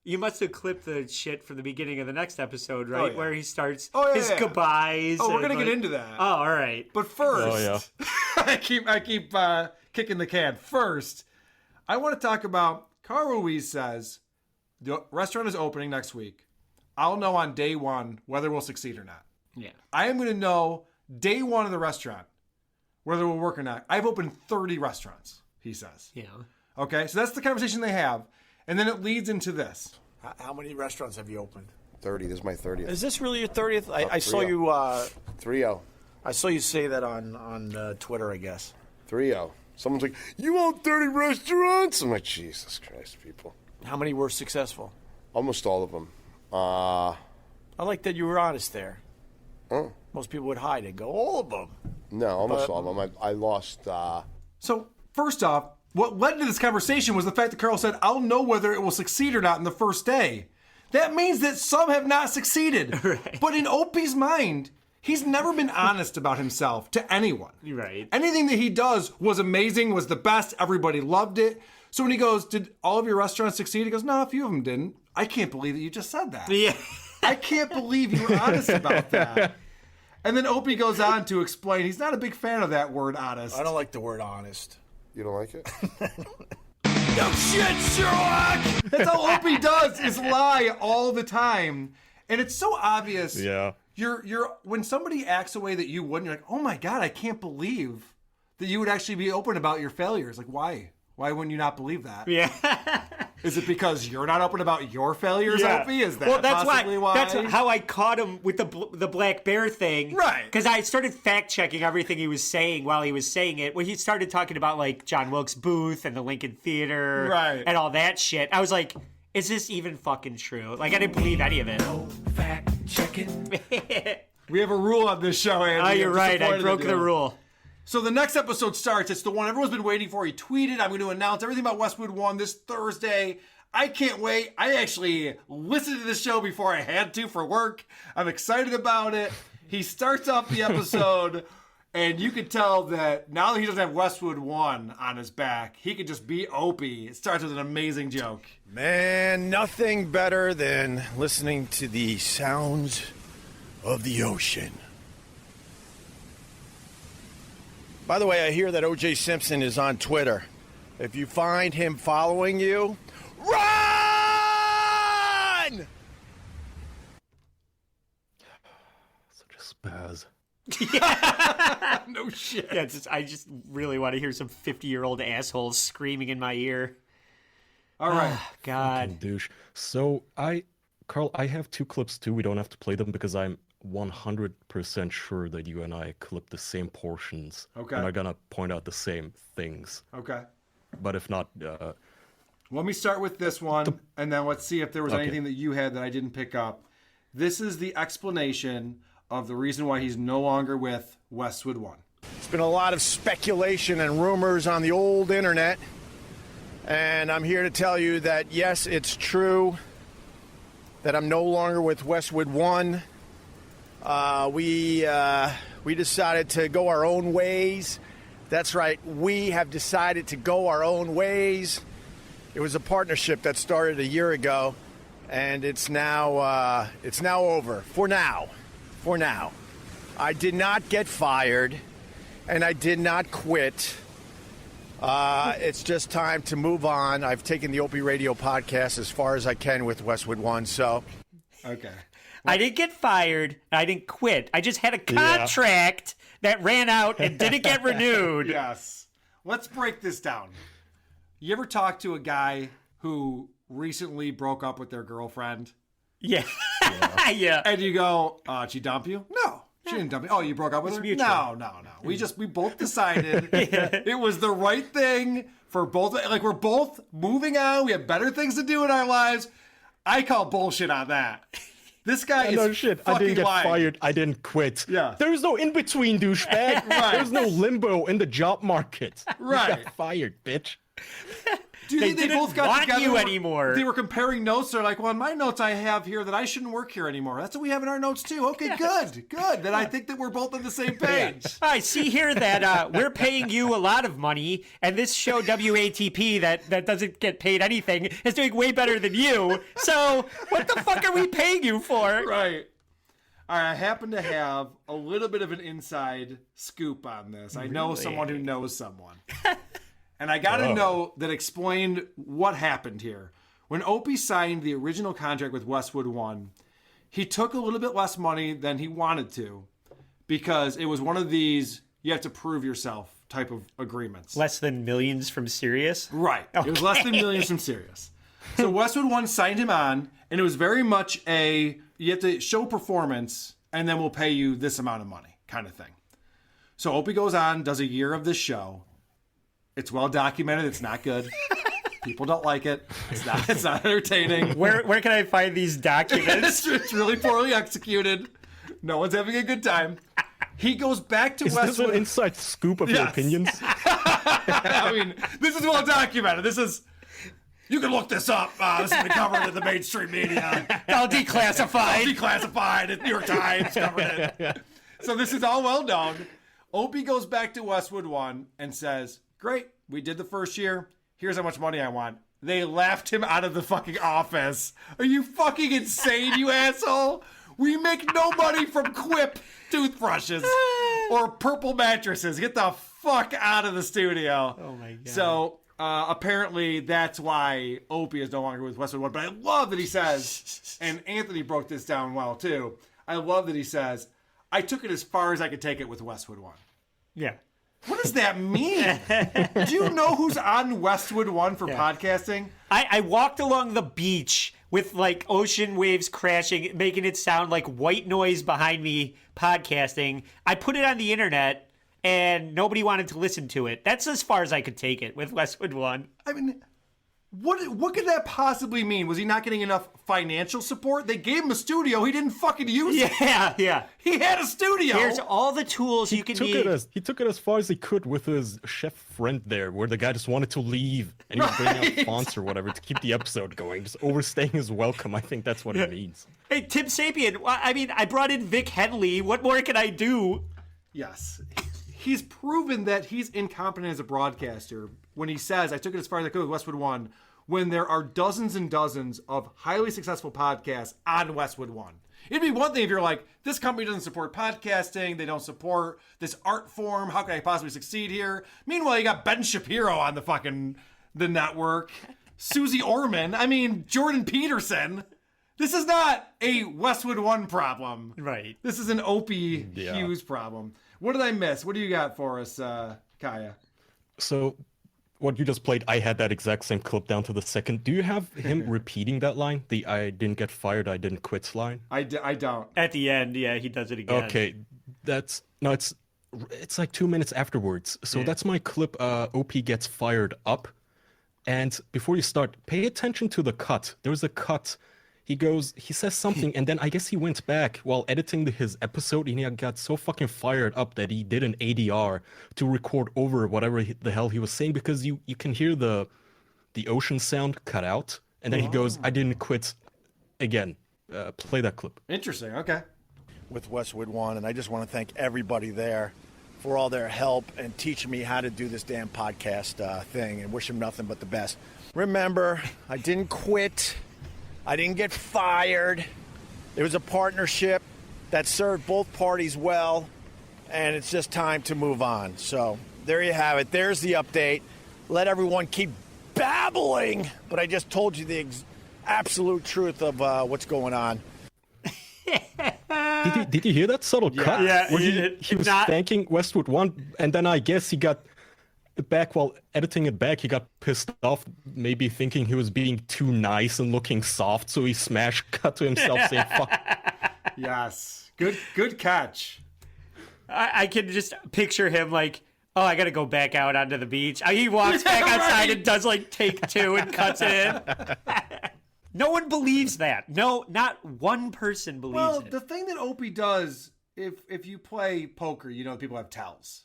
You must have clipped the shit from the beginning of the next episode, right? yeah. Where he starts yeah. goodbyes. Oh, we're and, gonna get into that. Oh, all right. But first, I keep kicking the can. First, I want to talk about Carl Ruiz says the restaurant is opening next week. I'll know on day one whether we'll succeed or not. Yeah. I am going to know day one of the restaurant whether we'll work or not. I've opened 30 restaurants, he says. Yeah. Okay, so that's the conversation they have. And then it leads into this. How many restaurants have you opened? 30. This is my 30th. Is this really your 30th? I saw 3-0. you. 3-0. I saw you say that on Twitter, I guess. 3-0. Someone's like, you own 30 restaurants? I'm like, Jesus Christ, people. How many were successful? Almost all of them. I like that you were honest there. Oh. Most people would hide and go, all of them. No, almost all of them. I lost. So, first off, what led to this conversation was the fact that Carl said, I'll know whether it will succeed or not in the first day. That means that some have not succeeded. Right. But in Opie's mind, he's never been honest about himself to anyone. Right. Anything that he does was amazing, was the best. Everybody loved it. So when he goes, did all of your restaurants succeed? He goes, no, a few of them didn't. I can't believe that you just said that. Yeah. I can't believe you were honest about that. And then Opie goes on to explain he's not a big fan of that word honest. I don't like the word honest. You don't like it? No shit, Sherlock! That's all Opie does is lie all the time. And it's so obvious. Yeah. You're when somebody acts a way that you wouldn't, you're like, oh my God, I can't believe that you would actually be open about your failures. Like, why? Why wouldn't you not believe that? Yeah. Is it because you're not open about your failures, Opie? Is that that's possibly why? That's how I caught him with the black bear thing. Right. Because I started fact checking everything he was saying while he was saying it. When he started talking about like John Wilkes Booth and the Lincoln Theater, right, and all that shit, I was like, is this even fucking true? Like I didn't believe any of it. No fact checking. We have a rule on this show, Andy. Oh, you're right. I broke the rule. So the next episode starts. It's the one everyone's been waiting for. He tweeted, I'm going to announce everything about Westwood One this Thursday. I can't wait. I actually listened to this show before I had to for work. I'm excited about it. He starts off the episode, and you can tell that now that he doesn't have Westwood One on his back, he could just be Opie. It starts with an amazing joke. Man, nothing better than listening to the sounds of the ocean. By the way, I hear that O.J. Simpson is on Twitter. If you find him following you, run! Such a spaz. No shit. Yeah, I just really want to hear some 50-year-old assholes screaming in my ear. All right. Oh, God. Fucking douche. So Carl, I have 2 clips too. We don't have to play them because I'm 100% sure that you and I clipped the same portions. Okay. And are gonna point out the same things. Okay. But if not, let me start with this one, and then let's see if there was Okay. anything that you had that I didn't pick up. This is the explanation of the reason why he's no longer with Westwood One. There's been a lot of speculation and rumors on the old internet, and I'm here to tell you that, yes, it's true that I'm no longer with Westwood One. We decided to go our own ways. That's right, we have decided to go our own ways. It was a partnership that started a year ago, and it's now over. For now. I did not get fired, and I did not quit. It's just time to move on. I've taken the Opie Radio podcast as far as I can with Westwood One, so... Okay. I didn't get fired. I didn't quit. I just had a contract that ran out and didn't get renewed. Yes. Let's break this down. You ever talk to a guy who recently broke up with their girlfriend? Yeah. Yeah. And you go, did she dump you? No. She didn't dump me. Oh, you broke up with her? mutual. No. We both decided it was the right thing for both. Like, we're both moving on. We have better things to do in our lives. I call bullshit on that. This guy is no shit. I didn't get fired. I didn't quit. Yeah. There's no in between, douchebag. Right. There's no limbo in the job market. Right. You got fired, bitch. Do you they think they didn't both got want together? you anymore. They were comparing notes. They're like, well, in my notes I have here that I shouldn't work here anymore. That's what we have in our notes too. Okay, good. Then I think that we're both on the same page. I see here that we're paying you a lot of money, and this show WATP that doesn't get paid anything is doing way better than you. So what the fuck are we paying you for? Right. All right, I happen to have a little bit of an inside scoop on this. I know someone who knows someone. And I got a note that explained what happened here. When Opie signed the original contract with Westwood One, he took a little bit less money than he wanted to because it was one of these you have to prove yourself type of agreements. Less than millions from Sirius? Right. Okay. It was less than millions from Sirius. So Westwood One signed him on, and it was very much you have to show performance, and then we'll pay you this amount of money kind of thing. So Opie goes on, does a year of this show. It's well documented. It's not good. People don't like it. It's not entertaining. Where can I find these documents? It's really poorly executed. No one's having a good time. He goes back to Westwood. Is this an inside scoop of your opinions? I mean, this is well documented. You can look this up. This has been covered in the mainstream media. All declassified. The New York Times covered it. So this is all well known. Opie goes back to Westwood One and says, great, we did the first year. Here's how much money I want. They laughed him out of the fucking office. Are you fucking insane, you asshole? We make no money from Quip toothbrushes or purple mattresses. Get the fuck out of the studio. Oh my God. So apparently that's why Opie is no longer with Westwood One. But I love that he says, and Anthony broke this down well too. I love that he says, I took it as far as I could take it with Westwood One. Yeah. What does that mean? Do you know who's on Westwood One for podcasting? I walked along the beach with like ocean waves crashing, making it sound like white noise behind me podcasting. I put it on the internet and nobody wanted to listen to it. That's as far as I could take it with Westwood One. I mean, what could that possibly mean? Was he not getting enough financial support? They gave him a studio. He didn't fucking use it. Yeah. He had a studio. Here's all the tools you can need. He took it as far as he could with his chef friend there, where the guy just wanted to leave, and he was bringing out fonts or whatever to keep the episode going, just overstaying his welcome. I think that's what it means. Hey, Tim Sapien, I mean, I brought in Vic Henley. What more can I do? Yes. He's proven that he's incompetent as a broadcaster when he says, I took it as far as I could with Westwood One, when there are dozens and dozens of highly successful podcasts on Westwood One. It'd be one thing if you're like, this company doesn't support podcasting, they don't support this art form, how can I possibly succeed here? Meanwhile, you got Ben Shapiro on the network, Susie Orman, Jordan Peterson. This is not a Westwood One problem. Right. This is an Opie Hughes problem. What did I miss? What do you got for us, Kaya? So, what you just played, I had that exact same clip down to the second. Do you have him repeating that line? The I didn't get fired, I didn't quit line? I don't. At the end, yeah, he does it again. Okay, it's like 2 minutes afterwards. So that's my clip. OP gets fired up. And before you start, pay attention to the cut. There's a cut. He says something, and then I guess he went back while editing his episode, and he got so fucking fired up that he did an ADR to record over whatever the hell he was saying, because you can hear the ocean sound cut out, and then he goes, I didn't quit again. Play that clip. Interesting, okay. With Westwood One, and I just want to thank everybody there for all their help and teaching me how to do this damn podcast thing, and wish them nothing but the best. Remember, I didn't quit. I didn't get fired. It was a partnership that served both parties well, and it's just time to move on. So there you have it. There's the update. Let everyone keep babbling, but I just told you the absolute truth of what's going on. Did you hear that subtle cut? Yeah, where he was thanking Westwood One, and then I guess he got back while editing it back. He got pissed off, maybe thinking he was being too nice and looking soft, so he smash cut to himself saying fuck. Yes, good catch. I can just picture him like, oh, I gotta go back out onto the beach. He walks back outside and does like take two and cuts it in. No one believes that. No, not one person believes it. Well, the thing that Opie does, if you play poker, people have tells.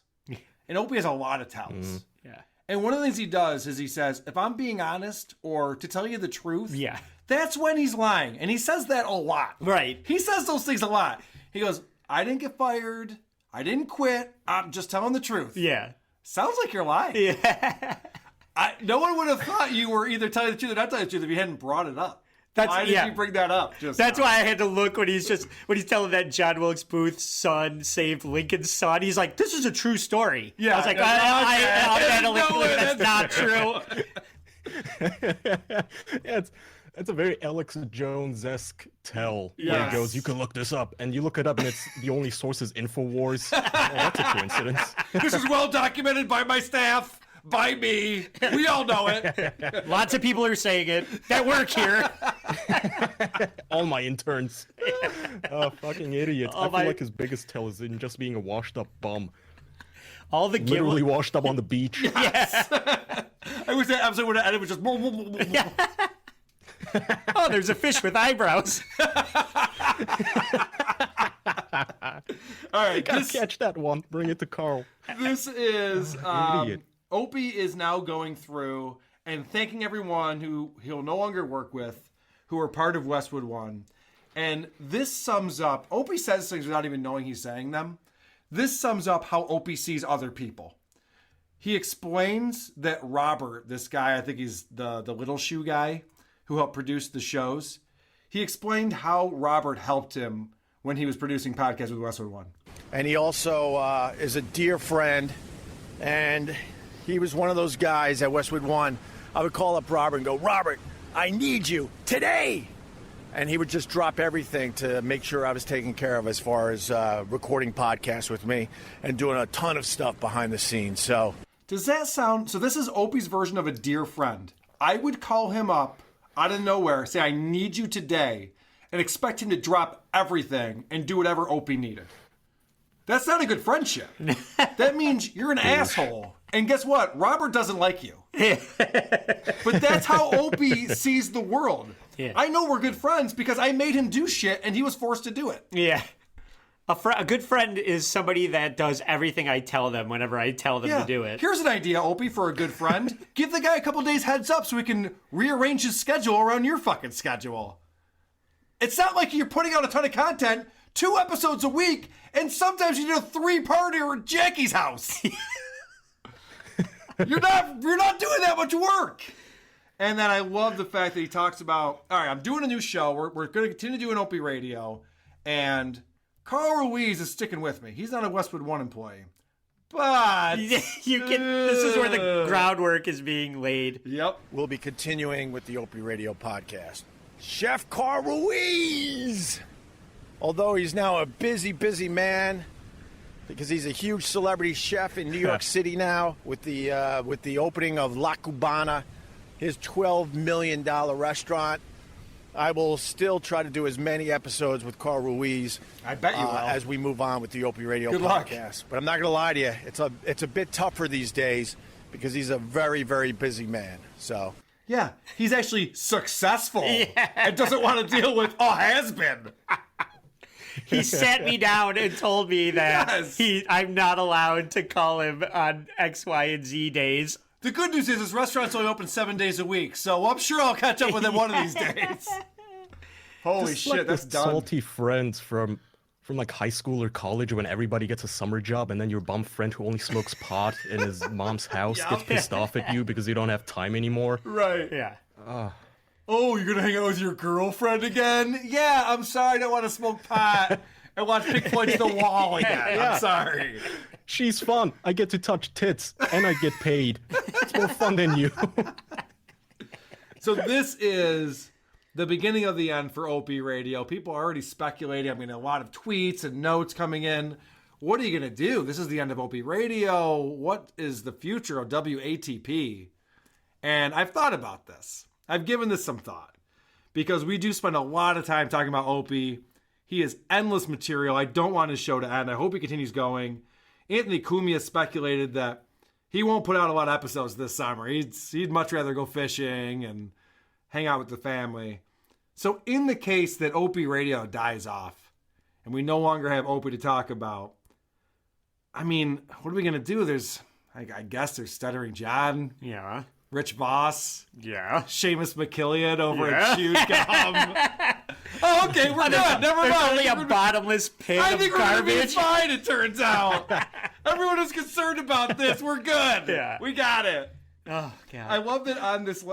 And Opie has a lot of tells. Yeah. And one of the things he does is he says, if I'm being honest or to tell you the truth, that's when he's lying. And he says that a lot. Right. He says those things a lot. He goes, I didn't get fired. I didn't quit. I'm just telling the truth. Yeah. Sounds like you're lying. Yeah. No one would have thought you were either telling the truth or not telling the truth if you hadn't brought it up. Why did you bring that up? That's why I had to look when he's telling that John Wilkes Booth's son saved Lincoln's son. He's like, this is a true story. Yeah, I was like, that's not true. Yeah, it's a very Alex Jones-esque tell. Where he goes, you can look this up. And you look it up and it's the only source is InfoWars. Oh, that's a coincidence. This is well documented by my staff. By me. We all know it. Lots of people are saying it that work here. All my interns. Oh, fucking idiot. I feel like his biggest tell is in just being a washed up bum. All the literally washed up on the beach. Yes. I wish that episode would have ended with just. Oh, there's a fish with eyebrows. All right, gotta catch that one. Bring it to Carl. This is idiot. Opie is now going through and thanking everyone who he'll no longer work with, who are part of Westwood One. And this sums up, Opie says things without even knowing he's saying them. This sums up how Opie sees other people. He explains that Robert, this guy, I think he's the little shoe guy who helped produce the shows. He explained how Robert helped him when he was producing podcasts with Westwood One. And he also is a dear friend, and he was one of those guys at Westwood One. I would call up Robert and go, Robert, I need you today. And he would just drop everything to make sure I was taken care of as far as recording podcasts with me and doing a ton of stuff behind the scenes. So does that sound, so this is Opie's version of a dear friend. I would call him up out of nowhere, say, I need you today, and expect him to drop everything and do whatever Opie needed. That's not a good friendship. That means you're an asshole. And guess what? Robert doesn't like you. But that's how Opie sees the world. Yeah. I know we're good friends because I made him do shit and he was forced to do it. Yeah. A good friend is somebody that does everything I tell them whenever I tell them to do it. Here's an idea, Opie, for a good friend. Give the guy a couple days heads up so he can rearrange his schedule around your fucking schedule. It's not like you're putting out a ton of content, 2 episodes a week, and sometimes you do a 3-parter at Jackie's house. You're not doing that much work. And then I love the fact that he talks about, all right, I'm doing a new show. We're going to continue doing Opie Radio. And Carl Ruiz is sticking with me. He's not a Westwood One employee. But this is where the groundwork is being laid. Yep. We'll be continuing with the Opie Radio podcast. Chef Carl Ruiz. Although he's now a busy, busy man, because he's a huge celebrity chef in New York City now with the opening of La Cubana, his $12 million restaurant. I will still try to do as many episodes with Carl Ruiz. I bet you will. As we move on with the Opie Radio Good podcast. luck. But I'm not going to lie to you, it's a bit tougher these days because he's a very, very busy man. So yeah, he's actually successful and doesn't want to deal with a has-been. He sat me down and told me that I'm not allowed to call him on X, Y, and Z days. The good news is his restaurant's only open 7 days a week, so I'm sure I'll catch up with him one of these days. Holy Just shit, like that's with done. salty friends from like high school or college when everybody gets a summer job and then your bum friend who only smokes pot in his mom's house gets pissed off at you because you don't have time anymore. Right. Yeah. Oh, you're gonna hang out with your girlfriend again? Yeah, I'm sorry, I don't want to smoke pot and watch Pink Floyd's The Wall again. I'm sorry. She's fun. I get to touch tits and I get paid. It's more fun than you. So this is the beginning of the end for Opie Radio. People are already speculating. I mean, a lot of tweets and notes coming in. What are you going to do? This is the end of Opie Radio. What is the future of WATP? And I've thought about this. I've given this some thought because we do spend a lot of time talking about Opie. He is endless material. I don't want his show to end. I hope he continues going. Anthony Cumia speculated that he won't put out a lot of episodes this summer. He'd much rather go fishing and hang out with the family. So in the case that Opie Radio dies off and we no longer have Opie to talk about, I mean, what are we going to do? I guess there's Stuttering John. Yeah. Rich Voss. Yeah. Seamus McKillian over at Chewed Gum. Oh, okay, we're good. Never There's mind. only a bottomless pit I of think we're gonna be garbage. fine, it turns out. Everyone is concerned about this. We're good. Yeah. We got it. Oh, God. I love that on this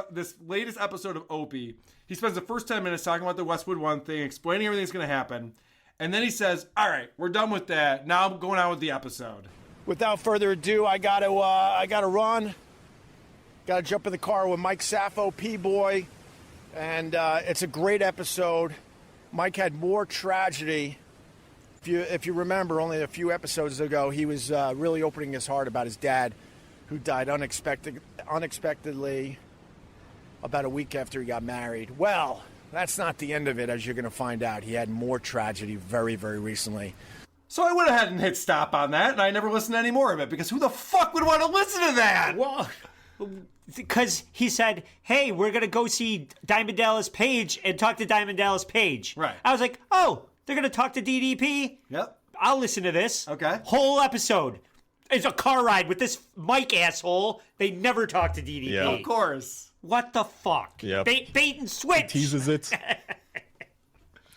latest episode of Opie, he spends the first 10 minutes talking about the Westwood One thing, explaining everything that's going to happen. And then he says, all right, we're done with that. Now I'm going on with the episode. Without further ado, I gotta run. Gotta jump in the car with Mike Sappho, P-Boy. And it's a great episode. Mike had more tragedy. If you remember, only a few episodes ago, he was really opening his heart about his dad, who died unexpectedly about a week after he got married. Well, that's not the end of it, as you're going to find out. He had more tragedy very, very recently. So I went ahead and hit stop on that, and I never listened to any more of it, because who the fuck would want to listen to that? Well, because he said, hey, we're going to go see Diamond Dallas Page and talk to Diamond Dallas Page. Right. I was like, oh, they're going to talk to DDP? Yep. I'll listen to this. Okay. Whole episode. It's a car ride with this Mike asshole. They never talk to DDP. Yeah. Of course. What the fuck? Yep. Bait and switch. He teases it.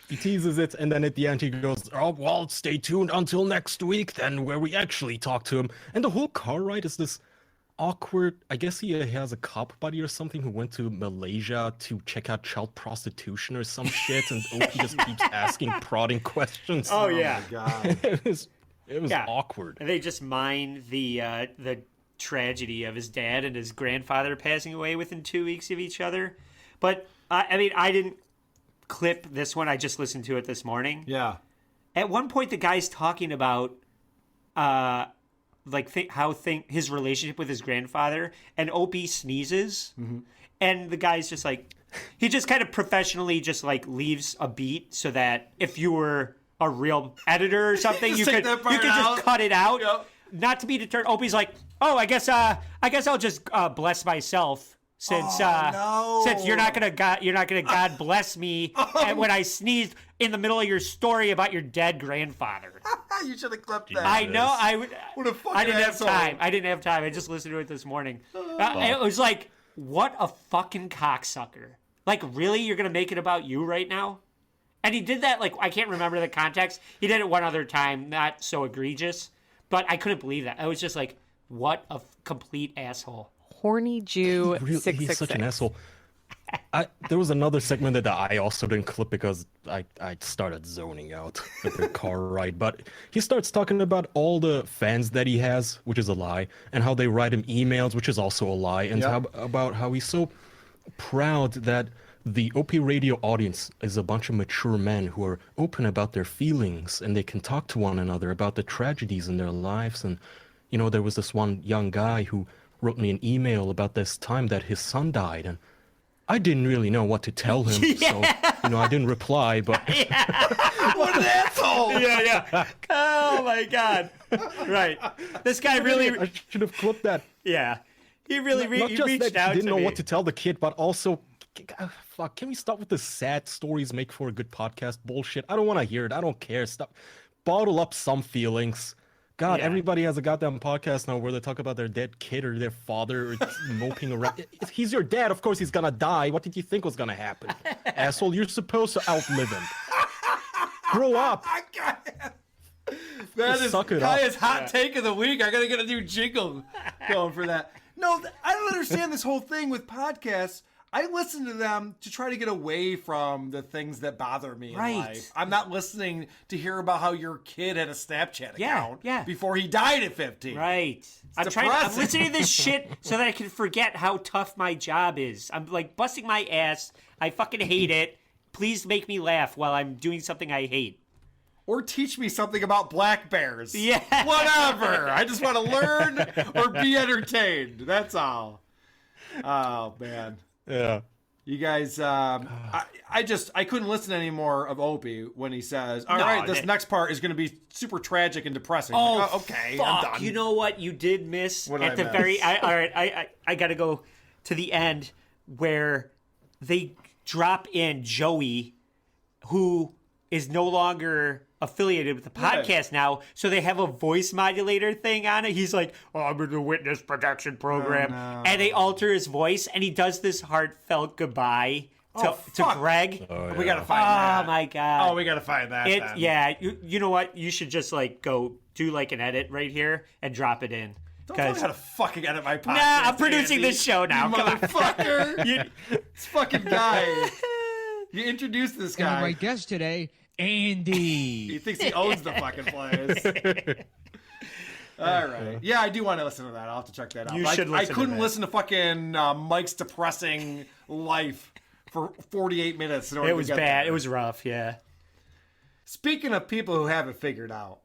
He teases it, and then at the end he goes, oh, well, stay tuned until next week, then, where we actually talk to him. And the whole car ride is this awkward, I guess he has a cop buddy or something who went to Malaysia to check out child prostitution or some shit, and Opie just keeps asking prodding questions. Oh, yeah. my God. It was awkward. And they just mine the tragedy of his dad and his grandfather passing away within 2 weeks of each other. But, I mean, I didn't clip this one. I just listened to it this morning. Yeah. At one point, the guy's talking about his relationship with his grandfather, and Opie sneezes, and the guy's just like, he just kind of professionally just like leaves a beat so that if you were a real editor or something, you could just cut it out. Yep. Not to be deterred. Opie's like, oh, I guess I'll just bless myself. Since you're not gonna God bless me when I sneezed in the middle of your story about your dead grandfather. You should have clipped that. I know. I would. What a fucking I didn't asshole. have time. I didn't have time. I just listened to it this morning. It was like, what a fucking cocksucker. Like, really? You're gonna make it about you right now? And he did that, like, I can't remember the context. He did it one other time, not so egregious, but I couldn't believe that. I was just like, what a complete asshole. Horny Jew He's 666. such an asshole. There was another segment that I also didn't clip because I started zoning out at the car ride. But he starts talking about all the fans that he has, which is a lie, and how they write him emails, which is also a lie, and about how he's so proud that the Opie Radio audience is a bunch of mature men who are open about their feelings, and they can talk to one another about the tragedies in their lives. And, you know, there was this one young guy who wrote me an email about this time that his son died, and I didn't really know what to tell him, so, you know, I didn't reply, but... What an asshole! Yeah. Oh, my God. Right. This guy really... I should have clipped that. Yeah. He really Not just reached that out he didn't to know me. what to tell the kid, but also... Fuck, can we stop with the sad stories make for a good podcast bullshit? I don't want to hear it. I don't care. Stop. Bottle up some feelings. God, everybody has a goddamn podcast now where they talk about their dead kid or their father or moping around. If he's your dad, of course he's gonna die. What did you think was gonna happen? Asshole, you're supposed to outlive him. Grow up. That Just is suck it up. Kaya's hot take of the week. I gotta get a new jingle going for that. No, I don't understand this whole thing with podcasts. I listen to them to try to get away from the things that bother me in life. I'm not listening to hear about how your kid had a Snapchat account before he died at 15. Right. I'm listening to this shit so that I can forget how tough my job is. I'm like busting my ass. I fucking hate it. Please make me laugh while I'm doing something I hate. Or teach me something about black bears. Yeah. Whatever. I just want to learn or be entertained. That's all. Oh, man. Yeah. You guys, I couldn't listen anymore of Opie when he says, all right, this next part is going to be super tragic and depressing. Oh, Like, okay, fuck. I'm done. You know what you did miss What at did the I miss? very... all right, I got to go to the end where they drop in Joey, who is no longer affiliated with the podcast now, so they have a voice modulator thing on it. He's like, "Oh, I'm in the witness protection program," and they alter his voice, and he does this heartfelt goodbye to Greg. We gotta find that. Oh my god! Oh, we gotta find that. then. Yeah, you know what? You should just like go do like an edit right here and drop it in. Don't tell me how to fucking edit my podcast. Nah, I'm producing Andy. this show now. You Come on. motherfucker. This fucking guy. You introduced this guy. And my guest today, Andy. He thinks he owns the fucking place. All right. Yeah, I do want to listen to that. I'll have to check that out. You should listen I couldn't to that. listen to fucking Mike's depressing life for 48 minutes. In order It to was get bad. there. It was rough. Yeah. Speaking of people who have it figured out,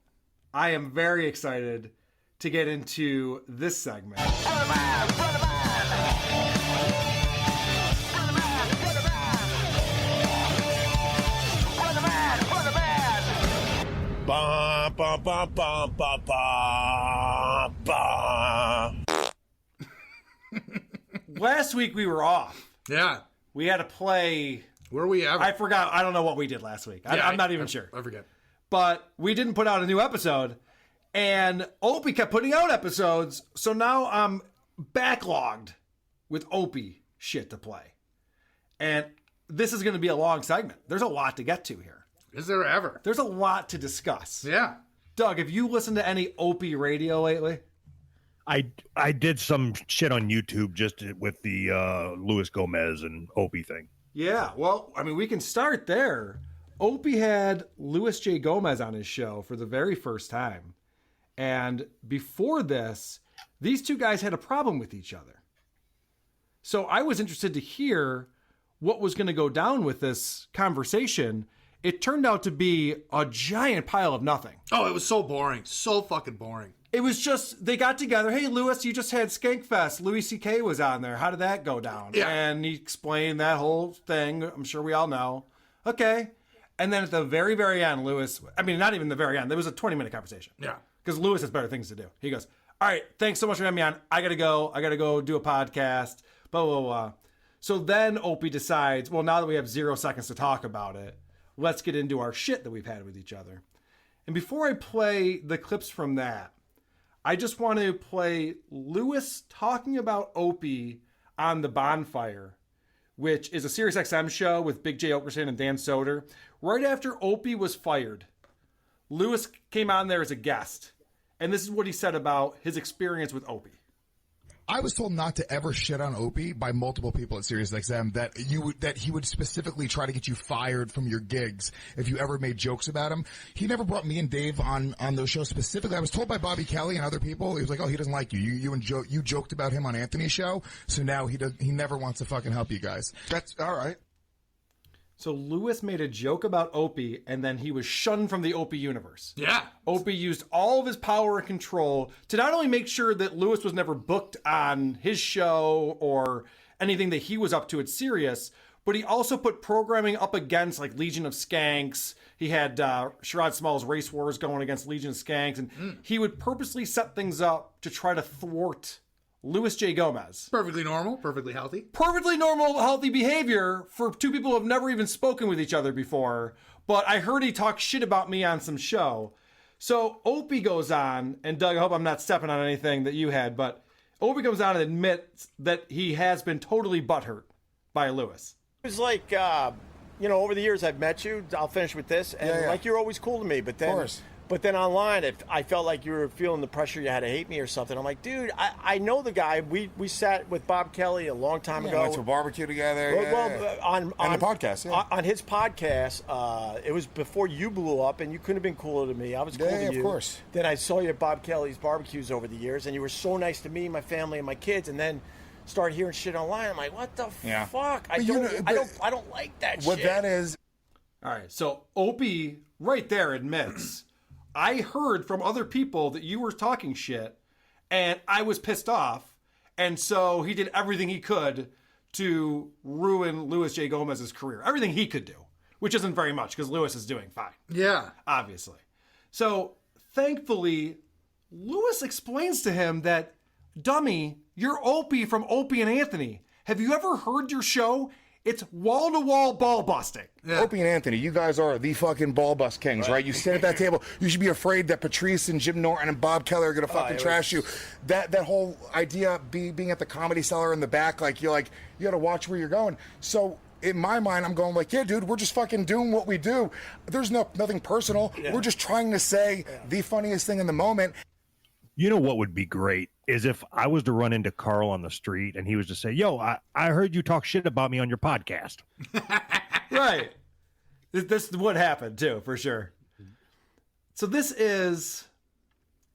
I am very excited to get into this segment. Ba, ba, ba, ba, ba, ba, ba. Last week we were off. Yeah. We had to play. Were we ever? I forgot. I don't know what we did last week. I'm not even sure. I forget. But we didn't put out a new episode. And Opie kept putting out episodes. So now I'm backlogged with Opie shit to play. And this is going to be a long segment. There's a lot to get to here. Is there ever? There's a lot to discuss. Yeah. Doug, have you listened to any Opie radio lately? I did some shit on YouTube just with the Luis Gomez and Opie thing. Yeah, well, I mean, we can start there. Opie had Luis J. Gomez on his show for the very first time. And before this, these two guys had a problem with each other. So I was interested to hear what was going to go down with this conversation. It turned out to be a giant pile of nothing. Oh, it was so boring. So fucking boring. It was just, they got together. Hey, Louis, you just had Skankfest. Louis C.K. was on there. How did that go down? Yeah. And he explained that whole thing. I'm sure we all know. Okay. And then at the very, very end, Louis, I mean, not even the very end. There was a 20-minute conversation. Yeah. Because Louis has better things to do. He goes, all right, thanks so much for having me on. I got to go. I got to go do a podcast. Blah, blah, blah. So then Opie decides, well, now that we have 0 seconds to talk about it, let's get into our shit that we've had with each other. And before I play the clips from that, I just want to play Louis talking about Opie on The Bonfire, which is a SiriusXM show with Big J. Okerson and Dan Soder. Right after Opie was fired, Louis came on there as a guest. And this is what he said about his experience with Opie. I was told not to ever shit on Opie by multiple people at SiriusXM that he would specifically try to get you fired from your gigs if you ever made jokes about him. He never brought me and Dave on those shows specifically. I was told by Bobby Kelly and other people, he was like, "Oh, he doesn't like you. You joked about him on Anthony's show, so now he never wants to fucking help you guys." That's all right. So Louis made a joke about Opie, and then he was shunned from the Opie universe. Yeah. Opie used all of his power and control to not only make sure that Louis was never booked on his show or anything that he was up to at Sirius, but he also put programming up against like Legion of Skanks. He had Sherrod Small's Race Wars going against Legion of Skanks, and he would purposely set things up to try to thwart Luis J. Gomez. Perfectly normal, perfectly healthy. Perfectly normal, healthy behavior for two people who have never even spoken with each other before. But I heard he talk shit about me on some show. So Opie goes on, and Doug, I hope I'm not stepping on anything that you had, but Opie goes on and admits that he has been totally butthurt by Luis. It was like, over the years I've met you. I'll finish with this, and like you're always cool to me. But then, Of course. But then online, I felt like you were feeling the pressure you had to hate me or something. I'm like, dude, I know the guy. We sat with Bob Kelly a long time ago. Went to a barbecue together. On the podcast, on his podcast, it was before you blew up, and you couldn't have been cooler to me. I was cool to you. of course. Then I saw you at Bob Kelly's barbecues over the years, and you were so nice to me, my family, and my kids. And then started hearing shit online. I'm like, what the fuck? I don't like that shit. What that is. All right, so Opie right there admits, I heard from other people that you were talking shit, and I was pissed off, and so he did everything he could to ruin Luis J. Gomez's career. Everything he could do, which isn't very much, because Luis is doing fine. Yeah. Obviously. So, thankfully, Luis explains to him that, dummy, you're Opie from Opie and Anthony. Have you ever heard your show? It's wall-to-wall ball busting. Opie and Anthony, you guys are the fucking ball bust kings, right? You sit at that table. You should be afraid that Patrice and Jim Norton and Bob Keller are gonna fucking trash you. That whole idea being at the Comedy Cellar in the back, like you gotta watch where you're going. So in my mind, I'm going like, yeah, dude, we're just fucking doing what we do. There's nothing personal. We're just trying to say the funniest thing in the moment. You know what would be great is if I was to run into Carl on the street and he was to say, yo, I heard you talk shit about me on your podcast. Right. This would happen too, for sure. So this is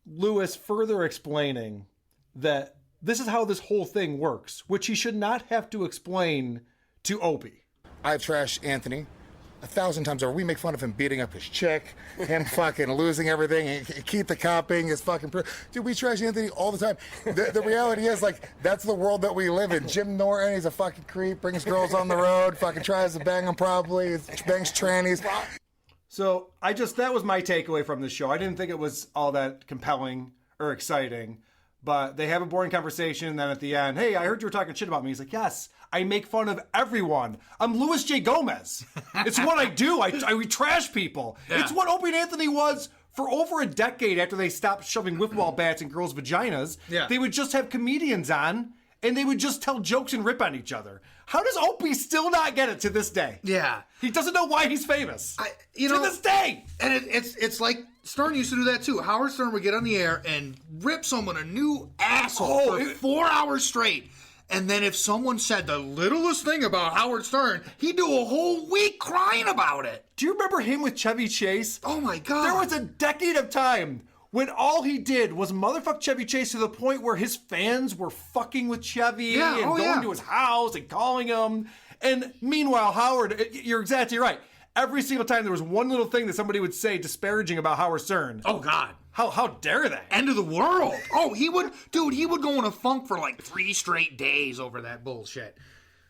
Lewis further explaining that this is how this whole thing works, which he should not have to explain to Opie. I've trashed Anthony 1,000 times over. We make fun of him beating up his chick, him fucking losing everything, and Keith the copping, his fucking... Dude, we trash Anthony all the time. The reality is, like, that's the world that we live in. Jim Norton, he's a fucking creep, brings girls on the road, fucking tries to bang them probably, bangs trannies. So that was my takeaway from the show. I didn't think it was all that compelling or exciting, but they have a boring conversation, and then at the end, hey, I heard you were talking shit about me. He's like, yes, I make fun of everyone. I'm Louis J. Gomez. It's what I do. I trash people. Yeah. It's what Opie and Anthony was for over a decade after they stopped shoving whip-ball bats in girls' vaginas. Yeah. They would just have comedians on, and they would just tell jokes and rip on each other. How does Opie still not get it to this day? Yeah. He doesn't know why he's famous. To this day. And it's like Stern used to do that too. Howard Stern would get on the air and rip someone a new asshole for 4 hours straight. And then if someone said the littlest thing about Howard Stern, he'd do a whole week crying about it. Do you remember him with Chevy Chase? Oh my God. There was a decade of time when all he did was motherfuck Chevy Chase to the point where his fans were fucking with Chevy and going to his house and calling him. And meanwhile, Howard, you're exactly right. Every single time there was one little thing that somebody would say disparaging about Howard Stern. Oh God. How dare they? End of the world. Oh, he would go in a funk for like 3 straight days over that bullshit.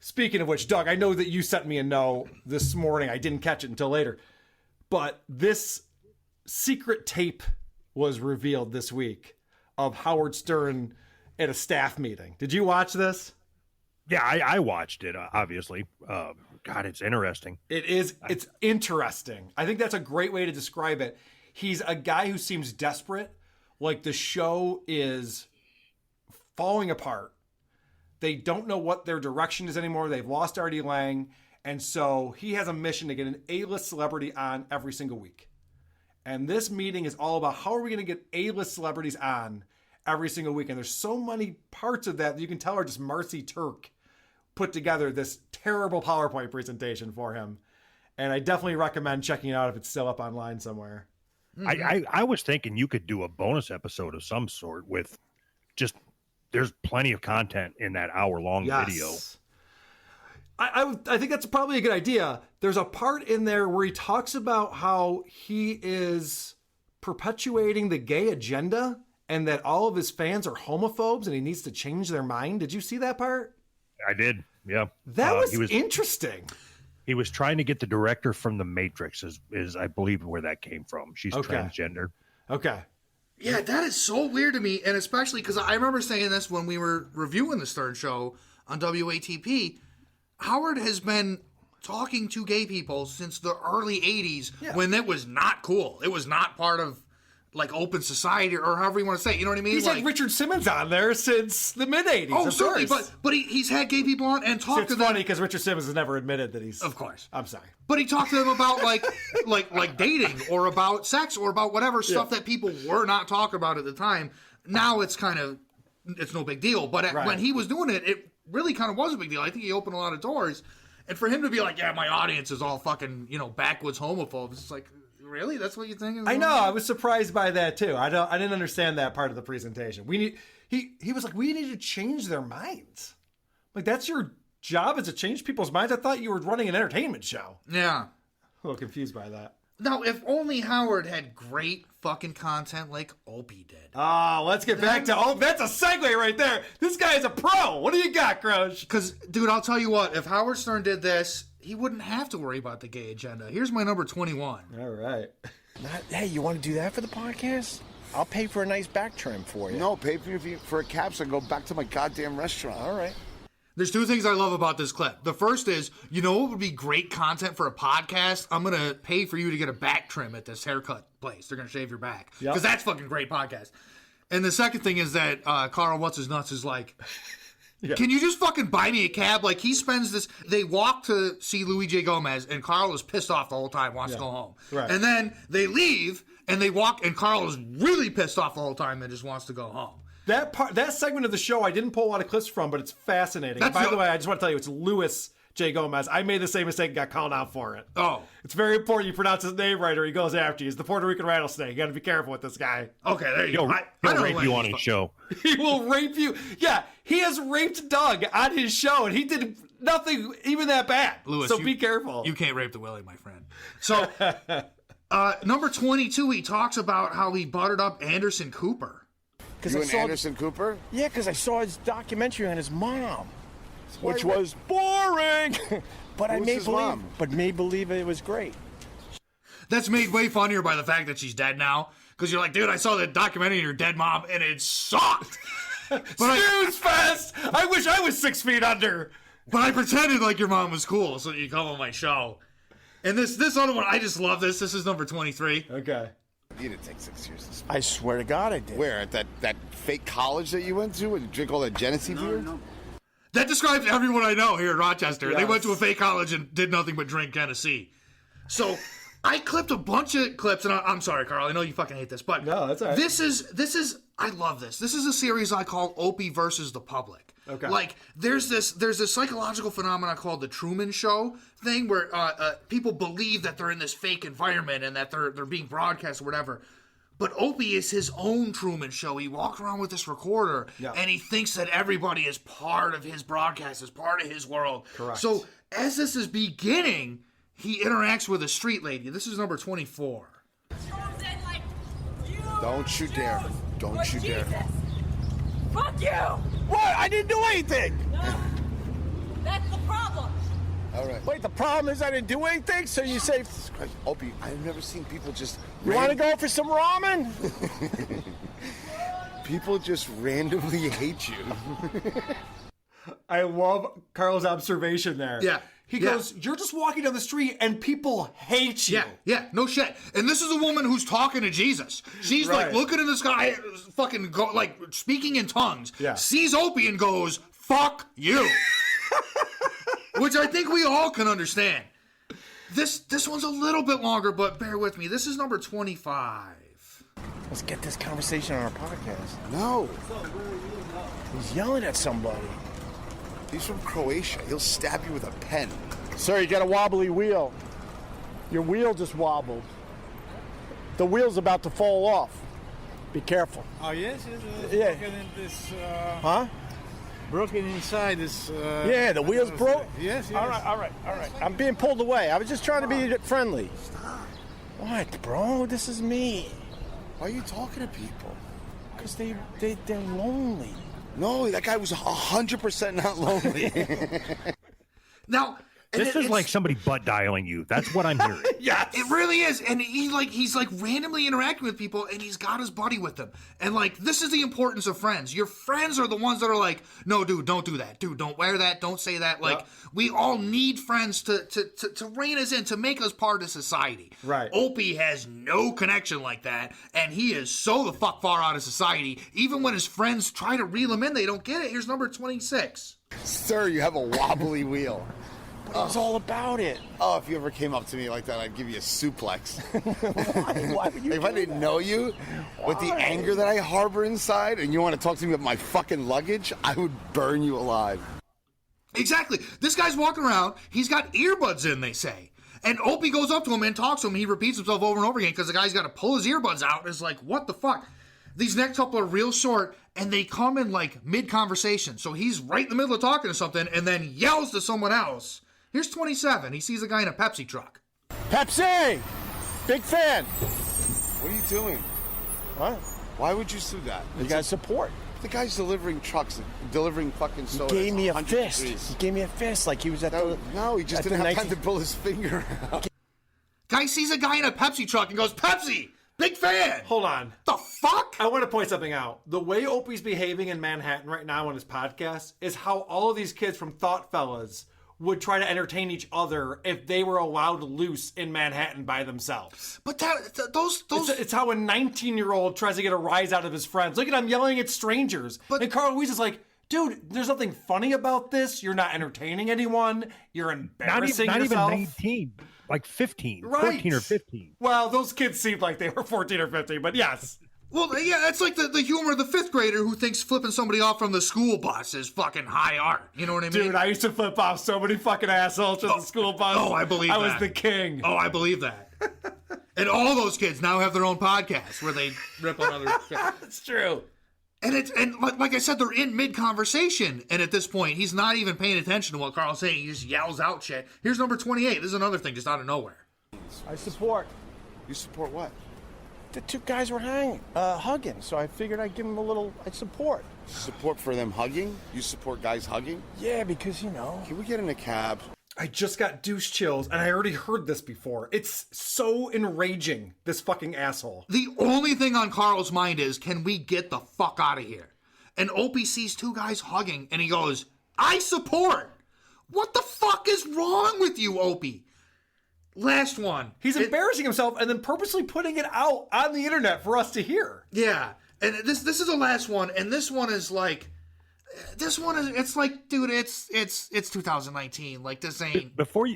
Speaking of which, Doug, I know that you sent me a note this morning. I didn't catch it until later. But this secret tape was revealed this week of Howard Stern at a staff meeting. Did you watch this? Yeah, I watched it, obviously. God, it's interesting. It is. It's interesting. I think that's a great way to describe it. He's a guy who seems desperate, like the show is falling apart. They don't know what their direction is anymore. They've lost Artie Lang. And so he has a mission to get an A-list celebrity on every single week. And this meeting is all about how are we going to get A-list celebrities on every single week. And there's so many parts of that you can tell are just Marcy Turk put together this terrible PowerPoint presentation for him. And I definitely recommend checking it out if it's still up online somewhere. I was thinking you could do a bonus episode of some sort with just, there's plenty of content in that hour-long video. I think that's probably a good idea. There's a part in there where he talks about how he is perpetuating the gay agenda and that all of his fans are homophobes and he needs to change their mind. Did you see that part? I did, yeah. That was interesting. He was trying to get the director from The Matrix, is I believe where that came from. She's transgender. Okay. Yeah, that is so weird to me, and especially because I remember saying this when we were reviewing the Stern Show on WATP. Howard has been talking to gay people since the early 80s when it was not cool. It was not part of like open society or however you want to say it. You know what I mean? He's like Richard Simmons on there since the mid-'80s. Oh, certainly. But he's had gay people on and talked to them. It's funny because Richard Simmons has never admitted that he's... Of course. I'm sorry. But he talked to them about like dating or about sex or about whatever stuff that people were not talking about at the time. Now it's kind of... It's no big deal. But when he was doing it, it really kind of was a big deal. I think he opened a lot of doors. And for him to be like, yeah, my audience is all fucking, backwoods homophobes. It's like... Really? That's what you think? I know. I was surprised by that too. I didn't understand that part of the presentation. He was like, we need to change their minds. Like that's your job, is to change people's minds. I thought you were running an entertainment show. Yeah. A little confused by that. Now, if only Howard had great fucking content like Opie did. Oh, let's get back to that's a segue right there. This guy is a pro. What do you got, Crouch? Because, dude, I'll tell you what. If Howard Stern did this, he wouldn't have to worry about the gay agenda. Here's my number 21. All right. Hey, you want to do that for the podcast? I'll pay for a nice back trim for you. No, pay for a capsule and go back to my goddamn restaurant. All right. There's two things I love about this clip. The first is, you know what would be great content for a podcast? I'm going to pay for you to get a back trim at this haircut place. They're going to shave your back. Because that's fucking great podcast. And the second thing is that Carl What's-His-Nuts is like, can you just fucking buy me a cab? Like, he spends this... They walk to see Louis J. Gomez, and Carl is pissed off the whole time, wants to go home. Right. And then they leave, and they walk, and Carl is really pissed off the whole time and just wants to go home. That segment of the show, I didn't pull a lot of clips from, but it's fascinating. By the way, I just want to tell you, it's Louis J. Gomez. I made the same mistake and got called out for it. Oh. It's very important you pronounce his name right or he goes after you. He's the Puerto Rican rattlesnake. You got to be careful with this guy. Okay, there you go. He'll rape you on his show. He will rape you. Yeah, he has raped Doug on his show, and he did nothing even that bad. Louis, so be careful. You can't rape the Willie, my friend. So, number 22, he talks about how he buttered up Anderson Cooper. You and Anderson Cooper? Yeah, because I saw his documentary on his mom, which was boring. But I made believe it was great. That's made way funnier by the fact that she's dead now. Because you're like, dude, I saw the documentary on your dead mom, and it sucked. Snooze fest! I wish I was 6 feet under. But I pretended like your mom was cool so that you come on my show. And this other one, I just love this. This is number 23. Okay. You didn't take 6 years to school. I swear to God I did. Where? At that fake college that you went to and drink all that Genesee beer? No. That describes everyone I know here in Rochester. Yes. They went to a fake college and did nothing but drink Genesee. So I clipped a bunch of clips, and I'm sorry, Carl. I know you fucking hate this, but no, that's all right. This is I love this. This is a series I call Opie versus the Public. Okay. Like there's this psychological phenomenon called the Truman Show thing where people believe that they're in this fake environment and that they're being broadcast or whatever. But Opie is his own Truman Show. He walks around with this recorder and he thinks that everybody is part of his broadcast, is part of his world. Correct. So as this is beginning, he interacts with a street lady. This is number 24. Don't you dare. Don't you dare. Fuck you! What? I didn't do anything! No. That's the problem. All right. Wait, the problem is I didn't do anything, so you say... Opie, I've never seen people just... You want to go for some ramen? People just randomly hate you. I love Carl's observation there. Yeah. He goes, you're just walking down the street and people hate you. Yeah, no shit. And this is a woman who's talking to Jesus. She's like looking in the sky, fucking like speaking in tongues. Yeah. Sees Opie and goes, fuck you. Which I think we all can understand. This one's a little bit longer, but bear with me. This is number 25. Let's get this conversation on our podcast. No. He's yelling at somebody. He's from Croatia. He'll stab you with a pen. Sir, you got a wobbly wheel. Your wheel just wobbled. The wheel's about to fall off. Be careful. Oh, yes? Yeah. Broken in this, huh? Broken inside this... yeah, the wheel's broke? Yes. All right. I'm being pulled away. I was just trying to be friendly. Stop. What, bro? This is me. Why are you talking to people? Because they're lonely. No, that guy was 100% not lonely. Now, this is like somebody butt dialing you. That's what I'm hearing. Yeah, it really is. And he's randomly interacting with people, and he's got his buddy with him. And this is the importance of friends. Your friends are the ones that are like, no, dude, don't do that. Dude, don't wear that. Don't say that. We all need friends to rein us in, to make us part of society. Right. Opie has no connection like that, and he is so the fuck far out of society. Even when his friends try to reel him in, they don't get it. Here's number 26. Sir, you have a wobbly wheel. It was all about it. Oh, if you ever came up to me like that, I'd give you a suplex. Why would you If I didn't know you, with the anger that I harbor inside, and you want to talk to me about my fucking luggage, I would burn you alive. Exactly. This guy's walking around. He's got earbuds in, they say. And Opie goes up to him and talks to him. He repeats himself over and over again because the guy's got to pull his earbuds out. And it's like, what the fuck? These next couple are real short, and they come in mid-conversation. So he's right in the middle of talking to something and then yells to someone else. Here's 27. He sees a guy in a Pepsi truck. Pepsi! Big fan. What are you doing? What? Why would you sue that? You got support. The guy's delivering trucks, delivering fucking sodas. He gave me a 100 fist. degrees. He gave me a fist like he was at the... No, he just didn't have time to pull his finger out. Guy sees a guy in a Pepsi truck and goes, Pepsi! Big fan. Hold on. The fuck? I want to point something out. The way Opie's behaving in Manhattan right now on his podcast is how all of these kids from Thought Fellas would try to entertain each other if they were allowed loose in Manhattan by themselves. But those it's how a 19-year-old tries to get a rise out of his friends. Look at him yelling at strangers. And Carl Ruiz is like, dude, there's nothing funny about this. You're not entertaining anyone. You're embarrassing not yourself. Even 19, like 15, Right. 14 or 15. Well, those kids seemed like they were 14 or 15, but yes. Well, yeah, that's like the humor of the fifth grader who thinks flipping somebody off from the school bus is fucking high art. You know what I mean? Dude, I used to flip off so many fucking assholes from the school bus. Oh, I believe I that. was the king. Oh, I believe that. And all those kids now have their own podcast where they rip on other kids. It's true. And like I said, they're in mid-conversation. And at this point, he's not even paying attention to what Carl's saying. He just yells out shit. Here's number 28. This is another thing just out of nowhere. I support. You support what? The two guys were hugging, so I figured I'd give them a little support. Support for them hugging? You support guys hugging? Yeah, because, you know. Can we get in a cab? I just got douche chills, and I already heard this before. It's so enraging, this fucking asshole. The only thing on Carl's mind is, can we get the fuck out of here? And Opie sees two guys hugging, and he goes, I support. What the fuck is wrong with you, Opie? Last one. He's embarrassing himself and then purposely putting it out on the internet for us to hear. Yeah. And this is the last one, and this one is like, it's like, dude, it's 2019. Like, this ain't. Before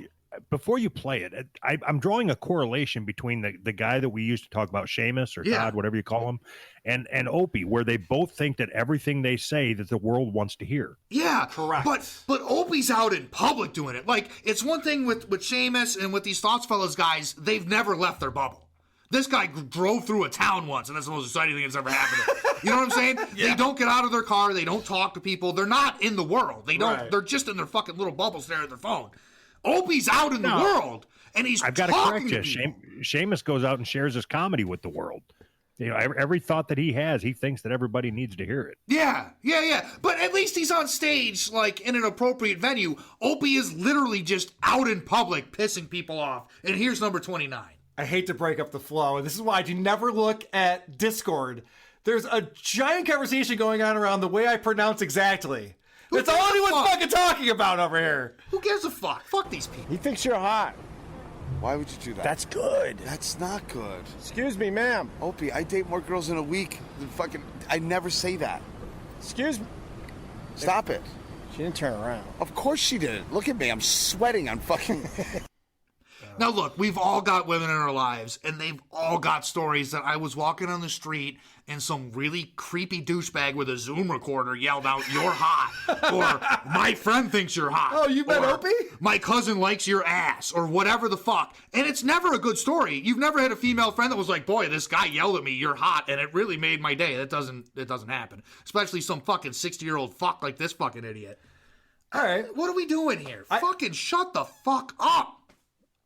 you play it, I'm drawing a correlation between the guy that we used to talk about, Seamus or Todd, whatever you call him, and Opie, where they both think that everything they say that the world wants to hear. Yeah, correct. But Opie's out in public doing it. Like, it's one thing with Seamus and with these Thoughts Fellas guys, they've never left their bubble. This guy drove through a town once, and that's the most exciting thing that's ever happened to him. You know what I'm saying? Yeah. They don't get out of their car. They don't talk to people. They're not in the world. They don't. Right. They're just in their fucking little bubble staring at their phone. Opie's out in the world, and he's I've got to talking correct you. Seamus goes out and shares his comedy with the world. You know, every thought that he has, he thinks that everybody needs to hear it. Yeah. But at least he's on stage, like, in an appropriate venue. Opie is literally just out in public pissing people off. And here's number 29. I hate to break up the flow, and this is why I do never look at Discord. There's a giant conversation going on around the way I pronounce exactly. That's all anyone's fucking talking about over here. Who gives a fuck? Fuck these people. He thinks you're hot. Why would you do that? That's good. That's not good. Excuse me, ma'am. Opie, I date more girls in a week than fucking... I never say that. Excuse me. Stop it. She didn't turn around. Of course she didn't. Look at me. I'm sweating. I'm fucking... Now, look, we've all got women in our lives, and they've all got stories that I was walking on the street and some really creepy douchebag with a Zoom recorder yelled out, "You're hot," or "My friend thinks you're hot." Oh, you met Opie? "My cousin likes your ass," or whatever the fuck. And it's never a good story. You've never had a female friend that was like, "Boy, this guy yelled at me, you're hot," and it really made my day. It doesn't happen. Especially some fucking 60-year-old fuck like this fucking idiot. All right. What are we doing here? Fucking shut the fuck up.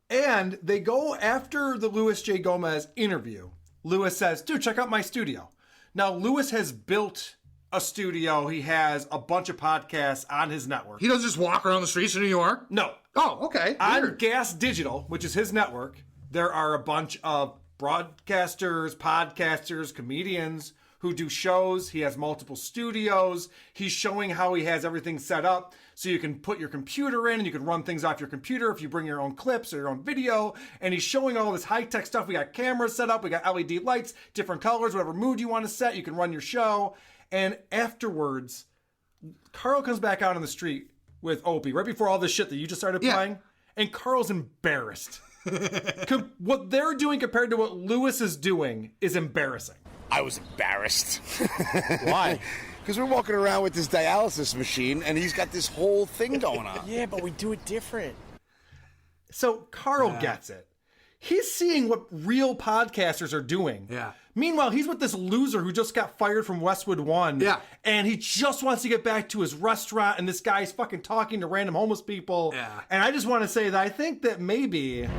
And they go after the Luis J. Gomez interview. Luis says, dude, check out my studio. Now, Luis has built a studio. He has a bunch of podcasts on his network. He doesn't just walk around the streets of New York? No. Oh, okay. On Gas Digital, which is his network, there are a bunch of broadcasters, podcasters, comedians who do shows. He has multiple studios. He's showing how he has everything set up so you can put your computer in and you can run things off your computer if you bring your own clips or your own video. And he's showing all this high-tech stuff. We got cameras set up. We got LED lights, different colors, whatever mood you want to set. You can run your show. And afterwards, Carl comes back out on the street with Opie right before all this shit that you just started playing. And Carl's embarrassed. What they're doing compared to what Luis is doing is embarrassing. I was embarrassed. Why? Because we're walking around with this dialysis machine, and he's got this whole thing going on. Yeah, but we do it different. So Carl gets it. He's seeing what real podcasters are doing. Yeah. Meanwhile, he's with this loser who just got fired from Westwood One. Yeah. And he just wants to get back to his restaurant, and this guy's fucking talking to random homeless people. Yeah. And I just want to say that I think that maybe...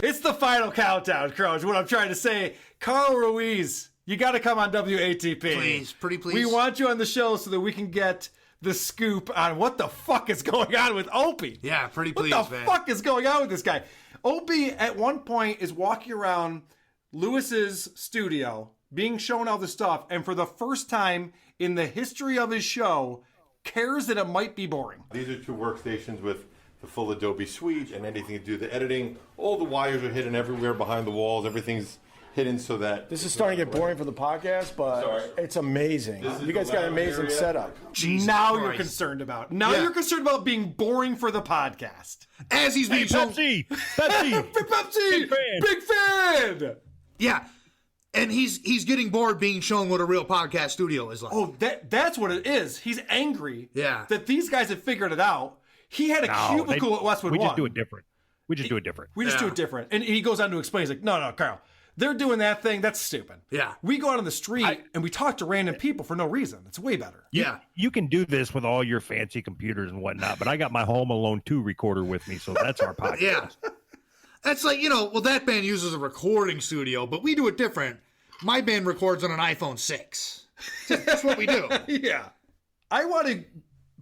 It's the final countdown, Crows. What I'm trying to say, Carl Ruiz, you got to come on WATP. Please, pretty please. We want you on the show so that we can get the scoop on what the fuck is going on with Opie. Yeah, pretty please, man. What the fuck is going on with this guy? Opie at one point is walking around Lewis's studio, being shown all the stuff, and for the first time in the history of his show, cares that it might be boring. These are 2 workstations with the full Adobe suite and anything to do the editing. All the wires are hidden everywhere behind the walls. Everything's hidden so that... This is starting to get boring for the podcast, but it's amazing. You guys got an amazing setup. Now you're concerned about. You're concerned about being boring for the podcast. As he's being shown. Pepsi! Pepsi! Big fan! Yeah. And he's getting bored being shown what a real podcast studio is like. Oh, that's what it is. He's angry that these guys have figured it out. He had a cubicle at Westwood We One. just do it different. We just do it different. We just do it different. And he goes on to explain, he's like, no, Carl, they're doing that thing. That's stupid. Yeah. We go out on the street and we talk to random people for no reason. It's way better. You can do this with all your fancy computers and whatnot, but I got my Home Alone 2 recorder with me, so that's our podcast. Yeah. That's like, that band uses a recording studio, but we do it different. My band records on an iPhone 6. That's what we do. Yeah. I want to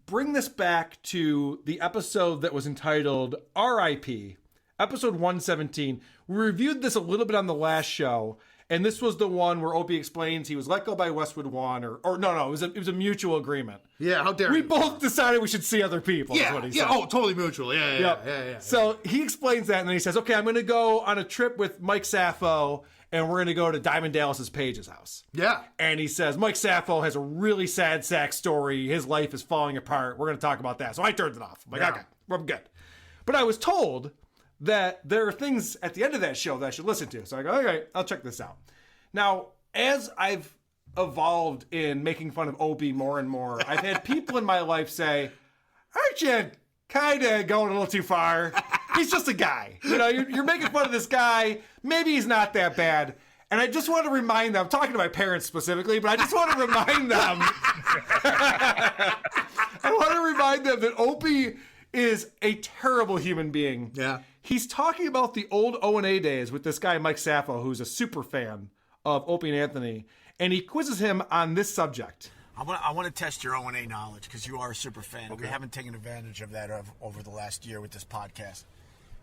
bring this back to the episode that was entitled RIP, episode 117. We reviewed this a little bit on the last show, and this was the one where Opie explains he was let go by Westwood One, or no, it was a mutual agreement. Yeah, how dare we you. both decided we should see other people. Yeah, is what he said. totally mutual. Yeah. So he explains that, and then he says, okay, I'm going to go on a trip with Mike Sappho, and we're going to go to Diamond Dallas's Page's house. Yeah. And he says, Mike Sappho has a really sad sack story. His life is falling apart. We're going to talk about that. So I turned it off. I'm like, okay, I'm good. But I was told that there are things at the end of that show that I should listen to. So I go, okay, I'll check this out. Now, as I've evolved in making fun of Opie more and more, I've had people in my life say, aren't you kind of going a little too far? He's just a guy. You're making fun of this guy. Maybe he's not that bad. And I just want to remind them, I'm talking to my parents specifically, but I just want to remind them, I want to remind them that Opie is a terrible human being. Yeah. He's talking about the old O&A days with this guy, Mike Sappho, who's a super fan of Opie and Anthony, and he quizzes him on this subject. I want to test your O&A knowledge because you are a super fan. Okay. We haven't taken advantage of that over the last year with this podcast.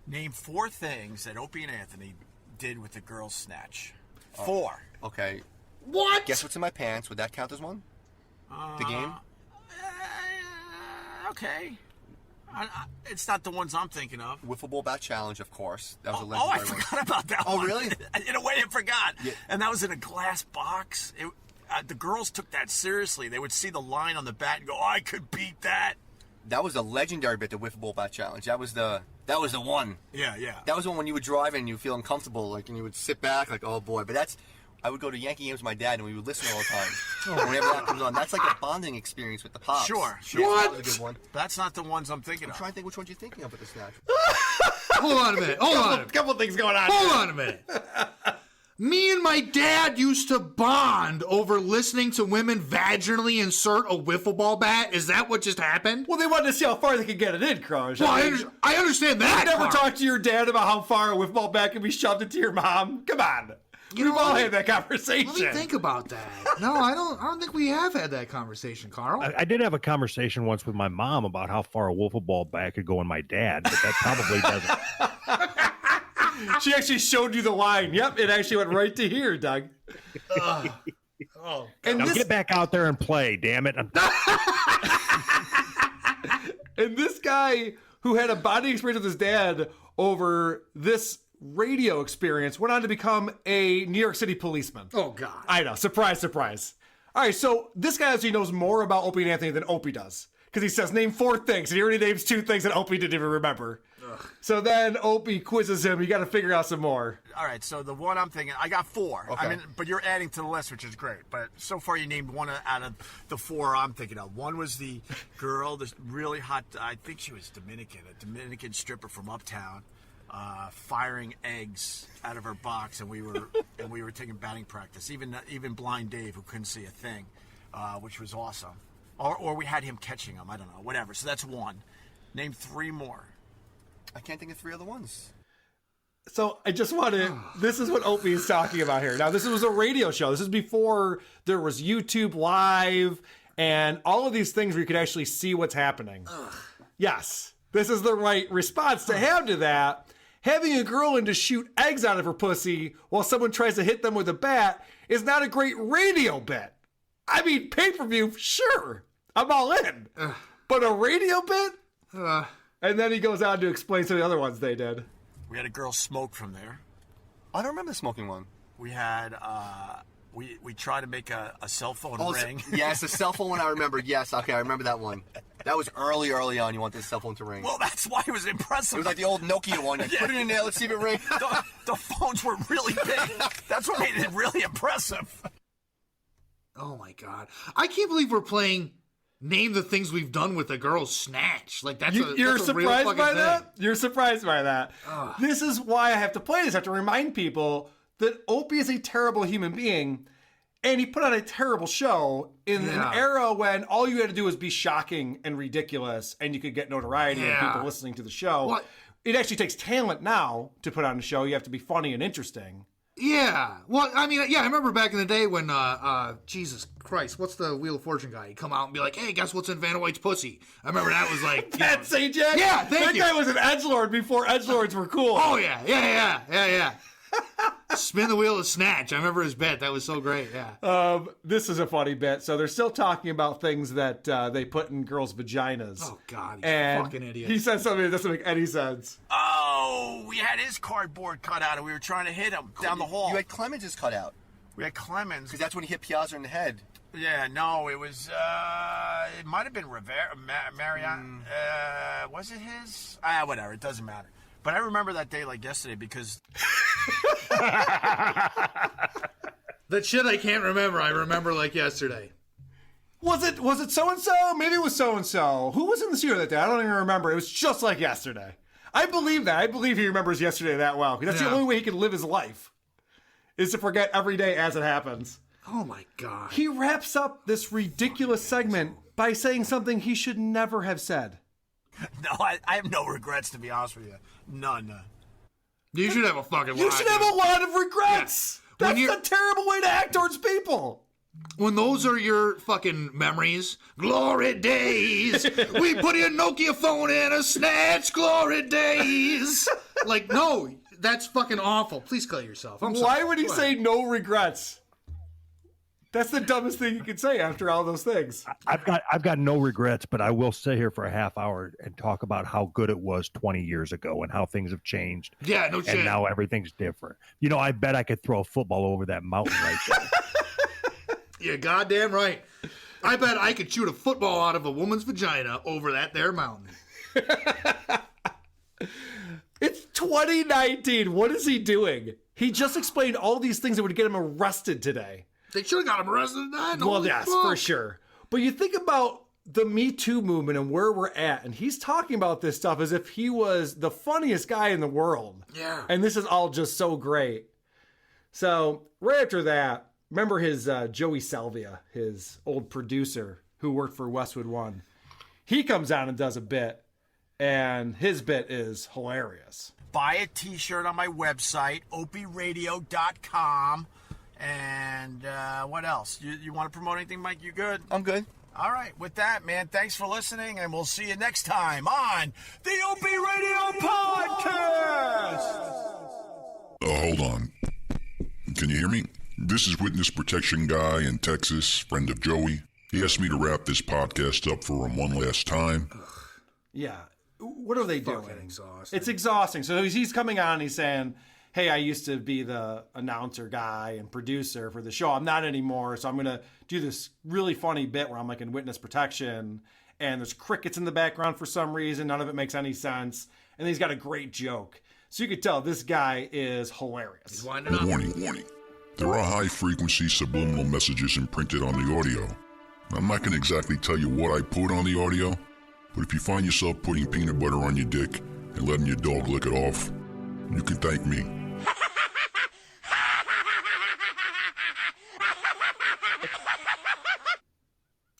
Name 4 things that Opie and Anthony did with the girls' snatch. 4. Okay. What? Guess what's in my pants? Would that count as one? The game? Okay. It's not the ones I'm thinking of. Wiffle ball bat challenge, of course. That was a I legendary forgot about that one. Oh, really? In a way, I forgot. Yeah. And that was in a glass box. The girls took that seriously. They would see the line on the bat and go, I could beat that. That was a legendary bit, the wiffle ball bat challenge. That was the one. Yeah. That was the one when you would drive and you feel uncomfortable, and you would sit back like, oh boy. But I would go to Yankee games with my dad, and we would listen all the time. Whenever that comes on, that's like a bonding experience with the pops. Sure. That was a good one. That's not the ones I'm thinking of. I'm trying to think which ones you're thinking of with the snatch. Hold on a minute. Couple things going on. Hold on a minute. Me and my dad used to bond over listening to women vaginally insert a wiffle ball bat. Is that what just happened? Well, they wanted to see how far they could get it in, Crush. Well, I understand that. You never part. talked to your dad about how far a wiffle ball bat can be shoved into your mom? Come on. We've all had that conversation. Let me think about that. No, I don't think we have had that conversation, Carl. I did have a conversation once with my mom about how far a wiffle ball bat could go in my dad, but that probably doesn't. She actually showed you the line. Yep, it actually went right to here, Doug. And now get back out there and play, damn it. And this guy who had a bonding experience with his dad over this radio experience went on to become a New York City policeman. Oh, God. I know. Surprise, surprise. All right, so this guy actually knows more about Opie and Anthony than Opie does. Because he says, name 4 things. And he already names 2 things that Opie didn't even remember. Ugh. So then Opie quizzes him. You got to figure out some more. All right, so the one I'm thinking, I got 4. Okay. I mean, but you're adding to the list, which is great. But so far you named 1 out of the 4 I'm thinking of. One was the girl, this really hot, I think she was Dominican, a Dominican stripper from Uptown, firing eggs out of her box, and we were taking batting practice. Even blind Dave, who couldn't see a thing, which was awesome. Or we had him catching them. I don't know. Whatever. So that's 1. Name 3 more. I can't think of 3 other ones. So I just want to, this is what Opie is talking about here. Now, this was a radio show. This is before there was YouTube Live and all of these things where you could actually see what's happening. Yes, this is the right response to have to that. having a girl in to shoot eggs out of her pussy while someone tries to hit them with a bat is not a great radio bit. I mean, pay-per-view, sure, I'm all in. But a radio bit? And then he goes on to explain some of the other ones they did. We had a girl smoke from there. I don't remember the smoking one. We had, we tried to make a cell phone ring. Yes, a cell phone one I remember. Yes, okay, I remember that one. That was early on. You want this cell phone to ring. Well, that's why it was impressive. It was like the old Nokia one. You put it in there, let's see if it rings. The phones were really big. That's what made it really impressive. Oh, my God. I can't believe we're playing Name the Things We've Done with a Girl's Snatch. Like, You're that's a real surprised fucking by thing. that? You're surprised by that. This is why I have to play this. I have to remind people that Opie is a terrible human being, and he put on a terrible show in an era when all you had to do was be shocking and ridiculous, and you could get notoriety and people listening to the show. What? It actually takes talent now to put on a show. You have to be funny and interesting. Yeah. Well, I mean, I remember back in the day when, Jesus Christ, what's the Wheel of Fortune guy? He'd come out and be like, hey, guess what's in Vanna White's pussy? I remember that was like... Pat Sajak? Yeah, thank you. That guy was an edgelord before edgelords were cool. Oh, yeah. Spin the wheel of Snatch. I remember his bit. That was so great, yeah. This is a funny bit. So they're still talking about things that they put in girls' vaginas. Oh, God, he's and a fucking idiot. He said something that doesn't make any sense. Oh, we had his cardboard cut out, and we were trying to hit him down the hall. You had Clemens' cut out. We had Clemens. Because that's when he hit Piazza in the head. Yeah, no, it was, it might have been Rivera, Marion. Was it his? Whatever, it doesn't matter. But I remember that day like yesterday because... That shit I can't remember. I remember like yesterday. Was it so-and-so? Maybe it was so-and-so. Who was in the studio that day? I don't even remember. It was just like yesterday. I believe that. I believe he remembers yesterday that well. Because that's the only way he can live his life. Is to forget every day as it happens. Oh my God. He wraps up this ridiculous segment by saying something he should never have said. No, I have no regrets, to be honest with you. None. You should have a fucking lot. You should have a lot of regrets. Yeah. That's a terrible way to act towards people. When those are your fucking memories, glory days. We put a Nokia phone in a Snatch, glory days. Like, no, that's fucking awful. Please kill yourself. I'm sorry. Why would he say no regrets? That's the dumbest thing you could say after all those things. I've got no regrets, but I will sit here for a half hour and talk about how good it was 20 years ago and how things have changed. Yeah, no shit. And now everything's different. You know, I bet I could throw a football over that mountain right there. You're goddamn right. I bet I could shoot a football out of a woman's vagina over that there mountain. It's 2019. What is he doing? He just explained all these things that would get him arrested today. They should have got him arrested. Well, yes, for sure. But you think about the Me Too movement and where we're at, and he's talking about this stuff as if he was the funniest guy in the world. Yeah. And this is all just so great. So right after that, remember his Joey Salvia, his old producer who worked for Westwood One. He comes out and does a bit, and his bit is hilarious. Buy a t-shirt on my website, opieradio.com. And what else? You want to promote anything, Mike? You good? I'm good. All right. With that, man, thanks for listening, and we'll see you next time on the Opie Radio Podcast. Hold on. Can you hear me? This is Witness Protection Guy in Texas, friend of Joey. He asked me to wrap this podcast up for him one last time. Yeah. What are they doing? Exhausting. It's exhausting. So he's coming on, he's saying, hey, I used to be the announcer guy and producer for the show. I'm not anymore, so I'm going to do this really funny bit where I'm like in witness protection, and there's crickets in the background for some reason. None of it makes any sense. And then he's got a great joke. So you could tell this guy is hilarious. He's winding up. Warning. There are high-frequency subliminal messages imprinted on the audio. I'm not going to exactly tell you what I put on the audio, but if you find yourself putting peanut butter on your dick and letting your dog lick it off, you can thank me.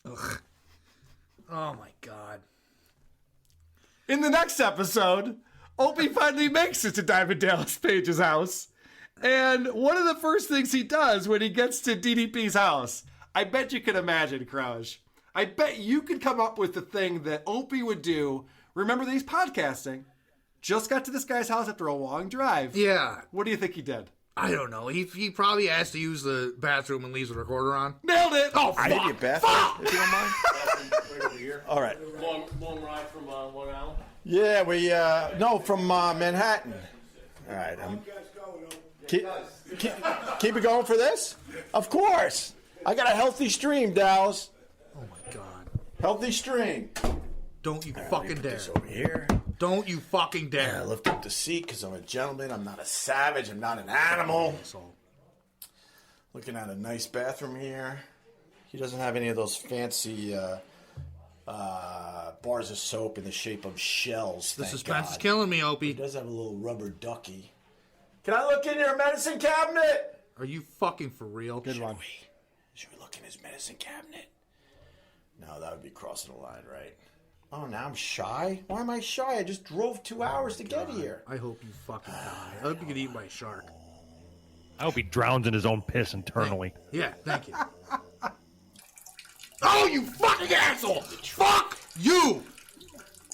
Ugh. Oh my God. In the next episode, Opie finally makes it to Diamond Dallas Page's house. And one of the first things he does when he gets to DDP's house, I bet you can imagine, Crouch. I bet you could come up with the thing that Opie would do. Remember that he's podcasting. just got to this guy's house after a long drive. Yeah. What do you think he did? I don't know. He probably asked to use the bathroom and leaves the recorder on. Nailed it. Oh, I fuck. need a bathroom, if you don't mind. Right over here. All right. Long ride from Long Island? Yeah, no, from Manhattan. All right. Keep it going for this? Of course. I got a healthy stream, Dallas. Oh, my God. Healthy stream. Don't you fucking dare. This over here. Don't you fucking dare. I lift up the seat because I'm a gentleman. I'm not a savage. I'm not an animal. Looking at a nice bathroom here. He doesn't have any of those fancy bars of soap in the shape of shells. The thank suspense God. is killing me, Opie. He does have a little rubber ducky. Can I look in your medicine cabinet? Are you fucking for real? Good one. Should we look in his medicine cabinet? No, that would be crossing the line, right? Oh, now I'm shy? Why am I shy? I just drove 2 hours to get here. I hope you fucking die. I hope you get eaten by a shark. I hope he drowns in his own piss internally. Yeah, thank you. Oh, you fucking asshole! Fuck you!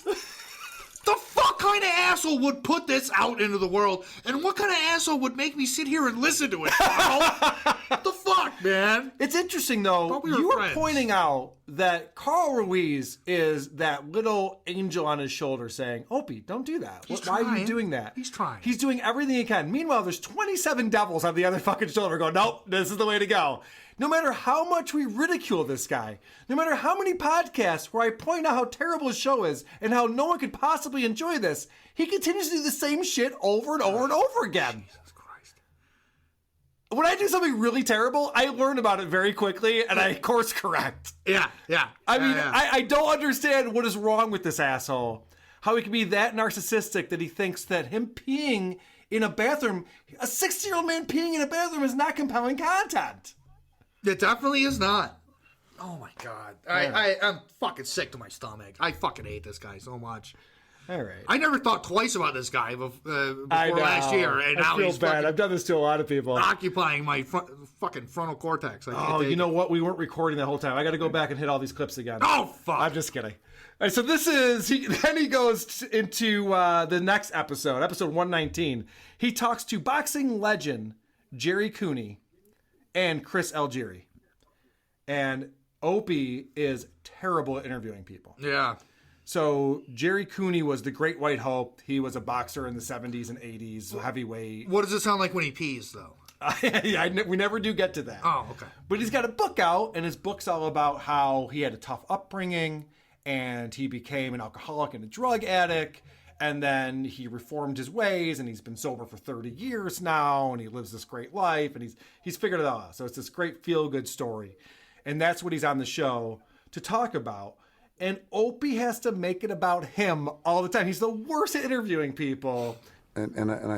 The fuck kind of asshole would put this out into the world? And what kind of asshole would make me sit here and listen to it? What the fuck, man? It's interesting, though. Thought we were You were friends. pointing out that Carl Ruiz is that little angel on his shoulder saying, Opie, don't do that. He's Why are you trying. doing that? He's trying. He's doing everything he can. Meanwhile, there's 27 devils on the other fucking shoulder going, nope, this is the way to go. No matter how much we ridicule this guy, no matter how many podcasts where I point out how terrible his show is and how no one could possibly enjoy this, he continues to do the same shit over and over and over again. Jesus Christ. When I do something really terrible, I learn about it very quickly and I course correct. Yeah. I mean, I don't understand what is wrong with this asshole. How he can be that narcissistic that he thinks that him peeing in a bathroom, a 60-year-old man peeing in a bathroom is not compelling content. It definitely is not. Oh my God. I'm fucking sick to my stomach. I fucking hate this guy so much. All right. I never thought twice about this guy before I know. last year, and now I feel he's bad. fucking I've done this to a lot of people. occupying my fucking frontal cortex. I can't take You know it. what? We weren't recording the whole time. I got to go back and hit all these clips again. Oh, fuck. I'm just kidding. All right, so this is, then he goes into the next episode 119. He talks to boxing legend Jerry Cooney and Chris Algieri. And Opie is terrible at interviewing people. Yeah. So Jerry Cooney was the Great White Hope. He was a boxer in the 70s and 80s, heavyweight. What does it sound like when he pees, though? We never do get to that. Oh, okay. But he's got a book out, and his book's all about how he had a tough upbringing, and he became an alcoholic and a drug addict, and then he reformed his ways, and he's been sober for 30 years now, and he lives this great life, and he's figured it all out. So it's this great feel-good story. And that's what he's on the show to talk about. And Opie has to make it about him all the time. He's the worst at interviewing people. And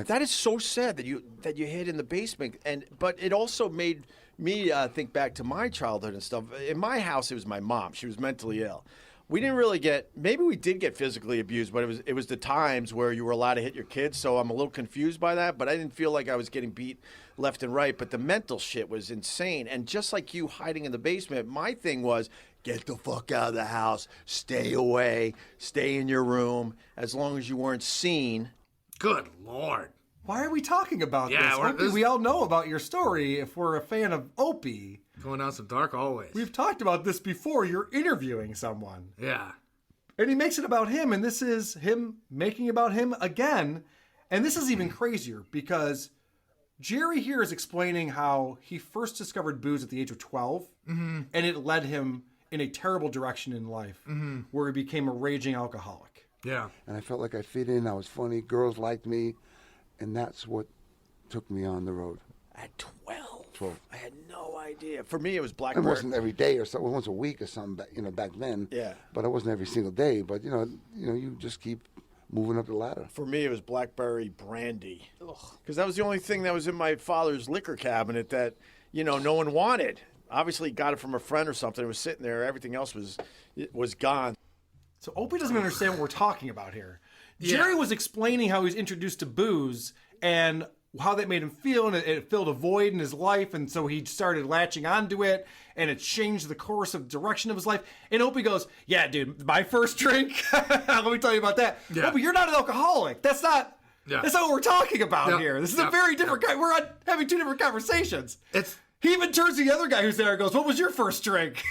that is so sad that you hid in the basement. But it also made me think back to my childhood and stuff. In my house, it was my mom. She was mentally ill. We didn't really maybe we did get physically abused, but it was the times where you were allowed to hit your kids. So I'm a little confused by that. But I didn't feel like I was getting beat left and right. But the mental shit was insane. And just like you hiding in the basement, my thing was, get the fuck out of the house, stay away, stay in your room, as long as you weren't seen. Good Lord. Why are we talking about Yeah, this? Opie, we all know about your story if we're a fan of Opie. Going down some dark hallways. We've talked about this before. You're interviewing someone. Yeah. And he makes it about him, and this is him making about him again. And this is even crazier because Jerry here is explaining how he first discovered booze at the age of 12, and it led him in a terrible direction in life, where he became a raging alcoholic. Yeah. And I felt like I fit in. I was funny. Girls liked me. And that's what took me on the road. At 12? I had no idea. For me, it was It Blackbird. wasn't every day or so, once a week or something, back then. Yeah. But it wasn't every single day. But, you just keep moving up the ladder. For me, it was Blackberry brandy. Because that was the only thing that was in my father's liquor cabinet that, no one wanted. Obviously, got it from a friend or something. It was sitting there. Everything else was gone. So Opie doesn't understand what we're talking about here. Jerry was explaining how he was introduced to booze, and how that made him feel, and it filled a void in his life, and so he started latching onto it, and it changed the course of direction of his life. And Opie goes, yeah, dude, my first drink, let me tell you about that. Yeah. Opie, you're not an alcoholic. That's not what we're talking about here. This is a very different guy. We're having two different conversations. He even turns to the other guy who's there and goes, what was your first drink?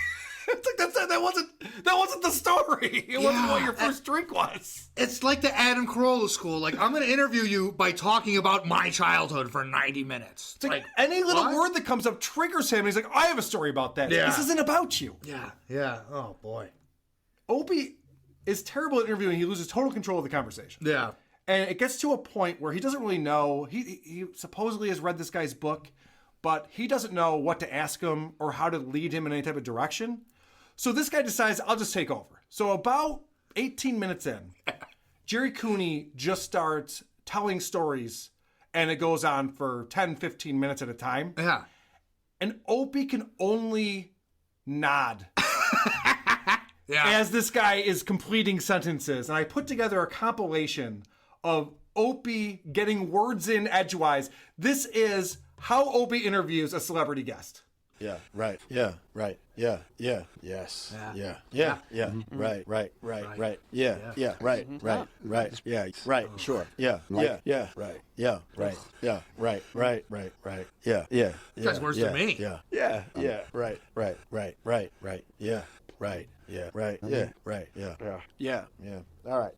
It's like that wasn't the story. It wasn't what your first drink was. It's like the Adam Carolla school. Like, I'm going to interview you by talking about my childhood for 90 minutes. It's like any little word that comes up triggers him. And he's like, I have a story about that. Yeah. This isn't about you. Yeah. Oh, boy. Opie is terrible at interviewing. He loses total control of the conversation. Yeah. And it gets to a point where he doesn't really know. He supposedly has read this guy's book, but he doesn't know what to ask him or how to lead him in any type of direction. So this guy decides, I'll just take over. So about 18 minutes in, Jerry Cooney just starts telling stories, and it goes on for 10, 15 minutes at a time. Yeah. And Opie can only nod as this guy is completing sentences. And I put together a compilation of Opie getting words in edgewise. This is how Opie interviews a celebrity guest. Yeah, right. Yeah, right. Yeah, yeah, yes. Yeah, yeah, yeah. Right, right, right, right. Yeah, yeah, right, right, right. Yeah, right, sure. Yeah, yeah, yeah, right. Yeah, right. Yeah, right, right, right, right. Yeah, yeah. You guys worse than me. Yeah, yeah, yeah. Right, right, right, right, right. Yeah, right. Yeah, right. Yeah, right. Yeah, yeah, yeah. All right.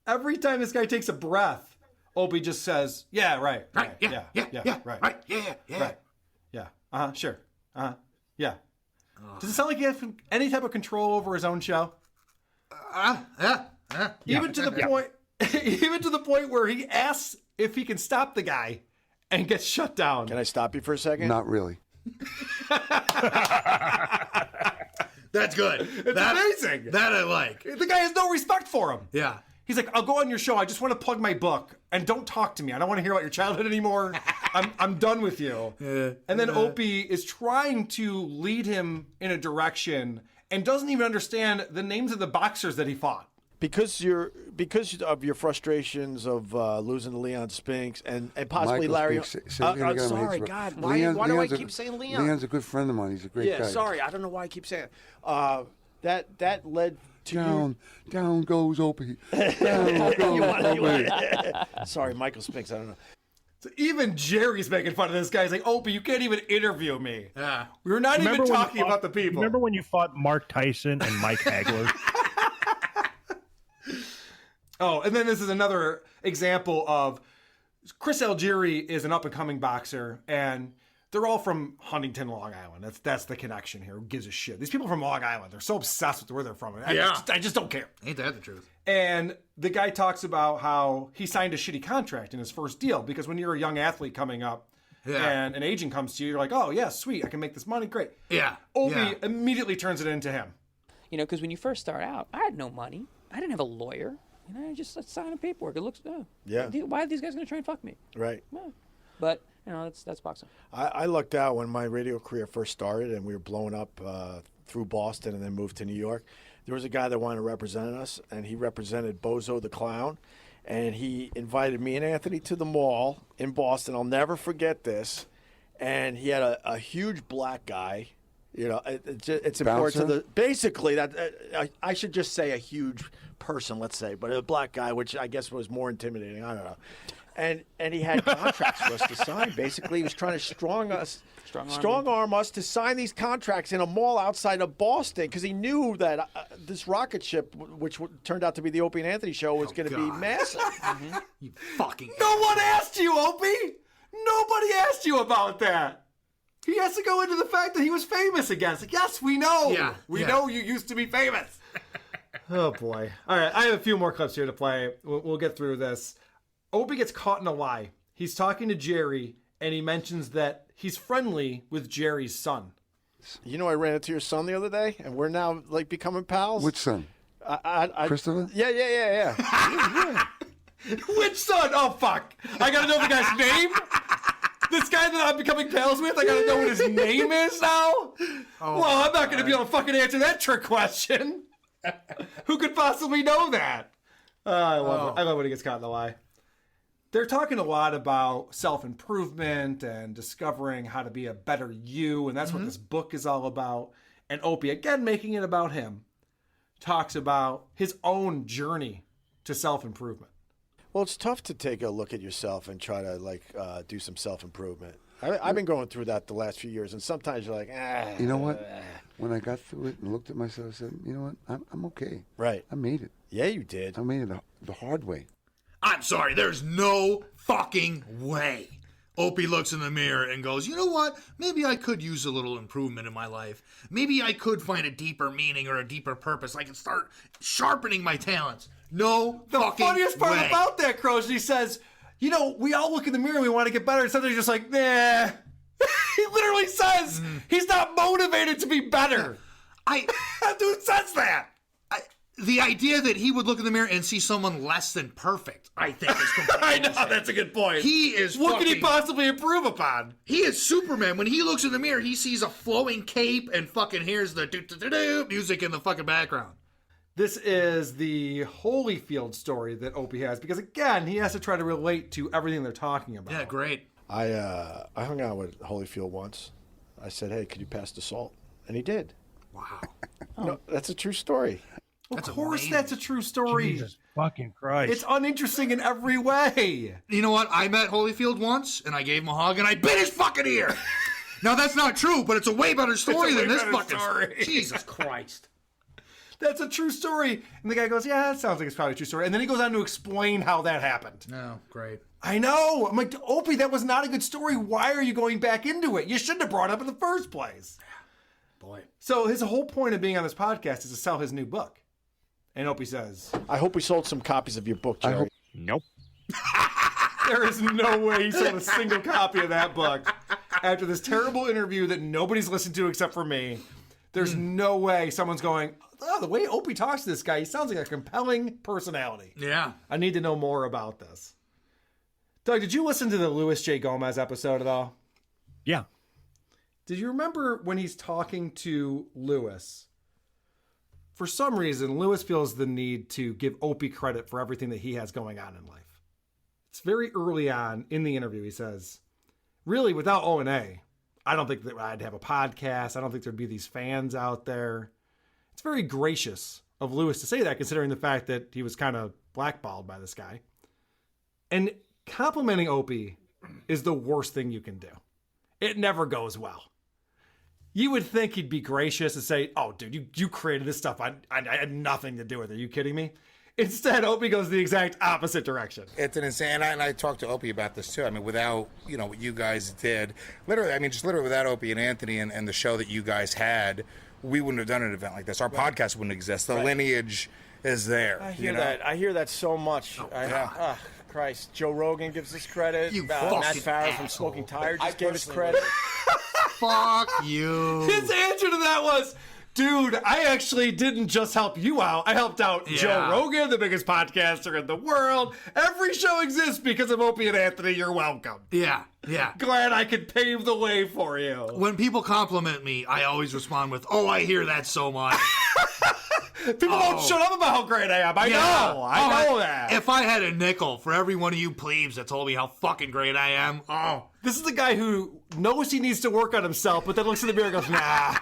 Every time this guy takes a breath, Opie just says, yeah, right. Right, yeah, right. Right, yeah. Right. Yeah. Sure. Yeah. Does it sound like he has any type of control over his own show? Even to the point where he asks if he can stop the guy and gets shut down. Can I stop you for a second? Not really. That's good. It's amazing. That I like. The guy has no respect for him. Yeah. He's like, I'll go on your show. I just want to plug my book, and don't talk to me. I don't want to hear about your childhood anymore. I'm done with you. And then Opie is trying to lead him in a direction and doesn't even understand the names of the boxers that he fought. Because of your frustrations of losing to Leon Spinks and possibly Michael Larry. Spinks, Sorry, God. Why do I keep saying Leon? Leon's a good friend of mine. He's a great guy. Yeah, sorry. I don't know why I keep saying it. That led to down goes Opie. Down goes Opie. Sorry, Michael Spinks. I don't know. So even Jerry's making fun of this guy. He's like, Opie, you can't even interview me. Yeah. We were not even talking about the people. Remember when you fought Mark Tyson and Mike Hagler? Oh, and then this is another example of Chris Algieri is an up-and-coming boxer, and they're all from Huntington, Long Island. That's the connection here. Who gives a shit? These people from Long Island, they're so obsessed with where they're from. I just don't care. Ain't that the truth? And the guy talks about how he signed a shitty contract in his first deal, because when you're a young athlete coming up and an agent comes to you, you're like, oh, yeah, sweet, I can make this money, great. Yeah. Opie immediately turns it into him. You know, because when you first start out, I had no money. I didn't have a lawyer. You know, I just signed paperwork. It looks, why are these guys going to try and fuck me? Right. Well, but, you know, that's boxing. I lucked out when my radio career first started and we were blowing up through Boston and then moved to New York. There was a guy that wanted to represent us, and he represented Bozo the Clown. And he invited me and Anthony to the mall in Boston. I'll never forget this. And he had a huge black guy. You know, it's important to the basically that I should just say a huge person, let's say, but a black guy, which I guess was more intimidating. I don't know. And he had contracts for us to sign. Basically, he was trying to strong arm us to sign these contracts in a mall outside of Boston because he knew that this rocket ship, which turned out to be the Opie and Anthony show, was going to be massive. You fucking. No one asked you, Opie. Nobody asked you about that. He has to go into the fact that he was famous again. It's like, yes, we know. Yeah, we know you used to be famous. Oh, boy. All right, I have a few more clips here to play. We'll get through this. Opie gets caught in a lie. He's talking to Jerry, and he mentions that he's friendly with Jerry's son. You know, I ran into your son the other day, and we're now, like, becoming pals. Which son? Christopher? Yeah. Which son? Oh, fuck. I got to know the guy's name? This guy that I'm becoming pals with, I gotta know what his name is now? Well, I'm not gonna be able to fucking answer that trick question. Who could possibly know that? I love when he gets caught in the lie. They're talking a lot about self-improvement and discovering how to be a better you, and that's what this book is all about. And Opie, again, making it about him, talks about his own journey to self-improvement. Well, it's tough to take a look at yourself and try to do some self-improvement. I've been going through that the last few years, and sometimes you're like, You know what? When I got through it and looked at myself, I said, you know what? I'm okay. Right. I made it. Yeah, you did. I made it the hard way. I'm sorry, there's no fucking way. Opie looks in the mirror and goes, you know what? Maybe I could use a little improvement in my life. Maybe I could find a deeper meaning or a deeper purpose. I can start sharpening my talents. No fucking way. The funniest part about that, Crows, he says, you know, we all look in the mirror and we want to get better, and sometimes you're just like, nah. He literally says he's not motivated to be better. That dude says that. The idea that he would look in the mirror and see someone less than perfect, I think, is completely I know, that's a good point. He is What fucking, could he possibly improve upon? He is Superman. When he looks in the mirror, he sees a flowing cape and fucking hears the do-do-do-do music in the fucking background. This is the Holyfield story that Opie has, because again, he has to try to relate to everything they're talking about. Yeah, great. I hung out with Holyfield once. I said, hey, could you pass the salt? And he did. Wow. No, that's a true story. Of course that's a true story. Jesus fucking Christ. It's uninteresting in every way. You know what? I met Holyfield once, and I gave him a hug, and I bit his fucking ear. Now, that's not true, but it's a way better story than this fucking story. Jesus Christ. That's a true story. And the guy goes, yeah, that sounds like it's probably a true story. And then he goes on to explain how that happened. No, great. I know. I'm like, Opie, that was not a good story. Why are you going back into it? You shouldn't have brought it up in the first place. Boy. So his whole point of being on this podcast is to sell his new book. And Opie says, I hope we sold some copies of your book, Jerry. Nope. There is no way he sold a single copy of that book. After this terrible interview that nobody's listened to except for me, there's no way someone's going, oh, the way Opie talks to this guy, he sounds like a compelling personality. Yeah. I need to know more about this. Doug, did you listen to the Louis J. Gomez episode at all? Yeah. Did you remember when he's talking to Louis? For some reason, Louis feels the need to give Opie credit for everything that he has going on in life. It's very early on in the interview. He says, really, without O&A, I don't think that I'd have a podcast. I don't think there'd be these fans out there. It's very gracious of Louis to say that, considering the fact that he was kind of blackballed by this guy. And complimenting Opie is the worst thing you can do. It never goes well. You would think he'd be gracious and say, oh, dude, you created this stuff. I had nothing to do with it. Are you kidding me? Instead, Opie goes the exact opposite direction. It's an insane, and I talked to Opie about this too. I mean, without, what you guys did, literally without Opie and Anthony and the show that you guys had, we wouldn't have done an event like this. Our podcast wouldn't exist. The lineage is there. I hear that so much. Christ. Joe Rogan gives us credit. Matt Farah from Smoking Tire just gave us credit. Fuck you. His answer to that was, dude, I actually didn't just help you out. I helped out Joe Rogan, the biggest podcaster in the world. Every show exists because of Opie and Anthony. You're welcome. Yeah. Glad I could pave the way for you. When people compliment me, I always respond with, oh, I hear that so much. People don't shut up about how great I am. I know that. If I had a nickel for every one of you plebes that told me how fucking great I am, this is the guy who knows he needs to work on himself, but then looks in the mirror and goes, nah,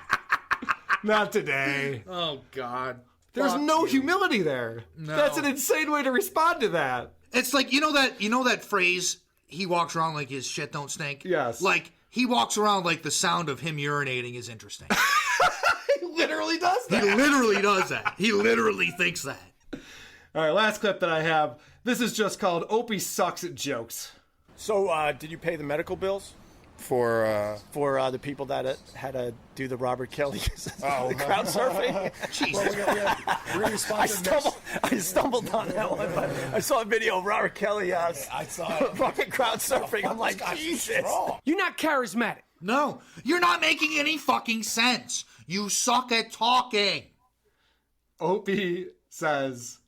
not today. Oh, God. There's no humility there. No. That's an insane way to respond to that. It's like, you know that phrase, he walks around like his shit don't stink? Yes. Like, he walks around like the sound of him urinating is interesting. He literally does that. He literally does that. He literally thinks that. All right, last clip that I have. This is just called Opie Sucks at Jokes. So, did you pay the medical bills? For the people that had to do the Robert Kelly crowd surfing. Jesus. I stumbled on that one, but I saw a video of Robert Kelly. I saw it. Fucking crowd surfing. I'm like, Jesus. You're not charismatic. No, you're not making any fucking sense. You suck at talking. Opie says,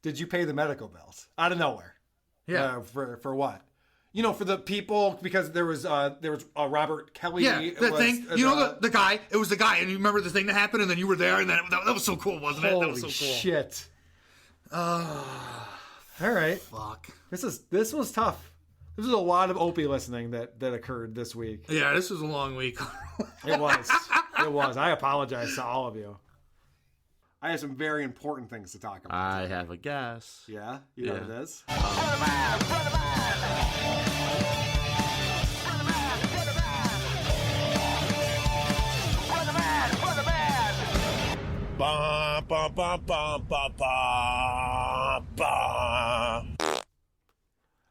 did you pay the medical bills? Out of nowhere. Yeah. For what? For the people, because there was Robert Kelly. Yeah, the thing. The guy. It was the guy. And you remember the thing that happened, and then you were there, and then that was so cool, wasn't it? That was so cool. Shit. All right. Fuck. This was tough. This was a lot of Opie listening that occurred this week. Yeah, this was a long week. It was. It was. I apologize to all of you. I have some very important things to talk about. I have a guess. Yeah? You know what it is? Ba, ba, ba, ba, ba, ba, ba.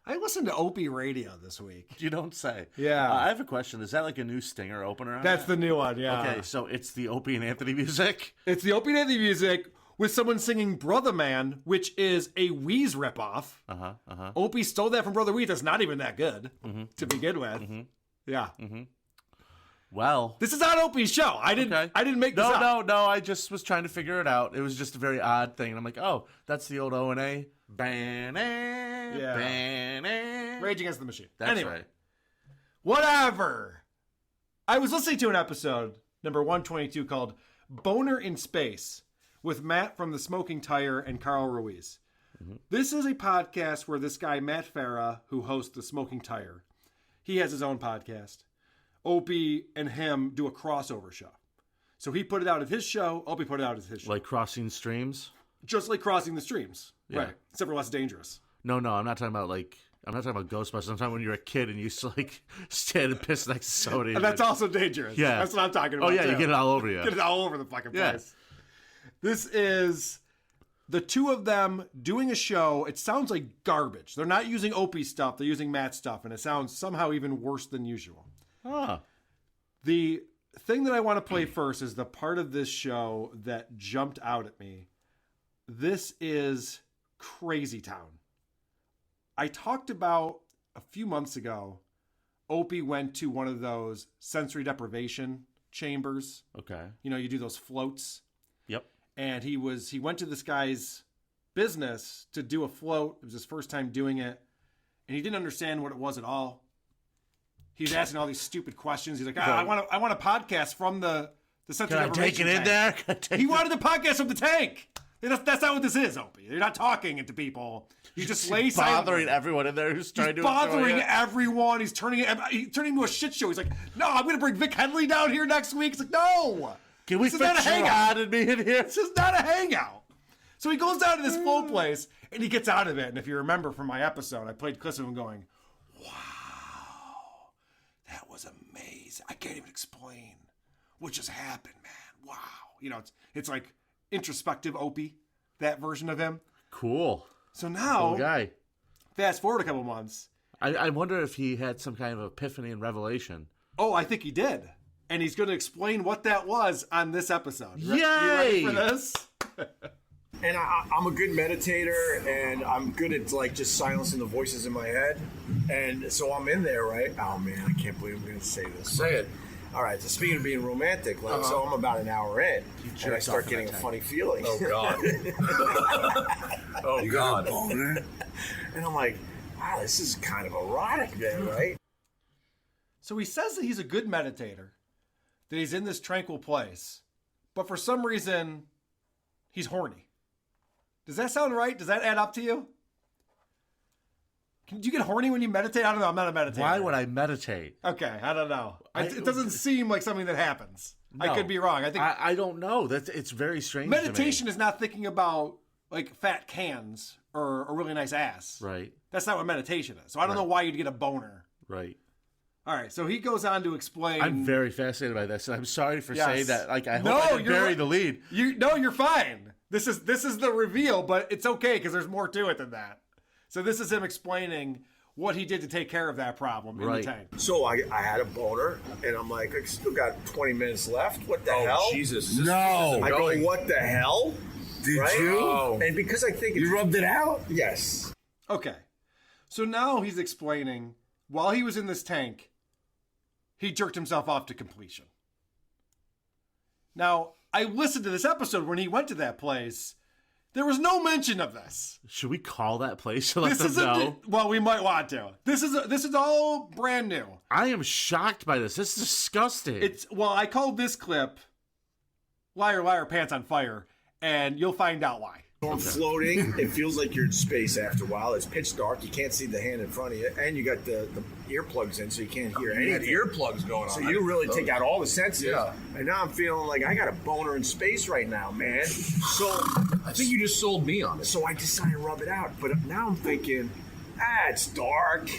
I listened to Opie Radio this week. You don't say. Yeah. I have a question. Is that like a new Stinger opener? That's the new one, yeah. Okay, so it's the Opie and Anthony music? It's the Opie and Anthony music with someone singing Brother Man, which is a Wheeze ripoff. Opie stole that from Brother Wheeze. That's not even that good to begin with. Yeah. Well, this is on Opie's show. I didn't make this up. No. I just was trying to figure it out. It was just a very odd thing. And I'm like, oh, that's the old O&A. Rage Against the Machine. That's anyway, right. Whatever. I was listening to an episode, number 122, called Boner in Space with Matt from The Smoking Tire and Carl Ruiz. This is a podcast where this guy, Matt Farah, who hosts The Smoking Tire, he has his own podcast. Opie and him do a crossover show. So he put it out at his show. Opie put it out at his show. Like Crossing Streams? Just like Crossing the Streams. Yeah. Right. Except for less dangerous. No, I'm not talking about Ghostbusters. I'm talking when you're a kid and you used to like stand and piss next to soda. And that's also dangerous. Yeah. That's what I'm talking about. Oh, yeah, too. you get it all over you. Get it all over the fucking place. Yeah. This is the two of them doing a show. It sounds like garbage. They're not using Opie stuff. They're using Matt stuff. And it sounds somehow even worse than usual. The thing that I want to play first is the part of this show that jumped out at me. This is Crazy Town. I talked about a few months ago, Opie went to one of those sensory deprivation chambers. Okay. You know, you do those floats. Yep. And he went to this guy's business to do a float. It was his first time doing it. And he didn't understand what it was at all. He's asking all these stupid questions. He's like, I want a podcast from the sensory Can I take deprivation it in tank. there? He wanted a podcast from the tank. That's not what this is, Opie. You're not talking into people. You just lay silent. Bothering everyone in there who's trying to bothering enjoy it. everyone. He's turning into a shit show. He's like, no, I'm going to bring Vic Henley down here next week. It's like, no. Can we This is not a fit hangout. Gerard and me in here? This is not a hangout. So he goes down to this float place, and he gets out of it. And if you remember from my episode, I played clips of him going, wow, that was amazing. I can't even explain what just happened, man. Wow. You know, it's like introspective Opie, that version of him. Cool. So now, Cool guy. Fast forward a couple months. I wonder if he had some kind of epiphany and revelation. Oh, I think he did. And he's going to explain what that was on this episode. Yay! You ready for this? And I'm a good meditator, and I'm good at like just silencing the voices in my head. And so I'm in there, right? Oh man, I can't believe I'm going to say this. Say it. All right, so speaking of being romantic, like, so I'm about an hour in, and I start getting a funny feeling. Oh God. Oh God. And I'm like, wow, this is kind of erotic, man, right? So he says that he's a good meditator, that he's in this tranquil place, but for some reason, he's horny. Does that sound right? Does that add up to you? Do you get horny when you meditate? I don't know. I'm not a meditator. Why would I meditate? Okay, I don't know. It doesn't seem like something that happens. No. I could be wrong. I think I don't know. It's very strange. meditation is not thinking about like fat cans or a really nice ass. Right. That's not what meditation is. So I don't know why you'd get a boner. Right. All right. So he goes on to explain. I'm very fascinated by this, and I'm sorry for saying that. Like, I hope No, I didn't you're bury right. the lead. You're fine. This is the reveal, but it's okay because there's more to it than that. So this is him explaining what he did to take care of that problem in the tank. So I had a boner, and I'm like, I still got 20 minutes left. What the hell? Jesus. No. I go, what the hell? Did right? you? Oh. And because I think You rubbed it out? Yes. Okay. So now he's explaining, while he was in this tank, he jerked himself off to completion. Now, I listened to this episode when he went to that place. There was no mention of this. Should we call that place to let them know? Well, we might want to. This is all brand new. I am shocked by this. This is disgusting. I called this clip "Liar, Liar, Pants on Fire," and you'll find out why. I'm floating. It feels like you're in space after a while. It's pitch dark. You can't see the hand in front of you. And you got the earplugs in, so you can't hear anything. You had earplugs going on. So you really take out all the senses. Yeah. And now I'm feeling like I got a boner in space right now, man. So I think you just sold me on it. So I decided to rub it out. But now I'm thinking, it's dark.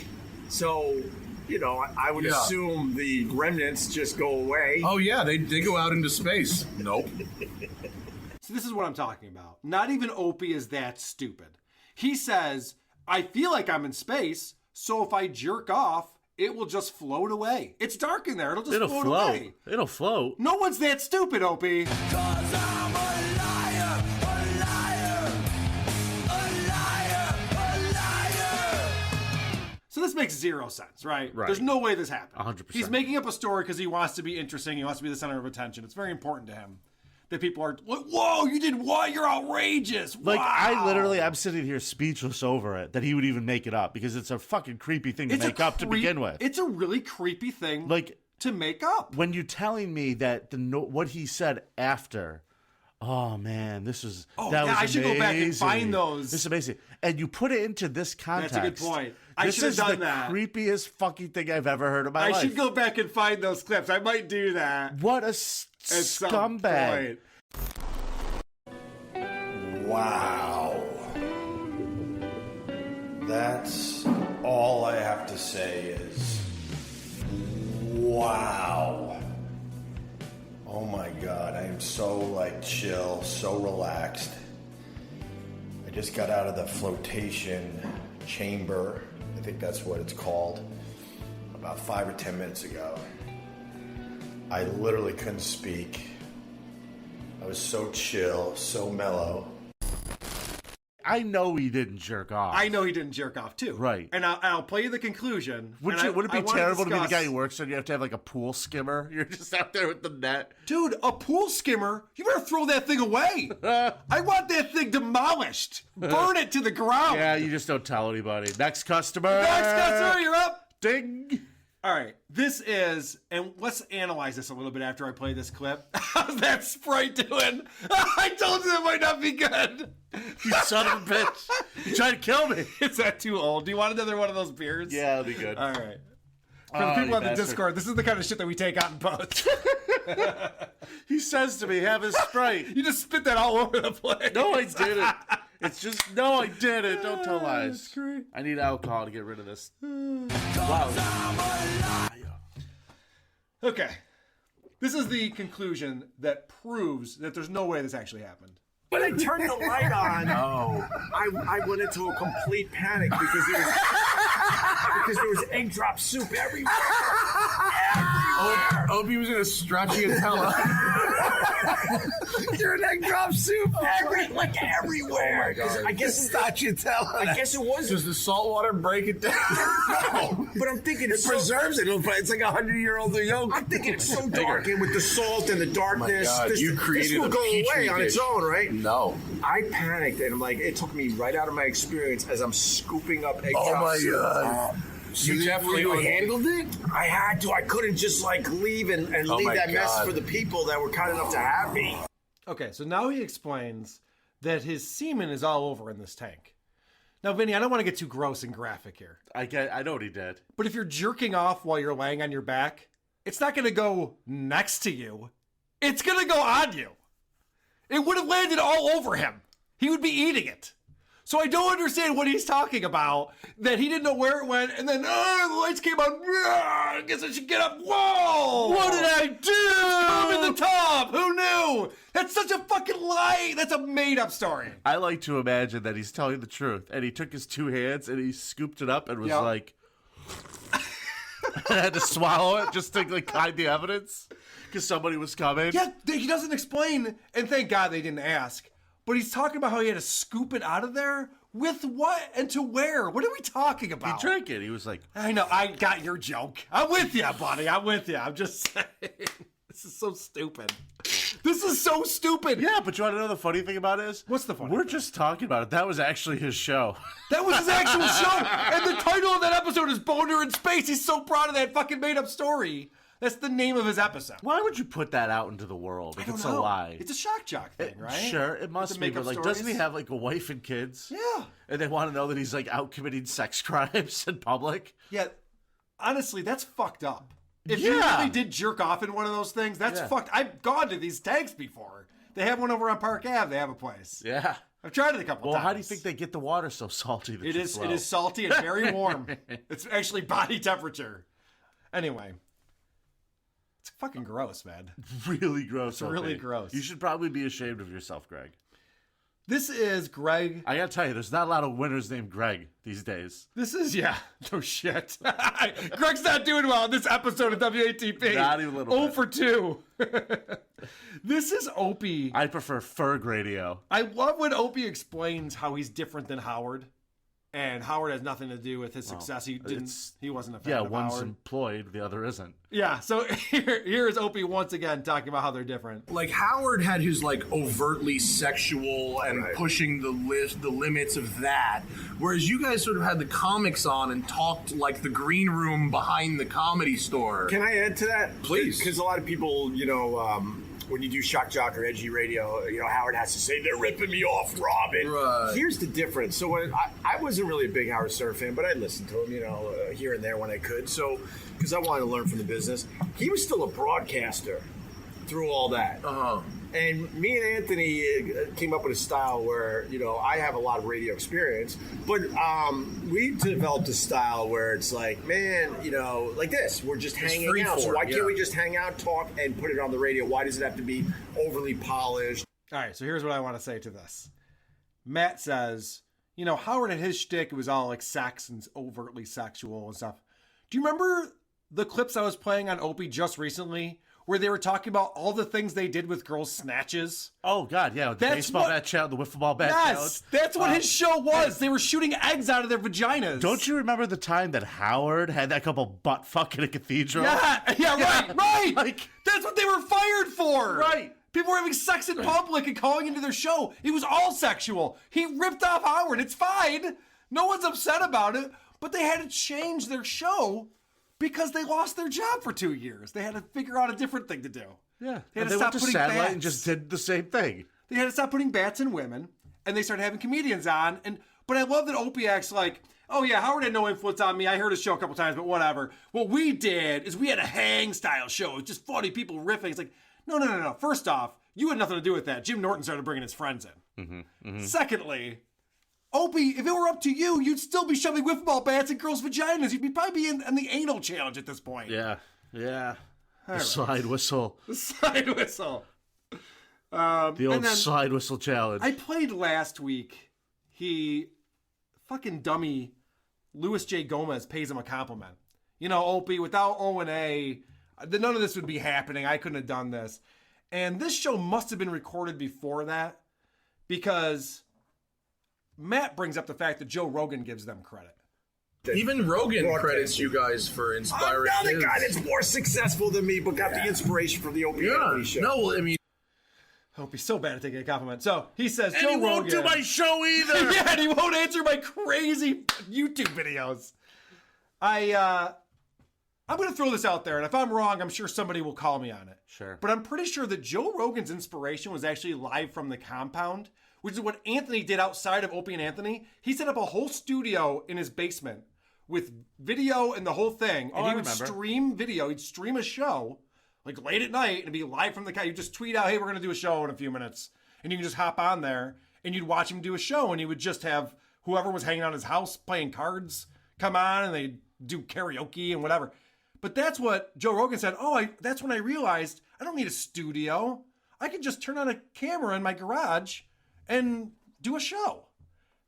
So, I would assume the remnants just go away. Oh, yeah, they go out into space. Nope. So this is what I'm talking about. Not even Opie is that stupid. He says, I feel like I'm in space, so if I jerk off, it will just float away. It's dark in there. It'll just float away. It'll float. No one's that stupid, Opie. So this makes zero sense, right? There's no way this happened. 100%. He's making up a story because he wants to be interesting. He wants to be the center of attention. It's very important to him that people are like, whoa, you did what? You're outrageous. Like, Wow. I'm sitting here speechless over it, that he would even make it up, because it's a fucking creepy thing to make up to begin with. It's a really creepy thing to make up. When you're telling me that what he said after, oh man, that was I should go back and find those. This is amazing. And you put it into this context. That's a good point. I should have done that. This is the creepiest fucking thing I've ever heard in my life. I should go back and find those clips. I might do that. What a scumbag. Wow. That's all I have to say is wow. Oh my God, I am so chill, so relaxed. I just got out of the flotation chamber. I think that's what it's called. About 5 or 10 minutes ago. I literally couldn't speak. I was so chill, so mellow. I know he didn't jerk off. I know he didn't jerk off too. Right. And I'll play you the conclusion. Would it be terrible to be the guy who works and you have to have a pool skimmer? You're just out there with the net. Dude, a pool skimmer? You better throw that thing away. I want that thing demolished. Burn it to the ground. Yeah, you just don't tell anybody. Next customer. You're up. Ding. All right, this is, and let's analyze this a little bit after I play this clip. How's that Sprite doing? I told you that might not be good. You son of a bitch. You tried to kill me. Is that too old? Do you want another one of those beers? Yeah, that'll be good. All right. For the people on the Discord, this is the kind of shit that we take out in post. He says to me, have his Sprite. You just spit that all over the place. No, I didn't. It's just, no, I didn't. Don't tell lies. I need alcohol to get rid of this. Wow. Okay. This is the conclusion that proves that there's no way this actually happened. When I turned the light on, I went into a complete panic because there was egg drop soup everywhere. Opie was in a stracciatella. You're an egg drop soup everywhere. Oh my God. I guess stracciatella. I guess it was. Does the salt water break it down? No, but I'm thinking it preserves it. It's like 100-year-old yolk. I'm thinking it's so dark, and with the salt and the darkness, God, this will go away on its own, right? No. I panicked, and I'm like, it took me right out of my experience as I'm scooping up egg Oh drop my soup. God. You definitely handled it? I had to. I couldn't just leave and Oh leave my that mess God. for the people that were kind enough to have me. Okay, so now he explains that his semen is all over in this tank. Now, Vinny, I don't want to get too gross and graphic here. I know what he did. But if you're jerking off while you're laying on your back, it's not going to go next to you. It's going to go on you. It would have landed all over him. He would be eating it. So I don't understand what he's talking about, that he didn't know where it went, and then, the lights came on. I guess I should get up. Whoa! What did I do? I'm in the tub. Who knew? That's such a fucking lie. That's a made-up story. I like to imagine that he's telling the truth, and he took his 2 hands and he scooped it up and was like, I had to swallow it just to hide the evidence because somebody was coming. Yeah, he doesn't explain, and thank God they didn't ask. But he's talking about how he had to scoop it out of there. With what and to where? What are we talking about? He drank it. He was like, I know. I got your joke. I'm with you, buddy. I'm with you. I'm just saying. This is so stupid. This is so stupid. Yeah, but you want to know the funny thing about it is? What's the funny We're just talking about it. That was actually his show. That was his actual show. And the title of that episode is Boner in Space. He's so proud of that fucking made-up story. That's the name of his episode. Why would you put that out into the world if it's a lie? It's a shock jock thing, right? Sure, it must be, but like, doesn't he have like a wife and kids? Yeah. And they want to know that he's like out committing sex crimes in public? Yeah, honestly, that's fucked up. If you really did jerk off in one of those things, that's fucked. I've gone to these tanks before. They have one over on Park Ave. They have a place. Yeah. I've tried it a couple times. Well, how do you think they get the water so salty? That It is salty and very warm. It's actually body temperature. Anyway. It's fucking gross, man. Really gross. It's really gross. You should probably be ashamed of yourself, Greg. This is Greg. I gotta tell you, there's not a lot of winners named Greg these days. This is, no shit. Greg's not doing well in this episode of WATP. Not even a little 0 for 2. This is Opie. I prefer Ferg Radio. I love when Opie explains how he's different than Howard. And Howard has nothing to do with his success. He wasn't a fan of one's Howard. employed, the other isn't. Yeah, so here is Opie once again talking about how they're different. Like Howard had his like overtly sexual and pushing the limits of that, whereas you guys sort of had the comics on and talked like the green room behind the Comedy Store. Can I add to that? Please. Because a lot of people, when you do shock jock or edgy radio, Howard has to say, they're ripping me off, Robin. Right. Here's the difference. So when I wasn't really a big Howard Stern fan, but I listened to him, here and there when I could. So, because I wanted to learn from the business. He was still a broadcaster through all that. Uh-huh. And me and Anthony came up with a style where, I have a lot of radio experience, but we developed a style where it's like, man, like this, we're just hanging out. So why can't we just hang out, talk, and put it on the radio? Why does it have to be overly polished? All right, so here's what I want to say to this. Matt says, Howard and his shtick, it was all like sex and overtly sexual and stuff. Do you remember the clips I was playing on Opie just recently where they were talking about all the things they did with girls' snatches? Oh, God, yeah. The baseball bat challenge, the wiffle ball bat challenge. Yes, that's what his show was. They were shooting eggs out of their vaginas. Don't you remember the time that Howard had that couple butt fuck in a cathedral? Yeah, right. Like, that's what they were fired for. Right. People were having sex in public and calling into their show. It was all sexual. He ripped off Howard. It's fine. No one's upset about it. But they had to change their show because they lost their job for 2 years. They had to figure out a different thing to do. Yeah. They had They went to putting satellite bats. and just did the same thing. They had to stop putting bats in women, and they started having comedians on. But I love that Opie acts like, oh yeah, Howard had no influence on me. I heard his show a couple times, but whatever. What we did is we had a hang-style show. It was just funny people riffing. It's like, no. First off, you had nothing to do with that. Jim Norton started bringing his friends in. Secondly, Opie, if it were up to you, you'd still be shoving wiffle ball bats in girls' vaginas. You'd probably be in the anal challenge at this point. Yeah. All Slide whistle. The slide whistle. The old slide whistle challenge. I played last week. Fucking dummy, Louis J. Gomez pays him a compliment. Opie, without O&A, none of this would be happening. I couldn't have done this. And this show must have been recorded before that because Matt brings up the fact that Joe Rogan gives them credit. Even Rogan credits you guys for inspiring I'm not the his. guy that's more successful than me, but got the inspiration from the Opie Anthony show. No, I mean, Opie's so bad at taking a compliment. So he says, And Joe he Rogan. won't do my show either. Yeah, and he won't answer my crazy YouTube videos. I'm going to throw this out there, and if I'm wrong, I'm sure somebody will call me on it. Sure. But I'm pretty sure that Joe Rogan's inspiration was actually live from the compound, which is what Anthony did outside of Opie and Anthony. He set up a whole studio in his basement with video and the whole thing. And I he would remember. stream video. He'd stream a show, like late at night, and it'd be live from the compound. You'd just tweet out, hey, we're going to do a show in a few minutes. And you can just hop on there, and you'd watch him do a show, and he would just have whoever was hanging out in his house playing cards come on, and they'd do karaoke and whatever. But that's what Joe Rogan said. That's when I realized I don't need a studio. I can just turn on a camera in my garage and do a show.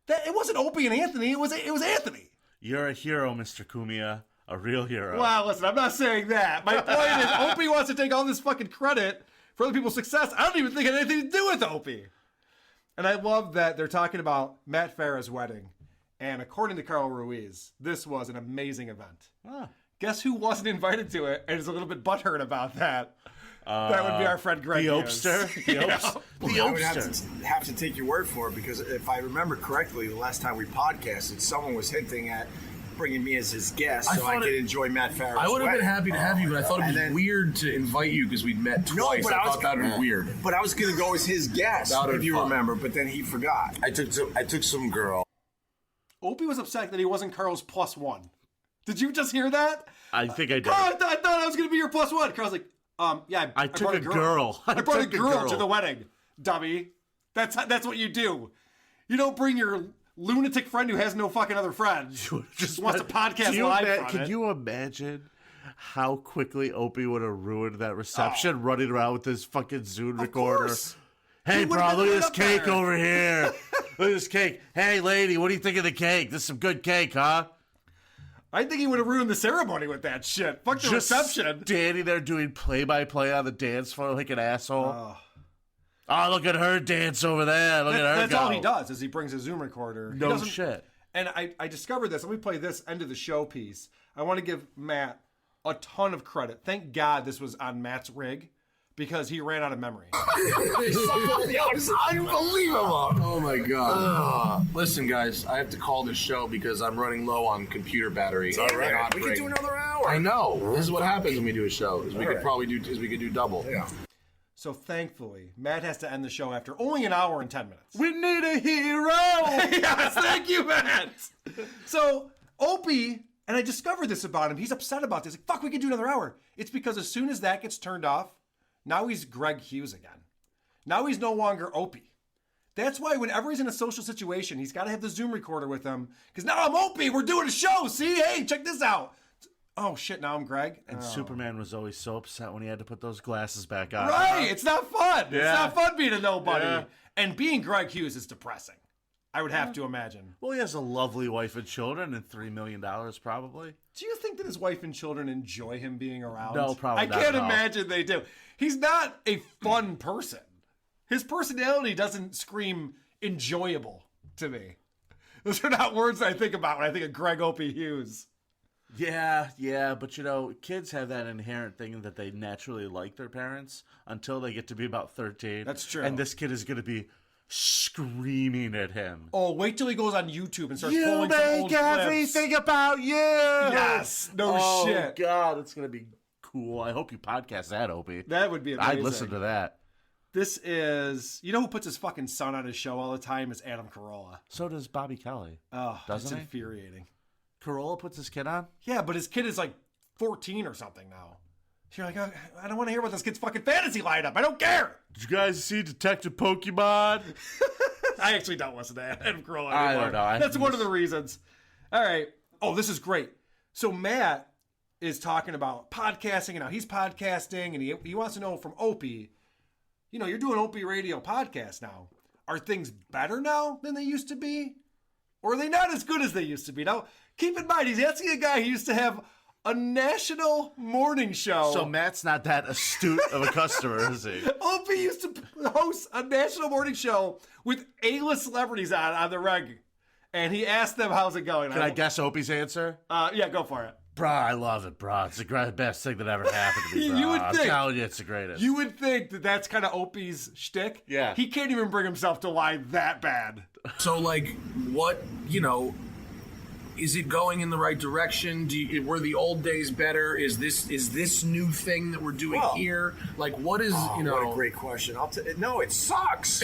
It wasn't Opie and Anthony. It was Anthony. You're a hero, Mr. Kumia. A real hero. Well, listen, I'm not saying that. My point is Opie wants to take all this fucking credit for other people's success. I don't even think it had anything to do with Opie. And I love that they're talking about Matt Farah's wedding. And according to Carl Ruiz, this was an amazing event. Guess who wasn't invited to it and is a little bit butthurt about that? That would be our friend Greg. The Hughes. Opster. The Opster. The I would Opster. have to take your word for it because if I remember correctly, the last time we podcasted, someone was hinting at bringing me as his guest, I so I thought could it- enjoy Matt Farah's I would have been wedding. happy to have you, but I thought it was weird to invite you because we'd met twice. I thought that would be weird. But I was going to go as his guest, That would've if been you fun. remember. But then he forgot. I took some girl. Opie was upset that he wasn't Carl's +1. Did you just hear that? I think I did. Carl, I thought I was going to be your +1. Carl's like, yeah, I brought took a girl. I brought a took a girl girl. to the wedding, dummy. That's what you do. You don't bring your lunatic friend who has no fucking other friends. Just wants to podcast live from Can it. you imagine how quickly Opie would have ruined that reception running around with his fucking Zoom recorder? course. Hey, He would've bro, been look at right this up cake there. over here. Look at this cake. Hey, lady, what do you think of the cake? This is some good cake, huh? I think he would have ruined the ceremony with that shit. Fuck the Just reception. standing there doing play-by-play on the dance floor like an asshole. Oh, look at her dance over there. Look at her That's go. all he does is he brings a Zoom recorder. He No doesn't- shit. And I discovered this. Let me play this end of the show piece. I want to give Matt a ton of credit. Thank God this was on Matt's rig because he ran out of memory. It's unbelievable. Oh my god. Listen, guys, I have to call this show because I'm running low on computer battery. All right. Not We can ring. do another hour. I know. This is what happens when we do a show. Is we All could right. probably do double. Yeah. So thankfully, Matt has to end the show after only an hour and 10 minutes. We need a hero. Yes, thank you, Matt. So Opie, and I discovered this about him. He's upset about this. Like, fuck, we could do another hour. It's because as soon as that gets turned off, now he's Greg Hughes again. Now he's no longer Opie. That's why whenever he's in a social situation, he's got to have the Zoom recorder with him. Because now I'm Opie. We're doing a show. See? Hey, check this out. Oh, shit, now I'm Greg. And Oh. Superman was always so upset when he had to put those glasses back on. Right. It's not fun. It's Yeah. not fun being a nobody. Yeah. And being Greg Hughes is depressing. I would have to imagine. Well, he has a lovely wife and children and $3 million probably. Do you think that his wife and children enjoy him being around? No, probably I not can't at all. imagine they do. He's not a fun person. His personality doesn't scream enjoyable to me. Those are not words I think about when I think of Greg Opie Hughes. Yeah, but you know, kids have that inherent thing that they naturally like their parents until they get to be about 13. That's true. And this kid is going to be screaming at him. Oh, wait till he goes on YouTube and starts You pulling some old make clips. everything about you. Yes, no oh, shit. God, it's going to be cool. I hope you podcast that, Opie. That would be amazing. I'd listen to that. This is, you know who puts his fucking son on his show all the time is Adam Carolla. So does Bobby Kelly. Oh, Doesn't it's he? infuriating. Corolla puts his kid on? Yeah, but his kid is like 14 or something now. You're like, oh, I don't want to hear about this kid's fucking fantasy lineup. I don't care. Did you guys see Detective Pokemon? I actually don't listen to Adam Carolla anymore. I don't know. That's one of the reasons. All right. Oh, this is great. So Matt is talking about podcasting and how he's podcasting, and he wants to know from Opie, you know, you're doing Opie Radio podcast now. Are things better now than they used to be? Or are they not as good as they used to be? Now, keep in mind, he's asking a guy who used to have a national morning show. So Matt's not that astute of a customer, is he? Opie used to host a national morning show with A-list celebrities on the reg. And he asked them, how's it going? Can I guess Opie's answer? Yeah, go for it. Bro, I love it, bro. It's the best thing that ever happened to me, bro. You would I'm think. telling you, it's the greatest. You would think that that's kind of Opie's shtick. Yeah. He can't even bring himself to lie that bad. So, like, what, you know, is it going in the right direction? Were the old days better? Is this new thing that we're doing here? Like, what is, you know? What a great question. No, it sucks.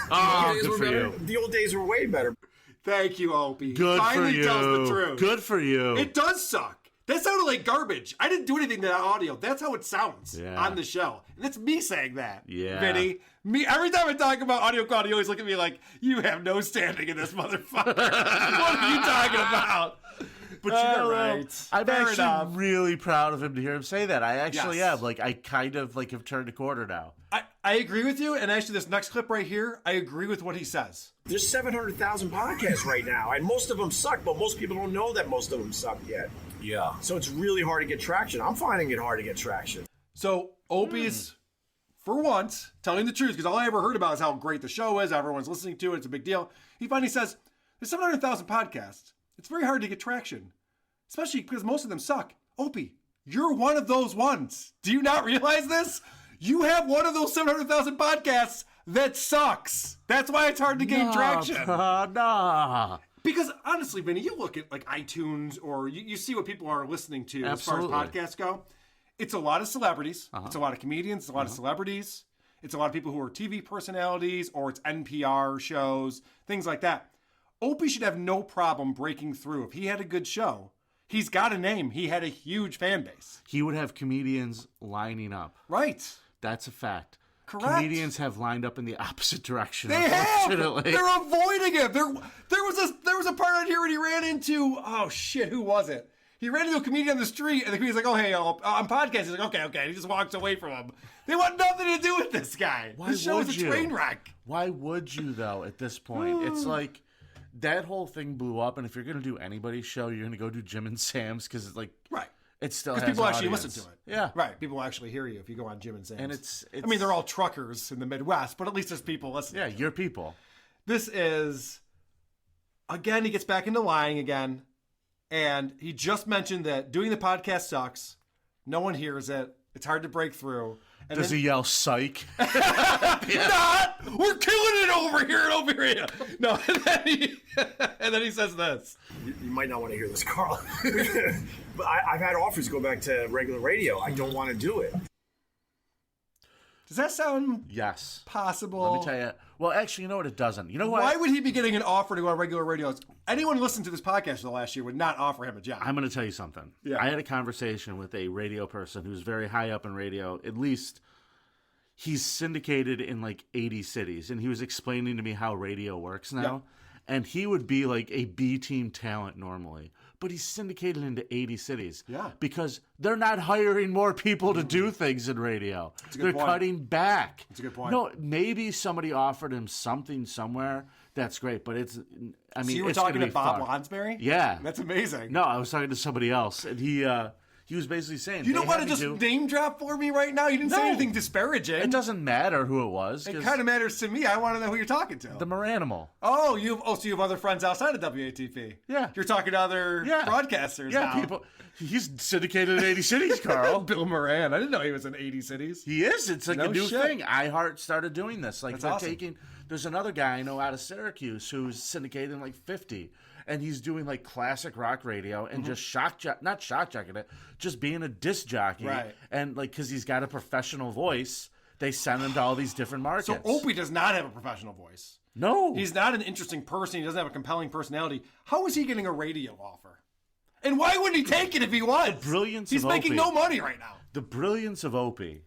Oh, The old days good were for better. you. The old days were way better. Thank you, Opie. Good Finally for you. tells the truth. Good for you. It does suck. That sounded like garbage. I didn't do anything to that audio. That's how it sounds Yeah. on the show. And that's me saying that. Yeah. Vinny. Me, every time I talk about audio quality, you always look at me like, you have no standing in this motherfucker. What are you talking about? But you're right. I'm Fair actually enough. really proud of him to hear him say that. I actually Yes. am. Like, I kind of like have turned a corner now. I agree with you. And actually, this next clip right here, I agree with what he says. There's 700,000 podcasts right now, and most of them suck, but most people don't know that most of them suck yet. Yeah. So it's really hard to get traction. I'm finding it hard to get traction. So Opie's, for once, telling the truth, because all I ever heard about is how great the show is. Everyone's listening to it. It's a big deal. He finally says, there's 700,000 podcasts. It's very hard to get traction, especially because most of them suck. Opie, you're one of those ones. Do you not realize this? You have one of those 700,000 podcasts that sucks. That's why it's hard to gain traction. Nah. Because honestly, Vinny, you look at like iTunes or you see what people are listening to Absolutely. as far as podcasts go. It's a lot of celebrities. It's a lot of comedians. It's a lot of celebrities. It's a lot of people who are TV personalities, or it's NPR shows, things like that. Opie should have no problem breaking through. If he had a good show, he's got a name. He had a huge fan base. He would have comedians lining up. Right. That's a fact. Correct. Comedians have lined up in the opposite direction. They have. Unfortunately. They're avoiding him. There was a part out here when he ran into, oh shit, who was it? He ran into a comedian on the street, and the comedian's like, "Oh hey, I'm podcasting." He's like, "Okay." And he just walks away from him. They want nothing to do with this guy. This show is a train wreck. Why would you though? At this point, it's like that whole thing blew up, and if you're gonna do anybody's show, you're gonna go do Jim and Sam's because it's like it still has because people an actually audience. listen to it. Yeah, right. People actually hear you if you go on Jim and Sam's. And it's I mean, they're all truckers in the Midwest, but at least there's people listening. Yeah, your people. This is again. He gets back into lying again. And he just mentioned that doing the podcast sucks. No one hears it. It's hard to break through. And Does he yell "psych"? Not! We're killing it over here and over here. No, and then he says this. You might not want to hear this, Carl. But I've had offers to go back to regular radio. I don't want to do it. Does that sound possible? Let me tell you. Well, actually, you know what? It doesn't. You know what? Why would he be getting an offer to go on regular radio? Anyone who listened to this podcast for the last year would not offer him a job. I'm going to tell you something. Yeah. I had a conversation with a radio person who's very high up in radio. At least he's syndicated in like 80 cities. And he was explaining to me how radio works now. Yep. And he would be like a B team talent normally. But he's syndicated into 80 cities. Yeah. Because they're not hiring more people to do things in radio. That's a good They're point. cutting back. That's a good point. No, maybe somebody offered him something somewhere. That's great. But it's, I mean, so you were it's gonna talking to be Bob far. Lonsberry? Yeah. That's amazing. No, I was talking to somebody else. And he was basically saying, You don't they want to had just me name drop for me right now? You didn't say No. anything disparaging. It doesn't matter who it was. It 'cause kind of matters to me. I want to know who you're talking to. the Maranimal. Oh, so you have other friends outside of WATP? Yeah. You're talking to other broadcasters Yeah, now. people. He's syndicated in 80 cities, Carl. Bill Moran. I didn't know he was in 80 cities. He is. It's like No a new shit. thing. iHeart started doing this. Like That's they're awesome. taking. There's another guy I know out of Syracuse who's syndicated in like 50, and he's doing like classic rock radio and just not shock jocking it, just being a disc jockey. Right. And like because he's got a professional voice, they send him to all these different markets. So Opie does not have a professional voice. No. He's not an interesting person. He doesn't have a compelling personality. How is he getting a radio offer? And why wouldn't he take it if he was? The brilliance He's of making Opie. no money right now. The brilliance of Opie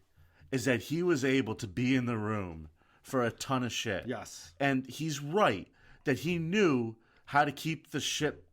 is that he was able to be in the room for a ton of shit. Yes. And he's right that he knew how to keep the ship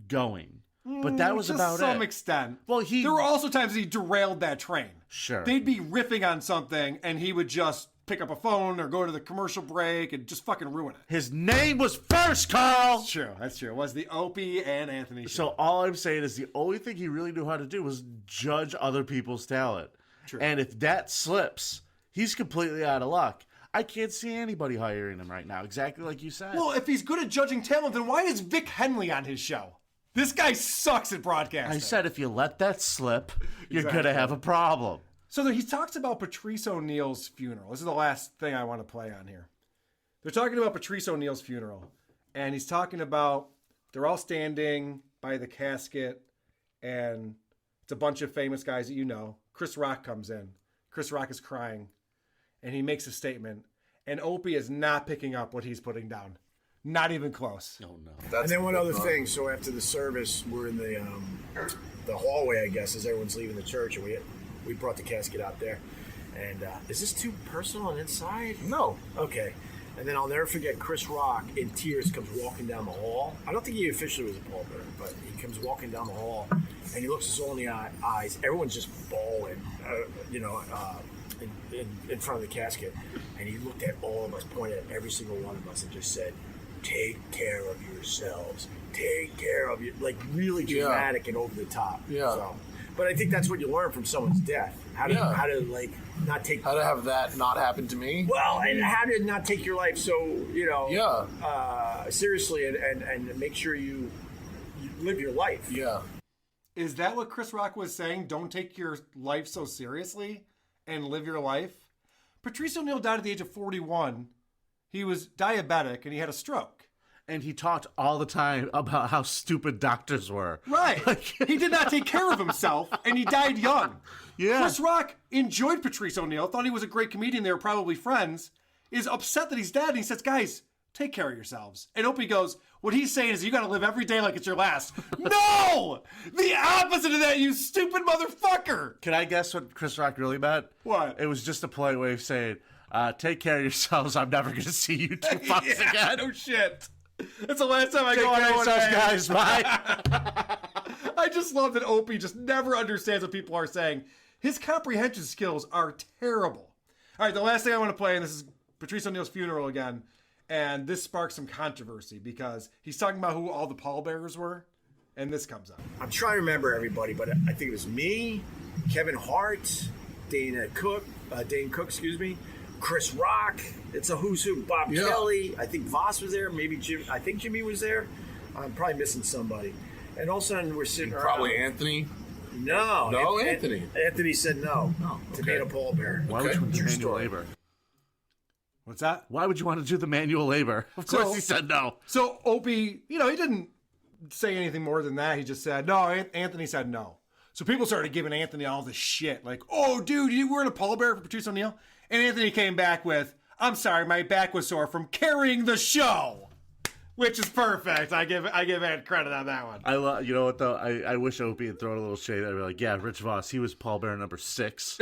going. But that was to about some it. extent. Well, there were also times he derailed that train. Sure. They'd be riffing on something, and he would just pick up a phone or go to the commercial break and just fucking ruin it. His name was first, Carl. That's true. That's true. It was the Opie and Anthony show. So all I'm saying is the only thing he really knew how to do was judge other people's talent. True. And if that slips, he's completely out of luck. I can't see anybody hiring him right now, exactly like you said. Well, if he's good at judging talent, then why is Vic Henley on his show? This guy sucks at broadcasting. I said if you let that slip, you're Exactly. going to have a problem. So he talks about Patrice O'Neal's funeral. This is the last thing I want to play on here. They're talking about Patrice O'Neal's funeral. And he's talking about they're all standing by the casket. And it's a bunch of famous guys that you know. Chris Rock comes in. Chris Rock is crying. And he makes a statement. And Opie is not picking up what he's putting down. Not even close. Oh, no. And then one other thing. So after the service, we're in the hallway, I guess, as everyone's leaving the church, and we brought the casket out there. And is this too personal and inside? No. Okay. And then I'll never forget Chris Rock in tears comes walking down the hall. I don't think he officially was a pallbearer, but he comes walking down the hall, and he looks us all in the eyes. Everyone's just bawling, in front of the casket. And he looked at all of us, pointed at every single one of us, and just said, "Take care of yourselves. Take care of you." Like really dramatic and over the top. Yeah. So, but I think that's what you learn from someone's death. How to not take. How to have that not happen to me. Well, and how to not take your life so seriously, and make sure you live your life. Yeah. Is that what Chris Rock was saying? Don't take your life so seriously and live your life? Patrice O'Neal died at the age of 41. He was diabetic and he had a stroke. and he talked all the time about how stupid doctors were. Right. He did not take care of himself, and he died young. Yeah. Chris Rock enjoyed Patrice O'Neal, thought he was a great comedian. They were probably friends. Is upset that he's dead, and he says, guys, take care of yourselves. And Opie goes, what he's saying is you got to live every day like it's your last. No! The opposite of that, you stupid motherfucker! Can I guess what Chris Rock really meant? What? It was just a polite way of saying, take care of yourselves. I'm never going to see you two fucks again. No shit. That's the last time I Take go care of on yourselves, guys. Bye. I just love that Opie just never understands what people are saying. His comprehension skills are terrible. All right, the last thing I want to play, and this is Patrice O'Neal's funeral again, and this sparks some controversy because he's talking about who all the pallbearers were, and this comes up. I'm trying to remember everybody, but I think it was me, Kevin Hart, Dane Cook, Chris Rock. It's a who's who. Bob Kelly. I think Voss was there. Maybe Jim. I think Jimmy was there. I'm probably missing somebody. And all of a sudden we're sitting around. Probably Anthony. No, Anthony. Anthony said no. To be a pallbearer. Why would you want to do manual labor? What's that? Why would you want to do the manual labor? Of course he said no. So Opie, he didn't say anything more than that. He just said, no, Anthony said no. So people started giving Anthony all this shit. Like, oh, dude, you weren't a pallbearer for Patrice O'Neal? And Anthony came back with, I'm sorry, my back was sore from carrying the show. Which is perfect. I give Ant credit on that one. I love. You know what though? I wish Opie had thrown a little shade. I'd be like, yeah, Rich Voss. He was pallbearer number 6.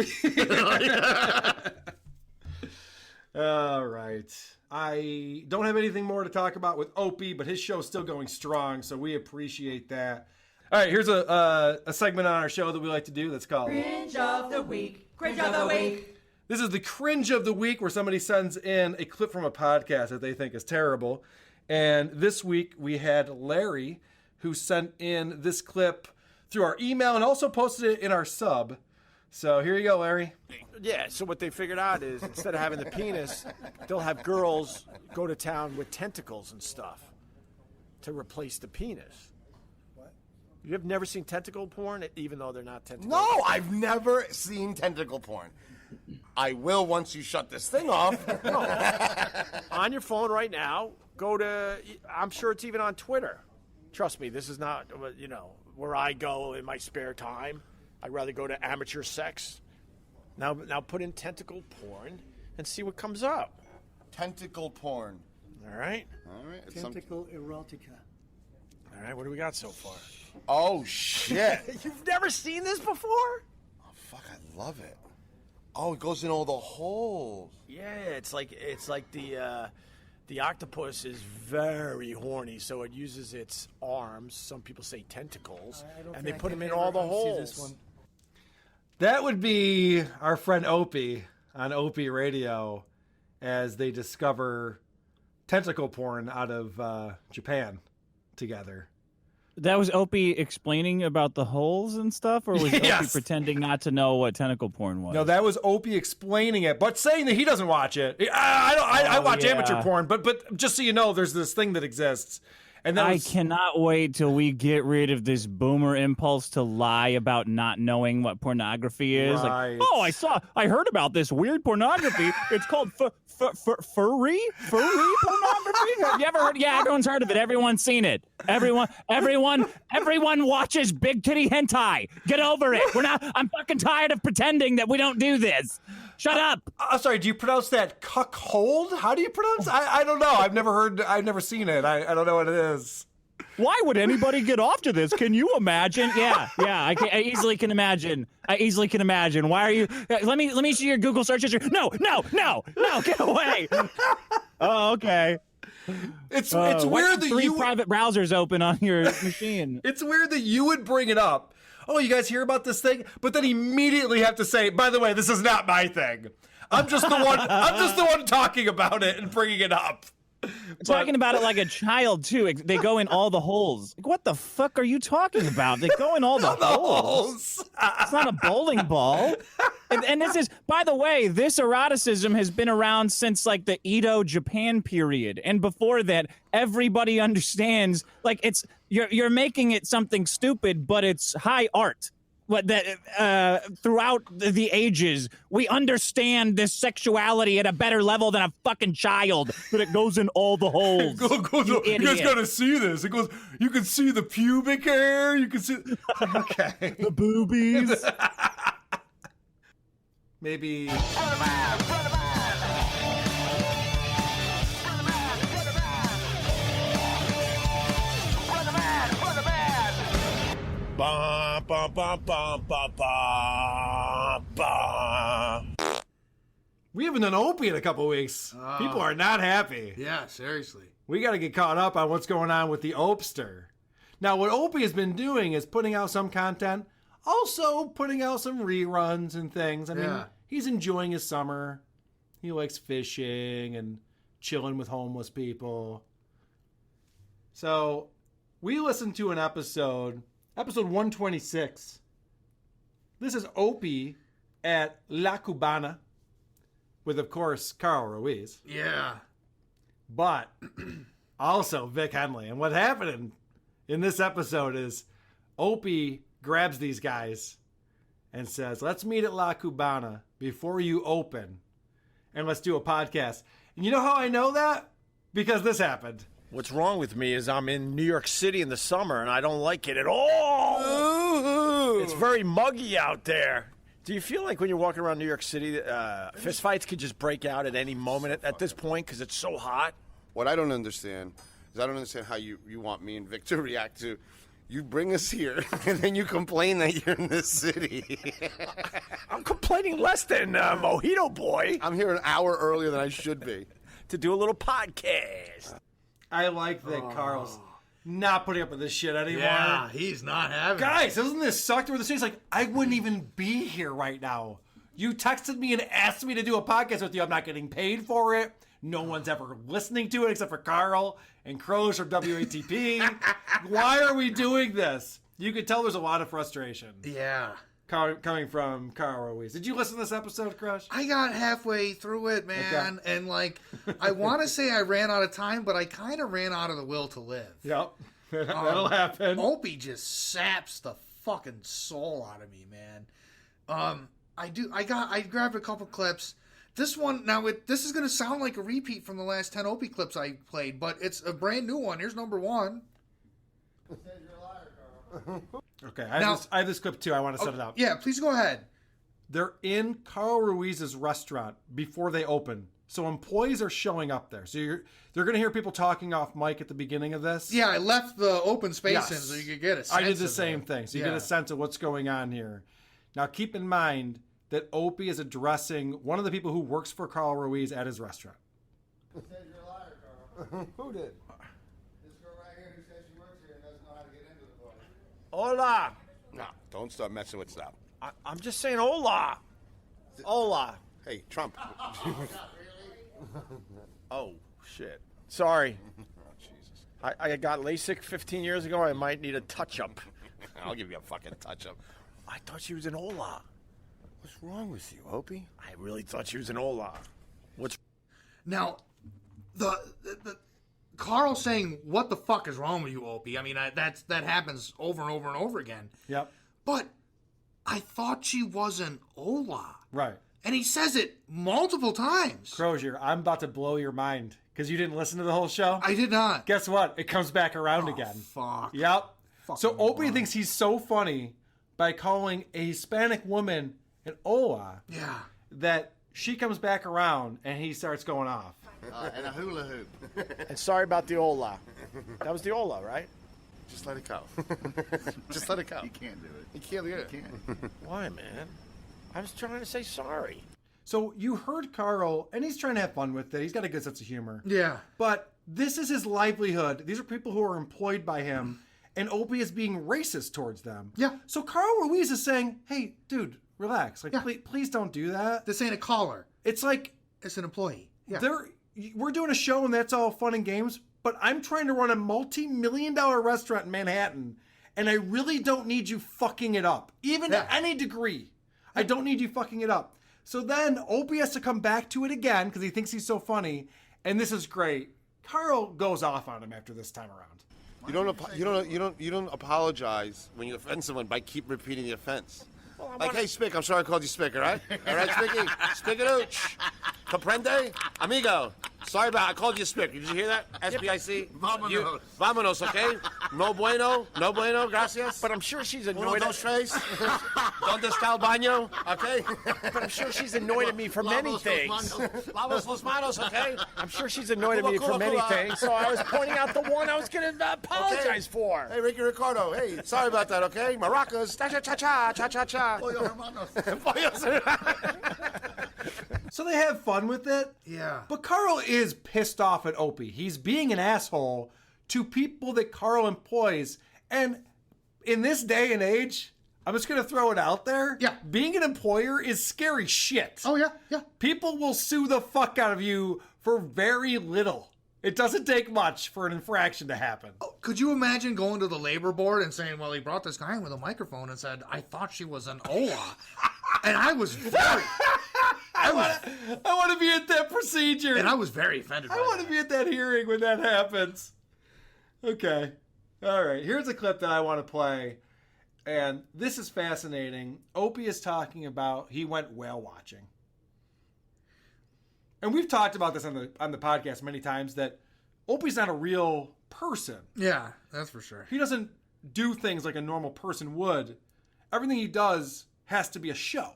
All right. I don't have anything more to talk about with Opie, but his show's still going strong, so we appreciate that. All right, here's a segment on our show that we like to do that's called Cringe of the Week. Cringe of the Week. This is the Cringe of the Week, where somebody sends in a clip from a podcast that they think is terrible. And this week we had Larry, who sent in this clip through our email and also posted it in our sub. So here you go, Larry. Yeah, so what they figured out is instead of having the penis, they'll have girls go to town with tentacles and stuff to replace the penis. What? You have never seen tentacle porn, even though they're not tentacles? No, I've never seen tentacle porn. I will once you shut this thing off. No. On your phone right now, go to, I'm sure it's even on Twitter. Trust me, this is not, where I go in my spare time. I'd rather go to amateur sex. Now put in tentacle porn and see what comes up. Tentacle porn. All right. Tentacle erotica. All right, what do we got so far? Oh, shit. You've never seen this before? Oh, fuck, I love it. Oh, it goes in all the holes. Yeah, it's like the octopus is very horny, so it uses its arms. Some people say tentacles, and they put them in all the holes. That would be our friend Opie on Opie Radio as they discover tentacle porn out of Japan together. That was Opie explaining about the holes and stuff, or was Opie pretending not to know what tentacle porn was? No, that was Opie explaining it, but saying that he doesn't watch it. I watch amateur porn, but just so you know, there's this thing that exists. And I cannot wait till we get rid of this boomer impulse to lie about not knowing what pornography is. Right. Like, I heard about this weird pornography. It's called furry pornography. Have you ever heard? Yeah, everyone's heard of it. Everyone's seen it. Everyone watches big titty hentai. Get over it. I'm fucking tired of pretending that we don't do this. Shut up. I'm sorry, do you pronounce that cuckold? How do you pronounce it? I don't know. I've never seen it. I don't know what it is. Why would anybody get off to this? Can you imagine? Yeah. I easily can imagine. Why are you? Let me see your Google search history. No, get away. Oh, okay. It's weird that you private browsers open on your machine. It's weird that you would bring it up. Oh, you guys hear about this thing? But then immediately have to say, by the way, this is not my thing. I'm just the one talking about it and bringing it up. Talking about it like a child too. They go in all the holes. Like, what the fuck are you talking about? They go in all the holes. It's not a bowling ball. And this is, by the way, this eroticism has been around since like the Edo Japan period, and before that, everybody understands. Like you're making it something stupid, but it's high art. throughout the ages, we understand this sexuality at a better level than a fucking child. But it goes in all the holes. You guys gotta see this. It goes. You can see the pubic hair. You can see. Okay. The boobies. Maybe. Ba, ba, ba, ba, ba, ba, ba. We haven't done Opie in a couple weeks. People are not happy. Yeah, seriously. We got to get caught up on what's going on with the Opster. Now, what Opie has been doing is putting out some content, also putting out some reruns and things. I mean, he's enjoying his summer. He likes fishing and chilling with homeless people. So, we listened to an episode 126. This is Opie at La Cubana with, of course, Carl Ruiz. Yeah. But also Vic Henley. And what happened in this episode is Opie grabs these guys and says, let's meet at La Cubana before you open and let's do a podcast. And you know how I know that? Because this happened. What's wrong with me is I'm in New York City in the summer, and I don't like it at all. Ooh. It's very muggy out there. Do you feel like when you're walking around New York City, fistfights could just break out at any moment at this point because it's so hot? What I don't understand is I don't understand how you want me and Vic to react to. You bring us here, and then you complain that you're in this city. I'm complaining less than Mojito Boy. I'm here an hour earlier than I should be. To do a little podcast. I like that Carl's not putting up with this shit anymore. Yeah, he's not having it. Guys, doesn't this suck to where the city's like, I wouldn't even be here right now. You texted me and asked me to do a podcast with you. I'm not getting paid for it. No one's ever listening to it except for Carl and Crows from WATP. Why are we doing this? You could tell there's a lot of frustration. Yeah. Coming from Carl Ruiz. Did you listen to this episode, Crush? I got halfway through it, man. Okay. And, like, I want to say I ran out of time, but I kind of ran out of the will to live. Yep. That'll happen. Opie just saps the fucking soul out of me, man. I grabbed a couple clips. This one, this is going to sound like a repeat from the last 10 Opie clips I played, but it's a brand new one. Here's number one. Okay, I have this clip too. I want to set it up. Yeah, please go ahead. They're in Carl Ruiz's restaurant before they open. So employees are showing up there. So they're going to hear people talking off mic at the beginning of this. Yeah, I left the open space in so you could get a sense I did the same thing. So you get a sense of what's going on here. Now keep in mind that Opie is addressing one of the people who works for Carl Ruiz at his restaurant. You said you're a liar, Carl. Who did? This girl right here who says she works here and doesn't know how to get into the place. Hola. No, don't start messing with stuff. I'm just saying hola. Hola. Hey, Trump. Oh, shit. Sorry. I got LASIK 15 years ago. I might need a touch-up. I'll give you a fucking touch-up. I thought she was an hola. What's wrong with you, Opie? I really thought she was an hola. Now, the Carl saying, what the fuck is wrong with you, Opie? I mean, that happens over and over and over again. Yep. But I thought she was an Ola. Right. And he says it multiple times. Crozier, I'm about to blow your mind because you didn't listen to the whole show. I did not. Guess what? It comes back around again. Fuck. Yep. So Opie Lord. thinks he's so funny by calling a Hispanic woman an Ola. Yeah. That she comes back around and he starts going off. And a hula hoop. And sorry about the hola. That was the hola, right? Just let it go. Just let it go. You can't do it. You can't do it. You can't. Why, man? I was trying to say sorry. So you heard Carl, and he's trying to have fun with it. He's got a good sense of humor. Yeah. But this is his livelihood. These are people who are employed by him, and Opie is being racist towards them. Yeah. So Carl Ruiz is saying, hey, dude, relax. Like, please don't do that. This ain't a caller. It's like... It's an employee. Yeah. We're doing a show, and that's all fun and games, but I'm trying to run a multi-million-dollar restaurant in Manhattan, and I really don't need you fucking it up. Even to any degree. I don't need you fucking it up. So then Opie has to come back to it again because he thinks he's so funny. And this is great. Carl goes off on him after this time around. You don't apologize when you offend someone by keep repeating the offense. Like, hey, Spick, I'm sorry I called you Spick, all right? All right, Spicky? Spicadooch. Comprende? Amigo. Sorry I called you Spick. Did you hear that? S-P-I-C? Vámonos. Vámonos, okay? No bueno, gracias. But I'm sure she's Uno, annoyed dos, tres. Donde está el baño? Okay? But I'm sure she's annoyed at me for many things. Lavas los manos, okay? I'm sure she's annoyed at me for many things, so I was pointing out the one I was going to apologize for. Hey, Ricky Ricardo. Hey, sorry about that, okay? Maracas. Cha-cha-cha-cha. Cha-cha-cha. So they have fun with it. Yeah. But Carl is pissed off at Opie. He's being an asshole to people that Carl employs. And in this day and age, I'm just going to throw it out there. Yeah. Being an employer is scary shit. Oh, yeah, yeah. People will sue the fuck out of you for very little. It doesn't take much for an infraction to happen. Oh, could you imagine going to the labor board and saying, well, he brought this guy in with a microphone and said, I thought she was an Ola. And I was very... I want to be at that procedure. And I was very offended by I want to be at that hearing when that happens. Okay. All right. Here's a clip that I want to play. And this is fascinating. Opie is talking about he went whale watching. And we've talked about this on the podcast many times that Opie's not a real person. Yeah, that's for sure. He doesn't do things like a normal person would. Everything he does has to be a show.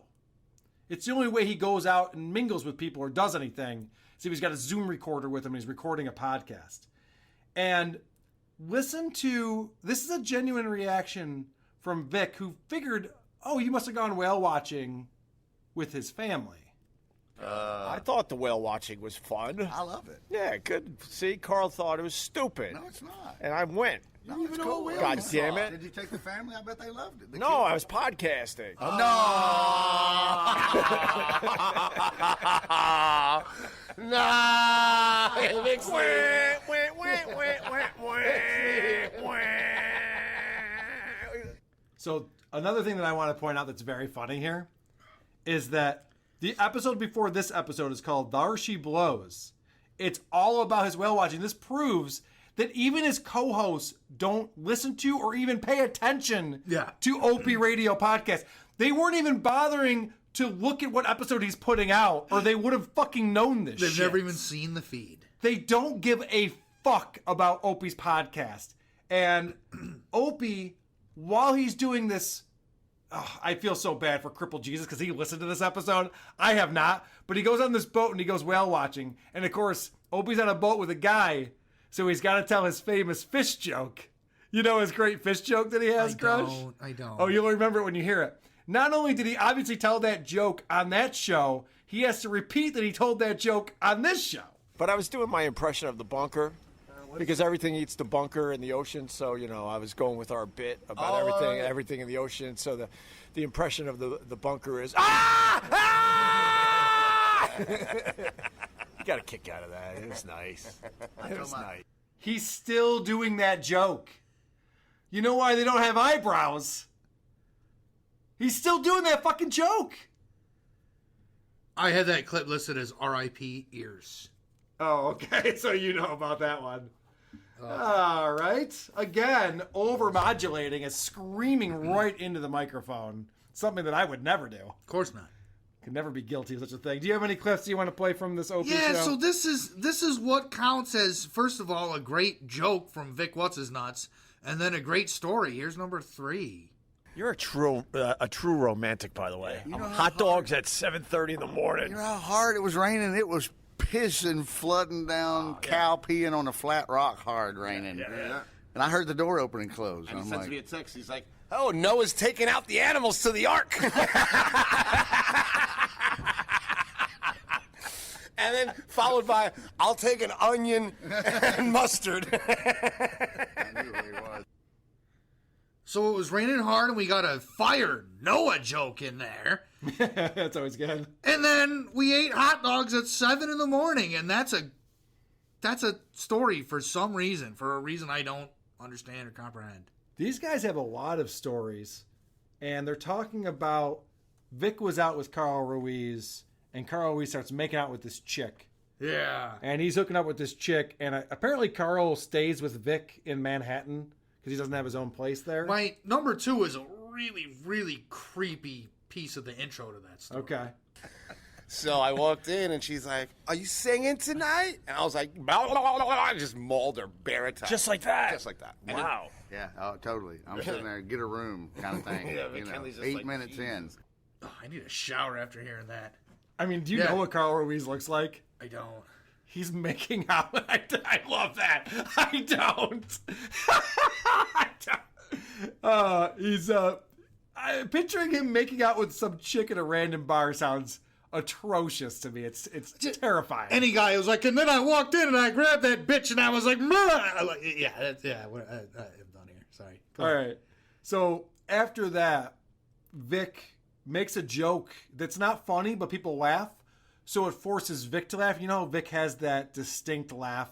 It's the only way he goes out and mingles with people or does anything is if he's got a Zoom recorder with him and he's recording a podcast. And listen to, this is a genuine reaction from Vic, who figured, oh, he must have gone whale watching with his family. I thought the whale watching was fun. I love it. Yeah, good. See, Carl thought it was stupid. No, it's not. And I went. You don't even know what whale God you damn saw. it. Did you take the family? I bet they loved it. No, I was podcasting. So another thing that I want to point out that's very funny here is that the episode before this episode is called Thar She Blows. It's all about his whale watching. This proves that even his co-hosts don't listen to or even pay attention to Opie Radio podcast. They weren't even bothering to look at what episode he's putting out, or they would have fucking known this They've never even seen the feed. They don't give a fuck about Opie's podcast. And Opie, while he's doing this, I feel so bad for Crippled Jesus because he listened to this episode. I have not. But he goes on this boat and he goes whale watching. And of course, Opie's on a boat with a guy, so he's got to tell his famous fish joke. You know his great fish joke that he has, Crush? I don't. Oh, you'll remember it when you hear it. Not only did he obviously tell that joke on that show, he has to repeat that he told that joke on this show. But I was doing my impression of the bunker. Because everything eats the bunker in the ocean, so I was going with our bit about everything in the ocean. So the impression of the bunker is You got a kick out of that. It was nice. It was nice. He's still doing that joke. You know why they don't have eyebrows? He's still doing that fucking joke. I had that clip listed as R.I.P. ears. Oh, okay. So you know about that one. All right. Again, over-modulating and screaming right into the microphone. Something that I would never do. Of course not. Could never be guilty of such a thing. Do you have any clips you want to play from this Opie show? Yeah, so this is what counts as, first of all, a great joke from Vic What's-His-Nuts, and then a great story. Here's number 3. You're a true romantic, by the way. Hot dogs at 7:30 in the morning. You know how hard it was raining? It was pissing, flooding down, cow peeing on a flat rock hard raining. Yeah. And I heard the door open and close. And he I'm sends like, me a text. He's like, oh, Noah's taking out the animals to the ark. And then followed by, I'll take an onion and mustard. I knew where he was. So it was raining hard, and we got a fire Noah joke in there. That's always good. And then we ate hot dogs at 7 in the morning, and that's a story for some reason, for a reason I don't understand or comprehend. These guys have a lot of stories, and they're talking about Vic was out with Carl Ruiz, and Carl Ruiz starts making out with this chick. Yeah. And he's hooking up with this chick, and apparently Carl stays with Vic in Manhattan because he doesn't have his own place there. My number 2 is a really, really creepy piece of the intro to that story. Okay. So I walked in and she's like, "Are you singing tonight?" And I was like, blah, blah, blah, blah, blah. I just mauled her baritone. Just like that? Just like that. Wow. Yeah, oh, totally. I'm sitting there, get a room kind of thing. Yeah, you know, McKinley's just 8 like, minutes in. Oh, I need a shower after hearing that. I mean, do you Yeah. know what Carl Ruiz looks like? I don't. He's making out. I love that. I don't. He's picturing him making out with some chick at a random bar sounds atrocious to me. It's terrifying. Any guy was like, and then I walked in and I grabbed that bitch and I was like, yeah, I'm done here. Sorry. All right. So after that, Vic makes a joke that's not funny, but people laugh. So it forces Vic to laugh. You know, Vic has that distinct laugh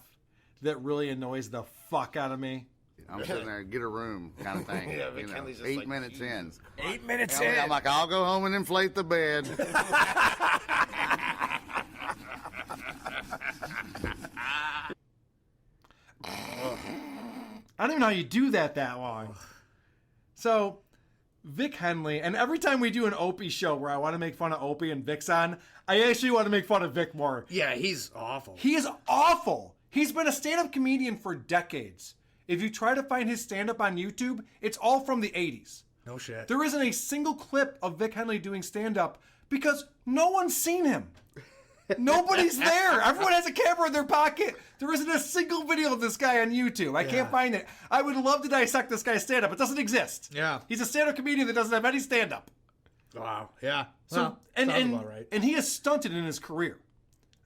that really annoys the fuck out of me. I'm sitting there, get a room kind of thing. Yeah, you know, McKinley's just 8 like, minutes in. 8 minutes I'm in. I'm like, I'll go home and inflate the bed. I don't even know how you do that long. So, Vic Henley, and every time we do an Opie show where I want to make fun of Opie and Vic's on, I actually want to make fun of Vic more. Yeah, he's awful. He is awful. He's been a stand-up comedian for decades. If you try to find his stand-up on YouTube, it's all from the 80s. No shit. There isn't a single clip of Vic Henley doing stand-up because no one's seen him. Nobody's there. Everyone has a camera in their pocket. There isn't a single video of this guy on YouTube. I can't find it. I would love to dissect this guy's stand-up. It doesn't exist. Yeah. He's a stand-up comedian that doesn't have any stand-up. Wow. Yeah. So Well, and sounds and, about right. and he has stunted in his career.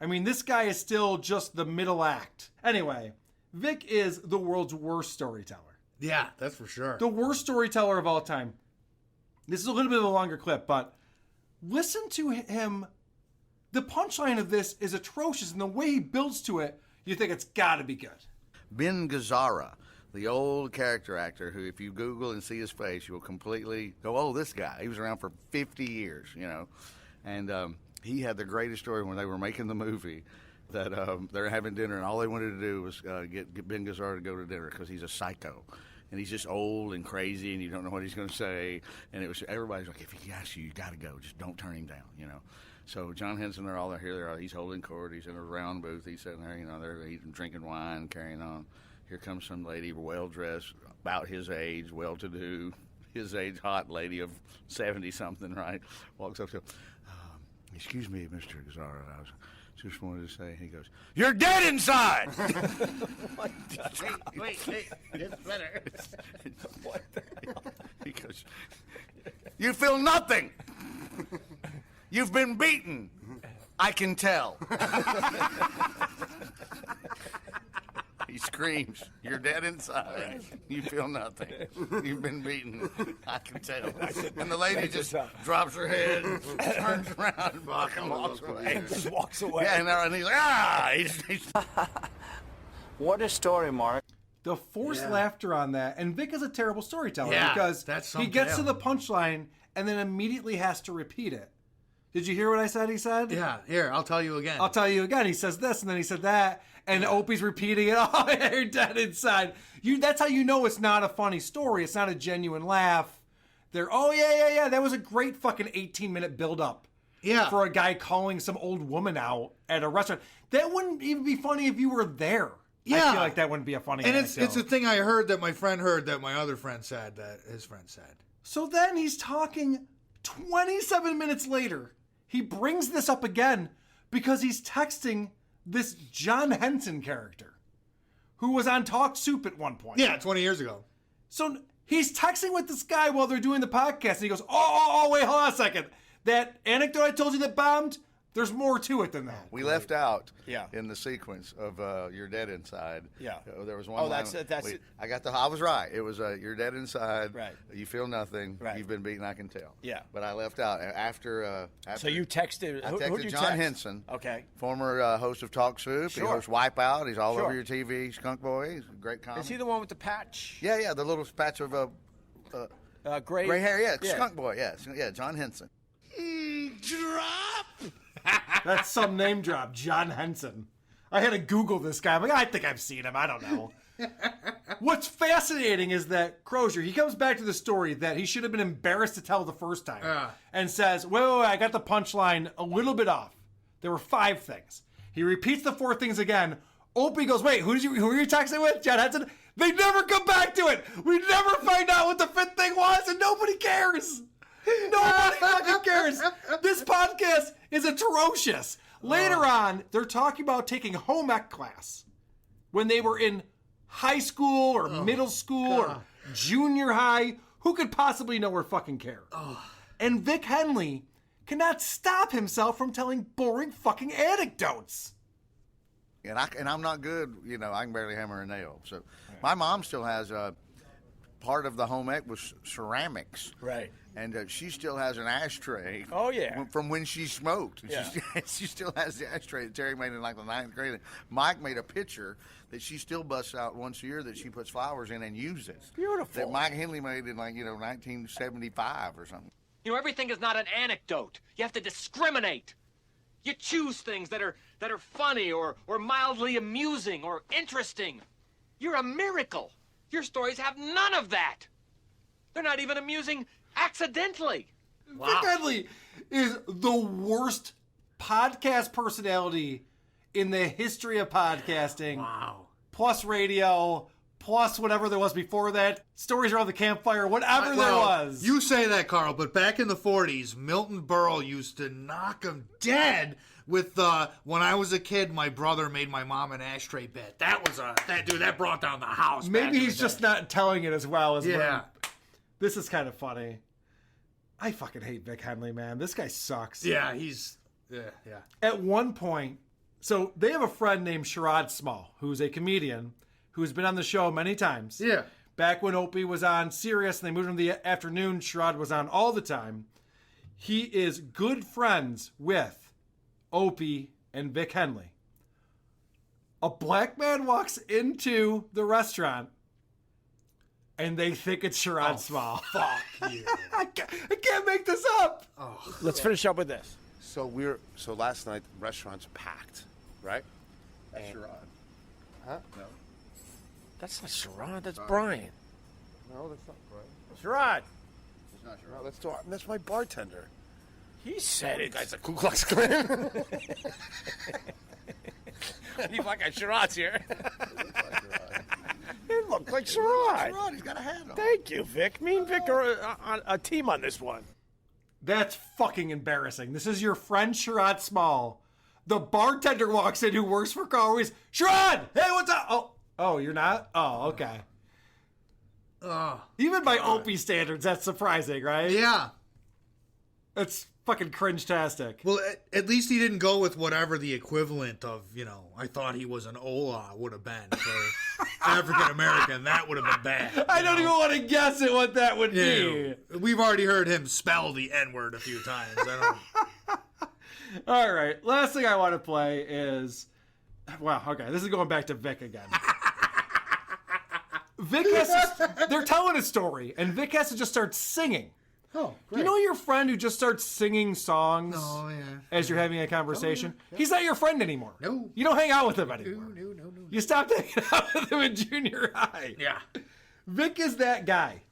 I mean, this guy is still just the middle act. Anyway, Vic is the world's worst storyteller. Yeah, that's for sure. The worst storyteller of all time. This is a little bit of a longer clip, but listen to him. The punchline of this is atrocious, and the way he builds to it, you think it's got to be good. Ben Gazzara, the old character actor who, if you Google and see his face, you'll completely go, oh, this guy. He was around for 50 years, you know. And he had the greatest story when they were making the movie that they're having dinner, and all they wanted to do was get Ben Gazzara to go to dinner because he's a psycho. And he's just old and crazy, and you don't know what he's going to say. And it was everybody's like, if he asks you, you got to go. Just don't turn him down, you know. So John Henson, they're all there. Here they are. He's holding court. He's in a round booth. He's sitting there, you know, they're eating, drinking wine, carrying on. Here comes some lady, well-dressed, about his age, well-to-do, his age, hot lady of 70-something, right? Walks up to him. Excuse me, Mr. Gazzara. I just wanted to say, he goes, you're dead inside! Wait, it's better. What the hell? He goes, you feel nothing! You've been beaten. I can tell. He screams, you're dead inside. You feel nothing. You've been beaten. I can tell. And the lady just drops her head, turns around, and walks away. Just walks away. Yeah, and he's like, ah! What a story, Mark. The forced laughter on that, and Vic is a terrible storyteller because that's he something gets to else. the punchline and then immediately has to repeat it. Did you hear what I said he said? Yeah, here, I'll tell you again. I'll tell you again. He says this, and then he said that, and Opie's repeating it. Oh, you're dead inside. That's how you know it's not a funny story. It's not a genuine laugh. Oh, yeah. That was a great fucking 18-minute build-up. Yeah. For a guy calling some old woman out at a restaurant. That wouldn't even be funny if you were there. Yeah. I feel like that wouldn't be a funny And anecdote. it's a thing I heard that my friend heard that my other friend said that his friend said. So then he's talking 27 minutes later. He brings this up again because he's texting this John Henson character who was on Talk Soup at one point. Yeah, 20 years ago. So he's texting with this guy while they're doing the podcast, and he goes, oh, wait, hold on a second. That anecdote I told you that bombed, there's more to it than that. We left out in the sequence of "You're Dead Inside." Yeah. There was one. Oh, line, that's it. I was right. It was "You're dead inside." Right. You feel nothing. Right. You've been beaten. I can tell. Yeah. But I left out after. So you texted. I who'd texted you John text? Henson. Okay. Former host of Talk Soup. Sure. He hosts Wipeout. He's all Sure. over your TV. Skunk Boy. He's a great comic. Is he the one with the patch? Yeah. The little patch of gray hair. Yeah. Skunk Boy. Yeah. John Henson. Drop. That's some name drop. John Henson. I had to Google this guy. I'm like, I think I've seen him. I don't know. What's fascinating is that Crozier, he comes back to the story that he should have been embarrassed to tell the first time and says, wait, I got the punchline a little bit off. There were 5 things. He repeats the 4 things again. Opie goes, wait, who were you texting with? John Henson? They never come back to it. We never find out what the 5th thing was, and nobody cares. Nobody fucking cares. This podcast is atrocious. Later on, they're talking about taking home ec class when they were in high school or middle school or junior high. Who could possibly know or fucking care? And Vic Henley cannot stop himself from telling boring fucking anecdotes. And I'm not good, I can barely hammer a nail. So my mom still has part of the home ec was ceramics. Right. And she still has an ashtray. Oh, yeah. From when she smoked. Yeah. She still has the ashtray that Terry made in like the 9th grade. Mike made a picture that she still busts out once a year that she puts flowers in and uses. Beautiful. That Mike Henley made in 1975 or something. Everything is not an anecdote. You have to discriminate. You choose things that are funny or mildly amusing or interesting. You're a miracle. Your stories have none of that. They're not even amusing accidentally. Vic Henley is the worst podcast personality in the history of podcasting. Wow. Plus radio, plus whatever there was before that. Stories around the campfire, whatever there was. You say that, Carl, but back in the 40s, Milton Berle used to knock him dead with, when I was a kid, my brother made my mom an ashtray bed. That brought down the house. Maybe he's just not telling it as well as Yeah. This is kind of funny. I fucking hate Vic Henley, man. This guy sucks. Yeah, yeah. At one point, so they have a friend named Sherrod Small, who's a comedian who's been on the show many times. Yeah. Back when Opie was on Sirius and they moved him to the afternoon, Sherrod was on all the time. He is good friends with Opie and Vic Henley. A black man walks into the restaurant and they think it's Sherrod Small. Fuck you. I can't make this up. Let's finish up with this. So last night the restaurant's packed, right? That's Sherrod. Huh? No. That's not Sherrod. That's Brian. No, that's not Brian. Sherrod. It's not Sherrod. No, that's my bartender. He said it. Guy's a Ku Klux Klan. You like a Sherrod's here. It looks like Sherrod. It looks like Sherrod. He's got a hat on. Thank you, Vic. Me and Vic are on a team on this one. That's fucking embarrassing. This is your friend Sherrod Small. The bartender walks in who works for Carl Ruiz. Sherrod! Hey, what's up? Oh, you're not? Oh, okay. Even by Opie standards, that's surprising, right? Yeah. It's fucking cringe-tastic. Well, at least he didn't go with whatever the equivalent of, I thought he was an Ola would have been for African American. That would have been bad. I don't even want to guess at what that would be. We've already heard him spell the N-word a few times. All right. Last thing I want to play is... Wow, okay. This is going back to Vic again. Vic they're telling a story, and Vic has to just start singing. Oh, great. You know your friend who just starts singing songs as you're having a conversation? Oh, yeah. He's not your friend anymore. No. You don't hang out with him anymore. No. You stopped hanging out with him in junior high. Yeah. Vic is that guy.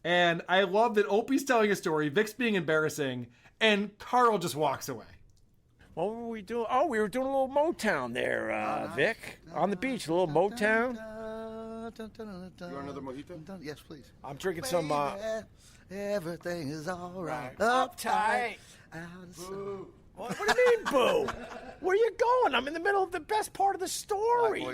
And I love that Opie's telling a story, Vic's being embarrassing, and Carl just walks away. What were we doing? Oh, we were doing a little Motown there, Vic. On the beach, a little Motown. You want another mojito? Yes, please. I'm drinking some... Everything is all right. Uptight. What do you mean, boo? Where you going? I'm in the middle of the best part of the story.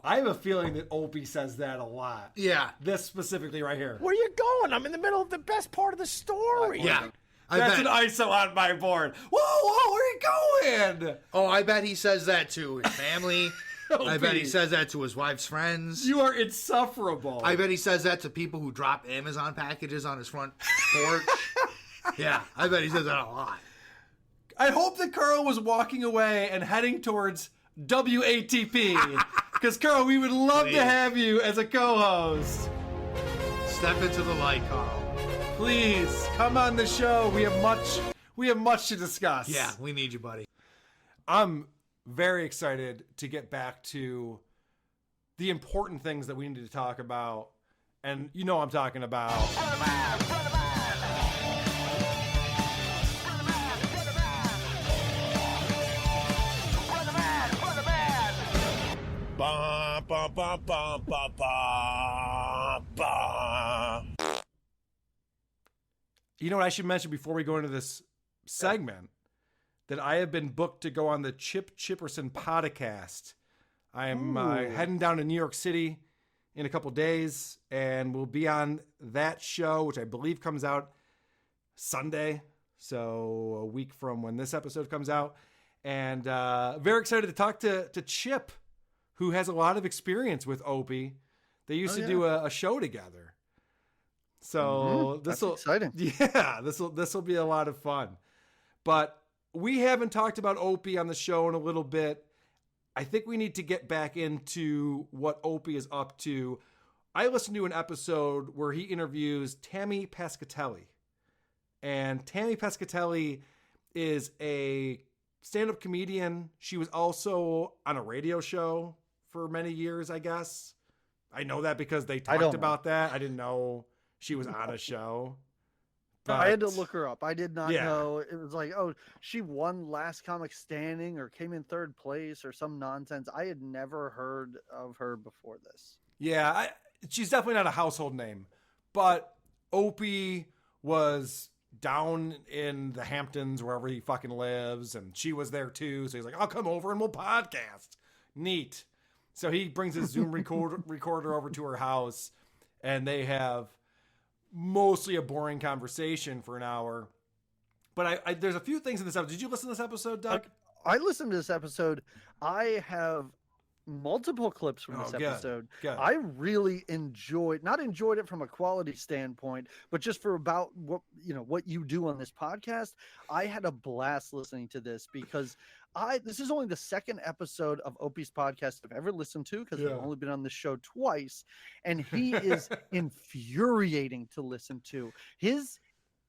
I have a feeling that Opie saes that a lot. Yeah. This specifically right here. Where you going? I'm in the middle of the best part of the story. Yeah. That's an ISO on my board. Whoa, where are you going? Oh, I bet he says that to his family. I bet he says that to his wife's friends. You are insufferable. I bet he says that to people who drop Amazon packages on his front porch. Yeah, I bet he says that a lot. I hope that Carl was walking away and heading towards WATP. Because, Carl, we would love to have you as a co-host. Step into the light, Carl. Please, come on the show. We We have much to discuss. Yeah, we need you, buddy. I'm very excited to get back to the important things that we need to talk about. And you know what I'm talking about. Ba, ba, ba, ba, ba, ba, ba. You know what I should mention before we go into this segment? That I have been booked to go on the Chip Chipperson podcast. I am heading down to New York City in a couple days, and we'll be on that show, which I believe comes out Sunday, so a week from when this episode comes out. And very excited to talk to Chip, who has a lot of experience with Opie. They used to do a show together. So this will exciting. Yeah, this will be a lot of fun. But we haven't talked about Opie on the show in a little bit. I think we need to get back into what Opie is up to. I listened to an episode where he interviews Tammy Pescatelli. And Tammy Pescatelli is a stand-up comedian. She was also on a radio show for many years, I guess. I know that because they talked about that. I didn't know she was on a show. But I had to look her up. I did not know. It was like, oh, she won Last Comic Standing or came in third place or some nonsense. I had never heard of her before this. Yeah, she's definitely not a household name. But Opie was down in the Hamptons, wherever he fucking lives, and she was there too. So he's like, I'll come over and we'll podcast. Neat. So he brings his Zoom recorder over to her house, and they have mostly a boring conversation for an hour. But I there's a few things in this episode. Did you listen to this episode, Doug? I listened to this episode. I have multiple clips from this episode. Good. I really enjoyed it from a quality standpoint, but just for about what you do on this podcast. I had a blast listening to this because this is only the second episode of Opie's podcast I've ever listened to, because I've only been on the show twice, and he is infuriating to listen to. His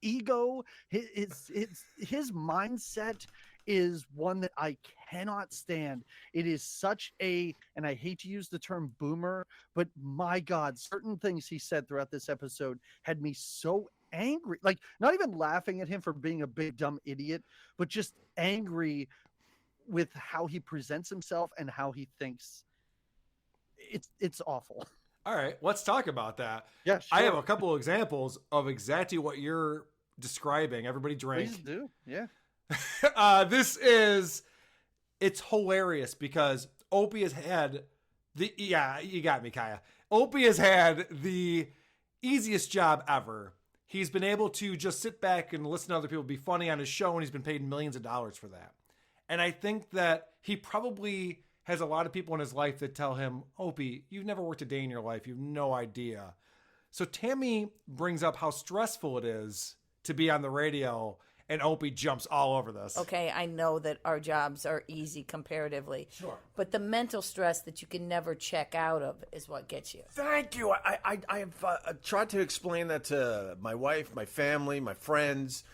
ego, his mindset is one that I cannot stand. It is such and I hate to use the term boomer, but my God, certain things he said throughout this episode had me so angry. Like, not even laughing at him for being a big dumb idiot, but just angry with how he presents himself and how he thinks. It's awful. All right, let's talk about that. Yeah, sure. I have a couple of examples of exactly what you're describing. Everybody drink. Please do. Yeah. It's hilarious because Opie has had you got me, Kaya. Opie has had the easiest job ever. He's been able to just sit back and listen to other people be funny on his show, and he's been paid millions of dollars for that. And I think that he probably has a lot of people in his life that tell him, Opie, you've never worked a day in your life. You have no idea. So Tammy brings up how stressful it is to be on the radio, and Opie jumps all over this. Okay, I know that our jobs are easy comparatively. Sure. But the mental stress that you can never check out of is what gets you. Thank you. I have tried to explain that to my wife, my family, my friends.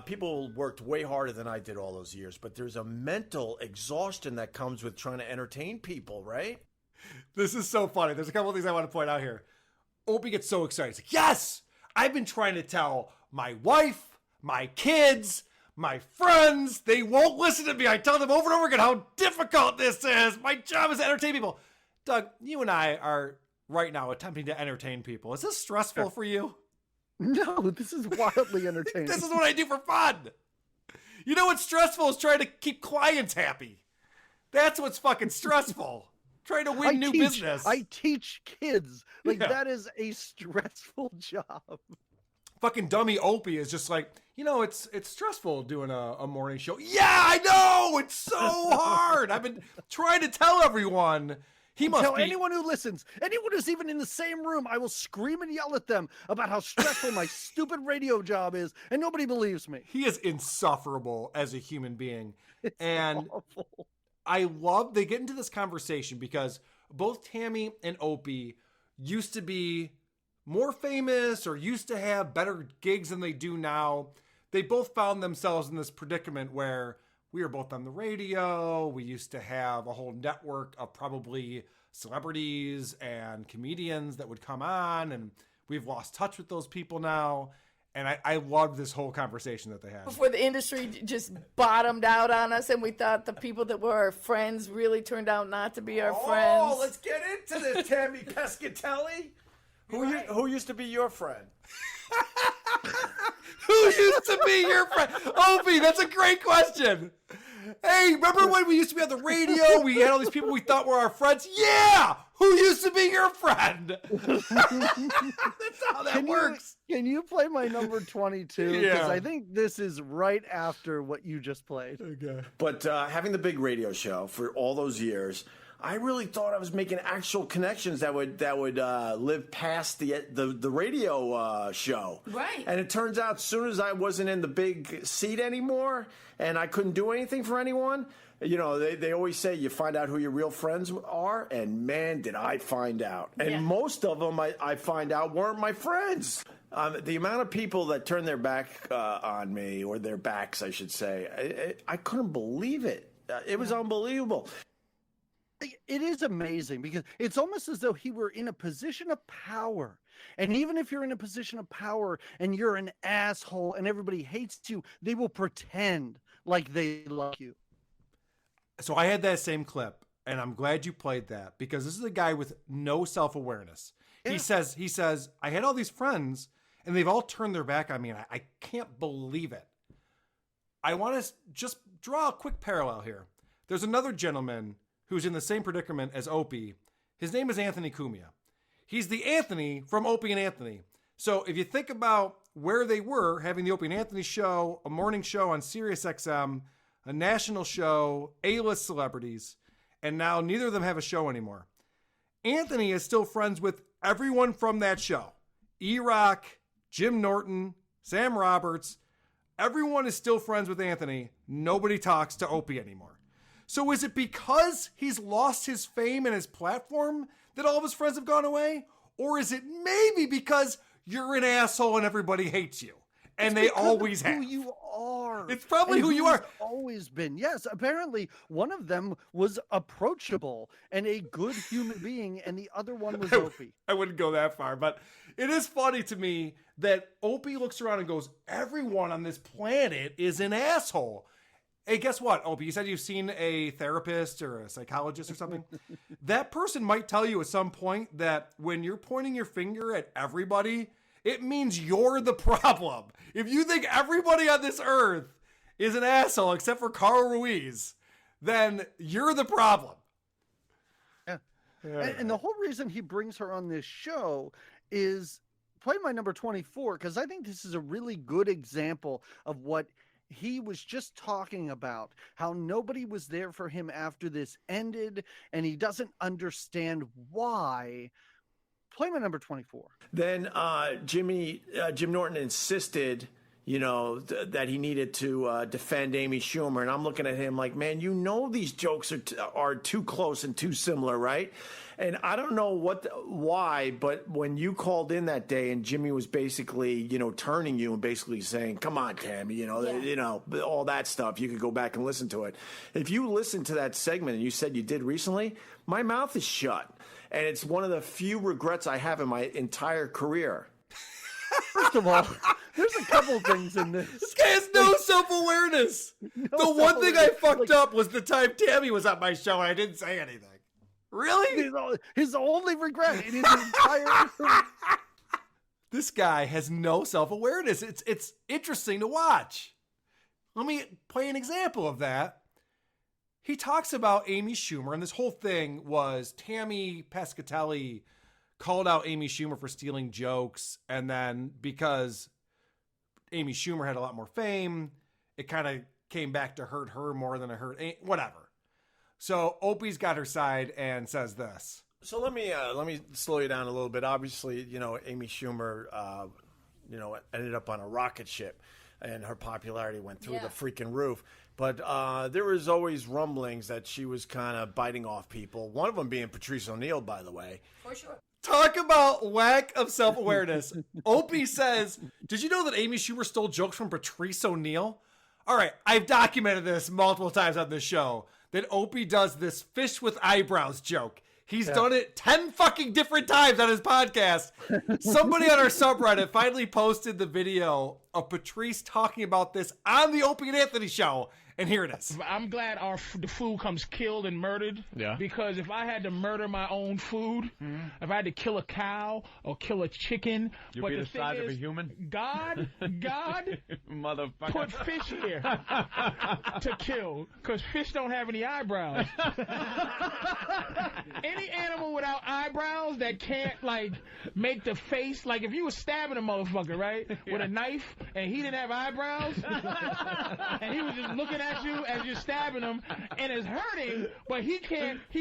People worked way harder than I did all those years, but there's a mental exhaustion that comes with trying to entertain people, right? This is so funny. There's a couple of things I want to point out here. Opie gets so excited. He's like, yes! I've been trying to tell my wife, my kids, my friends. They won't listen to me. I tell them over and over again how difficult this is. My job is to entertain people. Doug, you and I are right now attempting to entertain people. Is this stressful for you? No, this is wildly entertaining. This is what I do for fun. You know what's stressful is trying to keep clients happy. That's what's fucking stressful. Trying to win new business. I teach kids. That is a stressful job. Fucking dummy Opie is just like, it's stressful doing a morning show. Yeah, I know. It's so hard. I've been trying to tell everyone. He must tell anyone who listens, anyone who's even in the same room, I will scream and yell at them about how stressful my stupid radio job is, and nobody believes me. He is insufferable as a human being. It's awful. I love they get into this conversation because both Tammy and Opie used to be more famous or used to have better gigs than they do now. they both found themselves in this predicament where we were both on the radio. We used to have a whole network of probably celebrities and comedians that would come on, and we've lost touch with those people now. And I love this whole conversation that they had. Before the industry just bottomed out on us and we thought the people that were our friends really turned out not to be our friends. Oh, let's get into this, Tammy Pescatelli. Who used to be your friend? Who used to be your friend? Opie, that's a great question. Hey, remember when we used to be on the radio? We had all these people we thought were our friends. Yeah! Who used to be your friend? That's how that works. Can you play my number 22? Because Yeah. I think this is right after what you just played. Okay. But having the big radio show for all those years, I really thought I was making actual connections that would live past the radio show. Right. And it turns out, as soon as I wasn't in the big seat anymore, and I couldn't do anything for anyone, you know, they always say you find out who your real friends are, and man, did I find out. And most of them I find out weren't my friends. The amount of people that turned their back on me, or their backs, I should say, I couldn't believe it. It was unbelievable. It is amazing because it's almost as though he were in a position of power. And even if you're in a position of power and you're an asshole and everybody hates you, they will pretend like they like you. So I had that same clip, and I'm glad you played that, because this is a guy with no self-awareness. Yeah. He says, I had all these friends, and they've all turned their back on me, and I can't believe it. I want to just draw a quick parallel here. There's another gentleman who's in the same predicament as Opie. His name is Anthony Cumia. He's the Anthony from Opie and Anthony. So if you think about where they were, having the Opie and Anthony show, a morning show on Sirius XM, a national show, A-list celebrities, and now neither of them have a show anymore. Anthony is still friends with everyone from that show. E-Rock, Jim Norton, Sam Roberts. Everyone is still friends with Anthony. Nobody talks to Opie anymore. So is it because he's lost his fame and his platform that all of his friends have gone away? Or is it maybe because you're an asshole and everybody hates you? And they always have. Who you are. It's probably who you are. Always been. Yes, apparently one of them was approachable and a good human being, and the other one was Opie. I wouldn't go that far, but it is funny to me that Opie looks around and goes, everyone on this planet is an asshole. Hey, guess what, Opie? You said you've seen a therapist or a psychologist or something. That person might tell you at some point that when you're pointing your finger at everybody, it means you're the problem. If you think everybody on this earth is an asshole except for Carl Ruiz, then you're the problem. Yeah. And the whole reason he brings her on this show is play my number 24, because I think this is a really good example of what he was just talking about, how nobody was there for him after this ended, and he doesn't understand why. Play my number 24. Then Jim Norton insisted, you know, that he needed to defend Amy Schumer, and I'm looking at him like, man, you know these jokes are too close and too similar, right? And I don't know why, but when you called in that day and Jimmy was basically, you know, turning you and basically saying, come on, Tammy, you know, all that stuff, you could go back and listen to it. If you listen to that segment, and you said you did recently, my mouth is shut. And it's one of the few regrets I have in my entire career. First of all, there's a couple things in this. This guy has no self-awareness. The one thing I fucked up was the time Tammy was on my show and I didn't say anything. Really? His only regret in his entire career. This guy has no self-awareness. It's interesting to watch. Let me play an example of that. He talks about Amy Schumer, and this whole thing was Tammy Pescatelli called out Amy Schumer for stealing jokes, and then because Amy Schumer had a lot more fame, it kind of came back to hurt her more than it hurt whatever. So Opie's got her side and says this. So let me slow you down a little bit. Obviously, you know, Amy Schumer, you know, ended up on a rocket ship, and her popularity went through the freaking roof. But there was always rumblings that she was kind of biting off people. One of them being Patrice O'Neill, by the way. For sure. Talk about lack of self-awareness. Opie says, did you know that Amy Schumer stole jokes from Patrice O'Neill? All right, I've documented this multiple times on this show, that Opie does this fish with eyebrows joke. He's done it 10 fucking different times on his podcast. Somebody on our subreddit finally posted the video of Patrice talking about this on the Opie and Anthony show. And here it is. I'm glad the food comes killed and murdered. Yeah. Because if I had to murder my own food, if I had to kill a cow or kill a chicken, You'd but be the the size thing of a is, human? God Motherfucker. put fish here to kill, because fish don't have any eyebrows. Any animal without eyebrows that can't like make the face, like if you were stabbing a motherfucker, right, with a knife, and he didn't have eyebrows, and he was just looking at you as you're stabbing him, and it's hurting, but he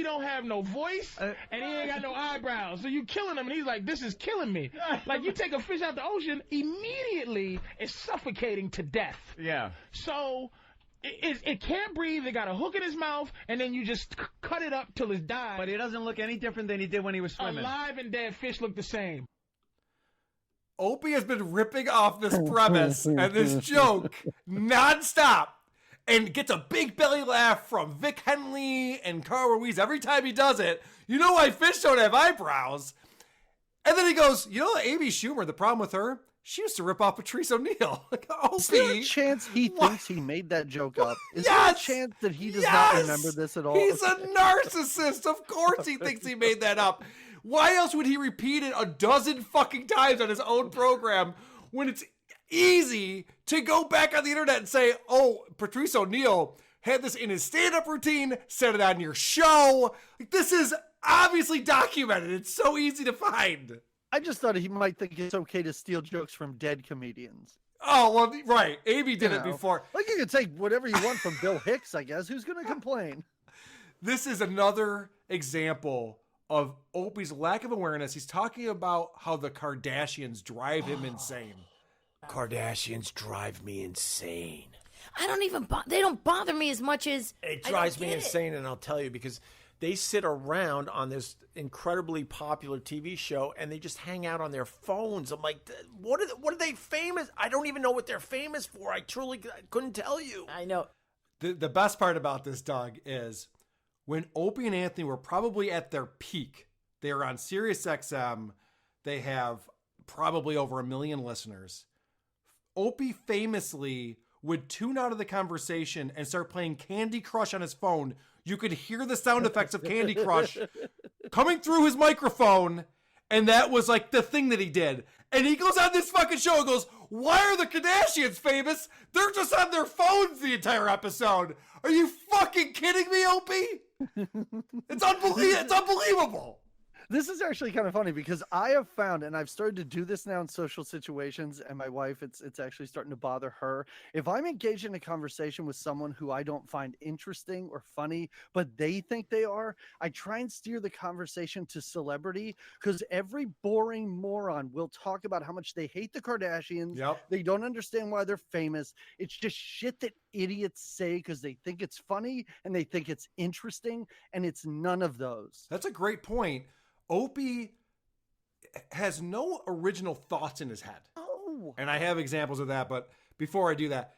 don't have no voice, and he ain't got no eyebrows, so you killing him, and he's like, this is killing me. Like, you take a fish out the ocean, immediately it's suffocating to death. Yeah. So it can't breathe. It got a hook in his mouth, and then you just cut it up till it's died. But it doesn't look any different than he did when he was swimming. Alive and dead fish look the same. Opie has been ripping off this premise and this joke nonstop and gets a big belly laugh from Vic Henley and Carl Ruiz every time he does it. You know why fish don't have eyebrows? And then he goes, you know, Amy Schumer, the problem with her, she used to rip off Patrice O'Neill. Like, Is there a chance he thinks he made that joke up? Is there a chance that he does not remember this at all? He's a narcissist. Of course he thinks he made that up. Why else would he repeat it a dozen fucking times on his own program when it's easy to go back on the internet and say, oh, Patrice O'Neill had this in his stand-up routine, said it on your show. Like, this is obviously documented. It's so easy to find. I just thought he might think it's okay to steal jokes from dead comedians. Oh, well, right. Amy did it before. Like, you can take whatever you want from Bill Hicks, I guess. Who's going to complain? This is another example of Opie's lack of awareness. He's talking about how the Kardashians drive him insane. Kardashians drive me insane. I don't even, they don't bother me as much as It drives me insane, and I'll tell you, because they sit around on this incredibly popular TV show and they just hang out on their phones. I'm like, what are they famous? I don't even know what they're famous for. I couldn't tell you. I know. The best part about this, Doug, is when Opie and Anthony were probably at their peak. They were on Sirius XM. They have probably over 1 million listeners. Opie famously would tune out of the conversation and start playing Candy Crush on his phone. You could hear the sound effects of Candy Crush coming through his microphone, and that was like the thing that he did. And he goes on this fucking show and goes, why are the Kardashians famous? They're just on their phones the entire episode. Are you fucking kidding me, Opie? It's unbelievable. This is actually kind of funny because I have found, and I've started to do this now in social situations, and my wife, it's actually starting to bother her. If I'm engaged in a conversation with someone who I don't find interesting or funny, but they think they are, I try and steer the conversation to celebrity, because every boring moron will talk about how much they hate the Kardashians. Yep. They don't understand why they're famous. It's just shit that idiots say because they think it's funny and they think it's interesting, and it's none of those. That's a great point. Opie has no original thoughts in his head. Oh. And I have examples of that, but before I do that,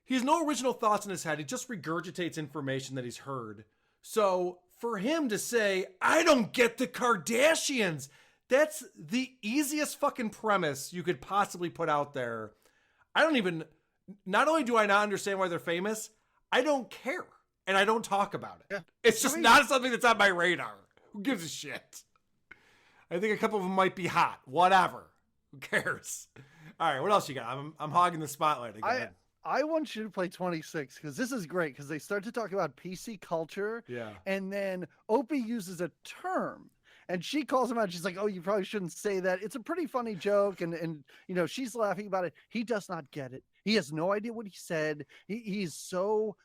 he has no original thoughts in his head. He just regurgitates information that he's heard. So for him to say, I don't get the Kardashians, that's the easiest fucking premise you could possibly put out there. Not only do I not understand why they're famous, I don't care. And I don't talk about it. Yeah. It's just not something that's on my radar. Who gives a shit? I think a couple of them might be hot. Whatever. Who cares? All right, what else you got? I'm hogging the spotlight again. I want you to play 26 because this is great because they start to talk about PC culture. Yeah. And then Opie uses a term and she calls him out. She's like, oh, you probably shouldn't say that. It's a pretty funny joke. And you know, she's laughing about it. He does not get it. He has no idea what he said. He's so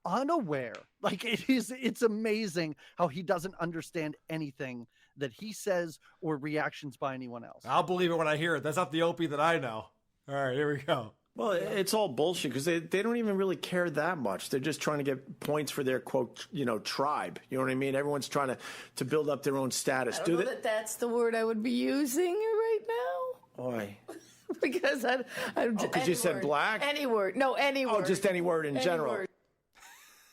unaware. Like it's amazing how he doesn't understand anything that he says or reactions by anyone else. I'll believe it when I hear it. That's not the Opie that I know. All right, here we go. Well, it's all bullshit because they don't even really care that much. They're just trying to get points for their quote, tribe. You know what I mean? Everyone's trying to build up their own status. I don't know that's the word I would be using right now. Why? Because because you said black? Any word. No, any word. Oh, just any word in general. Word.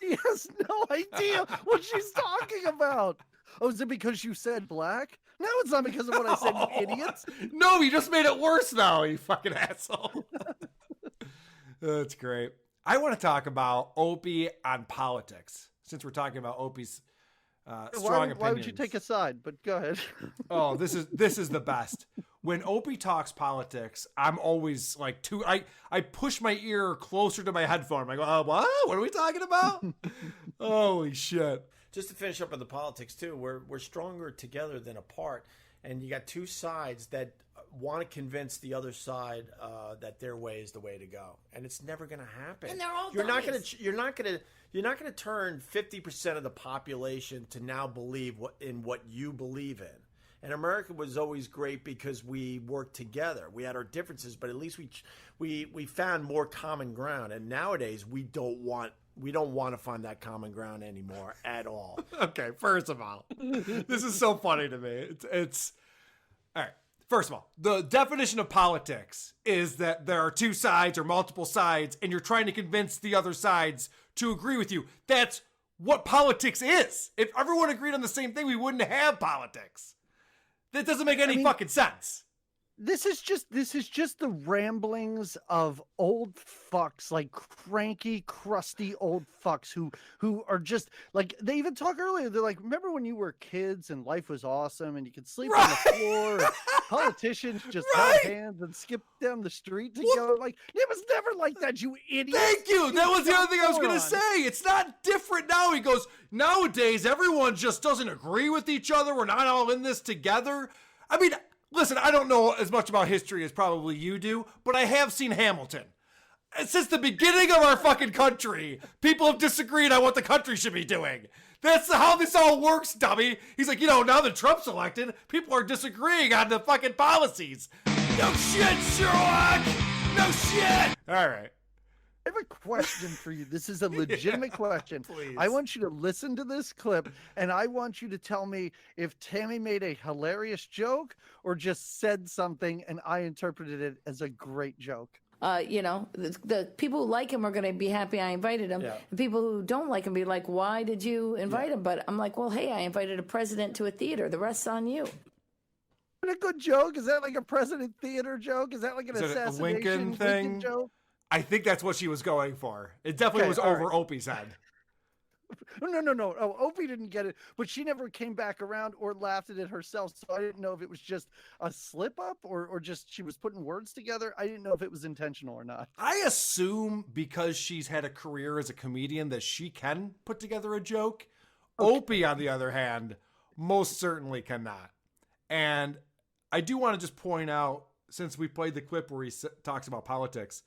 He has no idea what she's talking about. Oh, is it because you said black? No, it's not because of what I said, you idiots. No, you just made it worse now, you fucking asshole. That's great. I want to talk about Opie on politics, since we're talking about Opie's strong opinions. Why would you take a side? But go ahead. Oh, this is the best. When Opie talks politics, I'm always like I push my ear closer to my headphone. I go, what? What are we talking about? Holy shit. Just to finish up on the politics too, we're stronger together than apart, and you got two sides that want to convince the other side that their way is the way to go, and it's never going to happen. And they're all you're not going to turn 50% of the population to now believe in what you believe in. And America was always great because we worked together. We had our differences, but at least we found more common ground. And nowadays we don't want to find that common ground anymore at all. Okay, first of all, this is so funny to me. It's all right. First of all, the definition of politics is that there are two sides or multiple sides, and you're trying to convince the other sides to agree with you. That's what politics is. If everyone agreed on the same thing, we wouldn't have politics. That doesn't make any fucking sense. This is just the ramblings of old fucks, like cranky, crusty old fucks who are just like, they even talk earlier. They're like, remember when you were kids and life was awesome and you could sleep on the floor and politicians just held hands and skip down the street together? Like, it was never like that, you idiot. Thank you. That was the other thing I was going to say. It's not different now. He goes, nowadays, everyone just doesn't agree with each other. We're not all in this together. I mean, listen, I don't know as much about history as probably you do, but I have seen Hamilton. Since the beginning of our fucking country, people have disagreed on what the country should be doing. That's how this all works, dummy. He's like, now that Trump's elected, people are disagreeing on the fucking policies. No shit, Sherlock! No shit! All right. I have a question for you. This is a legitimate question. Please. I want you to listen to this clip, and I want you to tell me if Tammy made a hilarious joke or just said something and I interpreted it as a great joke. The people who like him are going to be happy I invited him. Yeah. The people who don't like him be like, why did you invite him? But I'm like, well, hey, I invited a president to a theater. The rest's on you. A good joke? Is that like a president theater joke? Is that like an assassination Lincoln thing? joke? I think that's what she was going for. It definitely was over Opie's head. No. Oh, Opie didn't get it, but she never came back around or laughed at it herself. So I didn't know if it was just a slip up or just she was putting words together. I didn't know if it was intentional or not. I assume because she's had a career as a comedian that she can put together a joke. Okay. Opie, on the other hand, most certainly cannot. And I do want to just point out, since we played the clip where he talks about politics,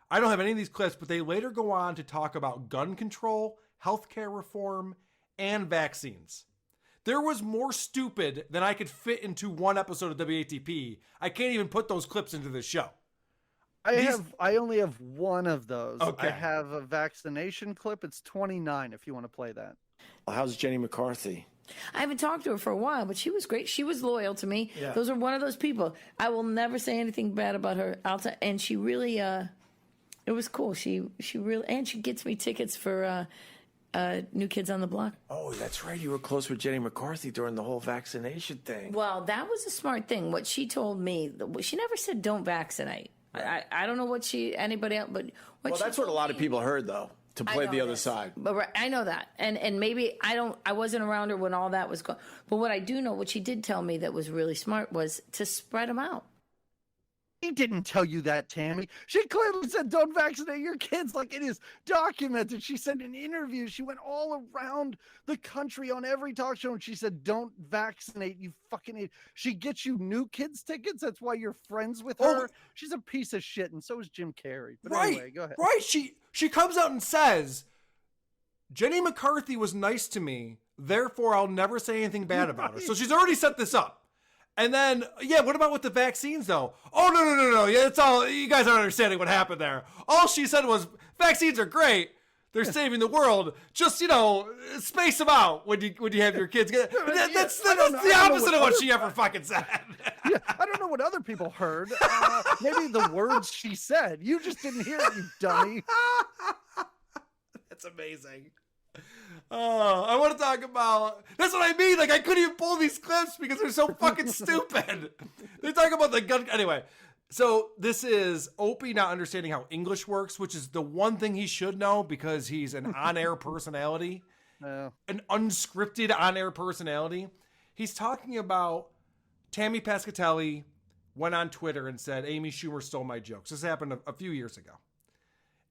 I don't have any of these clips, but they later go on to talk about gun control, healthcare reform, and vaccines. There was more stupid than I could fit into one episode of WATP. I can't even put those clips into this show. I only have one of those. Okay. I have a vaccination clip. It's 29 if you want to play that. How's Jenny McCarthy? I haven't talked to her for a while, but she was great. She was loyal to me. Yeah. Those are one of those people. I will never say anything bad about her. And she really, it was cool. She really, and she gets me tickets for New Kids on the Block. Oh, that's right. You were close with Jenny McCarthy during the whole vaccination thing. Well, that was a smart thing. What she told me, she never said don't vaccinate. I don't know what anybody else, but that's what a lot of people heard though. To play the other side. But I know that. And maybe I wasn't around her when all that was going. But what I do know, what she did tell me that was really smart was to spread them out. He didn't tell you that, Tammy. She clearly said, don't vaccinate your kids. Like, it is documented. She said in interviews, she went all around the country on every talk show, and she said, don't vaccinate, you fucking idiot. She gets you New Kids tickets. That's why you're friends with her. She's a piece of shit, and so is Jim Carrey. But anyway, go ahead. Right. She comes out and says, Jenny McCarthy was nice to me, therefore I'll never say anything bad about her. So she's already set this up. And then, yeah, what about with the vaccines, though? Oh, no. Yeah, it's all, you guys aren't understanding what happened there. All she said was, vaccines are great. They're saving the world. Just, space them out when you have your kids. That's the opposite of what she ever fucking said. Yeah, I don't know what other people heard. Maybe the words she said. You just didn't hear it, you dummy. That's amazing. Oh, I want to talk about. That's what I mean. Like, I couldn't even pull these clips because they're so fucking stupid. They talk about the gun. Anyway, so this is Opie not understanding how English works, which is the one thing he should know because he's an on-air personality, an unscripted on-air personality. He's talking about Tammy Pescatelli went on Twitter and said, Amy Schumer stole my jokes. This happened a few years ago.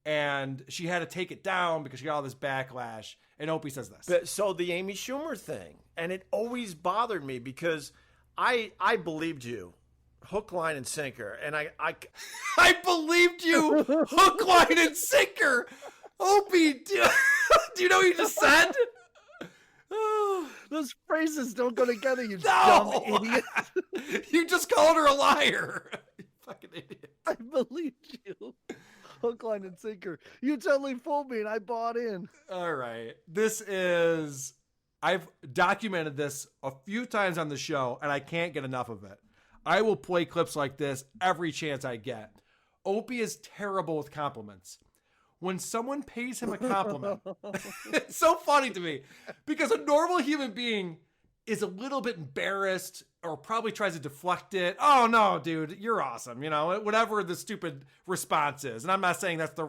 And she had to take it down because she got all this backlash. And Opie says this. So the Amy Schumer thing, and it always bothered me because I believed you, hook, line, and sinker, and I believed you, hook, line, and sinker. Opie, do you know what you just said? Those phrases don't go together, you dumb idiot. You just called her a liar. You fucking idiot. I believed you. Hook, line, and sinker. You totally fooled me, and I bought in. All right. I've documented this a few times on the show, and I can't get enough of it. I will play clips like this every chance I get. Opie is terrible with compliments. When someone pays him a compliment, it's so funny to me because a normal human being is a little bit embarrassed or probably tries to deflect it. Oh, no, dude, you're awesome. Whatever the stupid response is. And I'm not saying that's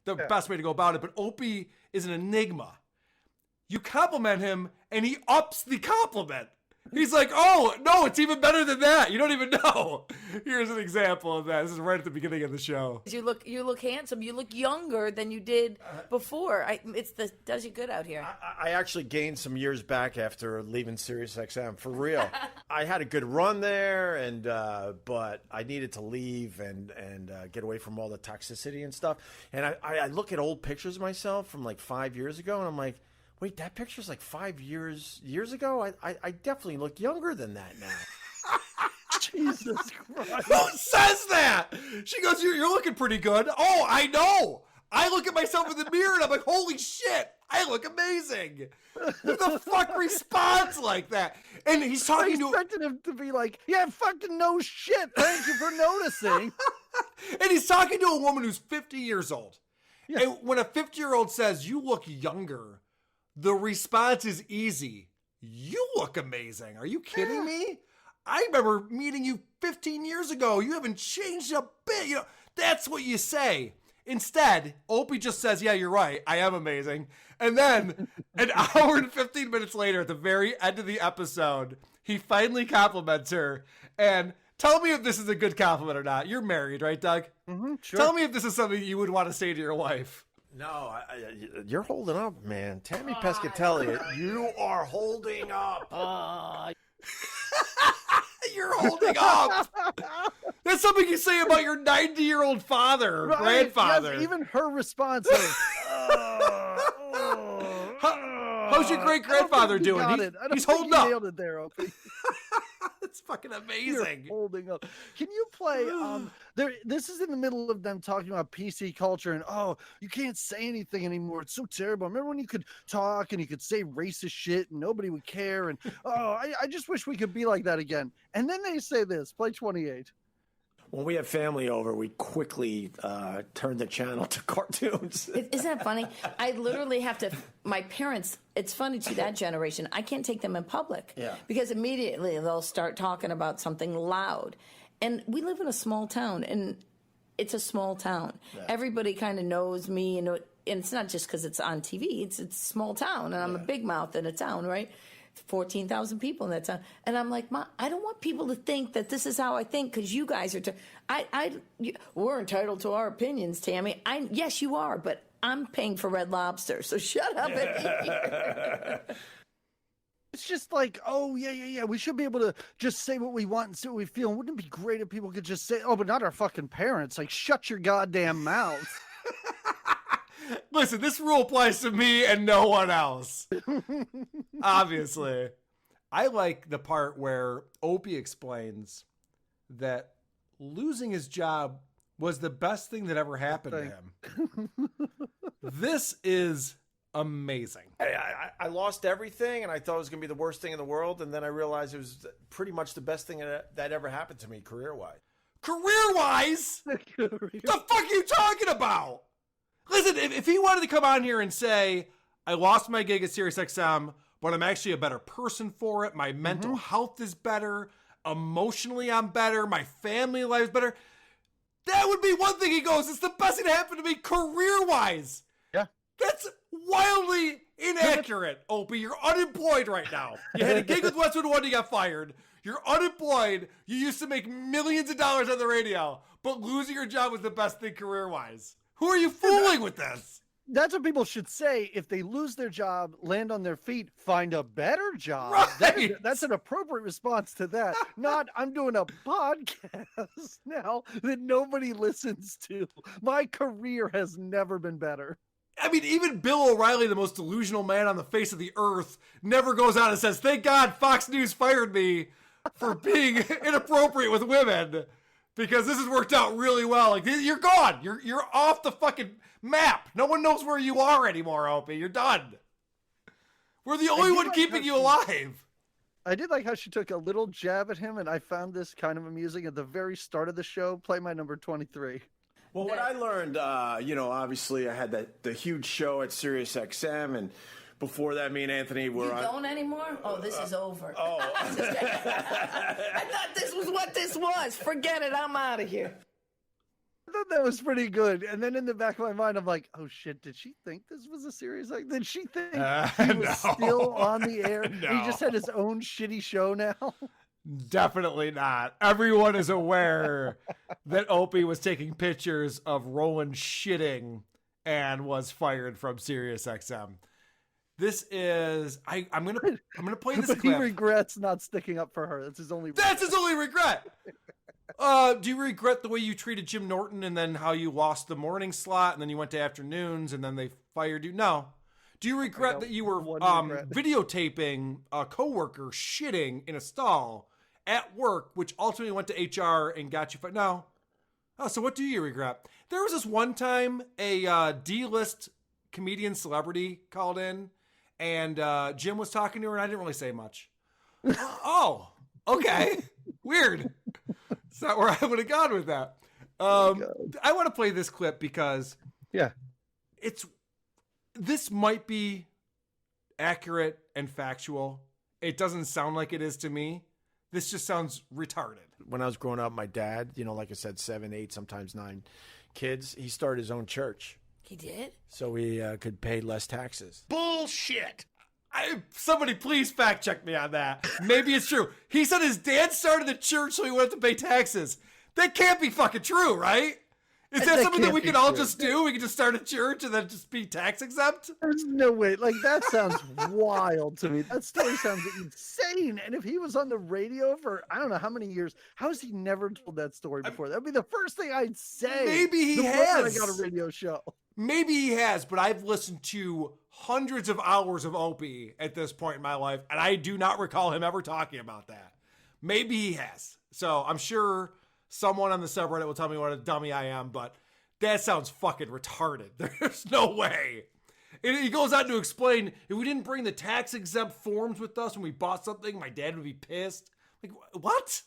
the best way to go about it, but Opie is an enigma. You compliment him and he ups the compliment. He's like, oh, no, it's even better than that. You don't even know. Here's an example of that. This is right at the beginning of the show. You look handsome. You look younger than you did before. Does you good out here. I actually gained some years back after leaving SiriusXM, for real. I had a good run there, and but I needed to leave and get away from all the toxicity and stuff. And I look at old pictures of myself from like 5 years ago, and I'm like, wait, that picture's like 5 years ago? I definitely look younger than that now. Jesus Christ. Who says that? She goes, you're looking pretty good. Oh, I know. I look at myself in the mirror and I'm like, holy shit, I look amazing. Who the fuck responds like that? And he's talking I expected him to be like, yeah, fucking no shit. Thank you for noticing. And he's talking to a woman who's 50 years old. Yeah. And when a 50-year-old says, you look younger, the response is easy. You look amazing. Are you kidding me? I remember meeting you 15 years ago. You haven't changed a bit. That's what you say. Instead, Opie just says, yeah, you're right. I am amazing. And then an hour and 15 minutes later, at the very end of the episode, he finally compliments her. And tell me if this is a good compliment or not. You're married, right, Doug? Mm-hmm, sure. Tell me if this is something you would want to say to your wife. No, you're holding up, man. Tammy Pescatelli, you are holding up. You're holding up. That's something you say about your 90-year-old father or grandfather. Yes, even her response is, how's your great-grandfather doing? He's holding up. You nailed it there, Opie. It's fucking amazing. You're holding up. Can you play? This is in the middle of them talking about PC culture and you can't say anything anymore. It's so terrible. Remember when you could talk and you could say racist shit and nobody would care? And I just wish we could be like that again. And then they say this. Play 28. When we have family over, we quickly turn the channel to cartoons. Isn't that funny? I literally have to. My parents. It's funny to that generation. I can't take them in public because immediately they'll start talking about something loud. And we live in a small town, and it's a small town. Yeah. Everybody kind of knows me, and it's not just because it's on TV. It's a small town, and I'm a big mouth in a town, right? 14,000 people in that town. And I'm like, Mom, I don't want people to think that this is how I think because you guys are... we're entitled to our opinions, Tammy. Yes, you are, but I'm paying for Red Lobster, so shut up and eat. It's just like, yeah. We should be able to just say what we want and say what we feel. Wouldn't it be great if people could just say, but not our fucking parents. Like, shut your goddamn mouth. Listen, this rule applies to me and no one else. Obviously. I like the part where Opie explains that losing his job was the best thing that ever happened to him. This is amazing. I lost everything, and I thought it was going to be the worst thing in the world, and then I realized it was pretty much the best thing that ever happened to me career-wise. Career-wise? The fuck are you talking about? Listen, if he wanted to come on here and say, I lost my gig at SiriusXM, but I'm actually a better person for it, my mental health is better, emotionally I'm better, my family life is better, that would be one thing. He goes, it's the best thing that happened to me career-wise. Yeah. That's wildly inaccurate, Opie. You're unemployed right now. You had a gig with Westwood One, you got fired. You're unemployed. You used to make millions of dollars on the radio, but losing your job was the best thing career-wise. Who are you fooling with this? That's what people should say. If they lose their job, land on their feet, find a better job. Right. That's an appropriate response to that. Not, I'm doing a podcast now that nobody listens to. My career has never been better. I mean, even Bill O'Reilly, the most delusional man on the face of the earth, never goes out and says, thank God Fox News fired me for being inappropriate with women, because this has worked out really well. Like, you're gone. You're off the fucking map. No one knows where you are anymore, Opie. You're done. We're the only one keeping you alive. I did like how she took a little jab at him, and I found this kind of amusing at the very start of the show. Play my number 23. Well, what I learned, obviously I had the huge show at SiriusXM, and before that, me and Anthony were You don't anymore? Oh, this is over. Oh. I thought this was what this was. Forget it. I'm out of here. I thought that was pretty good. And then in the back of my mind, I'm like, oh shit, did she think this was a series? Like, did she think he was still on the air? No. He just had his own shitty show now? Definitely not. Everyone is aware that Opie was taking pictures of Roland shitting and was fired from SiriusXM. This is I'm gonna play this But clip. he regrets not sticking up for her. That's his only regret. That's his only regret. Do you regret the way you treated Jim Norton and then how you lost the morning slot and then you went to afternoons and then they fired you? No. Do you regret that you were videotaping a coworker shitting in a stall at work, which ultimately went to HR and got you fired? No. Oh, so what do you regret? There was this one time a D-list comedian celebrity called in, and Jim was talking to her, and I didn't really say much. Oh, okay. Weird. It's not where I would have gone with that. I want to play this clip because this might be accurate and factual. It doesn't sound like it is to me. This just sounds retarded. When I was growing up, my dad, like I said, 7, 8, sometimes 9 kids, he started his own church. He did? So he could pay less taxes. Bullshit. Somebody please fact check me on that. Maybe it's true. He said his dad started the church so he wouldn't have to pay taxes. That can't be fucking true, right? Is that something that we could all just do? We could just start a church and then just be tax exempt? There's no way. Like, that sounds wild to me. That story sounds insane. And if he was on the radio for I don't know how many years, how has he never told that story before? That'd be the first thing I'd say. Maybe he the has. I got a radio show. Maybe he has, but I've listened to hundreds of hours of Opie at this point in my life, and I do not recall him ever talking about that. Maybe he has. So I'm sure someone on the subreddit will tell me what a dummy I am, but that sounds fucking retarded. There's no way. And he goes on to explain, if we didn't bring the tax exempt forms with us when we bought something, my dad would be pissed. Like, what?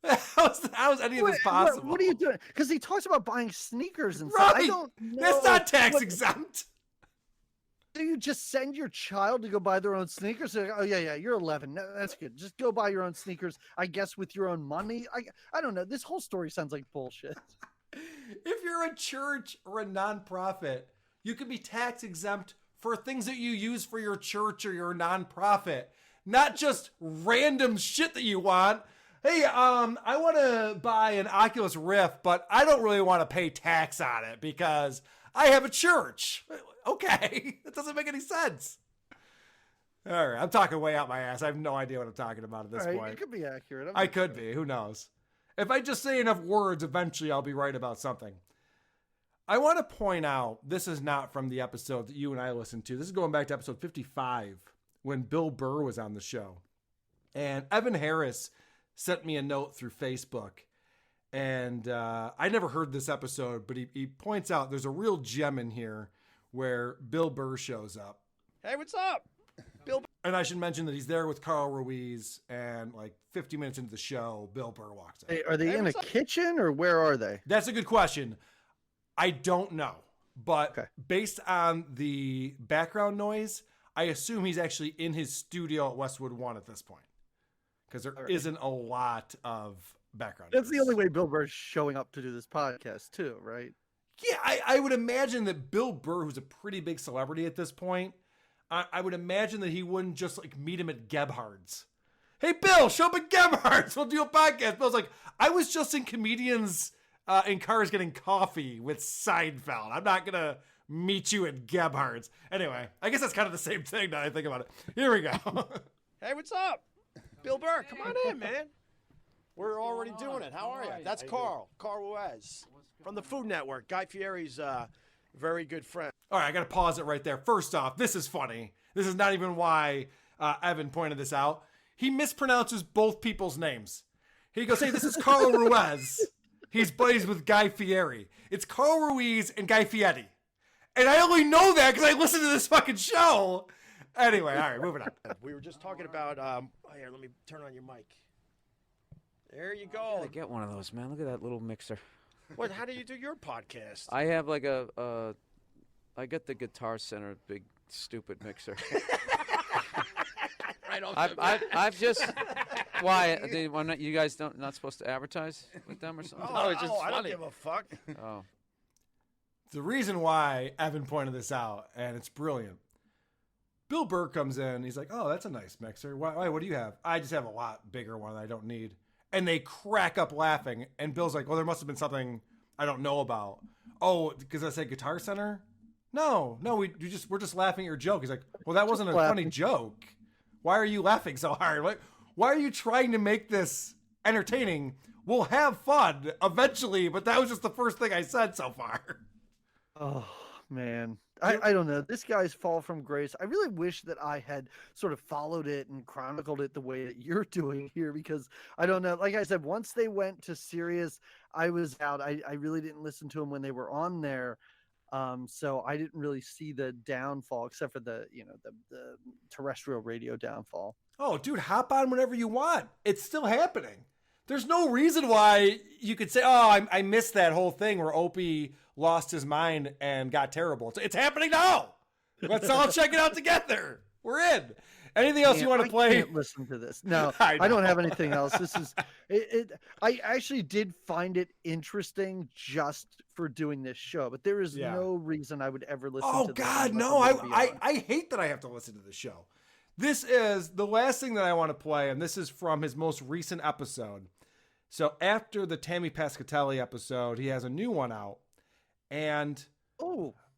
How is any of this possible? What are you doing? Because he talks about buying sneakers and Right. stuff. I don't know. That's not tax exempt. Do you just send your child to go buy their own sneakers? Like, oh yeah, you're 11. No, that's good. Just go buy your own sneakers. I guess with your own money. I don't know. This whole story sounds like bullshit. If you're a church or a nonprofit, you can be tax exempt for things that you use for your church or your nonprofit, not just random shit that you want. Hey, I want to buy an Oculus Rift, but I don't really want to pay tax on it because I have a church. Okay, that doesn't make any sense. All right, I'm talking way out my ass. I have no idea what I'm talking about at this point. You could be accurate. I could be. Who knows? If I just say enough words, eventually I'll be right about something. I want to point out, this is not from the episode that you and I listened to. This is going back to episode 55 when Bill Burr was on the show. And Evan Harris sent me a note through Facebook. And I never heard this episode, but he points out there's a real gem in here where Bill Burr shows up. Hey, what's up? Bill. And I should mention that he's there with Carl Ruiz, and like 50 minutes into the show, Bill Burr walks in. Hey, are they in a kitchen or where are they? That's a good question. I don't know, but based on the background noise, I assume he's actually in his studio at Westwood One at this point, because there isn't a lot of background That's noise. the only way Bill Burr's showing up to do this podcast too, right? Yeah, I would imagine that Bill Burr, who's a pretty big celebrity at this point, I would imagine that he wouldn't just like meet him at Gebhard's. Hey, Bill, show up at Gebhard's. We'll do a podcast. Bill's like, I was just in comedians in cars getting coffee with Seinfeld. I'm not going to meet you at Gebhard's. Anyway, I guess that's kind of the same thing now that I think about it. Here we go. Hey, what's up? Bill Burr, come on in, man. We're already doing it. How are you? That's Carl Ruiz from the Food Network. Guy Fieri's very good friend. All right, I got to pause it right there. First off, this is funny. This is not even why Evan pointed this out. He mispronounces both people's names. He goes, hey, this is Carl Ruiz. He's buddies with Guy Fieri. It's Carl Ruiz and Guy Fieri. And I only know that because I listen to this fucking show. Anyway, all right, moving on. We were just talking about, here, let me turn on your mic. There you go. I gotta get one of those, man. Look at that little mixer. What? How do you do your podcast? I have like I got the Guitar Center big stupid mixer. Right off I've just why you guys not supposed to advertise with them or something? Oh, it's just funny. I don't give a fuck. Oh, The reason why Evan pointed this out, and it's brilliant. Bill Burr comes in. He's like, oh, that's a nice mixer. Why? What do you have? I just have a lot bigger one that I don't need. And they crack up laughing. And Bill's like, well, there must have been something I don't know about. Oh, because I said Guitar Center? No, we're just laughing at your joke. He's like, well, that wasn't a funny joke. Why are you laughing so hard? Why are you trying to make this entertaining? We'll have fun eventually, but that was just the first thing I said so far. Oh, man. I don't know. This guy's fall from grace. I really wish that I had sort of followed it and chronicled it the way that you're doing here, because I don't know. Like I said, once they went to Sirius, I was out. I really didn't listen to them when they were on there. So I didn't really see the downfall except for the terrestrial radio downfall. Oh, dude, hop on whenever you want. It's still happening. There's no reason why you could say, oh, I missed that whole thing where Opie lost his mind and got terrible. It's happening now. Let's all check it out together. We're in. Anything else you want to play? I can't listen to this. No, I don't have anything else. This is it. I actually did find it interesting just for doing this show, but there is no reason I would ever listen to this. Oh, God, no. I hate that I have to listen to this show. This is the last thing that I want to play, and this is from his most recent episode. So after the Tammy Pescatelli episode, he has a new one out, and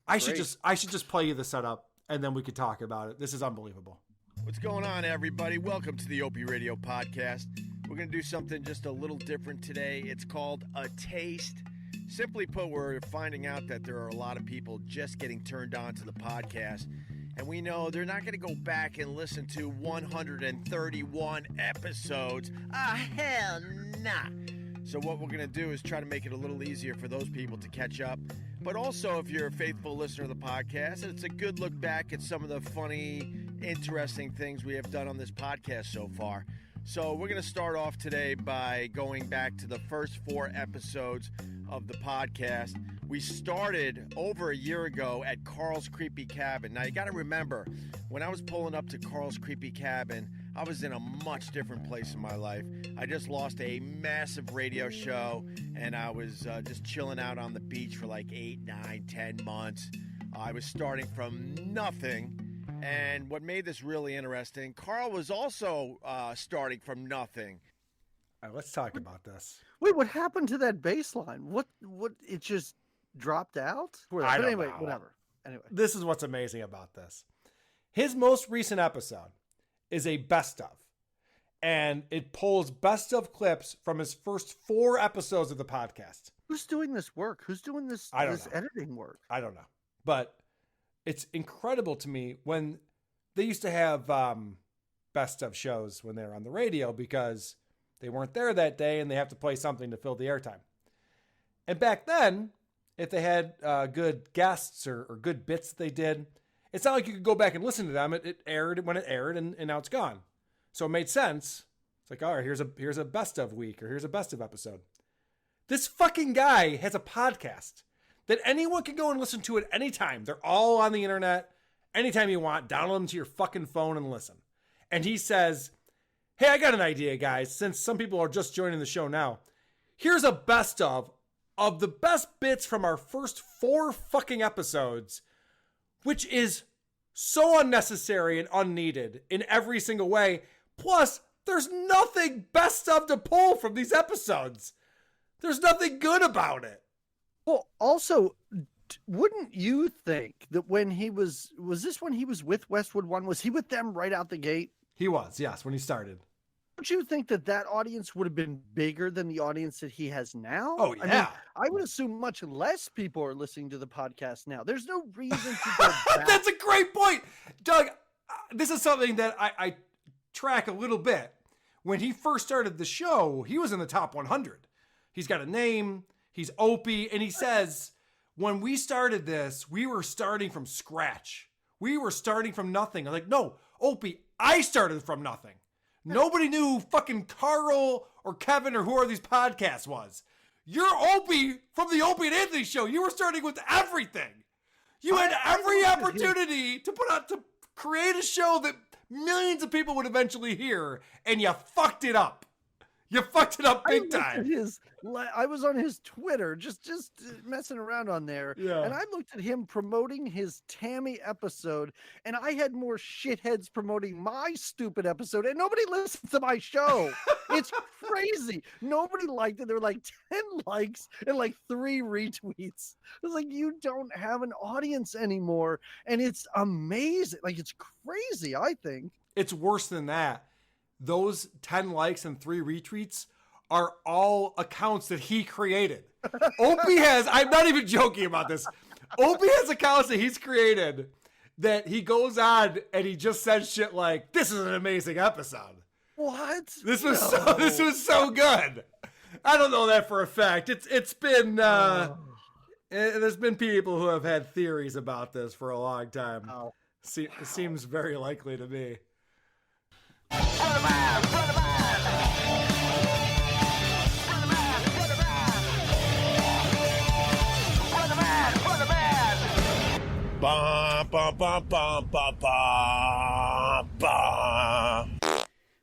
I should just play you the setup, and then we could talk about it. This is unbelievable. What's going on, everybody? Welcome to the Opie Radio podcast. We're going to do something just a little different today. It's called A Taste. Simply put, we're finding out that there are a lot of people just getting turned on to the podcast, and we know they're not going to go back and listen to 131 episodes. Hell nah. So what we're going to do is try to make it a little easier for those people to catch up. But also, if you're a faithful listener of the podcast, it's a good look back at some of the funny, interesting things we have done on this podcast so far. So we're going to start off today by going back to the first 4 episodes of the podcast. We started over a year ago at Carl's Creepy Cabin. Now, you got to remember, when I was pulling up to Carl's Creepy Cabin, I was in a much different place in my life. I just lost a massive radio show, and I was just chilling out on the beach for like 8, 9, 10 months. I was starting from nothing. And what made this really interesting, Carl was also starting from nothing. All right, let's talk about this. Wait, what happened to that bass line? What it just dropped out? I don't anyway, know. whatever. Anyway. This is what's amazing about this. His most recent episode is a best of. And it pulls best of clips from his first 4 episodes of the podcast. Who's doing this work? Who's doing this editing work? I don't know. But it's incredible to me when they used to have best of shows when they're on the radio because they weren't there that day and they have to play something to fill the airtime. And back then, if they had good guests or good bits that they did, it's not like you could go back and listen to them. It aired when it aired, and now it's gone. So it made sense. It's like, all right, here's a best of week, or here's a best of episode. This fucking guy has a podcast that anyone can go and listen to at any time. They're all on the internet. Anytime you want, download them to your fucking phone and listen. And he says, hey, I got an idea, guys. Since some people are just joining the show now, here's a best of the best bits from our first 4 fucking episodes, which is so unnecessary and unneeded in every single way. Plus, there's nothing best of to pull from these episodes. There's nothing good about it. Well, also, wouldn't you think that when he was this when he was with Westwood One, was he with them right out the gate? He was, yes, when he started. Don't you think that audience would have been bigger than the audience that he has now? Oh, yeah. I mean, I would assume much less people are listening to the podcast now. There's no reason to go back. That's a great point. Doug, this is something that I track a little bit. When he first started the show, he was in the top 100. He's got a name, he's Opie, and he says, when we started this, we were starting from scratch. We were starting from nothing. I'm like, no, Opie, I started from nothing. Nobody knew who fucking Carl or Kevin or who are these podcasts was. You're Opie from the Opie and Anthony show. You were starting with everything. You had every opportunity to create a show that millions of people would eventually hear, and you fucked it up. You fucked it up big time. I was on his Twitter, just messing around on there, and I looked at him promoting his Tammy episode, and I had more shitheads promoting my stupid episode, and nobody listens to my show. It's crazy. Nobody liked it. There were like 10 likes and like 3 retweets. I was like, you don't have an audience anymore, and it's amazing. Like, it's crazy, I think. It's worse than that. Those 10 likes and 3 retweets are all accounts that he created. Opie has, I'm not even joking about this. Opie has accounts that he's created that he goes on and he just says shit like, this is an amazing episode. What? This was so good. I don't know that for a fact. It's been there's been people who have had theories about this for a long time. It seems very likely to me. Ba, ba, ba, ba, ba, ba, ba.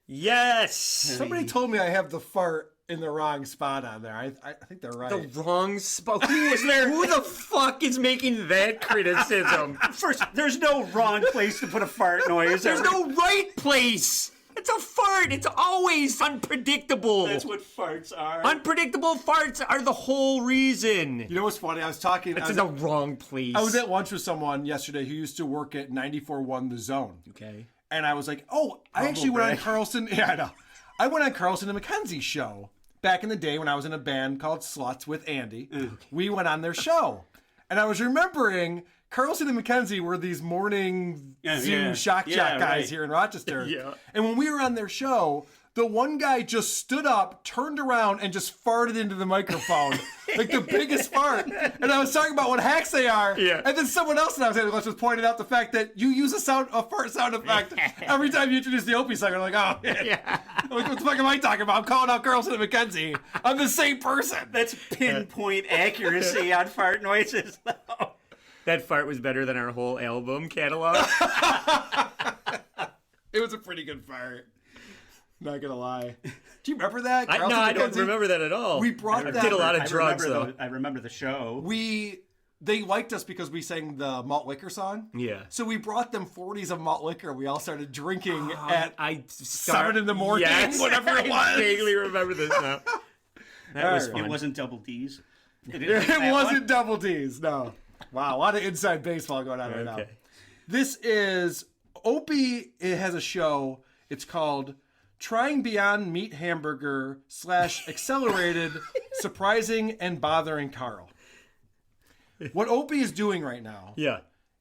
Yes. Somebody told me I have the fart in the wrong spot on there. I think they're right. The wrong spot. Who the fuck is making that criticism? First, there's no wrong place to put a fart noise. There's no right place. It's a fart. It's always unpredictable. That's what farts are. Unpredictable farts are the whole reason. You know what's funny? I was talking. It's in the wrong place. I was at lunch with someone yesterday who used to work at 94.1 The Zone. Okay. And I was like, oh, I actually went on Carlson. Yeah, I know. I went on Carlson and Mackenzie's show back in the day when I was in a band called Sluts with Andy. We went on their show. And I was remembering Carlson and Mackenzie were these morning Zoom shock jock guys here in Rochester. And when we were on their show, the one guy just stood up, turned around, and just farted into the microphone. Like the biggest fart. And I was talking about what hacks they are. And then someone else that I was having lunch was pointed out the fact that you use a fart sound effect every time you introduce the Opie song. I'm like, oh, man. Like, what the fuck am I talking about? I'm calling out Carlson and Mackenzie. I'm the same person. That's pinpoint accuracy on fart noises. That fart was better than our whole album catalog. It was a pretty good fart. Not gonna lie. Do you remember that? No, I don't remember that at all. We brought that. I did a lot of drugs, though. I remember the show. They liked us because we sang the malt liquor song. Yeah. So we brought them 40s of malt liquor. We all started drinking at 7 in the morning, whatever it was. I vaguely remember this now. That was fun. It wasn't double D's. It wasn't double D's, no. Wow, a lot of inside baseball going on right now. This is Opie. It has a show. It's called Trying Beyond Meat Hamburger / Accelerated Surprising and Bothering Carl. What Opie is doing right now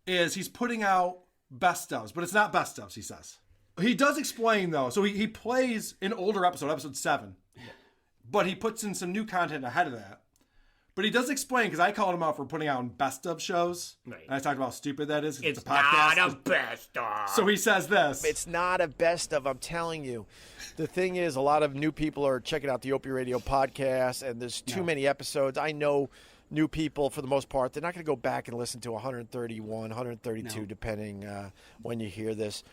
is he's putting out best ofs, but it's not best ofs, he says. He does explain, though. So he plays an older episode 7. But he puts in some new content ahead of that. But he does explain, because I called him out for putting out best of shows. Right. And I talked about how stupid that is. It's a podcast. Not a best of. So he says this. It's not a best of, I'm telling you. The thing is, a lot of new people are checking out the Opie Radio podcast, and there's too many episodes. I know new people, for the most part, they're not going to go back and listen to 131, 132, depending when you hear this,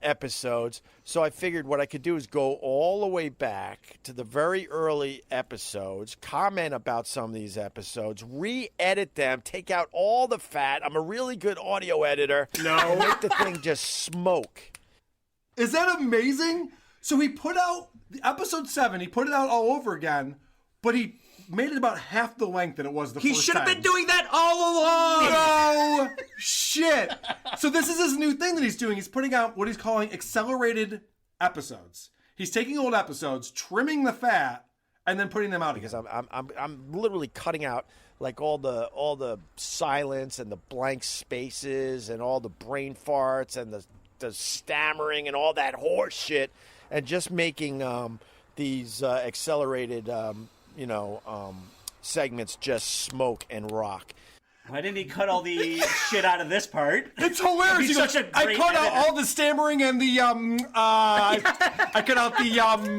episodes. So I figured what I could do is go all the way back to the very early episodes, comment about some of these episodes, re-edit them, take out all the fat. I'm a really good audio editor. And make the thing just smoke. Is that amazing? So he put out episode 7, he put it out all over again, but he made it about half the length that it was the first time. He should have been doing that all along! No shit! So this is his new thing that he's doing. He's putting out what he's calling accelerated episodes. He's taking old episodes, trimming the fat, and then putting them out because I'm literally cutting out like all the silence and the blank spaces and all the brain farts and the stammering and all that horse shit, and just making these accelerated segments just smoke and rock. Why didn't he cut all the shit out of this part? It's hilarious. He's such a I great cut out editor. all the stammering and the I cut out the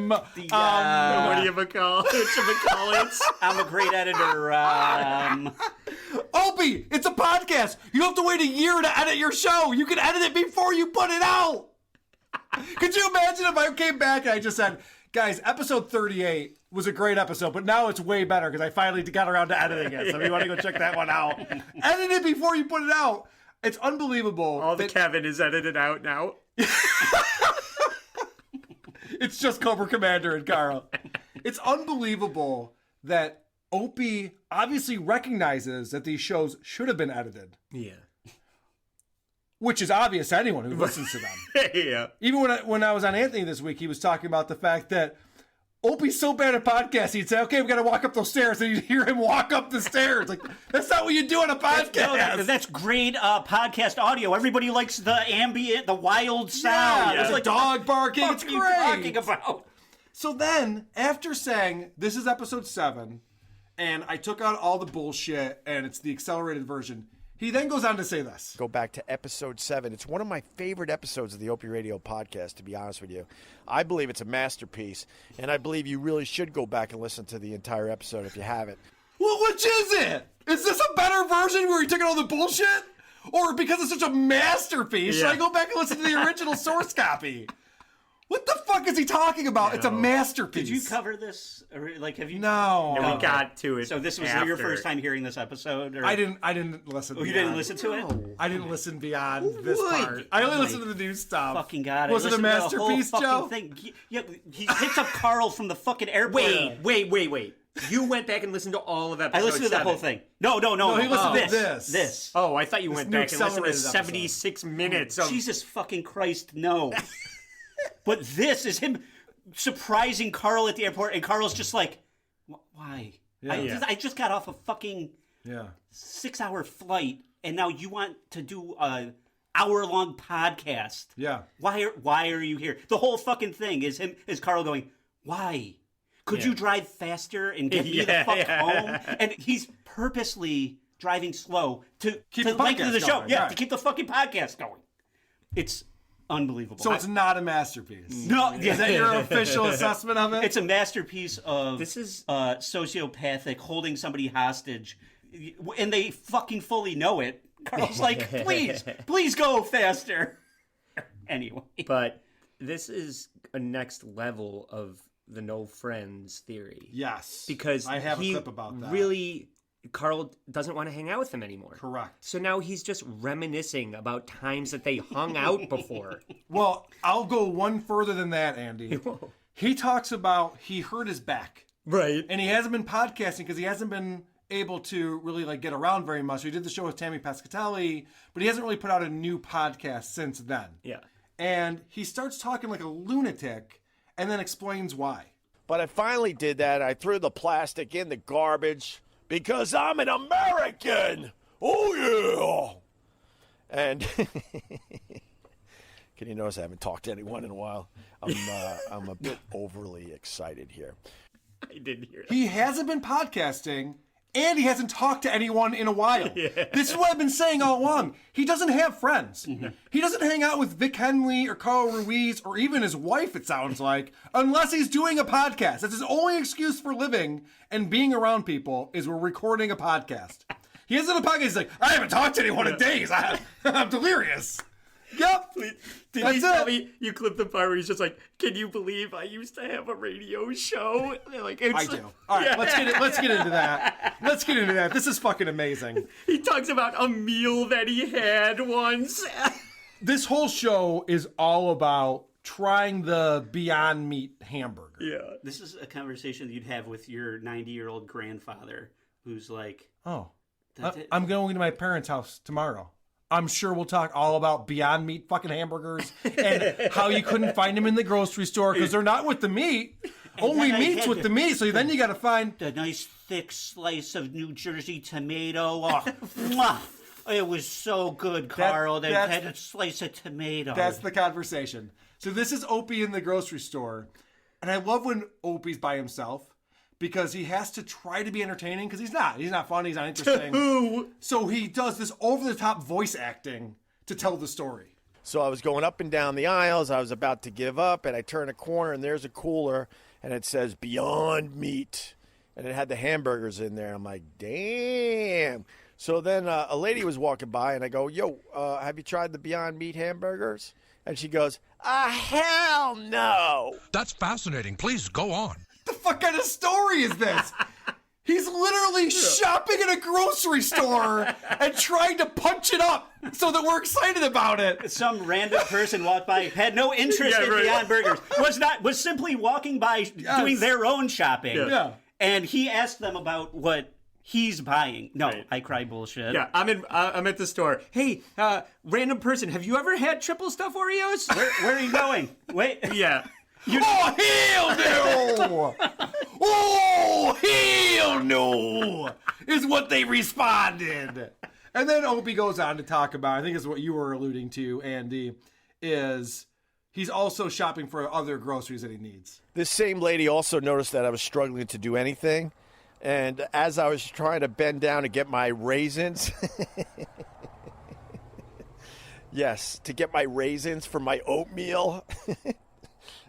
what do you call it? I'm a great editor. Opie, it's a podcast. You don't have to wait a year to edit your show. You can edit it before you put it out. Could you imagine if I came back and I just said, guys, episode 38 was a great episode, but now it's way better because I finally got around to editing it. So if you want to go check that one out, edit it before you put it out. It's unbelievable. All the Kevin is edited out now. It's just Cobra Commander and Carl. It's unbelievable that Opie obviously recognizes that these shows should have been edited. Yeah. Which is obvious to anyone who listens to them. Yeah. Even when I was on Anthony this week, he was talking about the fact that Opie's so bad at podcasts, he'd say, okay, we got to walk up those stairs. And you'd hear him walk up the stairs. Like, that's not what you do on a podcast. That's great podcast audio. Everybody likes the ambient, the wild sound. Yeah, there's a dog barking. It's What are you great. talking about? So then, after saying, this is episode 7, and I took out all the bullshit, and it's the accelerated version, he then goes on to say this. Go back to episode 7. It's one of my favorite episodes of the Opie Radio podcast, to be honest with you. I believe it's a masterpiece, and I believe you really should go back and listen to the entire episode if you haven't. Well, which is it? Is this a better version where he took out all the bullshit? Or because it's such a masterpiece, should I go back and listen to the original source copy? What the fuck is he talking about? It's a masterpiece. Did you cover this? Or, like, have you? No. No, we got to it. So this was your first time hearing this episode? Or? I didn't listen. Oh, you didn't listen to it? I didn't listen beyond this part. I only listened to the new stuff. Fucking God! Was it a masterpiece, Joe? Joe? Thing. He picks up Carl from the fucking airport. Wait. You went back and listened to all of episode I listened to the 7. whole thing. No. he listened to this. This. Oh, I thought you went new back and listened to accelerated 76 minutes of... Jesus fucking Christ, no. But this is him surprising Carl at the airport, and Carl's just like, why? I just got off a fucking 6-hour flight, and now you want to do a hour-long podcast. Yeah. Why are you here? The whole fucking thing is Carl going, why? Could you drive faster and get me the fuck home? And he's purposely driving slow to Keep the lengthen the podcast show. going, Yeah, right. to keep the fucking podcast going. It's unbelievable. So it's not a masterpiece. No, Is that your official assessment of it? It's a masterpiece of sociopathic holding somebody hostage, and they fucking fully know it. Carl's like, please go faster. Anyway, but this is a next level of the no friends theory. Yes, because I have a clip about that. Really, Carl doesn't want to hang out with him anymore. Correct. So now he's just reminiscing about times that they hung out before. Well, I'll go one further than that, Andy. He talks about he hurt his back. Right. And he hasn't been podcasting because he hasn't been able to really get around very much. So he did the show with Tammy Pescatelli, but he hasn't really put out a new podcast since then. Yeah. And he starts talking like a lunatic and then explains why. But I finally did that. I threw the plastic in the garbage because I'm an American. Oh, yeah. And Can you notice I haven't talked to anyone in a while? I'm a bit overly excited here. I didn't hear that. He hasn't been podcasting, and he hasn't talked to anyone in a while. This is what I've been saying all along. He doesn't have friends. He doesn't hang out with Vic Henley or Carl Ruiz or even his wife, it sounds like, unless he's doing a podcast. That's his only excuse for living and being around people is we're recording a podcast. He has a podcast. He's like, I haven't talked to anyone in days. I'm delirious. Yep. Did he tell me you clipped the part where he's just like, "Can you believe I used to have a radio show?" Like, I do. All right, let's get into that. Let's get into that. This is fucking amazing. He talks about a meal that he had once. This whole show is all about trying the Beyond Meat hamburger. Yeah. This is a conversation that you'd have with your 90-year-old grandfather who's like, "Oh, I'm going to my parents' house tomorrow. I'm sure we'll talk all about Beyond Meat fucking hamburgers and how you couldn't find them in the grocery store because they're not with the meat. Only meat's with the meat, so then you got to find the nice thick slice of New Jersey tomato. Oh, mwah. It was so good, Carl. They had a slice of tomato. That's the conversation. So this is Opie in the grocery store, and I love when Opie's by himself. Because he has to try to be entertaining, because he's not. He's not funny, he's not interesting. So he does this over-the-top voice acting to tell the story. So I was going up and down the aisles. I was about to give up, and I turn a corner, and there's a cooler, and it says Beyond Meat. And it had the hamburgers in there. I'm like, damn. So then a lady was walking by, and I go, yo, have you tried the Beyond Meat hamburgers? And she goes, hell no. That's fascinating. Please go on. The fuck kind of story is this? He's literally shopping in a grocery store and trying to punch it up so that we're excited about it. Some random person walked by, had no interest in Beyond Burgers, was simply walking by doing their own shopping. Yeah. And he asked them about what he's buying. No, I cry bullshit. Yeah, I'm at the store. Hey, random person, have you ever had triple stuff Oreos? Where are you going? Wait. Yeah. Oh, hell no! Oh, hell no! Is what they responded. And then Opie goes on to talk about, I think is what you were alluding to, Andy, is he's also shopping for other groceries that he needs. This same lady also noticed that I was struggling to do anything. And as I was trying to bend down to get my raisins, yes, to get my raisins for my oatmeal.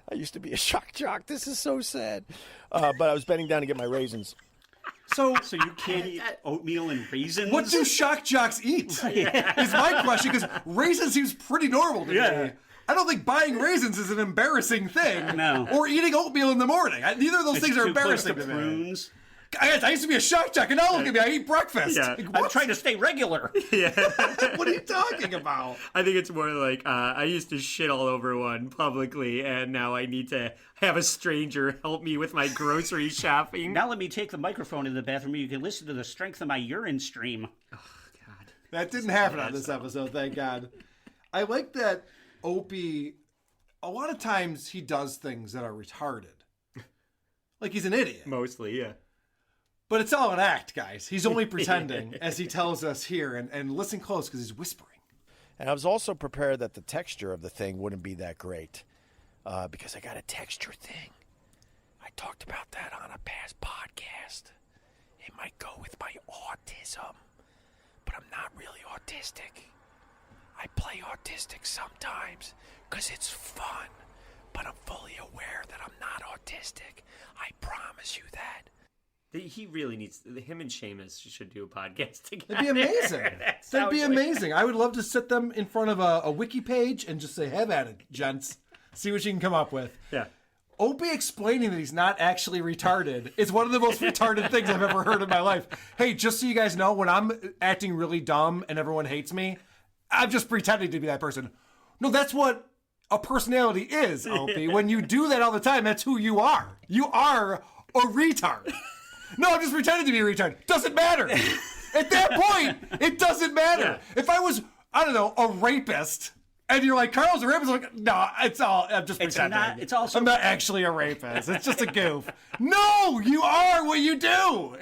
I used to be a shock jock. This is so sad. But I was bending down to get my raisins. So you can't eat oatmeal and raisins? What do shock jocks eat? Is my question, because raisins seems pretty normal to me. I don't think buying raisins is an embarrassing thing. No. Or eating oatmeal in the morning. Neither of those things are embarrassing to me. Prunes. I used to be a shock jock, and now look at me. I eat breakfast. Yeah. Like, I'm trying to stay regular. Yeah. What are you talking about? I think it's more like I used to shit all over one publicly, and now I need to have a stranger help me with my grocery shopping. Now let me take the microphone in the bathroom. You can listen to the strength of my urine stream. Oh, God. That didn't happen on this episode, thank God. I like that Opie, a lot of times he does things that are retarded. Like he's an idiot. Mostly, yeah. But it's all an act, guys. He's only pretending, as he tells us here. And listen close, because he's whispering. And I was also prepared that the texture of the thing wouldn't be that great. Because I got a texture thing. I talked about that on a past podcast. It might go with my autism. But I'm not really autistic. I play autistic sometimes because it's fun. But I'm fully aware that I'm not autistic. I promise you that. He really needs, him and Seamus should do a podcast together. That'd be amazing. That'd be amazing. I would love to sit them in front of a wiki page and just say, have at it, gents. See what you can come up with. Yeah. Opie explaining that he's not actually retarded is one of the most retarded things I've ever heard in my life. Hey, just so you guys know, when I'm acting really dumb and everyone hates me, I'm just pretending to be that person. No, that's what a personality is, Opie. Yeah. When you do that all the time, that's who you are. You are a retard. No, I'm just pretending to be a retard. Doesn't matter. At that point, it doesn't matter. Yeah. If I was, I don't know, a rapist, and you're like, Carl's a rapist, I'm like, no, it's all, I'm just pretending. I'm not actually a rapist. It's just a goof. No, you are what you do.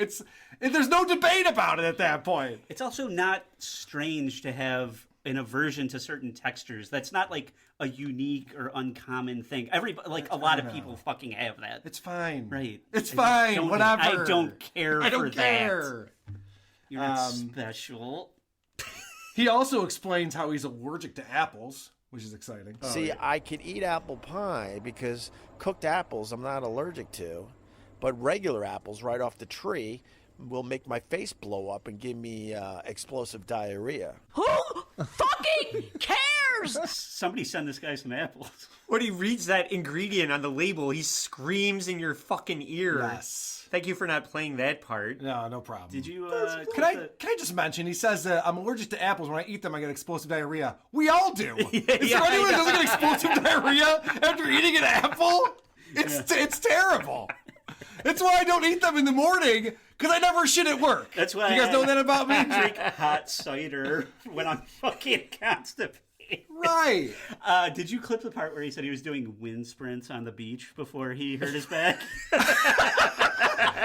There's no debate about it at that point. It's also not strange to have an aversion to certain textures. That's not like a unique or uncommon thing. Everybody, like a lot of people, fucking have that. It's fine. Right. It's fine. Whatever. I don't care. I don't for care. That. You're not special. He also explains how he's allergic to apples, which is exciting. See, I can eat apple pie because cooked apples I'm not allergic to, but regular apples right off the tree will make my face blow up and give me explosive diarrhea. Who fucking cares? Somebody send this guy some apples. When he reads that ingredient on the label, he screams in your fucking ear. Yes. Thank you for not playing that part. No problem. Did you? Can I just mention? He says I'm allergic to apples. When I eat them, I get explosive diarrhea. We all do. Is there anyone who doesn't get explosive diarrhea after eating an apple? It's terrible. That's why I don't eat them in the morning, because I never shit at work. That's why you guys know that about me. I drink hot cider when I'm fucking constipated. Right. Did you clip the part where he said he was doing wind sprints on the beach before he hurt his back?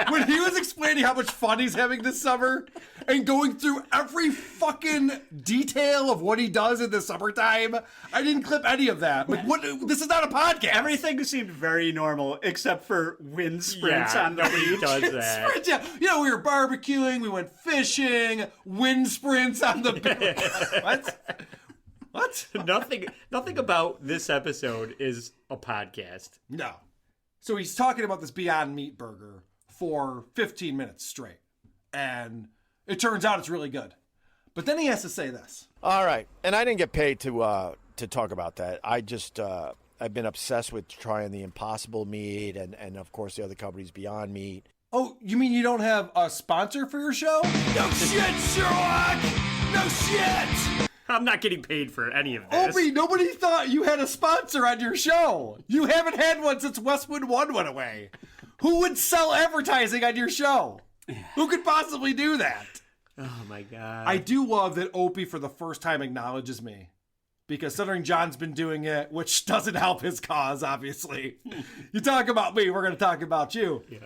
When he was explaining how much fun he's having this summer and going through every fucking detail of what he does in the summertime, I didn't clip any of that. Like, what? This is not a podcast. Everything seemed very normal except for wind sprints on the beach. He does that. Sprints, yeah. You know, we were barbecuing, we went fishing, wind sprints on the beach. What? What? Nothing about this episode is a podcast. No. So he's talking about this Beyond Meat burger for 15 minutes straight. And it turns out it's really good. But then he has to say this. All right. And I didn't get paid to talk about that. I just, I've been obsessed with trying the Impossible Meat and of course, the other company's Beyond Meat. Oh, you mean you don't have a sponsor for your show? No shit, Sherlock! No shit! I'm not getting paid for any of this. Opie, nobody thought you had a sponsor on your show. You haven't had one since Westwood One went away. Who would sell advertising on your show? Who could possibly do that? Oh my God. I do love that Opie for the first time acknowledges me. Because Stuttering John's been doing it, which doesn't help his cause, obviously. You talk about me, we're going to talk about you. Yeah.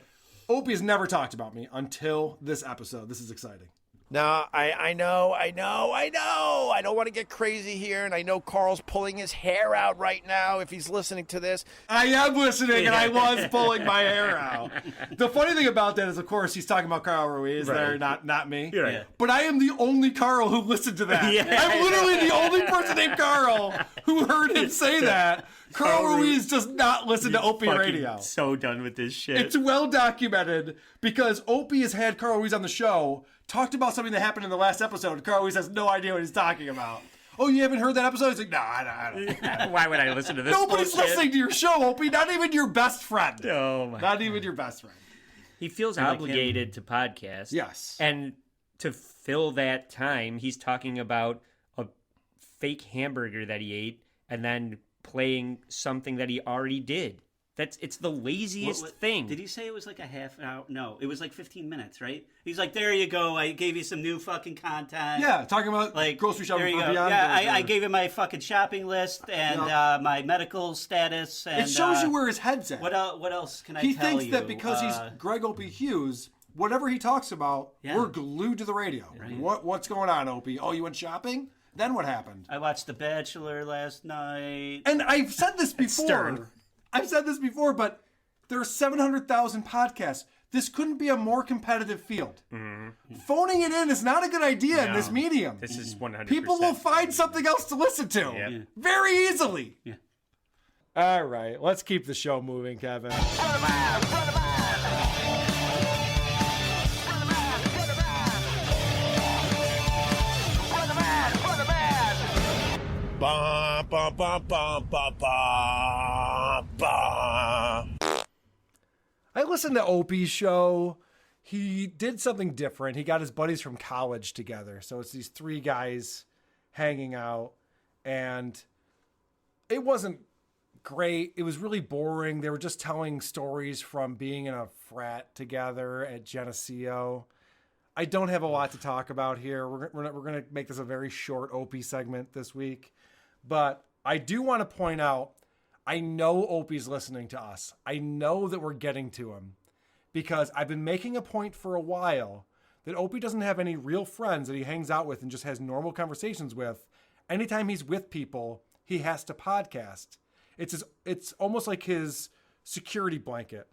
Opie's never talked about me until this episode. This is exciting. Now, I know. I don't want to get crazy here, and I know Carl's pulling his hair out right now if he's listening to this. I am listening, and I was pulling my hair out. The funny thing about that is, of course, he's talking about Carl Ruiz there, not me. Right. But I am the only Carl who listened to that. Yeah. I'm literally the only person named Carl who heard him say that. Carl Ruiz does not listen to Opie Radio. So done with this shit. It's well documented because Opie has had Carl Ruiz on the show, talked about something that happened in the last episode. Carl Ruiz has no idea what he's talking about. Oh, you haven't heard that episode? He's like, no, I don't. Why would I listen to this? Nobody's bullshit? listening to your show, Opie. Not even your best friend. Oh my Not even your best friend. He feels obligated to podcast. Yes. And to fill that time, he's talking about a fake hamburger that he ate and then playing something that he already did. It's the laziest thing. Did he say it was like a half hour? No, it was like 15 minutes, right? He's like, there you go. I gave you some new fucking content. Yeah, talking about like grocery shopping there you for go. Beyond. Yeah, I gave him my fucking shopping list and my medical status. And it shows you where his head's at. What else can I tell you? He thinks that because he's Greg Opie Hughes, whatever he talks about, we're glued to the radio. Right. What's going on, Opie? Oh, you went shopping? Then what happened? I watched The Bachelor last night. And I've said this before. But there are 700,000 podcasts. This couldn't be a more competitive field. Mm-hmm. Phoning it in is not a good idea in this medium. This is 100%. People will find something else to listen to very easily. Yeah. All right, let's keep the show moving, Kevin. Bum, bum, bum, bum, bum, bum, bum. I listened to Opie's show. He did something different. He got his buddies from college together. So it's these three guys hanging out. And it wasn't great. It was really boring. They were just telling stories from being in a frat together at Geneseo. I don't have a lot to talk about here. We're going to make this a very short Opie segment this week. But I do want to point out, I know Opie's listening to us. I know that we're getting to him because I've been making a point for a while that Opie doesn't have any real friends that he hangs out with and just has normal conversations with. Anytime he's with people, he has to podcast. It's almost like his security blanket.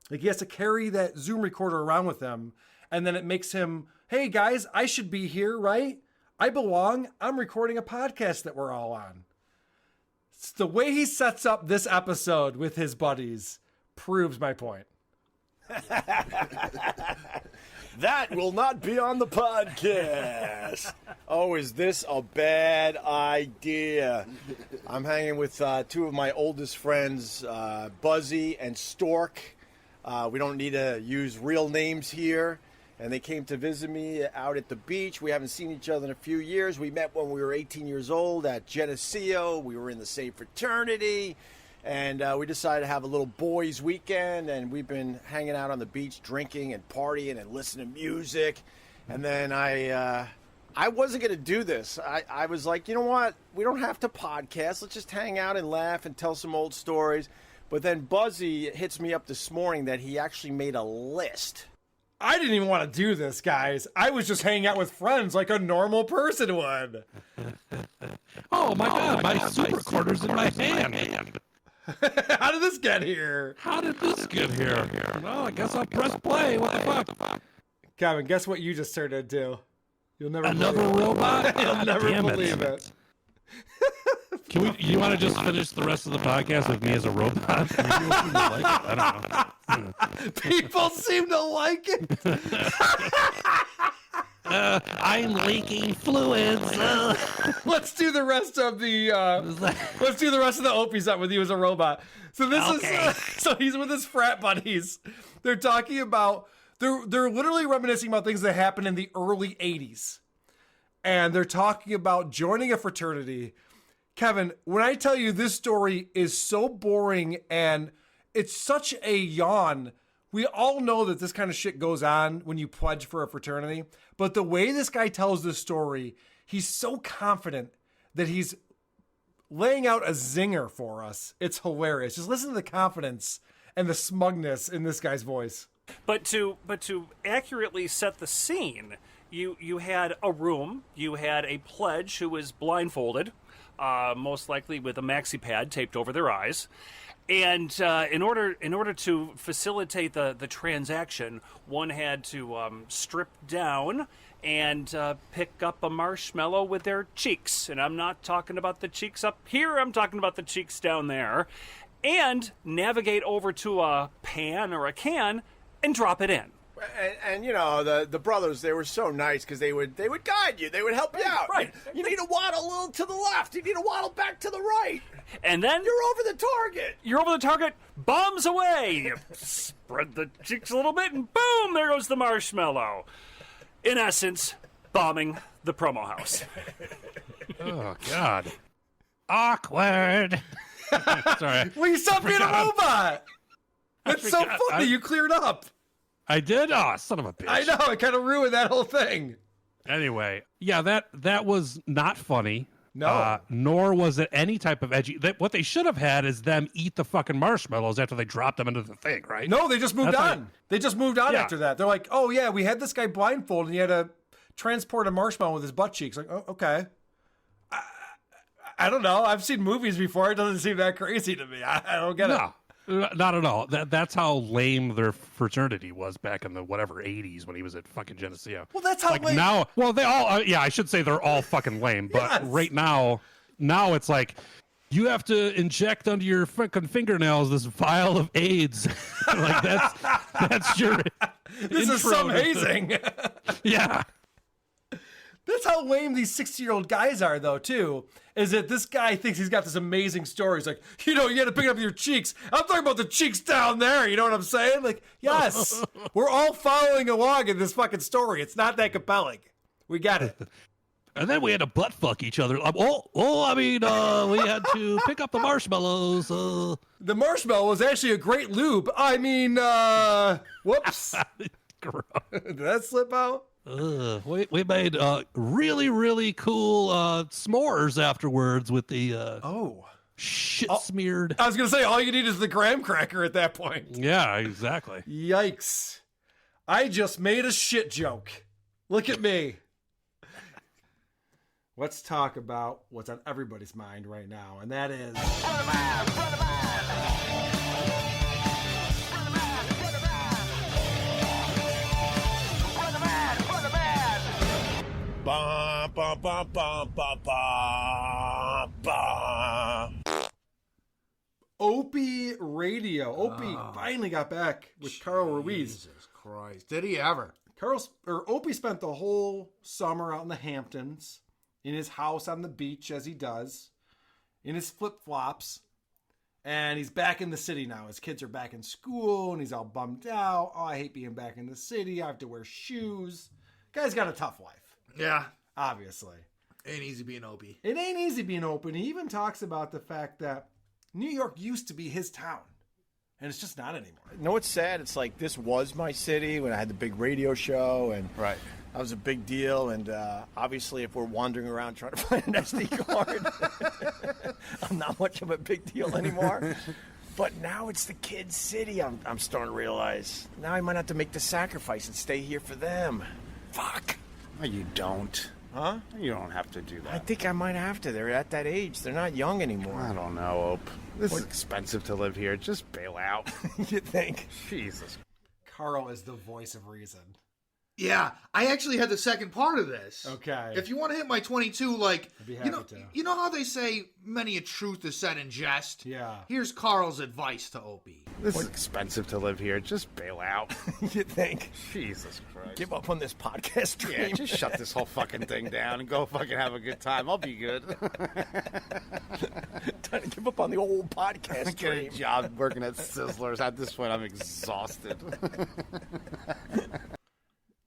Like he has to carry that Zoom recorder around with him, and then it makes him, hey guys, I should be here, right? I belong. I'm recording a podcast that we're all on. It's the way he sets up this episode with his buddies proves my point. That will not be on the podcast. Oh, is this a bad idea? I'm hanging with two of my oldest friends, Buzzy and Stork. We don't need to use real names here. And they came to visit me out at the beach. We haven't seen each other in a few years. We met when we were 18 years old at Geneseo. We were in the same fraternity. And we decided to have a little boys' weekend, and we've been hanging out on the beach, drinking and partying and listening to music. And then I wasn't going to do this. I was like, you know what? We don't have to podcast. Let's just hang out and laugh and tell some old stories. But then Buzzy hits me up this morning that he actually made a list. I didn't even want to do this, guys. I was just hanging out with friends like a normal person would. Oh, my God. My super recorder's in my hand. How did this get here? How did this get here? Well, I guess I'll press play. What the fuck? Kevin, guess what you just turned into? You'll never Another believe robot? it. You'll never Damn believe it. You want to just finish the rest of the podcast with me as a robot? I don't know. People seem to like it. I'm leaking fluids. Let's do the rest of the Opie set with you as a robot. So this is so he's with his frat buddies. They're talking about they're literally reminiscing about things that happened in the early 80s. And they're talking about joining a fraternity. Kevin, when I tell you this story is so boring and it's such a yawn, we all know that this kind of shit goes on when you pledge for a fraternity. But the way this guy tells this story, he's so confident that he's laying out a zinger for us. It's hilarious. Just listen to the confidence and the smugness in this guy's voice. But to accurately set the scene, you had a room, you had a pledge who was blindfolded, most likely with a maxi pad taped over their eyes. And in order to facilitate the transaction, one had to strip down and pick up a marshmallow with their cheeks. And I'm not talking about the cheeks up here, I'm talking about the cheeks down there. And navigate over to a pan or a can and drop it in. And you know, the brothers, they were so nice because they would guide you. They would help you out. Right. You need to waddle a little to the left. You need to waddle back to the right. And then you're over the target. You're over the target. Bombs away. You spread the cheeks a little bit, and boom, there goes the marshmallow. In essence, bombing the promo house. Oh, God. Awkward. Sorry. Well, you stopped being a robot. That's so funny. You cleared up. I did? Oh, son of a bitch. I know. It kind of ruined that whole thing. Anyway, yeah, that was not funny. No. Nor was it any type of edgy. What they should have had is them eat the fucking marshmallows after they dropped them into the thing, right? No, they just moved on. They just moved on Yeah. after that. They're like, oh, yeah, we had this guy blindfolded and he had to transport a marshmallow with his butt cheeks. Like, oh, okay. I don't know. I've seen movies before. It doesn't seem that crazy to me. I don't get it. No, not at all. That's how lame their fraternity was back in the whatever 80s when he was at fucking Geneseo. Well, that's how lame. Now, well, they all, yeah, I should say they're all fucking lame. But Yes. right now it's like, you have to inject under your fucking fingernails this vial of AIDS. Like that's your. This is some hazing. Yeah. That's how lame these 60-year-old guys are, though, too. Is that this guy thinks he's got this amazing story. He's like, you know, you got to pick it up with your cheeks. I'm talking about the cheeks down there. You know what I'm saying? Like, yes, we're all following along in this fucking story. It's not that compelling. We got it. And then we had to butt fuck each other. We had to pick up the marshmallows. The marshmallow was actually a great lube. I mean, whoops. Did that slip out? We made really, really cool s'mores afterwards with the shit smeared. I was going to say, all you need is the graham cracker at that point. Yeah, exactly. Yikes. I just made a shit joke. Look at me. let's talk about what's on everybody's mind right now, and that is... Ba, ba, ba, ba, ba, ba, ba. Opie Radio. Opie finally got back with Carl Ruiz. Jesus Christ. Did he ever? Opie spent the whole summer out in the Hamptons, in his house on the beach, as he does, in his flip-flops, and he's back in the city now. His kids are back in school, and he's all bummed out. Oh, I hate being back in the city. I have to wear shoes. Guy's got a tough life. Yeah. Obviously. Ain't easy being Opie. It ain't easy being Opie. He even talks about the fact that New York used to be his town, and it's just not anymore. You know what's sad? It's like this was my city when I had the big radio show, and that was a big deal. And obviously, if we're wandering around trying to find an SD card, I'm not much of a big deal anymore. But now it's the kids' city. I'm starting to realize now I might have to make the sacrifice and stay here for them. Fuck. No, you don't. Huh? You don't have to do that. I think I might have to. They're at that age. They're not young anymore. I don't know, Ope. This is expensive to live here. Just bail out. You think? Jesus. Carl is the voice of reason. Yeah, I actually had the second part of this. Okay. If you want to hit my 22, like, I'd be happy to. You know how they say many a truth is said in jest? Yeah. Here's Carl's advice to Opie. This is expensive to live here. Just bail out. You think? Jesus Christ. Give up on this podcast dream. Yeah, just shut this whole fucking thing down and go fucking have a good time. I'll be good. Trying to give up on the old podcast Get a dream. job working at Sizzlers. At this point, I'm exhausted.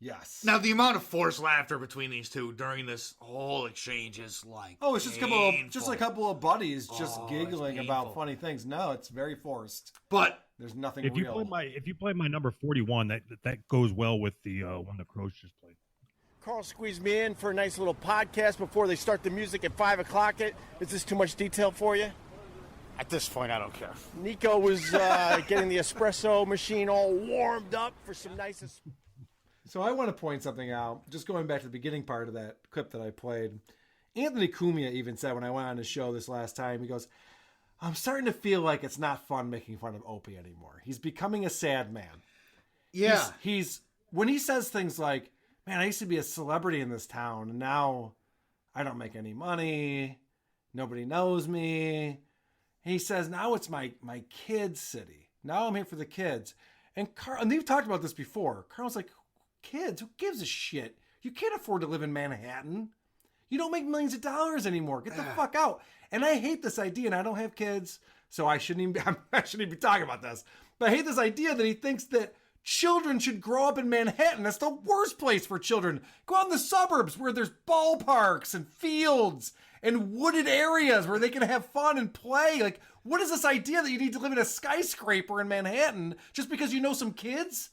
Yes. Now, the amount of forced laughter between these two during this whole exchange is like Oh, it's just a couple of buddies just giggling it's about funny things. No, it's very forced. But there's nothing If you real. play my number 41, that goes well with the one the Crows just played. Carl squeezed me in for a nice little podcast before they start the music at 5 o'clock. Is this too much detail for you? At this point, I don't care. Nico was getting the espresso machine all warmed up for some nice... So I want to point something out, just going back to the beginning part of that clip that I played. Anthony Cumia even said when I went on his show this last time, he goes, I'm starting to feel like it's not fun making fun of Opie anymore. He's becoming a sad man. Yeah. He's when he says things like, man, I used to be a celebrity in this town, and now I don't make any money. Nobody knows me. He says, now it's my kids' city. Now I'm here for the kids. And they've talked about this before. Carl's like, kids, who gives a shit? You can't afford to live in Manhattan. You don't make millions of dollars anymore. Get the fuck out. And I hate this idea, and I don't have kids, so I shouldn't even be talking about this. But I hate this idea that he thinks that children should grow up in Manhattan. That's the worst place for children. Go out in the suburbs where there's ballparks and fields and wooded areas where they can have fun and play. Like, what is this idea that you need to live in a skyscraper in Manhattan just because you know some kids?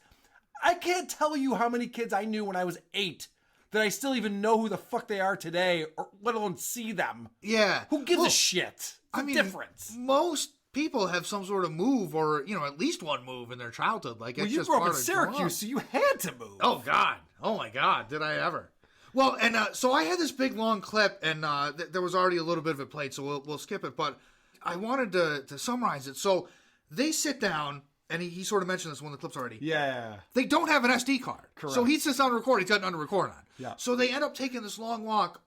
I can't tell you how many kids I knew when I was 8 that I still even know who the fuck they are today, or let alone see them. Yeah. Who gives a shit? It's a difference. Most people have some sort of move, or at least one move in their childhood. Like, Well, it's you just grew up part in of growing Syracuse, up. so you had to move. Oh God! Oh my God! Did I ever? Well, and so I had this big long clip, and there was already a little bit of it played, so we'll skip it. But I wanted to summarize it. So they sit down. And he sort of mentioned this in one of the clips already. Yeah. They don't have an SD card. Correct. So he sits down to record. He's got nothing to record on. Yeah. So they end up taking this long walk.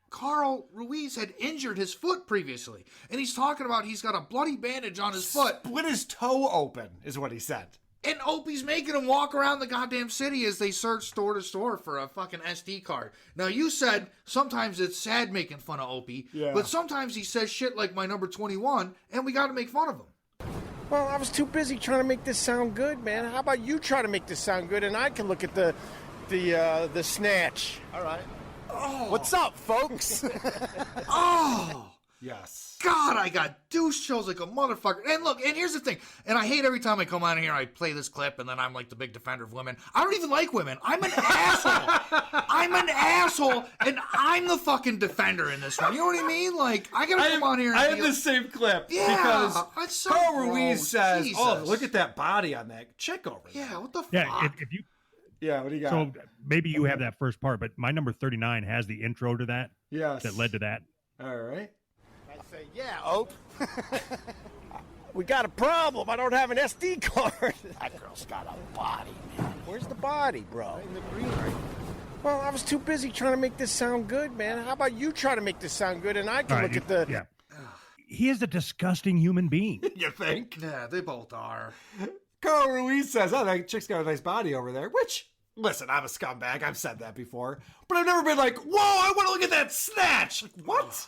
Carl Ruiz had injured his foot previously. And he's talking about he's got a bloody bandage on his foot. Split his toe open, is what he said. And Opie's making him walk around the goddamn city as they search store to store for a fucking SD card. Now, you said sometimes it's sad making fun of Opie. Yeah. But sometimes he says shit like my number 21, and we got to make fun of him. Well, I was too busy trying to make this sound good, man. How about you try to make this sound good, and I can look at the snatch. All right. Oh. What's up, folks? Oh! Yes. God, I got douche chills like a motherfucker. And look, and here's the thing. And I hate every time I come on here, I play this clip, and then I'm like the big defender of women. I don't even like women. I'm an asshole. I'm an asshole, and I'm the fucking defender in this one. You know what I mean? Like, I gotta come on here and I have the same clip. Yeah, Because it's so Carl gross. Ruiz says, Jesus. oh, look at that body on that chick over there. Yeah, what the fuck? Yeah, Yeah, what do you got? So maybe you have that first part, but my number 39 has the intro to that. Yes. That led to that. All right. I say, yeah, Ope. We got a problem. I don't have an SD card. That girl's got a body, man. Where's the body, bro? In the green right. Well, I was too busy trying to make this sound good, man. How about you try to make this sound good and I can look at the... Yeah. He is a disgusting human being. You think? Yeah, they both are. Carl Ruiz says, oh, that chick's got a nice body over there, which, listen, I'm a scumbag. I've said that before. But I've never been like, whoa, I want to look at that snatch. Like, what?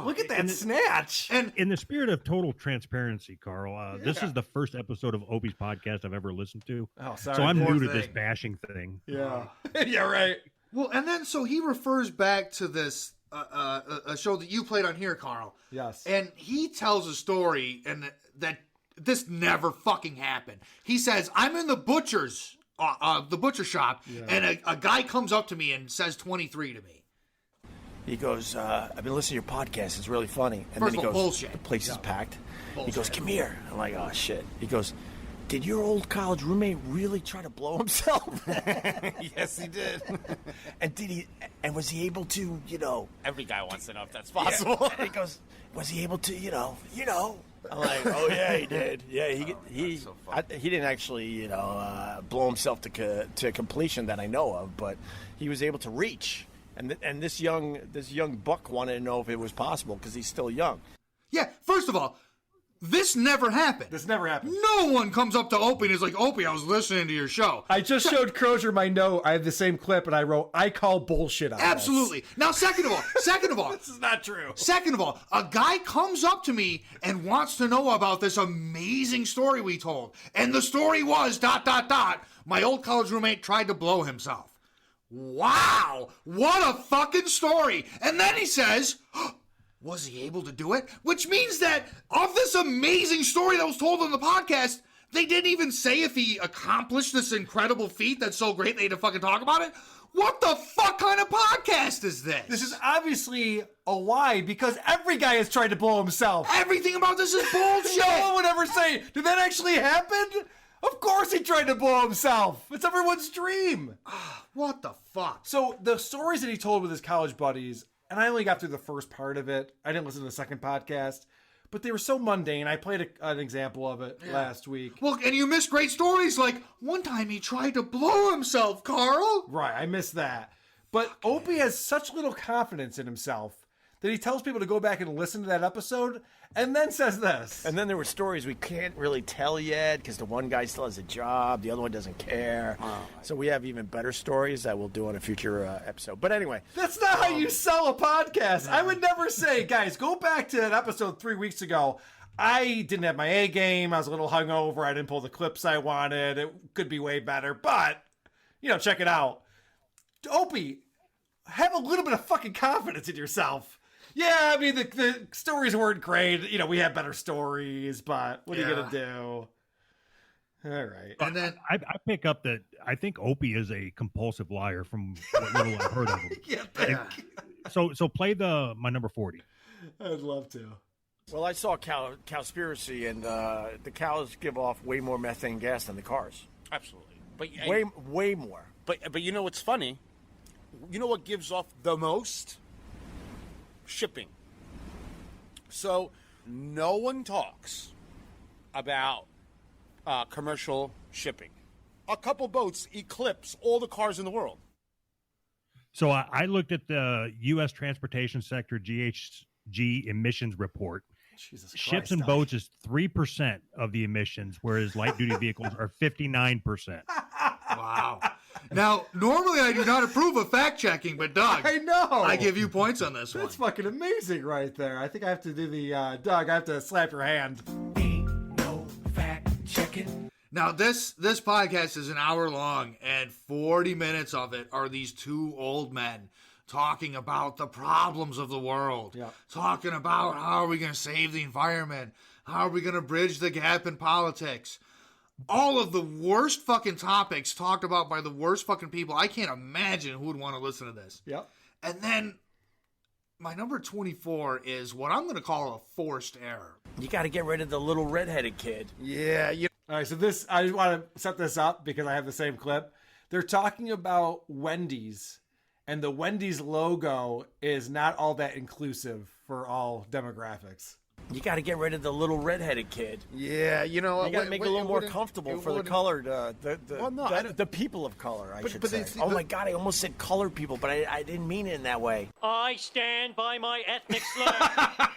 Look at that snatch. And in the spirit of total transparency, Carl, this is the first episode of Opie's podcast I've ever listened to. Oh, sorry. So I'm Poor new to thing. this bashing thing. Yeah. Yeah, right. Well, and then so he refers back to this a show that you played on here, Carl. Yes. And he tells a story and that this never fucking happened. He says, I'm in the butcher shop, and a guy comes up to me and says 23 to me. He goes, I've been listening to your podcast. It's really funny. And First then he of all, goes, bullshit. the place is packed. Bullshit. He goes, come here. I'm like, oh, shit. He goes, did your old college roommate really try to blow himself? Yes, he did. And was he able to, Every guy wants to know if that's possible. He goes, was he able to, I'm like, oh yeah, he did. Yeah, he didn't actually, blow himself to completion that I know of, but he was able to reach. And this young buck wanted to know if it was possible because he's still young. Yeah, first of all, this never happened. This never happened. No one comes up to Opie and is like, Opie, I was listening to your show. I just showed Crozier my note. I have the same clip, and I wrote, I call bullshit on Absolutely. this. Now, second of all, This is not true. Second of all, a guy comes up to me and wants to know about this amazing story we told. And the story was, ... my old college roommate tried to blow himself. Wow, what a fucking story. And then he says, was he able to do it? Which means that of this amazing story that was told on the podcast, they didn't even say if he accomplished this incredible feat that's so great they had to fucking talk about it. What the fuck kind of podcast is this? This is obviously a lie because every guy has tried to blow himself. Everything about this is bullshit. No one would ever say, did that actually happen? Of course he tried to blow himself. It's everyone's dream. What the fuck? So the stories that he told with his college buddies, and I only got through the first part of it. I didn't listen to the second podcast, but they were so mundane. I played an example of it last week. Well, and you missed great stories like one time he tried to blow himself, Carl. Right, I missed that. But Opie has such little confidence in himself that he tells people to go back and listen to that episode and then says this. And then there were stories we can't really tell yet because the one guy still has a job, the other one doesn't care. So we have even better stories that we'll do on a future episode. But anyway. That's not how you sell a podcast. I would never say, guys, go back to that episode 3 weeks ago. I didn't have my A game. I was a little hungover. I didn't pull the clips I wanted. It could be way better. But, check it out. Opie, have a little bit of fucking confidence in yourself. Yeah, I mean, the stories weren't great. We had better stories, but what are you going to do? All right. And then I pick up that I think Opie is a compulsive liar from what little I've heard of him. So play my number 40. I'd love to. Well, I saw Cowspiracy, and the cows give off way more methane gas than the cars. Absolutely. But way more. But you know what's funny? You know what gives off the most? Shipping. So no one talks about commercial shipping. A couple boats eclipse all the cars in the world. So I looked at the U.S. transportation sector GHG emissions report. Jesus Ships Christ, and boats is 3% of the emissions, whereas light-duty vehicles are 59%. Wow. Now, normally I do not approve of fact-checking, but Doug, I know. I give you points on this one. That's fucking amazing right there. I think I have to do the, Doug, I have to slap your hand. Ain't no fact-checking. Now, this podcast is an hour long, and 40 minutes of it are these two old men talking about the problems of the world, talking about how are we going to save the environment, how are we going to bridge the gap in politics. All of the worst fucking topics talked about by the worst fucking people. I can't imagine who would want to listen to this. Yep. And then my number 24 is what I'm going to call a forced error. You got to get rid of the little redheaded kid. Yeah. All right, so I just want to set this up because I have the same clip. They're talking about Wendy's, and the Wendy's logo is not all that inclusive for all demographics. You got to get rid of the little redheaded kid. Yeah, you know, You got to make it a little more comfortable for the colored, the people of color, I should say. Oh my God, I almost said colored people, but I didn't mean it in that way. I stand by my ethnic slur.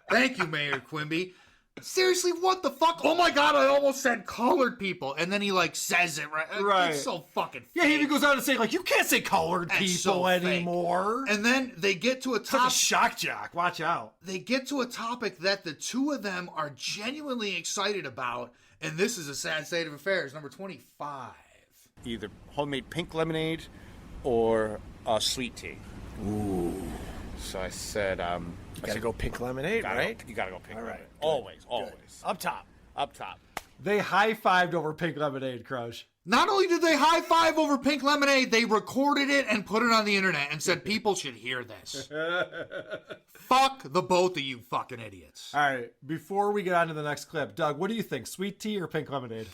Thank you, Mayor Quimby. Seriously, what the fuck? Oh my God, I almost said colored people. And then he like says it right. Right. It's so fucking fake. Yeah, he even goes on to say, like, you can't say colored That's people so fake. anymore. And then they get to a Such a topic. shock jock. Watch out. They get to a topic that the two of them are genuinely excited about. And this is a sad state of affairs. Number 25. Either homemade pink lemonade or sweet tea. Ooh. So I said, You got to go pink lemonade, right? You got to go pink lemonade. Good. Always. Up top. Up top. They high-fived over pink lemonade, Crush. Not only did they high five over pink lemonade, they recorded it and put it on the internet and said people should hear this. Fuck the both of you fucking idiots. All right, before we get on to the next clip, Doug, what do you think, sweet tea or pink lemonade?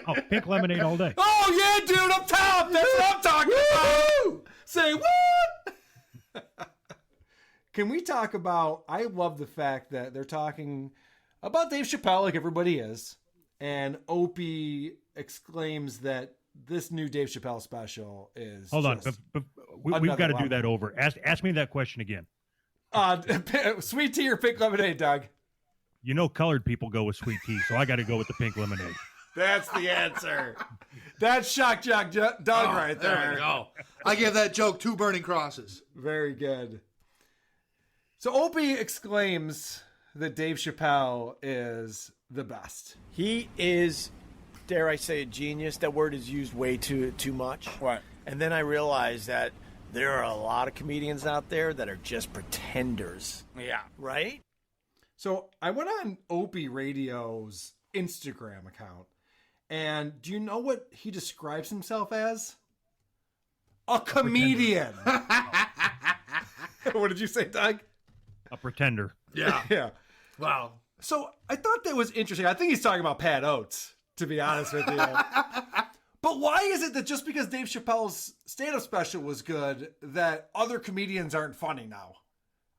Oh, pink lemonade all day. Oh, yeah, dude, up top. That's what I'm talking about. Say what? Can we talk about, I love the fact that they're talking about Dave Chappelle like everybody is, and Opie exclaims that this new Dave Chappelle special is Hold on. We've got to do level. that over. Ask me that question again. Sweet tea or pink lemonade, Doug? You know colored people go with sweet tea, so I got to go with the pink lemonade. That's the answer. That's shock jock Doug right there. There we go. I give that joke 2 burning crosses. Very good. So Opie exclaims that Dave Chappelle is the best. He is, dare I say, a genius. That word is used way too much. Right. And then I realized that there are a lot of comedians out there that are just pretenders. Yeah. Right? So I went on Opie Radio's Instagram account, and do you know what he describes himself as? A comedian. What did you say, Doug? A pretender. Yeah. Yeah. Wow. So I thought that was interesting. I think he's talking about Pat Oates, to be honest with you. But why is it that just because Dave Chappelle's stand-up special was good, that other comedians aren't funny now?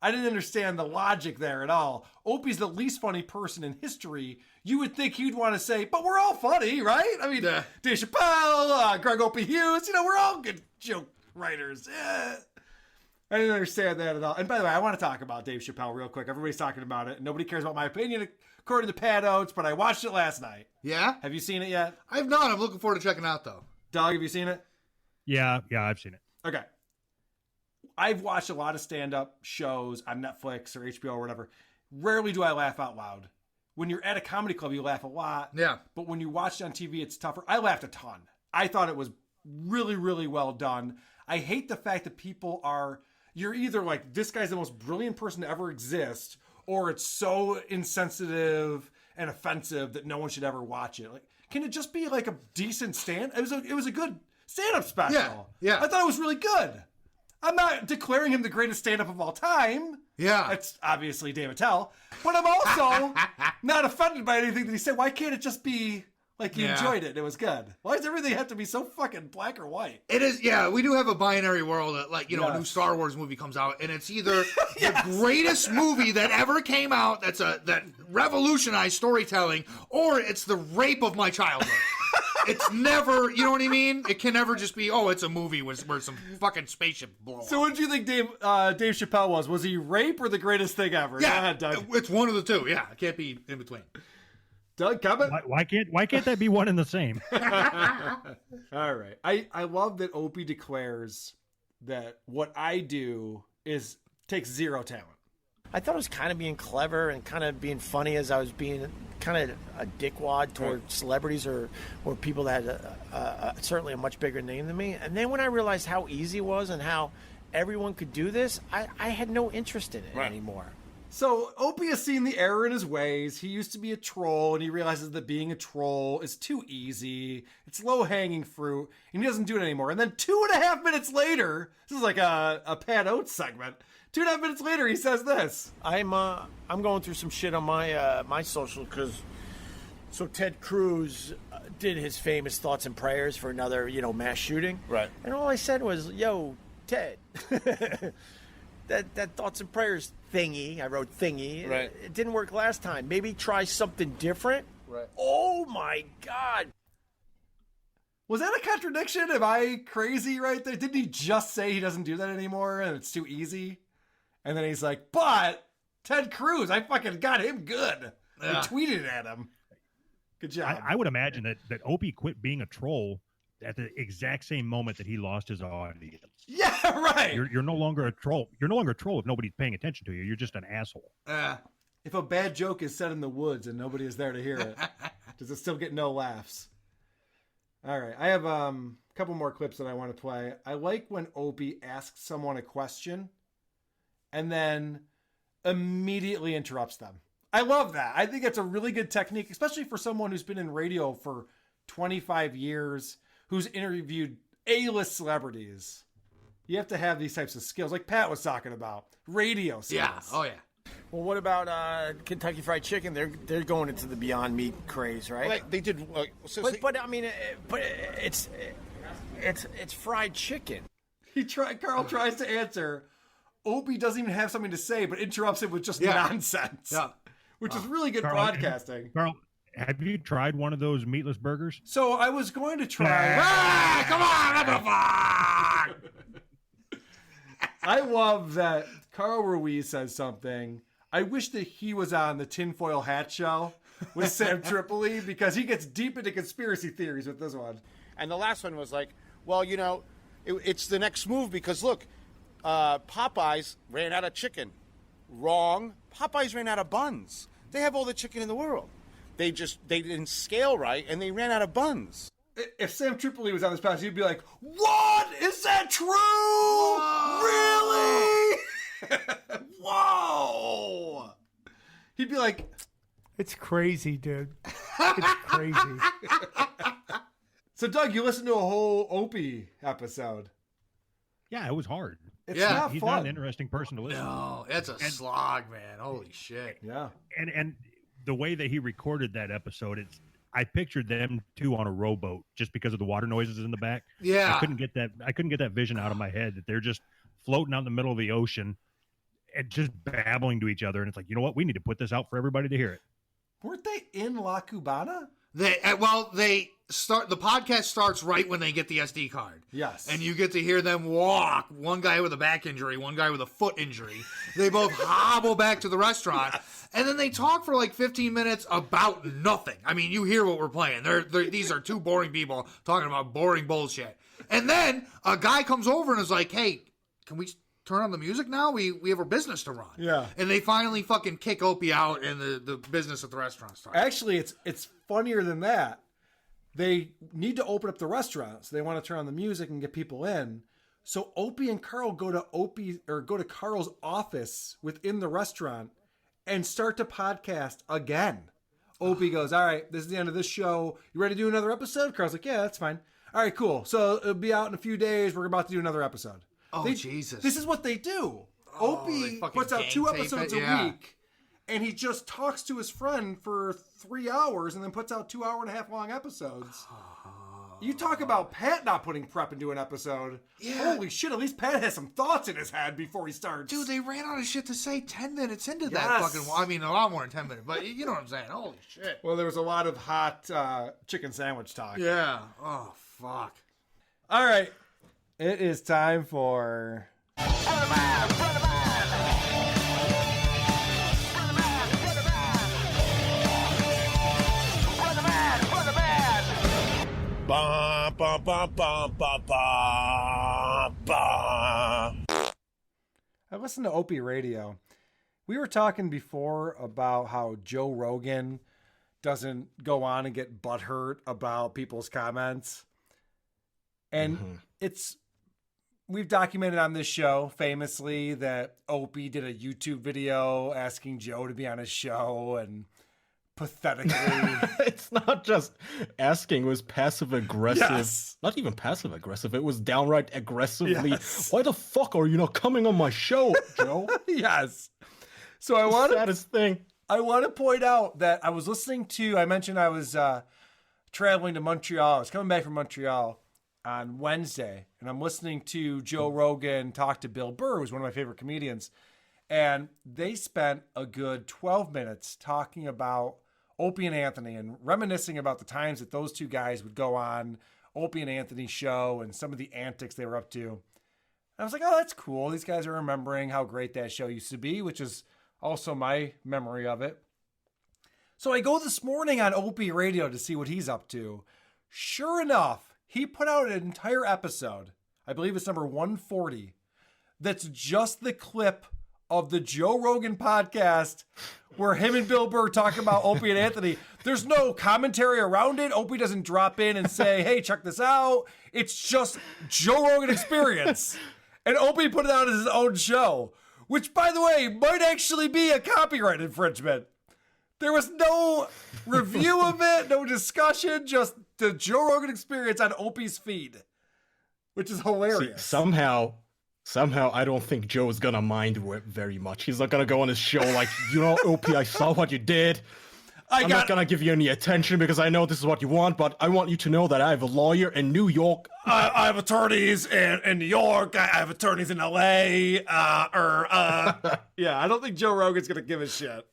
I didn't understand the logic there at all. Opie's the least funny person in history. You would think he'd want to say, but we're all funny, right? I mean, Dave Chappelle, Greg Opie Hughes, we're all good joke writers. I didn't understand that at all. And by the way, I want to talk about Dave Chappelle real quick. Everybody's talking about it. Nobody cares about my opinion, according to Pat Oates, but I watched it last night. Yeah? Have you seen it yet? I have not. I'm looking forward to checking it out, though. Doug, have you seen it? Yeah, I've seen it. Okay. I've watched a lot of stand-up shows on Netflix or HBO or whatever. Rarely do I laugh out loud. When you're at a comedy club, you laugh a lot. Yeah. But when you watch it on TV, it's tougher. I laughed a ton. I thought it was really, really well done. I hate the fact that people are... You're either like, this guy's the most brilliant person to ever exist, or it's so insensitive and offensive that no one should ever watch it. Like, can it just be like a decent stand? It was a good stand-up special. Yeah. I thought it was really good. I'm not declaring him the greatest stand-up of all time. Yeah. That's obviously Dave Attell. But I'm also not offended by anything that he said. Why can't it just be like you enjoyed it and it was good? Why does everything have to be so fucking black or white? It is, yeah. We do have a binary world that, like, a new Star Wars movie comes out, and it's either the greatest movie that ever came out that revolutionized storytelling, or it's the rape of my childhood. It's never, you know what I mean? It can never just be, it's a movie where some fucking spaceship blows. So what did you think Dave Chappelle was? Was he rape or the greatest thing ever? Yeah, Go ahead, Doug. It's one of the two. Yeah, it can't be in between. Doug, comment? Why can't that be one and the same? All right. I love that Opie declares that what I do takes zero talent. I thought it was kind of being clever and kind of being funny as I was being kind of a dickwad toward celebrities or people that had certainly a much bigger name than me. And then when I realized how easy it was and how everyone could do this, I had no interest in it anymore. So Opie has seen the error in his ways. He used to be a troll, and he realizes that being a troll is too easy. It's low-hanging fruit, and he doesn't do it anymore. And then 2.5 minutes later, this is like a Pat Oates segment. 2.5 minutes later, he says this. I'm going through some shit on my my social because So Ted Cruz did his famous thoughts and prayers for another, mass shooting. Right. And all I said was, "Yo, Ted, that thoughts and prayers thingy." I wrote thingy. Right. It didn't work last time. Maybe try something different. Right. Oh my God. Was that a contradiction? Am I crazy right there? Didn't he just say he doesn't do that anymore and it's too easy? And then he's like, but Ted Cruz, I fucking got him good. I tweeted at him. Good job. I would imagine that Opie quit being a troll at the exact same moment that he lost his audience. Yeah, right. You're no longer a troll. You're no longer a troll if nobody's paying attention to you. You're just an asshole. If a bad joke is said in the woods and nobody is there to hear it, does it still get no laughs? All right. I have a couple more clips that I want to play. I like when Opie asks someone a question and then immediately interrupts them. I love that. I think it's a really good technique, especially for someone who's been in radio for 25 years, who's interviewed A-list celebrities. You have to have these types of skills, like Pat was talking about. Radio skills. Yeah. Oh, yeah. Well, what about Kentucky Fried Chicken? They're going into the Beyond Meat craze, right? Well, they did. But I mean, it's fried chicken. Carl tries to answer. Opie doesn't even have something to say, but interrupts him with just nonsense. Yeah. Which is really good Carl, broadcasting. Carl, have you tried one of those meatless burgers? So I was going to try. Come on, I love that Carl Ruiz says something. I wish that he was on the Tinfoil Hat Show with Sam Tripoli because he gets deep into conspiracy theories with this one. And the last one was like, well, it's the next move because look, Popeyes ran out of chicken. Wrong. Popeyes ran out of buns. They have all the chicken in the world. They didn't scale right and they ran out of buns. If Sam Tripoli was on this podcast, he'd be like, what? Is that true? Really? Whoa. He'd be like, it's crazy, dude. It's crazy. So, Doug, you listened to a whole Opie episode. Yeah, it was hard. It's not He's fun. not an interesting person to listen to. No, it's a slog, man. Holy shit. Yeah. And the way that he recorded that episode, I pictured them two on a rowboat just because of the water noises in the back. Yeah. I couldn't get that vision out of my head that they're just floating out in the middle of the ocean and just babbling to each other. And it's like, you know what? We need to put this out for everybody to hear it. Weren't they in La Cubana? The podcast starts right when they get the SD card. Yes. And you get to hear them walk. One guy with a back injury, one guy with a foot injury. They both hobble back to the restaurant. Yes. And then they talk for like 15 minutes about nothing. I mean, you hear what we're playing. These are two boring people talking about boring bullshit. And then a guy comes over and is like, hey, can we turn on the music now? We have a business to run. Yeah. And they finally fucking kick Opie out and the business at the restaurant starts. Actually, it's funnier than that. They need to open up the restaurant, so they want to turn on the music and get people in. So Opie and Carl go to Carl's office within the restaurant and start to podcast again. Opie goes, all right, this is the end of this show. You ready to do another episode? Carl's like, yeah, that's fine. All right, cool. So it'll be out in a few days. We're about to do another episode. Oh, Jesus. This is what they do. Opie puts out 2 episodes a week, and he just talks to his friend for 3 hours and then puts out 2.5-hour long episodes. You talk about Pat not putting prep into an episode. Yeah. Holy shit, at least Pat has some thoughts in his head before he starts. Dude, they ran out of shit to say 10 minutes into that fucking... I mean, a lot more than 10 minutes, but you know what I'm saying. Holy shit. Well, there was a lot of hot chicken sandwich talk. Yeah. Oh, fuck. All right. It is time for... Ba, ba, ba, ba, ba, ba, ba. I listened to Opie Radio. We were talking before about how Joe Rogan doesn't go on and get butthurt about people's comments. And we've documented on this show famously that Opie did a YouTube video asking Joe to be on his show, and pathetically. It's not just asking, it was passive aggressive. Yes. Not even passive aggressive, it was downright aggressively. Yes. Why the fuck are you not coming on my show, Joe? Yes. So I wanted saddest thing. I want to point out that I was listening to, I mentioned I was traveling to Montreal. I was coming back from Montreal on Wednesday, and I'm listening to Joe Rogan talk to Bill Burr, who's one of my favorite comedians. And they spent a good 12 minutes talking about Opie and Anthony and reminiscing about the times that those two guys would go on Opie and Anthony's show and some of the antics they were up to. And I was like, oh, that's cool. These guys are remembering how great that show used to be, which is also my memory of it. So I go this morning on Opie Radio to see what he's up to. Sure enough, he put out an entire episode, I believe it's number 140, that's just the clip of the Joe Rogan podcast where him and Bill Burr talk about Opie and Anthony. There's no commentary around it. Opie doesn't drop in and say, hey, check this out. It's just Joe Rogan experience. And Opie put it out as his own show, which, by the way, might actually be a copyright infringement. There was no review of it, no discussion, just the Joe Rogan experience on Opie's feed, which is hilarious. See, somehow I don't think Joe is gonna mind very much. He's not gonna go on his show like, Opie, I saw what you did. I'm not gonna give you any attention because I know this is what you want, but I want you to know that I have a lawyer in New York. I have attorneys in New York. I have attorneys in LA. Yeah, I don't think Joe Rogan's gonna give a shit.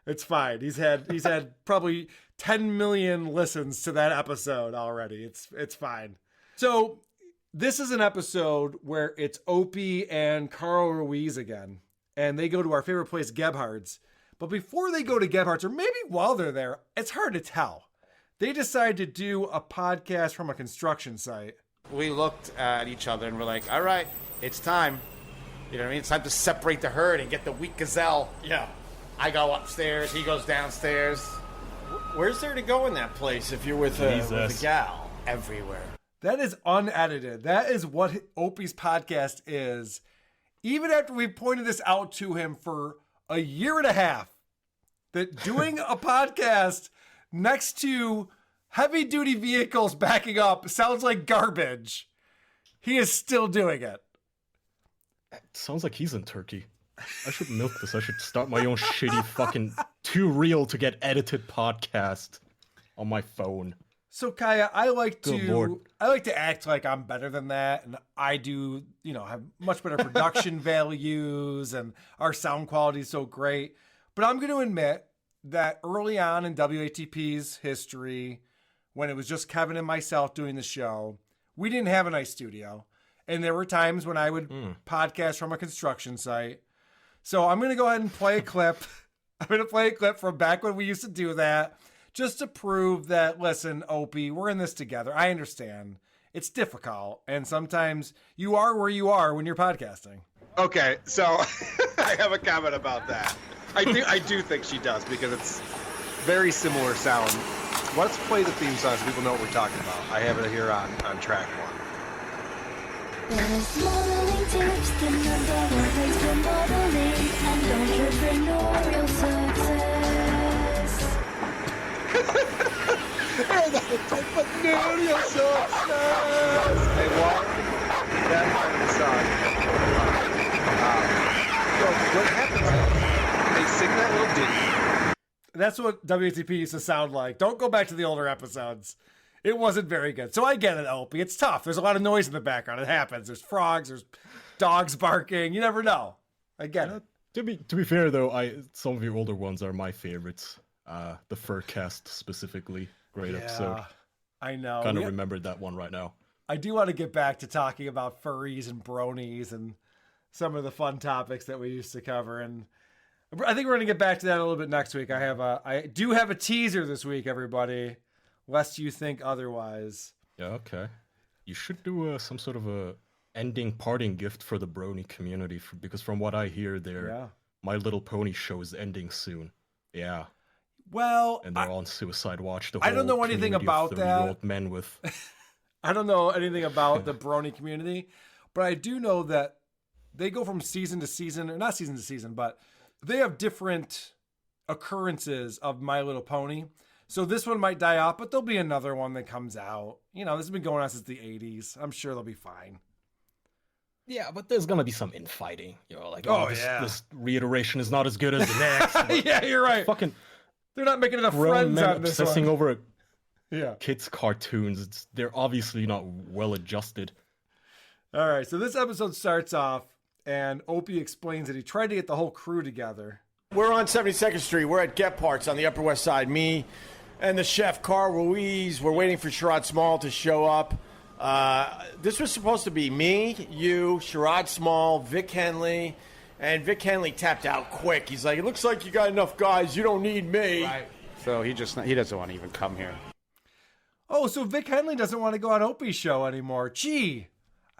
It's fine. He's had probably 10 million listens to that episode already. It's fine. So this is an episode where it's Opie and Carl Ruiz again, and they go to our favorite place, Gebhard's. But before they go to Gebhard's, or maybe while they're there, it's hard to tell. They decide to do a podcast from a construction site. We looked at each other and we're like, all right, it's time. You know what I mean? It's time to separate the herd and get the weak gazelle. Yeah. I go upstairs, he goes downstairs. Where's there to go in that place if you're with a gal? Everywhere. That is unedited. That is what Opie's podcast is. Even after we pointed this out to him for a year and a half, that doing a podcast next to heavy-duty vehicles backing up sounds like garbage. He is still doing it. It sounds like he's in Turkey. I should milk this. I should start my own shitty fucking too real to get edited podcast on my phone. So Kaya, I like to act like I'm better than that, and I do, have much better production values, and our sound quality is so great. But I'm going to admit that early on in WATP's history, when it was just Kevin and myself doing the show, we didn't have a nice studio, and there were times when I would podcast from a construction site. So I'm going to go ahead and play a clip. I'm going to play a clip from back when we used to do that, just to prove that, listen, Opie, we're in this together. I understand. It's difficult, and sometimes you are where you are when you're podcasting. Okay, so I have a comment about that. I do think she does, because it's very similar sound. Let's play the theme song so people know what we're talking about. I have it here on track 1. There's modeling tips, the number one place for modeling, and entrepreneurial success. And entrepreneurial success. Hey, well, that's part of the song. So what happens is they sing that little ditty. That's what WATP used to sound like. Don't go back to the older episodes. It wasn't very good. So I get it, Opie. It's tough. There's a lot of noise in the background. It happens. There's frogs. There's dogs barking. You never know. I get it. To be fair, though, some of your older ones are my favorites. The Furcast specifically. Great episode. I know. Kind of remembered that one right now. I do want to get back to talking about furries and bronies and some of the fun topics that we used to cover. And I think we're going to get back to that a little bit next week. I do have a teaser this week, everybody. Lest you think otherwise. Yeah, okay. You should do some sort of a parting gift for the brony community, because from what I hear, My Little Pony show is ending soon. Yeah. Well, and they're on suicide watch. I don't know anything about that. Men with. I don't know anything about the brony community, but I do know that they go from season to season, or not season to season, but they have different occurrences of My Little Pony. So this one might die off, but there'll be another one that comes out. This has been going on since the 80s. I'm sure they'll be fine. Yeah, but there's gonna be some infighting. You know, like, this reiteration is not as good as the next. Yeah, you're right. Fucking, they're not making enough grown friends men on this obsessing one. over Yeah. kids' cartoons. They're obviously not well adjusted. All right, so this episode starts off, and Opie explains that he tried to get the whole crew together. We're on 72nd Street. We're at Get Parts on the Upper West Side. Me and the chef, Carl Ruiz. We're waiting for Sherrod Small to show up. This was supposed to be me, you, Sherrod Small, Vic Henley. And Vic Henley tapped out quick. He's like, it looks like you got enough guys. You don't need me. Right. So he doesn't want to even come here. Oh, so Vic Henley doesn't want to go on Opie's show anymore. Gee,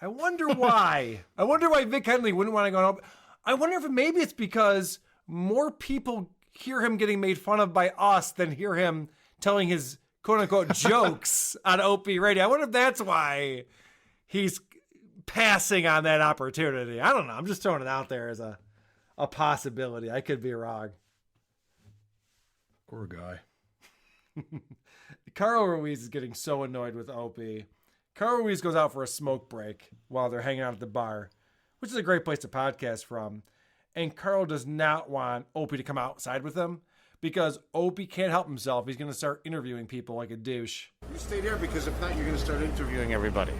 I wonder why. I wonder why Vic Henley wouldn't want to go on Opie. I wonder if maybe it's because more people hear him getting made fun of by us than hear him telling his quote-unquote jokes on Opie Radio. I wonder if that's why he's passing on that opportunity. I don't know. I'm just throwing it out there as a possibility. I could be wrong. Poor guy. Carl Ruiz is getting so annoyed with Opie. Carl Ruiz goes out for a smoke break while they're hanging out at the bar, which is a great place to podcast from. And Carl does not want Opie to come outside with him because Opie can't help himself. He's going to start interviewing people like a douche. You stay there because if not, you're going to start interviewing everybody.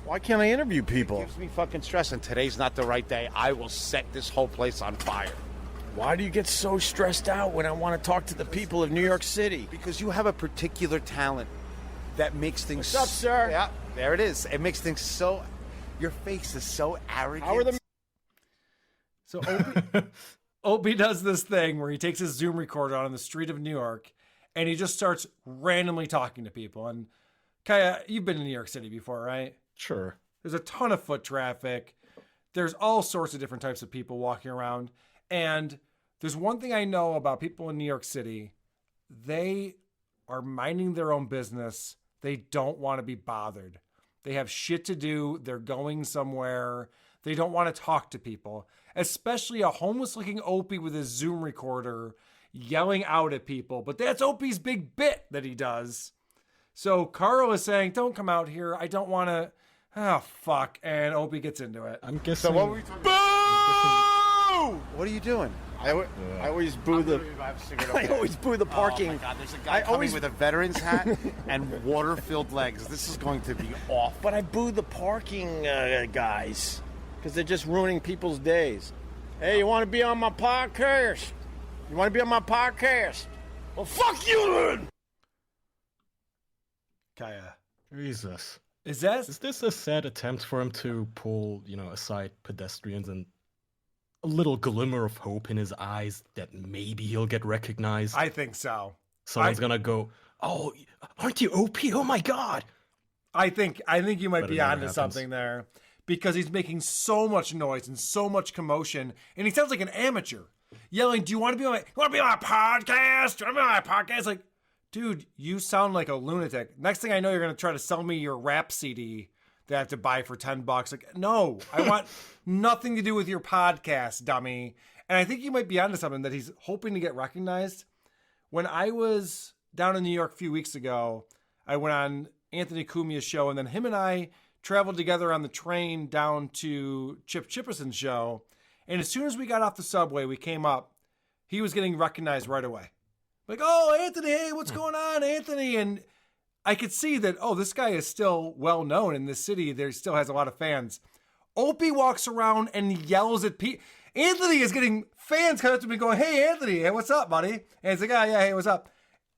Why can't I interview people? It gives me fucking stress, and today's not the right day. I will set this whole place on fire. Why do you get so stressed out when I want to talk to the people of New York City? Because you have a particular talent that makes things... What's up, sir? Yeah, there it is. It makes things so... Your face is so arrogant. How are the... So Opie does this thing where he takes his Zoom recorder on the street of New York and he just starts randomly talking to people. And Kaya, you've been in New York City before, right? Sure. There's a ton of foot traffic. There's all sorts of different types of people walking around. And there's one thing I know about people in New York City. They are minding their own business. They don't want to be bothered. They have shit to do. They're going somewhere. They don't want to talk to people, especially a homeless-looking Opie with his Zoom recorder yelling out at people. But that's Opie's big bit that he does. So Carl is saying, don't come out here. I don't want to. Oh, fuck. And Opie gets into it. I'm guessing. So what were we talking Boo! What are you doing? I always boo the... I always boo the parking. Oh my God, there's a guy coming with a veteran's hat and water-filled legs. This is going to be awful. But I boo the parking guys because they're just ruining people's days. Hey, you want to be on my podcast? You want to be on my podcast? Well, fuck you then! Kaya. Jesus. Is this a sad attempt for him to pull, aside pedestrians and a little glimmer of hope in his eyes that maybe he'll get recognized? I think so. Someone's gonna go, oh, aren't you OP? Oh my God. I think you might But be it never onto happens. something there because he's making so much noise and so much commotion, and he sounds like an amateur yelling, "Do you want to be on my podcast? Do you want to be on my podcast?" Like, dude, you sound like a lunatic. Next thing I know, you're gonna try to sell me your rap CD that I have to buy for $10. Like, no, I want nothing to do with your podcast, dummy. And I think you might be onto something that he's hoping to get recognized. When I was down in New York a few weeks ago, I went on Anthony Cumia's show, and then him and I traveled together on the train down to Chip Chipperson's show. And as soon as we got off the subway, we came up, he was getting recognized right away. Like, oh, Anthony, hey, what's going on, Anthony? And I could see that, oh, this guy is still well known in this city. There still has a lot of fans. Opie walks around and yells at people. Anthony is getting fans coming up to me going, hey, Anthony, hey, what's up, buddy? And he's like, oh, yeah, hey, what's up?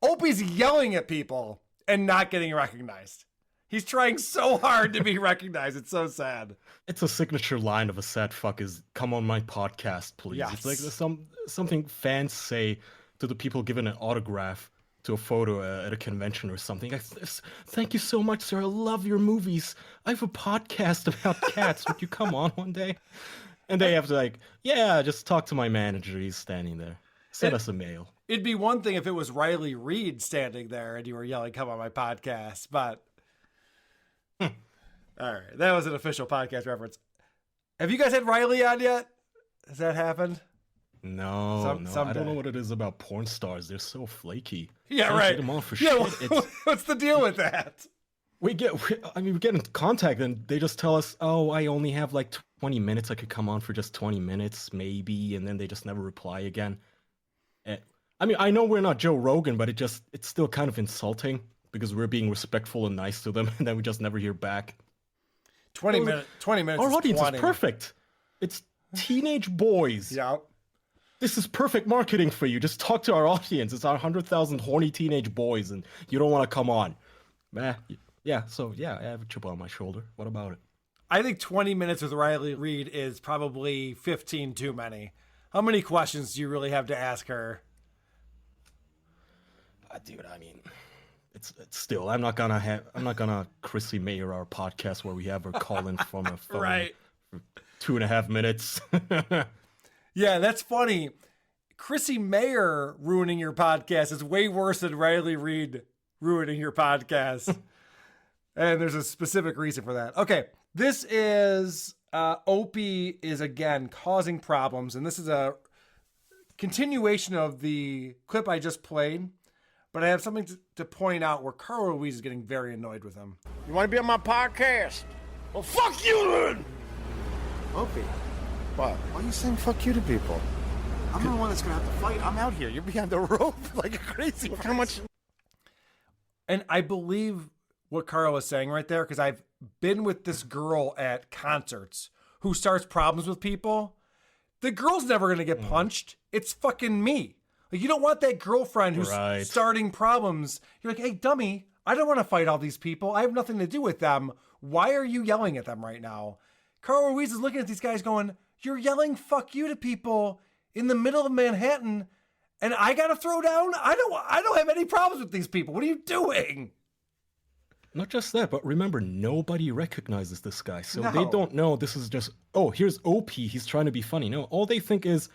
Opie's yelling at people and not getting recognized. He's trying so hard to be recognized. It's so sad. It's a signature line of a sad fuck is, come on my podcast, please. Yes. It's like there's something fans say to the people given an autograph to a photo at a convention or something. Thank you so much, sir. I love your movies. I have a podcast about cats. Would you come on one day? And they have to just talk to my manager. He's standing there. Send us a mail. It'd be one thing if it was Riley Reid standing there and you were yelling, come on my podcast, but all right, that was an official podcast reference. Have you guys had Riley on yet? Has that happened? No, I don't know what it is about porn stars. They're so flaky. Yeah, Can't right. get them on for yeah, shit. what's the deal with that? we get in contact and they just tell us, oh, I only have like 20 minutes. I could come on for just 20 minutes, maybe. And then they just never reply again. I mean, I know we're not Joe Rogan, but it's still kind of insulting because we're being respectful and nice to them. And then we just never hear back. 20 minutes. Our audience 20. is perfect. It's teenage boys. Yeah. This is perfect marketing for you. Just talk to our audience. It's our 100,000 horny teenage boys, and you don't want to come on. Yeah, so I have a chip on my shoulder. What about it? I think 20 minutes with Riley Reid is probably 15 too many. How many questions do you really have to ask her? Dude, I mean, it's still. I'm not gonna Chrissy Mayer our podcast where we have her call in from a phone Right. for 2.5 minutes. Yeah, that's funny. Chrissy Mayer ruining your podcast is way worse than Riley Reid ruining your podcast. And there's a specific reason for that. Okay, this is Opie is again causing problems, and this is a continuation of the clip I just played. But I have something to point out where Carl Ruiz is getting very annoyed with him. You want to be on my podcast? Well, fuck you then! Opie, What? why are you saying fuck you to people? I'm the one that's going to have to fight. I'm out here. You're behind the rope like a crazy person. How much? And I believe what Carl is saying right there, because I've been with this girl at concerts who starts problems with people. The girl's never going to get punched. It's fucking me. Like, you don't want that girlfriend who's starting problems. You're like, hey, dummy, I don't want to fight all these people. I have nothing to do with them. Why are you yelling at them right now? Carl Ruiz is looking at these guys going, you're yelling fuck you to people in the middle of Manhattan, and I got to throw down? I don't have any problems with these people. What are you doing? Not just that, but remember, nobody recognizes this guy. So No. they don't know this is just, oh, here's Opie. He's trying to be funny. No, all they think is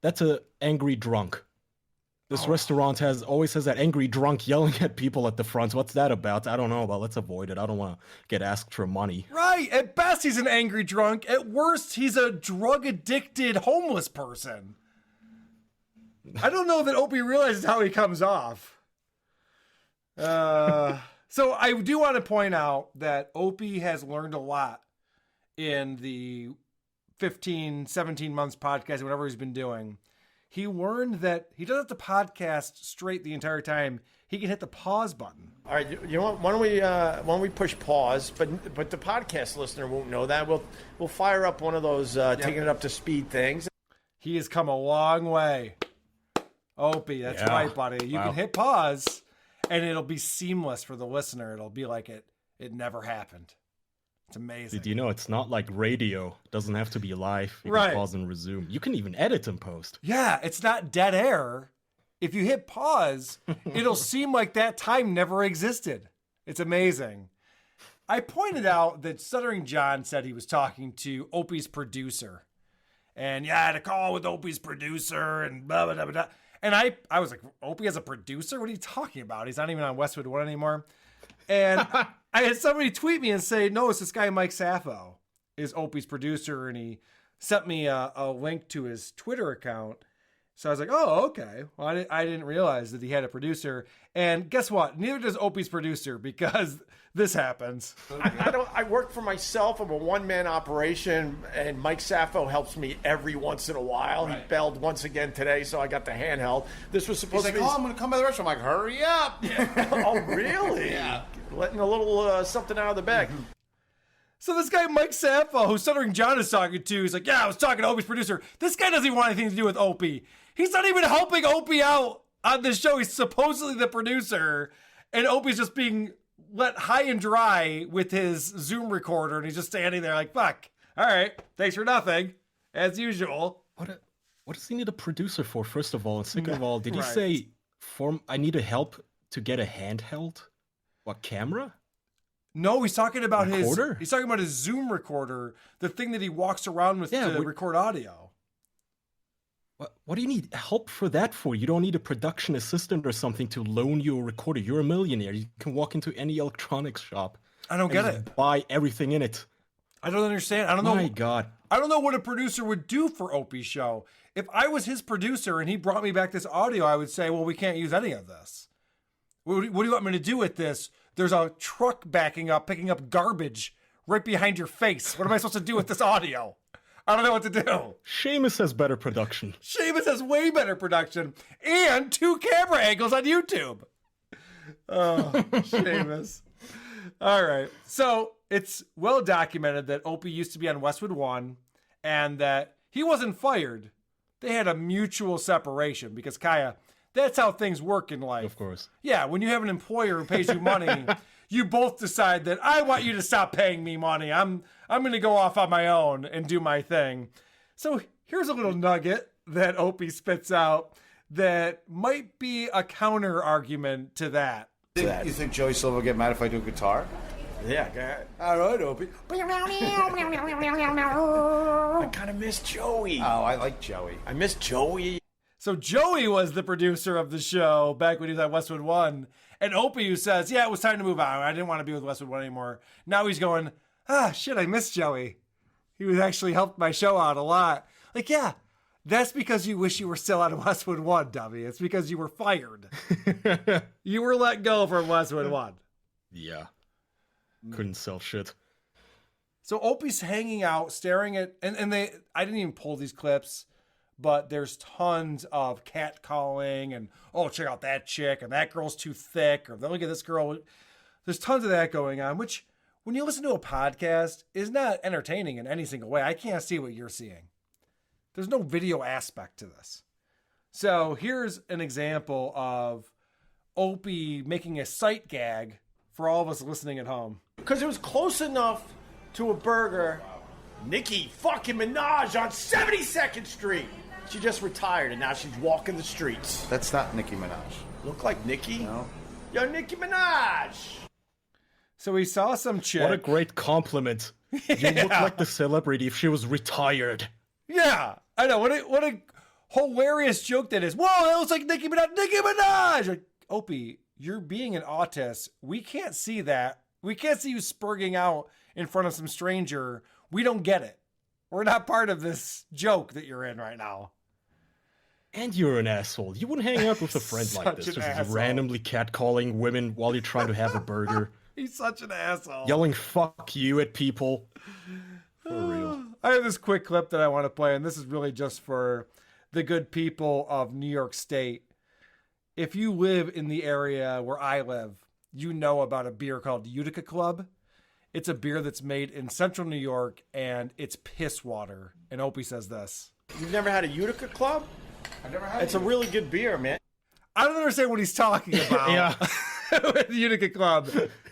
that's a angry drunk. This restaurant always has that angry drunk yelling at people at the front. What's that about? I don't know, but let's avoid it. I don't want to get asked for money. Right. At best, he's an angry drunk. At worst, he's a drug-addicted homeless person. I don't know that Opie realizes how he comes off. So I do want to point out that Opie has learned a lot in the 15, 17 months podcast, whatever he's been doing. He learned that he doesn't have to podcast straight the entire time. He can hit the pause button. All right, you know what? Why don't we push pause? But the podcast listener won't know that. We'll fire up one of those taking it up to speed things. He has come a long way. Opie, that's right, buddy. You can hit pause, and it'll be seamless for the listener. It'll be like it never happened. It's amazing. Did you know it's not like radio? It doesn't have to be live. You Right. can pause and resume. You can even edit and post. Yeah, it's not dead air. If you hit pause, it'll seem like that time never existed. It's amazing. I pointed out that Stuttering John said he was talking to Opie's producer. And yeah, I had a call with Opie's producer and blah, blah, blah, blah. And I was like, Opie has a producer? What are you talking about? He's not even on Westwood One anymore. And I had somebody tweet me and say, no, it's this guy Mike Sappho is Opie's producer. And he sent me a link to his Twitter account. So I was like, oh, okay. Well, I didn't realize that he had a producer. And guess what? Neither does Opie's producer, because this happens. I work for myself. I'm a one-man operation, and Mike Sappho helps me every once in a while. He bailed once again today, so I got the handheld. This was supposed He's to like, be... oh, I'm going to come by the restaurant. I'm like, hurry up. Oh, really? Yeah. Letting a little something out of the bag. So this guy, Mike Sappho, who Stuttering John is talking to, he's like, yeah, I was talking to Opie's producer. This guy doesn't even want anything to do with Opie. He's not even helping Opie out on this show. He's supposedly the producer, and Opie's just being let high and dry with his Zoom recorder, and he's just standing there like, fuck. All right, thanks for nothing, as usual. What does he need a producer for, first of all? And second of all, did he Right. say, I need a help to get a handheld? What, camera? No, he's talking about Recorder? he's talking about his Zoom recorder, the thing that he walks around with to record audio. What do you need help for that for? You don't need a production assistant or something to loan you a recorder. You're a millionaire. You can walk into any electronics shop. I don't get and it. just buy everything in it. I don't understand. I don't know. My God. I don't know what a producer would do for Opie's show. If I was his producer and he brought me back this audio, I would say, well, we can't use any of this. What do you want me to do with this? There's a truck backing up, picking up garbage right behind your face. What am I supposed to do with this audio? I don't know what to do. Seamus has better production. Seamus has way better production and 2 camera angles on YouTube. Oh, Seamus. All right. So it's well documented that Opie used to be on Westwood One and that he wasn't fired. They had a mutual separation because, Kaya, that's how things work in life. Of course. Yeah, when you have an employer who pays you money, you both decide that I want you to stop paying me money. I'm going to go off on my own and do my thing. So here's a little nugget that Opie spits out that might be a counter argument to that. You think Joey Silva will get mad if I do guitar? Yeah, go ahead. All right, Opie. I kind of miss Joey. Oh, I like Joey. I miss Joey. So Joey was the producer of the show back when he was at Westwood One. And Opie, who says, yeah, it was time to move on. I didn't want to be with Westwood One anymore. Now he's going, shit, I miss Joey. He was actually helped my show out a lot. Like, yeah, that's because you wish you were still on Westwood One, dummy. It's because you were fired. You were let go from Westwood One. Yeah. Couldn't sell shit. So Opie's hanging out, staring at, and I didn't even pull these clips, but there's tons of catcalling and, oh, check out that chick, and that girl's too thick, or look at this girl. There's tons of that going on, which, when you listen to a podcast, is not entertaining in any single way. I can't see what you're seeing. There's no video aspect to this. So here's an example of Opie making a sight gag for all of us listening at home. Because it was close enough to a burger. Nicki fucking Minaj on 72nd Street. She just retired and now she's walking the streets. That's not Nicki Minaj. Look like Nicki? No. Yo, Nicki Minaj! So we saw some chick. What a great compliment. You look like the celebrity if she was retired. Yeah, I know. What a hilarious joke that is. Whoa, that looks like Nicki Minaj. Nicki Minaj! Like, Opie, you're being an autist. We can't see that. We can't see you spurging out in front of some stranger. We don't get it. We're not part of this joke that you're in right now. And you're an asshole. You wouldn't hang out with a friend like this, just randomly catcalling women while you're trying to have a burger. He's such an asshole. Yelling fuck you at people. For real. I have this quick clip that I want to play, and this is really just for the good people of New York State. If you live in the area where I live, you know about a beer called Utica Club. It's a beer that's made in central New York, and it's piss water. And Opie says this. You've never had a Utica Club? I've never had It's a really good beer, man. I don't understand what he's talking about. Yeah. With the Utica Club.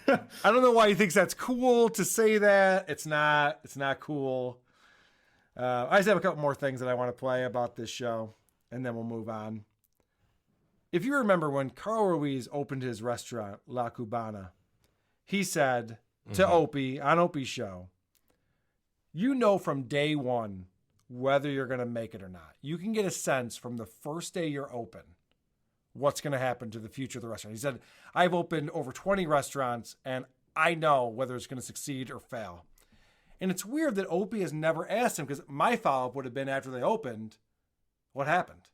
I don't know why he thinks that's cool to say that. It's not cool. I just have a couple more things that I want to play about this show, and then we'll move on. If you remember when Carl Ruiz opened his restaurant, La Cubana, he said to Opie, on Opie's show, you know from day one whether you're going to make it or not. You can get a sense from the first day you're open what's going to happen to the future of the restaurant. He said, I've opened over 20 restaurants, and I know whether it's going to succeed or fail. And it's weird that Opie has never asked him, because my follow-up would have been after they opened, what happened?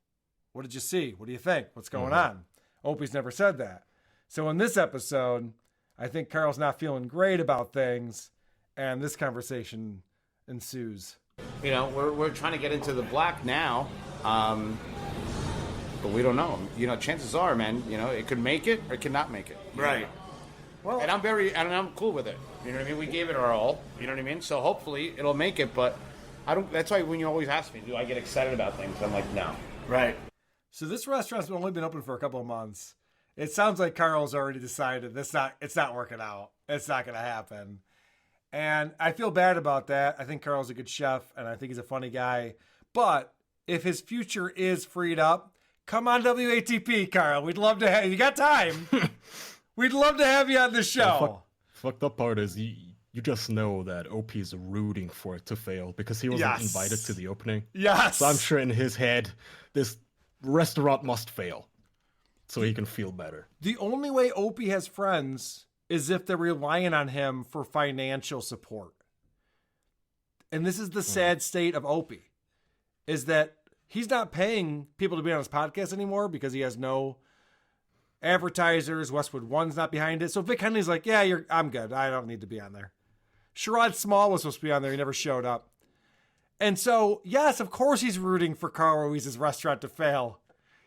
What did you see? What do you think? What's going on? Opie's never said that. So in this episode, I think Carl's not feeling great about things, and this conversation ensues. You know, we're trying to get into the black now, but we don't know. You know, chances are, man, you know, it could make it or it could not make it. Right. Well, and I'm cool with it. You know what I mean? We gave it our all. You know what I mean? So hopefully it'll make it. But I don't. That's why when you always ask me, do I get excited about things? I'm like, no. Right. So this restaurant's only been open for a couple of months. It sounds like Carl's already decided it's not working out. It's not going to happen. And I feel bad about that. I think Carl's a good chef, and I think he's a funny guy. But if his future is freed up, come on WATP, Carl. We'd love to have you. Got time. We'd love to have you on the show. Fucked up part is you just know that OP's rooting for it to fail because he wasn't invited to the opening. Yes. So I'm sure in his head, this restaurant must fail so he can feel better. The only way Opie has friends is if they're relying on him for financial support. And this is the sad state of Opie, is that he's not paying people to be on his podcast anymore because he has no advertisers. Westwood One's not behind it. So Vic Henley's like, yeah, I'm good. I don't need to be on there. Sherrod Small was supposed to be on there. He never showed up. And so, yes, of course he's rooting for Carl Ruiz's restaurant to fail.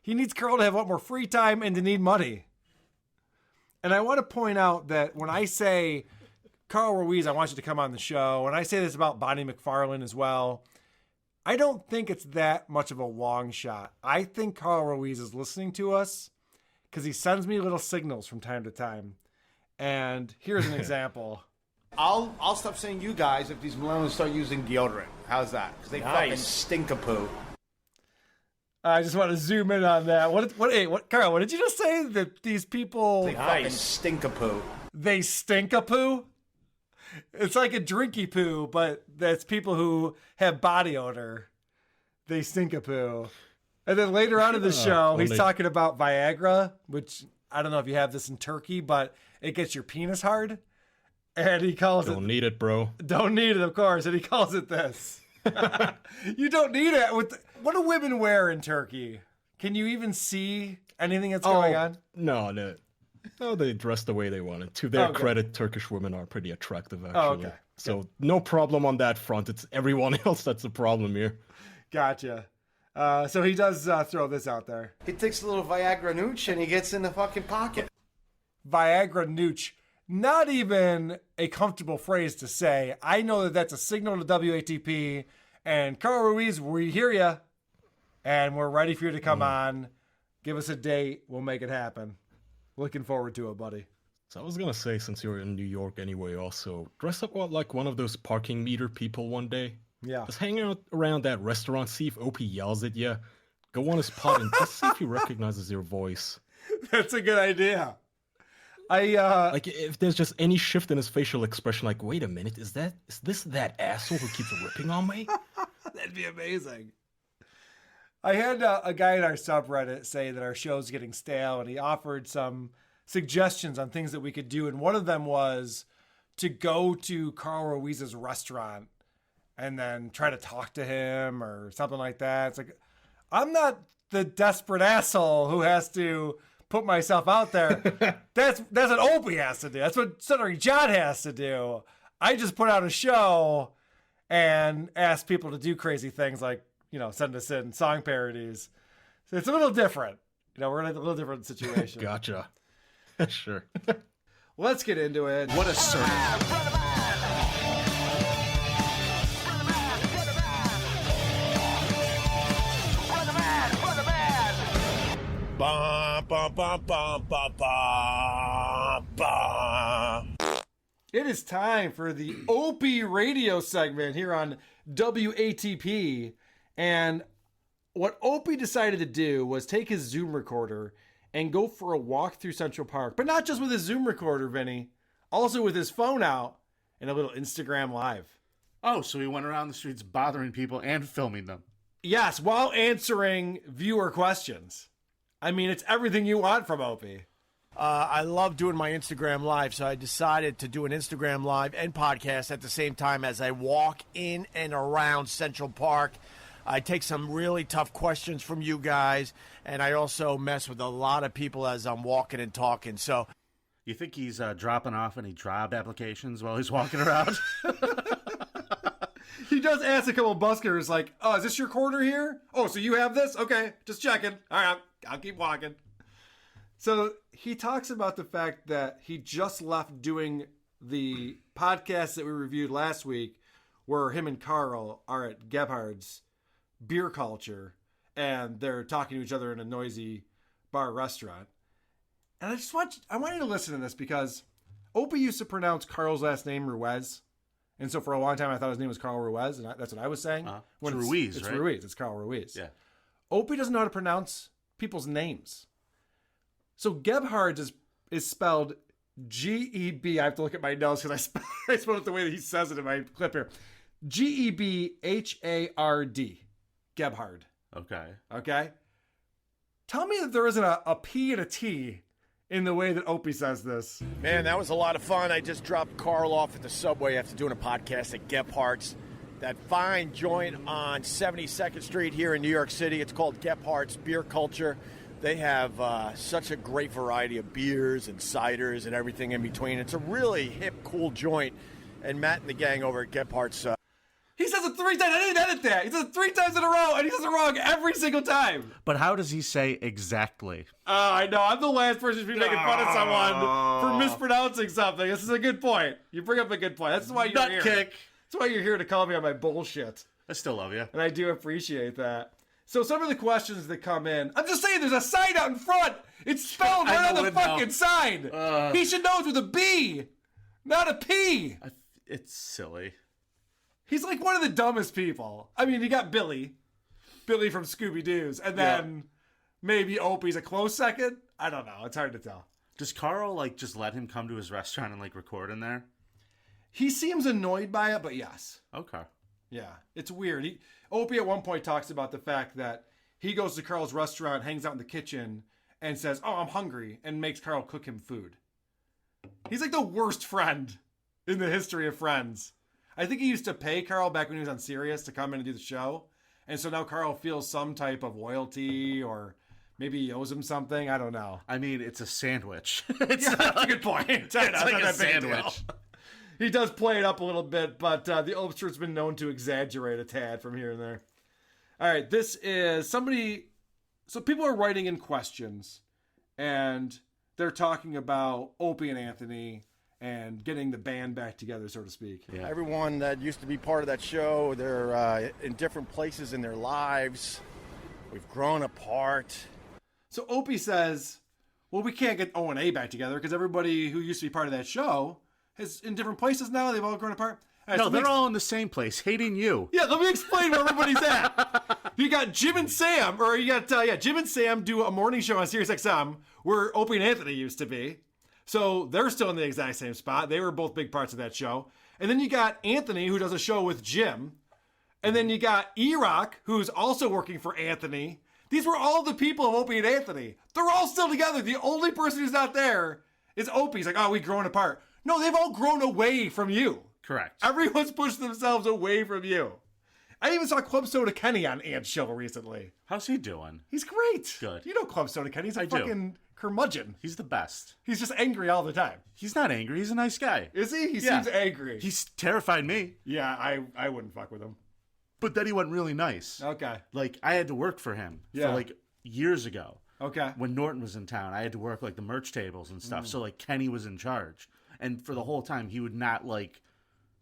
He needs Carl to have a lot more free time and to need money. And I want to point out that when I say, Carl Ruiz, I want you to come on the show, and I say this about Bonnie McFarlane as well, I don't think it's that much of a long shot. I think Carl Ruiz is listening to us because he sends me little signals from time to time. And here's an example. I'll stop saying you guys if these millennials start using deodorant. How's that? Because they fucking stink a poo. I just want to zoom in on that. What, Carl, what did you just say? That these people... They fucking stink a poo. They stink a poo? It's like a drinky poo, but that's people who have body odor. They stink a poo. And then later on in the show, he's talking about Viagra, which I don't know if you have this in Turkey, but it gets your penis hard. And he calls Don't need it, bro. Don't need it, of course. And he calls it this. You don't need it. What do women wear in Turkey? Can you even see anything that's going on? No, they dress the way they wanted. To their credit, Turkish women are pretty attractive, actually. Oh, okay. So no problem on that front. It's everyone else that's the problem here. Gotcha. So he does throw this out there. He takes a little Viagra nooch and he gets in the fucking pocket. Viagra nooch. Not even a comfortable phrase to say. I know that that's a signal to WATP. And Carl Ruiz, we hear you. And we're ready for you to come on. Give us a date. We'll make it happen. Looking forward to it, buddy. So I was going to say, since you're in New York anyway, also, dress up like one of those parking meter people one day. Yeah. Just hang out around that restaurant, see if Opie yells at you. Go on his pod and just see if he recognizes your voice. That's a good idea. Like if there's just any shift in his facial expression, like, wait a minute, is this that asshole who keeps ripping on me? That'd be amazing. I had a guy in our subreddit say that our show's getting stale, and he offered some suggestions on things that we could do. And one of them was to go to Carl Ruiz's restaurant and then try to talk to him or something like that. It's like, I'm not the desperate asshole who has to put myself out there. That's what Opie has to do. That's what Stuttering John has to do. I just put out a show and ask people to do crazy things like, send us in song parodies. So it's a little different. We're in a little different situation. Gotcha. Sure. Let's get into it. What a sermon. Ba, ba, ba, ba, ba, ba, ba. It is time for the Opie Radio segment here on WATP. And what Opie decided to do was take his Zoom recorder and go for a walk through Central Park. But not just with his Zoom recorder, Vinny. Also with his phone out and a little Instagram Live. Oh, so he went around the streets bothering people and filming them. Yes, while answering viewer questions. I mean, it's everything you want from Opie. I love doing my Instagram Live, so I decided to do an Instagram Live and podcast at the same time as I walk in and around Central Park. I take some really tough questions from you guys, and I also mess with a lot of people as I'm walking and talking. So, you think he's dropping off any job applications while he's walking around? He does ask a couple of buskers, like, "Oh, is this your quarter here? Oh, so you have this? Okay, just checking. All right, I'll keep walking." So he talks about the fact that he just left doing the podcast that we reviewed last week, where him and Carl are at Gebhard's Beer Culture, and they're talking to each other in a noisy bar restaurant. And I want you to listen to this because Opie used to pronounce Carl's last name Ruiz. And so for a long time, I thought his name was Carl Ruiz, and that's what I was saying. It's Ruiz, it's right? Ruiz. It's Carl Ruiz. Yeah. Opie doesn't know how to pronounce people's names. So Gebhard's is spelled G-E-B. I have to look at my notes because I spelled it the way that he says it in my clip here. G-E-B-H-A-R-D. Gebhard. Okay? Tell me that there isn't a P and a T in the way that Opie says this. Man, that was a lot of fun. I just dropped Carl off at the subway after doing a podcast at Gephardt's. That fine joint on 72nd Street here in New York City. It's called Gephardt's Beer Culture. They have such a great variety of beers and ciders and everything in between. It's a really hip, cool joint. And Matt and the gang over at Gephardt's... He says it 3 times. I didn't edit that. He says it 3 times in a row, and he says it wrong every single time. But how does he say exactly? Oh, I know. I'm the last person to be making fun of someone for mispronouncing something. This is a good point. You bring up a good point. That's why you're here. Kick. That's why you're here to call me on my bullshit. I still love you. And I do appreciate that. So some of the questions that come in, I'm just saying there's a sign out in front. It's spelled right on the fucking sign. He should know it's with a B, not a P. It's silly. He's like one of the dumbest people. I mean, you got Billy from Scooby-Doo's, and then maybe Opie's a close second. I don't know. It's hard to tell. Does Carl like just let him come to his restaurant and like record in there? He seems annoyed by it, but yes. Okay. Yeah, it's weird. Opie at one point talks about the fact that he goes to Carl's restaurant, hangs out in the kitchen, and says, "Oh, I'm hungry," and makes Carl cook him food. He's like the worst friend in the history of friends. I think he used to pay Carl back when he was on Sirius to come in and do the show. And so now Carl feels some type of loyalty, or maybe he owes him something. I don't know. I mean, it's a sandwich. That's a good point. It's like a sandwich. He does play it up a little bit, but the Ulster's been known to exaggerate a tad from here and there. All right, this is somebody... So people are writing in questions, and they're talking about Opie and Anthony and getting the band back together, so to speak. Yeah. Everyone that used to be part of that show, they're in different places in their lives. We've grown apart. So Opie says, well, we can't get O&A back together because everybody who used to be part of that show is in different places now. They've all grown apart. All right, no, so they're all in the same place, hating you. Yeah, let me explain where everybody's at. You got Jim and Sam, or you got, Jim and Sam do a morning show on SiriusXM where Opie and Anthony used to be. So they're still in the exact same spot. They were both big parts of that show. And then you got Anthony, who does a show with Jim. And then you got E-Rock, who's also working for Anthony. These were all the people of Opie and Anthony. They're all still together. The only person who's not there is Opie. He's like, oh, we've grown apart. No, they've all grown away from you. Correct. Everyone's pushed themselves away from you. I even saw Club Soda Kenny on Ant's show recently. How's he doing? He's great. Good. You know Club Soda Kenny. He's a fucking curmudgeon. He's the best. He's just angry all the time. He's not angry. He's a nice guy. Is he? He seems angry. He's terrified me. Yeah, I wouldn't fuck with him. But then he went really nice. Okay. Like, I had to work for him for like years ago. Okay. When Norton was in town, I had to work like the merch tables and stuff. So like Kenny was in charge. And for the whole time, he would not like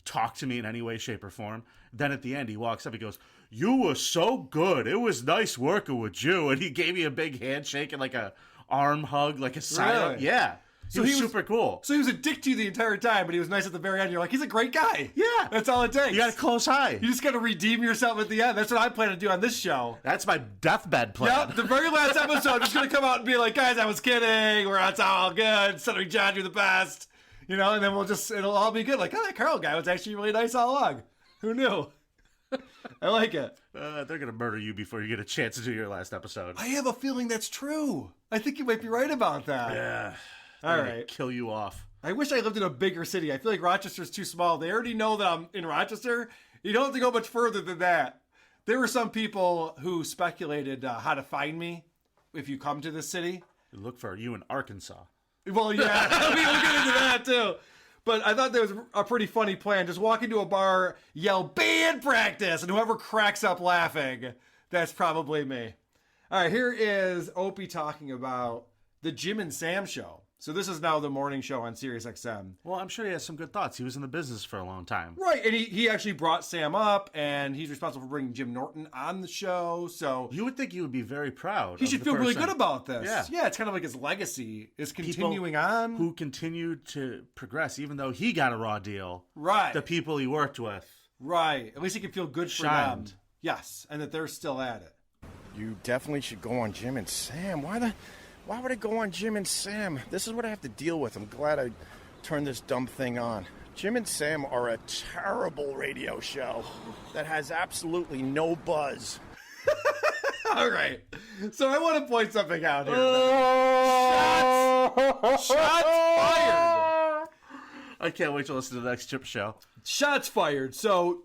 talk to me in any way, shape, or form. Then at the end, he walks up, he goes, "You were so good. It was nice working with you." And he gave me a big handshake and like a arm hug, like a sign. Really? Yeah. So he was super cool. So he was a dick to you the entire time, but he was nice at the very end. You're like, he's a great guy. Yeah. That's all it takes. You got a close eye. You just got to redeem yourself at the end. That's what I plan to do on this show. That's my deathbed plan. Yep, the very last episode, I'm just going to come out and be like, guys, I was kidding. It's all good. Cedric John, you're the best. You know, and then it'll all be good. Like, oh, that Carl guy was actually really nice all along. Who knew? I like it. They're going to murder you before you get a chance to do your last episode. I have a feeling that's true. I think you might be right about that. Yeah. All right. Kill you off. I wish I lived in a bigger city. I feel like Rochester's too small. They already know that I'm in Rochester. You don't have to go much further than that. There were some people who speculated how to find me if you come to this city. Look for you in Arkansas. Well, yeah, we'll get into that too. But I thought that was a pretty funny plan. Just walk into a bar, yell, "Band practice!" and whoever cracks up laughing, that's probably me. All right, here is Opie talking about the Jim and Sam show. So this is now the morning show on SiriusXM. Well, I'm sure he has some good thoughts. He was in the business for a long time. Right, and he actually brought Sam up, and he's responsible for bringing Jim Norton on the show, so... You would think he would be very proud. He should feel really good about this. Yeah, it's kind of like his legacy is continuing on. Who continued to progress, even though he got a raw deal. Right. The people he worked with. Right. At least he can feel good for them. Yes, and that they're still at it. You definitely should go on Jim and Sam. Why would I go on Jim and Sam? This is what I have to deal with. I'm glad I turned this dumb thing on. Jim and Sam are a terrible radio show that has absolutely no buzz. All right. So I want to point something out here. Shots fired. I can't wait to listen to the next Chip show. Shots fired. So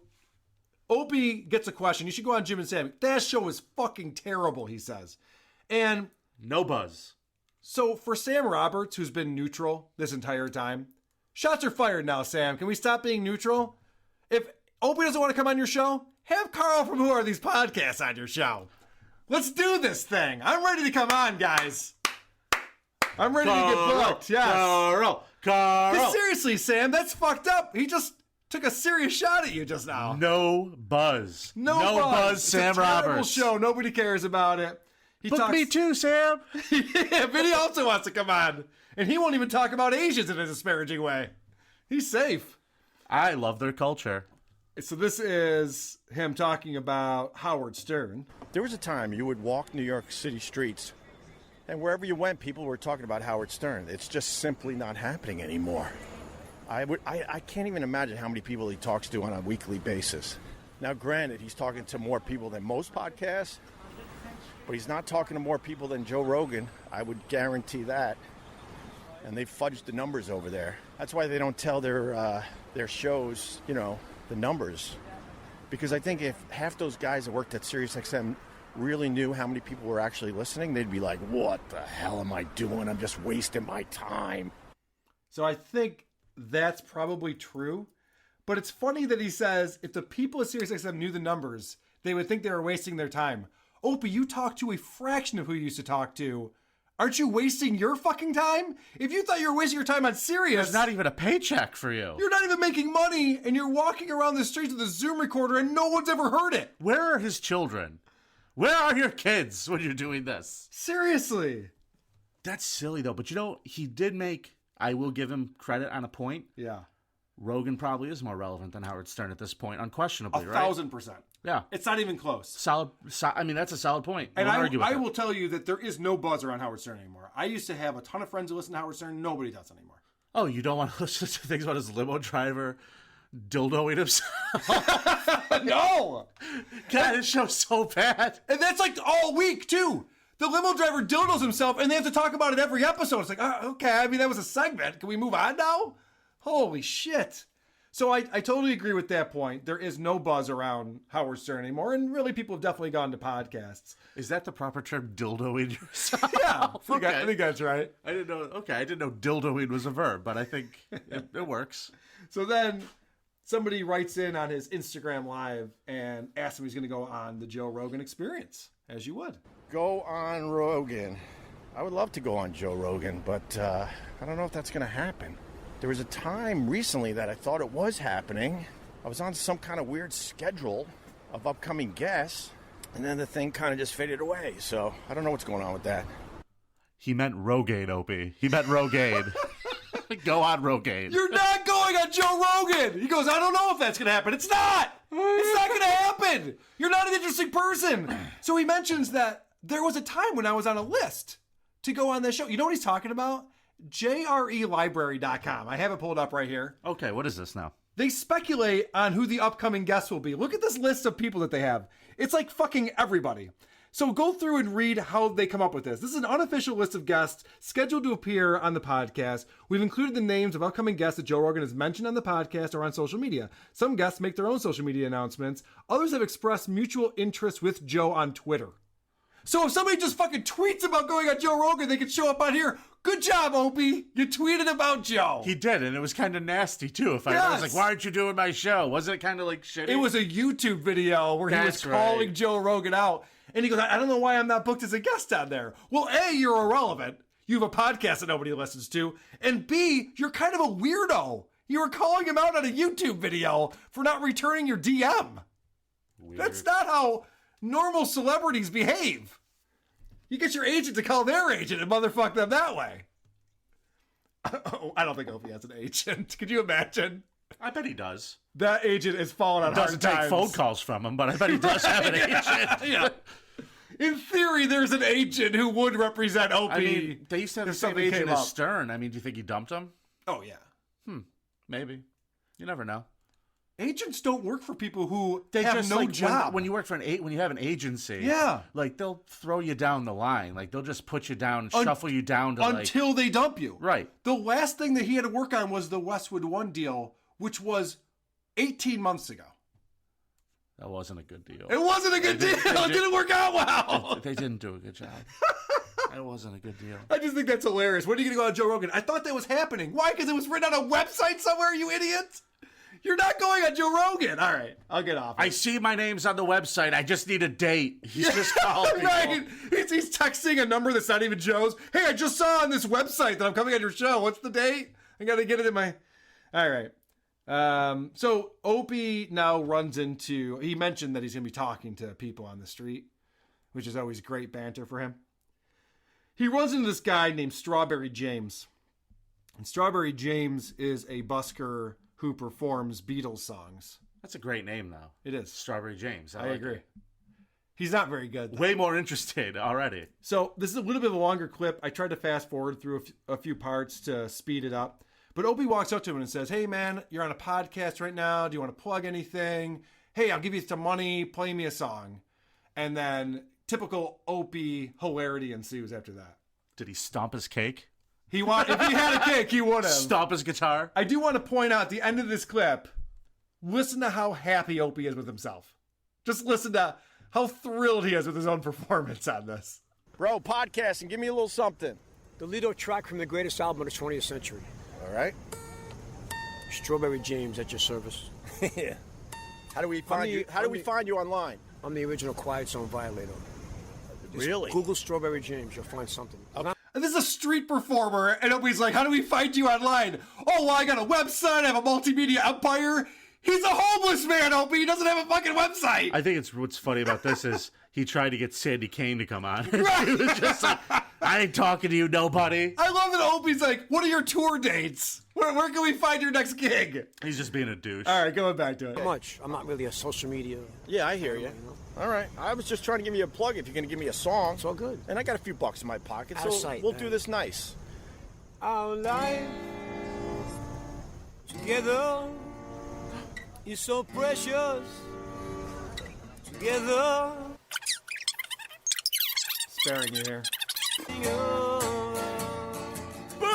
Opie gets a question. You should go on Jim and Sam. That show is fucking terrible, he says. And No buzz. So for Sam Roberts, who's been neutral this entire time, shots are fired now, Sam. Can we stop being neutral? If Opie doesn't want to come on your show, have Carl from Who Are These Podcasts on your show. Let's do this thing. I'm ready to come on, guys. I'm ready to get booked. Yes. Carl. 'Cause seriously, Sam, that's fucked up. He just took a serious shot at you just now. No buzz. No buzz. Sam it's a terrible Roberts. show. Nobody cares about it. Book me too, Sam. Yeah, but he also wants to come on. And he won't even talk about Asians in a disparaging way. He's safe. I love their culture. So this is him talking about Howard Stern. There was a time you would walk New York City streets, and wherever you went, people were talking about Howard Stern. It's just simply not happening anymore. I can't even imagine how many people he talks to on a weekly basis. Now, granted, he's talking to more people than most podcasts, but he's not talking to more people than Joe Rogan. I would guarantee that. And they fudged the numbers over there. That's why they don't tell their shows, the numbers. Because I think if half those guys that worked at SiriusXM really knew how many people were actually listening, they'd be like, what the hell am I doing? I'm just wasting my time. So I think that's probably true. But it's funny that he says if the people at SiriusXM knew the numbers, they would think they were wasting their time. Opie, you talk to a fraction of who you used to talk to. Aren't you wasting your fucking time? If you thought you were wasting your time on Sirius... There's not even a paycheck for you. You're not even making money, and you're walking around the streets with a Zoom recorder, and no one's ever heard it. Where are his children? Where are your kids when you're doing this? Seriously. That's silly, though. But he did make... I will give him credit on a point. Yeah. Rogan probably is more relevant than Howard Stern at this point, unquestionably, right? 1,000%. Yeah. It's not even close. Solid. I mean, that's a solid point. And argue with I that. will tell you that there is no buzz around Howard Stern anymore. I used to have a ton of friends who listen to Howard Stern. Nobody does anymore. Oh, you don't want to listen to things about his limo driver dildoing himself? No! God, this show's so bad. And that's like all week, too. The limo driver dildos himself, and they have to talk about it every episode. It's like, okay, I mean, that was a segment. Can we move on now? Holy shit. So I totally agree with that point. There is no buzz around Howard Stern anymore, and really people have definitely gone to podcasts. Is that the proper term, dildoing yourself? Yeah, Okay. I think that's right. I didn't know. Okay, I didn't know dildoing was a verb, but I think it works. So then somebody writes in on his Instagram Live and asks him if he's going to go on the Joe Rogan Experience, as you would. Go on Rogan. I would love to go on Joe Rogan, but I don't know if that's going to happen. There was a time recently that I thought it was happening. I was on some kind of weird schedule of upcoming guests, and then the thing kind of just faded away. So I don't know what's going on with that. He meant Rogaine, Opie. He meant Rogaine. Go on Rogaine. You're not going on Joe Rogan. He goes, I don't know if that's going to happen. It's not. It's not going to happen. You're not an interesting person. So he mentions that there was a time when I was on a list to go on this show. You know what he's talking about? JRElibrary.com. I have it pulled up right here. Okay, what is this now? They speculate on who the upcoming guests will be. Look at this list of people that they have. It's like fucking everybody. So go through and read how they come up with this. This is an unofficial list of guests scheduled to appear on the podcast. We've included the names of upcoming guests that Joe Rogan has mentioned on the podcast or on social media. Some guests make their own social media announcements. Others have expressed mutual interest with Joe on Twitter. So if somebody just fucking tweets about going on Joe Rogan, they can show up on here. Good job, Opie. You tweeted about Joe. He did, and it was kind of nasty, too. I was like, why aren't you doing my show? Wasn't it kind of like shitty? It was a YouTube video where he was calling Joe Rogan out. And he goes, I don't know why I'm not booked as a guest on there. Well, A, you're irrelevant. You have a podcast that nobody listens to. And B, you're kind of a weirdo. You were calling him out on a YouTube video for not returning your DM. Weird. That's not how normal celebrities behave. You get your agent to call their agent and motherfuck them that way. Oh, I don't think Opie has an agent. Could you imagine? I bet he does. That agent is falling on hard times. Doesn't take phone calls from him, but I bet he does have an agent. Yeah. In theory, there's an agent who would represent Opie. I mean, they used to have the same agent as Stern. I mean, do you think he dumped him? Oh, yeah. Maybe. You never know. Agents don't work for people who have no job. When you work for when you have an agency, yeah, like they'll throw you down the line. Like they'll just put you down, shuffle you down to until they dump you. Right. The last thing that he had to work on was the Westwood One deal, which was 18 months ago. That wasn't a good deal. It wasn't a good deal. It didn't work out well. They didn't do a good job. It wasn't a good deal. I just think that's hilarious. When are you going to go on Joe Rogan? I thought that was happening. Why? Because it was written on a website somewhere, you idiot. You're not going on Joe Rogan. All right, I'll get off. I see my name's on the website. I just need a date. He's just calling people. Right. He's texting a number that's not even Joe's. Hey, I just saw on this website that I'm coming on your show. What's the date? I got to get it in my... All right. So Opie now runs into... He mentioned that he's going to be talking to people on the street, which is always great banter for him. He runs into this guy named Strawberry James. And Strawberry James is a busker who performs Beatles songs. That's a great name, though. It is. Strawberry James. I like agree. it. He's not very good, though. Way more interested already. So this is a little bit of a longer clip. I tried to fast forward through a few parts to speed it up. But Opie walks up to him and says, hey, man, you're on a podcast right now. Do you want to plug anything? Hey, I'll give you some money. Play me a song. And then typical Opie hilarity ensues after that. Did he stomp his cake? If he had a cake, he would have. Stomp his guitar? I do want to point out at the end of this clip, listen to how happy Opie is with himself. Just listen to how thrilled he is with his own performance on this. Bro, podcasting, give me a little something. The lead track from the greatest album of the 20th century. All right. Strawberry James at your service. Yeah. How do we find you? How do we find you online? I'm the original Quiet Zone Violator. Just Really? Google Strawberry James. You'll find something. And this is a street performer, and Opie's like, how do we find you online? Oh, well, I got a website, I have a multimedia empire. He's a homeless man, Opie. He doesn't have a fucking website. I think what's funny about this is he tried to get Sandy Kane to come on. Right. He was just like, I ain't talking to you, nobody. I love that Opie's like, what are your tour dates? Where can we find your next gig? He's just being a douche. All right, going back to it. Not much. I'm not really a social media. Yeah, I hear you. All right. I was just trying to give you a plug if you're going to give me a song. It's all good. And I got a few bucks in my pocket, Out of so sight, we'll man. do this nice. Our life together is so precious. Together. Sparing you here. Boo! Boo!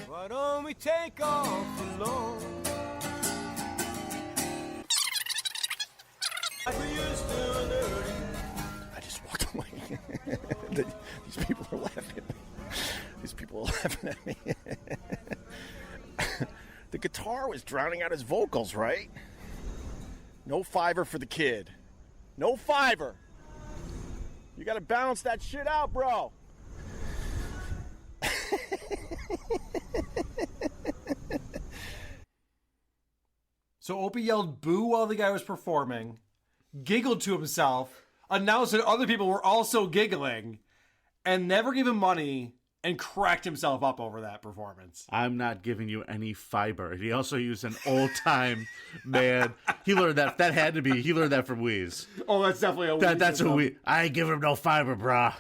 Why don't we take off alone? I just walked away. These people are laughing. These people are laughing at me. The guitar was drowning out his vocals, right? No fiver for the kid. No fiver. You gotta balance that shit out, bro. So Opie yelled boo while the guy was performing, giggled to himself, announced that other people were also giggling, and never gave him money and cracked himself up over that performance. I'm not giving you any fiber. He also used an old-time man. He learned that. That had to be. He learned that from Wheeze. Oh, that's definitely a Wheeze. That's what we. I ain't giving him no fiber, brah.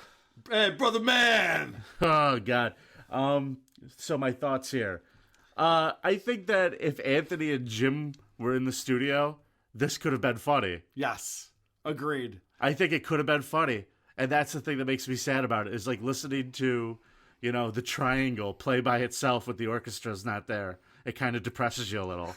Hey, brother man. Oh, God. So my thoughts here. I think that if Anthony and Jim were in the studio, this could have been funny. Yes. Agreed. I think it could have been funny. And that's the thing that makes me sad about it, is like listening to, you know, the triangle play by itself with the orchestra's not there. It kind of depresses you a little.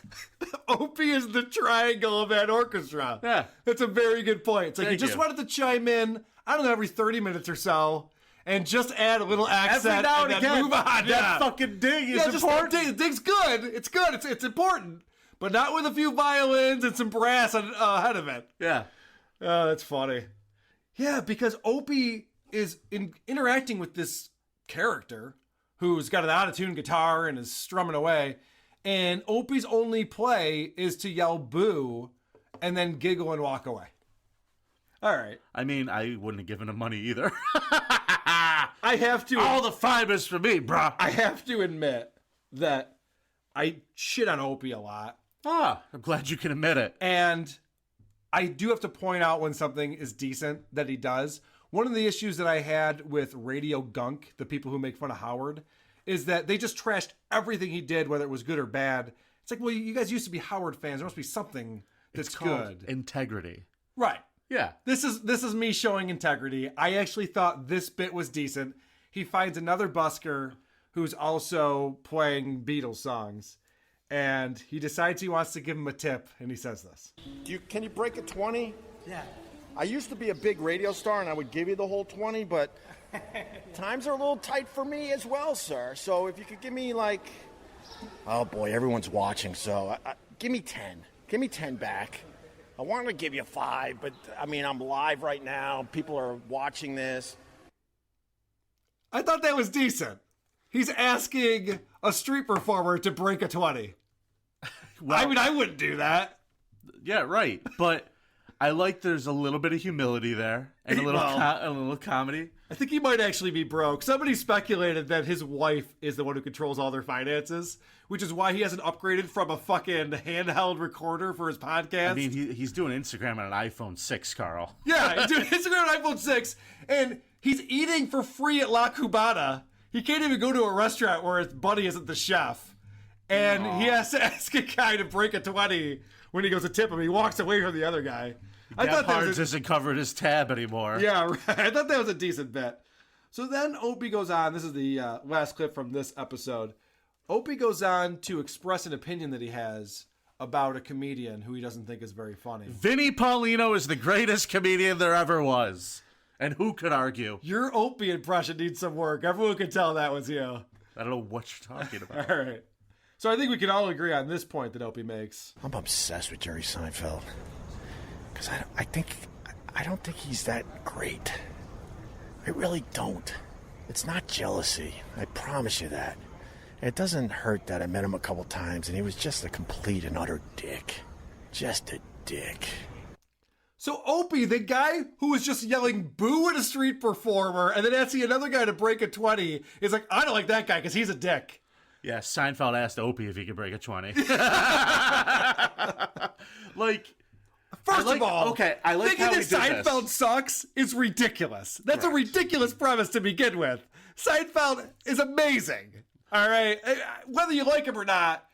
Opie is the triangle of that orchestra. Yeah. That's a very good point. It's like Thank you just you. wanted to chime in, I don't know, every 30 minutes or so, and just add a little accent Every now and then again, move on. that Yeah. fucking ding is Yeah, just that important. ding. The ding's good. It's good. It's important. But not with a few violins and some brass ahead of it. Yeah. Oh, that's funny. Yeah, because Opie is interacting with this character who's got an out-of-tune guitar and is strumming away, and Opie's only play is to yell boo and then giggle and walk away. All right. I mean, I wouldn't have given him money either. I have to... All the fibers for me, brah. I have to admit that I shit on Opie a lot. Ah, I'm glad you can admit it. And I do have to point out when something is decent that he does. One of the issues that I had with Radio Gunk, the people who make fun of Howard, is that they just trashed everything he did, whether it was good or bad. It's like, well, you guys used to be Howard fans. There must be something that's It's called good. integrity. Right. Yeah. This is me showing integrity. I actually thought this bit was decent. He finds another busker who's also playing Beatles songs. and he decides he wants to give him a tip, and he says this. Can you break a 20? Yeah. I used to be a big radio star, and I would give you the whole 20, but times are a little tight for me as well, sir. So if you could give me, like... Oh, boy, everyone's watching, so give me 10. Give me 10 back. I wanted to give you 5, but, I mean, I'm live right now. People are watching this. I thought that was decent. He's asking a street performer to break a 20. Well, I mean, I wouldn't do that. Yeah, right. But I like there's a little bit of humility there and a little comedy. I think he might actually be broke. Somebody speculated that his wife is the one who controls all their finances, which is why he hasn't upgraded from a fucking handheld recorder for his podcast. I mean, he's doing Instagram on an iPhone 6, Carl. Yeah, he's doing Instagram on an iPhone 6, and he's eating for free at La Cubana. He can't even go to a restaurant where his buddy isn't the chef. And he has to ask a guy to break a 20 when he goes to tip him. He walks away from the other guy. I thought that doesn't cover his tab anymore. Yeah, right. I thought that was a decent bit. So then Opie goes on. This is the last clip from this episode. Opie goes on to express an opinion that he has about a comedian who he doesn't think is very funny. Vinnie Paulino is the greatest comedian there ever was. And who could argue? Your Opie impression needs some work. Everyone can tell that was you. I don't know what you're talking about. All right. So I think we can all agree on this point that Opie makes. I'm obsessed with Jerry Seinfeld. Because I don't think he's that great. I really don't. It's not jealousy. I promise you that. It doesn't hurt that I met him a couple times and he was just a complete and utter dick. Just a dick. So Opie, the guy who was just yelling boo at a street performer and then asking another guy to break a 20 is like, I don't like that guy because he's a dick. Yeah, Seinfeld asked Opie if he could break a 20. First of all, okay, I like thinking how that we did Seinfeld this. sucks is ridiculous. That's a ridiculous premise to begin with. Seinfeld is amazing. All right, whether you like him or not,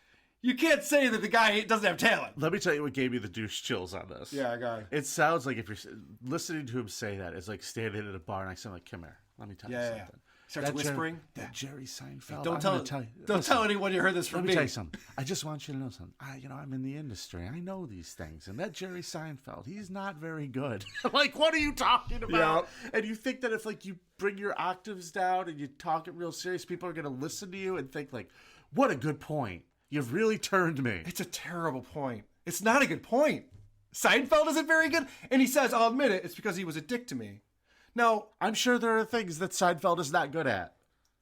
you can't say that the guy doesn't have talent. Let me tell you what gave me the douche chills on this. Yeah, go ahead. It sounds like if you're listening to him say that, it's like standing at a bar next to him, like, come here, let me tell you something. Starts whispering. That Jerry Seinfeld. Don't I'm tell you. Don't tell anyone you heard this from Let me. me tell you something. I just want you to know something. I'm in the industry. I know these things. And that Jerry Seinfeld, he's not very good. Like, what are you talking about? Yeah. And you think that if, like, you bring your octaves down and you talk it real serious, people are going to listen to you and think, like, what a good point. You've really turned me. It's a terrible point. It's not a good point. Seinfeld isn't very good. And he says, I'll admit it, it's because he was a dick to me. Now, I'm sure there are things that Seinfeld is not good at.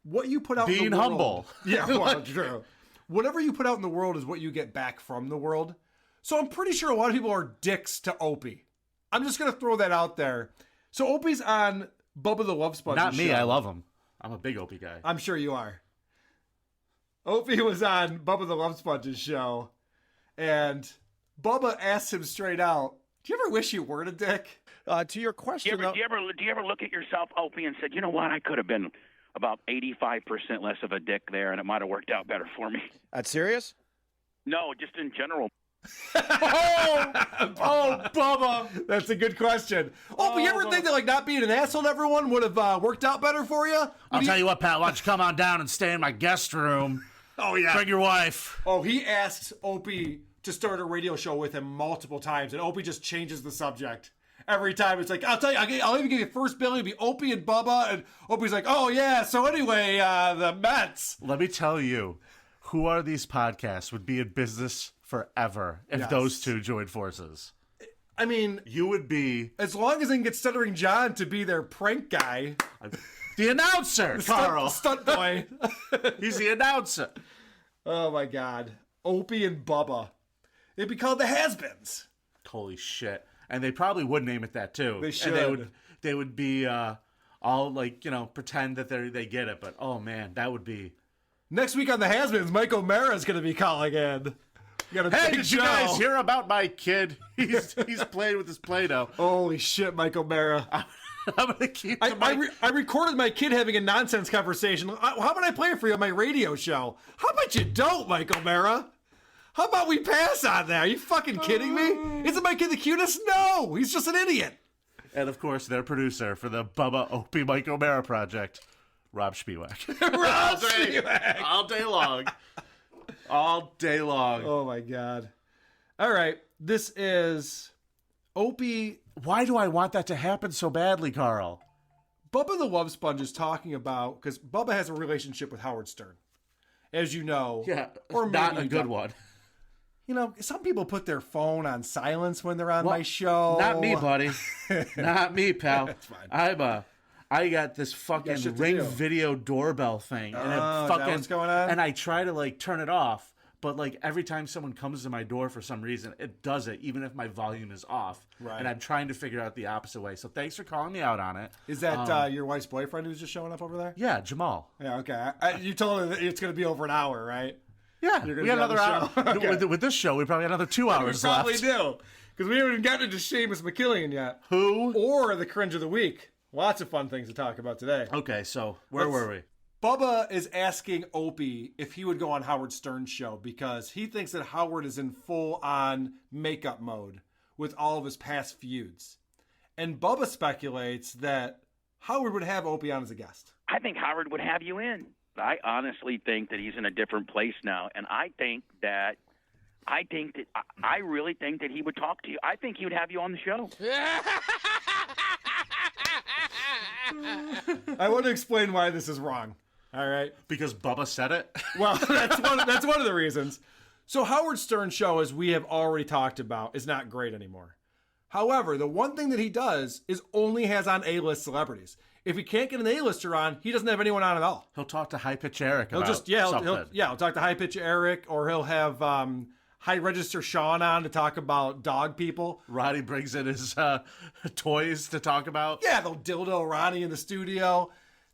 What you put out Being in the world. humble. Yeah, well, true. Whatever you put out in the world is what you get back from the world. So I'm pretty sure a lot of people are dicks to Opie. I'm just going to throw that out there. So Opie's on Bubba the Love Sponge. Not me. I love him. I'm a big Opie guy. I'm sure you are. Opie was on Bubba the Love Sponge's show, and Bubba asked him straight out, do you ever wish you weren't a dick? To your question, do you ever look at yourself, Opie, and said, you know what, I could have been about 85% less of a dick there, and it might have worked out better for me. That's serious? No, just in general. Oh, Bubba. That's a good question. Opie, you ever think that like not being an asshole to everyone would have worked out better for you? I'll tell you what, Pat, why don't you come on down and stay in my guest room? Oh, yeah. Bring your wife. Oh, he asked Opie to start a radio show with him multiple times, and Opie just changes the subject. Every time it's like, I'll tell you, I'll even give you first billing. It'll be Opie and Bubba. And Opie's like, oh, yeah, so anyway, the Mets. Let me tell you, who are these podcasts would be in business forever if those two joined forces. I mean, you would be. As long as they can get Stuttering John to be their prank guy. The announcer, Carl. Stunt boy. He's the announcer. Oh, my God. Opie and Bubba. They'd be called the Has-Beens. Holy shit. And they probably would name it that too. They should. And they would be all like, pretend that they get it. But oh man, that would be. Next week on the Has-Beens, Mike O'Mara is going to be calling in. Hey, did you guys hear about my kid? He's playing with his Play-Doh. Holy shit, Mike O'Mara. I'm gonna keep. I recorded my kid having a nonsense conversation. How about I play it for you on my radio show? How about you don't, Mike O'Mara? How about we pass on that? Are you fucking kidding me? Isn't my kid the cutest? No, he's just an idiot. And of course, their producer for the Bubba Opie Mike O'Mara project, Rob Spiewak. Rob Spiewak. All day long. All day long. Oh my God. All right. This is Opie. Why do I want that to happen so badly, Carl? Bubba the Love Sponge is talking about, because Bubba has a relationship with Howard Stern, as you know. Yeah, or not maybe a you good don't. one. You know, some people put their phone on silence when they're on my show. Not me, buddy. Not me, pal. That's fine. I got this fucking shit to Ring do. video doorbell thing, and Oh, it is fucking that what's going on? and I try to like turn it off, but like every time someone comes to my door for some reason, it does it, even if my volume is off. Right. And I'm trying to figure out the opposite way. So thanks for calling me out on it. Is that your wife's boyfriend who's just showing up over there? Yeah, Jamal. Yeah, okay. You told her that it's going to be over an hour, right? Yeah, You're we gonna got be on another the hour. show? Okay. With this show, we probably got another 2 hours We probably left. do. Because we haven't even gotten into Seamus McKillian yet. Who? Or the cringe of the week. Lots of fun things to talk about today. Okay, so where were we? Bubba is asking Opie if he would go on Howard Stern's show because he thinks that Howard is in full-on makeup mode with all of his past feuds. And Bubba speculates that Howard would have Opie on as a guest. I think Howard would have you in. I honestly think that he's in a different place now, and I really think that he would talk to you. I think he would have you on the show. I want to explain why this is wrong. All right, because Bubba said it. Well, that's one of the reasons. So Howard Stern's show, as we have already talked about, is not great anymore. However, the one thing that he does is only has on A-list celebrities. If he can't get an A-lister on, he doesn't have anyone on at all. He'll talk to High Pitch Eric. He'll about just he'll something. talk to High Pitch Eric, or he'll have High Register Sean on to talk about dog people. Roddy brings in his toys to talk about. Yeah, they'll dildo Ronnie in the studio.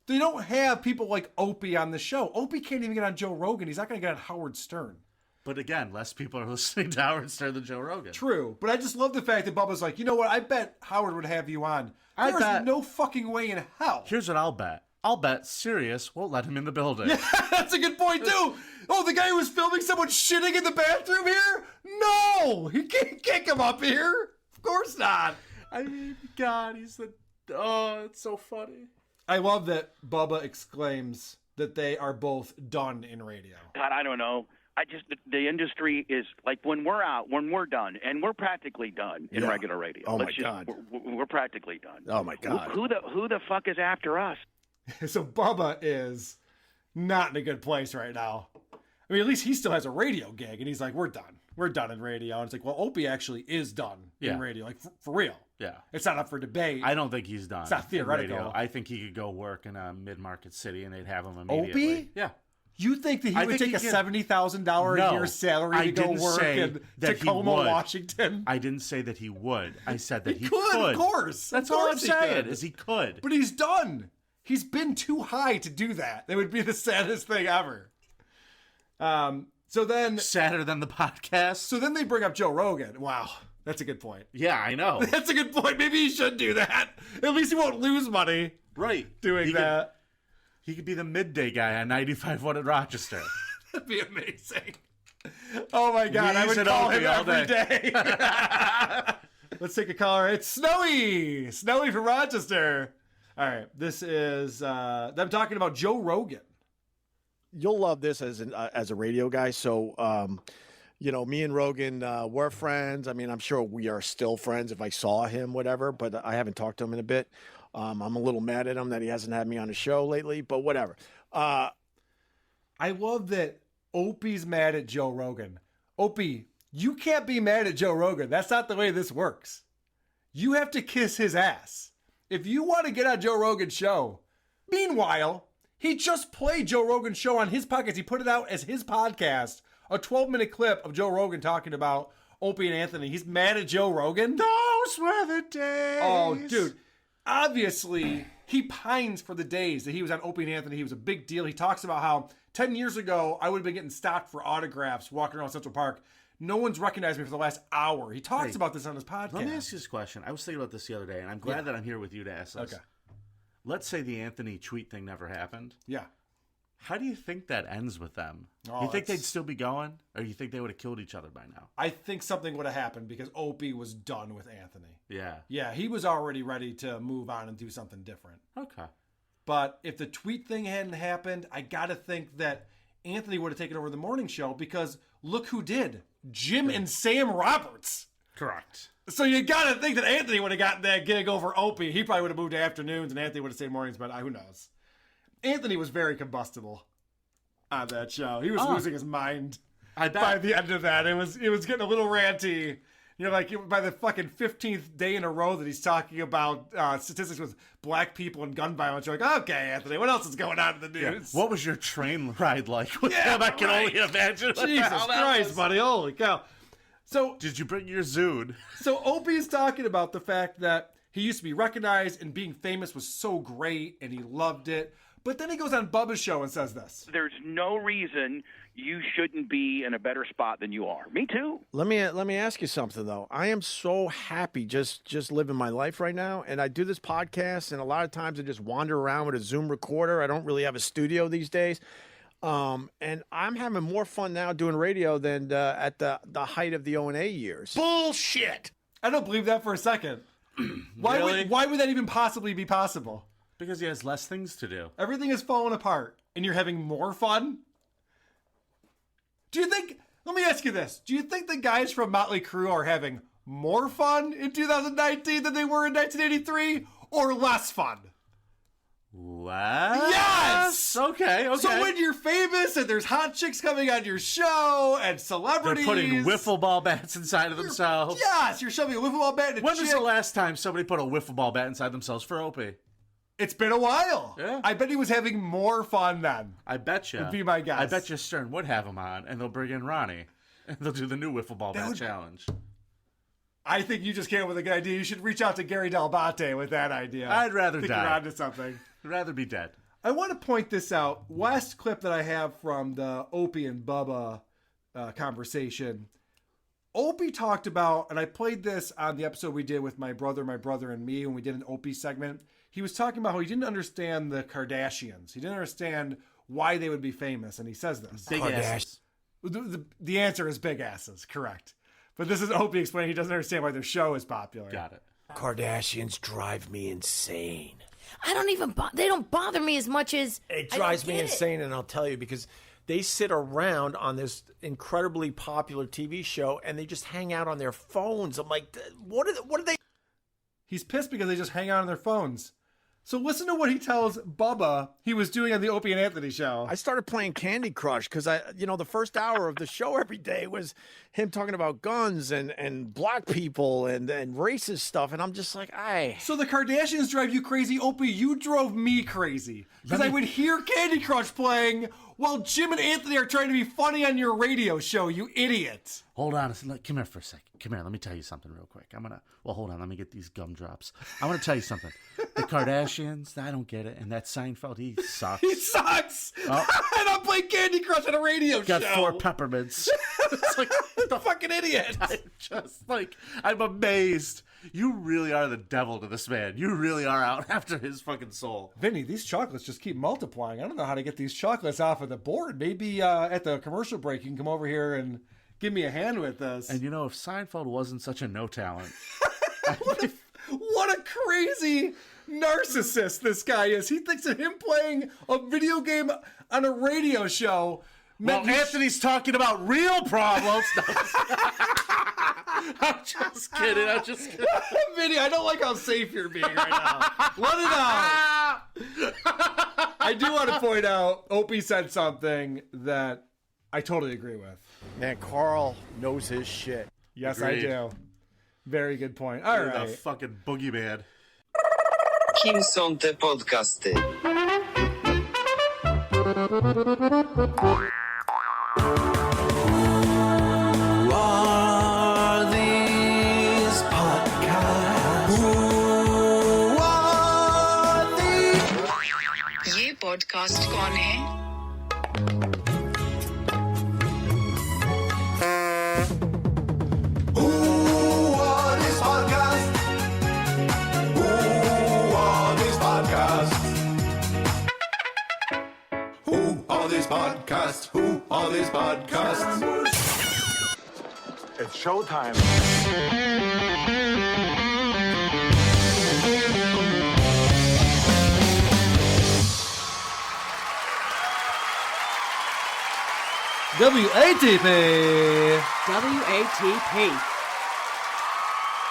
They don't have people like Opie on the show. Opie can't even get on Joe Rogan. He's not going to get on Howard Stern. But again, less people are listening to Howard Stern than Joe Rogan. True, but I just love the fact that Bubba's like, you know what? I bet Howard would have you on. There's no fucking way in hell. Here's what I'll bet. I'll bet Sirius won't let him in the building. Yeah, that's a good point too. Oh, the guy who was filming someone shitting in the bathroom here? No, he can't come up here. Of course not. I mean, God, he's the... Oh, it's so funny. I love that Bubba exclaims that they are both done in radio. God, I don't know. The industry is like when we're done, and we're practically done in regular radio. Oh, my God. We're practically done. Oh, my God. Who the fuck is after us? So Bubba is not in a good place right now. I mean, at least he still has a radio gig, and he's like, we're done. We're done in radio. And it's like, well, Opie actually is done in radio, like for real. Yeah. It's not up for debate. I don't think he's done. It's not in theoretical. radio. I think he could go work in a mid-market city, and they'd have him immediately. Opie? Yeah. You think that he I would think take a he could- $70,000 a year salary to go didn't work say in that he Tacoma, would. Washington? I didn't say that he would. I said that he could, of course. That's Of all I'm course he saying, could. is he could. But he's done. He's been too high to do that. That would be the saddest thing ever. So then... Sadder than the podcast? So then they bring up Joe Rogan. Wow. That's a good point. Yeah, I know. That's a good point. Maybe he should do that. At least he won't lose money Right. doing that. He could be the midday guy on 95.1 at Rochester. That'd be amazing. Oh my God, I Weeze would and call Opie him all every day. day. Let's take a caller. It's Snowy. Snowy from Rochester. All right, this is them talking about Joe Rogan. You'll love this as a radio guy. So, me and Rogan, we're friends. I mean, I'm sure we are still friends if I saw him, whatever, but I haven't talked to him in a bit. I'm a little mad at him that he hasn't had me on the show lately, but whatever. I love that Opie's mad at Joe Rogan. Opie, you can't be mad at Joe Rogan. That's not the way this works. You have to kiss his ass. If you want to get on Joe Rogan's show. Meanwhile, he just played Joe Rogan's show on his podcast. He put it out as his podcast, a 12-minute clip of Joe Rogan talking about Opie and Anthony. He's mad at Joe Rogan? Those were the days. Oh, dude. Obviously, he pines for the days that he was on Opie and Anthony. He was a big deal. He talks about how 10 years ago, I would have been getting stopped for autographs walking around Central Park. No one's recognized me for the last hour. He talks about this on his podcast. Let me ask you this question. I was thinking about this the other day, and I'm glad that I'm here with you to ask this. Okay. Let's say the Anthony tweet thing never happened. Yeah. How do you think that ends with them? Oh, you think that's- they'd still be going? Or you think they would have killed each other by now? I think something would have happened because Opie was done with Anthony. Yeah. Yeah, he was already ready to move on and do something different. Okay. But if the tweet thing hadn't happened, I got to think that Anthony would have taken over the morning show because look who did. Jim and Sam Roberts. Correct. So you got to think that Anthony would have gotten that gig over Opie. He probably would have moved to afternoons and Anthony would have stayed mornings, but who knows. Anthony was very combustible on that show. He was losing his mind by the end of that. It was getting a little ranty. Like by the fucking 15th day in a row that he's talking about statistics with black people and gun violence, you're like, okay, Anthony, what else is going on in the news? Yeah. What was your train ride like with him? I can only imagine. Jesus Christ, buddy. Holy cow. So did you bring your Zood? So Opie is talking about the fact that he used to be recognized and being famous was so great and he loved it. But then he goes on Bubba's show and says this. There's no reason you shouldn't be in a better spot than you are. Me too. Let me ask you something though. I am so happy just living my life right now, and I do this podcast, and a lot of times I just wander around with a Zoom recorder. I don't really have a studio these days, and I'm having more fun now doing radio than at the height of the O&A years. Bullshit! I don't believe that for a second. Why would that even possibly be possible? Because he has less things to do. Everything is falling apart, and you're having more fun? Do you think, let me ask you this, do you think the guys from Motley Crue are having more fun in 2019 than they were in 1983, or less fun? What? Yes! Okay. So when you're famous and there's hot chicks coming on your show and celebrities... They're putting wiffle ball bats inside of themselves. Yes, you're shoving a wiffle ball bat in a When chick. was the last time somebody put a wiffle ball bat inside themselves for Opie? It's been a while. Yeah. I bet he was having more fun then. I bet you. Would be my guess. I bet you Stern would have him on, and they'll bring in Ronnie, and they'll do the new wiffle ball bat challenge. I think you just came up with a good idea. You should reach out to Gary Delbate with that idea. I'd rather I think die. You're onto something. I'd rather be dead. I want to point this out. Last clip that I have from the Opie and Bubba conversation. Opie talked about, and I played this on the episode we did with my brother and me when we did an Opie segment. He was talking about how he didn't understand the Kardashians. He didn't understand why they would be famous, and he says this. Big asses. The answer is big asses, correct. But this is Opie explaining he doesn't understand why their show is popular. Got it. Kardashians drive me insane. I don't even, they don't bother me as much as... It drives me insane, and I'll tell you, because they sit around on this incredibly popular TV show, and they just hang out on their phones. I'm like, what are they... He's pissed because they just hang out on their phones. So listen to what he tells Bubba he was doing on the Opie and Anthony show. I started playing Candy Crush because the first hour of the show every day was him talking about guns and black people and racist stuff, and I'm just like, So the Kardashians drive you crazy, Opie. You drove me crazy because I would hear Candy Crush playing while Jim and Anthony are trying to be funny on your radio show. You idiot! Hold on, come here for a second. Come here, let me tell you something real quick. Hold on, let me get these gumdrops. I want to tell you something. The Kardashians, I don't get it, and that Seinfeld, he sucks. He sucks! Oh. And I'm playing Candy Crush on a radio show. Got 4 peppermints. It's like, the fucking idiot! I'm amazed. You really are the devil to this man. You really are out after his fucking soul. Vinny, these chocolates just keep multiplying. I don't know how to get these chocolates off of the board. Maybe at the commercial break you can come over here and give me a hand with this. And if Seinfeld wasn't such a no talent. What a crazy narcissist this guy is. He thinks of him playing a video game on a radio show. Well, Anthony's talking about real problems. I'm just kidding. Vinny, I don't like how safe you're being right now. Let it out. I do want to point out, Opie said something that I totally agree with. Man, Carl knows his shit. Yes, Agreed. I do. Very good point. All You're right. the fucking boogeyman. Kim są te podcasty? Who are these podcasts? Who are these? ये podcast कौन है? Who are these podcasts? Who are these podcasts? Who are these podcasts? Who are these podcasts? It's showtime. WATP. WATP.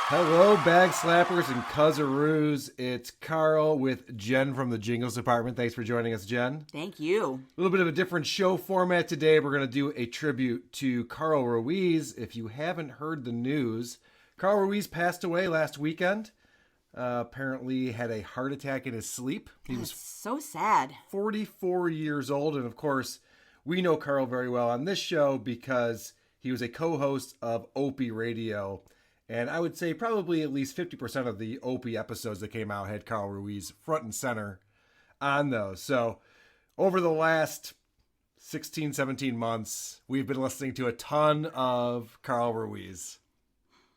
Hello, bag slappers and cuzzaroos. It's Carl with Jen from the Jingles Department. Thanks for joining us, Jen. Thank you. A little bit of a different show format today. We're going to do a tribute to Carl Ruiz. If you haven't heard the news, Carl Ruiz passed away last weekend. Apparently had a heart attack in his sleep. He was so sad. 44 years old. And of course, we know Carl very well on this show because he was a co-host of Opie Radio. And I would say probably at least 50% of the Opie episodes that came out had Carl Ruiz front and center on those. So over the last 16, 17 months, we've been listening to a ton of Carl Ruiz.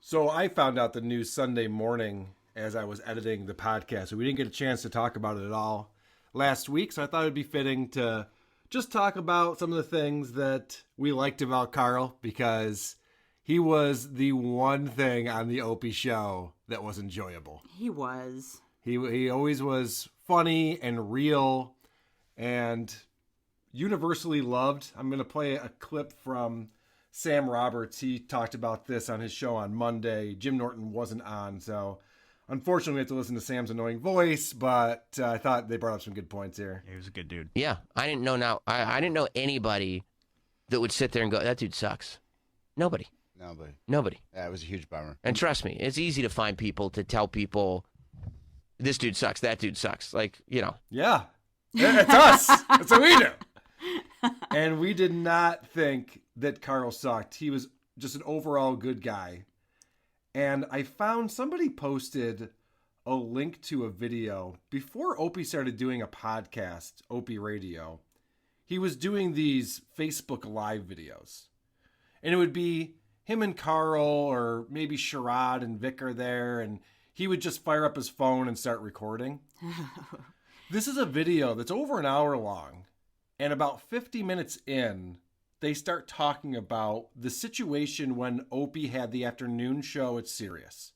So I found out the news Sunday morning as I was editing the podcast. So we didn't get a chance to talk about it at all last week. So I thought it'd be fitting to just talk about some of the things that we liked about Carl, because he was the one thing on the Opie show that was enjoyable. He was. He always was funny and real and universally loved. I'm going to play a clip from Sam Roberts. He talked about this on his show on Monday. Jim Norton wasn't on, so unfortunately we have to listen to Sam's annoying voice, but I thought they brought up some good points here. He was a good dude. Yeah, I didn't know I didn't know anybody that would sit there and go, that dude sucks. Nobody. Yeah, it was a huge bummer. And trust me, it's easy to find people to tell people, this dude sucks, that dude sucks. Like, you know. Yeah. It's us. That's what we do. And we did not think that Carl sucked. He was just an overall good guy. And I found somebody posted a link to a video before Opie started doing a podcast, Opie Radio. He was doing these Facebook Live videos. And it would be him and Carl, or maybe Sherrod and Vic are there, and he would just fire up his phone and start recording. This is a video that's over an hour long, and about 50 minutes in, they start talking about the situation when Opie had the afternoon show at Sirius.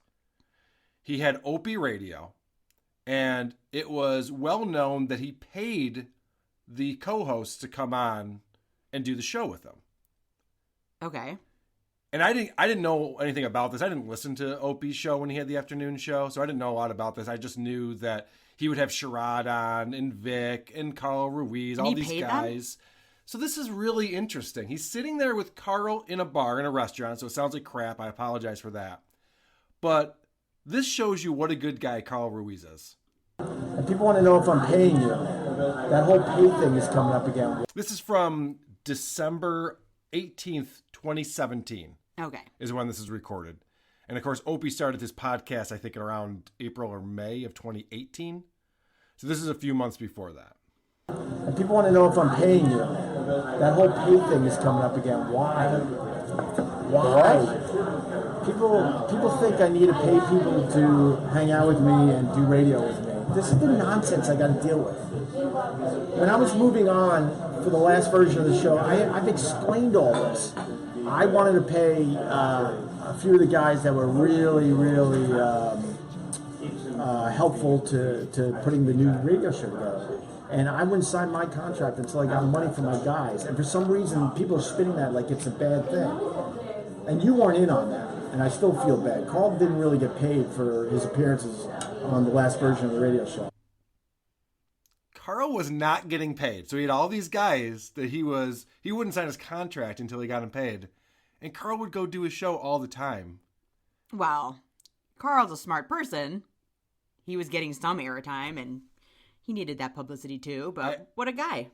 He had Opie Radio, and it was well known that he paid the co-hosts to come on and do the show with him. Okay. And I didn't know anything about this. I didn't listen to Opie's show when he had the afternoon show, so I didn't know a lot about this. I just knew that he would have Sherrod on, and Vic, and Carl Ruiz, And all he these paid guys. So this is really interesting. He's sitting there with Carl in a bar, in a restaurant, so it sounds like crap. I apologize for that. But this shows you what a good guy Carl Ruiz is. And people want to know if I'm paying you. That whole pay thing is coming up again. This is from December 18th, 2017. Okay. Is when this is recorded. And of course, Opie started his podcast, I think, around April or May of 2018. So this is a few months before that. And people want to know if I'm paying you. That whole pay thing is coming up again. Why? People think I need to pay people to hang out with me and do radio with me. This is the nonsense I got to deal with. When I was moving on for the last version of the show, I've explained all this. I wanted to pay a few of the guys that were really helpful to putting the new radio show together. And I wouldn't sign my contract until I got money from my guys. And for some reason, people are spinning that like it's a bad thing. And you weren't in on that. And I still feel bad. Carl didn't really get paid for his appearances on the last version of the radio show. Carl was not getting paid. So he had all these guys that he wouldn't sign his contract until he got him paid. And Carl would go do his show all the time. Well, Carl's a smart person. He was getting some airtime, and he needed that publicity too, but what a guy.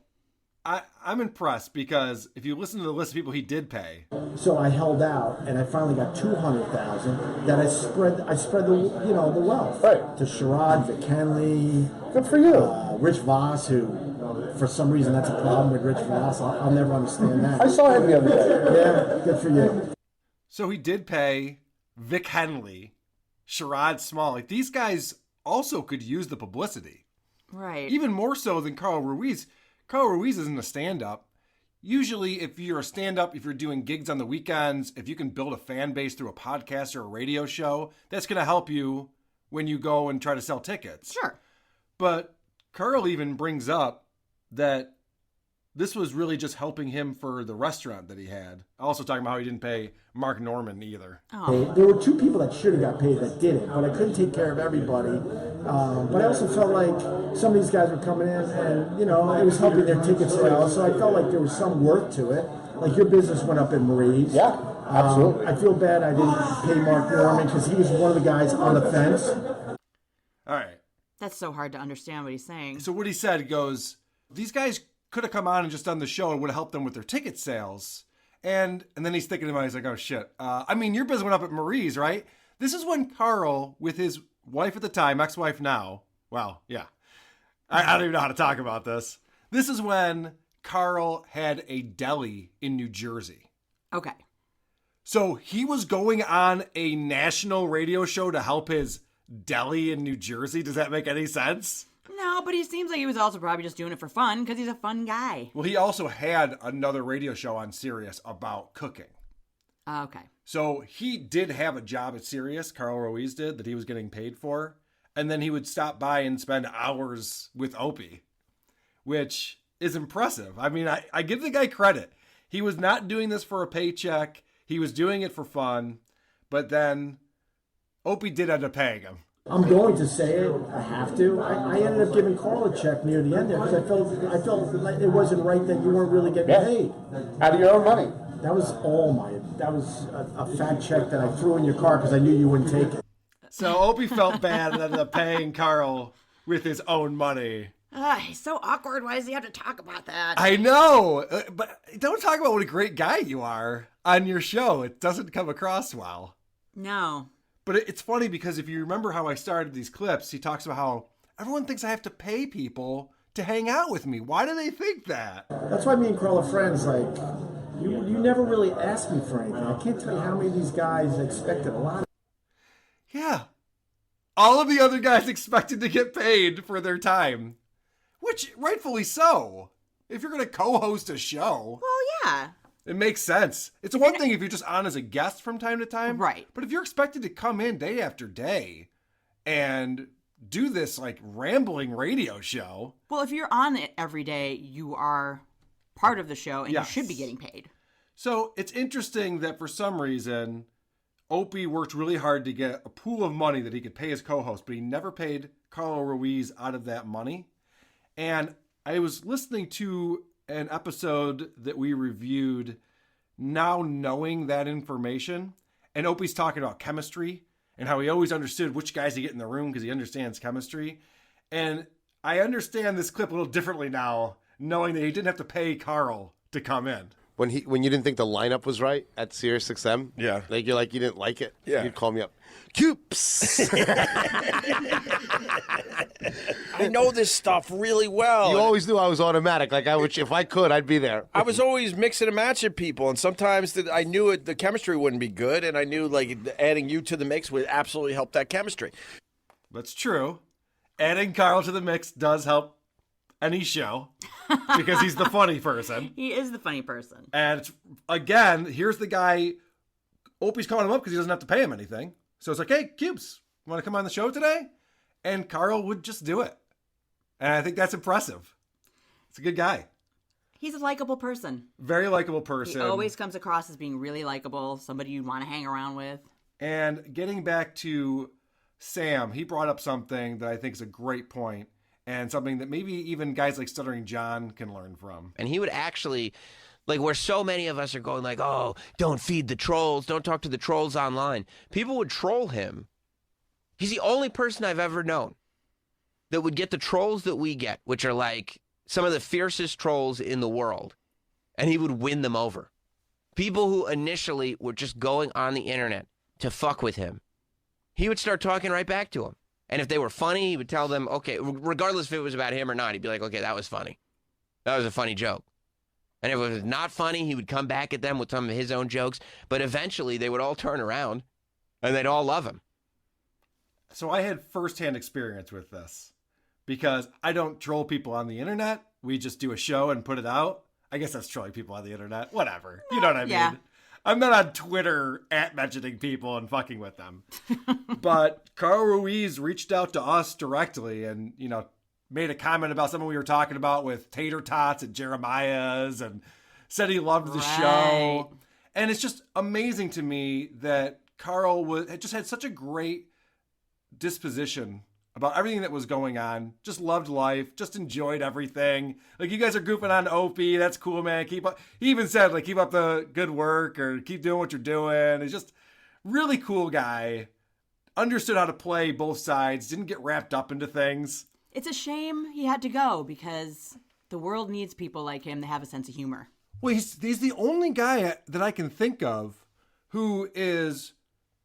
I'm impressed, because if you listen to the list of people he did pay. So I held out, and I finally got $200,000 that I spread the the wealth to Sherrod, Vic Henley. Good for you. Rich Voss, who for some reason that's a problem with Rich Voss. I'll never understand that. I saw him the other day. Yeah, good for you. So he did pay Vic Henley, Sherrod Small. Like, these guys also could use the publicity. Right. Even more so than Carl Ruiz. Carl Ruiz isn't a stand-up. Usually, if you're a stand-up, if you're doing gigs on the weekends, if you can build a fan base through a podcast or a radio show, that's going to help you when you go and try to sell tickets. Sure. But Carl even brings up that this was really just helping him for the restaurant that he had. Also talking about how he didn't pay Mark Norman either. Oh. There were 2 people that should have got paid that didn't, but I couldn't take care of everybody. But I also felt like some of these guys were coming in and, it was helping their ticket sales, so I felt like there was some worth to it. Like your business went up in Marie's. Yeah, absolutely. I feel bad I didn't pay Mark Norman because he was one of the guys on the fence. All right. That's so hard to understand what he's saying. So what he said, he goes, these guys could have come on and just done the show and would have helped them with their ticket sales. And then he's thinking about it, he's like, oh shit. Your business went up at Marie's, right? This is when Carl, with his wife at the time, ex-wife now, well, yeah. I don't even know how to talk about this. This is when Carl had a deli in New Jersey. Okay. So he was going on a national radio show to help his deli in New Jersey. Does that make any sense? No, but he seems like he was also probably just doing it for fun because he's a fun guy. Well, he also had another radio show on Sirius about cooking. Okay. So he did have a job at Sirius, Carl Ruiz did, that he was getting paid for. And then he would stop by and spend hours with Opie, which is impressive. I give the guy credit. He was not doing this for a paycheck. He was doing it for fun. But then Opie did end up paying him. I'm going to say it. I have to. I ended up giving Carl a check near the end there because I felt like it wasn't right that you weren't really getting paid. Out of your own money. That was a fat check that I threw in your car because I knew you wouldn't take it. So Opie felt bad and ended up paying Carl with his own money. He's so awkward. Why does he have to talk about that? I know, but don't talk about what a great guy you are on your show. It doesn't come across well. No. But it's funny because if you remember how I started these clips, he talks about how everyone thinks I have to pay people to hang out with me. Why do they think that? That's why me and Carl are friends. Like, you never really asked me for anything. I can't tell you how many of these guys expected a lot. Yeah. All of the other guys expected to get paid for their time, which rightfully so. If you're going to co-host a show. Well, yeah. It makes sense. It's one thing if you're just on as a guest from time to time. Right. But if you're expected to come in day after day and do this like rambling radio show. Well, if you're on it every day, you are part of the show and Yes. you should be getting paid. So it's interesting that for some reason, Opie worked really hard to get a pool of money that he could pay his co-host, but he never paid Carlo Ruiz out of that money. And I was listening to an episode that we reviewed now knowing that information. And Opie's talking about chemistry and how he always understood which guys to get in the room because he understands chemistry. And I understand this clip a little differently now, knowing that he didn't have to pay Carl to come in. When you didn't think the lineup was right at Sirius XM, yeah, like you didn't like it, yeah, you'd call me up, Coops. I know this stuff really well. You always knew I was automatic. Like if I could, I'd be there. I was always mixing and matching people, and sometimes I knew the chemistry wouldn't be good, and I knew like adding you to the mix would absolutely help that chemistry. That's true. Adding Carl to the mix does help any show because he's the funny person. He is the funny person. And again, here's the guy. Opie's calling him up because he doesn't have to pay him anything. So it's like, hey, Cubes, want to come on the show today? And Carl would just do it. And I think that's impressive. It's a good guy. He's a likable person. Very likable person. He always comes across as being really likable, somebody you'd want to hang around with. And getting back to Sam, he brought up something that I think is a great point and something that maybe even guys like Stuttering John can learn from. And he would actually, like where so many of us are going like, oh, don't feed the trolls, don't talk to the trolls online. People would troll him. He's the only person I've ever known that would get the trolls that we get, which are like some of the fiercest trolls in the world, and he would win them over. People who initially were just going on the internet to fuck with him, he would start talking right back to them. And if they were funny, he would tell them, okay, regardless if it was about him or not, he'd be like, okay, that was funny. That was a funny joke. And if it was not funny, he would come back at them with some of his own jokes. But eventually they would all turn around and they'd all love him. So I had firsthand experience with this because I don't troll people on the internet. We just do a show and put it out. I guess that's trolling people on the internet. Whatever. You know what I yeah. mean? I'm not on Twitter mentioning people and fucking with them. But Carl Ruiz reached out to us directly and, made a comment about something we were talking about with tater tots at Jeremiah's and said he loved the show. And it's just amazing to me that Carl just had such a great disposition about everything that was going on. Just loved life, just enjoyed everything. Like, you guys are goofing on Opie. That's cool, man. Keep up. He even said, like, keep up the good work or keep doing what you're doing. He's just really cool guy. Understood how to play both sides. Didn't get wrapped up into things. It's a shame he had to go because the world needs people like him that have a sense of humor. Well, he's the only guy that I can think of who is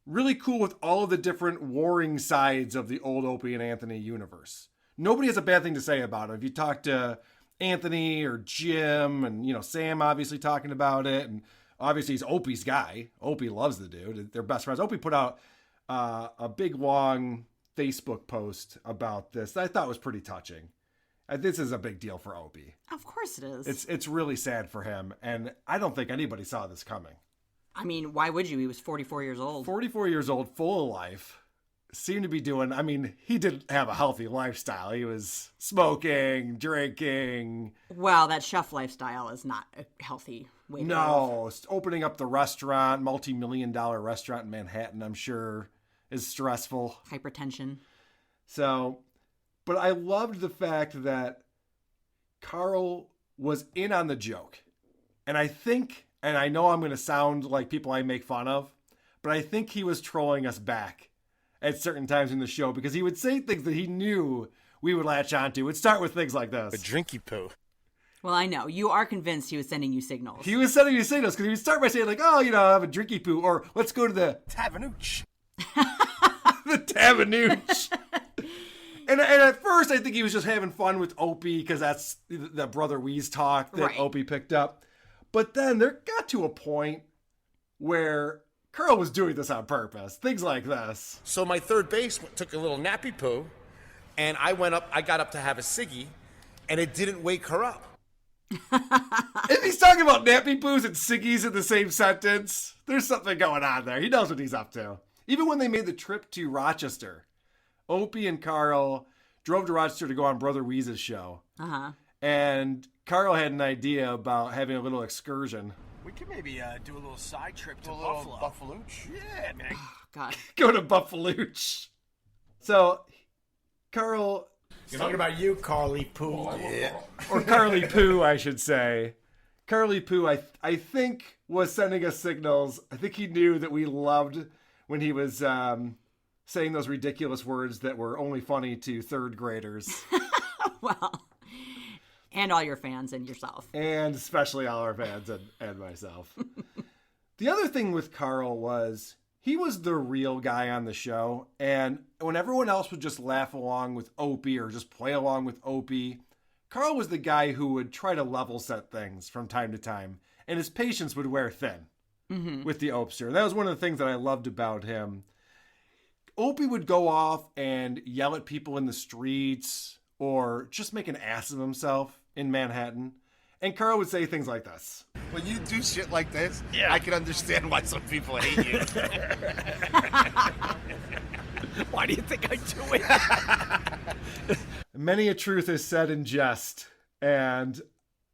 really cool with all of the different warring sides of the old Opie and Anthony universe. Nobody has a bad thing to say about him. If you talk to Anthony or Jim and, Sam obviously talking about it, and obviously he's Opie's guy. Opie loves the dude. They're best friends. Opie put out a big, long Facebook post about this that I thought was pretty touching. This is a big deal for Opie. Of course it is. It's really sad for him, and I don't think anybody saw this coming. I mean, why would you? He was 44 years old. 44 years old, full of life. Seemed to be doing, he did have a healthy lifestyle. He was smoking, drinking. Well, that chef lifestyle is not a healthy way to live. No, opening up the restaurant, multi-million-dollar restaurant in Manhattan, I'm sure, is stressful. Hypertension. So, but I loved the fact that Carl was in on the joke. And I think, and I know I'm going to sound like people I make fun of, but I think he was trolling us back at certain times in the show because he would say things that he knew we would latch onto. It would start with things like this. A drinky poo. Well, I know. You are convinced he was sending you signals. He was sending you signals because he would start by saying, like, oh, I have a drinky poo, or let's go to the Tavanooch. The Tavanooch. And at first, I think he was just having fun with Opie because that's the Brother Weeze talk that Opie picked up. But then there got to a point where Carl was doing this on purpose. Things like this. So my third base took a little nappy poo, and I got up to have a ciggy, and it didn't wake her up. If he's talking about nappy poos and ciggies in the same sentence, there's something going on there. He knows what he's up to. Even when they made the trip to Rochester, Opie and Carl drove to Rochester to go on Brother Weeze's show. Uh-huh. And Carl had an idea about having a little excursion. We could maybe do a little side trip to Buffalo. Buffalooch? Yeah, man. Oh, God. Go to Buffalooch. So, Carl... You're talking about you, Carly Poo. Yeah. Or Carly Poo, I should say. Carly Poo, I think, was sending us signals. I think he knew that we loved when he was saying those ridiculous words that were only funny to third graders. Well, and all your fans and yourself. And especially all our fans and myself. The other thing with Carl was he was the real guy on the show. And when everyone else would just laugh along with Opie or just play along with Opie, Carl was the guy who would try to level set things from time to time. And his patience would wear thin with the Opster. That was one of the things that I loved about him. Opie would go off and yell at people in the streets or just make an ass of himself in Manhattan. And Carl would say things like this. When you do shit like this, I can understand why some people hate you. Why do you think I do it? Many a truth is said in jest, and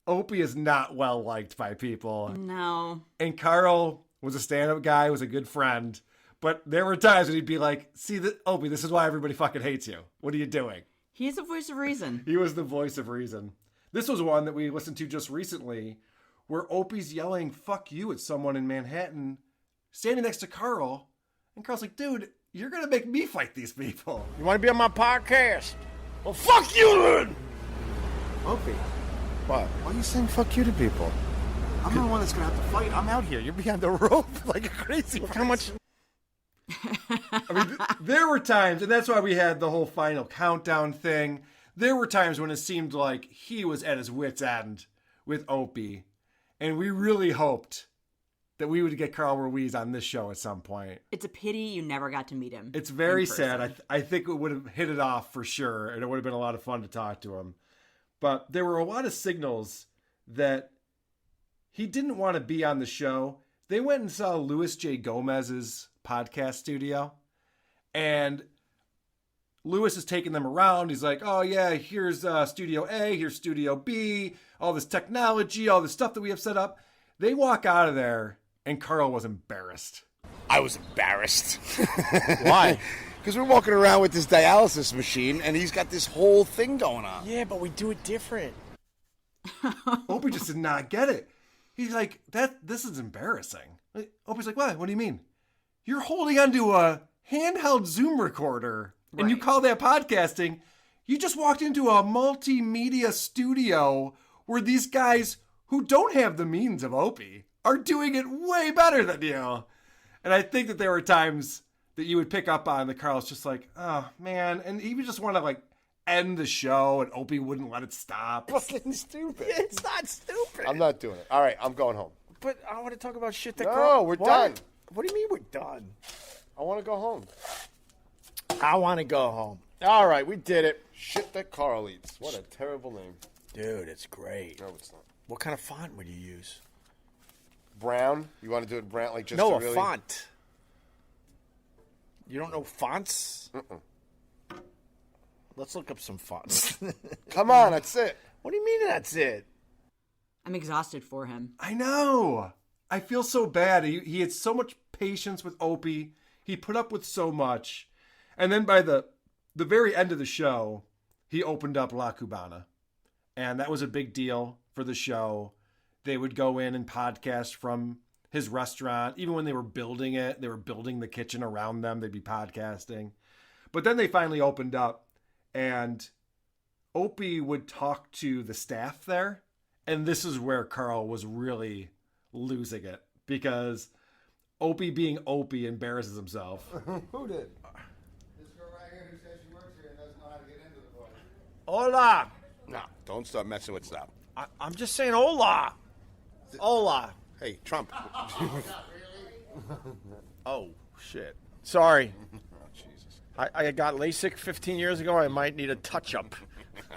Opie is not well liked by people. No. And Carl was a stand-up guy, was a good friend, but there were times when he'd be like, see, Opie, this is why everybody fucking hates you. What are you doing? He's the voice of reason. He was the voice of reason. This was one that we listened to just recently where Opie's yelling, fuck you, at someone in Manhattan, standing next to Carl. And Carl's like, dude, you're going to make me fight these people. You want to be on my podcast? Well, fuck you, then! Opie, What? why are you saying fuck you to people? I'm the one that's going to have to fight. I'm out here. You're behind the rope like a crazy person. How much... I mean, there were times, and that's why we had the whole final countdown thing. There were times when it seemed like he was at his wit's end with Opie. And we really hoped that we would get Carl Ruiz on this show at some point. It's a pity you never got to meet him. It's very sad. I think it would have hit it off for sure, and it would have been a lot of fun to talk to him. But there were a lot of signals that he didn't want to be on the show. They went and saw Louis J. Gomez's podcast studio, and Lewis is taking them around. He's like, oh, yeah, here's Studio A, here's Studio B, all this technology, all this stuff that we have set up. They walk out of there, and Carl was embarrassed. I was embarrassed. Why? Because we're walking around with this dialysis machine, and he's got this whole thing going on. Yeah, but we do it different. Opie just did not get it. He's like, this is embarrassing. Opie's like, what? What do you mean? You're holding onto a handheld Zoom recorder, and you call that podcasting. You just walked into a multimedia studio where these guys who don't have the means of Opie are doing it way better than you. And I think that there were times that you would pick up on that Carl's just like, oh, man. And he would just want to, like, end the show, and Opie wouldn't let it stop. Fucking stupid. It's not stupid. I'm not doing it. All right, I'm going home. But I want to talk about shit that No, we're done. What do you mean we're done? I want to go home. I want to go home. All right, we did it. Shit that Carl eats. What a terrible name. Dude, it's great. No, it's not. What kind of font would you use? Brown? You want to do it brown? Like just No, to really... font. You don't know fonts? Let's look up some fonts. Come on, that's it. What do you mean that's it? I'm exhausted for him. I know. I feel so bad. He had so much patience with Opie. He put up with so much. And then by the very end of the show, he opened up La Cubana. And that was a big deal for the show. They would go in and podcast from his restaurant. Even when they were building it, they were building the kitchen around them. They'd be podcasting. But then they finally opened up, and Opie would talk to the staff there. And this is where Carl was really losing it, because Opie being Opie embarrasses himself. Who did? This girl right here who says she works here and doesn't know how to get into the place. Hola. No, don't start messing with stuff. I'm just saying hola. Hola. Hey, Trump. Oh, shit. Sorry. Jesus. I got LASIK 15 years ago. I might need a touch-up.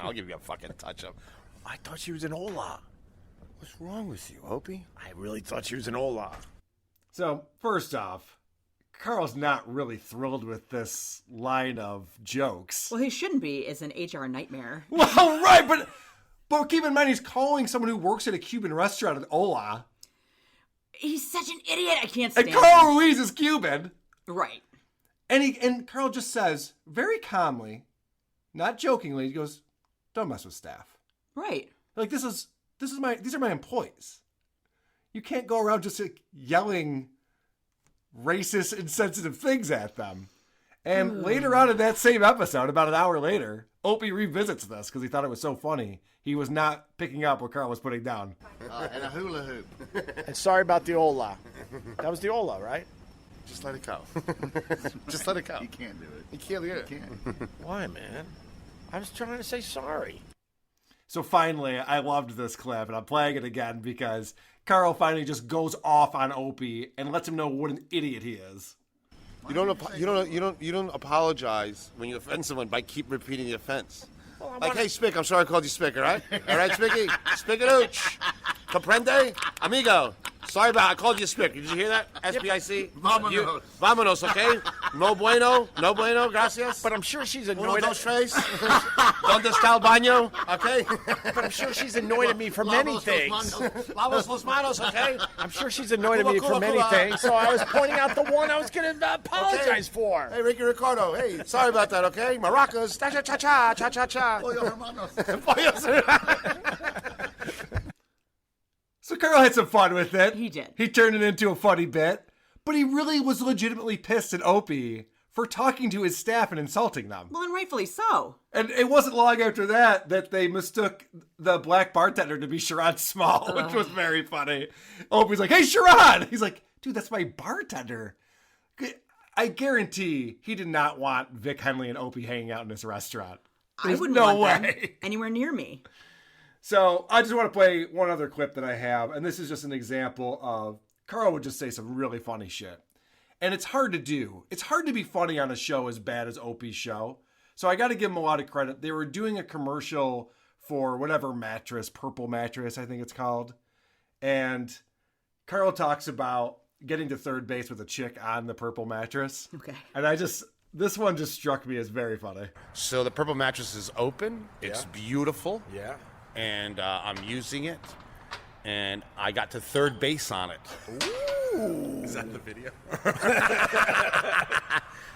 I'll give you a fucking touch-up. I thought she was an hola. What's wrong with you, Opie? I really thought she was an hola. So, first off, Carl's not really thrilled with this line of jokes. Well, he shouldn't be. It's an HR nightmare. Well, right, but keep in mind he's calling someone who works at a Cuban restaurant an hola. He's such an idiot. I can't stand And Carl Ruiz is Cuban. Right. And Carl just says, very calmly, not jokingly, he goes, don't mess with staff. Right. Like, these are my employees. You can't go around just like, yelling racist, insensitive things at them. And later on in that same episode, about an hour later, Opie revisits this because he thought it was so funny. He was not picking up what Carl was putting down. And a hula hoop. And sorry about the hola. That was the hola, right? Just let it go. Just let it go. You can't do it. You can't do it. You can't. Why, man? I was trying to say sorry. So finally, I loved this clip, and I'm playing it again because Carl finally just goes off on Opie and lets him know what an idiot he is. You don't apologize when you offend someone by keep repeating the offense. Like, hey, Spick, I'm sorry I called you Spick, all right? All right, Spicky? Spick-a-dooch. Comprende? Amigo. Sorry about I called you Spick. Did you hear that? S-P-I-C? Vámonos. Vámonos, okay? No bueno. No bueno, gracias. But I'm sure she's Uno, annoyed dos, tres. Donde está el baño? Okay? But I'm sure she's annoyed at me for many things. Lavos los manos, okay? I'm sure she's annoyed at me Cuba, for many Cuba. things, so I was pointing out the one I was going to apologize for. Hey, Ricky Ricardo. Hey, sorry about that, okay? Maracas. Cha-cha-cha-cha. Cha-cha-cha. Pollo hermanos. So Carl had some fun with it. He did. He turned it into a funny bit, but he really was legitimately pissed at Opie for talking to his staff and insulting them. Well, and rightfully so. And it wasn't long after that they mistook the black bartender to be Sherrod Small, which was very funny. Opie's like, hey, Sherrod! He's like, dude, that's my bartender. I guarantee he did not want Vic Henley and Opie hanging out in this restaurant. There's I wouldn't no want them way. anywhere near me. So I just want to play one other clip that I have, and this is just an example of Carl would just say some really funny shit. And it's hard to do. It's hard to be funny on a show as bad as Opie's show. So I got to give him a lot of credit. They were doing a commercial for whatever mattress, Purple Mattress, I think it's called. And Carl talks about getting to third base with a chick on the Purple Mattress. Okay. And This one just struck me as very funny. So the purple mattress is open. It's beautiful. Yeah. And I'm using it. And I got to third base on it. Ooh. Is that the video?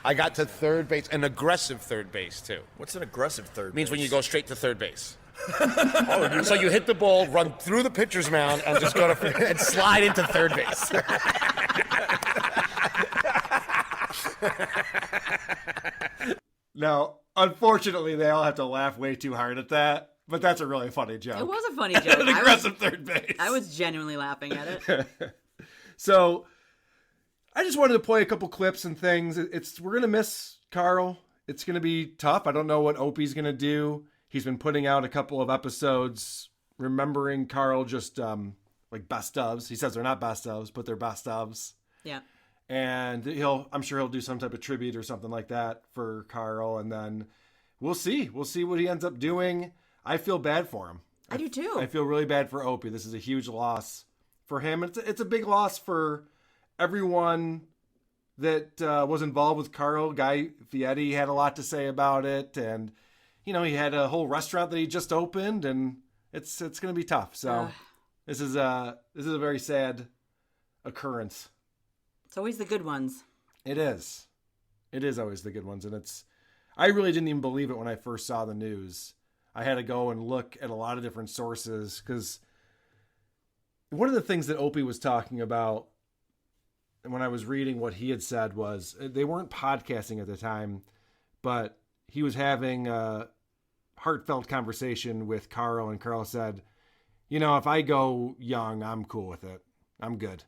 I got to third base, an aggressive third base, too. What's an aggressive third Means base? when you go straight to third base. So you hit the ball, run through the pitcher's mound, and just go to and slide into third base. Now, unfortunately, they all have to laugh way too hard at that, but that's a really funny joke. It was a funny joke. An aggressive third base. I was genuinely laughing at it. So, I just wanted to play a couple clips and things. We're gonna miss Carl. It's gonna be tough. I don't know what Opie's gonna do. He's been putting out a couple of episodes remembering Carl, just like best ofs. He says they're not best ofs, but they're best ofs. Yeah. And I'm sure he'll do some type of tribute or something like that for Carl, and then we'll see. We'll see what he ends up doing. I feel bad for him. I do too. I feel really bad for Opie. This is a huge loss for him. It's a big loss for everyone that was involved with Carl. Guy Fieri had a lot to say about it, and he had a whole restaurant that he just opened, and it's going to be tough. So this is a very sad occurrence. It's always the good ones. It is. It is always the good ones, and I really didn't even believe it when I first saw the news. I had to go and look at a lot of different sources, because one of the things that Opie was talking about when I was reading what he had said was they weren't podcasting at the time, but he was having a heartfelt conversation with Carl, and Carl said, if I go young, I'm cool with it. I'm good.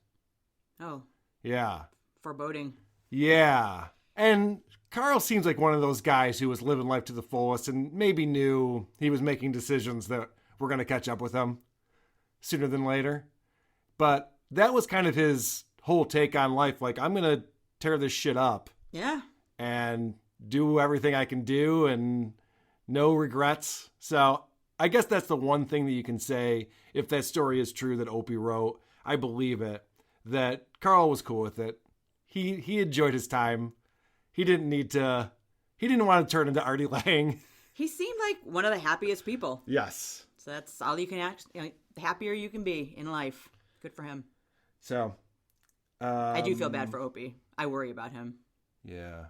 Oh. Yeah. Foreboding. Yeah. And Carl seems like one of those guys who was living life to the fullest and maybe knew he was making decisions that were going to catch up with him sooner than later. But that was kind of his whole take on life. Like, I'm going to tear this shit up. Yeah. And do everything I can do and no regrets. So I guess that's the one thing that you can say, if that story is true that Opie wrote. I believe it. That Carl was cool with it. He enjoyed his time. He didn't want to turn into Artie Lang. He seemed like one of the happiest people. Yes. So that's all you can the happier you can be in life. Good for him. So. I do feel bad for Opie. I worry about him. Yeah.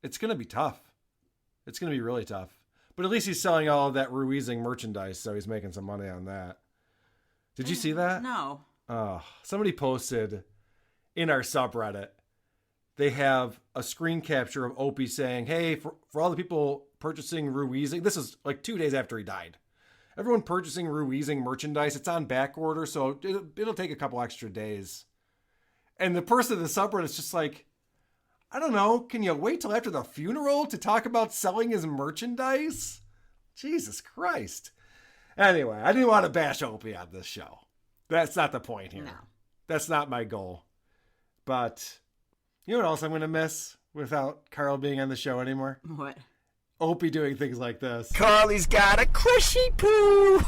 It's going to be tough. It's going to be really tough. But at least he's selling all of that Ruizing merchandise, so he's making some money on that. Did you see that? No. Oh, somebody posted in our subreddit. They have a screen capture of Opie saying, hey, for all the people purchasing Ruizing, this is like 2 days after he died. Everyone purchasing Ruizing merchandise, it's on back order, so it'll take a couple extra days. And the person in the subreddit is just like, I don't know, can you wait till after the funeral to talk about selling his merchandise? Jesus Christ. Anyway, I didn't want to bash Opie on this show. That's not the point here. No. That's not my goal. But you know what else I'm going to miss without Carl being on the show anymore? What? Opie doing things like this. Carly's got a cushy poo.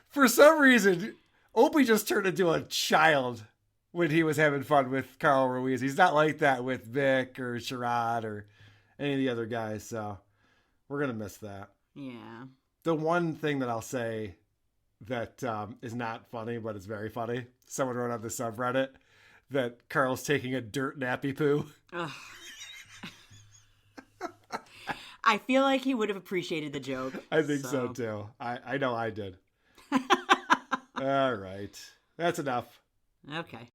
For some reason, Opie just turned into a child when he was having fun with Carl Ruiz. He's not like that with Vic or Sherrod or any of the other guys. So we're going to miss that. Yeah. The one thing that I'll say that is not funny, but it's very funny. Someone wrote on the subreddit that Carl's taking a dirt nappy poo. Ugh. I feel like he would have appreciated the joke. I think so too. I know I did. All right. That's enough. Okay.